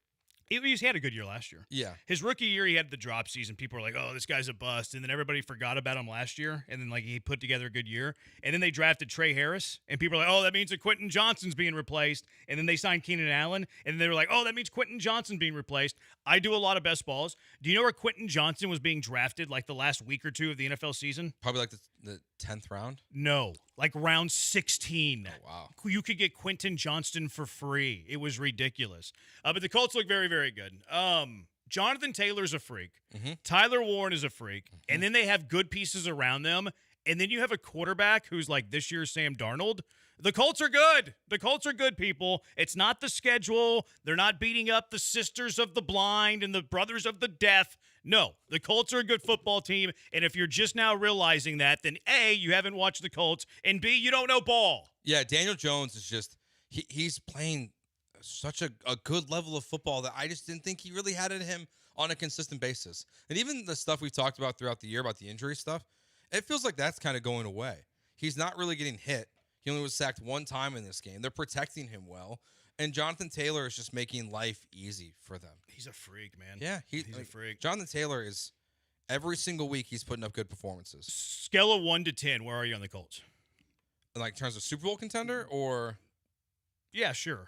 He had a good year last year. Yeah. His rookie year, he had the drop season. People were like, oh, this guy's a bust. And then everybody forgot about him last year. And then, he put together a good year. And then they drafted Trey Harris. And people were like, oh, that means that Quentin Johnston's being replaced. And then they signed Keenan Allen. And they were like, oh, that means Quentin Johnston being replaced. I do a lot of best balls. Do you know where Quentin Johnston was being drafted, the last week or two of the NFL season? Probably the 10th round? No, round 16. Oh, wow. You could get Quentin Johnston for free. It was ridiculous. But the Colts look very, very good. Jonathan Taylor's a freak. Mm-hmm. Tyler Warren is a freak. Mm-hmm. And then they have good pieces around them. And then you have a quarterback who's like this year's Sam Darnold. The Colts are good. The Colts are good, people. It's not the schedule. They're not beating up the sisters of the blind and the brothers of the deaf. No, the Colts are a good football team. And if you're just now realizing that, then A, you haven't watched the Colts, and B, you don't know ball. Yeah, Daniel Jones is just he's playing such a good level of football that I just didn't think he really had in him on a consistent basis. And even the stuff we've talked about throughout the year about the injury stuff, it feels like that's kind of going away. He's not really getting hit. He only was sacked 1 time in this game. They're protecting him well. And Jonathan Taylor is just making life easy for them. He's a freak, man. Yeah, he's a freak. Jonathan Taylor is, every single week, he's putting up good performances. Scale of 1 to 10, where are you on the Colts? In terms of Super Bowl contender or? Yeah, sure.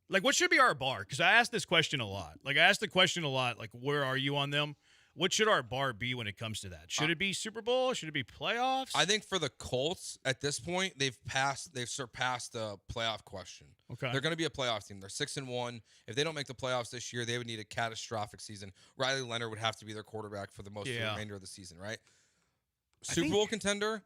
What should be our bar? Because I ask this question a lot. I ask the question a lot, where are you on them? What should our bar be when it comes to that? Should it be Super Bowl? Should it be playoffs? I think for the Colts, at this point, they've surpassed the playoff question. Okay. They're going to be a playoff team. They're 6-1. If they don't make the playoffs this year, they would need a catastrophic season. Riley Leonard would have to be their quarterback for the remainder of the season, right? Super Bowl contender,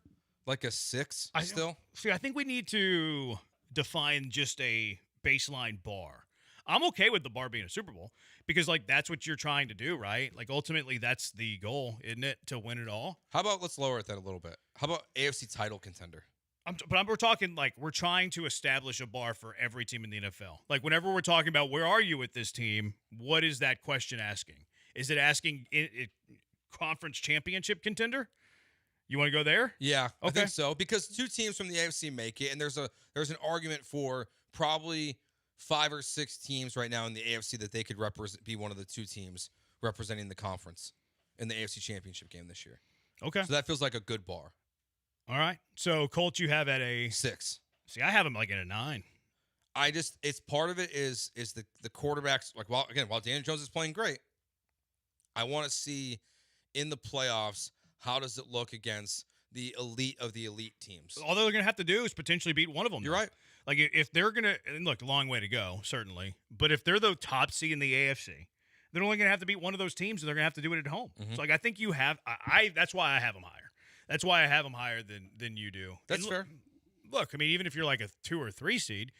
a 6 still? See, I think we need to define just a baseline bar. I'm okay with the bar being a Super Bowl because, that's what you're trying to do, right? Ultimately, that's the goal, isn't it, to win it all? How about let's lower it that a little bit? How about AFC title contender? We're talking, we're trying to establish a bar for every team in the NFL. Whenever we're talking about where are you with this team, what is that question asking? Is it asking conference championship contender? You want to go there? Yeah, okay. I think so because 2 teams from the AFC make it, and there's an argument for probably 5 or 6 teams right now in the AFC that they could be one of the 2 teams representing the conference in the AFC Championship game this year. Okay. So that feels like a good bar. All right. So Colts you have at a 6. See, I have them at a 9. It's part of it is the quarterbacks while Daniel Jones is playing great, I want to see in the playoffs how does it look against the elite of the elite temes. All they're going to have to do is potentially beat one of them. You're right. Like, if they're going to – look, a long way to go, certainly. But if they're the top seed in the AFC, they're only going to have to beat one of those teams, and they're going to have to do it at home. So, like, I think you have – that's why I have them higher. That's why I have them higher than you do. That's fair. Look, I mean, even if you're like a 2 or 3 seed,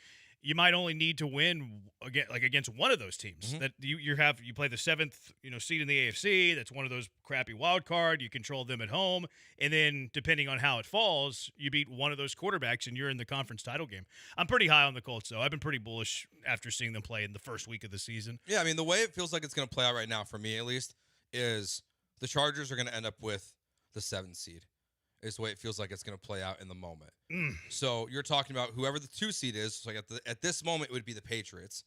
you might only need to win against one of those teams. That you play the 7th seed in the AFC. That's one of those crappy wild card. You control them at home, and then depending on how it falls, you beat one of those quarterbacks, and you're in the conference title game. I'm pretty high on the Colts, though. I've been pretty bullish after seeing them play in the first week of the season. Yeah, I mean, the way it feels like it's going to play out right now, for me at least, is the Chargers are going to end up with the 7th seed. Is the way it feels like it's going to play out in the moment. So you're talking about whoever the 2 seed is. So like at this moment, it would be the Patriots.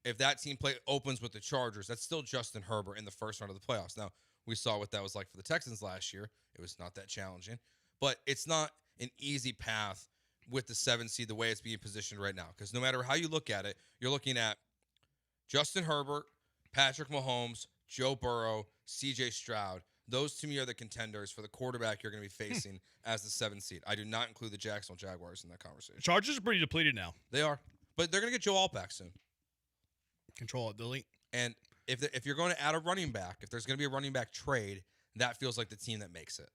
If that team opens with the Chargers, that's still Justin Herbert in the first round of the playoffs. Now, we saw what that was like for the Texans last year. It was not that challenging. But it's not an easy path with the 7 seed the way it's being positioned right now. Because no matter how you look at it, you're looking at Justin Herbert, Patrick Mahomes, Joe Burrow, C.J. Stroud. Those to me are the contenders for the quarterback you're going to be facing as the 7th seed. I do not include the Jacksonville Jaguars in that conversation. Chargers are pretty depleted now. They are. But they're going to get Joe Alt back soon. Control it, delete. And if you're going to add a running back, if there's going to be a running back trade, that feels like the team that makes it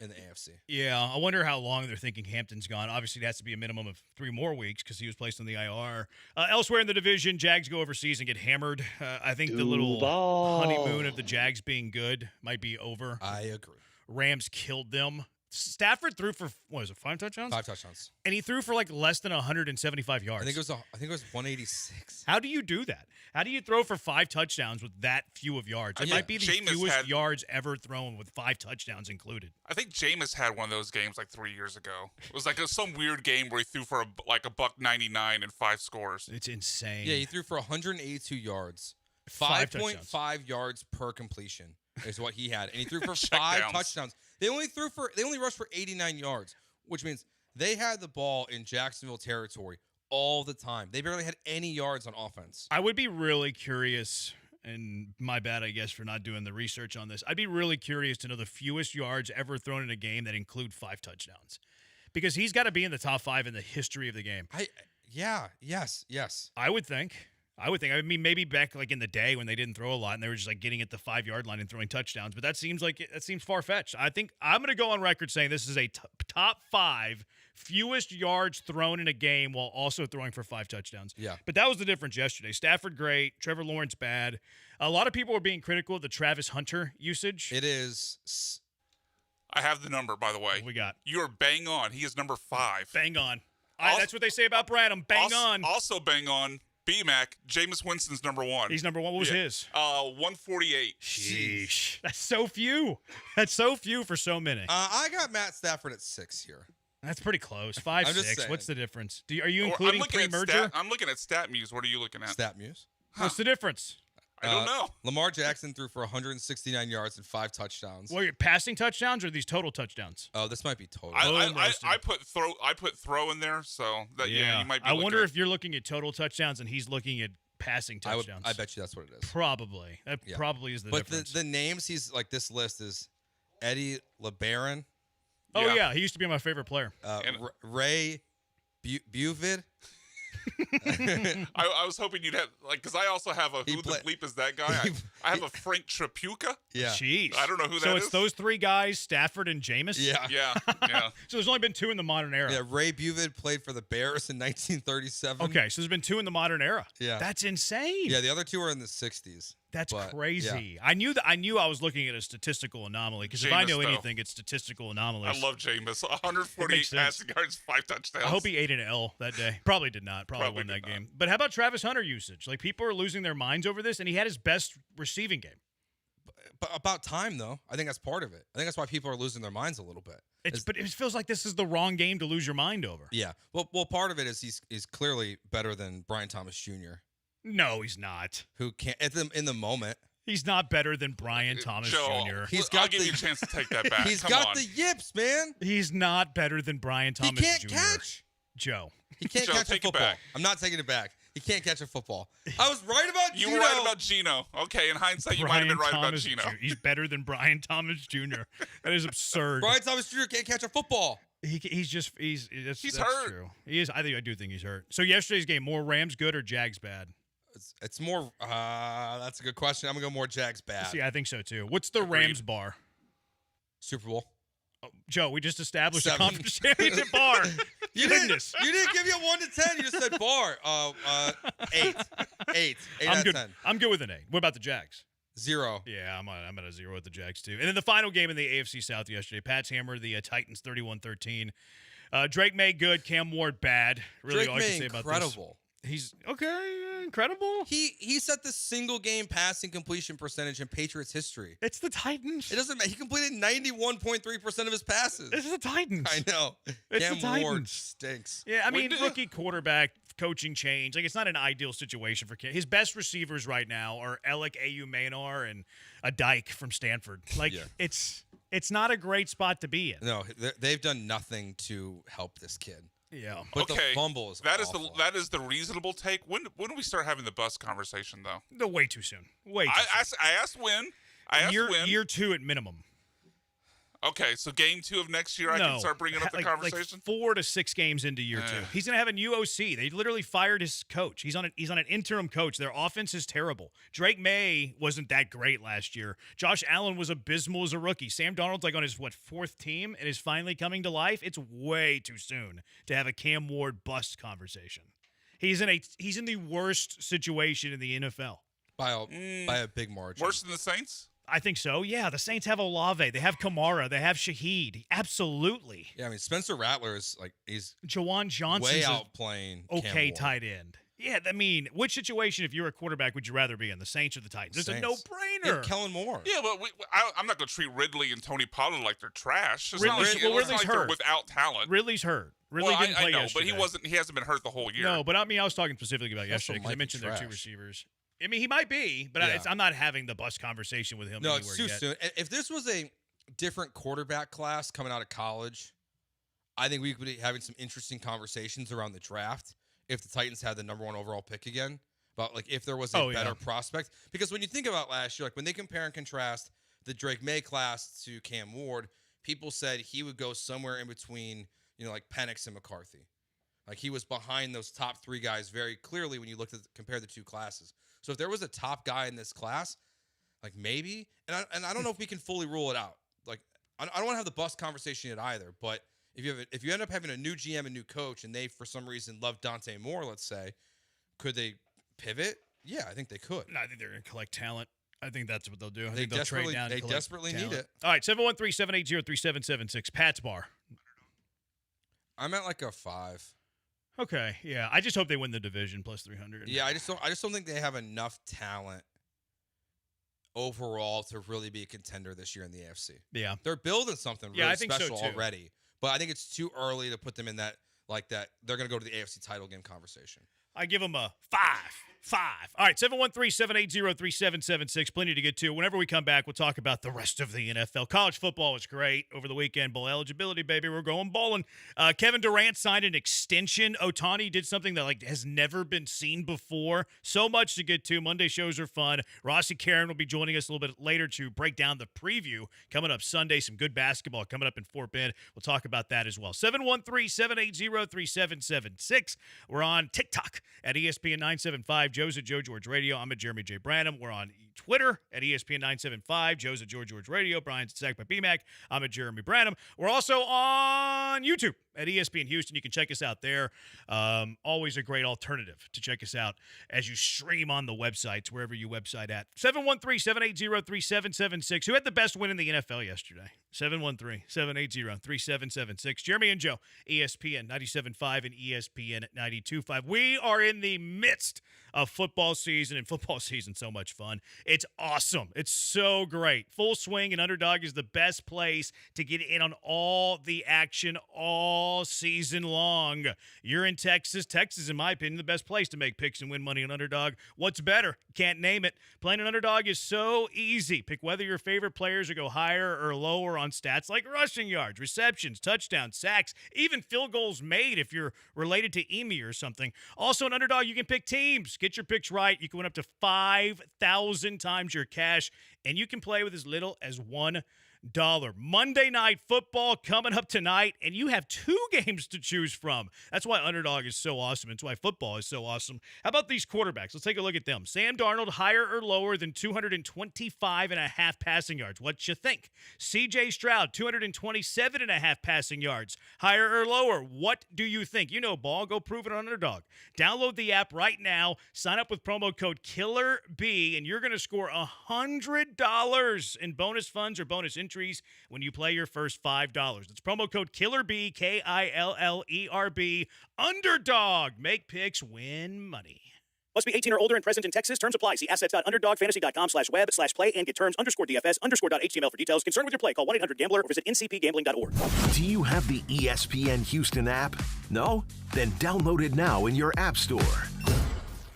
in the AFC. Yeah, I wonder how long they're thinking Hampton's gone. Obviously, it has to be a minimum of 3 more weeks because he was placed on the IR. Elsewhere in the division, Jags go overseas and get hammered. I think the little honeymoon of the Jags being good might be over. I agree. Rams killed them. Stafford threw for, 5 touchdowns? 5 touchdowns. And he threw for like less than 175 yards. I think it was 186. How do you do that? How do you throw for 5 touchdowns with that few of yards? It might be the fewest yards ever thrown with 5 touchdowns included. I think Jameis had one of those games like 3 years ago. It was like some weird game where he threw for $199 and 5 scores. It's insane. Yeah, he threw for 182 yards. 5.5 yards per completion is what he had. And he threw for 5 touchdowns. They only rushed for 89 yards, which means they had the ball in Jacksonville territory all the time. They barely had any yards on offense. I would be really curious, and my bad, I guess, for not doing the research on this. I'd be really curious to know the fewest yards ever thrown in a game that include 5 touchdowns. Because he's got to be in the top 5 in the history of the game. Yes. I would think. I mean, maybe back like in the day when they didn't throw a lot and they were just like getting at the 5-yard line and throwing touchdowns. But that seems far-fetched. I think I'm going to go on record saying this is a top 5 fewest yards thrown in a game while also throwing for 5 touchdowns. Yeah. But that was the difference yesterday. Stafford great, Trevor Lawrence bad. A lot of people were being critical of the Travis Hunter usage. It is. I have the number, by the way. What we got? You are bang on. He is number 5. Bang on. That's what they say about Brad. I'm bang on. Also bang on. B-Mac, Jameis Winston's number 1. He's number 1. What was his? 148. Sheesh. That's so few. That's so few for so many. I got Matt Stafford at 6 here. That's pretty close. 5, 6. What's the difference? Are you including pre-merger? I'm looking at StatMuse. What are you looking at? StatMuse. What's the difference? I don't know. Lamar Jackson threw for 169 yards and 5 touchdowns. Well, passing touchdowns or these total touchdowns? Oh, this might be total. I put throw in there, so that you might be. I wonder if you're looking at total touchdowns and he's looking at passing touchdowns. I bet you that's what it is. Probably. That probably is the difference. But the names he's like this list is Eddie LeBaron. Oh yeah, he used to be my favorite player. Ray Buvid. I was hoping you'd have because I also have a who the bleep is that guy? I have a Frank Trapuka. Yeah. Jeez. I don't know who that is. So it's those 3 guys, Stafford and Jameis? Yeah. So there's only been 2 in the modern era. Yeah, Ray Buvid played for the Bears in 1937. Okay, so there's been 2 in the modern era. Yeah. That's insane. Yeah, the other 2 are in the 60s. That's crazy. Yeah. I knew I was looking at a statistical anomaly because if I know anything, it's statistical anomalies. I love Jameis. 148 passing yards, 5 touchdowns. I hope he ate an L that day. Probably did not. Probably won that game. But how about Travis Hunter usage? Like people are losing their minds over this, and he had his best receiving game. But about time, though. I think that's part of it. I think that's why people are losing their minds a little bit. But it feels like this is the wrong game to lose your mind over. Yeah. Well, part of it is he's clearly better than Brian Thomas Jr. No, he's not. Who can't in the moment. He's not better than Brian Thomas Jr. I'll give you a chance to take that back. He's got the yips, man. He's not better than Brian Thomas Jr. He can't catch. Joe. He can't catch a football. I'm not taking it back. He can't catch a football. I was right about Gino. You were right about Gino. Okay, in hindsight, you might have been right about Gino. He's better than Brian Thomas Jr. That is absurd. Brian Thomas Jr. can't catch a football. That's hurt. True. He is. I do think he's hurt. So yesterday's game, more Rams good or Jags bad? It's more. That's a good question. I'm gonna go more Jags bad. See, I think so too. What's the Rams bar? Super Bowl. Oh, Joe, we just established 7. a conference championship bar. You didn't give me a 1 to 10. You just said bar. 8. 8 I'm out of good. 10. I'm good with an 8. What about the Jags? 0. Yeah, I'm at a 0 with the Jags too. And then the final game in the AFC South yesterday, Pats hammered the Titans 31-13. Drake May good, Cam Ward bad. Really, Drake all I can May say about incredible. He's okay, incredible. He set the single game passing completion percentage in Patriots history. It's the Titans. It doesn't matter. He completed 91.3% of his passes. It's the Titans. I know. It's Cam the Titans. Ward stinks. Yeah, I mean, rookie quarterback, coaching change. Like, it's not an ideal situation for Cam. His best receivers right now are Alec Maynor and a Dyke from Stanford. Like, it's not a great spot to be in. No, they've done nothing to help this kid. Yeah, but the fumble is awful. That is the reasonable take. When do we start having the bus conversation though? No, way too soon. Soon. I asked when. Year 2 at minimum. Okay, so game 2 of next year, I can start bringing up the conversation. Like 4 to 6 games into year 2. He's gonna have a new OC. They literally fired his coach. He's on an interim coach. Their offense is terrible. Drake May wasn't that great last year. Josh Allen was abysmal as a rookie. Sam Darnold's like on his 4th team and is finally coming to life. It's way too soon to have a Cam Ward bust conversation. He's in the worst situation in the NFL by a big margin. Worse than the Saints? I think so, yeah. The Saints have Olave. They have Kamara. They have Shaheed. Absolutely. Yeah, I mean, Spencer Rattler is he's Jawan Johnson's way outplaying okay tight end. Yeah, I mean, which situation, if you're a quarterback, would you rather be in, the Saints or the Titans? It's a no-brainer. And Kellen Moore. Yeah, but I'm not going to treat Ridley and Tony Pollard like they're trash. It's Ridley's like hurt. They're without talent. Ridley's hurt. Ridley didn't play I know, yesterday. but he hasn't been hurt the whole year. No, but I mean, I was talking specifically about yesterday because I mentioned their 2 receivers. I mean, he might be, but I'm not having the bus conversation with him. No, it's too soon. If this was a different quarterback class coming out of college, I think we could be having some interesting conversations around the draft if the Titans had the number 1 overall pick again. About like if there was a better prospect. Because when you think about last year, like when they compare and contrast the Drake May class to Cam Ward, people said he would go somewhere in between, like Penix and McCarthy. Like he was behind those top 3 guys very clearly when you compare the 2 classes. So if there was a top guy in this class, like maybe, and I don't know if we can fully rule it out. Like I don't want to have the bus conversation yet either. But if you end up having a new GM and new coach, and they for some reason love Dante Moore, let's say, could they pivot? Yeah, I think they could. No, I think they're going to collect talent. I think that's what they'll do. They desperately need it. All right, 713-780-3776. Pat's Bar. I'm at like a 5. Okay, yeah. I just hope they win the division plus 300. Yeah, I just don't think they have enough talent overall to really be a contender this year in the AFC. Yeah. They're building something really special already. But I think it's too early to put them in that they're going to go to the AFC title game conversation. I give them a 5. All right, 713-780-3776. Plenty to get to. Whenever we come back, we'll talk about the rest of the NFL. College football was great over the weekend. Bowl eligibility, baby. We're going bowling. Kevin Durant signed an extension. Ohtani did something that has never been seen before. So much to get to. Monday shows are fun. Rossi Karen will be joining us a little bit later to break down the preview coming up Sunday. Some good basketball coming up in Fort Bend. We'll talk about that as well. 713-780-3776. We're on TikTok at ESPN 975. Joe's at Joe George Radio. I'm at Jeremy J. Branham. We're on Twitter at ESPN 975. Joe's at George Radio. Brian's at Zach by BMAC. I'm at Jeremy Branham. We're also on YouTube at ESPN Houston. You can check us out there. Always a great alternative to check us out as you stream on the websites, wherever you website at. 713-780-3776. Who had the best win in the NFL yesterday? 713-780-3776. Jeremy and Joe, ESPN 97.5 and ESPN 92.5. We are in the midst of football season, and football season so much fun. It's awesome. It's so great. Full swing, and Underdog is the best place to get in on all the action all season long. You're in Texas. Texas, in my opinion, the best place to make picks and win money on Underdog. What's better? Can't name it. Playing an Underdog is so easy. Pick whether your favorite players will go higher or lower on stats like rushing yards, receptions, touchdowns, sacks, even field goals made if you're related to Emi or something. Also, on Underdog, you can pick teams. Get your picks right. You can win up to 5,000 times your cash, and you can play with as little as $1. Monday Night Football coming up tonight, and you have 2 games to choose from. That's why Underdog is so awesome. It's why football is so awesome. How about these quarterbacks? Let's take a look at them. Sam Darnold, higher or lower than 225.5 passing yards? What you think? C.J. Stroud, 227.5 passing yards. Higher or lower? What do you think? You know ball. Go prove it on Underdog. Download the app right now. Sign up with promo code KILLERB, and you're going to score $100 in bonus funds or bonus entries when you play your first $5. That's promo code KILLERB, KILLERB. Underdog. Make picks, win money. Must be 18 or older and present in Texas. Terms apply. See assets.underdogfantasy.com/web/play and get terms _DFS_.html for details. Concerned with your play, call 1-800-GAMBLER or visit ncpgambling.org. Do you have the ESPN Houston app? No? Then download it now in your app store.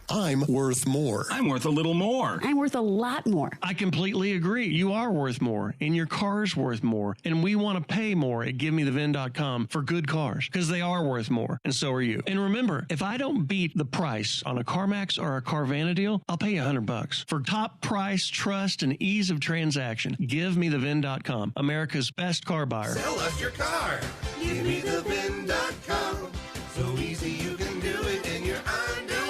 I'm worth more. I'm worth a little more. I'm worth a lot more. I completely agree. You are worth more, and your car's worth more, and we want to pay more at GiveMeTheVin.com for good cars, because they are worth more, and so are you. And remember, if I don't beat the price on a CarMax or a Carvana deal, I'll pay you $100. For top price, trust, and ease of transaction, GiveMeTheVin.com, America's best car buyer. Sell us your car. GiveMeTheVin.com. So easy you can do it in your underwear.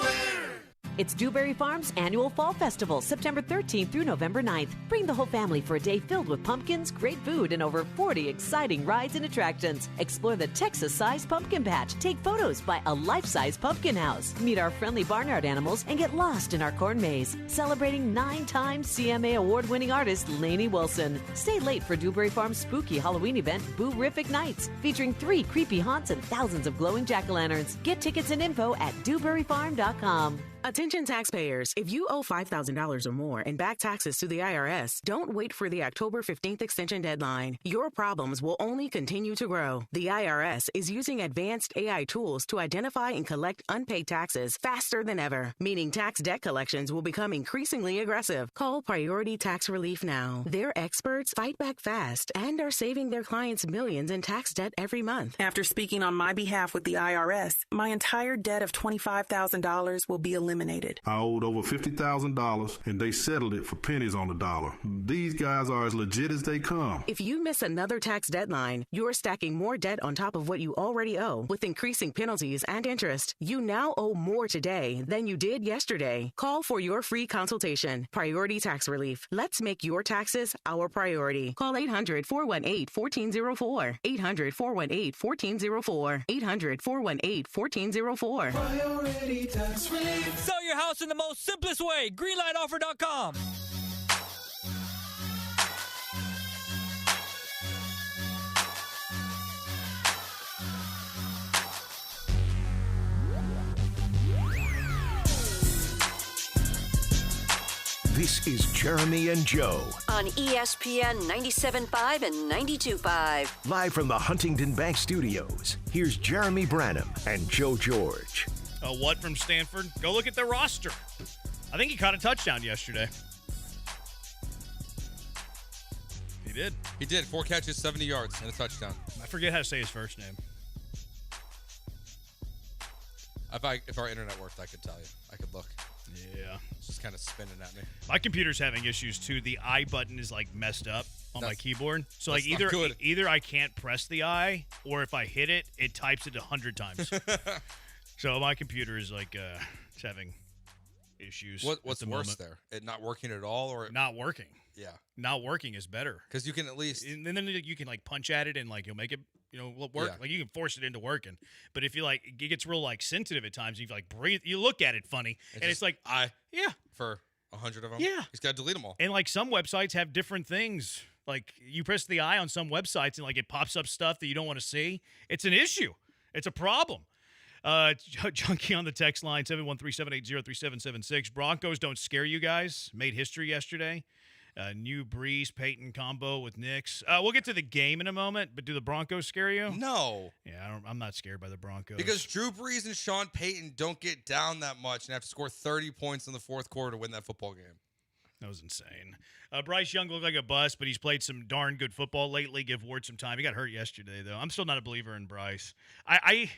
It's Dewberry Farm's annual Fall Festival, September 13th through November 9th. Bring the whole family for a day filled with pumpkins, great food, and over 40 exciting rides and attractions. Explore the Texas-sized pumpkin patch. Take photos by a life-size pumpkin house. Meet our friendly barnyard animals and get lost in our corn maze. Celebrating 9-time CMA award-winning artist Lainey Wilson. Stay late for Dewberry Farm's spooky Halloween event, Boo-rific Nights, featuring 3 creepy haunts and thousands of glowing jack-o'-lanterns. Get tickets and info at DewberryFarm.com. Attention taxpayers, if you owe $5,000 or more and back taxes to the IRS, don't wait for the October 15th extension deadline. Your problems will only continue to grow. The IRS is using advanced AI tools to identify and collect unpaid taxes faster than ever, meaning tax debt collections will become increasingly aggressive. Call Priority Tax Relief now. Their experts fight back fast and are saving their clients millions in tax debt every month. After speaking on my behalf with the IRS, my entire debt of $25,000 will be eliminated. I owed over $50,000 and they settled it for pennies on the dollar. These guys are as legit as they come. If you miss another tax deadline, you're stacking more debt on top of what you already owe with increasing penalties and interest. You now owe more today than you did yesterday. Call for your free consultation. Priority Tax Relief. Let's make your taxes our priority. Call 800-418-1404. 800-418-1404. 800-418-1404. Priority Tax Relief. Sell your house in the most simplest way. Greenlightoffer.com. This is Jeremy and Joe on ESPN 97.5 and 92.5. Live from the Huntington Bank Studios, here's Jeremy Branham and Joe George. What from Stanford? Go look at the roster. I think he caught a touchdown yesterday. He did. He did. 4 catches, 70 yards, and a touchdown. I forget how to say his first name. If our internet worked, I could tell you. I could look. Yeah. It's just kind of spinning at me. My computer's having issues, too. The I button is, messed up on my keyboard. So, either I can't press the I, or if I hit it, it types it 100 times. So my computer is it's having issues. What's worse there? It not working at all, or not working? Yeah, not working is better because you can at least and then you can punch at it and you'll make it work. Yeah. You can force it into working. But if you it gets real sensitive at times. You breathe. You look at it funny, and it's for 100 of them. Yeah, he's got to delete them all. And some websites have different things. You press the I on some websites and it pops up stuff that you don't want to see. It's an issue. It's a problem. Junkie on the text line, 713-780-3776. Broncos don't scare you guys. Made history yesterday. New Brees Peyton combo with Knicks. We'll get to the game in a moment, but do the Broncos scare you? No. Yeah, I'm not scared by the Broncos. Because Drew Brees and Sean Payton don't get down that much and have to score 30 points in the fourth quarter to win that football game. That was insane. Bryce Young looked like a bust, but he's played some darn good football lately. Give Ward some time. He got hurt yesterday, though. I'm still not a believer in Bryce. I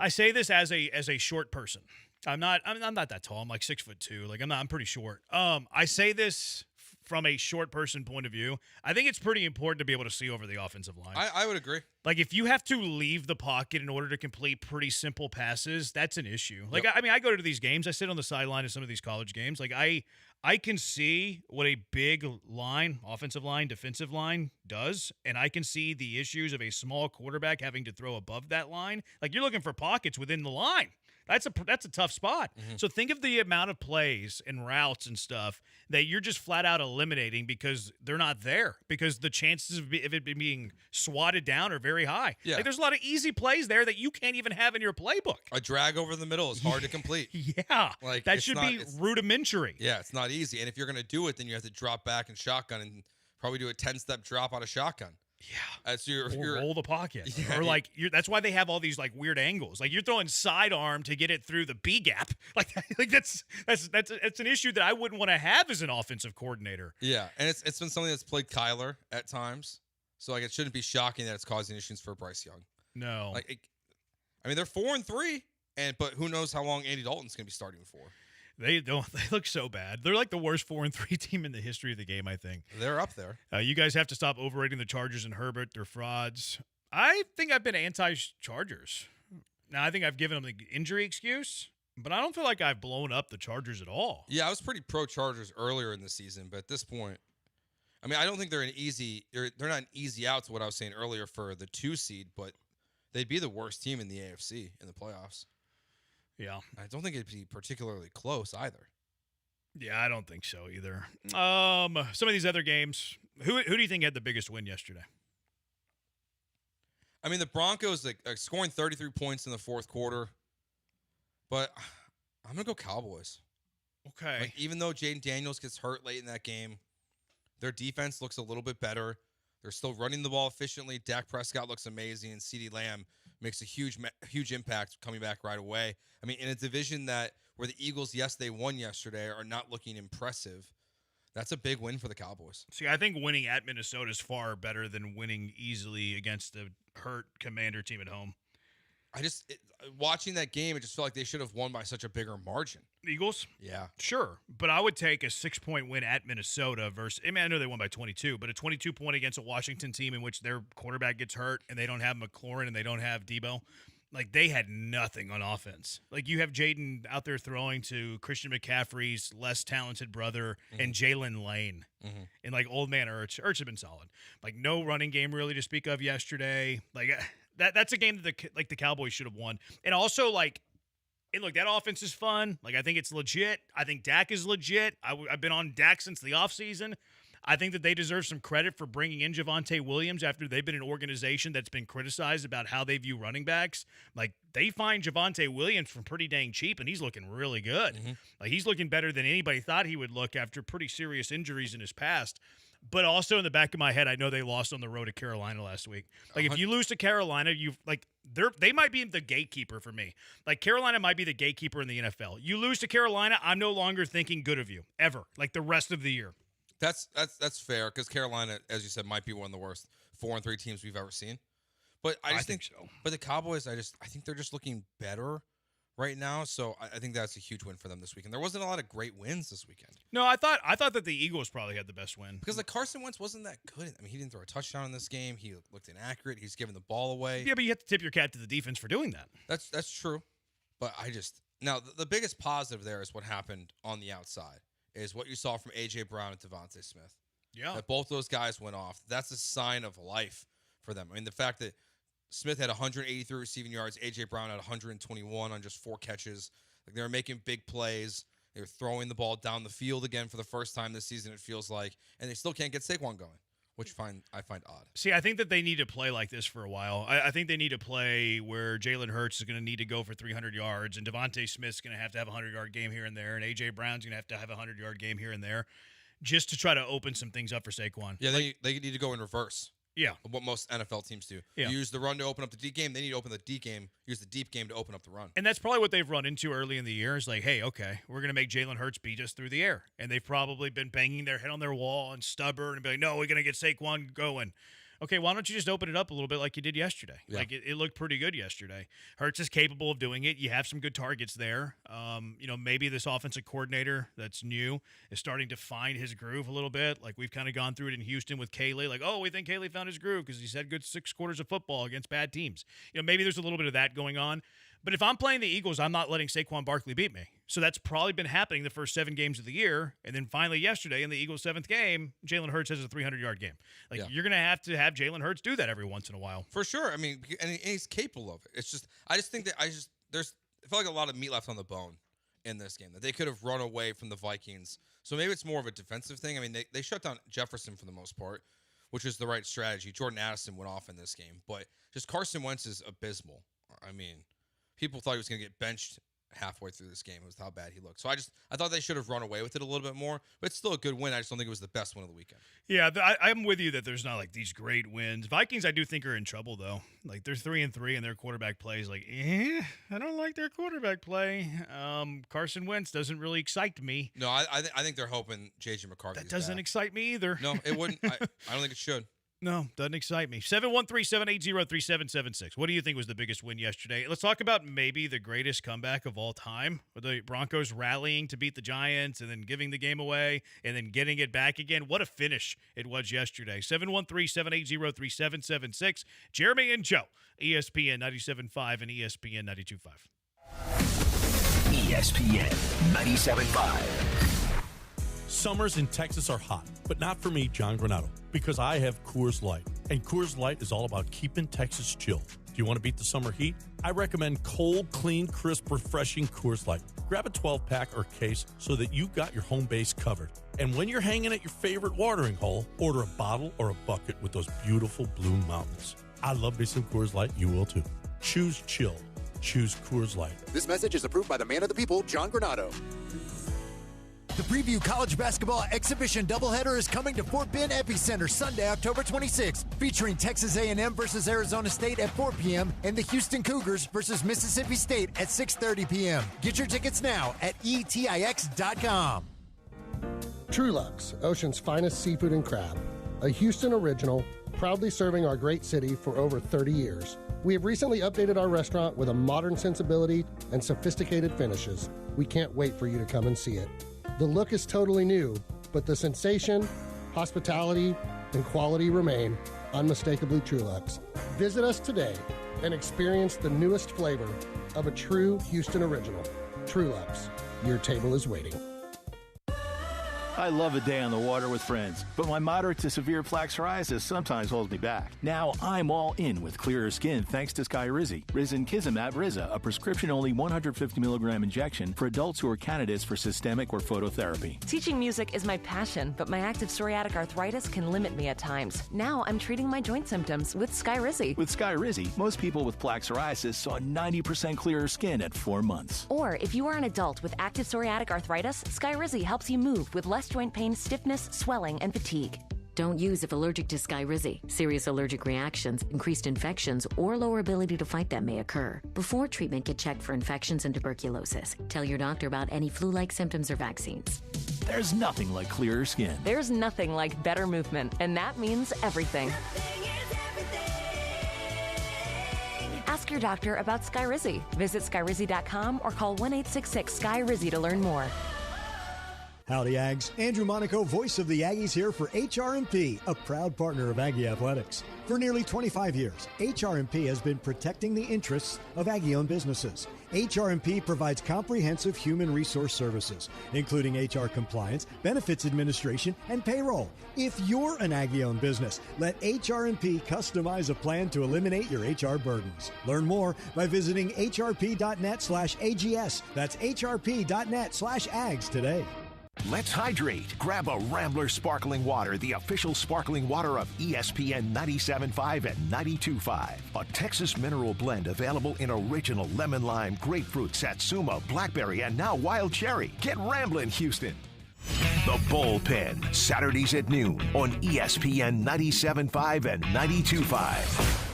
say this as a short person. I'm not that tall. I'm 6'2". I'm pretty short. I say this from a short person point of view, I think it's pretty important to be able to see over the offensive line. I would agree. Like, if you have to leave the pocket in order to complete pretty simple passes, that's an issue. Like, Yep. I mean, I go to these games. I sit on the sideline of some of these college games. Like, I can see what a big line, offensive line, defensive line does, and I can see the issues of a small quarterback having to throw above that line. Like, you're looking for pockets within the line. That's a tough spot. Mm-hmm. So think of the amount of plays and routes and stuff that you're just flat out eliminating because they're not there, because the chances of it being swatted down are very high. Yeah. Like, there's a lot of easy plays there that you can't even have in your playbook. A drag over the middle is hard to complete. Yeah, Like, that it's should not- be rudimentary. Yeah, it's not easy. And if you're going to do it, then you have to drop back and shotgun and probably do a 10-step drop out of shotgun. Yeah. As you're Roll the pocket. Yeah, or like that's why they have all these like weird angles. Like, you're throwing sidearm to get it through the B gap. Like that's an issue that I wouldn't want to have as an offensive coordinator. Yeah, and it's been something that's plagued Kyler at times. So like it shouldn't be shocking that it's causing issues for Bryce Young. No. Like I mean, they're 4-3, but who knows how long Andy Dalton's going to be starting for. They look so bad. They're like the worst 4-3 team in the history of the game, I think. They're up there. You guys have to stop overrating the Chargers and Herbert. They're frauds. I think I've been anti-Chargers. Now, I think I've given them the injury excuse, but I don't feel like I've blown up the Chargers at all. Yeah, I was pretty pro-Chargers earlier in the season, but at this point, I mean, I don't think they're not an easy out to what I was saying earlier for the 2 seed, but they'd be the worst team in the AFC in the playoffs. Yeah. I don't think it'd be particularly close either. Yeah, I don't think so either. Some of these other games, who do you think had the biggest win yesterday? I mean, the Broncos scoring 33 points in the fourth quarter, but I'm going to go Cowboys. Okay. Like, even though Jaden Daniels gets hurt late in that game, their defense looks a little bit better. They're still running the ball efficiently. Dak Prescott looks amazing, and CeeDee Lamb makes a huge impact coming back right away. I mean, in a division where the Eagles, yes, they won yesterday, are not looking impressive, that's a big win for the Cowboys. See, I think winning at Minnesota is far better than winning easily against the hurt Commander team at home. Watching that game, it just felt like they should have won by such a bigger margin. Eagles? Yeah. Sure. But I would take a 6-point win at Minnesota versus, I mean, I know they won by 22, but a 22-point against a Washington team in which their quarterback gets hurt and they don't have McLaurin and they don't have Debo. Like, they had nothing on offense. Like, you have Jaden out there throwing to Christian McCaffrey's less talented brother and Jalen Lane. Mm-hmm. And, like, old man Ertz. Ertz had been solid. Like, no running game really to speak of yesterday. Like, that's a game that the Cowboys should have won. And also, like, and look, that offense is fun. Like, I think it's legit. I think Dak is legit. I've been on Dak since the offseason. I think that they deserve some credit for bringing in Javonte Williams after they've been an organization that's been criticized about how they view running backs. Like, they find Javonte Williams for pretty dang cheap, and he's looking really good. Mm-hmm. Like, he's looking better than anybody thought he would look after pretty serious injuries in his past. But also in the back of my head, I know they lost on the road to Carolina last week. Like, if you lose to Carolina, they might be the gatekeeper for me. Like, Carolina might be the gatekeeper in the NFL. You lose to Carolina, I'm no longer thinking good of you ever. Like, the rest of the year. That's fair, because Carolina, as you said, might be one of the worst 4-3 teams we've ever seen. But I think so. But the Cowboys, I think they're just looking better right now. So I think that's a huge win for them this weekend. There wasn't a lot of great wins this weekend. No, I thought that the Eagles probably had the best win because like Carson Wentz wasn't that good. I mean, he didn't throw a touchdown in this game. He looked inaccurate. He's giving the ball away. Yeah, but you have to tip your cap to the defense for doing that. That's true. But now the biggest positive there is what happened on the outside. Is what you saw from A.J. Brown and Devontae Smith. Yeah. That both those guys went off. That's a sign of life for them. I mean, the fact that Smith had 183 receiving yards, A.J. Brown had 121 on just 4 catches. Like, they were making big plays. They were throwing the ball down the field again for the first time this season, it feels like. And they still can't get Saquon going, which I find odd. See, I think that they need to play like this for a while. I think they need to play where Jalen Hurts is going to need to go for 300 yards, and Devontae Smith's going to have a 100-yard game here and there, and A.J. Brown's going to have a 100-yard game here and there, just to try to open some things up for Saquon. Yeah, they need to go in reverse. Yeah. What most NFL teams do. Yeah. You use the run to open up the deep game. They need to open the deep game. Use the deep game to open up the run. And that's probably what they've run into early in the year is like, hey, okay, we're going to make Jalen Hurts beat us through the air. And they've probably been banging their head on their wall and stubborn and be like, no, we're going to get Saquon going. okay, why don't you just open it up a little bit like you did yesterday? Yeah. Like it looked pretty good yesterday. Hurts is capable of doing it. You have some good targets there. Maybe this offensive coordinator that's new is starting to find his groove a little bit. Like we've kind of gone through it in Houston with Caley. Like, we think Caley found his groove because he's had good 6 quarters of football against bad teams. Maybe there's a little bit of that going on. But if I'm playing the Eagles, I'm not letting Saquon Barkley beat me. So that's probably been happening the first 7 games of the year. And then finally yesterday in the Eagles' 7th game, Jalen Hurts has a 300-yard game. You're going to have Jalen Hurts do that every once in a while. For sure. I mean, and he's capable of it. It's just, I just think that I feel like a lot of meat left on the bone in this game, that they could have run away from the Vikings. So maybe it's more of a defensive thing. I mean, they shut down Jefferson for the most part, which is the right strategy. Jordan Addison went off in this game. But just Carson Wentz is abysmal. I mean, people thought he was going to get benched halfway through this game. It was how bad he looked. So I thought they should have run away with it a little bit more, but it's still a good win. I just don't think it was the best win of the weekend. Yeah, I'm with you that there's not like these great wins. Vikings, I do think, are in trouble though. Like they're 3-3 and their quarterback play is like, I don't like their quarterback play. Carson Wentz doesn't really excite me. No, I think they're hoping J.J. McCarthy. That doesn't excite me either. No, it wouldn't. I don't think it should. No, doesn't excite me. 713-780-3776. What do you think was the biggest win yesterday? Let's talk about maybe the greatest comeback of all time, with the Broncos rallying to beat the Giants and then giving the game away and then getting it back again. What a finish it was yesterday. 713-780-3776. Jeremy and Joe, ESPN 97.5 and ESPN 92.5. ESPN 97.5. Summers in Texas are hot, but not for me, John Granato, because I have Coors Light. And Coors Light is all about keeping Texas chill. Do you want to beat the summer heat? I recommend cold, clean, crisp, refreshing Coors Light. Grab a 12-pack or case so that you got your home base covered. And when you're hanging at your favorite watering hole, order a bottle or a bucket with those beautiful blue mountains. I love me some Coors Light. You will too. Choose chill. Choose Coors Light. This message is approved by the man of the people, John Granato. The Preview College Basketball Exhibition doubleheader is coming to Fort Bend Epicenter Sunday, October 26th, featuring Texas A&M versus Arizona State at 4 p.m. and the Houston Cougars versus Mississippi State at 6:30 p.m. Get your tickets now at etix.com. Trulux, Ocean's finest seafood and crab. A Houston original, proudly serving our great city for over 30 years. We have recently updated our restaurant with a modern sensibility and sophisticated finishes. We can't wait for you to come and see it. The look is totally new, but the sensation, hospitality, and quality remain unmistakably Trulux. Visit us today and experience the newest flavor of a true Houston original. Trulux, your table is waiting. I love a day on the water with friends, but my moderate to severe plaque psoriasis sometimes holds me back. Now I'm all in with clearer skin thanks to Skyrizi. Risankizumab Riza, a prescription-only 150 milligram injection for adults who are candidates for systemic or phototherapy. Teaching music is my passion, but my active psoriatic arthritis can limit me at times. Now I'm treating my joint symptoms with Skyrizi. With Skyrizi, most people with plaque psoriasis saw 90% clearer skin at 4 months. Or if you are an adult with active psoriatic arthritis, Skyrizi helps you move with less joint pain, stiffness, swelling, and fatigue. Don't use if allergic to Skyrizi. Serious allergic reactions, increased infections, or lower ability to fight them may occur. Before treatment, get checked for infections and tuberculosis. Tell your doctor about any flu-like symptoms or vaccines. There's nothing like clearer skin. There's nothing like better movement, and that means everything. Ask your doctor about Skyrizi. Visit Skyrizi.com or call 1-866-SKY-RIZZI to learn more. Howdy, Ags. Andrew Monaco, voice of the Aggies, here for HRMP, a proud partner of Aggie Athletics. For nearly 25 years, HRMP has been protecting the interests of Aggie-owned businesses. HRMP provides comprehensive human resource services, including HR compliance, benefits administration, and payroll. If you're an Aggie-owned business, let HRMP customize a plan to eliminate your HR burdens. Learn more by visiting hrp.net/AGS. That's hrp.net/AGS today. Let's hydrate. Grab a Rambler Sparkling Water, the official sparkling water of ESPN 97.5 and 92.5. A Texas mineral blend available in original lemon lime, grapefruit, satsuma, blackberry, and now wild cherry. Get Ramblin', Houston. The Bullpen, Saturdays at noon on ESPN 97.5 and 92.5.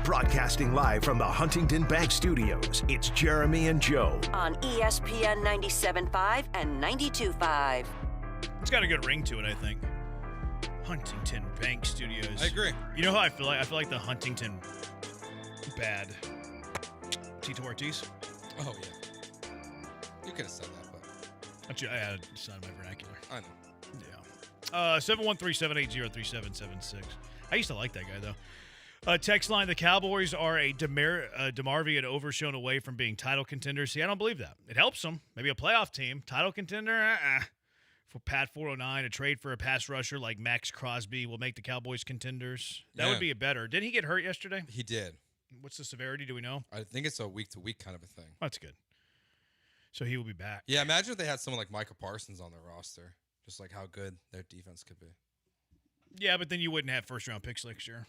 Broadcasting live from the Huntington Bank Studios, it's Jeremy and Joe. On ESPN 97.5 and 92.5. It's got a good ring to it, I think. Huntington Bank Studios. I agree. You know how I feel like? I feel like the Huntington bad Tito Ortiz. Oh, yeah. You could have said that, but... I added it's not my vernacular. I know. Yeah. 713-780-3776. I used to like that guy, though. Text line, the Cowboys are a DeMarvey and Overshown away from being title contenders. See, I don't believe that. It helps them. Maybe a playoff team. Title contender? For Pat 409, a trade for a pass rusher like Max Crosby will make the Cowboys contenders. That would be a better. Didn't he get hurt yesterday? He did. What's the severity? Do we know? I think it's a week-to-week kind of a thing. That's good. So he will be back. Yeah, imagine if they had someone like Micah Parsons on their roster. Just like how good their defense could be. Yeah, but then you wouldn't have first-round picks next year.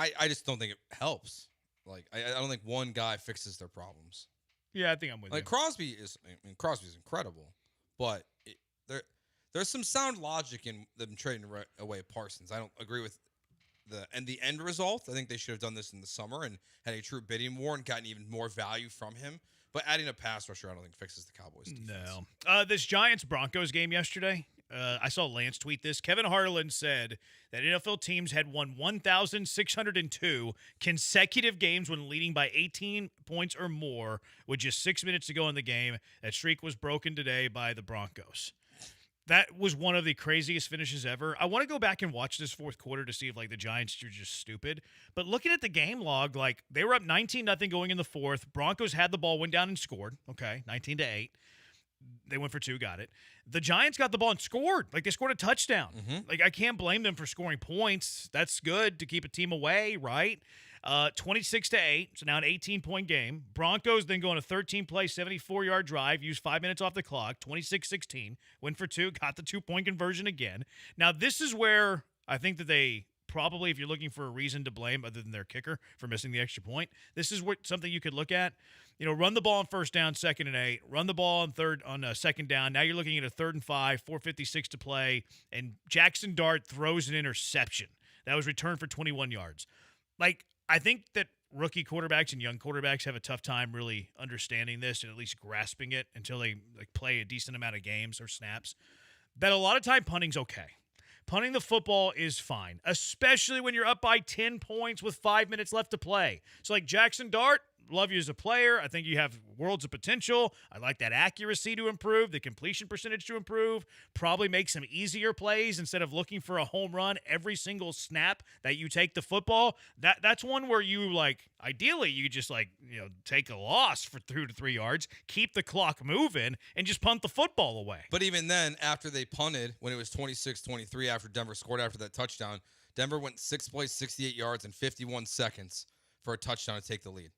I just don't think it helps. Like, I don't think one guy fixes their problems. Yeah, I think I'm with you. Crosby's incredible, but there's some sound logic in them trading away Parsons. I don't agree with the end result. I think they should have done this in the summer and had a true bidding war and gotten even more value from him. But adding a pass rusher, I don't think fixes the Cowboys' defense. No. This Giants-Broncos game yesterday, I saw Lance tweet this. Kevin Harlan said that NFL teams had won 1,602 consecutive games when leading by 18 points or more with just 6 minutes to go in the game. That streak was broken today by the Broncos. That was one of the craziest finishes ever. I want to go back and watch this fourth quarter to see if, the Giants are just stupid. But looking at the game log, they were up 19-0 going in the fourth. Broncos had the ball, went down and scored. Okay, 19-8. They went for two, got it. The Giants got the ball and scored. They scored a touchdown. Mm-hmm. I can't blame them for scoring points. That's good to keep a team away, right? 26-8, so now an 18-point game. Broncos then go on a 13-play, 74-yard drive, use 5 minutes off the clock, 26-16, went for two, got the 2-point conversion again. Now, this is where I think that they probably, if you're looking for a reason to blame other than their kicker for missing the extra point, this is something you could look at. Run the ball on first down, 2nd and 8. Run the ball on second down. Now you're looking at a 3rd and 5, 4:56 to play, and Jackson Dart throws an interception. That was returned for 21 yards. I think that rookie quarterbacks and young quarterbacks have a tough time really understanding this and at least grasping it until they play a decent amount of games or snaps. That a lot of time punting's okay. Punting the football is fine, especially when you're up by 10 points with 5 minutes left to play. So Jackson Dart, love you as a player. I think you have worlds of potential. I like that accuracy to improve, the completion percentage to improve, probably make some easier plays instead of looking for a home run every single snap that you take the football. That's one where you ideally you just take a loss for 2 to 3 yards, keep the clock moving and just punt the football away. But even then, after they punted, when it was 26-23 after Denver scored after that touchdown, Denver went 6 plays, 68 yards in 51 seconds for a touchdown to take the lead.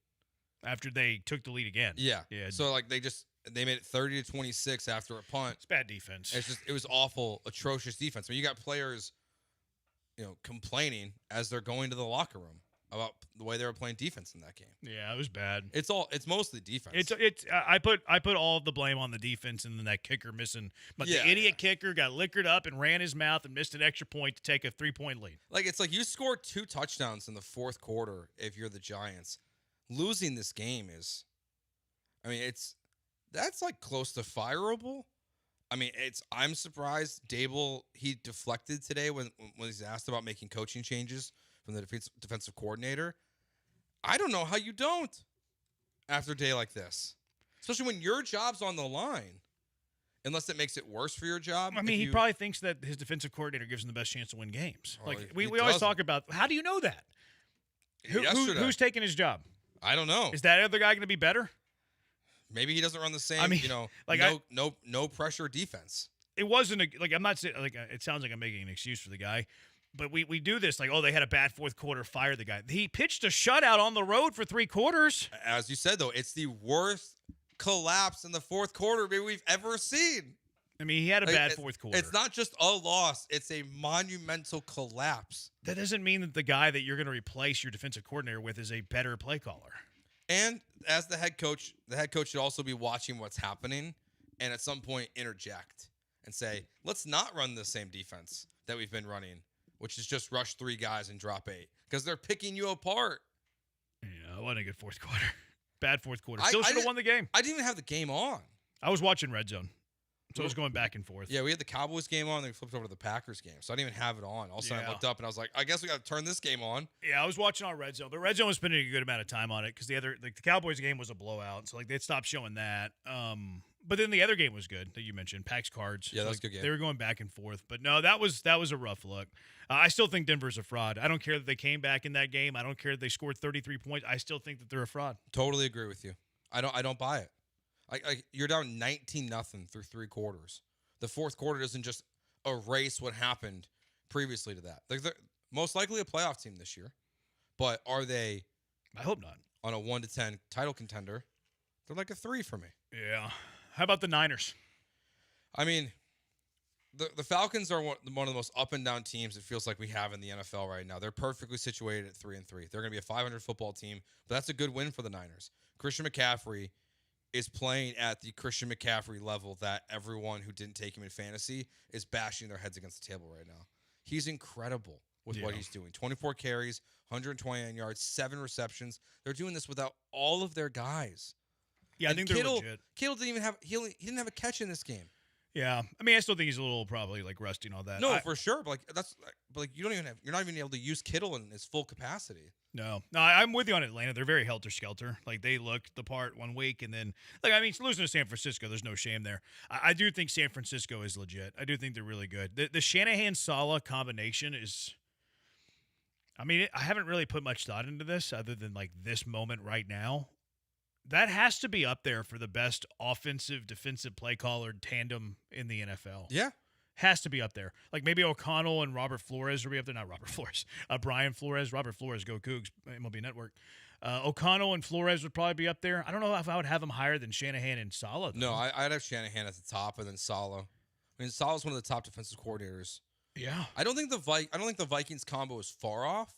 After they took the lead again. Yeah. So they made it 30-26 after a punt. It's bad defense. It was awful, atrocious defense. You got players, complaining as they're going to the locker room about the way they were playing defense in that game. Yeah, it was bad. It's mostly defense. I put all of the blame on the defense and then that kicker missing. But the idiot kicker got liquored up and ran his mouth and missed an extra point to take a 3-point lead. You scored 2 touchdowns in the fourth quarter if you're the Giants. Losing this game that's close to fireable. I'm surprised Dable, he deflected today when he's asked about making coaching changes from the defensive coordinator. I don't know how you don't after a day like this, especially when your job's on the line, unless it makes it worse for your job. He probably thinks that his defensive coordinator gives him the best chance to win games. We always talk about, how do you know that? Who's taking his job? I don't know. Is that other guy going to be better? Maybe he doesn't run the same, no pressure defense. It wasn't I'm not saying it sounds like I'm making an excuse for the guy, but we do this they had a bad fourth quarter, fire the guy. He pitched a shutout on the road for 3 quarters. As you said though, it's the worst collapse in the fourth quarter maybe we've ever seen. He had a bad fourth quarter. It's not just a loss. It's a monumental collapse. That doesn't mean that the guy that you're going to replace your defensive coordinator with is a better play caller. And as the head coach should also be watching what's happening and at some point interject and say, let's not run the same defense that we've been running, which is just rush 3 guys and drop 8, because they're picking you apart. it wasn't a good fourth quarter. Bad fourth quarter. Still should have won the game. I didn't even have the game on. I was watching Red Zone, so I was going back and forth. Yeah, we had the Cowboys game on, then we flipped over to the Packers game, so I didn't even have it on. All of a sudden, I looked up, and I was like, I guess we got to turn this game on. Yeah, I was watching on Red Zone, but Red Zone was spending a good amount of time on it because the Cowboys game was a blowout, so they stopped showing that. But then the other game was good that you mentioned, Pax Cards. Yeah, that was a good game. They were going back and forth, but no, that was a rough look. I still think Denver's a fraud. I don't care that they came back in that game. I don't care that they scored 33 points. I still think that they're a fraud. Totally agree with you. I don't buy it. You're down 19-0 through 3 quarters. The fourth quarter doesn't just erase what happened previously to that. They're most likely a playoff team this year, but are they? I hope not. On a 1-10 title contender, they're like a 3 for me. Yeah. How about the Niners? I mean, the Falcons are one of the most up and down teams it feels like we have in the NFL right now. They're perfectly situated at 3-3. They're going to be a 500 football team, but that's a good win for the Niners. Christian McCaffrey is playing at the Christian McCaffrey level that everyone who didn't take him in fantasy is bashing their heads against the table right now. He's incredible with what he's doing. 24 carries, 129 yards, 7 receptions. They're doing this without all of their guys. Yeah, I think they're legit. Kittle he didn't have a catch in this game. Yeah, I mean, I still think he's a little probably rusty and all that. No, for sure. But you're not even able to use Kittle in his full capacity. No, I'm with you on Atlanta. They're very helter-skelter. They looked the part one week, and then, losing to San Francisco, there's no shame there. I do think San Francisco is legit. I do think they're really good. The Shanahan-Saleh combination is, I haven't really put much thought into this other than, this moment right now. That has to be up there for the best offensive-defensive play-caller tandem in the NFL. Yeah. Has to be up there. Maybe O'Connell and Robert Flores will be up there. Not Robert Flores. Brian Flores. Robert Flores, go Cougs, MLB Network. O'Connell and Flores would probably be up there. I don't know if I would have them higher than Shanahan and Saleh. No, I'd have Shanahan at the top and then Saleh. Saleh's one of the top defensive coordinators. Yeah. I don't think the Vikings combo is far off.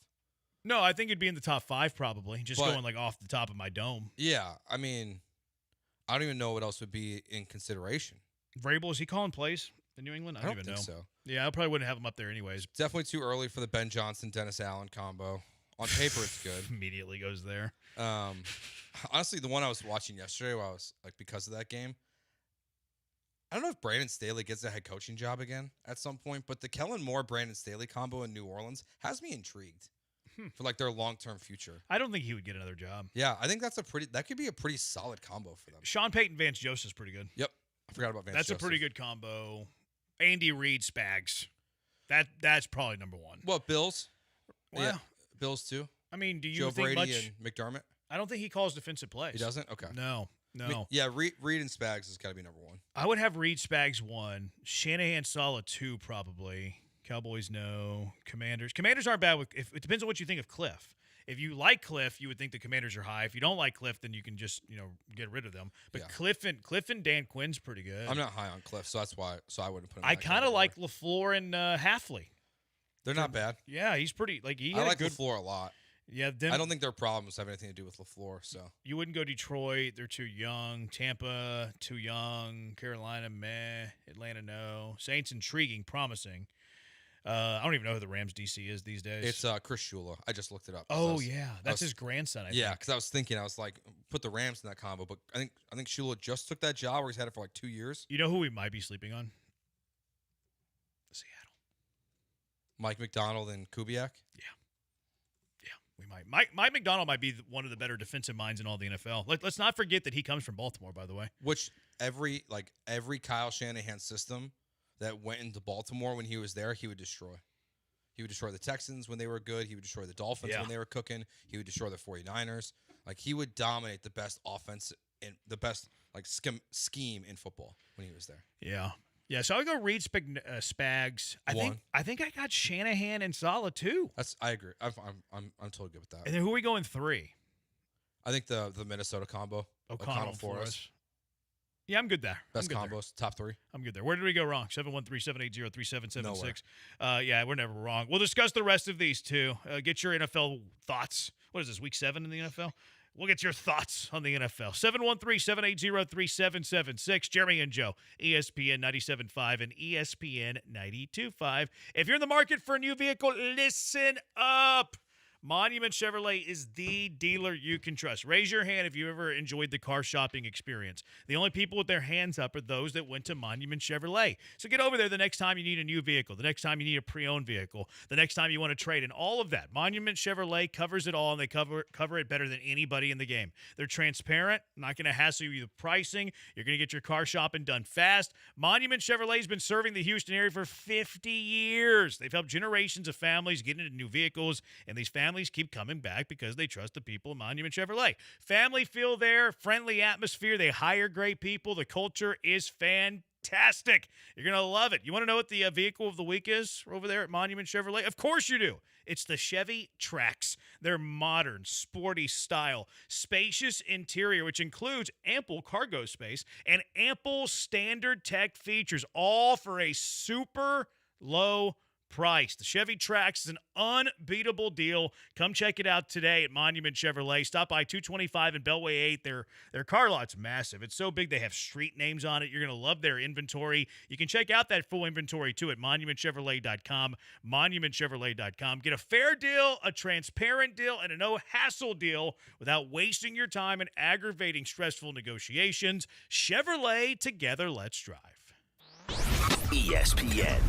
No, I think it'd be in the top 5 probably. Going off the top of my dome. Yeah, I don't even know what else would be in consideration. Vrabel, is he calling plays in New England? I don't even know. So. Yeah, I probably wouldn't have him up there anyways. Definitely too early for the Ben Johnson, Dennis Allen combo. On paper, it's good. Immediately goes there. Honestly, the one I was watching yesterday, because of that game, I don't know if Brandon Staley gets a head coaching job again at some point, but the Kellen Moore-Brandon Staley combo in New Orleans has me intrigued. For their long-term future. I don't think he would get another job. Yeah, I think that could be a pretty solid combo for them. Sean Payton, Vance Joseph's pretty good. Yep. I forgot about Vance Joseph. Joseph. A pretty good combo. Andy Reid, Spags. That's probably number 1. What, Bills? Well, yeah, Bills too. Do you Joe think Brady much? and McDermott? I don't think he calls defensive plays. He doesn't? Okay. No. Yeah, Reid and Spags has got to be number 1. I would have Reid, Spags 1. Shanahan, Saleh 2 probably. Cowboys, no. Commanders aren't bad. It depends on what you think of Cliff. If you like Cliff, you would think the Commanders are high. If you don't like Cliff, then you can just get rid of them. But yeah. Cliff and Dan Quinn's pretty good. I'm not high on Cliff, so that's why. So I wouldn't put him. I kind of like LaFleur and Halfley. They're not bad. Yeah, he's pretty. I like LaFleur a lot. Yeah, I don't think their problems have anything to do with LaFleur. So you wouldn't go Detroit; they're too young. Tampa, too young. Carolina, meh. Atlanta, no. Saints, intriguing, promising. I don't even know who the Rams DC is these days. It's Chris Shula. I just looked it up. Oh yeah, that's his grandson. I think. Yeah, because I was thinking, I was like, put the Rams in that combo, but I think Shula just took that job where he's had it for 2 years. You know who we might be sleeping on? Seattle. Mike McDonald and Kubiak. Yeah, we might. Mike McDonald might be one of the better defensive minds in all the NFL. Let's not forget that he comes from Baltimore, by the way. Which every Kyle Shanahan system that went into Baltimore when he was there, he would destroy. He would destroy the Texans when they were good. He would destroy the Dolphins when they were cooking. He would destroy the 49ers. He would dominate the best offense and the best scheme in football when he was there. Yeah. So I would go Reid, Spags. I think I got Shanahan and Saleh too. I agree. I'm totally good with that. And then who are we going 3? I think the Minnesota combo. O'Connell Flores. Yeah, I'm good there. Best combos, top 3. I'm good there. Where did we go wrong? 713-780-3776. Nowhere. Yeah, we're never wrong. We'll discuss the rest of these too. Get your NFL thoughts. What is this, week 7 in the NFL? We'll get your thoughts on the NFL. 713-780-3776. Jeremy and Joe, ESPN 97.5 and ESPN 92.5. If you're in the market for a new vehicle, listen up. Monument Chevrolet is the dealer you can trust. Raise your hand if you ever enjoyed the car shopping experience. The only people with their hands up are those that went to Monument Chevrolet. So get over there the next time you need a new vehicle, the next time you need a pre-owned vehicle, the next time you want to trade, and all of that. Monument Chevrolet covers it all, and they cover it better than anybody in the game. They're transparent, not going to hassle you with pricing. You're going to get your car shopping done fast. Monument Chevrolet has been serving the Houston area for 50 years. They've helped generations of families get into new vehicles, and these families keep coming back because they trust the people at Monument Chevrolet. Family feel there, friendly atmosphere. They hire great people. The culture is fantastic. You're going to love it. You want to know what the vehicle of the week is over there at Monument Chevrolet? Of course you do. It's the Chevy Trax. They're modern, sporty style, spacious interior, which includes ample cargo space and ample standard tech features, all for a super low price. The Chevy Trax is an unbeatable deal. Come check it out today at Monument Chevrolet. Stop by 225 and Beltway 8. Their car lot's massive. It's so big they have street names on it. You're going to love their inventory. You can check out that full inventory too at monumentchevrolet.com. Monumentchevrolet.com. Get a fair deal, a transparent deal, and a no-hassle deal without wasting your time and aggravating stressful negotiations. Chevrolet, together, let's drive. ESPN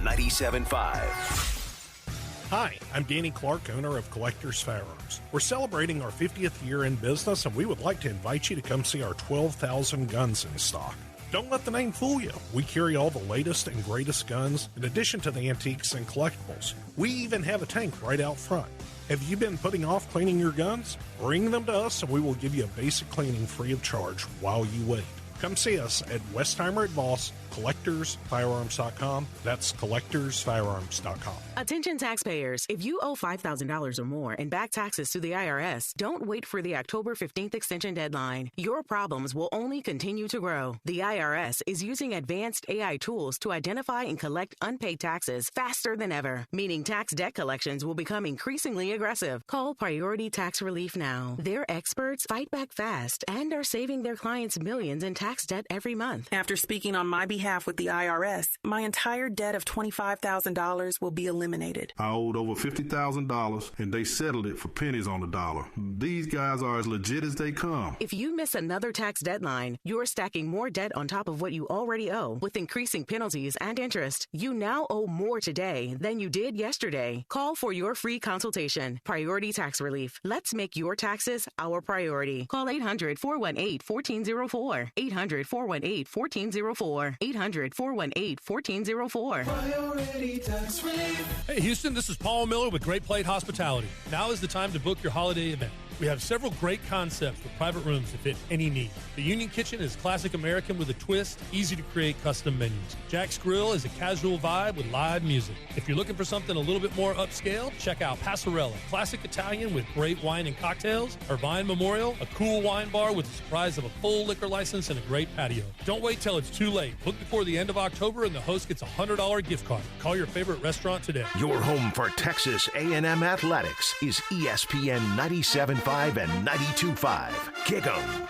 97.5. Hi, I'm Danny Clark, owner of Collectors Firearms. We're celebrating our 50th year in business, and we would like to invite you to come see our 12,000 guns in stock. Don't let the name fool you. We carry all the latest and greatest guns, in addition to the antiques and collectibles. We even have a tank right out front. Have you been putting off cleaning your guns? Bring them to us, and we will give you a basic cleaning free of charge while you wait. Come see us at Westheimer at Voss, CollectorsFirearms.com. That's CollectorsFirearms.com. Attention taxpayers. If you owe $5,000 or more in back taxes to the IRS, don't wait for the October 15th extension deadline. Your problems will only continue to grow. The IRS is using advanced AI tools to identify and collect unpaid taxes faster than ever, meaning tax debt collections will become increasingly aggressive. Call Priority Tax Relief now. Their experts fight back fast and are saving their clients millions in tax debt every month. After speaking on my behalf with the IRS, my entire debt of $25,000 will be eliminated. I owed over $50,000, and they settled it for pennies on the dollar. These guys are as legit as they come. If you miss another tax deadline, you're stacking more debt on top of what you already owe, with increasing penalties and interest. You now owe more today than you did yesterday. Call for your free consultation. Priority Tax Relief. Let's make your taxes our priority. Call 800-418-1404. 800-418-1404. 800-418-1404. Priority Tax Relief. Hey, Houston, this is Paul Miller with Great Plate Hospitality. Now is the time to book your holiday event. We have several great concepts with private rooms to fit any need. The Union Kitchen is classic American with a twist, easy to create custom menus. Jack's Grill is a casual vibe with live music. If you're looking for something a little bit more upscale, check out Passarella, classic Italian with great wine and cocktails. Irvine Memorial, a cool wine bar with the surprise of a full liquor license and a great patio. Don't wait till it's too late. Book before the end of October and the host gets a $100 gift card. Call your favorite restaurant today. Your home for Texas A&M Athletics is ESPN 97.5 and 92.5. Kick 'em.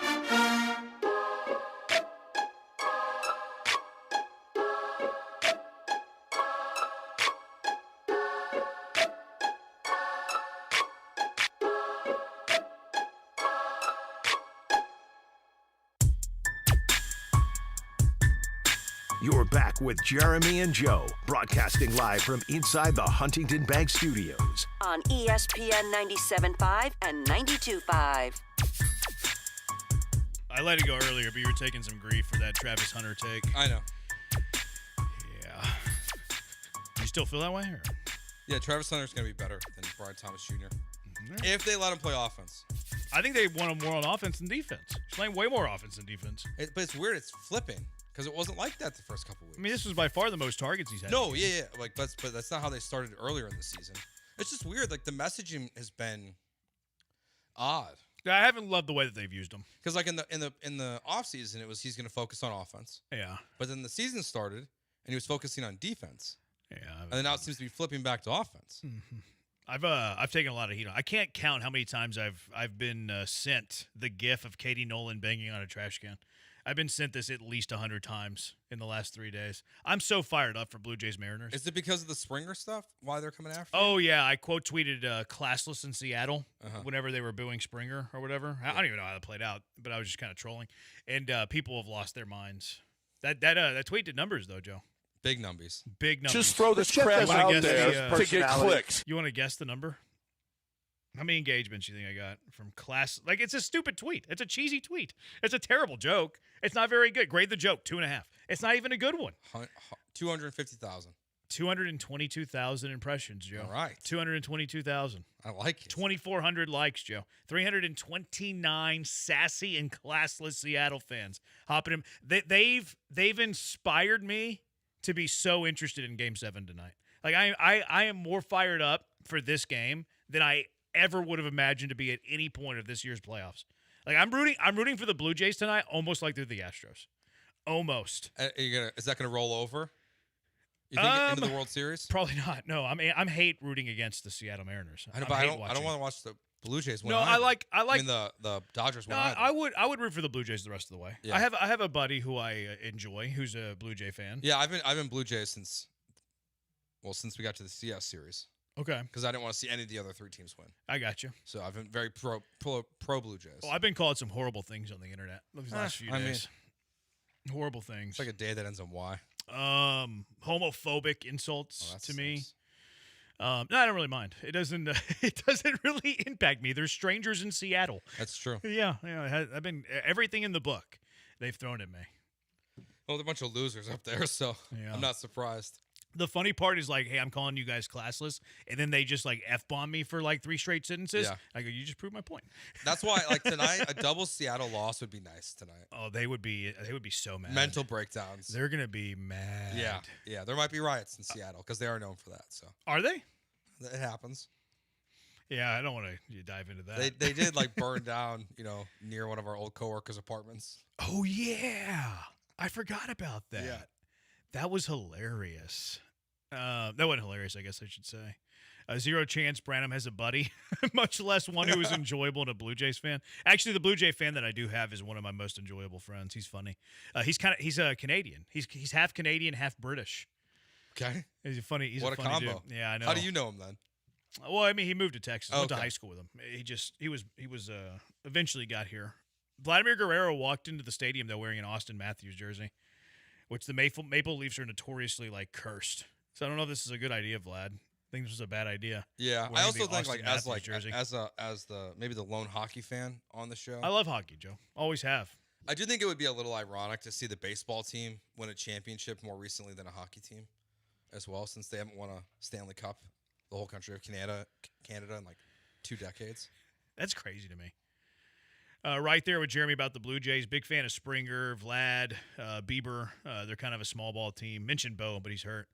You're back with Jeremy and Joe, broadcasting live from inside the Huntington Bank Studios. On ESPN 97.5 and 92.5. I let it go earlier, but you were taking some grief for that Travis Hunter take. I know. Yeah. You still feel that way? Or? Yeah, Travis Hunter's going to be better than Brian Thomas Jr. Mm-hmm. If they let him play offense. I think they want him more on offense than defense. He's playing way more offense than defense. But it's weird. It's flipping. Because it wasn't like that the first couple weeks. I mean, this was by far the most targets he's had. No, yeah. Like, but that's not how they started earlier in the season. It's just weird. Like, the messaging has been odd. I haven't loved the way that they've used him. Because, like, in the offseason, it was he's going to focus on offense. Yeah. But then the season started, and he was focusing on defense. Yeah. And then now it seems to be flipping back to offense. Mm-hmm. I've taken a lot of heat on. I can't count how many times I've been sent the gif of Katie Nolan banging on a trash can. I've been sent this at least 100 times in the last 3 days. I'm so fired up for Blue Jays Mariners. Is it because of the Springer stuff? Why they're coming after you? Oh, yeah. I quote tweeted classless in Seattle whenever they were booing Springer or whatever. I don't even know how that played out, but I was just kind of trolling. And people have lost their minds. That tweet did numbers, though, Joe. Big numbers. Big numbers. Just throw this crap out there to get clicks. You want to guess the number? How many engagements do you think I got from class? Like, it's a stupid tweet. It's a cheesy tweet. It's a terrible joke. It's not very good. Grade the joke, 2.5. It's not even a good one. 250,000. 222,000 impressions, Joe. All right. 222,000. I like it. 2,400 likes, Joe. 329 sassy and classless Seattle fans hopping in. They've inspired me to be so interested in Game 7 tonight. Like, I am more fired up for this game than I ever would have imagined to be at any point of this year's playoffs. Like, I'm rooting for the Blue Jays tonight, almost like they're the Astros. Almost. Is that going to roll over? You think into the World Series? Probably not. No, I'm hate rooting against the Seattle Mariners. I don't want to watch the Blue Jays win. No, either. I mean the Dodgers win. No, either. I would root for the Blue Jays the rest of the way. Yeah. I have a buddy who I enjoy, who's a Blue Jay fan. Yeah, I've been Blue Jays since we got to the CS series. Okay. Because I didn't want to see any of the other 3 teams win. I got you. So I've been very pro Blue Jays. Well, I've been called some horrible things on the internet these last few days. Horrible things. It's like a day that ends in Y. Homophobic insults to me. Stinks. No, I don't really mind. It doesn't. It doesn't really impact me. There's strangers in Seattle. That's true. Yeah. I've been everything in the book they've thrown at me. Well, they're a bunch of losers up there, so I'm not surprised. The funny part is like, hey, I'm calling you guys classless, and then they just like F-bomb me for like 3 straight sentences. Yeah. I go, you just proved my point. That's why, like tonight, a double Seattle loss would be nice tonight. Oh, they would be so mad. Mental breakdowns. They're gonna be mad. Yeah. There might be riots in Seattle because they are known for that. So are they? It happens. Yeah, I don't want to dive into that. They did like burn down, near one of our old coworkers' apartments. Oh yeah, I forgot about that. Yeah. That was hilarious. That wasn't hilarious, I guess I should say. Zero chance Branham has a buddy, much less one who is enjoyable and a Blue Jays fan. Actually, the Blue Jay fan that I do have is one of my most enjoyable friends. He's funny. He's a Canadian. He's half Canadian, half British. Okay. He's a funny combo. Dude. Yeah, I know. How do you know him then? Well, I mean, he moved to Texas. Went to Okay. high school with him. He was eventually got here. Vladimir Guerrero walked into the stadium though wearing an Austin Matthews jersey, which the Maple Leafs are notoriously like cursed. So I don't know if this is a good idea, Vlad. I think this was a bad idea. Yeah, I wearing also the think Austin as Matthews jersey. maybe the lone hockey fan on the show. I love hockey, Joe. Always have. I do think it would be a little ironic to see the baseball team win a championship more recently than a hockey team, as well, since they haven't won a Stanley Cup, the whole country of Canada in like 2 decades. That's crazy to me. Right there with Jeremy about the Blue Jays. Big fan of Springer, Vlad, Bieber. They're kind of a small ball team. Mentioned Bo, but he's hurt.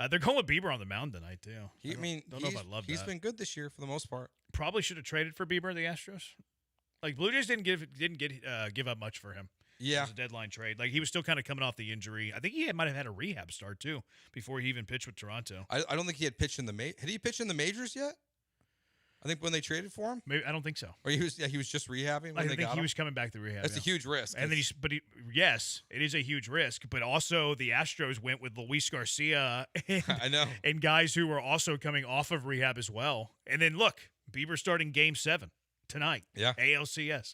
They're going with Bieber on the mound tonight, too. Don't know if I love that. He's been good this year for the most part. Probably should have traded for Bieber, the Astros. Like, Blue Jays didn't give up much for him. Yeah. It was a deadline trade. Like, he was still kind of coming off the injury. I think he might have had a rehab start, too, before he even pitched with Toronto. I don't think he had pitched in the had he pitched in the majors yet? I think when they traded for him? Maybe I don't think so. Or he was just rehabbing when I they think got him? he was coming back to rehab. That's a huge risk. And then yes, it is a huge risk. But also the Astros went with Luis Garcia I know. and guys who were also coming off of rehab as well. And then look, Bieber starting Game 7 tonight. Yeah. ALCS.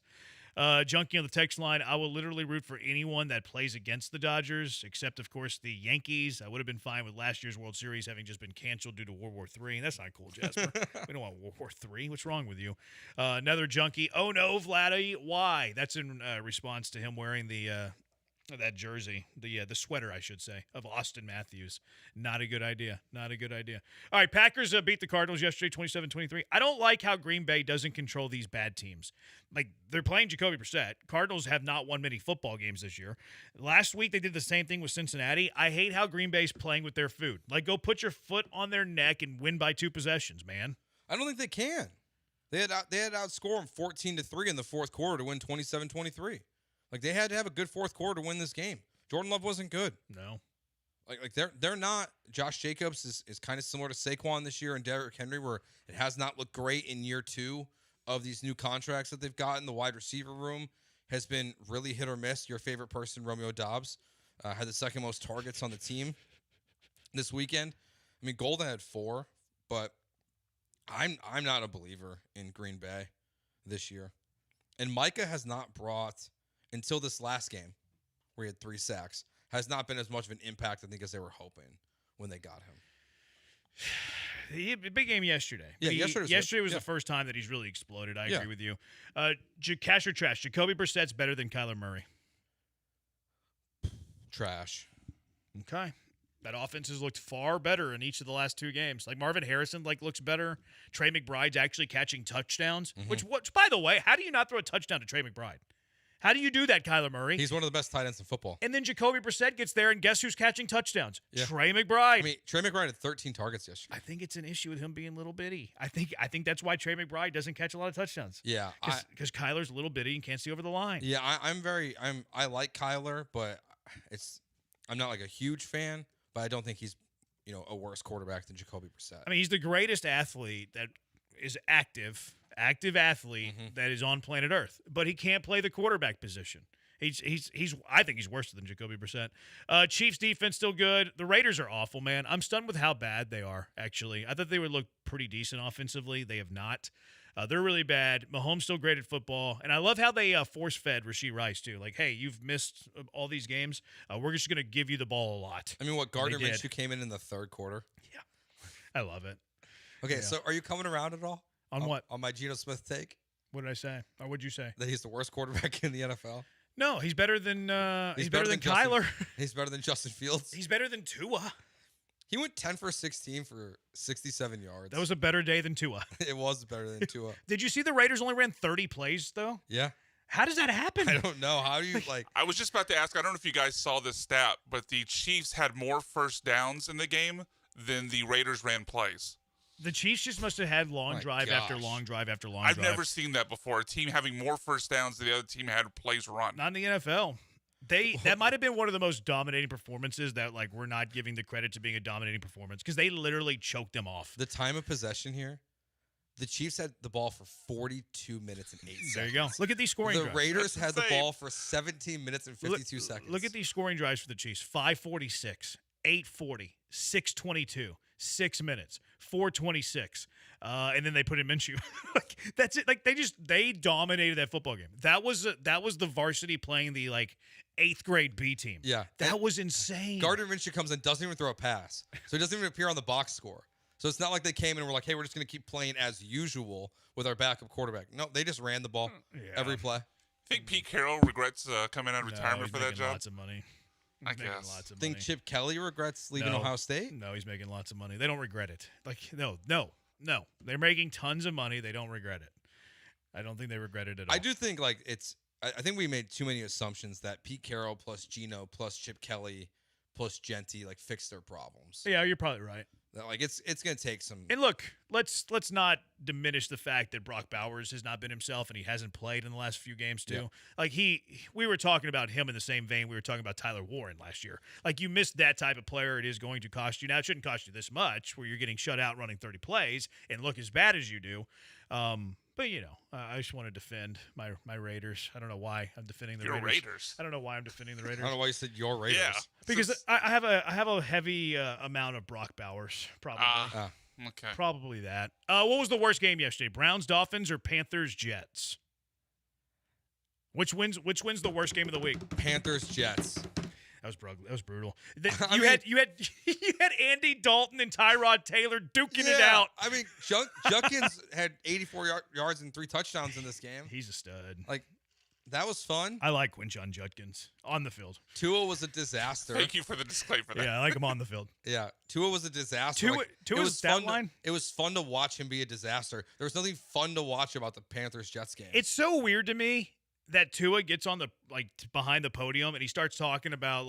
Junkie on the text line, I will literally root for anyone that plays against the Dodgers, except, of course, the Yankees. I would have been fine with last year's World Series having just been canceled due to World War III. That's not cool, Jasper. We don't want World War III. What's wrong with you? Another junkie. Oh, no, Vladdy. Why? That's in response to him wearing that jersey, the sweater, I should say, of Austin Matthews. Not a good idea. Not a good idea. All right, Packers beat the Cardinals yesterday, 27-23. I don't like how Green Bay doesn't control these bad teams. Like, they're playing Jacoby Brissett. Cardinals have not won many football games this year. Last week, they did the same thing with Cincinnati. I hate how Green Bay's playing with their food. Like, go put your foot on their neck and win by 2 possessions, man. I don't think they can. They had outscored them 14-3 in the fourth quarter to win 27-23. Like, they had to have a good fourth quarter to win this game. Jordan Love wasn't good. No. Like they're not. Josh Jacobs is kind of similar to Saquon this year and Derrick Henry, where it has not looked great in year 2 of these new contracts that they've got in the wide receiver room has been really hit or miss. Your favorite person, Romeo Doubs, had the second most targets on the team this weekend. I mean, Golden had 4, but I'm not a believer in Green Bay this year. And Micah has not brought, until this last game, where he had 3 sacks, has not been as much of an impact, I think, as they were hoping when they got him. Big game yesterday. Yeah, yesterday was the first time that he's really exploded. I agree with you. Cash or trash? Jacoby Brissett's better than Kyler Murray. Trash. Okay. That offense has looked far better in each of the last 2 games. Like Marvin Harrison looks better. Trey McBride's actually catching touchdowns. Which, by the way, how do you not throw a touchdown to Trey McBride? How do you do that, Kyler Murray? He's one of the best tight ends in football. And then Jacoby Brissett gets there, and guess who's catching touchdowns? Yeah. Trey McBride. I mean, Trey McBride had 13 targets yesterday. I think it's an issue with him being little bitty. I think that's why Trey McBride doesn't catch a lot of touchdowns. Yeah, because Kyler's little bitty and can't see over the line. Yeah, I like Kyler, but I'm not like a huge fan. But I don't think he's a worse quarterback than Jacoby Brissett. I mean, he's the greatest athlete that is active athlete that is on planet Earth, but he can't play the quarterback position. I think he's worse than Jacoby Brissett. Chiefs defense still good. The Raiders are awful, man. I'm stunned with how bad they are, actually. I thought they would look pretty decent offensively. They have not. They're really bad. Mahomes still great at football. And I love how they force-fed Rashee Rice, too. Like, hey, you've missed all these games. We're just going to give you the ball a lot. I mean, Gardner Minshew came in the third quarter? Yeah. I love it. Okay, so are you coming around at all? On what? On my Geno Smith take? What did I say? Or what did you say? That he's the worst quarterback in the NFL? No, he's better than Kyler. He's better than Justin Fields. He's better than Tua. He went 10 for 16 for 67 yards. That was a better day than Tua. It was better than Tua. Did you see the Raiders only ran 30 plays, though? Yeah. How does that happen? I don't know. How do you, I was just about to ask, I don't know if you guys saw this stat, but the Chiefs had more first downs in the game than the Raiders ran plays. The Chiefs just must have had long drive after long drive after long drive. I've never seen that before. A team having more first downs than the other team had plays run. Not in the NFL. That might have been one of the most dominating performances that we're not giving the credit to being a dominating performance because they literally choked them off. The time of possession here, the Chiefs had the ball for 42 minutes and 8 seconds. There you go. Look at these scoring drives. The Raiders had the ball for 17 minutes and 52 seconds. Look at these scoring drives for the Chiefs. 5:46, 8:40, 6:22, 6 minutes, 4:26. And then they put in Minshew. That's it. They dominated that football game. That was the varsity playing the 8th grade B team. Yeah. That was insane. Gardner Minshew comes in, doesn't even throw a pass. So he doesn't even appear on the box score. So it's not like they came in and were like, hey, we're just going to keep playing as usual with our backup quarterback. No, they just ran the ball every play. Think Pete Carroll regrets coming out of retirement for that job? Lots of money. I guess. Lots of Think money. Chip Kelly regrets leaving Ohio State? No, he's making lots of money. They don't regret it. No. They're making tons of money. They don't regret it. I don't think they regret it at all. I do think I think we made too many assumptions that Pete Carroll plus Geno plus Chip Kelly plus Genty fix their problems. Yeah, you're probably right. That, it's going to take some. And look, let's not diminish the fact that Brock Bowers has not been himself and he hasn't played in the last few games too. Yeah. We were talking about him in the same vein we were talking about Tyler Warren last year. You missed that type of player, it is going to cost you. Now it shouldn't cost you this much, where you're getting shut out running 30 plays and look as bad as you do. But I just want to defend my Raiders. I don't know why I'm defending the Raiders. I don't know why I'm defending the Raiders. I don't know why you said your Raiders. Yeah. Because I have a heavy amount of Brock Bowers, probably. Okay. Probably that. What was the worst game yesterday? Browns Dolphins or Panthers Jets? Which wins the worst game of the week? Panthers Jets. That was brutal. You had Andy Dalton and Tyrod Taylor duking it out. I mean, Judkins had 84 yards and 3 touchdowns in this game. He's a stud. That was fun. I like Quinshon Judkins on the field. Tua was a disaster. Thank you for the disclaimer for that. Yeah, I like him on the field. Yeah, Tua was a disaster. Tua's stat line? It was fun to watch him be a disaster. There was nothing fun to watch about the Panthers-Jets game. It's so weird to me that Tua gets on the behind the podium and he starts talking about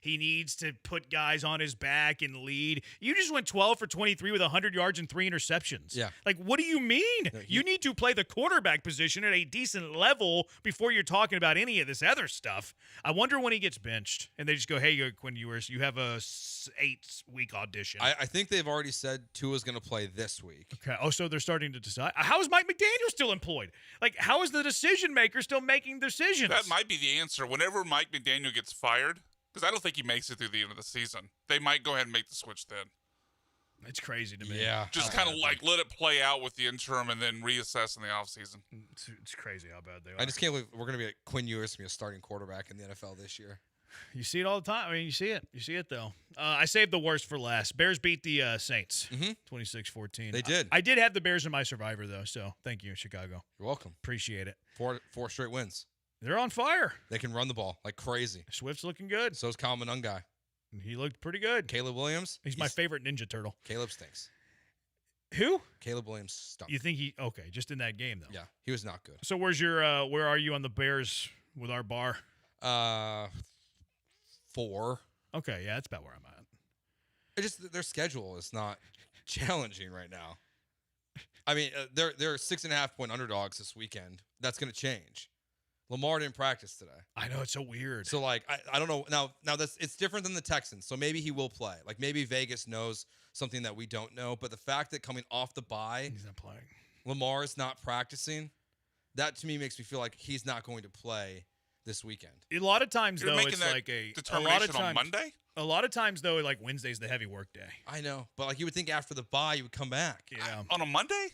he needs to put guys on his back and lead. You just went 12 for 23 with 100 yards and 3 interceptions. Yeah. What do you mean? No, you need to play the quarterback position at a decent level before you're talking about any of this other stuff. I wonder when he gets benched and they just go, hey, Quinn Ewers, you have a 8-week audition. I think they've already said Tua's going to play this week. Okay. Oh, so they're starting to decide. How is Mike McDaniel still employed? How is the decision maker still making making decisions. That might be the answer. Whenever Mike McDaniel gets fired, because I don't think he makes it through the end of the season, they might go ahead and make the switch then. It's crazy to me. Yeah. Just kind of like let it play out with the interim and then reassess in the offseason. It's crazy how bad they are. I just can't believe we're going to be Quinn Ewers to be a starting quarterback in the NFL this year. You see it all the time. I mean, you see it. You see it, though. I saved the worst for last. Bears beat the Saints 26-14. They did. I did have the Bears in my survivor, though, so thank you, Chicago. You're welcome. Appreciate it. Four straight wins. They're on fire. They can run the ball like crazy. Swift's looking good. So is Kyle Monungai. He looked pretty good. Caleb Williams. He's my favorite Ninja Turtle. Caleb stinks. Who? Caleb Williams stunk. You think okay, just in that game, though. Yeah, he was not good. So where's your where are you on the Bears with our bar? 4. Okay, yeah, that's about where I'm at. It just their schedule is not challenging right now. I mean, they're 6.5-point underdogs this weekend. That's going to change. Lamar didn't practice today. I know, it's so weird. So like I don't know now it's different than the Texans. So maybe he will play. Like maybe Vegas knows something that we don't know. But the fact that coming off the bye, he's not playing. Lamar is not practicing. That to me makes me feel like he's not going to play this weekend. A lot of times, You're though, making it's that like determination a lot of times, on Monday? A lot of times, though, like Wednesday's the heavy work day. I know, but like you would think after the bye you would come back. Yeah. On a Monday?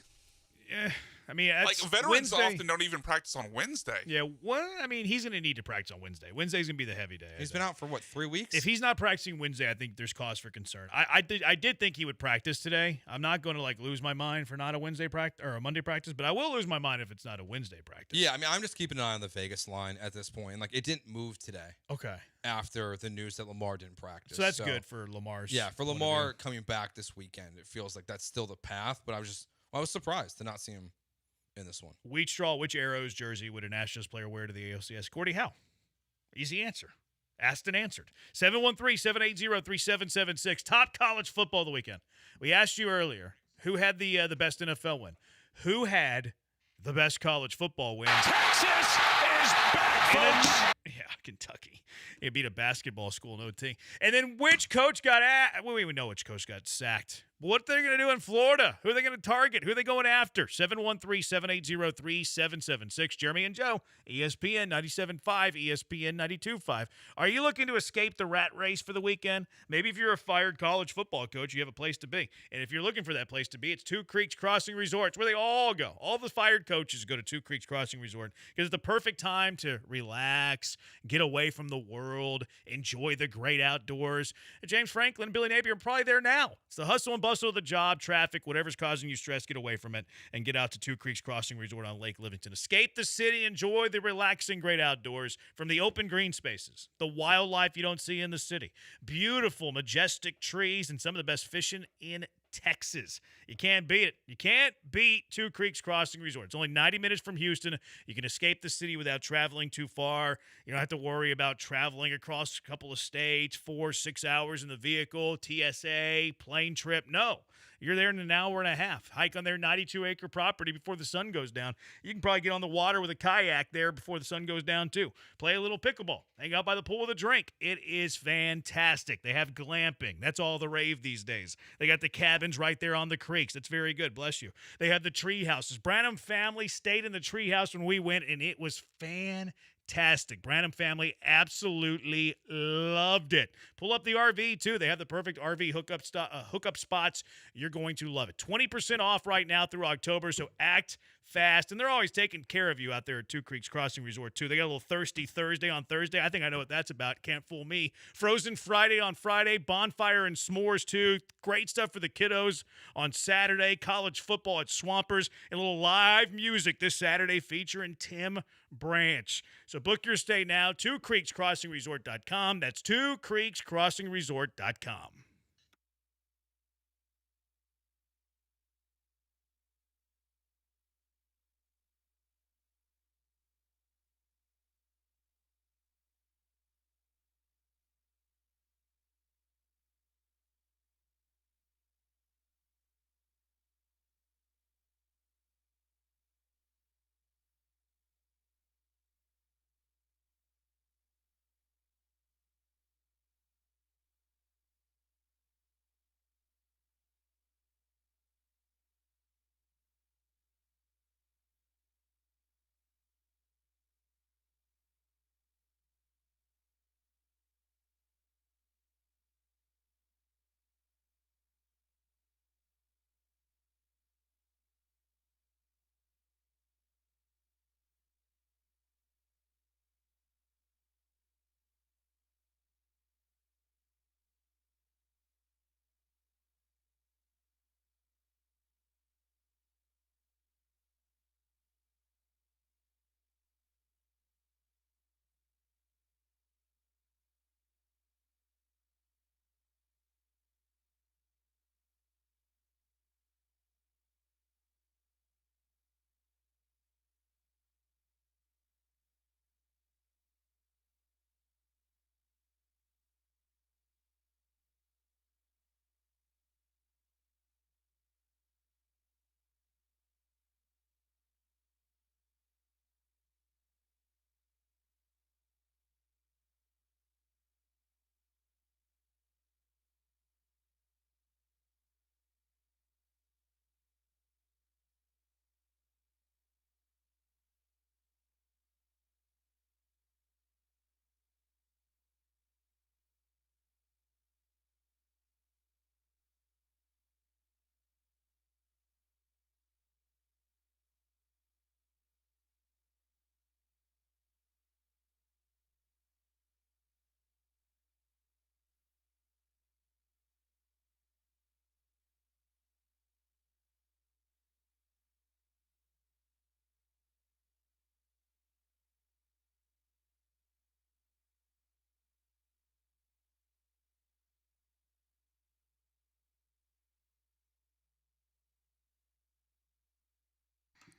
Yeah. I mean, Like veterans Wednesday. often don't even practice on Wednesday. Yeah, well, I mean, he's going to need to practice on Wednesday. Wednesday's going to be the heavy day. He's been out for, 3 weeks? If he's not practicing Wednesday, I think there's cause for concern. I did think he would practice today. I'm not going to, lose my mind for not a Wednesday practice or a Monday practice, but I will lose my mind if it's not a Wednesday practice. Yeah, I mean, I'm just keeping an eye on the Vegas line at this point. Like, it didn't move today. Okay. After the news that Lamar didn't practice. So that's good for Lamar's. Yeah, for Lamar coming back this weekend, it feels like that's still the path, but I was surprised to not see him in this one. Wheat straw, which Arrows jersey would a Nationals player wear to the ALCS? Gordy Howe. Easy answer. Asked and answered. 713-780-3776. Top college football of the weekend. We asked you earlier, who had the best NFL win? Who had the best college football win? Texas is back, folks. Yeah, Kentucky. It beat a basketball school, no thing. And then which coach got well, we even know which coach got sacked. What are they going to do in Florida? Who are they going to target? Who are they going after? 713-780-3776. Jeremy and Joe, ESPN 97.5, ESPN 92.5. Are you looking to escape the rat race for the weekend? Maybe if you're a fired college football coach, you have a place to be. And if you're looking for that place to be, it's Two Creeks Crossing Resort. It's where they all go. All the fired coaches go to Two Creeks Crossing Resort because it's the perfect time to relax, get away from the world, enjoy the great outdoors. James Franklin and Billy Napier are probably there now. It's the hustle and bustle of the job, traffic, whatever's causing you stress, get away from it and get out to Two Creeks Crossing Resort on Lake Livingston. Escape the city, enjoy the relaxing great outdoors from the open green spaces, the wildlife you don't see in the city, beautiful, majestic trees, and some of the best fishing in Texas. You can't beat it. You can't beat Two Creeks Crossing Resort. It's only 90 minutes from Houston. You can escape the city without traveling too far. You don't have to worry about traveling across a couple of states, 4-6 hours in the vehicle, TSA, plane trip. No. You're there in an hour and a half. Hike on their 92-acre property before the sun goes down. You can probably get on the water with a kayak there before the sun goes down, too. Play a little pickleball. Hang out by the pool with a drink. It is fantastic. They have glamping. That's all the rave these days. They got the cabins right there on the creeks. That's very good. Bless you. They have the tree houses. Branham family stayed in the tree house when we went, and it was fantastic. Branham family absolutely loved it. Pull up the RV, too. They have the perfect RV hookup spots. You're going to love it. 20% off right now through October, so act fast. And they're always taking care of you out there at Two Creeks Crossing Resort, too. They got a little Thirsty Thursday on Thursday. I think I know what that's about. Can't fool me. Frozen Friday on Friday. Bonfire and s'mores, too. Great stuff for the kiddos on Saturday. College football at Swampers. And a little live music this Saturday featuring Tim Branch. So book your stay now. TwoCreeksCrossingResort.com. That's TwoCreeksCrossingResort.com.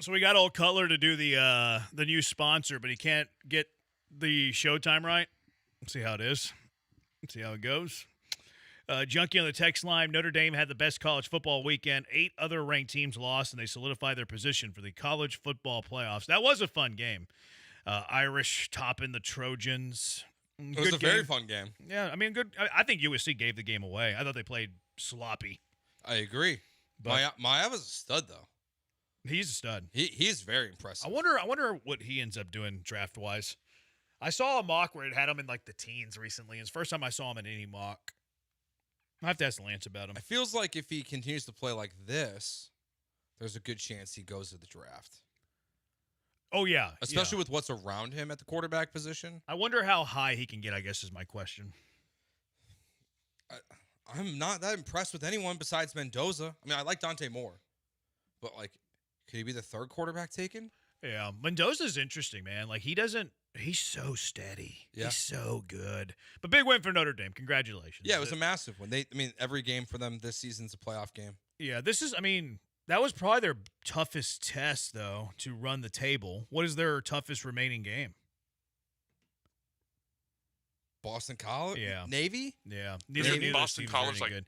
So we got old Cutler to do the new sponsor, but he can't get the showtime right. Let's see how it is. Let's see how it goes. Junkie on the text line, Notre Dame had the best college football weekend. 8 other ranked teams lost, and they solidified their position for the college football playoffs. That was a fun game. Irish topping the Trojans. It was a very fun game. Yeah, I mean, good. I think USC gave the game away. I thought they played sloppy. I agree. But Maiava's a stud, though. He's a stud. He's very impressive. I wonder what he ends up doing draft-wise. I saw a mock where it had him in, like, the teens recently. It's the first time I saw him in any mock. I have to ask Lance about him. It feels like if he continues to play like this, there's a good chance he goes to the draft. Oh, yeah. Especially with what's around him at the quarterback position. I wonder how high he can get, I guess, is my question. I'm not that impressed with anyone besides Mendoza. I mean, I like Dante Moore. But, like, could he be the third quarterback taken? Yeah. Mendoza's interesting, man. Like, he's so steady. Yeah. He's so good. But big win for Notre Dame. Congratulations. Yeah, it was a massive win. Every game for them this season's a playoff game. Yeah, that was probably their toughest test, though, to run the table. What is their toughest remaining game? Boston College? Yeah. Navy? Yeah. Neither Boston College, like, good.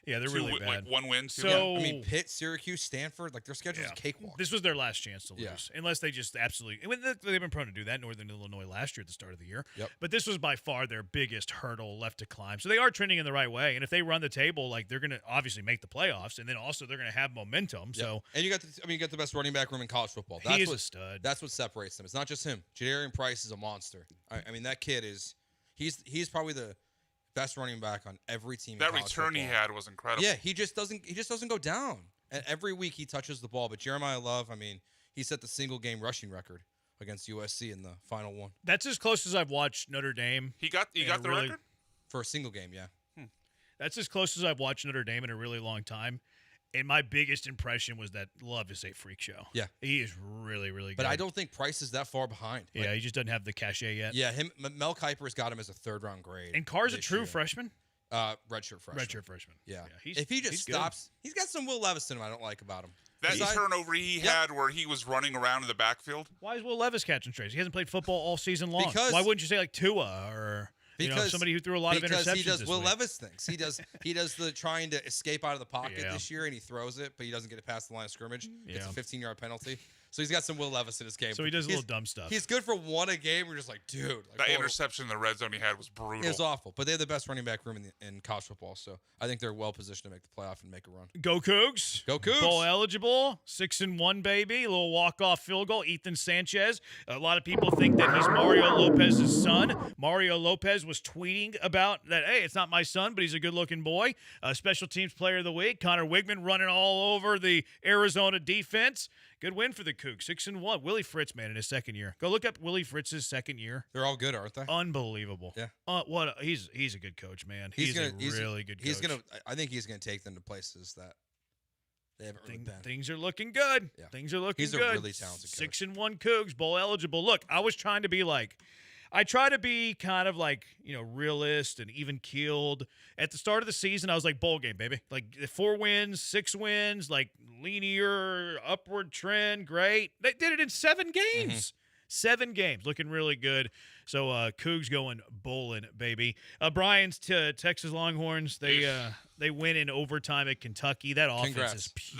Yeah, they're really bad. Like one win, two. So, I mean, Pitt, Syracuse, Stanford, like their schedule's a cakewalk. This was their last chance to lose, Yeah. unless they just absolutely. I mean, they've been prone to do that. Northern Illinois last year at the start of the year. Yep. But this was by far their biggest hurdle left to climb. So they are trending in the right way. And if they run the table, like they're going to obviously make the playoffs, and then also they're going to have momentum. Yep. So and you got the best running back room in college football. He is a stud. That's what separates them. It's not just him. Jadarian Price is a monster. I mean, that kid is. He's probably the best running back on every team. That return he had was incredible. Yeah, he just doesn't go down. And every week he touches the ball. But Jeremiah Love, I mean, he set the single game rushing record against USC in the final one. That's as close as I've watched Notre Dame. He got the record for a single game. Yeah, That's as close as I've watched Notre Dame in a really long time. And my biggest impression was that Love is a freak show. Yeah. He is really, really good. But I don't think Price is that far behind. Yeah, he just doesn't have the cachet yet. Yeah, Mel Kiper's got him as a third-round grade. And Carr's a true freshman? Redshirt freshman. Redshirt freshman. Yeah. He's stops, he's got some Will Levis in him I don't like about him. That turnover he had where he was running around in the backfield. Why is Will Levis catching strays? He hasn't played football all season long. Because, why wouldn't you say like Tua or somebody who threw a lot of interceptions? Because he does Will week? Levis things. He does the trying to escape out of the pocket this year, and he throws it, but he doesn't get it past the line of scrimmage. It's a 15-yard penalty. So he's got some Will Levis in his game. So he does little dumb stuff. He's good for one a game. We're just like, dude. Like, that interception in the red zone he had was brutal. It was awful. But they have the best running back room in college football. So I think they're well positioned to make the playoff and make a run. Go Cougs. Go Cougs. Bowl eligible. 6-1, baby. A little walk-off field goal. Ethan Sanchez. A lot of people think that he's Mario Lopez's son. Mario Lopez was tweeting about that, hey, it's not my son, but he's a good-looking boy. Special teams player of the week. Connor Wigman running all over the Arizona defense. Good win for the Cougs, 6-1. Willie Fritz, man, in his second year. Go look up Willie Fritz's second year. They're all good, aren't they? Unbelievable. Yeah. He's a good coach, man. He's a really good coach. I think he's gonna take them to places that they haven't really been. Things are looking good. Yeah. Things are looking good. He's a really talented coach. 6-1 Cougs, bowl eligible. Look, I was trying to be like. I try to be kind of like, realist and even keeled. At the start of the season, I was like, bowl game, baby. Like 4 wins, 6 wins, like linear upward trend. Great. They did it in 7 games. Mm-hmm. 7 games. Looking really good. So Cougs going bowling, baby. Brian's Texas Longhorns. They win in overtime at Kentucky. That offense is putrid.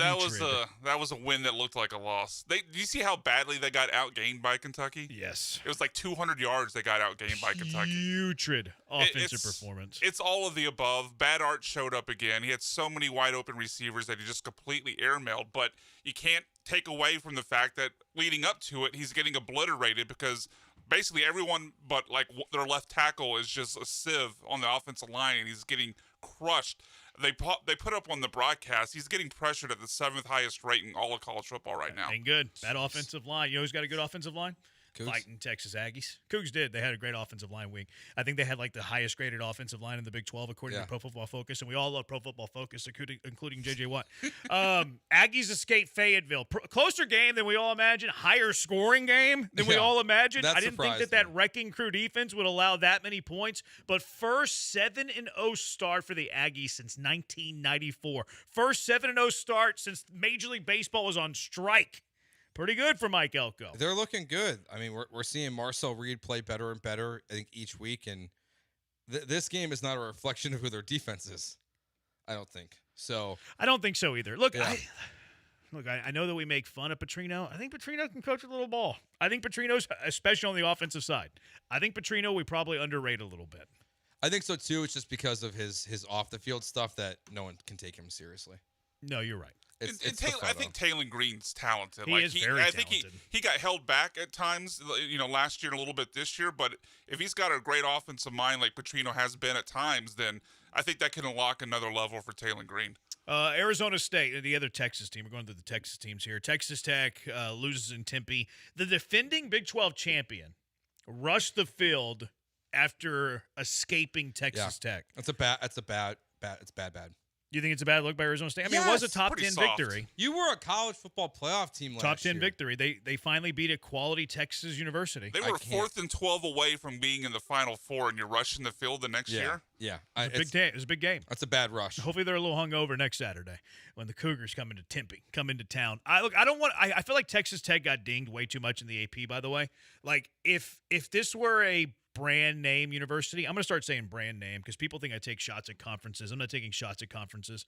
That was a win that looked like a loss. Do you see how badly they got outgained by Kentucky? Yes. It was like 200 yards they got outgained by Kentucky. Putrid offensive performance. It's all of the above. Bad Art showed up again. He had so many wide open receivers that he just completely airmailed. But you can't take away from the fact that leading up to it, he's getting obliterated because basically everyone but like their left tackle is just a sieve on the offensive line, and he's getting crushed. They put up on the broadcast, he's getting pressured at the 7th highest rate in all of college football right now. Ain't good. That offensive line. You know who's got a good offensive line? Cougs? Fighting Texas Aggies. Cougs did. They had a great offensive line week. I think they had like the highest graded offensive line in the Big 12 according to Pro Football Focus, and we all love Pro Football Focus, including J.J. Watt. Aggies escape Fayetteville. Closer game than we all imagined. Higher scoring game than we all imagined. I didn't think that wrecking crew defense would allow that many points, but first 7-0 start for the Aggies since 1994. First 7-0 start since Major League Baseball was on strike. Pretty good for Mike Elko. They're looking good. I mean, we're seeing Marcel Reed play better and better, I think, each week. And this game is not a reflection of who their defense is, I don't think. So I don't think so either. Look, yeah. I know that we make fun of Petrino. I think Petrino can coach a little ball. I think Petrino's, especially on the offensive side, I think Petrino we probably underrate a little bit. I think so, too. It's just because of his off-the-field stuff that no one can take him seriously. No, you're right. I think Taylor Green's talented. He is very talented. I think he got held back at times, last year and a little bit this year. But if he's got a great offensive mind like Petrino has been at times, then I think that can unlock another level for Taylor Green. Arizona State, the other Texas team. We're going through the Texas teams here. Texas Tech loses in Tempe. The defending Big 12 champion rushed the field after escaping Texas Tech. It's bad. You think it's a bad look by Arizona State? I mean, it was a top 10 victory. You were a college football playoff team last year. Top 10 victory. They finally beat a quality Texas University. They were 4th and 12 away from being in the Final Four, and you're rushing the field the next year? Yeah. It was a big game. That's a bad rush. Hopefully they're a little hungover next Saturday when the Cougars come into Tempe, come into town. I feel like Texas Tech got dinged way too much in the AP, by the way. Like, if this were a brand name university, I'm going to start saying brand name because people think I take shots at conferences. I'm not taking shots at conferences.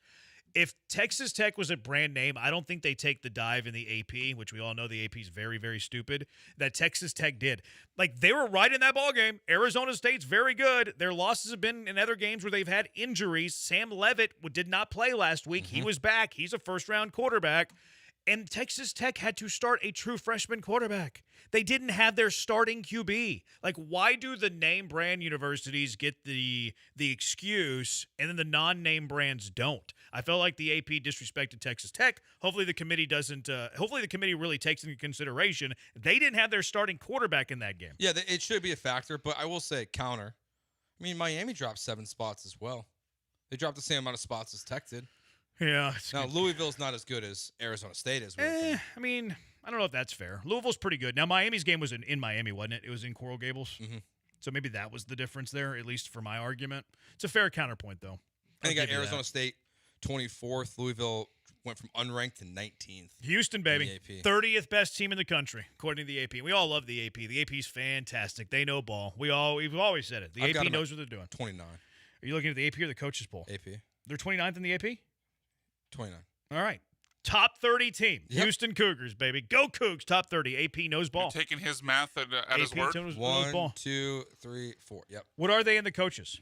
If Texas Tech was a brand name, I don't think they take the dive in the AP, which we all know the AP is very, very stupid, that Texas Tech did. Like, they were right in that ball game. Arizona State's very good. Their losses have been in other games where they've had injuries. Sam Leavitt did not play last week. He was back. He's a first-round quarterback. And Texas Tech had to start a true freshman quarterback. They didn't have their starting QB. Like, why do the name brand universities get the excuse and then the non-name brands don't? I felt like the AP disrespected Texas Tech. Hopefully the committee doesn't. Hopefully the committee really takes into consideration they didn't have their starting quarterback in that game. Yeah, it should be a factor, but I will say counter. I mean, Miami dropped 7 spots as well. They dropped the same amount of spots as Tech did. Yeah. Now, Louisville's not as good as Arizona State is. I mean, I don't know if that's fair. Louisville's pretty good. Now, Miami's game was in Miami, wasn't it? It was in Coral Gables. Mm-hmm. So maybe that was the difference there, at least for my argument. It's a fair counterpoint, though. I think Arizona State 24th. Louisville went from unranked to 19th. Houston, baby. 30th best team in the country, according to the AP. We all love the AP. The AP's fantastic. They know ball. We've always said it. The AP knows what they're doing. 29. Are you looking at the AP or the coaches poll? AP. They're 29th in the AP? 29. All right. Top 30 team. Yep. Houston Cougars, baby. Go Cougs. Top 30. AP knows ball. You're taking his math at his word? 1, 2, 3, 4. Yep. What are they in the coaches?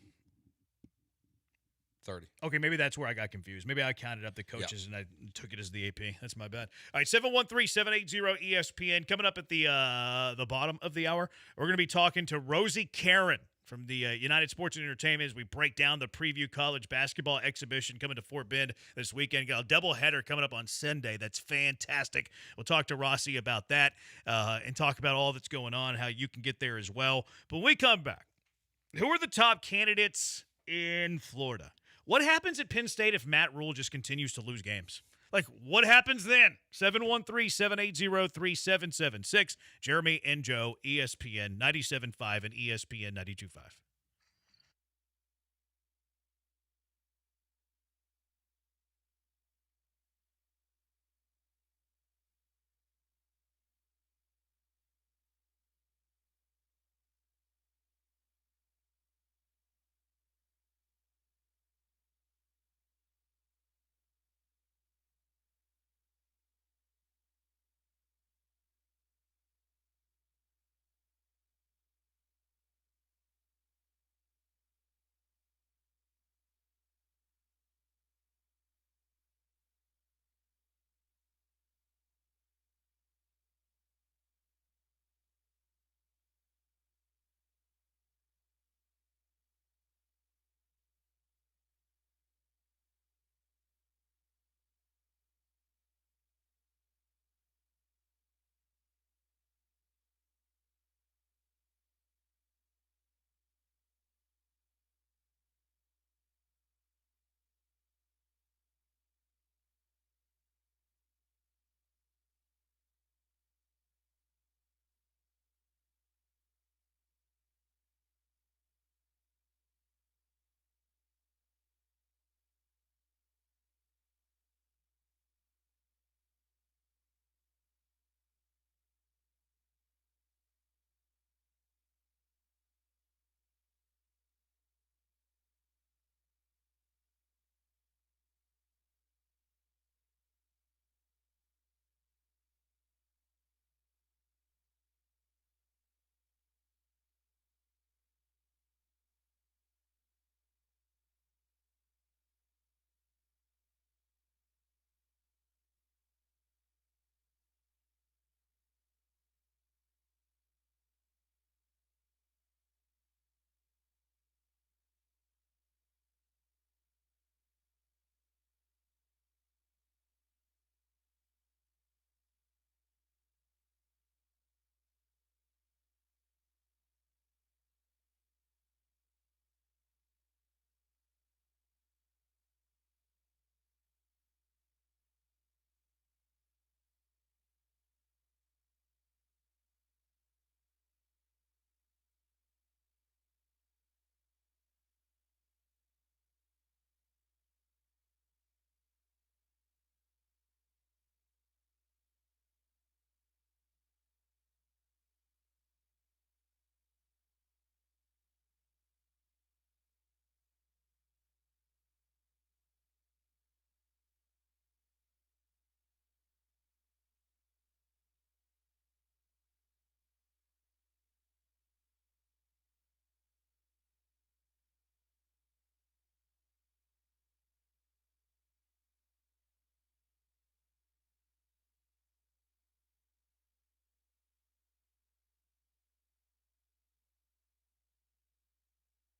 30. Okay, maybe that's where I got confused. Maybe I counted up the coaches and I took it as the AP. That's my bad. All right, 713-780-ESPN. Coming up at the bottom of the hour, we're going to be talking to Rosie Karen from the United Sports and Entertainment as we break down the preview college basketball exhibition coming to Fort Bend this weekend. Got a doubleheader coming up on Sunday. That's fantastic. We'll talk to Rossi about that and talk about all that's going on, how you can get there as well. But when we come back, who are the top candidates in Florida? What happens at Penn State if Matt Rule just continues to lose games? Like, what happens then? 713-780-3776. Jeremy and Joe, ESPN 97.5 and ESPN 92.5.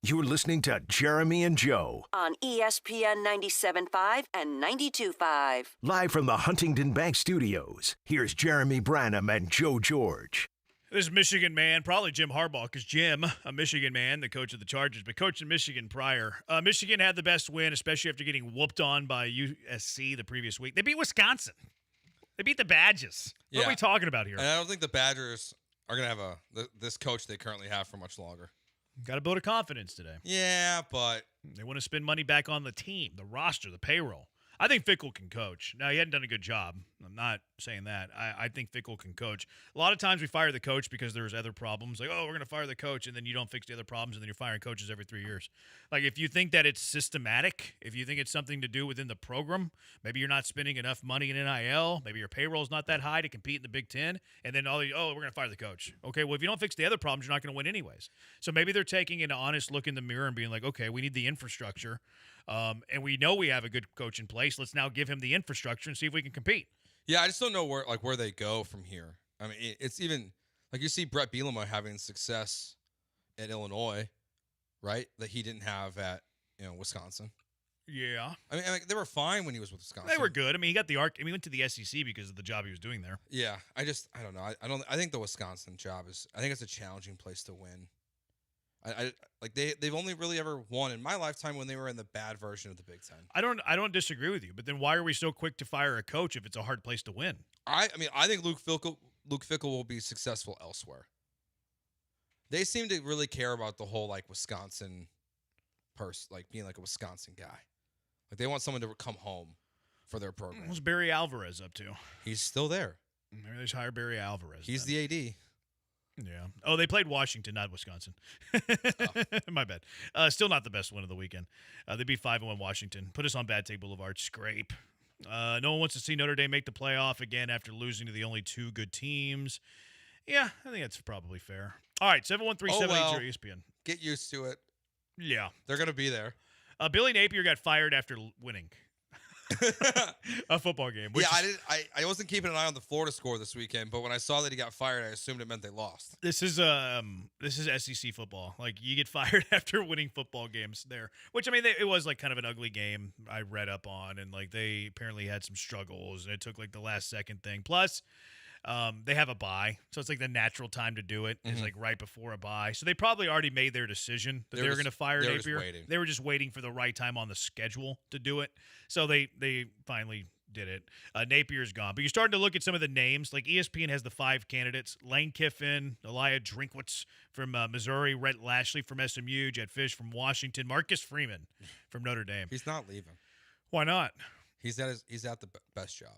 You're listening to Jeremy and Joe. On ESPN 97.5 and 92.5. Live from the Huntington Bank Studios, here's Jeremy Branham and Joe George. This Michigan man, probably Jim Harbaugh, because Jim, a Michigan man, the coach of the Chargers, but coached in Michigan prior. Michigan had the best win, especially after getting whooped on by USC the previous week. They beat Wisconsin. They beat the Badgers. What are we talking about here? And I don't think the Badgers are going to have this coach they currently have for much longer. Got to build a confidence today. Yeah, but they want to spend money back on the team, the roster, the payroll. I think Fickell can coach. Now, he hadn't done a good job. I'm not saying that. I think Fickell can coach. A lot of times we fire the coach because there's other problems. Like, oh, we're going to fire the coach, and then you don't fix the other problems, and then you're firing coaches every 3 years. Like, if you think that it's systematic, if you think it's something to do within the program, maybe you're not spending enough money in NIL, maybe your payroll is not that high to compete in the Big Ten, and then we're going to fire the coach. Okay, well, if you don't fix the other problems, you're not going to win anyways. So maybe they're taking an honest look in the mirror and being like, okay, we need the infrastructure. And we know we have a good coach in place. Let's now give him the infrastructure and see if we can compete. Yeah, I just don't know where they go from here. I mean, it's even like you see Brett Bielema having success at Illinois, right? That he didn't have at Wisconsin. Yeah, I mean, they were fine when he was with Wisconsin. They were good. I mean, he got the arc. I mean, he went to the SEC because of the job he was doing there. Yeah, I don't know. I think the Wisconsin job I think it's a challenging place to win. They've only really ever won in my lifetime when they were in the bad version of the Big Ten. I don't disagree with you, but then why are we so quick to fire a coach if it's a hard place to win? I think Luke Fickell will be successful elsewhere. They seem to really care about the whole Wisconsin being like a Wisconsin guy. Like they want someone to come home for their program. What's Barry Alvarez up to? He's still there. Maybe they should hire Barry Alvarez. He's the AD. Yeah. Oh, they played Washington, not Wisconsin. My bad. Still not the best win of the weekend. They beat 5-1 Washington. Put us on Bad Take Boulevard. Scrape. No one wants to see Notre Dame make the playoff again after losing to the only two good teams. Yeah, I think that's probably fair. All right, 713-780 ESPN. Get used to it. Yeah. They're going to be there. Billy Napier got fired after winning a football game. I wasn't keeping an eye on the Florida score this weekend, but when I saw that he got fired, I assumed it meant they lost. This is SEC football. Like you get fired after winning football games there, which it was kind of an ugly game. I read up on, and they apparently had some struggles, and it took the last second thing. Plus, they have a bye, so it's the natural time to do it is right before a bye. So they probably already made their decision that they were going to fire Napier. They were just waiting for the right time on the schedule to do it. So they finally did it. Napier's gone, but you're starting to look at some of the names. ESPN has the 5 candidates: Lane Kiffin, Elijah Drinkwitz from Missouri, Rhett Lashley from SMU, Jed Fish from Washington, Marcus Freeman from Notre Dame. He's not leaving. Why not? He's at the best job.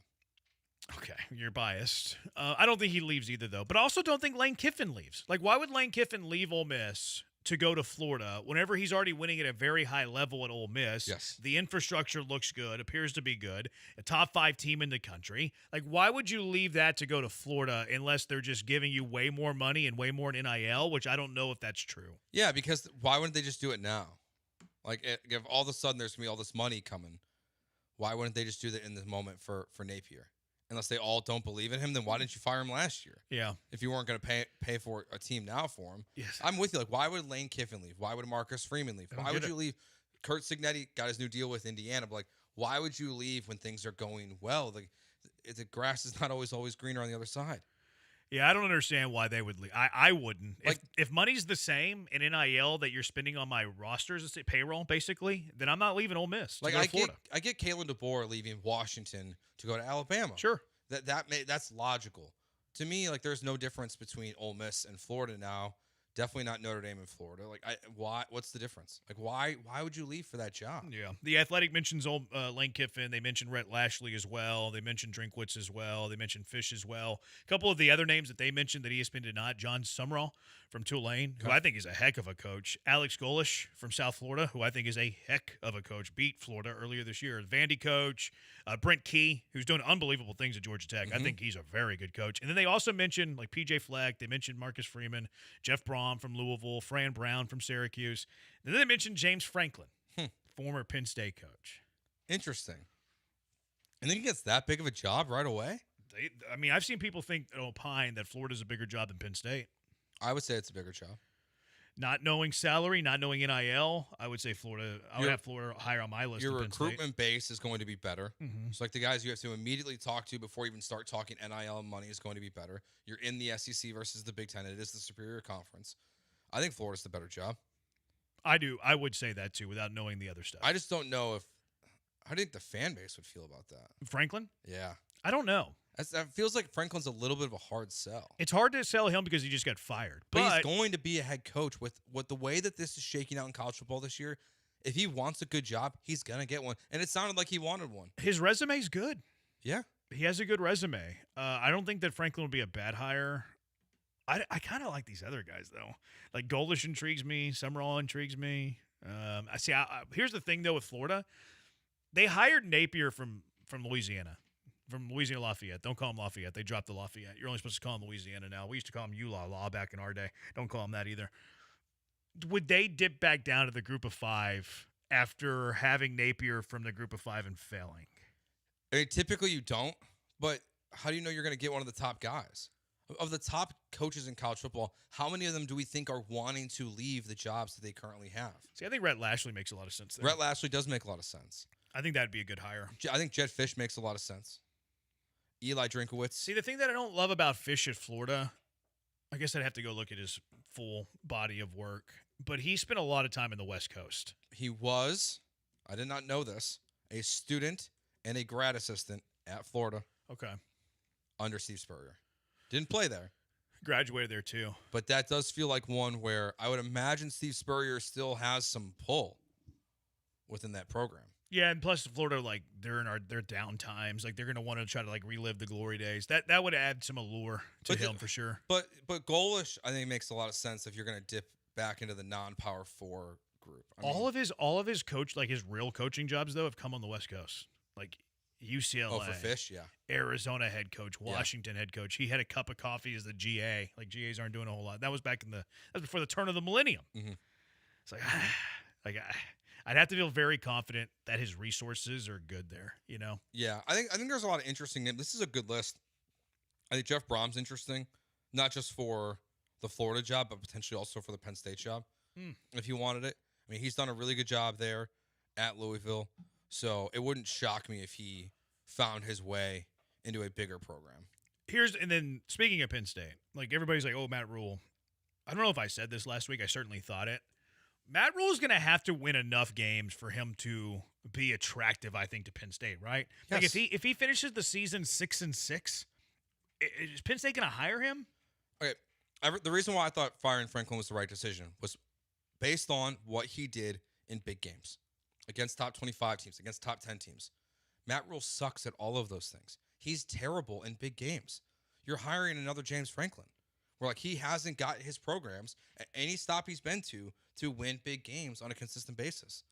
Okay, you're biased. I don't think he leaves either, though. But I also don't think Lane Kiffin leaves. Why would Lane Kiffin leave Ole Miss to go to Florida whenever he's already winning at a very high level at Ole Miss? Yes. The infrastructure looks good, appears to be good, a top 5 team in the country. Why would you leave that to go to Florida unless they're just giving you way more money and way more in NIL, which I don't know if that's true. Yeah, because why wouldn't they just do it now? If all of a sudden there's going to be all this money coming, why wouldn't they just do that in this moment for Napier? Unless they all don't believe in him, then why didn't you fire him last year? Yeah. If you weren't going to pay for a team now for him. Yes. I'm with you. Why would Lane Kiffin leave? Why would Marcus Freeman leave? Why would you leave? Kurt Signetti got his new deal with Indiana. But why would you leave when things are going well? The grass is not always greener on the other side. Yeah, I don't understand why they would leave. I wouldn't. If money's the same in NIL that you're spending on my rosters, payroll, basically, then I'm not leaving Ole Miss to go to Florida. I get Kalen DeBoer leaving Washington to go to Alabama. Sure. That's logical. To me, there's no difference between Ole Miss and Florida now. Definitely not Notre Dame and Florida. What's the difference? Why would you leave for that job? Yeah. The Athletic mentions Lane Kiffin. They mentioned Rhett Lashley as well. They mentioned Drinkwitz as well. They mentioned Fish as well. A couple of the other names that they mentioned that ESPN did not: John Sumrall from Tulane, who I think is a heck of a coach; Alex Golish from South Florida, who I think is a heck of a coach. Beat Florida earlier this year. Vandy coach Brent Key, who's doing unbelievable things at Georgia Tech. I think he's a very good coach. And then they also mentioned PJ Fleck. They mentioned Marcus Freeman, Jeff Brom from Louisville, Fran Brown from Syracuse. And then they mentioned James Franklin, former Penn State coach. Interesting. And then he gets that big of a job right away? I've seen people think opine that Florida's a bigger job than Penn State. I would say it's a bigger job. Not knowing salary, not knowing NIL, I would say Florida. I would have Florida higher on my list. Your than Penn State. recruitment base is going to be better. Mhm. It's like the guys you have to immediately talk to before you even start talking NIL and money is going to be better. You're in the SEC versus the Big Ten. It is the superior conference. I think Florida's the better job. I do. I would say that too, without knowing the other stuff. I just don't know how do you think the fan base would feel about that? Franklin? Yeah. I don't know. That feels like Franklin's a little bit of a hard sell. It's hard to sell him because he just got fired. But he's going to be a head coach with the way that this is shaking out in college football this year. If he wants a good job, he's going to get one. And it sounded like he wanted one. His resume's good. Yeah. He has a good resume. I don't think that Franklin would be a bad hire. I kind of like these other guys, though. Like Golish intrigues me. Summerall intrigues me. Here's the thing, though, with Florida. They hired Napier from Louisiana. From Louisiana Lafayette. Don't call him Lafayette. They dropped the Lafayette. You're only supposed to call him Louisiana now. We used to call him ULA back in our day. Don't call him that either. Would they dip back down to the group of 5 after having Napier from the group of 5 and failing? I mean, typically you don't, but how do you know you're going to get one of the top guys? Of the top coaches in college football, how many of them do we think are wanting to leave the jobs that they currently have? See, I think Rhett Lashley makes a lot of sense there. Rhett Lashley does make a lot of sense. I think that'd be a good hire. I think Jed Fish makes a lot of sense. Eli Drinkowitz. See, the thing that I don't love about Fish at Florida, I guess I'd have to go look at his full body of work, but he spent a lot of time in the West Coast. He was, I did not know this, a student and a grad assistant at Florida. Okay. Under Steve Spurrier. Didn't play there. Graduated there too. But that does feel like one where I would imagine Steve Spurrier still has some pull within that program. Yeah, and plus Florida, like they're in their down times. Like they're gonna want to try to like relive the glory days. That would add some allure to him for sure. But Golish, I think makes a lot of sense if you're gonna dip back into the non-Power 4 group. All of his coach, like his real coaching jobs though, have come on the West Coast. Like UCLA. Oh, for Fish, yeah. Arizona head coach, Washington head coach. He had a cup of coffee as the GA. Like GAs aren't doing a whole lot. That was before the turn of the millennium. Mm-hmm. It's like I'd have to feel very confident that his resources are good there, you know? Yeah, I think there's a lot of interesting names. This is a good list. I think Jeff Brom's interesting, not just for the Florida job, but potentially also for the Penn State job, if he wanted it. I mean, he's done a really good job there at Louisville, so it wouldn't shock me if he found his way into a bigger program. And then speaking of Penn State, like everybody's like, oh, Matt Rule. I don't know if I said this last week. I certainly thought it. Matt Rule is going to have to win enough games for him to be attractive, I think, to Penn State, right? Yes. Like if he finishes the season 6-6, is Penn State going to hire him? Okay, the reason why I thought firing Franklin was the right decision was based on what he did in big games against top 25 teams, against top 10 teams. Matt Rule sucks at all of those things. He's terrible in big games. You're hiring another James Franklin, where like he hasn't got his programs at any stop he's been to win big games on a consistent basis.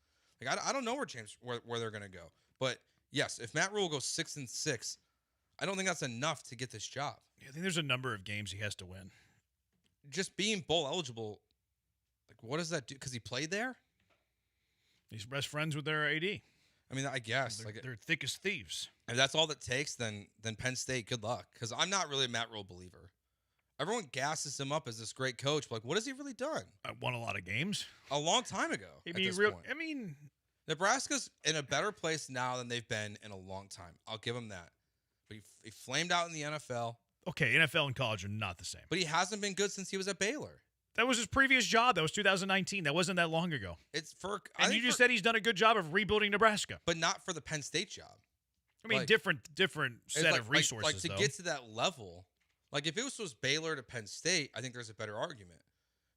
Like I don't know where they're gonna go. But yes, if Matt Rule goes 6-6, I don't think that's enough to get this job. I think there's a number of games he has to win. Just being bowl eligible, like what does that do? Because he played there? He's best friends with their AD. I mean, I guess they're thick as thieves. If that's all that takes, then Penn State, good luck. Because I'm not really a Matt Rule believer. Everyone gasses him up as this great coach, but like, what has he really done? Won a lot of games a long time ago. I mean, Nebraska's in a better place now than they've been in a long time. I'll give him that. But he flamed out in the NFL. Okay, NFL and college are not the same. But he hasn't been good since he was at Baylor. That was his previous job. That was 2019. That wasn't that long ago. You just said he's done a good job of rebuilding Nebraska, but not for the Penn State job. I mean, different set of resources. Like to get to that level. Like if it was Baylor to Penn State, I think there's a better argument.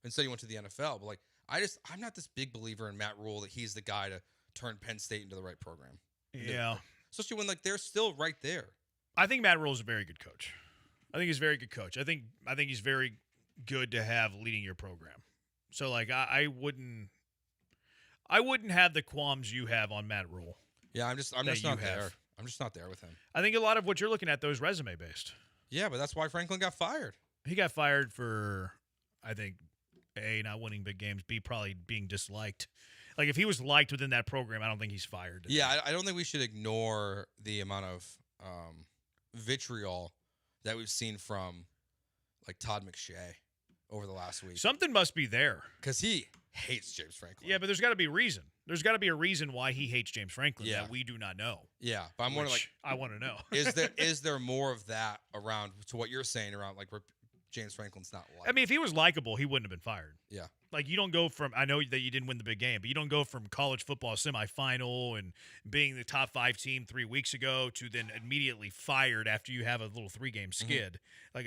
Instead, he went to the NFL. But like, I'm not this big believer in Matt Rule that he's the guy to turn Penn State into the right program. Yeah, especially when like they're still right there. I think Matt Rule is a very good coach. I think he's a very good coach. I think he's very good to have leading your program. So like, I wouldn't have the qualms you have on Matt Rule. Yeah, I'm just not there. I'm just not there with him. I think a lot of what you're looking at though is resume based. Yeah, but that's why Franklin got fired. He got fired for, I think, A, not winning big games, B, probably being disliked. Like, if he was liked within that program, I don't think he's fired. Yeah, I don't think we should ignore the amount of vitriol that we've seen from, like, Todd McShay over the last week. Something must be there. Because he hates James Franklin. Yeah, but there's got to be a reason. There's got to be a reason why he hates James Franklin that we do not know. Yeah, but I'm wondering, like, I want to know. is there more of that around to what you're saying around, like, where James Franklin's not liked? I mean, if he was likable, he wouldn't have been fired. Yeah. Like, you don't go from, I know that you didn't win the big game, but you don't go from college football semifinal and being the top 5 team 3 weeks ago to then immediately fired after you have a little 3-game skid. Like,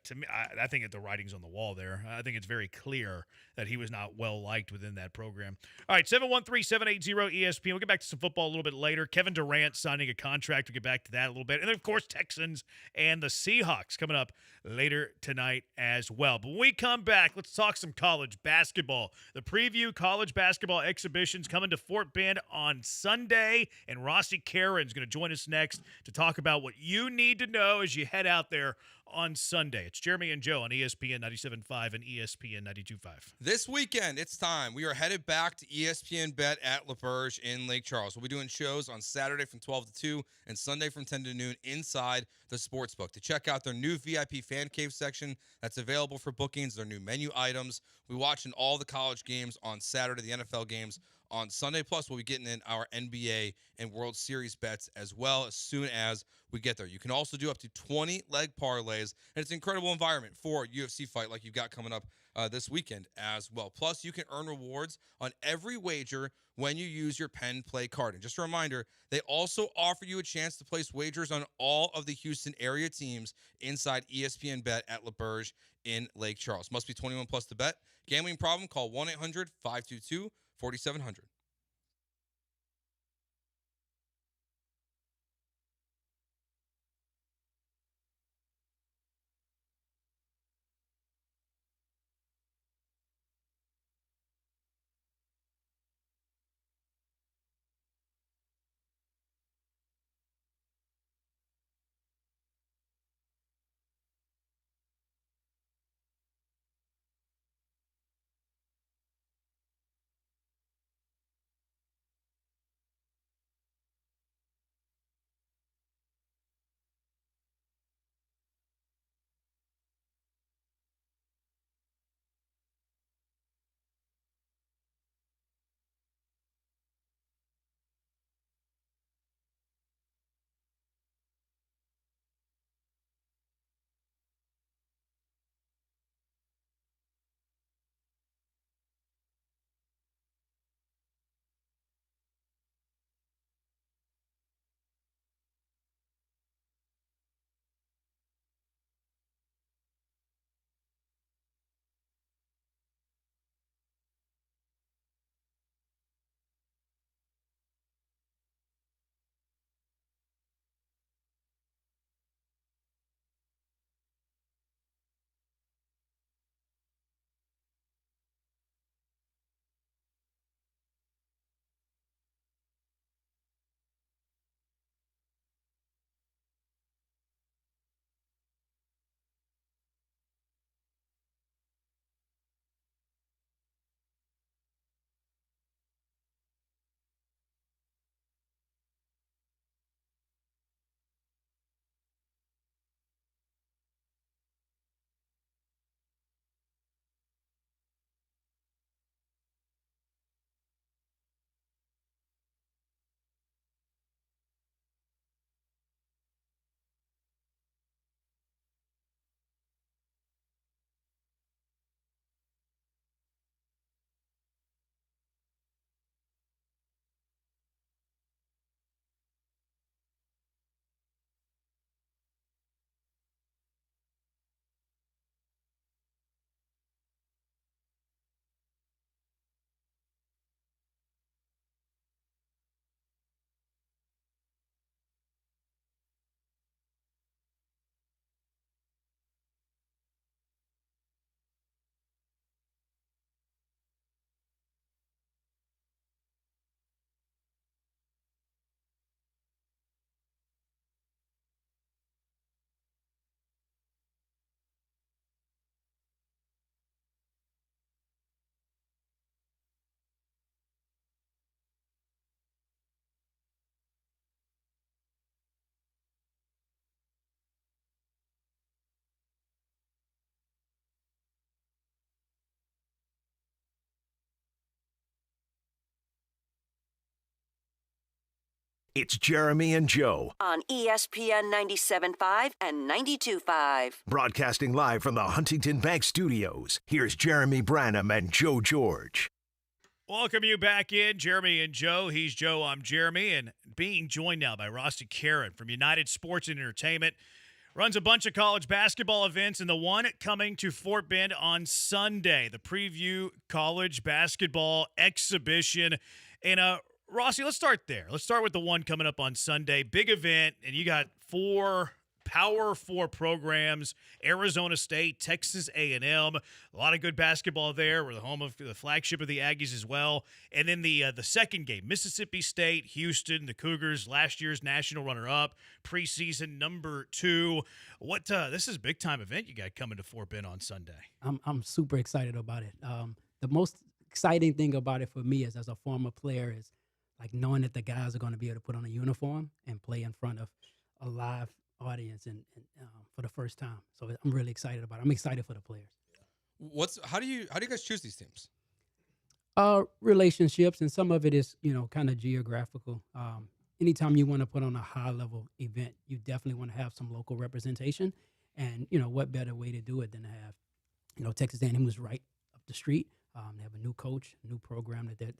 to me, I think that the writing's on the wall there. I think it's very clear that he was not well liked within that program. All right, 713-780-ESPN. We'll get back to some football a little bit later. Kevin Durant signing a contract. We'll get back to that a little bit. And then, of course, Texans and the Seahawks coming up later tonight as well. But when we come back, let's talk some college basketball. The preview college basketball exhibitions coming to Fort Bend on Sunday, and Rossi Karen's going to join us next to talk about what you need to know as you head out there on Sunday. It's Jeremy and Joe on ESPN 97.5 and ESPN 92.5. This weekend, it's time. We are headed back to ESPN Bet at LaBerge in Lake Charles. We'll be doing shows on Saturday from 12 to 2 and Sunday from 10 to noon inside the sportsbook. To check out their new VIP fan cave section that's available for bookings, their new menu items. We're watching all the college games on Saturday, the NFL games on Sunday. Plus, we'll be getting in our NBA and World Series bets as well as soon as we get there. You can also do up to 20 leg parlays, and it's an incredible environment for a UFC fight like you've got coming up this weekend as well. Plus, you can earn rewards on every wager when you use your Penn Play card. And just a reminder, they also offer you a chance to place wagers on all of the Houston area teams inside ESPN Bet at LaBerge in Lake Charles. Must be 21 plus to bet. Gambling problem? Call 1-800-522-4700. It's Jeremy and Joe. On ESPN 97.5 and 92.5. Broadcasting live from the Huntington Bank Studios, here's Jeremy Branham and Joe George. Welcome you back in, Jeremy and Joe. He's Joe, I'm Jeremy, and being joined now by Rossi Karen from United Sports and Entertainment. Runs a bunch of college basketball events, and the one coming to Fort Bend on Sunday, the Preview College Basketball Exhibition. And Rossi, let's start there. Let's start with the one coming up on Sunday. Big event, and you got Power 4 programs, Arizona State, Texas A&M. A lot of good basketball there. We're the home of the flagship of the Aggies as well. And then the second game, Mississippi State, Houston, the Cougars, last year's national runner-up, preseason number 2. This is a big-time event you got coming to Fort Bend on Sunday. I'm super excited about it. The most exciting thing about it for me is, as a former player, is like knowing that the guys are going to be able to put on a uniform and play in front of a live audience and for the first time. So I'm really excited about it. I'm excited for the players. How do you guys choose these teams? Relationships, and some of it is, kind of geographical. Anytime you want to put on a high level event, you definitely want to have some local representation. And, what better way to do it than to have, Texas A&M was right up the street. They have a new coach, new program that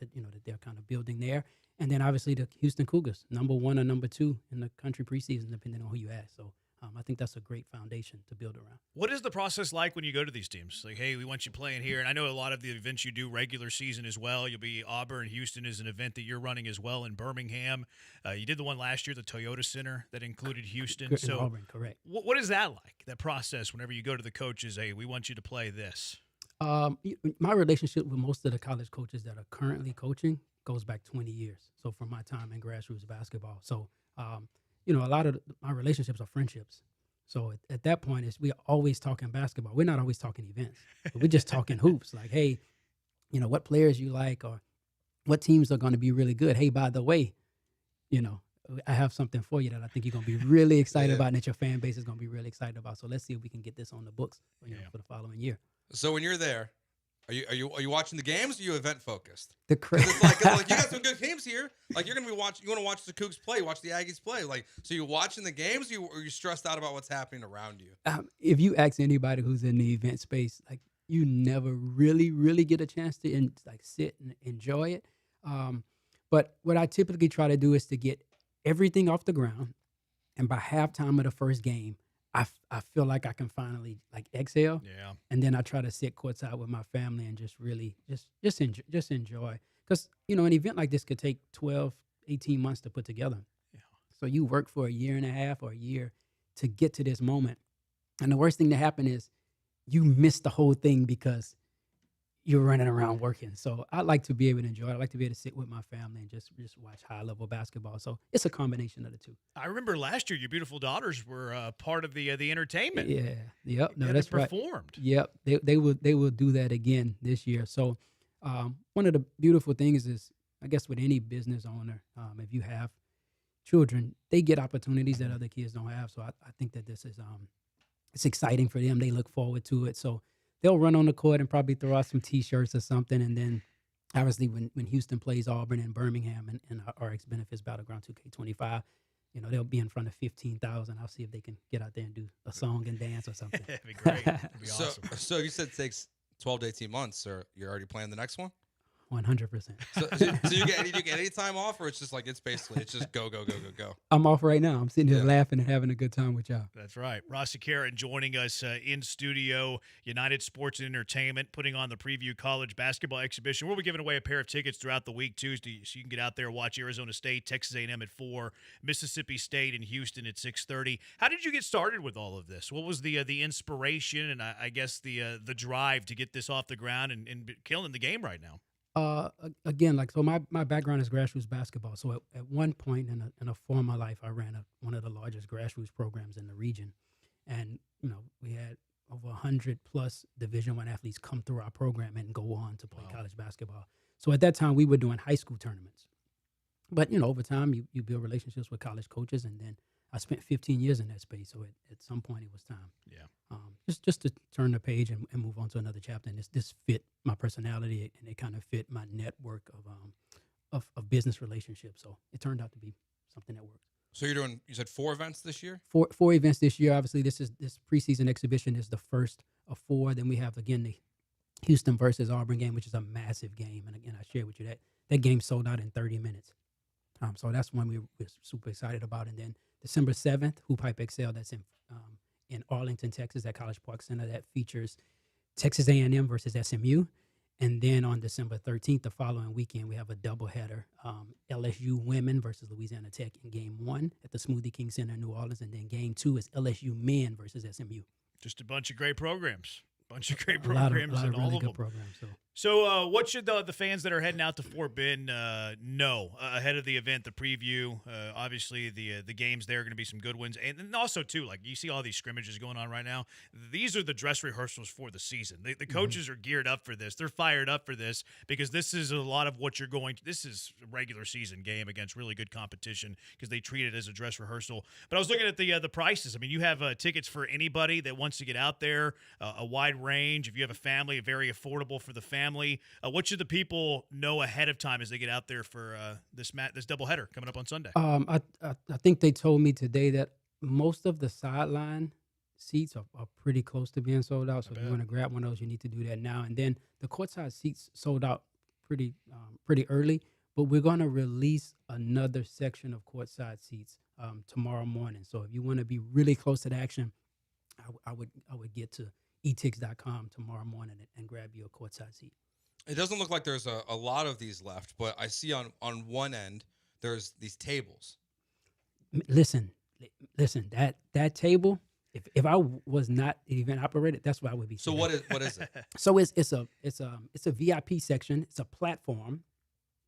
they're kind of building there. And then obviously the Houston Cougars, number 1 or number 2 in the country preseason, depending on who you ask. So I think that's a great foundation to build around. What is the process like when you go to these teams? Like, hey, we want you playing here. And I know a lot of the events you do regular season as well. You'll be Auburn. Houston is an event that you're running as well in Birmingham. You did the one last year, the Toyota Center, that included Houston. So Auburn, correct. What is that like, that process, whenever you go to the coaches, hey, we want you to play this? My relationship with most of the college coaches that are currently coaching goes back 20 years. So from my time in grassroots basketball. So, a lot of my relationships are friendships. So at that point, we're always talking basketball. We're not always talking events. We're just talking hoops. Like, hey, what players you like, or what teams are going to be really good. Hey, by the way, I have something for you that I think you're going to be really excited about, and that your fan base is going to be really excited about. So let's see if we can get this on the books for the following year. So when you're there, are you watching the games, or are you event focused? It's like you got some good teams here. Like, you're gonna be watching. You want to watch the Cougs play, watch the Aggies play. Like, so you watching the games, or are you stressed out about what's happening around you? If you ask anybody who's in the event space, like, you never really get a chance to sit and enjoy it. But what I typically try to do is to get everything off the ground, and by halftime of the first game, I feel like I can finally exhale. Yeah. And then I try to sit courtside with my family and just really just enjoy. Because, an event like this could take 12, 18 months to put together. Yeah. So you work for a year and a half or a year to get to this moment. And the worst thing to happen is you miss the whole thing because you're running around working. So I like to be able to enjoy it. I like to be able to sit with my family and just watch high-level basketball. So it's a combination of the two. I remember last year your beautiful daughters were part of the entertainment. Yeah. Yep. No, yeah, that's they performed. Right. Yep. They will do that again this year. So one of the beautiful things is, I guess, with any business owner, if you have children, they get opportunities that other kids don't have. So I think that this is it's exciting for them. They look forward to it. So they'll run on the court and probably throw out some T-shirts or something. And then, obviously, when Houston plays Auburn and Birmingham and RX Benefits Battleground 2K25, they'll be in front of 15,000. I'll see if they can get out there and do a song and dance or something. That'd be great. That'd be awesome. So you said it takes 12 to 18 months, or you're already planning the next one? 100%. So you get any time off, or it's just it's just go. I'm off right now. I'm sitting here laughing and having a good time with y'all. That's right. Rossi Karen joining us in studio. United Sports and Entertainment putting on the Preview College Basketball Exhibition. We'll be giving away a pair of tickets throughout the week, Tuesday, so you can get out there and watch Arizona State, Texas A&M at 4, Mississippi State and Houston at 6:30. How did you get started with all of this? What was the inspiration and I guess the drive to get this off the ground and killing the game right now? Again, so my background is grassroots basketball. So at one point in a former life, I ran one of the largest grassroots programs in the region. And, we had over 100 plus Division I athletes come through our program and go on to play college basketball. So at that time, we were doing high school tournaments. But, over time, you build relationships with college coaches. And then I spent 15 years in that space. So at some point, it was time. Yeah. Just to turn the page and move on to another chapter. And this fit my personality, and it kind of fit my network of business relationships. So it turned out to be something that works. So you said 4 events this year? Four events this year. Obviously, this preseason exhibition is the first of 4. Then we have, again, the Houston versus Auburn game, which is a massive game. And again, I shared with you that game sold out in 30 minutes. So that's one we're super excited about. And then December 7th, Hoop Hype XL, that's in Arlington, Texas, at College Park Center. That features Texas A&M versus SMU. And then on December 13th, the following weekend, we have a doubleheader, LSU women versus Louisiana Tech in Game 1 at the Smoothie King Center in New Orleans. And then Game 2 is LSU men versus SMU. Just a bunch of great programs. Bunch of great A lot programs of and all really of good them. programs. So what should the fans that are heading out to Fort Bend know ahead of the event, the preview? Obviously, the games there are going to be some good ones. And also, too, like you see all these scrimmages going on right now. These are the dress rehearsals for the season. The coaches are geared up for this. They're fired up for this because this is a lot of what you're going to – this is a regular season game against really good competition because they treat it as a dress rehearsal. But I was looking at the prices. I mean, you have tickets for anybody that wants to get out there, a wide range. If you have a family, very affordable for the family. What should the people know ahead of time as they get out there for this doubleheader coming up on Sunday? I think they told me today that most of the sideline seats are pretty close to being sold out. So if you want to grab one of those, you need to do that now. And then the courtside seats sold out pretty early. But we're going to release another section of courtside seats tomorrow morning. So if you want to be really close to the action, I would get to etix.com tomorrow morning and grab you a courtside seat. It doesn't look like there's a lot of these left, but I see on one end there's these tables. Listen, that table, if I was not the event operator, that's where I would be. So sitting. what is it? So it's a VIP section. It's a platform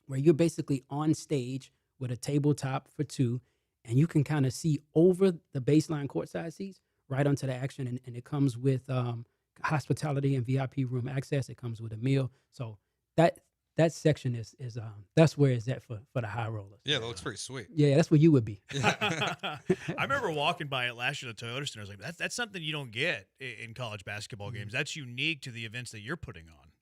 where you're basically on stage with a tabletop for 2, and you can kind of see over the baseline courtside seats right onto the action, and it comes with hospitality and VIP room access. It comes with a meal. So that section is that's where it's at for the high rollers. Yeah, that looks pretty sweet. Yeah, that's where you would be. I remember walking by it last year at the Toyota Center. I was like, that's something you don't get in college basketball games. That's unique to the events that you're putting on.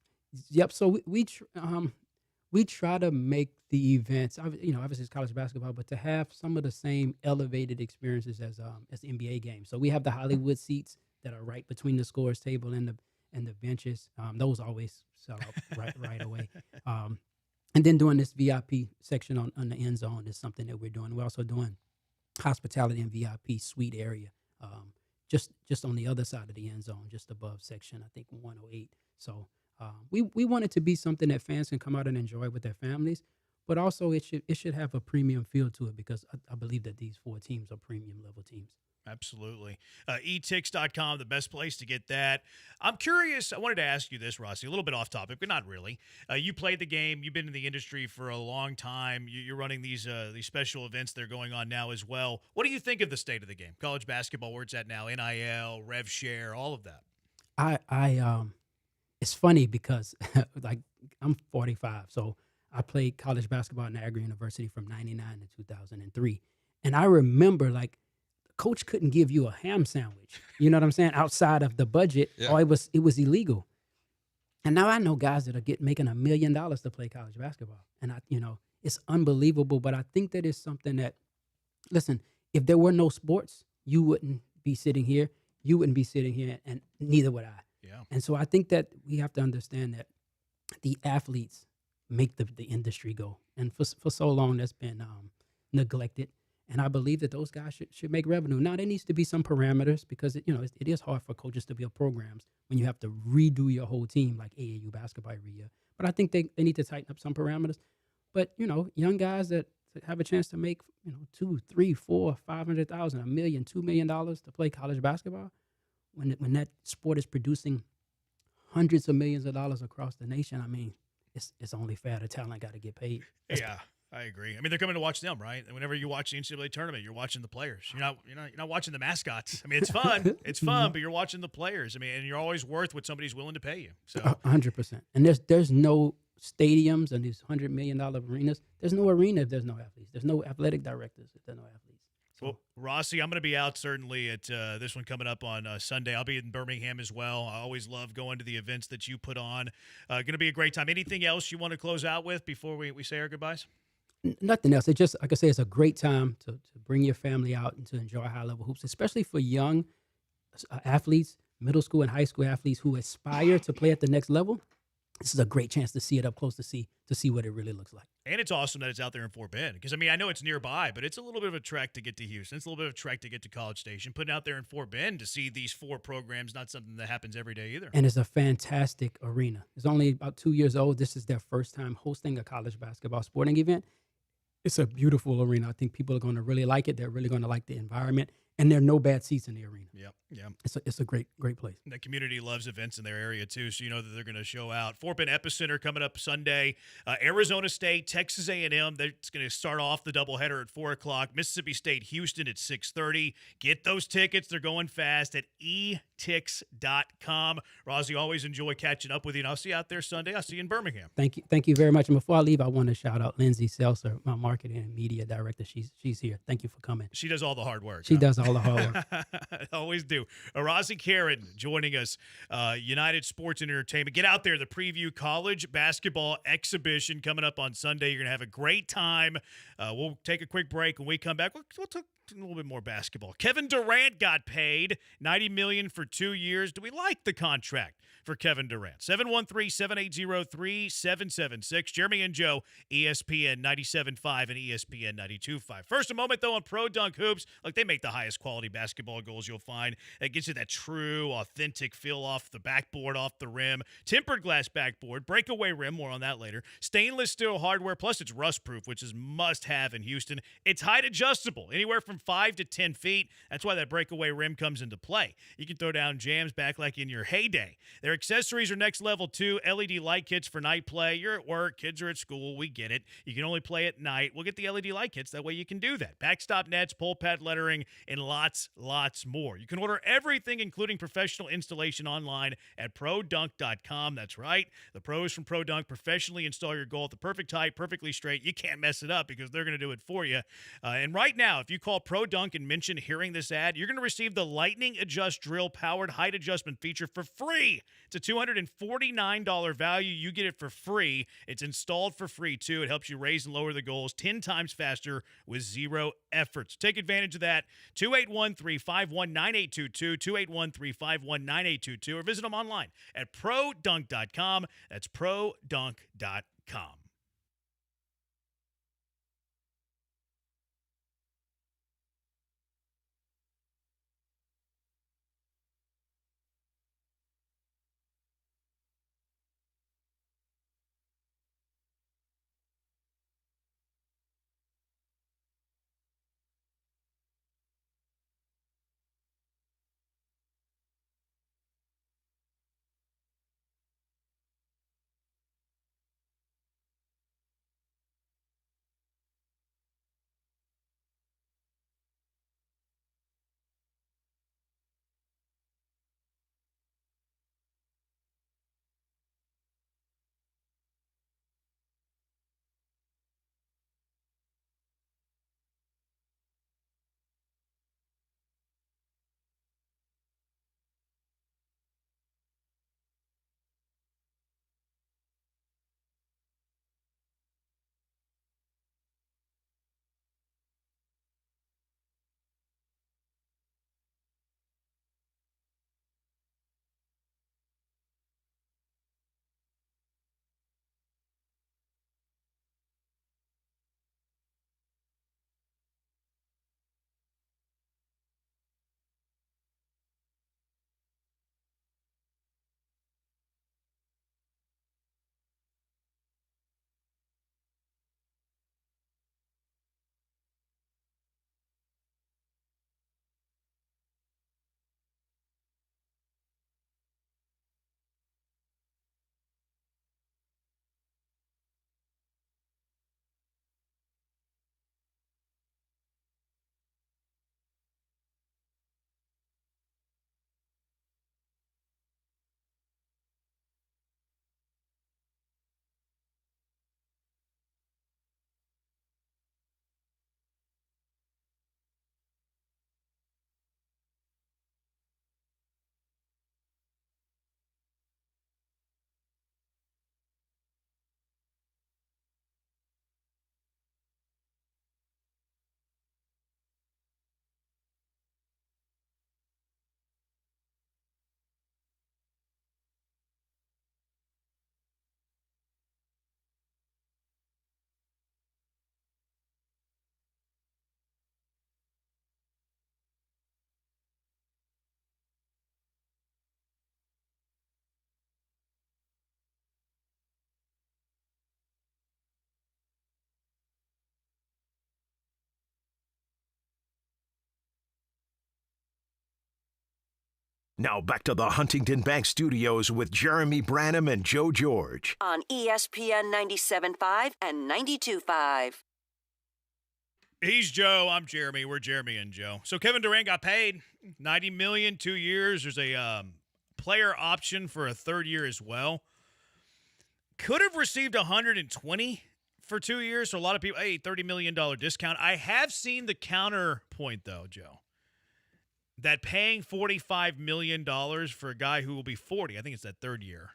Yep. So we try to make the events, obviously it's college basketball, but to have some of the same elevated experiences as NBA games. So we have the Hollywood seats that are right between the scores table and the benches. Those always sell out right away. And then doing this VIP section on the end zone is something that we're doing. We're also doing hospitality and VIP suite area, just on the other side of the end zone, just above section, I think 108. So we want it to be something that fans can come out and enjoy with their families, but also it should have a premium feel to it because I believe that these 4 teams are premium level teams. Absolutely. etix.com, the best place to get that. I'm curious. I wanted to ask you this, Rossi, a little bit off topic, but not really. You played the game. You've been in the industry for a long time. You're running these special events that are going on now as well. What do you think of the state of the game? College basketball, where it's at now, NIL, rev share, all of that. It's funny because like I'm 45, so I played college basketball at Niagara University from 99 to 2003. And I remember like coach couldn't give you a ham sandwich, you know what I'm saying, outside of the budget, or it was illegal. And now I know guys that are making $1 million to play college basketball. And it's unbelievable, but I think that is something that, listen, if there were no sports, you wouldn't be sitting here, and neither would I. Yeah. And so I think that we have to understand that the athletes make the industry go. And for so long, that's been neglected. And I believe that those guys should make revenue. Now, there needs to be some parameters because it is hard for coaches to build programs when you have to redo your whole team like AAU basketball every year. But I think they need to tighten up some parameters. But, young guys that have a chance to make, $2, $3, $4, $500,000, $1 million, $2 million to play college basketball, when that sport is producing hundreds of millions of dollars across the nation, I mean, it's only fair the talent got to get paid. Yeah, I agree. I mean, they're coming to watch them, right? And whenever you watch the NCAA tournament, you're watching the players. You're not watching the mascots. I mean, it's fun. It's fun, but you're watching the players. I mean, and you're always worth what somebody's willing to pay you. So 100%. And there's no stadiums and these $100 million arenas. There's no arena if there's no athletes. There's no athletic directors if there's no athletes. Well, Rossi, I'm going to be out certainly at this one coming up on Sunday. I'll be in Birmingham as well. I always love going to the events that you put on. Going to be a great time. Anything else you want to close out with before we say our goodbyes? Nothing else. It just, like I say, it's a great time to bring your family out and to enjoy high level hoops, especially for young athletes, middle school and high school athletes who aspire to play at the next level. This is a great chance to see it up close, to see what it really looks like. And it's awesome that it's out there in Fort Bend because, I mean, I know it's nearby, but it's a little bit of a trek to get to Houston. It's a little bit of a trek to get to College Station. Putting out there in Fort Bend to see these 4 programs, not something that happens every day either. And it's a fantastic arena. It's only about 2 years old. This is their first time hosting a college basketball sporting event. It's a beautiful arena. I think people are going to really like it. They're really going to like the environment. And there are no bad seats in the arena. Yep. It's a great place. The community loves events in their area, too, so you know that they're going to show out. Fort Bend Epicenter coming up Sunday. Arizona State, Texas A&M. That's going to start off the doubleheader at 4 o'clock. Mississippi State, Houston at 6:30. Get those tickets. They're going fast at etix.com. Rozzy, always enjoy catching up with you, and I'll see you out there Sunday. I'll see you in Birmingham. Thank you very much. And before I leave, I want to shout out Lindsay Seltzer, my marketing and media director. She's here. Thank you for coming. She does all the hard work. She does all the hard work. Always do. Rozzy Karen joining us, United Sports and Entertainment. Get out there, the preview college basketball exhibition coming up on Sunday. You're going to have a great time. We'll take a quick break. When we come back, we'll talk a little bit more basketball. Kevin Durant got paid $90 million for 2 years. Do we like the contract for Kevin Durant? 713-780-3776. Jeremy and Joe, ESPN 97.5 and ESPN 92.5. First, a moment, though, on Pro Dunk Hoops. Look, they make the highest quality basketball goals you'll find. That gives you that true, authentic feel off the backboard, off the rim. Tempered glass backboard, breakaway rim, more on that later. Stainless steel hardware, plus it's rust-proof, which is must-have in Houston. It's height adjustable, anywhere from 5 to 10 feet. That's why that breakaway rim comes into play. You can throw down jams back like in your heyday. Their accessories are next level too. LED light kits for night play. You're at work, kids are at school. We get it. You can only play at night. We'll get the LED light kits. That way you can do that. Backstop nets, pole pad lettering, and lots more. You can order everything, including professional installation, online at produnk.com. That's right. The pros from Pro Dunk professionally install your goal at the perfect height, perfectly straight. You can't mess it up because they're going to do it for you. And right now, if you call Pro Dunk and mention hearing this ad, you're going to receive the Lightning Adjust Drill powered height adjustment feature for free. It's a $249 value. You get it for free. It's installed for free, too. It helps you raise and lower the goals 10 times faster with zero effort. So take advantage of that. 281-351-9822, 281-351-9822, or visit them online at produnk.com. That's produnk.com. Now back to the Huntington Bank Studios with Jeremy Branham and Joe George. On ESPN 97.5 and 92.5. He's Joe. I'm Jeremy. We're Jeremy and Joe. So Kevin Durant got paid $90 million, 2 years. There's a player option for a third year as well. Could have received $120 for 2 years. So a lot of people, hey, $30 million discount. I have seen the counterpoint, though, Joe, that paying $45 million for a guy who will be 40, I think it's that third year,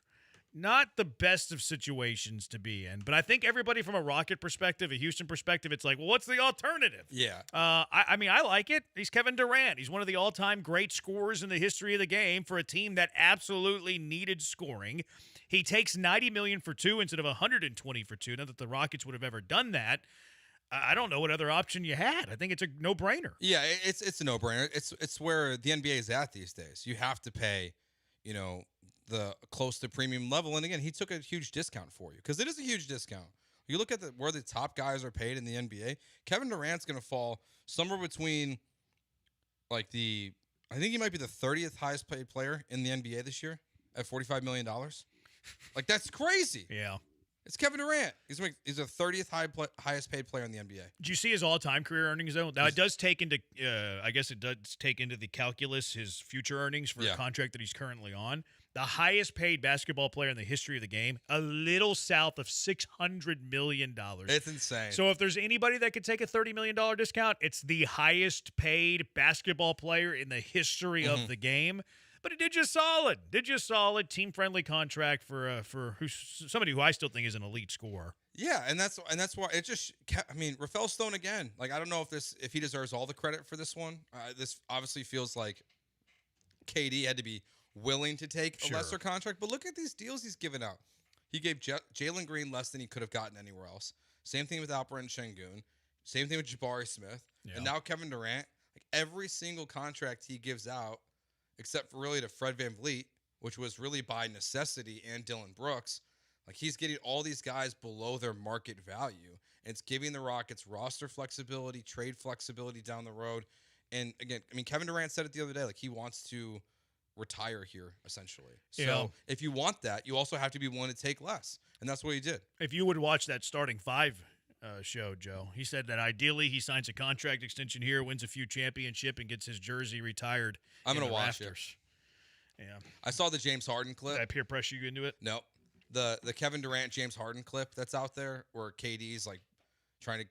not the best of situations to be in. But I think everybody from a Rocket perspective, a Houston perspective, it's like, well, what's the alternative? Yeah. I mean, I like it. He's Kevin Durant. He's one of the all-time great scorers in the history of the game for a team that absolutely needed scoring. He takes $90 million for 2 instead of $120 for 2. Not that the Rockets would have ever done that. I don't know what other option you had. I think it's a no-brainer. Yeah, it's a no-brainer. It's where the NBA is at these days. You have to pay, the close to premium level. And again, he took a huge discount for you because it is a huge discount. You look at where the top guys are paid in the NBA. Kevin Durant's going to fall somewhere between I think he might be the 30th highest paid player in the NBA this year at $45 million. Like, that's crazy. Yeah. It's Kevin Durant. He's a 30th highest paid player in the NBA. Did you see his all-time career earnings, though? Now, it does take into, the calculus his future earnings for a contract that he's currently on. The highest paid basketball player in the history of the game, a little south of $600 million. It's insane. So if there's anybody that could take a $30 million discount, it's the highest paid basketball player in the history of the game. But it did just solid, team-friendly contract for somebody who I still think is an elite scorer. Yeah, and that's why it just. I mean, Rafael Stone again. Like, I don't know if he deserves all the credit for this one. This obviously feels like KD had to be willing to take a lesser contract. But look at these deals he's given out. He gave Jalen Green less than he could have gotten anywhere else. Same thing with Alperen Şengün. Same thing with Jabari Smith. Yeah. And now Kevin Durant. Like, every single contract he gives out, except for really to Fred VanVleet, which was really by necessity, and Dylan Brooks. Like, he's getting all these guys below their market value. And it's giving the Rockets roster flexibility, trade flexibility down the road. And again, I mean, Kevin Durant said it the other day, like, he wants to retire here, essentially. So if you want that, you also have to be willing to take less. And that's what he did. If you would watch that starting five show, Joe, he said that ideally he signs a contract extension here, wins a few championship, and gets his jersey retired. I'm going to watch rafters. It. Yeah. I saw the James Harden clip. Did I peer pressure you into it? No. The Kevin Durant, James Harden clip that's out there where KD's like trying to,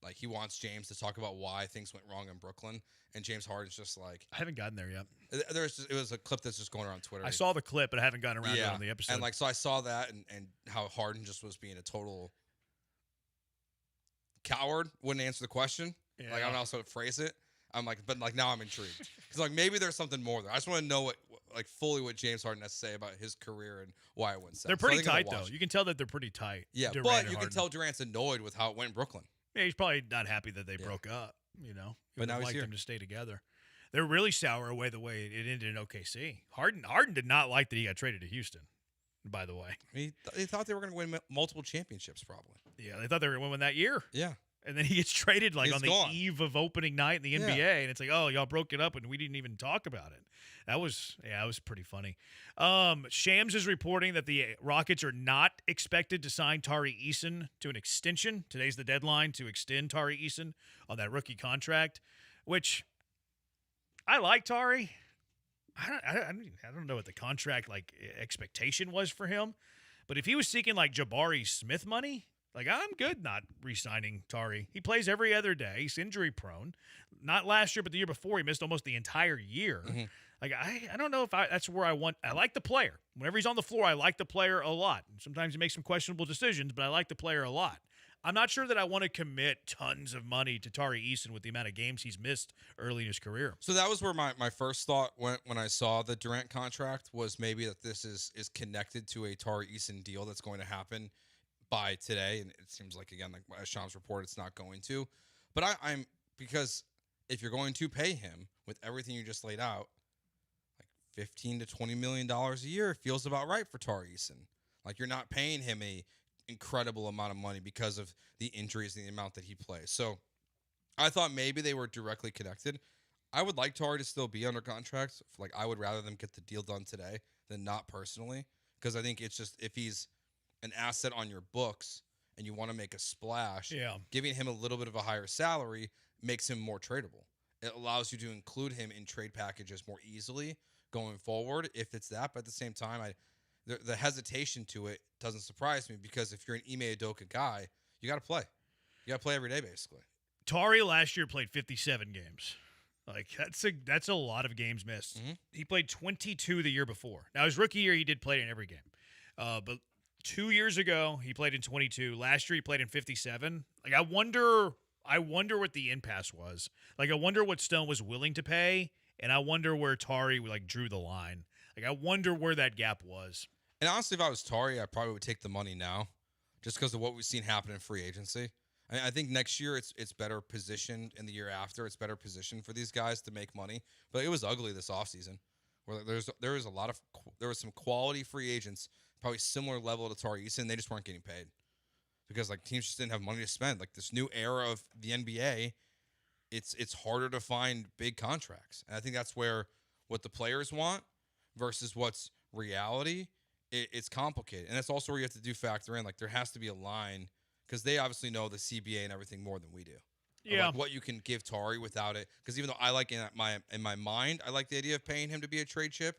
like, he wants James to talk about why things went wrong in Brooklyn. And James Harden's just like, I haven't gotten there yet. It was a clip that's just going around Twitter. I saw the clip, but I haven't gotten around to it on the episode. And like, so I saw that and how Harden just was being a total coward, wouldn't answer the question. Yeah. Like, I don't know how to phrase it. I'm like, but like, now I'm intrigued because like maybe there's something more there. I just want to know fully what James Harden has to say about his career and why it went south. They're pretty tight though. You can tell that they're pretty tight. Yeah, Durant but you can tell Durant's annoyed with how it went in Brooklyn. Yeah, he's probably not happy that they broke up. But now he's like here. Them to stay together. They're really sour away the way it ended in OKC. Harden did not like that he got traded to Houston. By the way, they thought they were going to win multiple championships, probably. Yeah, they thought they were going to win that year. Yeah. And then he gets traded on the gone. eve of opening night in the NBA, and it's like, oh, y'all broke it up, and we didn't even talk about it. That was pretty funny. Shams is reporting that the Rockets are not expected to sign Tari Eason to an extension. Today's the deadline to extend Tari Eason on that rookie contract, which I like Tari. I don't know what the contract expectation was for him, but if he was seeking like Jabari Smith money. Like, I'm good not re-signing Tari. He plays every other day. He's injury-prone. Not last year, but the year before, he missed almost the entire year. Mm-hmm. Like, I don't know if that's where I want. I like the player. Whenever he's on the floor, I like the player a lot. Sometimes he makes some questionable decisions, but I like the player a lot. I'm not sure that I want to commit tons of money to Tari Eason with the amount of games he's missed early in his career. So that was where my first thought went when I saw the Durant contract was maybe that this is connected to a Tari Eason deal that's going to happen by today, and it seems like, again, like as Shams reported, it's not going to. But I'm because if you're going to pay him with everything you just laid out, like $15 to $20 million a year feels about right for Tari Eason. Like, you're not paying him a incredible amount of money because of the injuries and the amount that he plays. So I thought maybe they were directly connected. I would like Tari to still be under contract. Like, I would rather them get the deal done today than not personally, because I think it's just if he's an asset on your books and you want to make a splash, giving him a little bit of a higher salary makes him more tradable. It allows you to include him in trade packages more easily going forward if it's that. But at the same time, the hesitation to it doesn't surprise me, because if you're an Ime Udoka guy, you got to play. You got to play every day, basically. Tari last year played 57 games. Like, that's a lot of games missed. Mm-hmm. He played 22 the year before. Now, his rookie year, he did play in every game. But 2 years ago, he played in 22. Last year, he played in 57. Like, I wonder what the impasse was. Like, I wonder what Stone was willing to pay, and I wonder where Tari, like, drew the line. Like, I wonder where that gap was. And honestly, if I was Tari, I probably would take the money now, just because of what we've seen happen in free agency. I think next year it's better positioned, and the year after it's better positioned for these guys to make money. But it was ugly this offseason, where there was some quality free agents, probably similar level to Tari Eason. They just weren't getting paid because like teams just didn't have money to spend. Like this new era of the NBA, it's harder to find big contracts, and I think that's where what the players want versus what's reality. It's complicated, and that's also where you have to factor in like there has to be a line. Because they obviously know the CBA and everything more than we do. Yeah. Like what you can give Tari without it. Because even though I like in my mind, I like the idea of paying him to be a trade chip.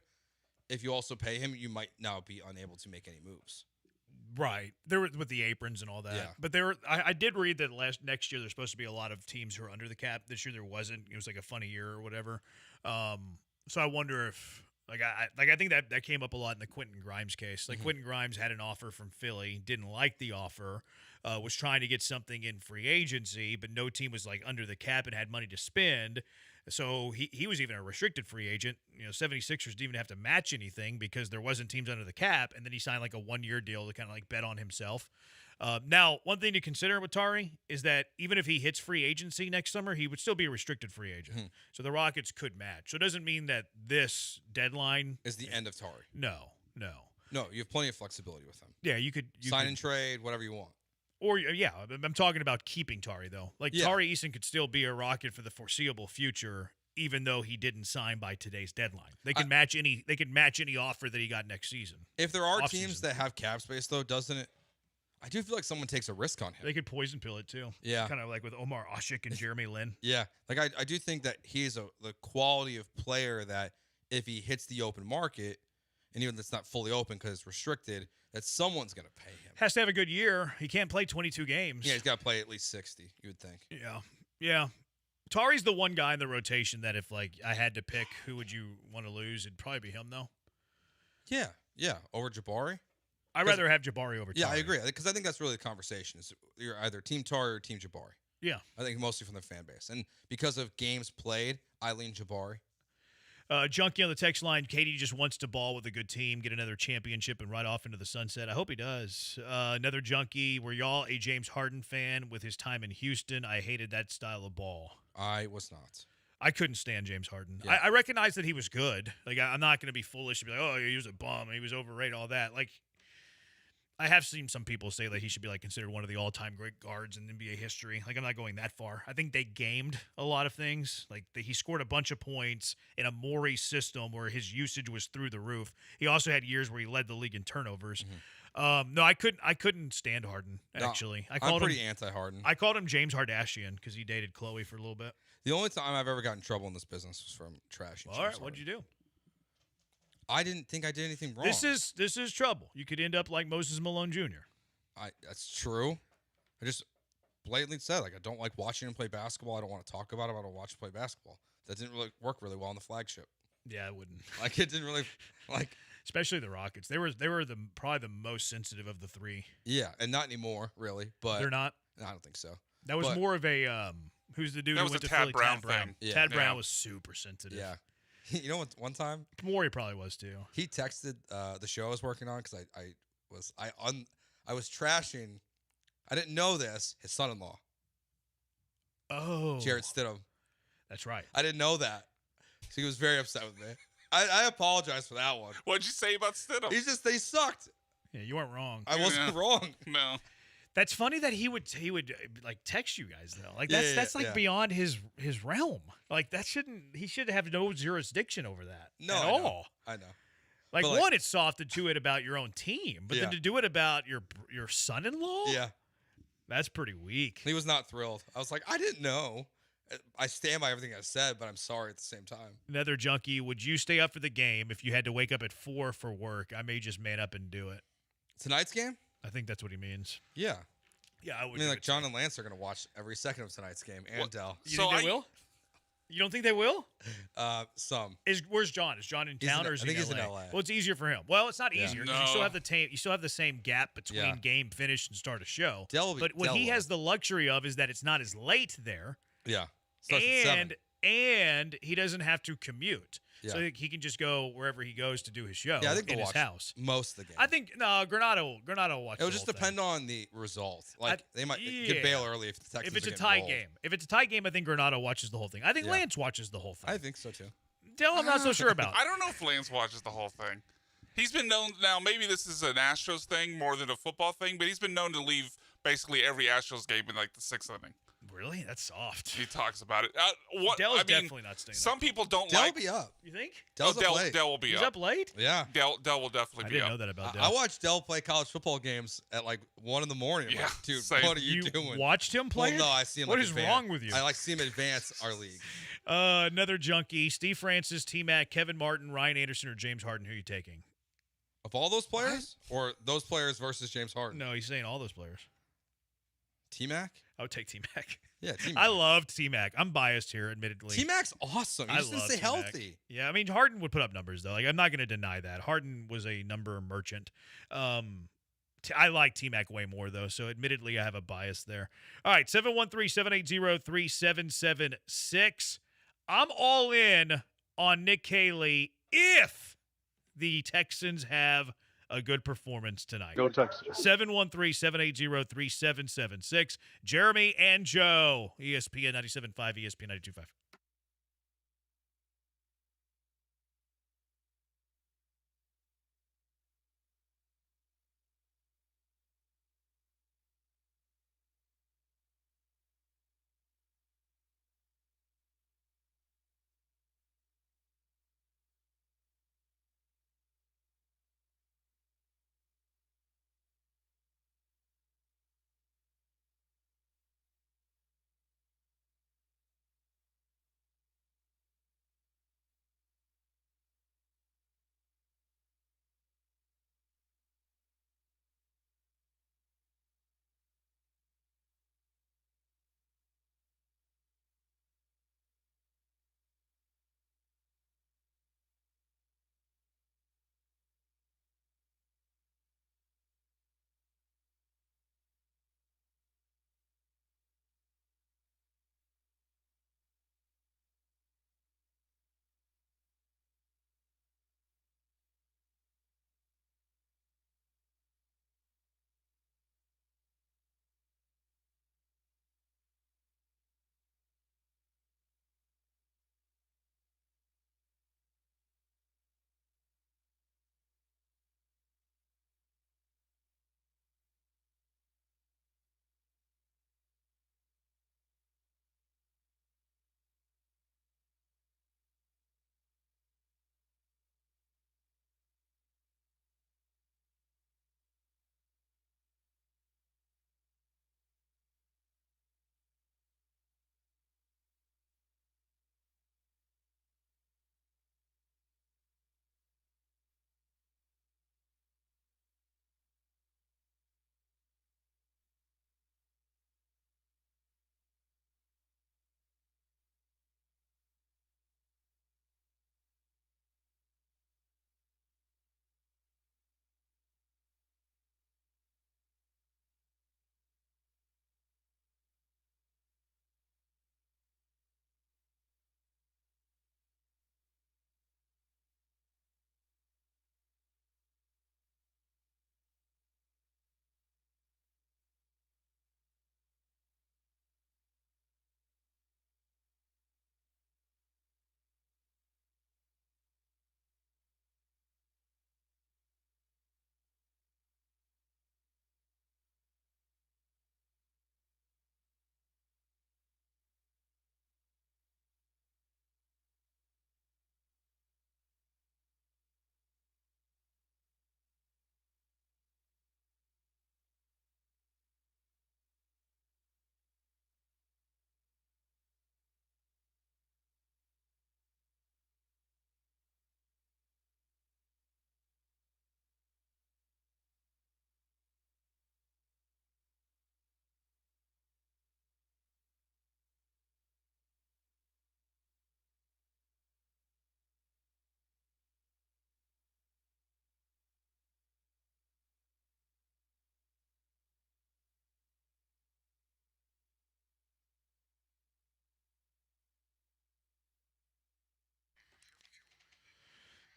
If you also pay him, you might now be unable to make any moves. Right. There were with the aprons and all that. Yeah. But I did read that next year there's supposed to be a lot of teams who are under the cap. This year there wasn't. It was like a funny year or whatever. So I wonder if I think that came up a lot in the Quentin Grimes case. Like Quentin Grimes had an offer from Philly, didn't like the offer. Was trying to get something in free agency, but no team was like under the cap and had money to spend. So he was even a restricted free agent. 76ers didn't even have to match anything because there wasn't teams under the cap. And then he signed like a 1-year deal to kind of like bet on himself. Now, one thing to consider with Tari is that even if he hits free agency next summer, he would still be a restricted free agent. So the Rockets could match. So it doesn't mean that this deadline is the end of Tari. No, you have plenty of flexibility with him. Yeah, you could sign and trade, whatever you want. Or, yeah, I'm talking about keeping Tari, though. Like, Tari Eason could still be a Rocket for the foreseeable future, even though he didn't sign by today's deadline. They can match any offer that he got next season. If there are teams that have cap space, though, doesn't it? I do feel like someone takes a risk on him. They could poison pill it, too. Yeah. Kind of like with Omar Ashik and Jeremy Lin. Yeah. Like, I do think that he's the quality of player that if he hits the open market, and even if it's not fully open because it's restricted, that someone's going to pay him. Has to have a good year. He can't play 22 games. Yeah, he's got to play at least 60, you would think. Yeah. Tari's the one guy in the rotation that if, like, I had to pick who would you want to lose, it'd probably be him, though. Yeah. Over Jabari? I'd rather have Jabari over Tari. Yeah, I agree. Because I think that's really the conversation. Is you're either Team Tari or Team Jabari. Yeah. I think mostly from the fan base. And because of games played, I lean Jabari. Junkie on the text line, Katie just wants to ball with a good team, get another championship, and ride off into the sunset. I hope he does. Another junkie, were y'all a James Harden fan with his time in Houston? I hated that style of ball. I was not. I couldn't stand James Harden. Yeah. I recognize that he was good. Like, I'm not going to be foolish and be like, oh, he was a bum, he was overrated, all that. Like, I have seen some people say that he should be like considered one of the all-time great guards in NBA history. Like, I'm not going that far. I think they gamed a lot of things. Like, he scored a bunch of points in a Morey system where his usage was through the roof. He also had years where he led the league in turnovers. No, I couldn't stand Harden, actually. No, I'm pretty anti-Harden. I called him James Hardashian because he dated Chloe for a little bit. The only time I've ever gotten in trouble in this business was from trashing. All right, what'd you do? I didn't think I did anything wrong. This is trouble. You could end up like Moses Malone Jr. That's true. I just blatantly said, like, I don't like watching him play basketball. I don't want to talk about him. I don't watch him play basketball. That didn't really work really well on the flagship. Yeah, it wouldn't. Like, it didn't really, like. Especially the Rockets. They were probably the most sensitive of the three. Yeah, and not anymore, really. But they're not? No, I don't think so. That was more of a, who's the dude who went to Philly? Tad Brown. Yeah. Tad Brown was super sensitive. Yeah. You know what? One time, Morey probably was too. He texted the show I was working on because I was trashing. I didn't know this. His son-in-law. Oh, Jared Stidham. That's right. I didn't know that. So he was very upset with me. I apologize for that one. What'd you say about Stidham? They sucked. Yeah, you weren't wrong. I wasn't wrong. No. That's funny that he would like text you guys though. Like that's beyond his realm. Like he should have no jurisdiction over that at all. I know. Like one, it's soft to do it about your own team, but then to do it about your son-in-law, that's pretty weak. He was not thrilled. I was like, I didn't know. I stand by everything I said, but I'm sorry at the same time. Another junkie, would you stay up for the game if you had to wake up at 4 for work? I may just man up and do it. Tonight's game? I think that's what he means. Yeah. Yeah, I would. I mean, like John and Lance are going to watch every second of tonight's game, and Dell. You think they will? You don't think they will? Some. Where's John? Is John in town or is he in LA? He's in LA. Well, it's easier for him. Well, it's not easier because you still have No. the same gap between game finish and start a show. But what Dell he will. has the luxury of is that it's not as late there. Yeah. Starts at 7. And he doesn't have to commute. Yeah. So he can just go wherever he goes to do his show Yeah, I think in they'll his watch house. most of the game. I think Granado will watch. It would just depend on the result. Like they might get bail early if the Texans. If it's are a getting tie rolled. game, I think Granado watches the whole thing. I think Lance watches the whole thing. I think so too. Dell, I'm not so sure about. I don't know if Lance watches the whole thing. He's been known now. Maybe this is an Astros thing more than a football thing, but he's been known to leave basically every Astros game in like the 6th inning. Really? That's soft. He talks about it. Dell's definitely not staying. Some people don't Dell like. will be up. You think? Dell's up late. Dell will be He's up. up late? Yeah. Dell will definitely I be didn't up. know that about Dell. I watched Dell play college football games at like 1 in the morning. I'm Yeah, like, dude, same. what are you doing? Watched him play? Well, no, I see him. What like is advance. wrong with you? I like see him advance our league. Another junkie: Steve Francis, T-Mac, Kevin Martin, Ryan Anderson, or James Harden. Who are you taking? Of all those players, or those players versus James Harden? No, he's saying all those players. T-Mac? I would take T-Mac. Yeah, T-Mac. I love T-Mac. I'm biased here, admittedly. T-Mac's awesome. He just didn't stay T-Mac. healthy. Yeah, I mean, Harden would put up numbers, though. Like, I'm not going to deny that. Harden was a number merchant. I like T-Mac way more, though, so admittedly I have a bias there. All right, 713-780-3776. I'm all in on Nick Caley if the Texans have a good performance tonight. Go Texans. 713-780-3776. Jeremy and Joe, ESPN 97.5, ESPN 92.5.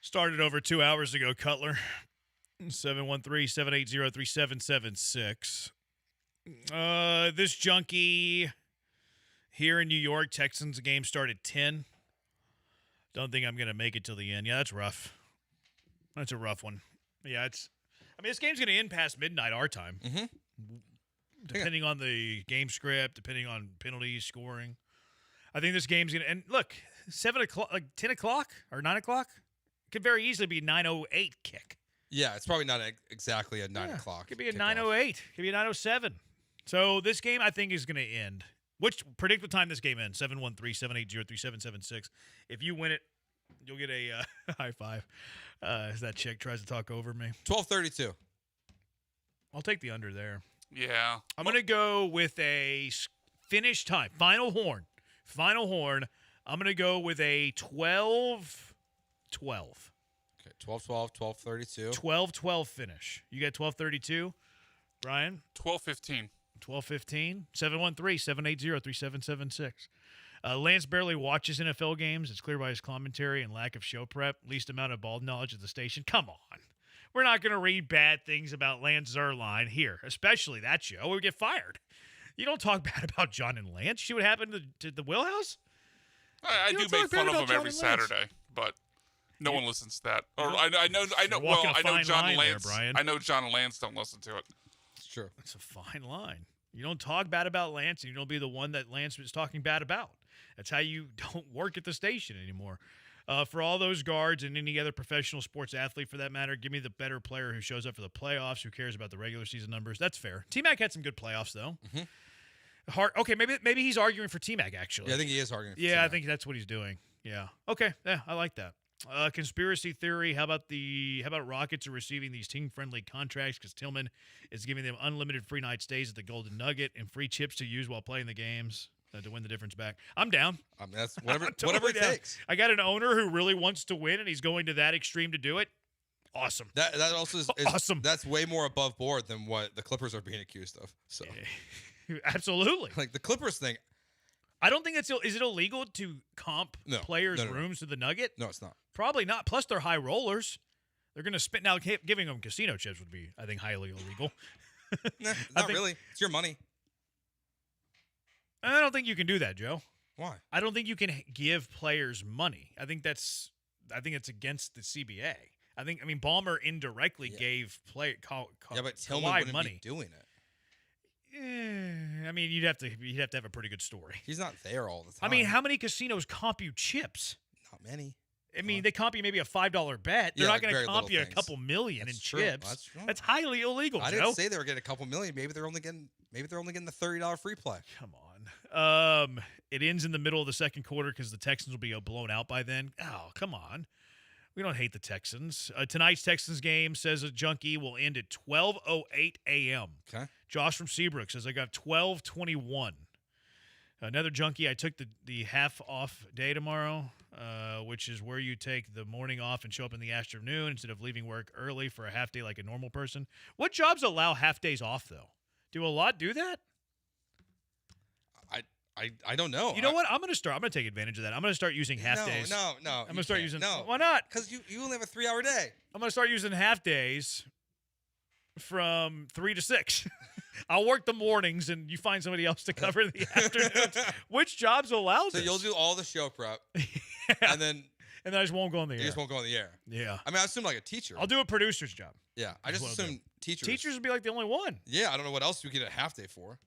Started over 2 hours ago, Cutler. 713-780-3776. This junkie here in New York, Texans game started 10. Don't think I'm going to make it till the end. Yeah, that's rough. That's a rough one. Yeah, this game's going to end past midnight our time. Mm-hmm. Depending on the game script, depending on penalties, scoring. I think this game's going to end. Look, 7 o'clock, like 10 o'clock or 9 o'clock could very easily be 9:08 kick. Yeah, it's probably not exactly at 9 o'clock. Could be a 9:08. Could be a 9:07. So this game, I think, is going to end. Predict what time this game ends. 713-780-3776. If you win it, you'll get a high five. As that chick tries to talk over me. 12:32. I'll take the under there. Yeah. I'm going to go with a finish time. Final horn. I'm going to go with a 12-12. Okay, 12-12, 12:32. 12-12 finish. You got 12:32, Brian? 12:15. 12:15. 713-780-3776. Lance barely watches NFL games. It's clear by his commentary and lack of show prep. Least amount of ball knowledge at the station. Come on. We're not going to read bad things about Lance Zierlein here, especially that show. We get fired. You don't talk bad about John and Lance. See what happened to the Wheelhouse? I do make fun of him every Saturday, but no one listens to that. Or I know. Well, I know John and Lance. Brian. I know John and Lance don't listen to it. It's true. It's a fine line. You don't talk bad about Lance, and you don't be the one that Lance was talking bad about. That's how you don't work at the station anymore. For all those guards and any other professional sports athlete, for that matter, give me the better player who shows up for the playoffs. Who cares about the regular season numbers? That's fair. T-Mac had some good playoffs, though. Mm-hmm. Okay, maybe he's arguing for T-Mac, actually. Yeah, I think he is arguing for Yeah, T-Mac. I think that's what he's doing. Yeah. Okay. Yeah, I like that. Conspiracy theory. How about Rockets are receiving these team-friendly contracts because Tillman is giving them unlimited free night stays at the Golden Nugget and free chips to use while playing the games to win the difference back. I'm down. That's whatever Totally it down. takes. I got an owner who really wants to win, and he's going to that extreme to do it. Awesome. That also is awesome. That's way more above board than what the Clippers are being accused of. So, absolutely. Like the Clippers thing. I don't think is it illegal to comp players' rooms to the Nugget? No, it's not. Probably not. Plus, they're high rollers. They're going to spend now. Giving them casino chips would be, I think, highly illegal. Nah, not really. It's your money. I don't think you can do that, Joe. Why? I don't think you can give players money. I think it's against the CBA. I mean, Ballmer indirectly gave but Tillman wouldn't money. be doing it. I mean, you'd have to have a pretty good story. He's not there all the time. I mean, how many casinos comp you chips? Not many. I mean, they comp you maybe a $5 bet. They're not going to comp you a couple million in chips. That's highly illegal. I Joe. didn't say they were getting a couple million. Maybe they're only getting the $30 free play. Come on. It ends in the middle of the second quarter because the Texans will be blown out by then. Oh, come on. We don't hate the Texans. Tonight's Texans game, says a junkie, will end at 12:08 a.m. Okay. Josh from Seabrook says I got 12:21. Another junkie, I took the half off day tomorrow, which is where you take the morning off and show up in the afternoon instead of leaving work early for a half day like a normal person. What jobs allow half days off, though? Do a lot do that? I don't know. You know what? I'm going to take advantage of that. I'm going to start using half days. No. I'm going to start using. No. Why not? Because you only have a 3-hour day. I'm going to start using half days from 3 to 6. I'll work the mornings, and you find somebody else to cover the afternoons. Which jobs allow this? So you'll do all the show prep, and then I just won't go on the air. You just won't go on the air. Yeah. I mean, I assume like a teacher. I'll do a producer's job. Yeah. I just assume teachers. Teachers would be like the only one. Yeah. I don't know what else you get a half day for.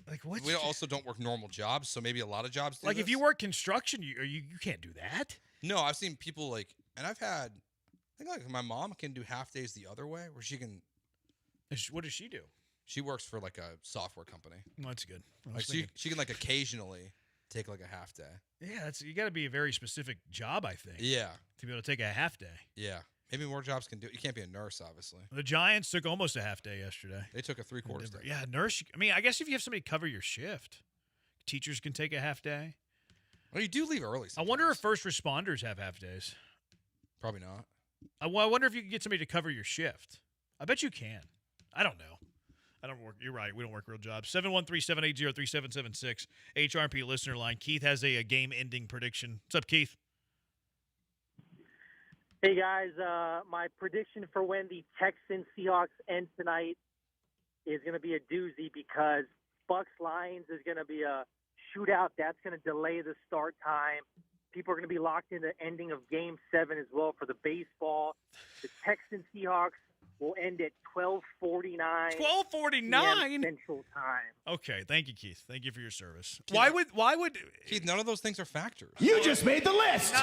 Like what? We also don't work normal jobs, so maybe a lot of jobs do like this. If you work construction, you can't do that. No, I've seen people like, and I've had, I think like my mom can do half days the other way, where she can. What does she do? She works for like a software company. Well, that's good. Like she can like occasionally take like a half day. Yeah, you got to be a very specific job, I think. Yeah. To be able to take a half day. Yeah. Maybe more jobs can do it. You can't be a nurse, obviously. The Giants took almost a half day yesterday. They took a 3/4 day. Yeah, nurse. I mean, I guess if you have somebody cover your shift, teachers can take a half day. Well, you do leave early sometimes. I wonder if first responders have half days. Probably not. I wonder if you can get somebody to cover your shift. I bet you can. I don't know. I don't work. You're right. We don't work real jobs. 713-780-3776. HRP listener line. Keith has a game-ending prediction. What's up, Keith? Hey, guys. My prediction for when the Texans Seahawks end tonight is going to be a doozy because Bucs-Lions is going to be a shootout. That's going to delay the start time. People are going to be locked in the ending of Game 7 as well for the baseball. The Texans Seahawks will end at 12:49. 12:49 Central Time. Okay, thank you, Keith. Thank you for your service. Keith, Why would Keith? None of those things are factors. You just made the list.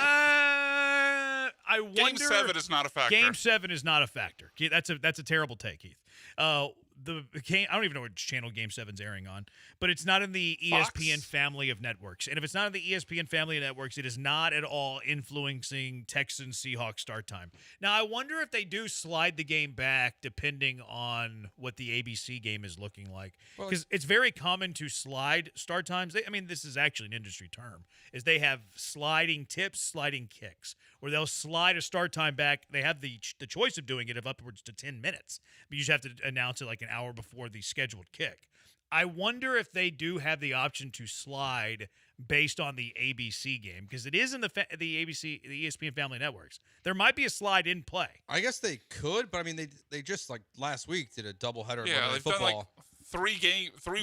I wonder. Game 7 is not a factor. Game 7 is not a factor. Keith, that's a terrible take, Keith. I don't even know which channel Game 7's airing on, but it's not in the ESPN family of networks. And if it's not in the ESPN family of networks, it is not at all influencing Texans Seahawks start time. Now, I wonder if they do slide the game back depending on what the ABC game is looking like. Because it's very common to slide start times. This is actually an industry term, is they have sliding tips, sliding kicks, where they'll slide a start time back. They have the choice of doing it of upwards to 10 minutes, but you just have to announce it like an hour before the scheduled kick. I wonder if they do have the option to slide based on the ABC game, because it is in the ABC, the ESPN family networks. There might be a slide in play. I guess they could, but they just like last week did a doubleheader. Yeah, of they've football. done like 3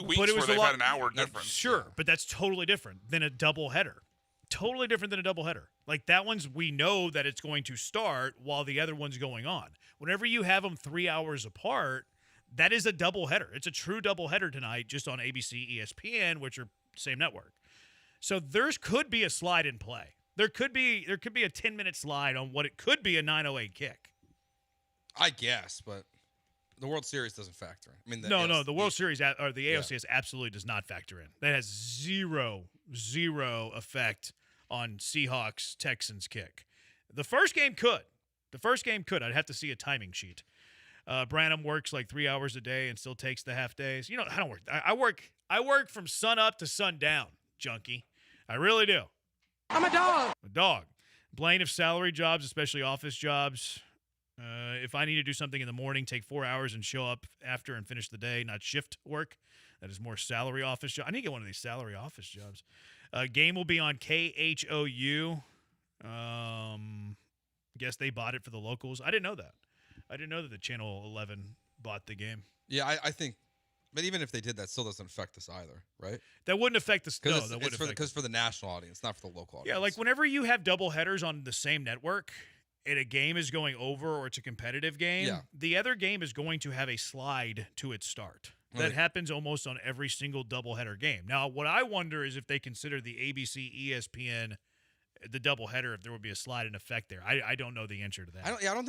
weeks But it was where they've lot, had an hour difference. Sure, but that's totally different than a doubleheader. Totally different than a doubleheader. Like that one's, we know that it's going to start while the other one's going on. Whenever you have them 3 hours apart, that is a doubleheader. It's a true doubleheader tonight, just on ABC, ESPN, which are same network. So there could be a slide in play. There could be a 10-minute slide on what it could be a 9:08 kick. I guess, but the World Series doesn't factor in. No, the World Series or the ALCS absolutely does not factor in. That has zero effect on Seahawks Texans kick. The first game could. I'd have to see a timing sheet. Branham works like 3 hours a day and still takes the half days. I don't work. I work from sun up to sundown, junkie. I really do. I'm a dog. A dog. Blaine of salary jobs, especially office jobs. If I need to do something in the morning, take 4 hours and show up after and finish the day, not shift work. That is more salary office job. I need to get one of these salary office jobs. Game will be on KHOU. Guess they bought it for the locals. I didn't know that. I didn't know that the Channel 11 bought the game. Yeah, I think, but even if they did, that still doesn't affect us either, right? That wouldn't affect us. No, that wouldn't affect because for the national audience, not for the local audience. Yeah, like whenever you have double headers on the same network and a game is going over or it's a competitive game, the other game is going to have a slide to its start. That happens almost on every single doubleheader game. Now, what I wonder is if they consider the ABC, ESPN, the doubleheader, if there would be a slide in effect there. I don't know the answer to that. I don't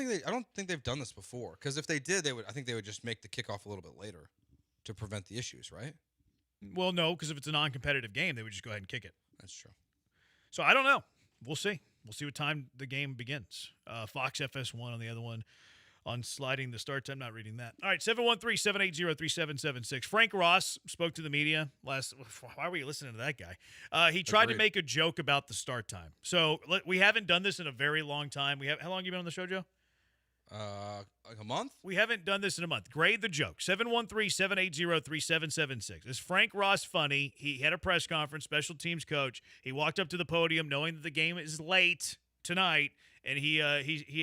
think they've done this before. Because if they did, I think they would just make the kickoff a little bit later to prevent the issues, right? Well, no, because if it's a non-competitive game, they would just go ahead and kick it. That's true. So I don't know. We'll see. We'll see what time the game begins. Fox FS1 on the other one. On sliding the start time, not reading that. All right, 713-780-3776. Frank Ross spoke to the media last. Why were you listening to that guy? He tried to make a joke about the start time. So we haven't done this in a very long time. How long have you been on the show, Joe? Like a month? We haven't done this in a month. Grade the joke. 713-780-3776. Is Frank Ross funny? He had a press conference, special teams coach. He walked up to the podium knowing that the game is late tonight. And he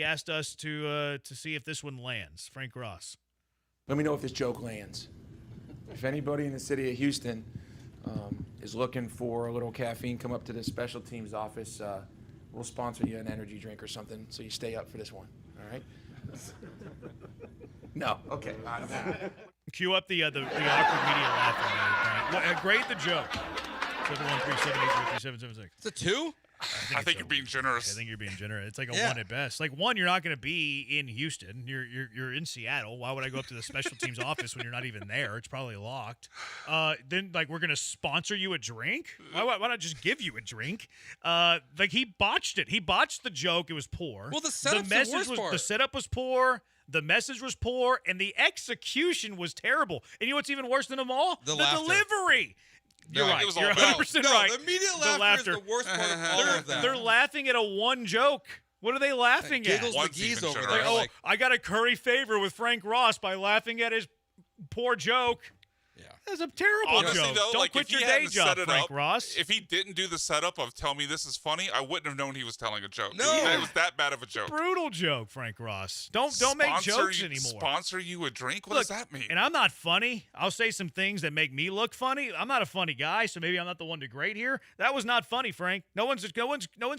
asked us to see if this one lands. Frank Ross. Let me know if this joke lands. If anybody in the city of Houston is looking for a little caffeine, come up to the special teams office. We'll sponsor you an energy drink or something, so you stay up for this one. All right? No. Okay. Cue up the awkward media laughing. Grade the joke. 713-780-3776. It's a 2? I think you're being generous. I think you're being generous. It's like a 1 at best. Like 1, you're not going to be in Houston. You're in Seattle. Why would I go up to the special teams office when you're not even there? It's probably locked. Then like we're going to sponsor you a drink? Why not just give you a drink? Like he botched it. He botched the joke. It was poor. Well, the worst part. The setup was poor. The message was poor, and the execution was terrible. And you know what's even worse than them all? The delivery. You're right. It was all You're 100% right. The immediate laughter is the worst part of all of that. They're laughing at a one joke. What are they laughing at? Giggles McGee's over there. I got to curry favor with Frank Ross by laughing at his poor joke. That's a terrible Honestly, joke. though, Don't like, quit if your he day hadn't job, set it Frank up, Ross. If he didn't do the setup of tell me this is funny, I wouldn't have known he was telling a joke. No. It was that bad of a joke. Brutal joke, Frank Ross. Don't make jokes anymore. Sponsor you a drink? What Look, does that mean? And I'm not funny. I'll say some things that make me look funny. I'm not a funny guy, so maybe I'm not the one to grade here. That was not funny, Frank. No one's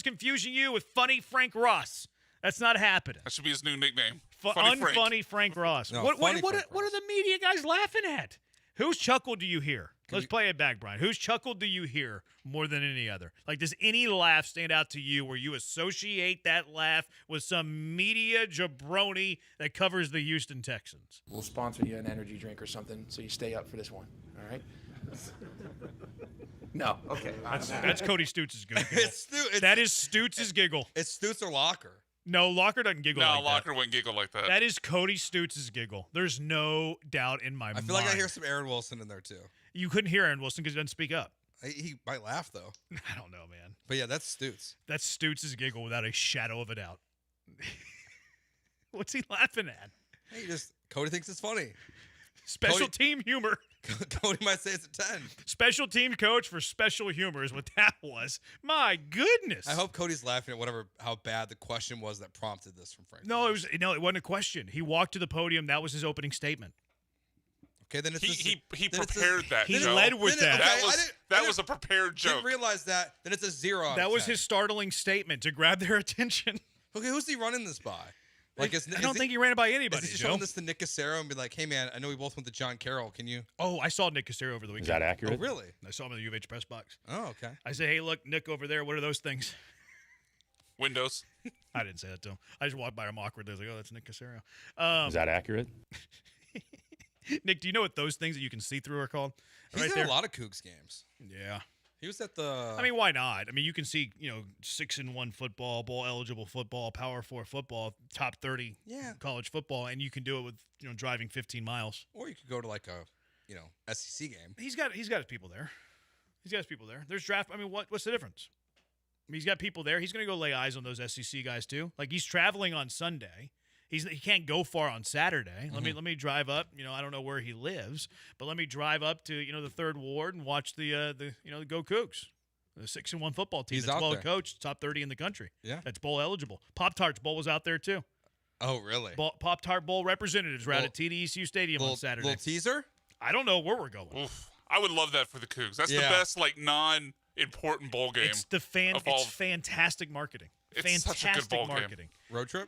confusing you with funny Frank Ross. That's not happening. That should be his new nickname. Unfunny Frank Ross. No, what are funny Frank the media guys laughing at? Whose chuckle do you hear? Let's play it back, Brian. Whose chuckle do you hear more than any other? Like, does any laugh stand out to you where you associate that laugh with some media jabroni that covers the Houston Texans? We'll sponsor you an energy drink or something so you stay up for this one. All right? No. Okay. That's Cody Stutes' giggle. That is Stutes' giggle. It's Stutes or Locker. No, Locker doesn't giggle like that. No, Locker wouldn't giggle like that. That is Cody Stutes' giggle. There's no doubt in my mind. I feel like I hear some Aaron Wilson in there, too. You couldn't hear Aaron Wilson because he doesn't speak up. He might laugh, though. I don't know, man. But, yeah, that's Stutes. That's Stutes' giggle without a shadow of a doubt. What's he laughing at? Hey, Cody thinks it's funny. Special team humor. Cody might say it's a 10. Special team coach for special humor is what that was. My goodness. I hope Cody's laughing at how bad the question was that prompted this from Frank. No, it wasn't a question. He walked to the podium. That was his opening statement. Okay, then he prepared that. He Joe. led with that. That was a prepared joke. Didn't realize that. Then it's a 0 out That of was 10. his startling statement to grab their attention. Okay, who's he running this by? I don't think he ran it by anybody. Is he Joe. showing this to Nick Cassero and be like, hey, man, I know we both went to John Carroll. Can you? Oh, I saw Nick Cassero over the weekend. Is that accurate? Oh, really? I saw him in the U of H press box. Oh, okay. I say, hey, look, Nick over there. What are those things? Windows. I didn't say that to him. I just walked by him awkwardly. I was like, oh, that's Nick Cassero. Is that accurate? Nick, do you know what those things that you can see through are called? He's right at there. a lot of Cougs games. Yeah. He was at the. I mean, why not? I mean, you can see, 6-1 football, bowl eligible football, Power 4 football, top 30 college football, and you can do it with driving 15 miles. Or you could go to like a SEC game. He's got his people there. There's draft. I mean, what's the difference? I mean, he's got people there. He's going to go lay eyes on those SEC guys too. Like, he's traveling on Sunday. He can't go far on Saturday. Let me drive up. I don't know where he lives, but let me drive up to the Third Ward and watch the Go Cougs, the 6-1 football team. That's well coached, top 30 in the country. Yeah, that's bowl eligible. Pop-Tarts Bowl was out there too. Oh, really? Pop-Tart Bowl representatives around at TDECU Stadium on Saturday. Little teaser. I don't know where we're going. Oof. I would love that for the Cougs. That's the best non-important bowl game. It's fantastic marketing. It's such a good bowl marketing. game. Road trip.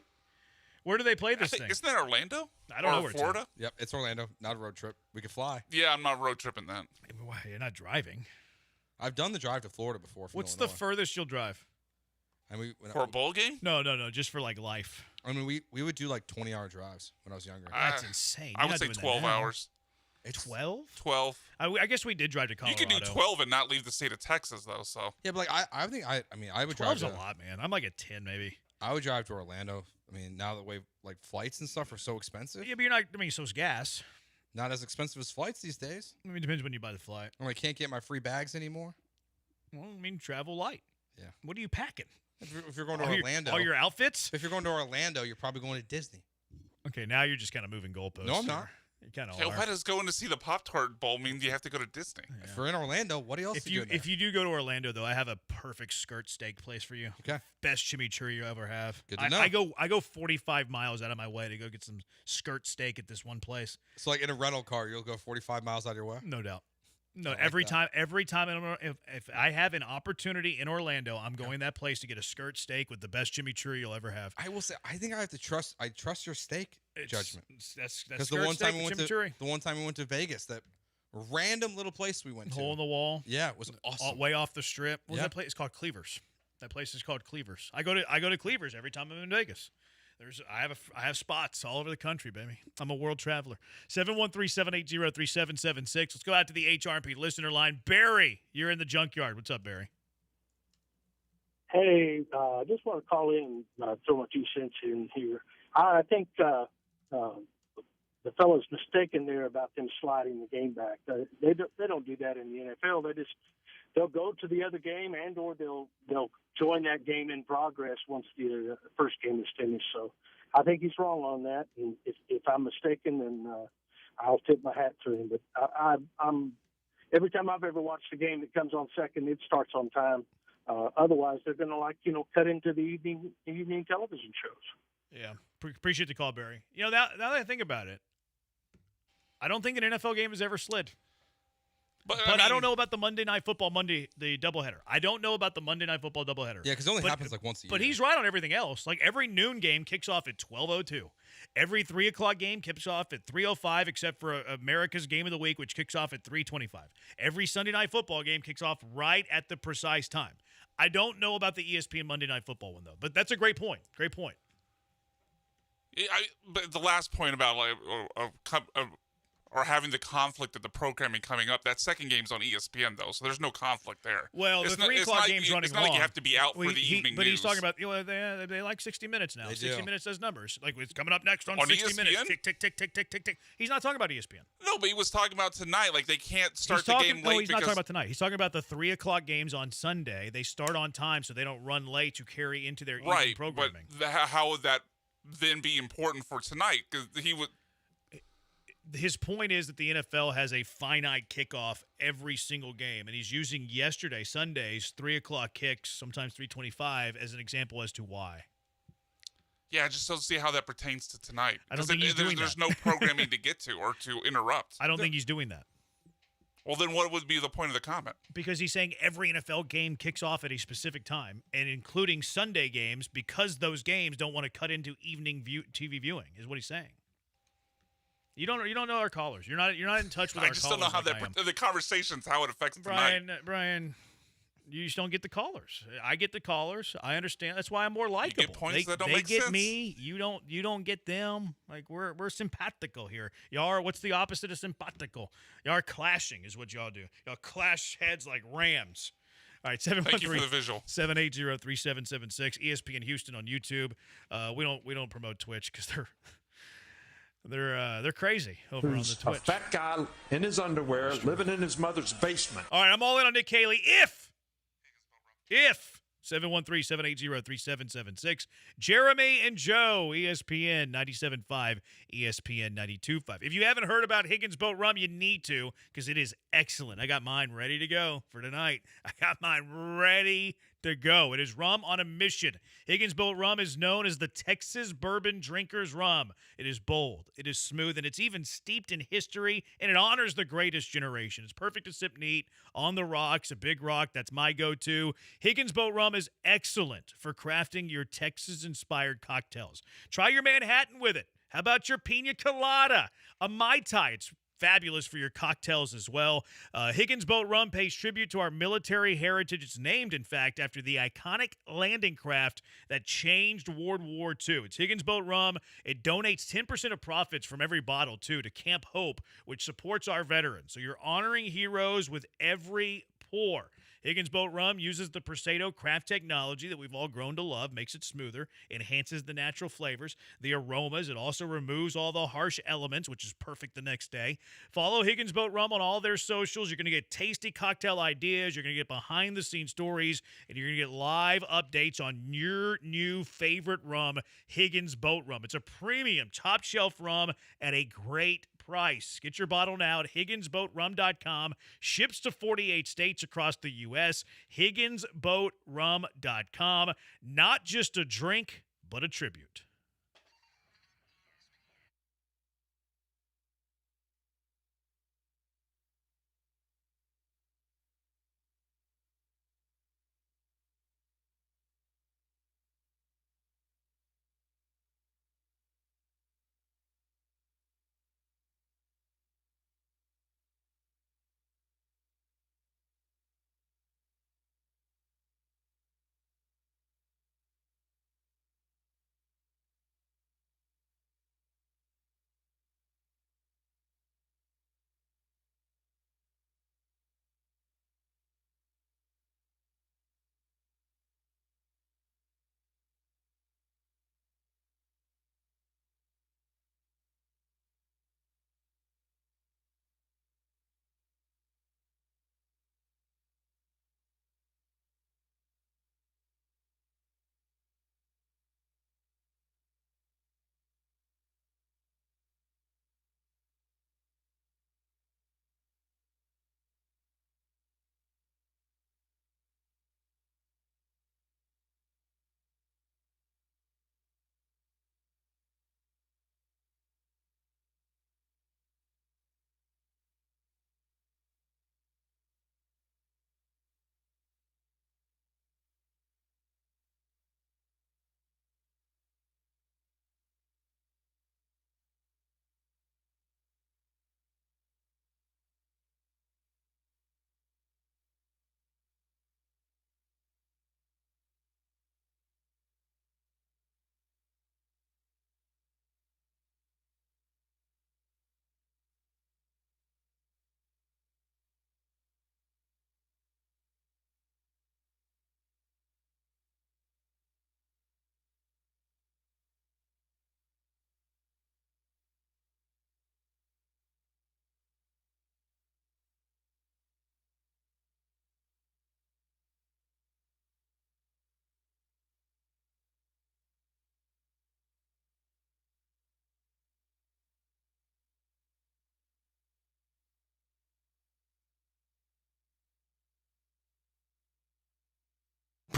Where do they play this thing? Isn't that Orlando? I don't know where Florida. Yep, it's Orlando. Not a road trip. We could fly. Yeah, I'm not road tripping that. Why? You're not driving. I've done the drive to Florida before. What's the furthest you'll drive? And for a bowl game? No, just for like life. I mean, we would do like 20-hour drives when I was younger. That's insane. I would say 12 hours. 12? 12. I guess we did drive to Colorado. You could do 12 and not leave the state of Texas, though. So yeah, but like I think I would drive. 12's a lot, man. I'm like at 10 maybe. I would drive to Orlando. I mean, now that flights and stuff are so expensive. Yeah, but you're not. I mean, so's gas. Not as expensive as flights these days. I mean, it depends when you buy the flight. I can't get my free bags anymore. Well, I mean, travel light. Yeah. What are you packing? If you're going to Orlando, all your outfits. If you're going to Orlando, you're probably going to Disney. Okay, now you're just kind of moving goalposts. No, I'm not. You kind of why does going to see the Pop-Tart Bowl mean you have to go to Disney? Yeah. If we're in Orlando, what else? If you do go to Orlando, though, I have a perfect skirt steak place for you. Okay. Best chimichurri you ever have. Good to know. I go 45 miles out of my way to go get some skirt steak at this one place. So like in a rental car, you'll go 45 miles out of your way? No doubt. No, every time if I have an opportunity in Orlando, I'm going to that place to get a skirt steak with the best chimichurri you'll ever have. I will say, I think I have to trust. I trust your steak judgment. That's the one time we went to Vegas, that random little place we went to, hole in the wall. Yeah, it was awesome. Way off the strip. What was that place? It's called Cleavers. That place is called Cleavers. I go to Cleavers every time I'm in Vegas. I have spots all over the country, baby. I'm a world traveler. 713-780-3776. Let's go out to the HRP listener line. Barry, you're in the junkyard. What's up, Barry? Hey, I just want to call in, throw my 2 cents in here. I think the fellow's mistaken there about them sliding the game back. They don't do that in the NFL. They'll go to the other game or they'll join that game in progress once the first game is finished. So I think he's wrong on that. And if I'm mistaken, then I'll tip my hat to him. But I'm every time I've ever watched a game that comes on second, it starts on time. Otherwise, they're going to cut into the evening television shows. Yeah, appreciate the call, Barry. Now that I think about it, I don't think an NFL game has ever slid. But I don't know about the Monday Night Football the doubleheader. I don't know about the Monday Night Football doubleheader. Yeah, because it only happens like once a year. But he's right on everything else. Like every noon game kicks off at 12:02. Every 3 o'clock game kicks off at 3:05, except for America's Game of the Week, which kicks off at 3:25. Every Sunday Night Football game kicks off right at the precise time. I don't know about the ESPN Monday Night Football one, though. But that's a great point. Great point. But the last point about or having the conflict of the programming coming up, that second game's on ESPN, though, so there's no conflict there. Well, the 3 o'clock game's running It's not long. like you have to be out for the evening But news. he's talking about, they like 60 Minutes now. They 60 do. Minutes does numbers. Like, it's coming up next on On 60 ESPN? Minutes. Tick, tick, tick, tick, tick, tick, tick. He's not talking about ESPN. No, but he was talking about tonight. Like, they can't start No, the game late he's not talking about tonight. He's talking about the 3 o'clock games on Sunday. They start on time so they don't run late to carry into their evening programming. But how would that then be important for tonight? Because he would... His point is that the NFL has a finite kickoff every single game, and he's using Sunday's 3 o'clock kicks, sometimes 3:25, as an example as to why. Yeah, I just don't see how that pertains to tonight. I don't think he's doing there's that. no programming to get to or to interrupt. I don't think he's doing that. Well, then what would be the point of the comment? Because he's saying every NFL game kicks off at a specific time, and including Sunday games, because those games don't want to cut into evening TV viewing, is what he's saying. You don't know our callers. You're not in touch with our callers. I just don't know how the conversations, how it affects tonight. Brian, you just don't get the callers. I get the callers. I understand. That's why I'm more likable. You get points that don't they make get sense. me. You don't get them. Like we're simpatical here. Y'all are, what's the opposite of simpatical? Y'all are clashing is what y'all do. Y'all clash heads like rams. All right, 713-780-3776. ESPN Houston on YouTube. We don't promote Twitch because they're crazy over on the Twitch. A fat guy in his underwear living in his mother's basement. All right, I'm all in on Nick Haley. If 713-780-3776. Jeremy and Joe, ESPN 97.5, ESPN 92.5. If you haven't heard about Higgins Boat Rum, you need to because it is excellent. I got mine ready to go for tonight. I got mine ready to go. It is rum on a mission. Higgins Boat Rum is known as the Texas Bourbon Drinker's Rum. It is bold, it is smooth, and it's even steeped in history, and it honors the greatest generation. It's perfect to sip neat on the rocks, a big rock. That's my go-to. Higgins Boat Rum is excellent for crafting your Texas-inspired cocktails. Try your Manhattan with it. How about your Pina Colada? A Mai Tai. It's fabulous for your cocktails as well. Higgins Boat Rum pays tribute to our military heritage. It's named, in fact, after the iconic landing craft that changed World War II. It's Higgins Boat Rum. It donates 10% of profits from every bottle, too, to Camp Hope, which supports our veterans. So you're honoring heroes with every pour. Higgins Boat Rum uses the Prosecco craft technology that we've all grown to love, makes it smoother, enhances the natural flavors, the aromas. It also removes all the harsh elements, which is perfect the next day. Follow Higgins Boat Rum on all their socials. You're going to get tasty cocktail ideas. You're going to get behind-the-scenes stories, and you're going to get live updates on your new favorite rum, Higgins Boat Rum. It's a premium top-shelf rum at a great price. Get your bottle now at HigginsBoatRum.com. Ships to 48 states across the U.S. HigginsBoatRum.com. Not just a drink, but a tribute.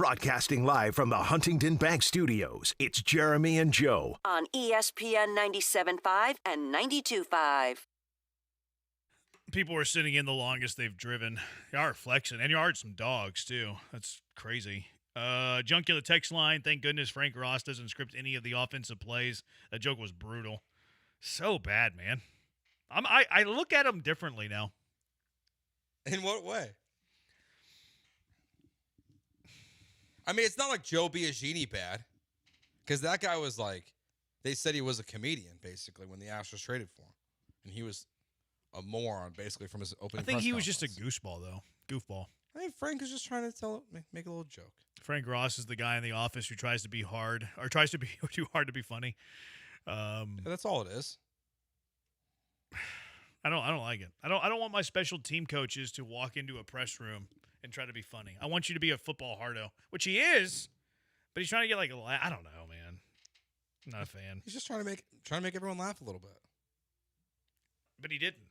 Broadcasting live from the Huntington Bank Studios, it's Jeremy and Joe. On ESPN 97.5 and 92.5. People were sitting in the longest they've driven. You are flexing, and you are some dogs, too. That's crazy. Junkie on the text line, thank goodness Frank Ross doesn't script any of the offensive plays. That joke was brutal. So bad, man. I look at him differently now. In what way? I mean, it's not like Joe Biagini bad, because that guy was like, they said he was a comedian, basically, when the Astros traded for him. And he was a moron, basically, from his opening I think press he was just a conference. goofball, though. Goofball. I think Frank is just trying to make a little joke. Frank Ross is the guy in the office who tries to be hard, or tries to be too hard to be funny. That's all it is. I don't like it. I don't want my special team coaches to walk into a press room and try to be funny. I want you to be a football hardo, which he is, but he's trying to get like a laugh. I don't know, man. I'm not a fan. He's just trying to make everyone laugh a little bit. But he didn't.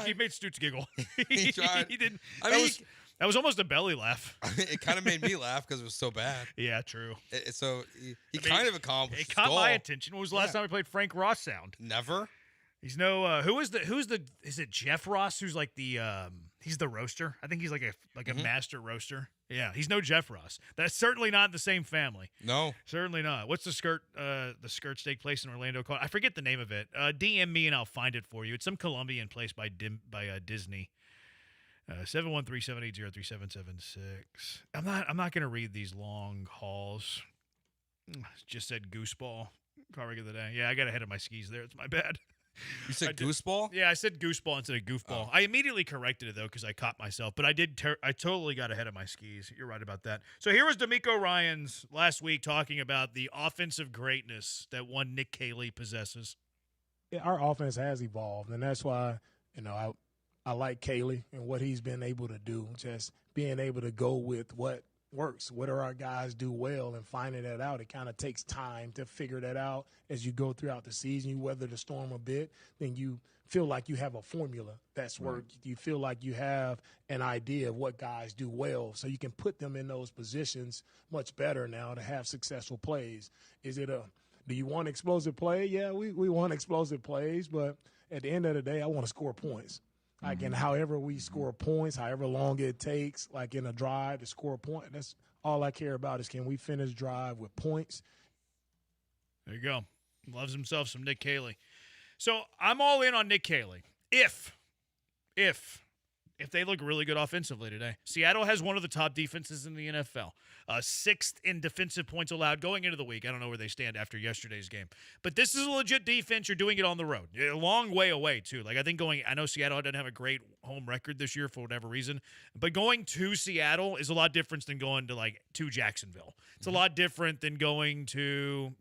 He made Stoots giggle. He tried. He didn't. I mean, that was almost a belly laugh. It kind of made me laugh because it was so bad. Yeah, true. So he kind of accomplished. It caught my attention. When was the last time we played Frank Ross sound? Never. He's no. Who's the? Is it Jeff Ross? Who's like the? He's the roaster. I think he's like a master roaster. Yeah, he's no Jeff Ross. That's certainly not the same family. No, certainly not. What's the skirt steak place in Orlando called? I forget the name of it. DM me and I'll find it for you. It's some Colombian place by Disney. 713-780-3776. I'm not gonna read these long hauls. Just said gooseball. Car rig of the day. Yeah, I got ahead of my skis there. It's my bad. You said gooseball? Yeah, I said gooseball instead of goofball. Oh. I immediately corrected it, though, because I caught myself. But I totally got ahead of my skis. You're right about that. So here was D'Amico Ryans last week talking about the offensive greatness that one Nick Caley possesses. Yeah, our offense has evolved, and that's why, I like Caley and what he's been able to do, just being able to go with what works. What do our guys do well, and finding that out? It kind of takes time to figure that out as you go throughout the season. You weather the storm a bit, then you feel like you have a formula that's worked. You feel like you have an idea of what guys do well, so you can put them in those positions much better now to have successful plays. Do you want explosive play? Yeah, we want explosive plays, but at the end of the day, I want to score points. Like, and however we score points, however long it takes, like in a drive to score a point, that's all I care about is can we finish drive with points. There you go. Loves himself some Nick Caley. So I'm all in on Nick Caley. If they look really good offensively today. Seattle has one of the top defenses in the NFL. Sixth in defensive points allowed going into the week. I don't know where they stand after yesterday's game. But this is a legit defense. You're doing it on the road. A long way away, too. Like, I know Seattle doesn't have a great home record this year for whatever reason. But going to Seattle is a lot different than going to Jacksonville. It's a lot different than going to,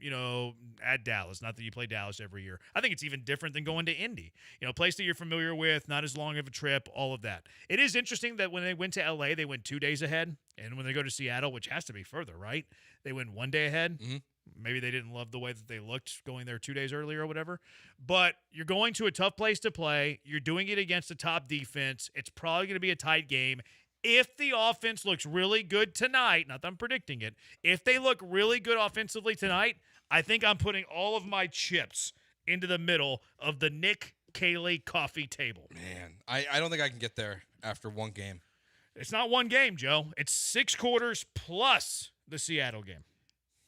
at Dallas. Not that you play Dallas every year. I think it's even different than going to Indy. A place that you're familiar with, not as long of a trip, all of that. It is interesting that when they went to L.A., they went 2 days ahead. And when they go to Seattle, which has to be further, right? They went 1 day ahead. Mm-hmm. Maybe they didn't love the way that they looked going there 2 days earlier or whatever. But you're going to a tough place to play. You're doing it against a top defense. It's probably going to be a tight game. If the offense looks really good tonight, not that I'm predicting it, if they look really good offensively tonight, I think I'm putting all of my chips into the middle of the Nick Caley coffee table. Man, I don't think I can get there after one game. It's not one game, Joe. It's 6 quarters plus the Seattle game.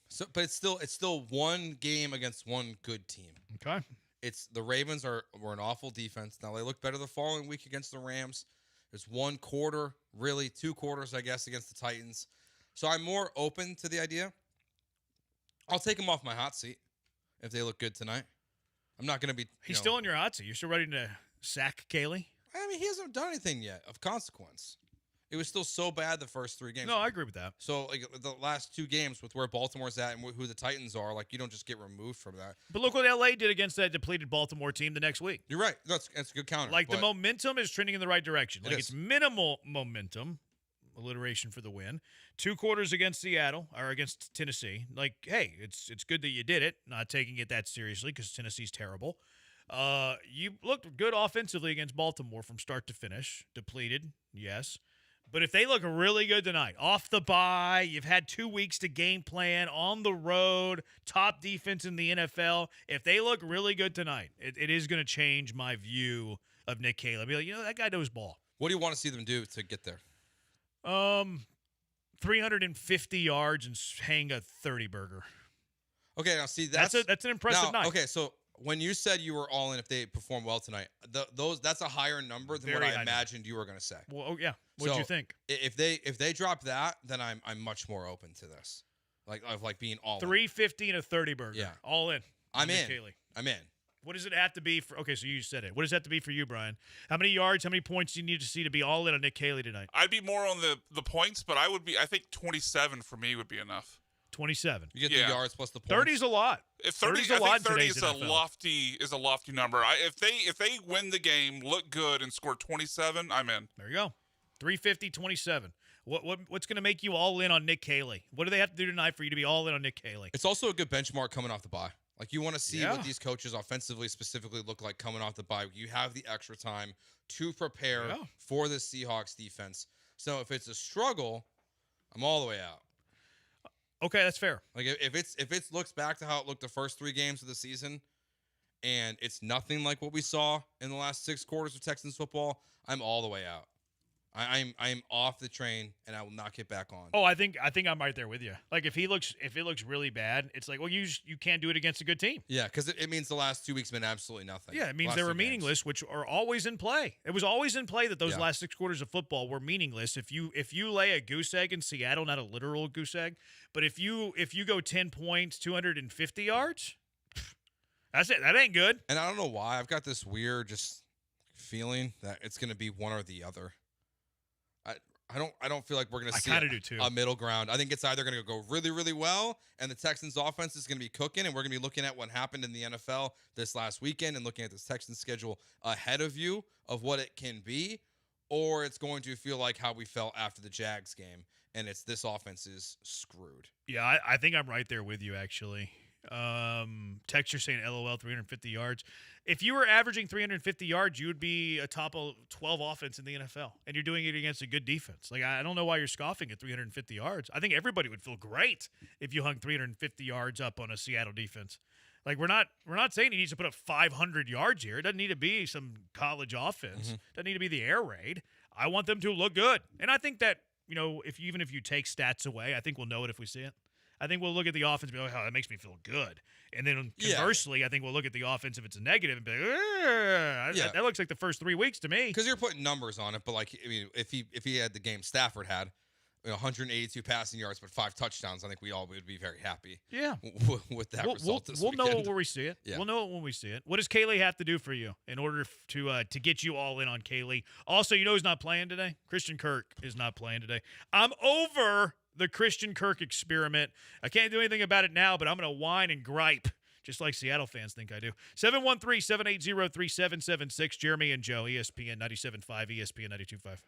So, but it's still one game against one good team. Okay. It's the Ravens were an awful defense. Now they look better the following week against the Rams. There's 1 quarter, really 2 quarters, I guess, against the Titans. So I'm more open to the idea. I'll take them off my hot seat if they look good tonight. I'm not going to be. He's still in your hot seat. You're still ready to sack Caley? I mean, he hasn't done anything yet of consequence. It was still so bad the first 3 games. No, I agree with that. So, the last 2 games with where Baltimore's at and who the Titans are, you don't just get removed from that. But look what L.A. did against that depleted Baltimore team the next week. You're right. That's a good counter. The momentum is trending in the right direction. It's minimal momentum, alliteration for the win. 2 quarters against Seattle or against Tennessee. Hey, it's good that you did it, not taking it that seriously because Tennessee's terrible. You looked good offensively against Baltimore from start to finish. Depleted, yes. But if they look really good tonight, off the bye, you've had 2 weeks to game plan, on the road, top defense in the NFL. If they look really good tonight, it is going to change my view of Nick Caley. Be like, that guy knows ball. What do you want to see them do to get there? 350 yards and hang a 30 burger. Okay, now see that's an impressive night. Okay, so when you said you were all in if they perform well tonight, that's a higher number than Very what I high imagined you were going to say. Well, yeah. What did you think? If they drop that, then I'm much more open to this, like being all 350 and a 30 burger. Yeah, all in. I'm in. Caley. I'm in. What does it have to be for? Okay, so you said it. What does that have to be for you, Brian? How many yards? How many points do you need to see to be all in on Nick Caley tonight? I'd be more on the points, but I think 27 for me would be enough. 27. You get the yards plus the points. 30 is a lot. If 30 is a lot. 30 is a lofty number. If they win the game, look good, and score 27, I'm in. There you go. 350, 27. What's going to make you all in on Nick Caley? What do they have to do tonight for you to be all in on Nick Caley? It's also a good benchmark coming off the bye. Like, you want to see what these coaches offensively specifically look like coming off the bye. You have the extra time to prepare for the Seahawks defense. So if it's a struggle, I'm all the way out. Okay, that's fair. Like, if it looks back to how it looked the first 3 games of the season, and it's nothing like what we saw in the last 6 quarters of Texans football, I'm all the way out. I'm off the train, and I will not get back on. Oh, I think I'm right there with you. Like, if it looks really bad, it's like, well, you can't do it against a good team. Yeah, because it means the last 2 weeks have been absolutely nothing. Yeah, it means they were meaningless, which are always in play. It was always in play that those last 6 quarters of football were meaningless. If you lay a goose egg in Seattle, not a literal goose egg, but if you go 10 points, 250 yards, that's it. That ain't good. And I don't know why. I've got this weird just feeling that it's going to be one or the other. I don't feel like we're going to see a middle ground. I think it's either going to go really, really well, and the Texans offense is going to be cooking, and we're going to be looking at what happened in the NFL this last weekend and looking at this Texans schedule ahead of you of what it can be, or it's going to feel like how we felt after the Jags game, and it's this offense is screwed. Yeah, I think I'm right there with you, actually. Texture saying LOL 350 yards. If you were averaging 350 yards, you would be a top 12 offense in the NFL, and you're doing it against a good defense. Like, I don't know why you're scoffing at 350 yards. I think everybody would feel great if you hung 350 yards up on a Seattle defense. Like, we're not saying he needs to put up 500 yards here. It doesn't need to be some college offense. Mm-hmm. It doesn't need to be the air raid. I want them to look good, and I think that if you take stats away, I think we'll know it if we see it. I think we'll look at the offense and be like, oh, that makes me feel good. And then conversely, I think we'll look at the offense if it's a negative and be like, that looks like the first 3 weeks to me. Because you're putting numbers on it, but if he had the game Stafford had, 182 passing yards but 5 touchdowns, I think we all would be very happy. Yeah, with that result this we'll weekend. know it when we see it. Yeah. We'll know it when we see it. What does Caley have to do for you in order to get you all in on Caley? Also, who's not playing today? Christian Kirk is not playing today. I'm over the Christian Kirk experiment. I can't do anything about it now, but I'm going to whine and gripe, just like Seattle fans think I do. 713-780-3776. Jeremy and Joe, ESPN 97.5, ESPN 92.5.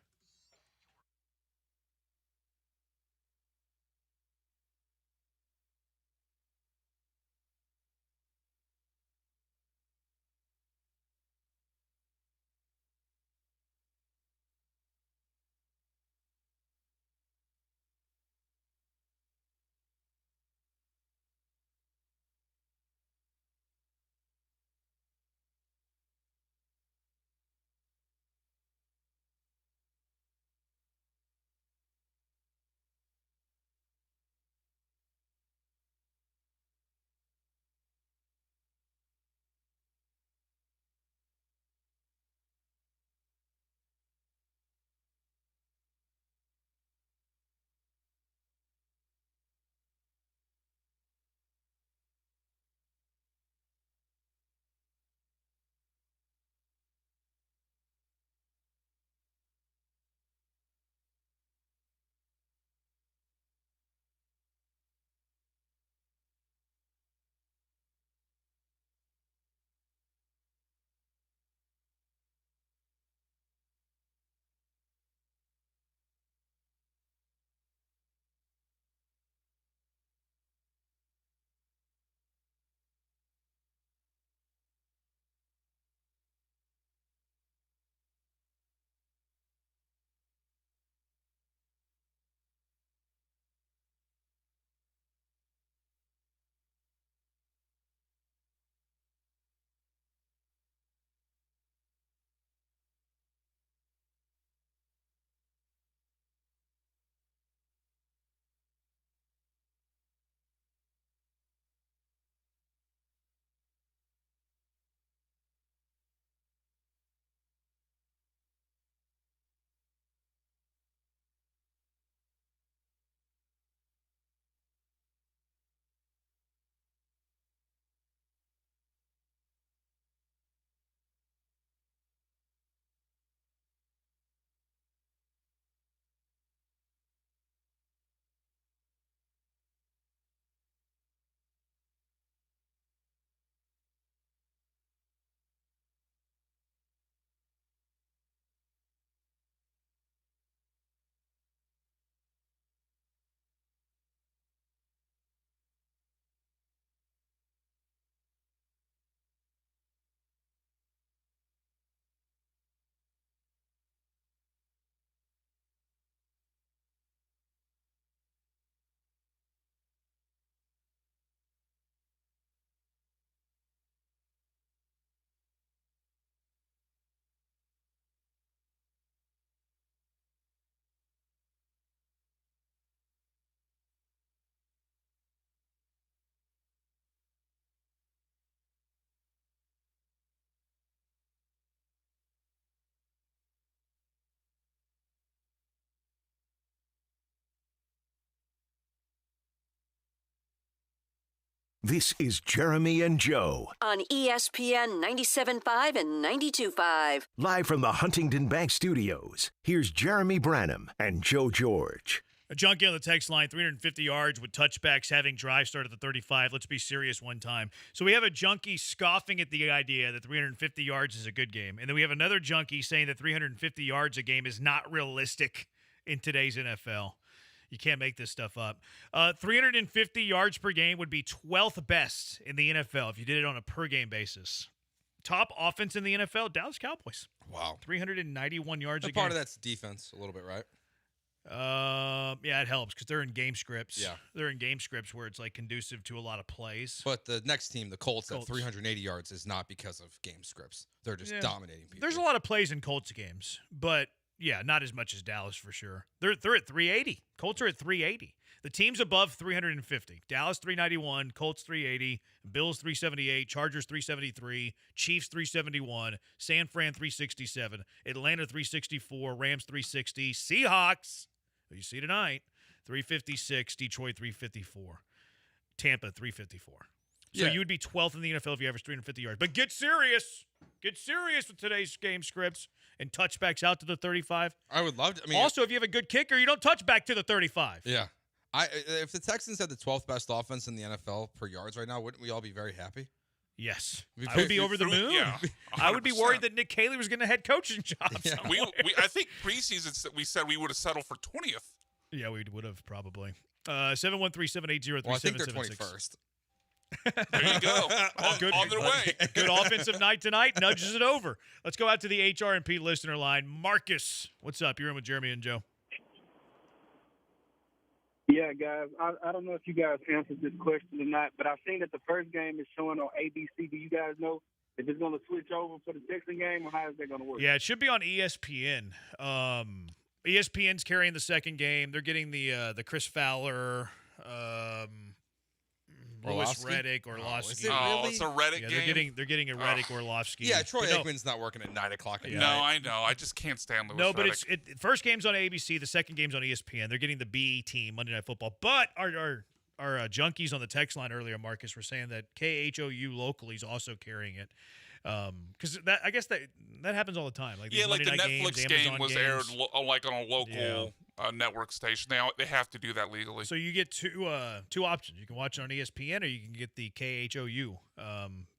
This is Jeremy and Joe. On ESPN 97.5 and 92.5. Live from the Huntington Bank Studios, here's Jeremy Branham and Joe George. A junkie on the text line, 350 yards with touchbacks, having drive start at the 35. Let's be serious one time. So we have a junkie scoffing at the idea that 350 yards is a good game. And then we have another junkie saying that 350 yards a game is not realistic in today's NFL. You can't make this stuff up. 350 yards per game would be 12th best in the NFL if you did it on a per-game basis. Top offense in the NFL, Dallas Cowboys. Wow. 391 yards a game. Part of that's defense a little bit, right? Yeah, it helps because they're in game scripts. Yeah. They're in game scripts where it's like conducive to a lot of plays. But the next team, the Colts, at 380 yards is not because of game scripts. They're just dominating people. There's a lot of plays in Colts games, but yeah, not as much as Dallas for sure. They're at 380. Colts are at 380. The team's above 350. Dallas 391, Colts 380, Bills 378, Chargers 373, Chiefs 371, San Fran 367, Atlanta 364, Rams 360, Seahawks, who you see tonight, 356, Detroit 354, Tampa 354. So you would be 12th in the NFL if you average 350 yards. But get serious. Get serious with today's game scripts and touchbacks out to the 35. I would love to. I mean, also, if you have a good kicker, you don't touch back to the 35. Yeah. If the Texans had the 12th best offense in the NFL per yards right now, wouldn't we all be very happy? Yes. I would be over the moon. Yeah, I would be worried that Nick Cayley was going to head coaching jobs. Yeah. I think preseason we said we would have settled for 20th. Yeah, we would have probably. 713-780-3776. Well, I think they're 21st. There you go. On their way. Good offensive night tonight. Nudges it over. Let's go out to the HRMP listener line. Marcus, what's up? You're in with Jeremy and Joe. Yeah, guys. I don't know if you guys answered this question or not, but I've seen that the first game is showing on ABC. Do you guys know if it's going to switch over for the Texan game, or how is that going to work? Yeah, it should be on ESPN. ESPN's carrying the second game. They're getting the Chris Fowler, Louis Reddick, Orlovsky. It's a Reddick game? They're getting a Reddick Orlovsky. Yeah, Troy Aikman's not working at 9 o'clock at night. No, I know. I just can't stand Louis No, but Reddick. first game's on ABC, the second game's on ESPN. They're getting the B team, Monday Night Football. But our junkies on the text line earlier, Marcus, were saying that KHOU locally is also carrying it. Because I guess that happens all the time. Like the Monday night Netflix games, game Amazon was games. aired like on a local network station. They have to do that legally. So you get two options. You can watch it on ESPN, or you can get the KHOU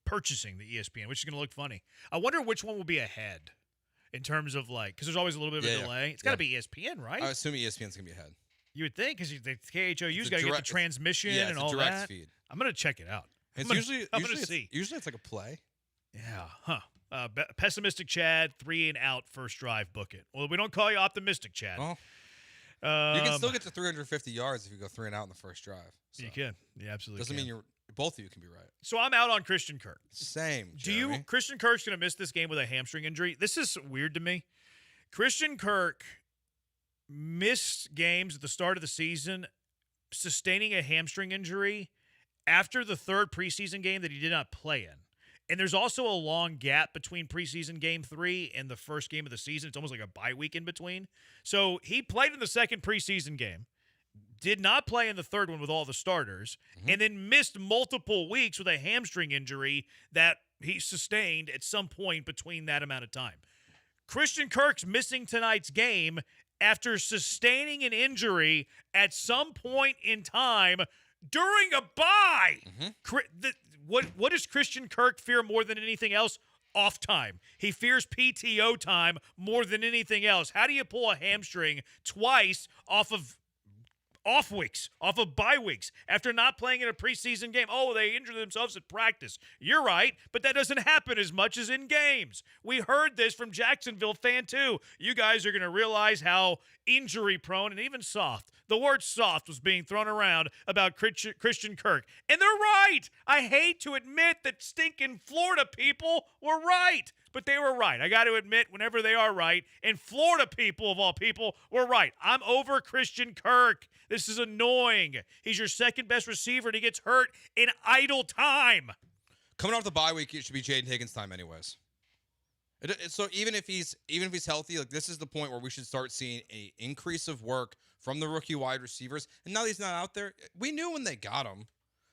purchasing the ESPN, which is going to look funny. I wonder which one will be ahead in terms of because there's always a little bit of a delay. It's got to be ESPN, right? I assume ESPN's going to be ahead. You would think, because the KHOU's got to get the transmission and all direct that. Feed. I'm going to check it out. I'm going to see. Usually it's like a play. Yeah, huh. Pessimistic Chad, 3 and out, first drive, book it. Well, we don't call you optimistic, Chad. Well, you can still get to 350 yards if you go 3 and out in the first drive. So. You can. You absolutely Doesn't mean both of you can be right. So I'm out on Christian Kirk. Same, Jeremy. Christian Kirk's going to miss this game with a hamstring injury? This is weird to me. Christian Kirk missed games at the start of the season, sustaining a hamstring injury after the third preseason game that he did not play in. And there's also a long gap between preseason game 3 and the first game of the season. It's almost like a bye week in between. So he played in the second preseason game, did not play in the third one with all the starters, and then missed multiple weeks with a hamstring injury that he sustained at some point between that amount of time. Christian Kirk's missing tonight's game after sustaining an injury at some point in time during a bye. What does Christian Kirk fear more than anything else? Off time. He fears PTO time more than anything else. How do you pull a hamstring twice off of bye weeks after not playing in a preseason game? Oh, they injured themselves at practice. You're right, but that doesn't happen as much as in games. We heard this from Jacksonville fan too. You guys are going to realize how injury prone and even soft. The word soft was being thrown around about Christian Kirk. And they're right. I hate to admit that stinking Florida people were right. But they were right. I got to admit, whenever they are right, and Florida people, of all people, were right. I'm over Christian Kirk. This is annoying. He's your second best receiver, and he gets hurt in idle time. Coming off the bye week, it should be Jaden Higgins' time anyways. So even if he's healthy, like this is the point where we should start seeing an increase of work from the rookie wide receivers. And now he's not out there. We knew when they got him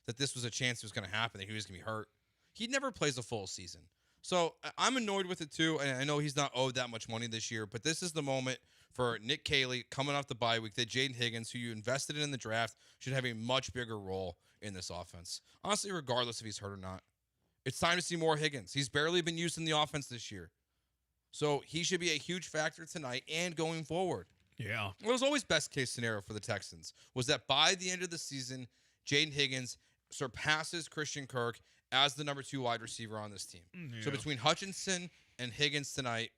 that this was a chance it was going to happen, that he was going to be hurt. He never plays a full season. So I'm annoyed with it too, and I know he's not owed that much money this year, but this is the moment for Nick Caley coming off the bye week that Jaden Higgins, who you invested in the draft, should have a much bigger role in this offense. Honestly, regardless if he's hurt or not. It's time to see more Higgins. He's barely been used in the offense this year. So he should be a huge factor tonight and going forward. Yeah. It was always best case scenario for the Texans was that by the end of the season, Jaden Higgins surpasses Christian Kirk as the number 2 wide receiver on this team. Yeah. So between Hutchinson and Higgins tonight,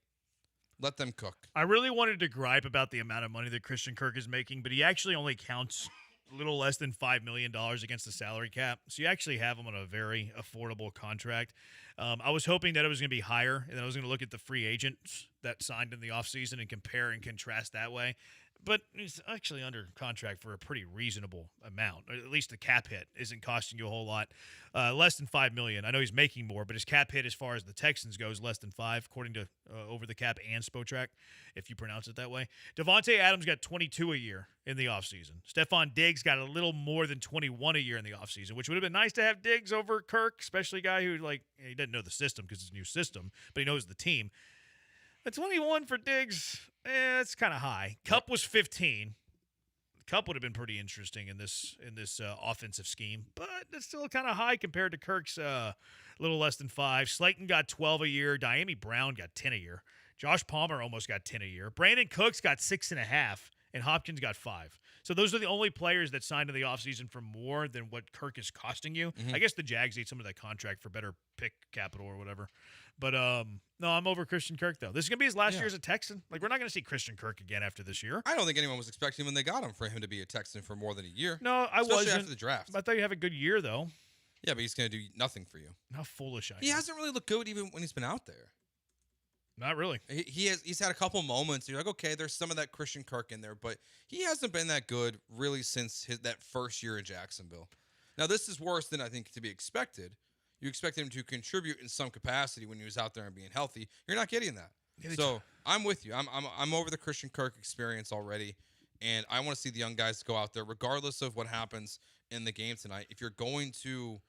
let them cook. I really wanted to gripe about the amount of money that Christian Kirk is making, but he actually only counts a little less than $5 million against the salary cap. So you actually have him on a very affordable contract. I was hoping that it was going to be higher, and then I was going to look at the free agents that signed in the offseason and compare and contrast that way. But he's actually under contract for a pretty reasonable amount. Or at least the cap hit isn't costing you a whole lot. Less than $5 million. I know he's making more, but his cap hit as far as the Texans goes, less than $5 million, according to Over the Cap and Spotrac, if you pronounce it that way. Devontae Adams got $22 a year in the offseason. Stephon Diggs got a little more than $21 a year in the offseason, which would have been nice to have Diggs over Kirk, especially a guy who, he doesn't know the system because it's a new system, but he knows the team. But 21 for Diggs, that's kind of high. Cup was 15. Cup would have been pretty interesting in this offensive scheme, but it's still kind of high compared to Kirk's little less than 5. Slayton got 12 a year. Diami Brown got 10 a year. Josh Palmer almost got 10 a year. Brandon Cooks got 6.5, and Hopkins got 5. So those are the only players that signed in the offseason for more than what Kirk is costing you. Mm-hmm. I guess the Jags ate some of that contract for better pick capital or whatever. But no, I'm over Christian Kirk, though. This is going to be his last year as a Texan. We're not going to see Christian Kirk again after this year. I don't think anyone was expecting when they got him for him to be a Texan for more than a year. No, I Especially wasn't. after the draft. I thought he'd have a good year, though. Yeah, but he's going to do nothing for you. How foolish I am. He hasn't really looked good even when he's been out there. Not really. He's had a couple moments. You're like, okay, there's some of that Christian Kirk in there, but he hasn't been that good really since that first year in Jacksonville. Now, this is worse than I think to be expected. You expect him to contribute in some capacity when he was out there and being healthy. You're not getting that. So I'm with you. I'm over the Christian Kirk experience already, and I want to see the young guys go out there, regardless of what happens in the game tonight. If you're going to,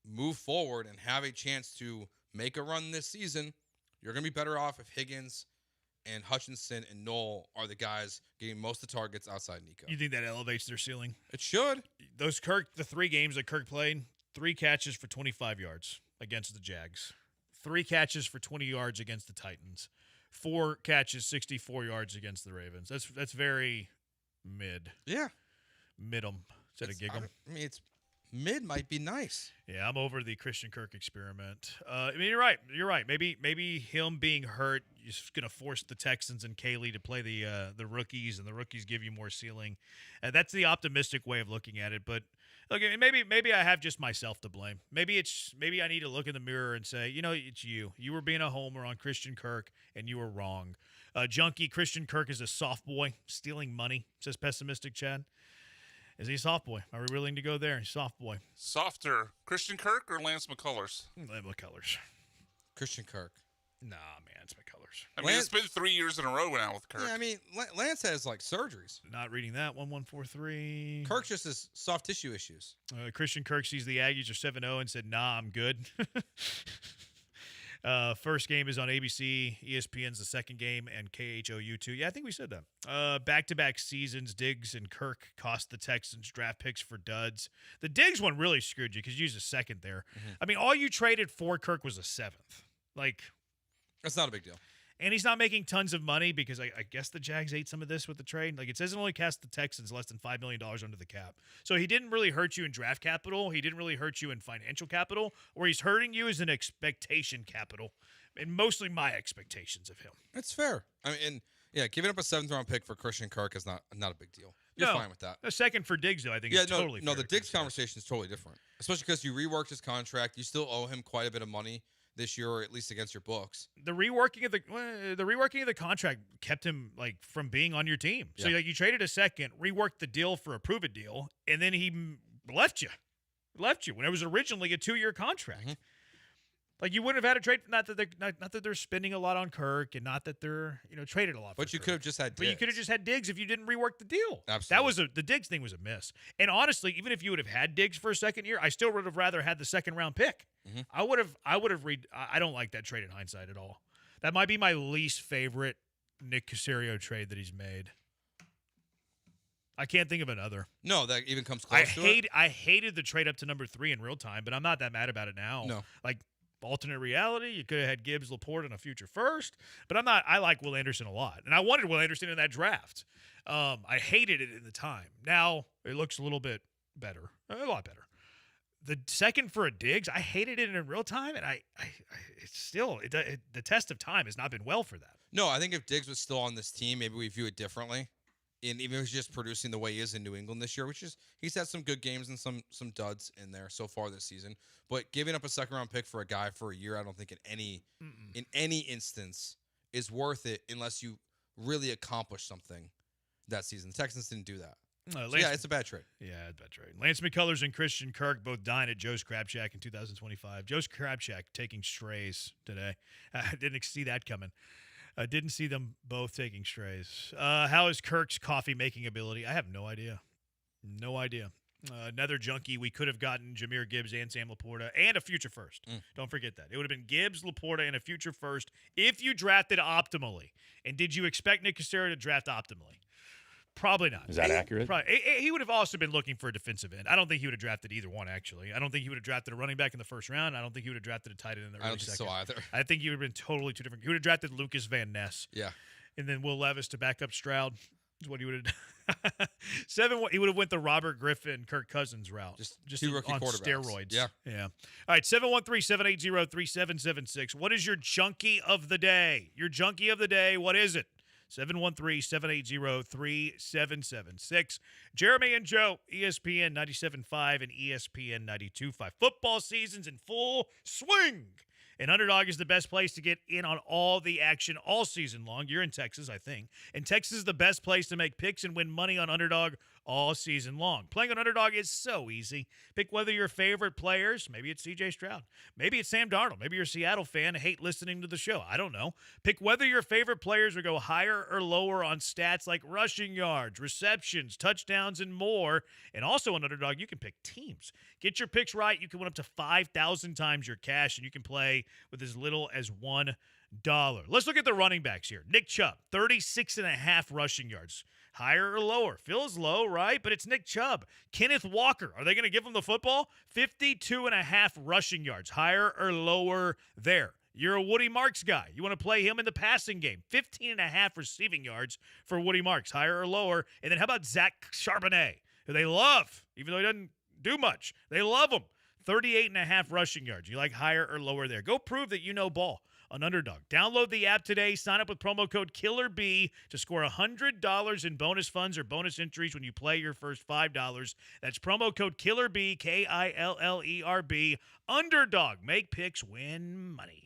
move forward and have a chance to make a run this season, you're going to be better off if Higgins and Hutchinson and Knoll are the guys getting most of the targets outside Nico. You think that elevates their ceiling? It should. The 3 games that Kirk played, 3 catches for 25 yards against the Jags. 3 catches for 20 yards against the Titans. 4 catches, 64 yards against the Ravens. That's very mid. Yeah. Mid-em instead of gig-em. It's mid might be nice. Yeah, I'm over the Christian Kirk experiment. You're right. Maybe him being hurt is going to force the Texans and Caley to play the rookies, and the rookies give you more ceiling. That's the optimistic way of looking at it. But okay, maybe I have just myself to blame. Maybe I need to look in the mirror and say, it's you. You were being a homer on Christian Kirk, and you were wrong. Junkie Christian Kirk is a soft boy stealing money, says pessimistic Chad. Is he a soft boy? Are we willing to go there? Soft boy. Softer. Christian Kirk or Lance McCullers? McCullers. Christian Kirk. Nah, man, it's McCullers. I mean, it's been 3 years in a row now with Kirk. Yeah, I mean, Lance has surgeries. Not reading that. 1143. Kirk just has soft tissue issues. Christian Kirk sees the Aggies are 7-0 and said, nah, I'm good. First game is on ABC. ESPN's the second game, and KHOU2. Yeah, I think we said that. Back-to-back seasons, Diggs and Kirk cost the Texans draft picks for duds. The Diggs one really screwed you because you used a second there. Mm-hmm. I mean, all you traded for Kirk was a 7th. That's not a big deal. And he's not making tons of money because I guess the Jags ate some of this with the trade. It says it only cost the Texans less than $5 million under the cap. So he didn't really hurt you in draft capital. He didn't really hurt you in financial capital. Where he's hurting you is in expectation capital, and mostly my expectations of him. That's fair. I mean, giving up a 7th-round pick for Christian Kirk is not a big deal. You're fine with that. A second for Diggs, though, I think is totally fair. No, the Diggs conversation is totally different, especially because you reworked his contract. You still owe him quite a bit of money this year, or at least against your books. The reworking of the contract kept him from being on your team. So you traded a second, reworked the deal for a prove it deal, and then he left you when it was originally a 2-year contract. Mm-hmm. Like you wouldn't have had a trade. Not that they're spending a lot on Kirk, and not that they're traded a lot. But you could have just had. But you could have just had Diggs if you didn't rework the deal. Absolutely. The Diggs thing was a miss. And honestly, even if you would have had Diggs for a second year, I still would have rather had the second round pick. Mm-hmm. I would have I don't like that trade in hindsight at all. That might be my least favorite Nick Caserio trade that he's made. I can't think of another. No, that even comes close to it. I hated the trade up to number 3 in real time, but I'm not that mad about it now. No. Like alternate reality, you could have had Gibbs, Laporte, and a future first, but I'm not. I like Will Anderson a lot, and I wanted Will Anderson in that draft. I hated it in the time. Now it looks a little bit better, a lot better. The second for a Diggs, I hated it in real time, and it's still the test of time has not been well for that. No, I think if Diggs was still on this team, maybe we view it differently. And even if he's just producing the way he is in New England this year, which is he's had some good games and some duds in there so far this season. But giving up a second round pick for a guy for a year, I don't think in any instance is worth it unless you really accomplish something that season. The Texans didn't do that. It's a bad trade. Yeah, it's a bad trade. Lance McCullers and Christian Kirk both dying at Joe's Crab Shack in 2025. Joe's Crab Shack taking strays today. I didn't see that coming. I didn't see them both taking strays. How is Kirk's coffee-making ability? I have no idea. No idea. Another junkie, we could have gotten Jahmyr Gibbs and Sam Laporta and a future first. Don't forget that. It would have been Gibbs, Laporta, and a future first if you drafted optimally. And did you expect Nick Caserio to draft optimally? Probably not. Is that accurate? He would have also been looking for a defensive end. I don't think he would have drafted either one, actually. I don't think he would have drafted a running back in the first round. I don't think he would have drafted a tight end in the early second. I don't think so either. I think he would have been totally two different. He would have drafted Lucas Van Ness. Yeah. And then Will Levis to back up Stroud is what he would have done. 7-1, he would have went the Robert Griffin, Kirk Cousins route. Just two rookie on quarterbacks. steroids. Yeah. All right, 713-780-3776. What is your junkie of the day? Your junkie of the day, what is it? 713-780-3776. Jeremy and Joe, ESPN 97.5 and ESPN 92.5. Football season's in full swing. And Underdog is the best place to get in on all the action all season long. You're in Texas, I think. And Texas is the best place to make picks and win money on Underdog all season long. Playing on Underdog is so easy. Pick whether your favorite players, maybe it's C.J. Stroud, maybe it's Sam Darnold, maybe you're a Seattle fan and hate listening to the show. I don't know. Pick whether your favorite players would go higher or lower on stats like rushing yards, receptions, touchdowns, and more. And also on Underdog, you can pick teams. Get your picks right. You can win up to 5,000 times your cash, and you can play with as little as $1. Let's look at the running backs here. Nick Chubb, 36.5 rushing yards. Higher or lower? Feels low, right? But it's Nick Chubb. Kenneth Walker, are they going to give him the football? 52.5 rushing yards. Higher or lower there? You're a Woody Marks guy. You want to play him in the passing game. 15.5 receiving yards for Woody Marks. Higher or lower? And then how about Zach Charbonnet, who they love, even though he doesn't do much. They love him. 38.5 rushing yards. You like higher or lower there? Go prove that you know ball on Underdog. Download the app today. Sign up with promo code KILLERB to score $100 in bonus funds or bonus entries when you play your first $5. That's promo code KILLERB, KILLERB. Underdog. Make picks, win money.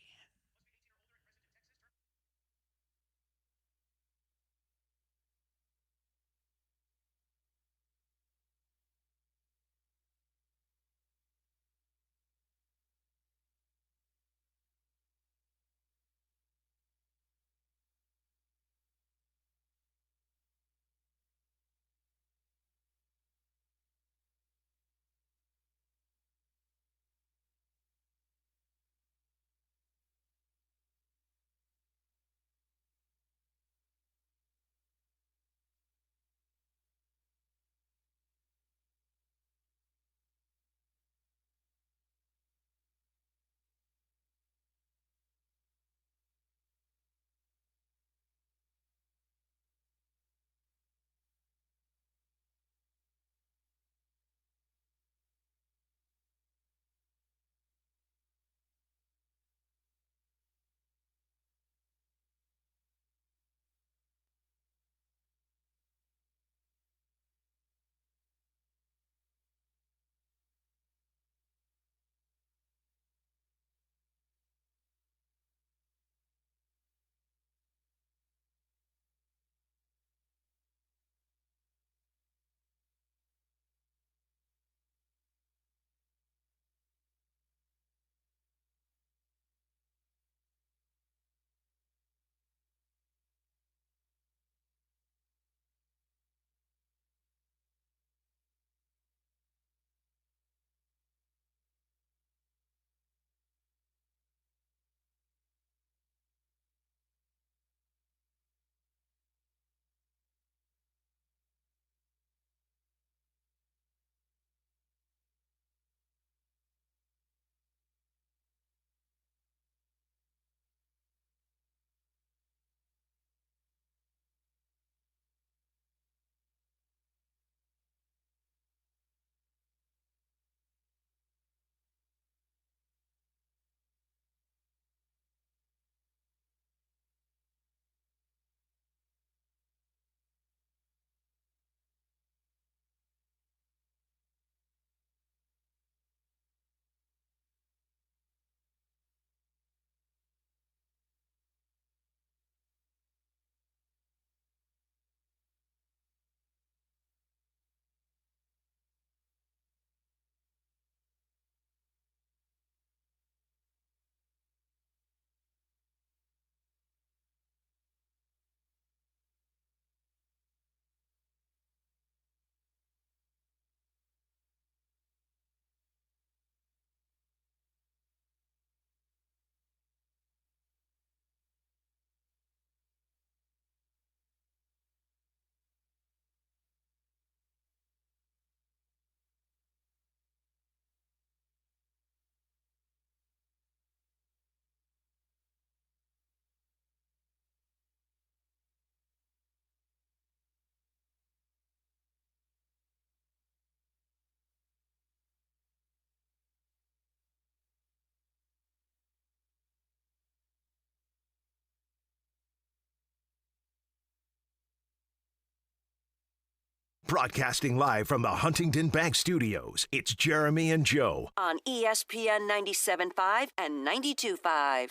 Broadcasting live from the Huntington Bank Studios, it's Jeremy and Joe. On ESPN 97.5 and 92.5.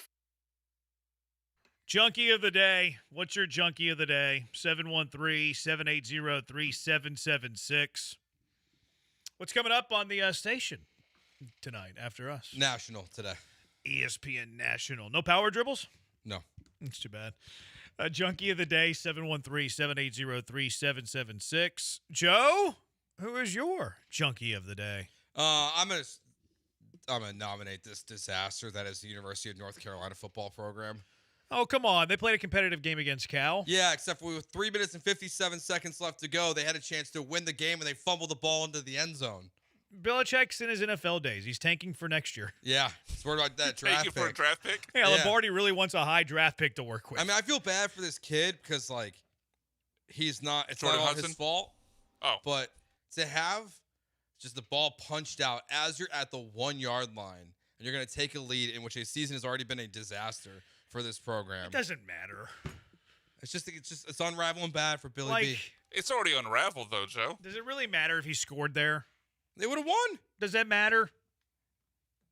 Junkie of the day. What's your junkie of the day? 713-780-3776. What's coming up on the station tonight after us? National today. ESPN National. No power dribbles? No. That's too bad. Junkie of the day, 713-780-3776. Joe, who is your junkie of the day? I'm gonna nominate this disaster that is the University of North Carolina football program. Oh, come on. They played a competitive game against Cal. Yeah, except for with 3 minutes and 57 seconds left to go, they had a chance to win the game, and they fumbled the ball into the end zone. Belichick's in his NFL days. He's tanking for next year. Yeah, it's worried about that draft Tanking pick. for a draft pick? Yeah, Lombardi really wants a high draft pick to work with. I mean, I feel bad for this kid because, like, it's not Jordan all Hudson? his fault. Oh. But to have just the ball punched out as you're at the 1 yard line and you're going to take a lead in which a season has already been a disaster for this program. It doesn't matter. It's unraveling bad for Billy B. It's already unraveled, though, Joe. Does it really matter if he scored there? They would have won. Does that matter?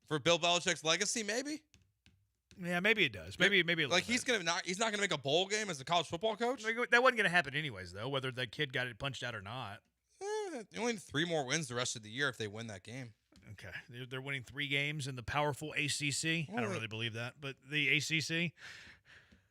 For Bill Belichick's legacy, maybe? Yeah, maybe it does. Maybe a little like bit. he's not gonna make a bowl game as a college football coach. That wasn't gonna happen anyways, though, whether that kid got it punched out or not. They only need 3 more wins the rest of the year if they win that game. Okay, they're winning 3 games in the powerful ACC. I don't really believe that, but the ACC.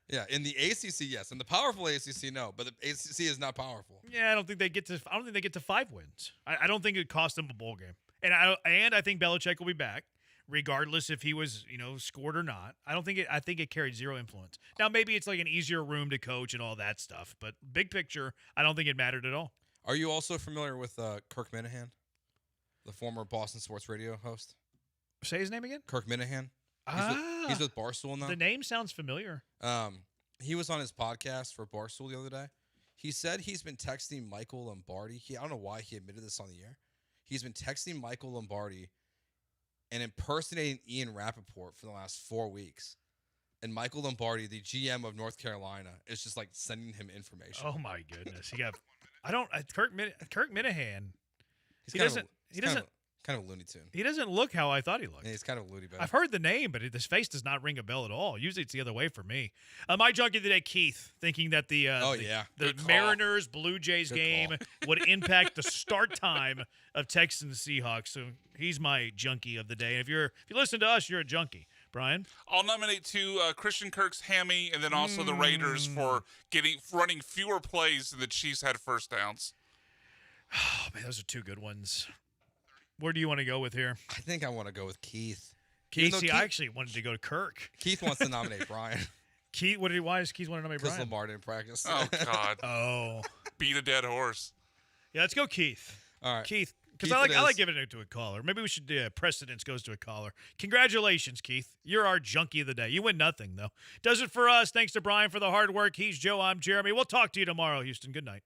Yeah, in the ACC, yes. In the powerful ACC, no. But the ACC is not powerful. Yeah, I don't think they get to 5 wins. I don't think it cost them a bowl game. And I think Belichick will be back, regardless if he was scored or not. I think it carried zero influence. Now maybe it's like an easier room to coach and all that stuff, but big picture, I don't think it mattered at all. Are you also familiar with Kirk Minahan, the former Boston Sports Radio host? Say his name again. Kirk Minahan. He's with Barstool now. The name sounds familiar. He was on his podcast for Barstool the other day. He said he's been texting Michael Lombardi. I don't know why he admitted this on the air. He's been texting Michael Lombardi and impersonating Ian Rappaport for the last 4 weeks. And Michael Lombardi, the GM of North Carolina, is just like sending him information. Oh my goodness. Kirk Minahan. He doesn't kind of a Looney Tune. He doesn't look how I thought he looked. Yeah, he's kind of a loony bag. I've heard the name, but his face does not ring a bell at all. Usually it's the other way for me. My junkie today, Keith, thinking that the Mariners Blue Jays game would impact the start time of Texans Seahawks. So he's my junkie of the day. And if you listen to us, you're a junkie. Brian? I'll nominate 2, Christian Kirk's hammy, and then also the Raiders for running fewer plays than the Chiefs had first downs. Oh, man, those are 2 good ones. Where do you want to go with here? I think I want to go with Keith. I actually wanted to go to Kirk. Keith wants to nominate Brian. Keith, why does Keith want to nominate Brian? Because Lamar didn't practice. Oh, God. Oh. Beat a dead horse. Yeah, let's go Keith. All right. Keith, because I like giving it to a caller. Maybe we should precedence goes to a caller. Congratulations, Keith. You're our junkie of the day. You win nothing, though. Does it for us. Thanks to Brian for the hard work. He's Joe. I'm Jeremy. We'll talk to you tomorrow, Houston. Good night.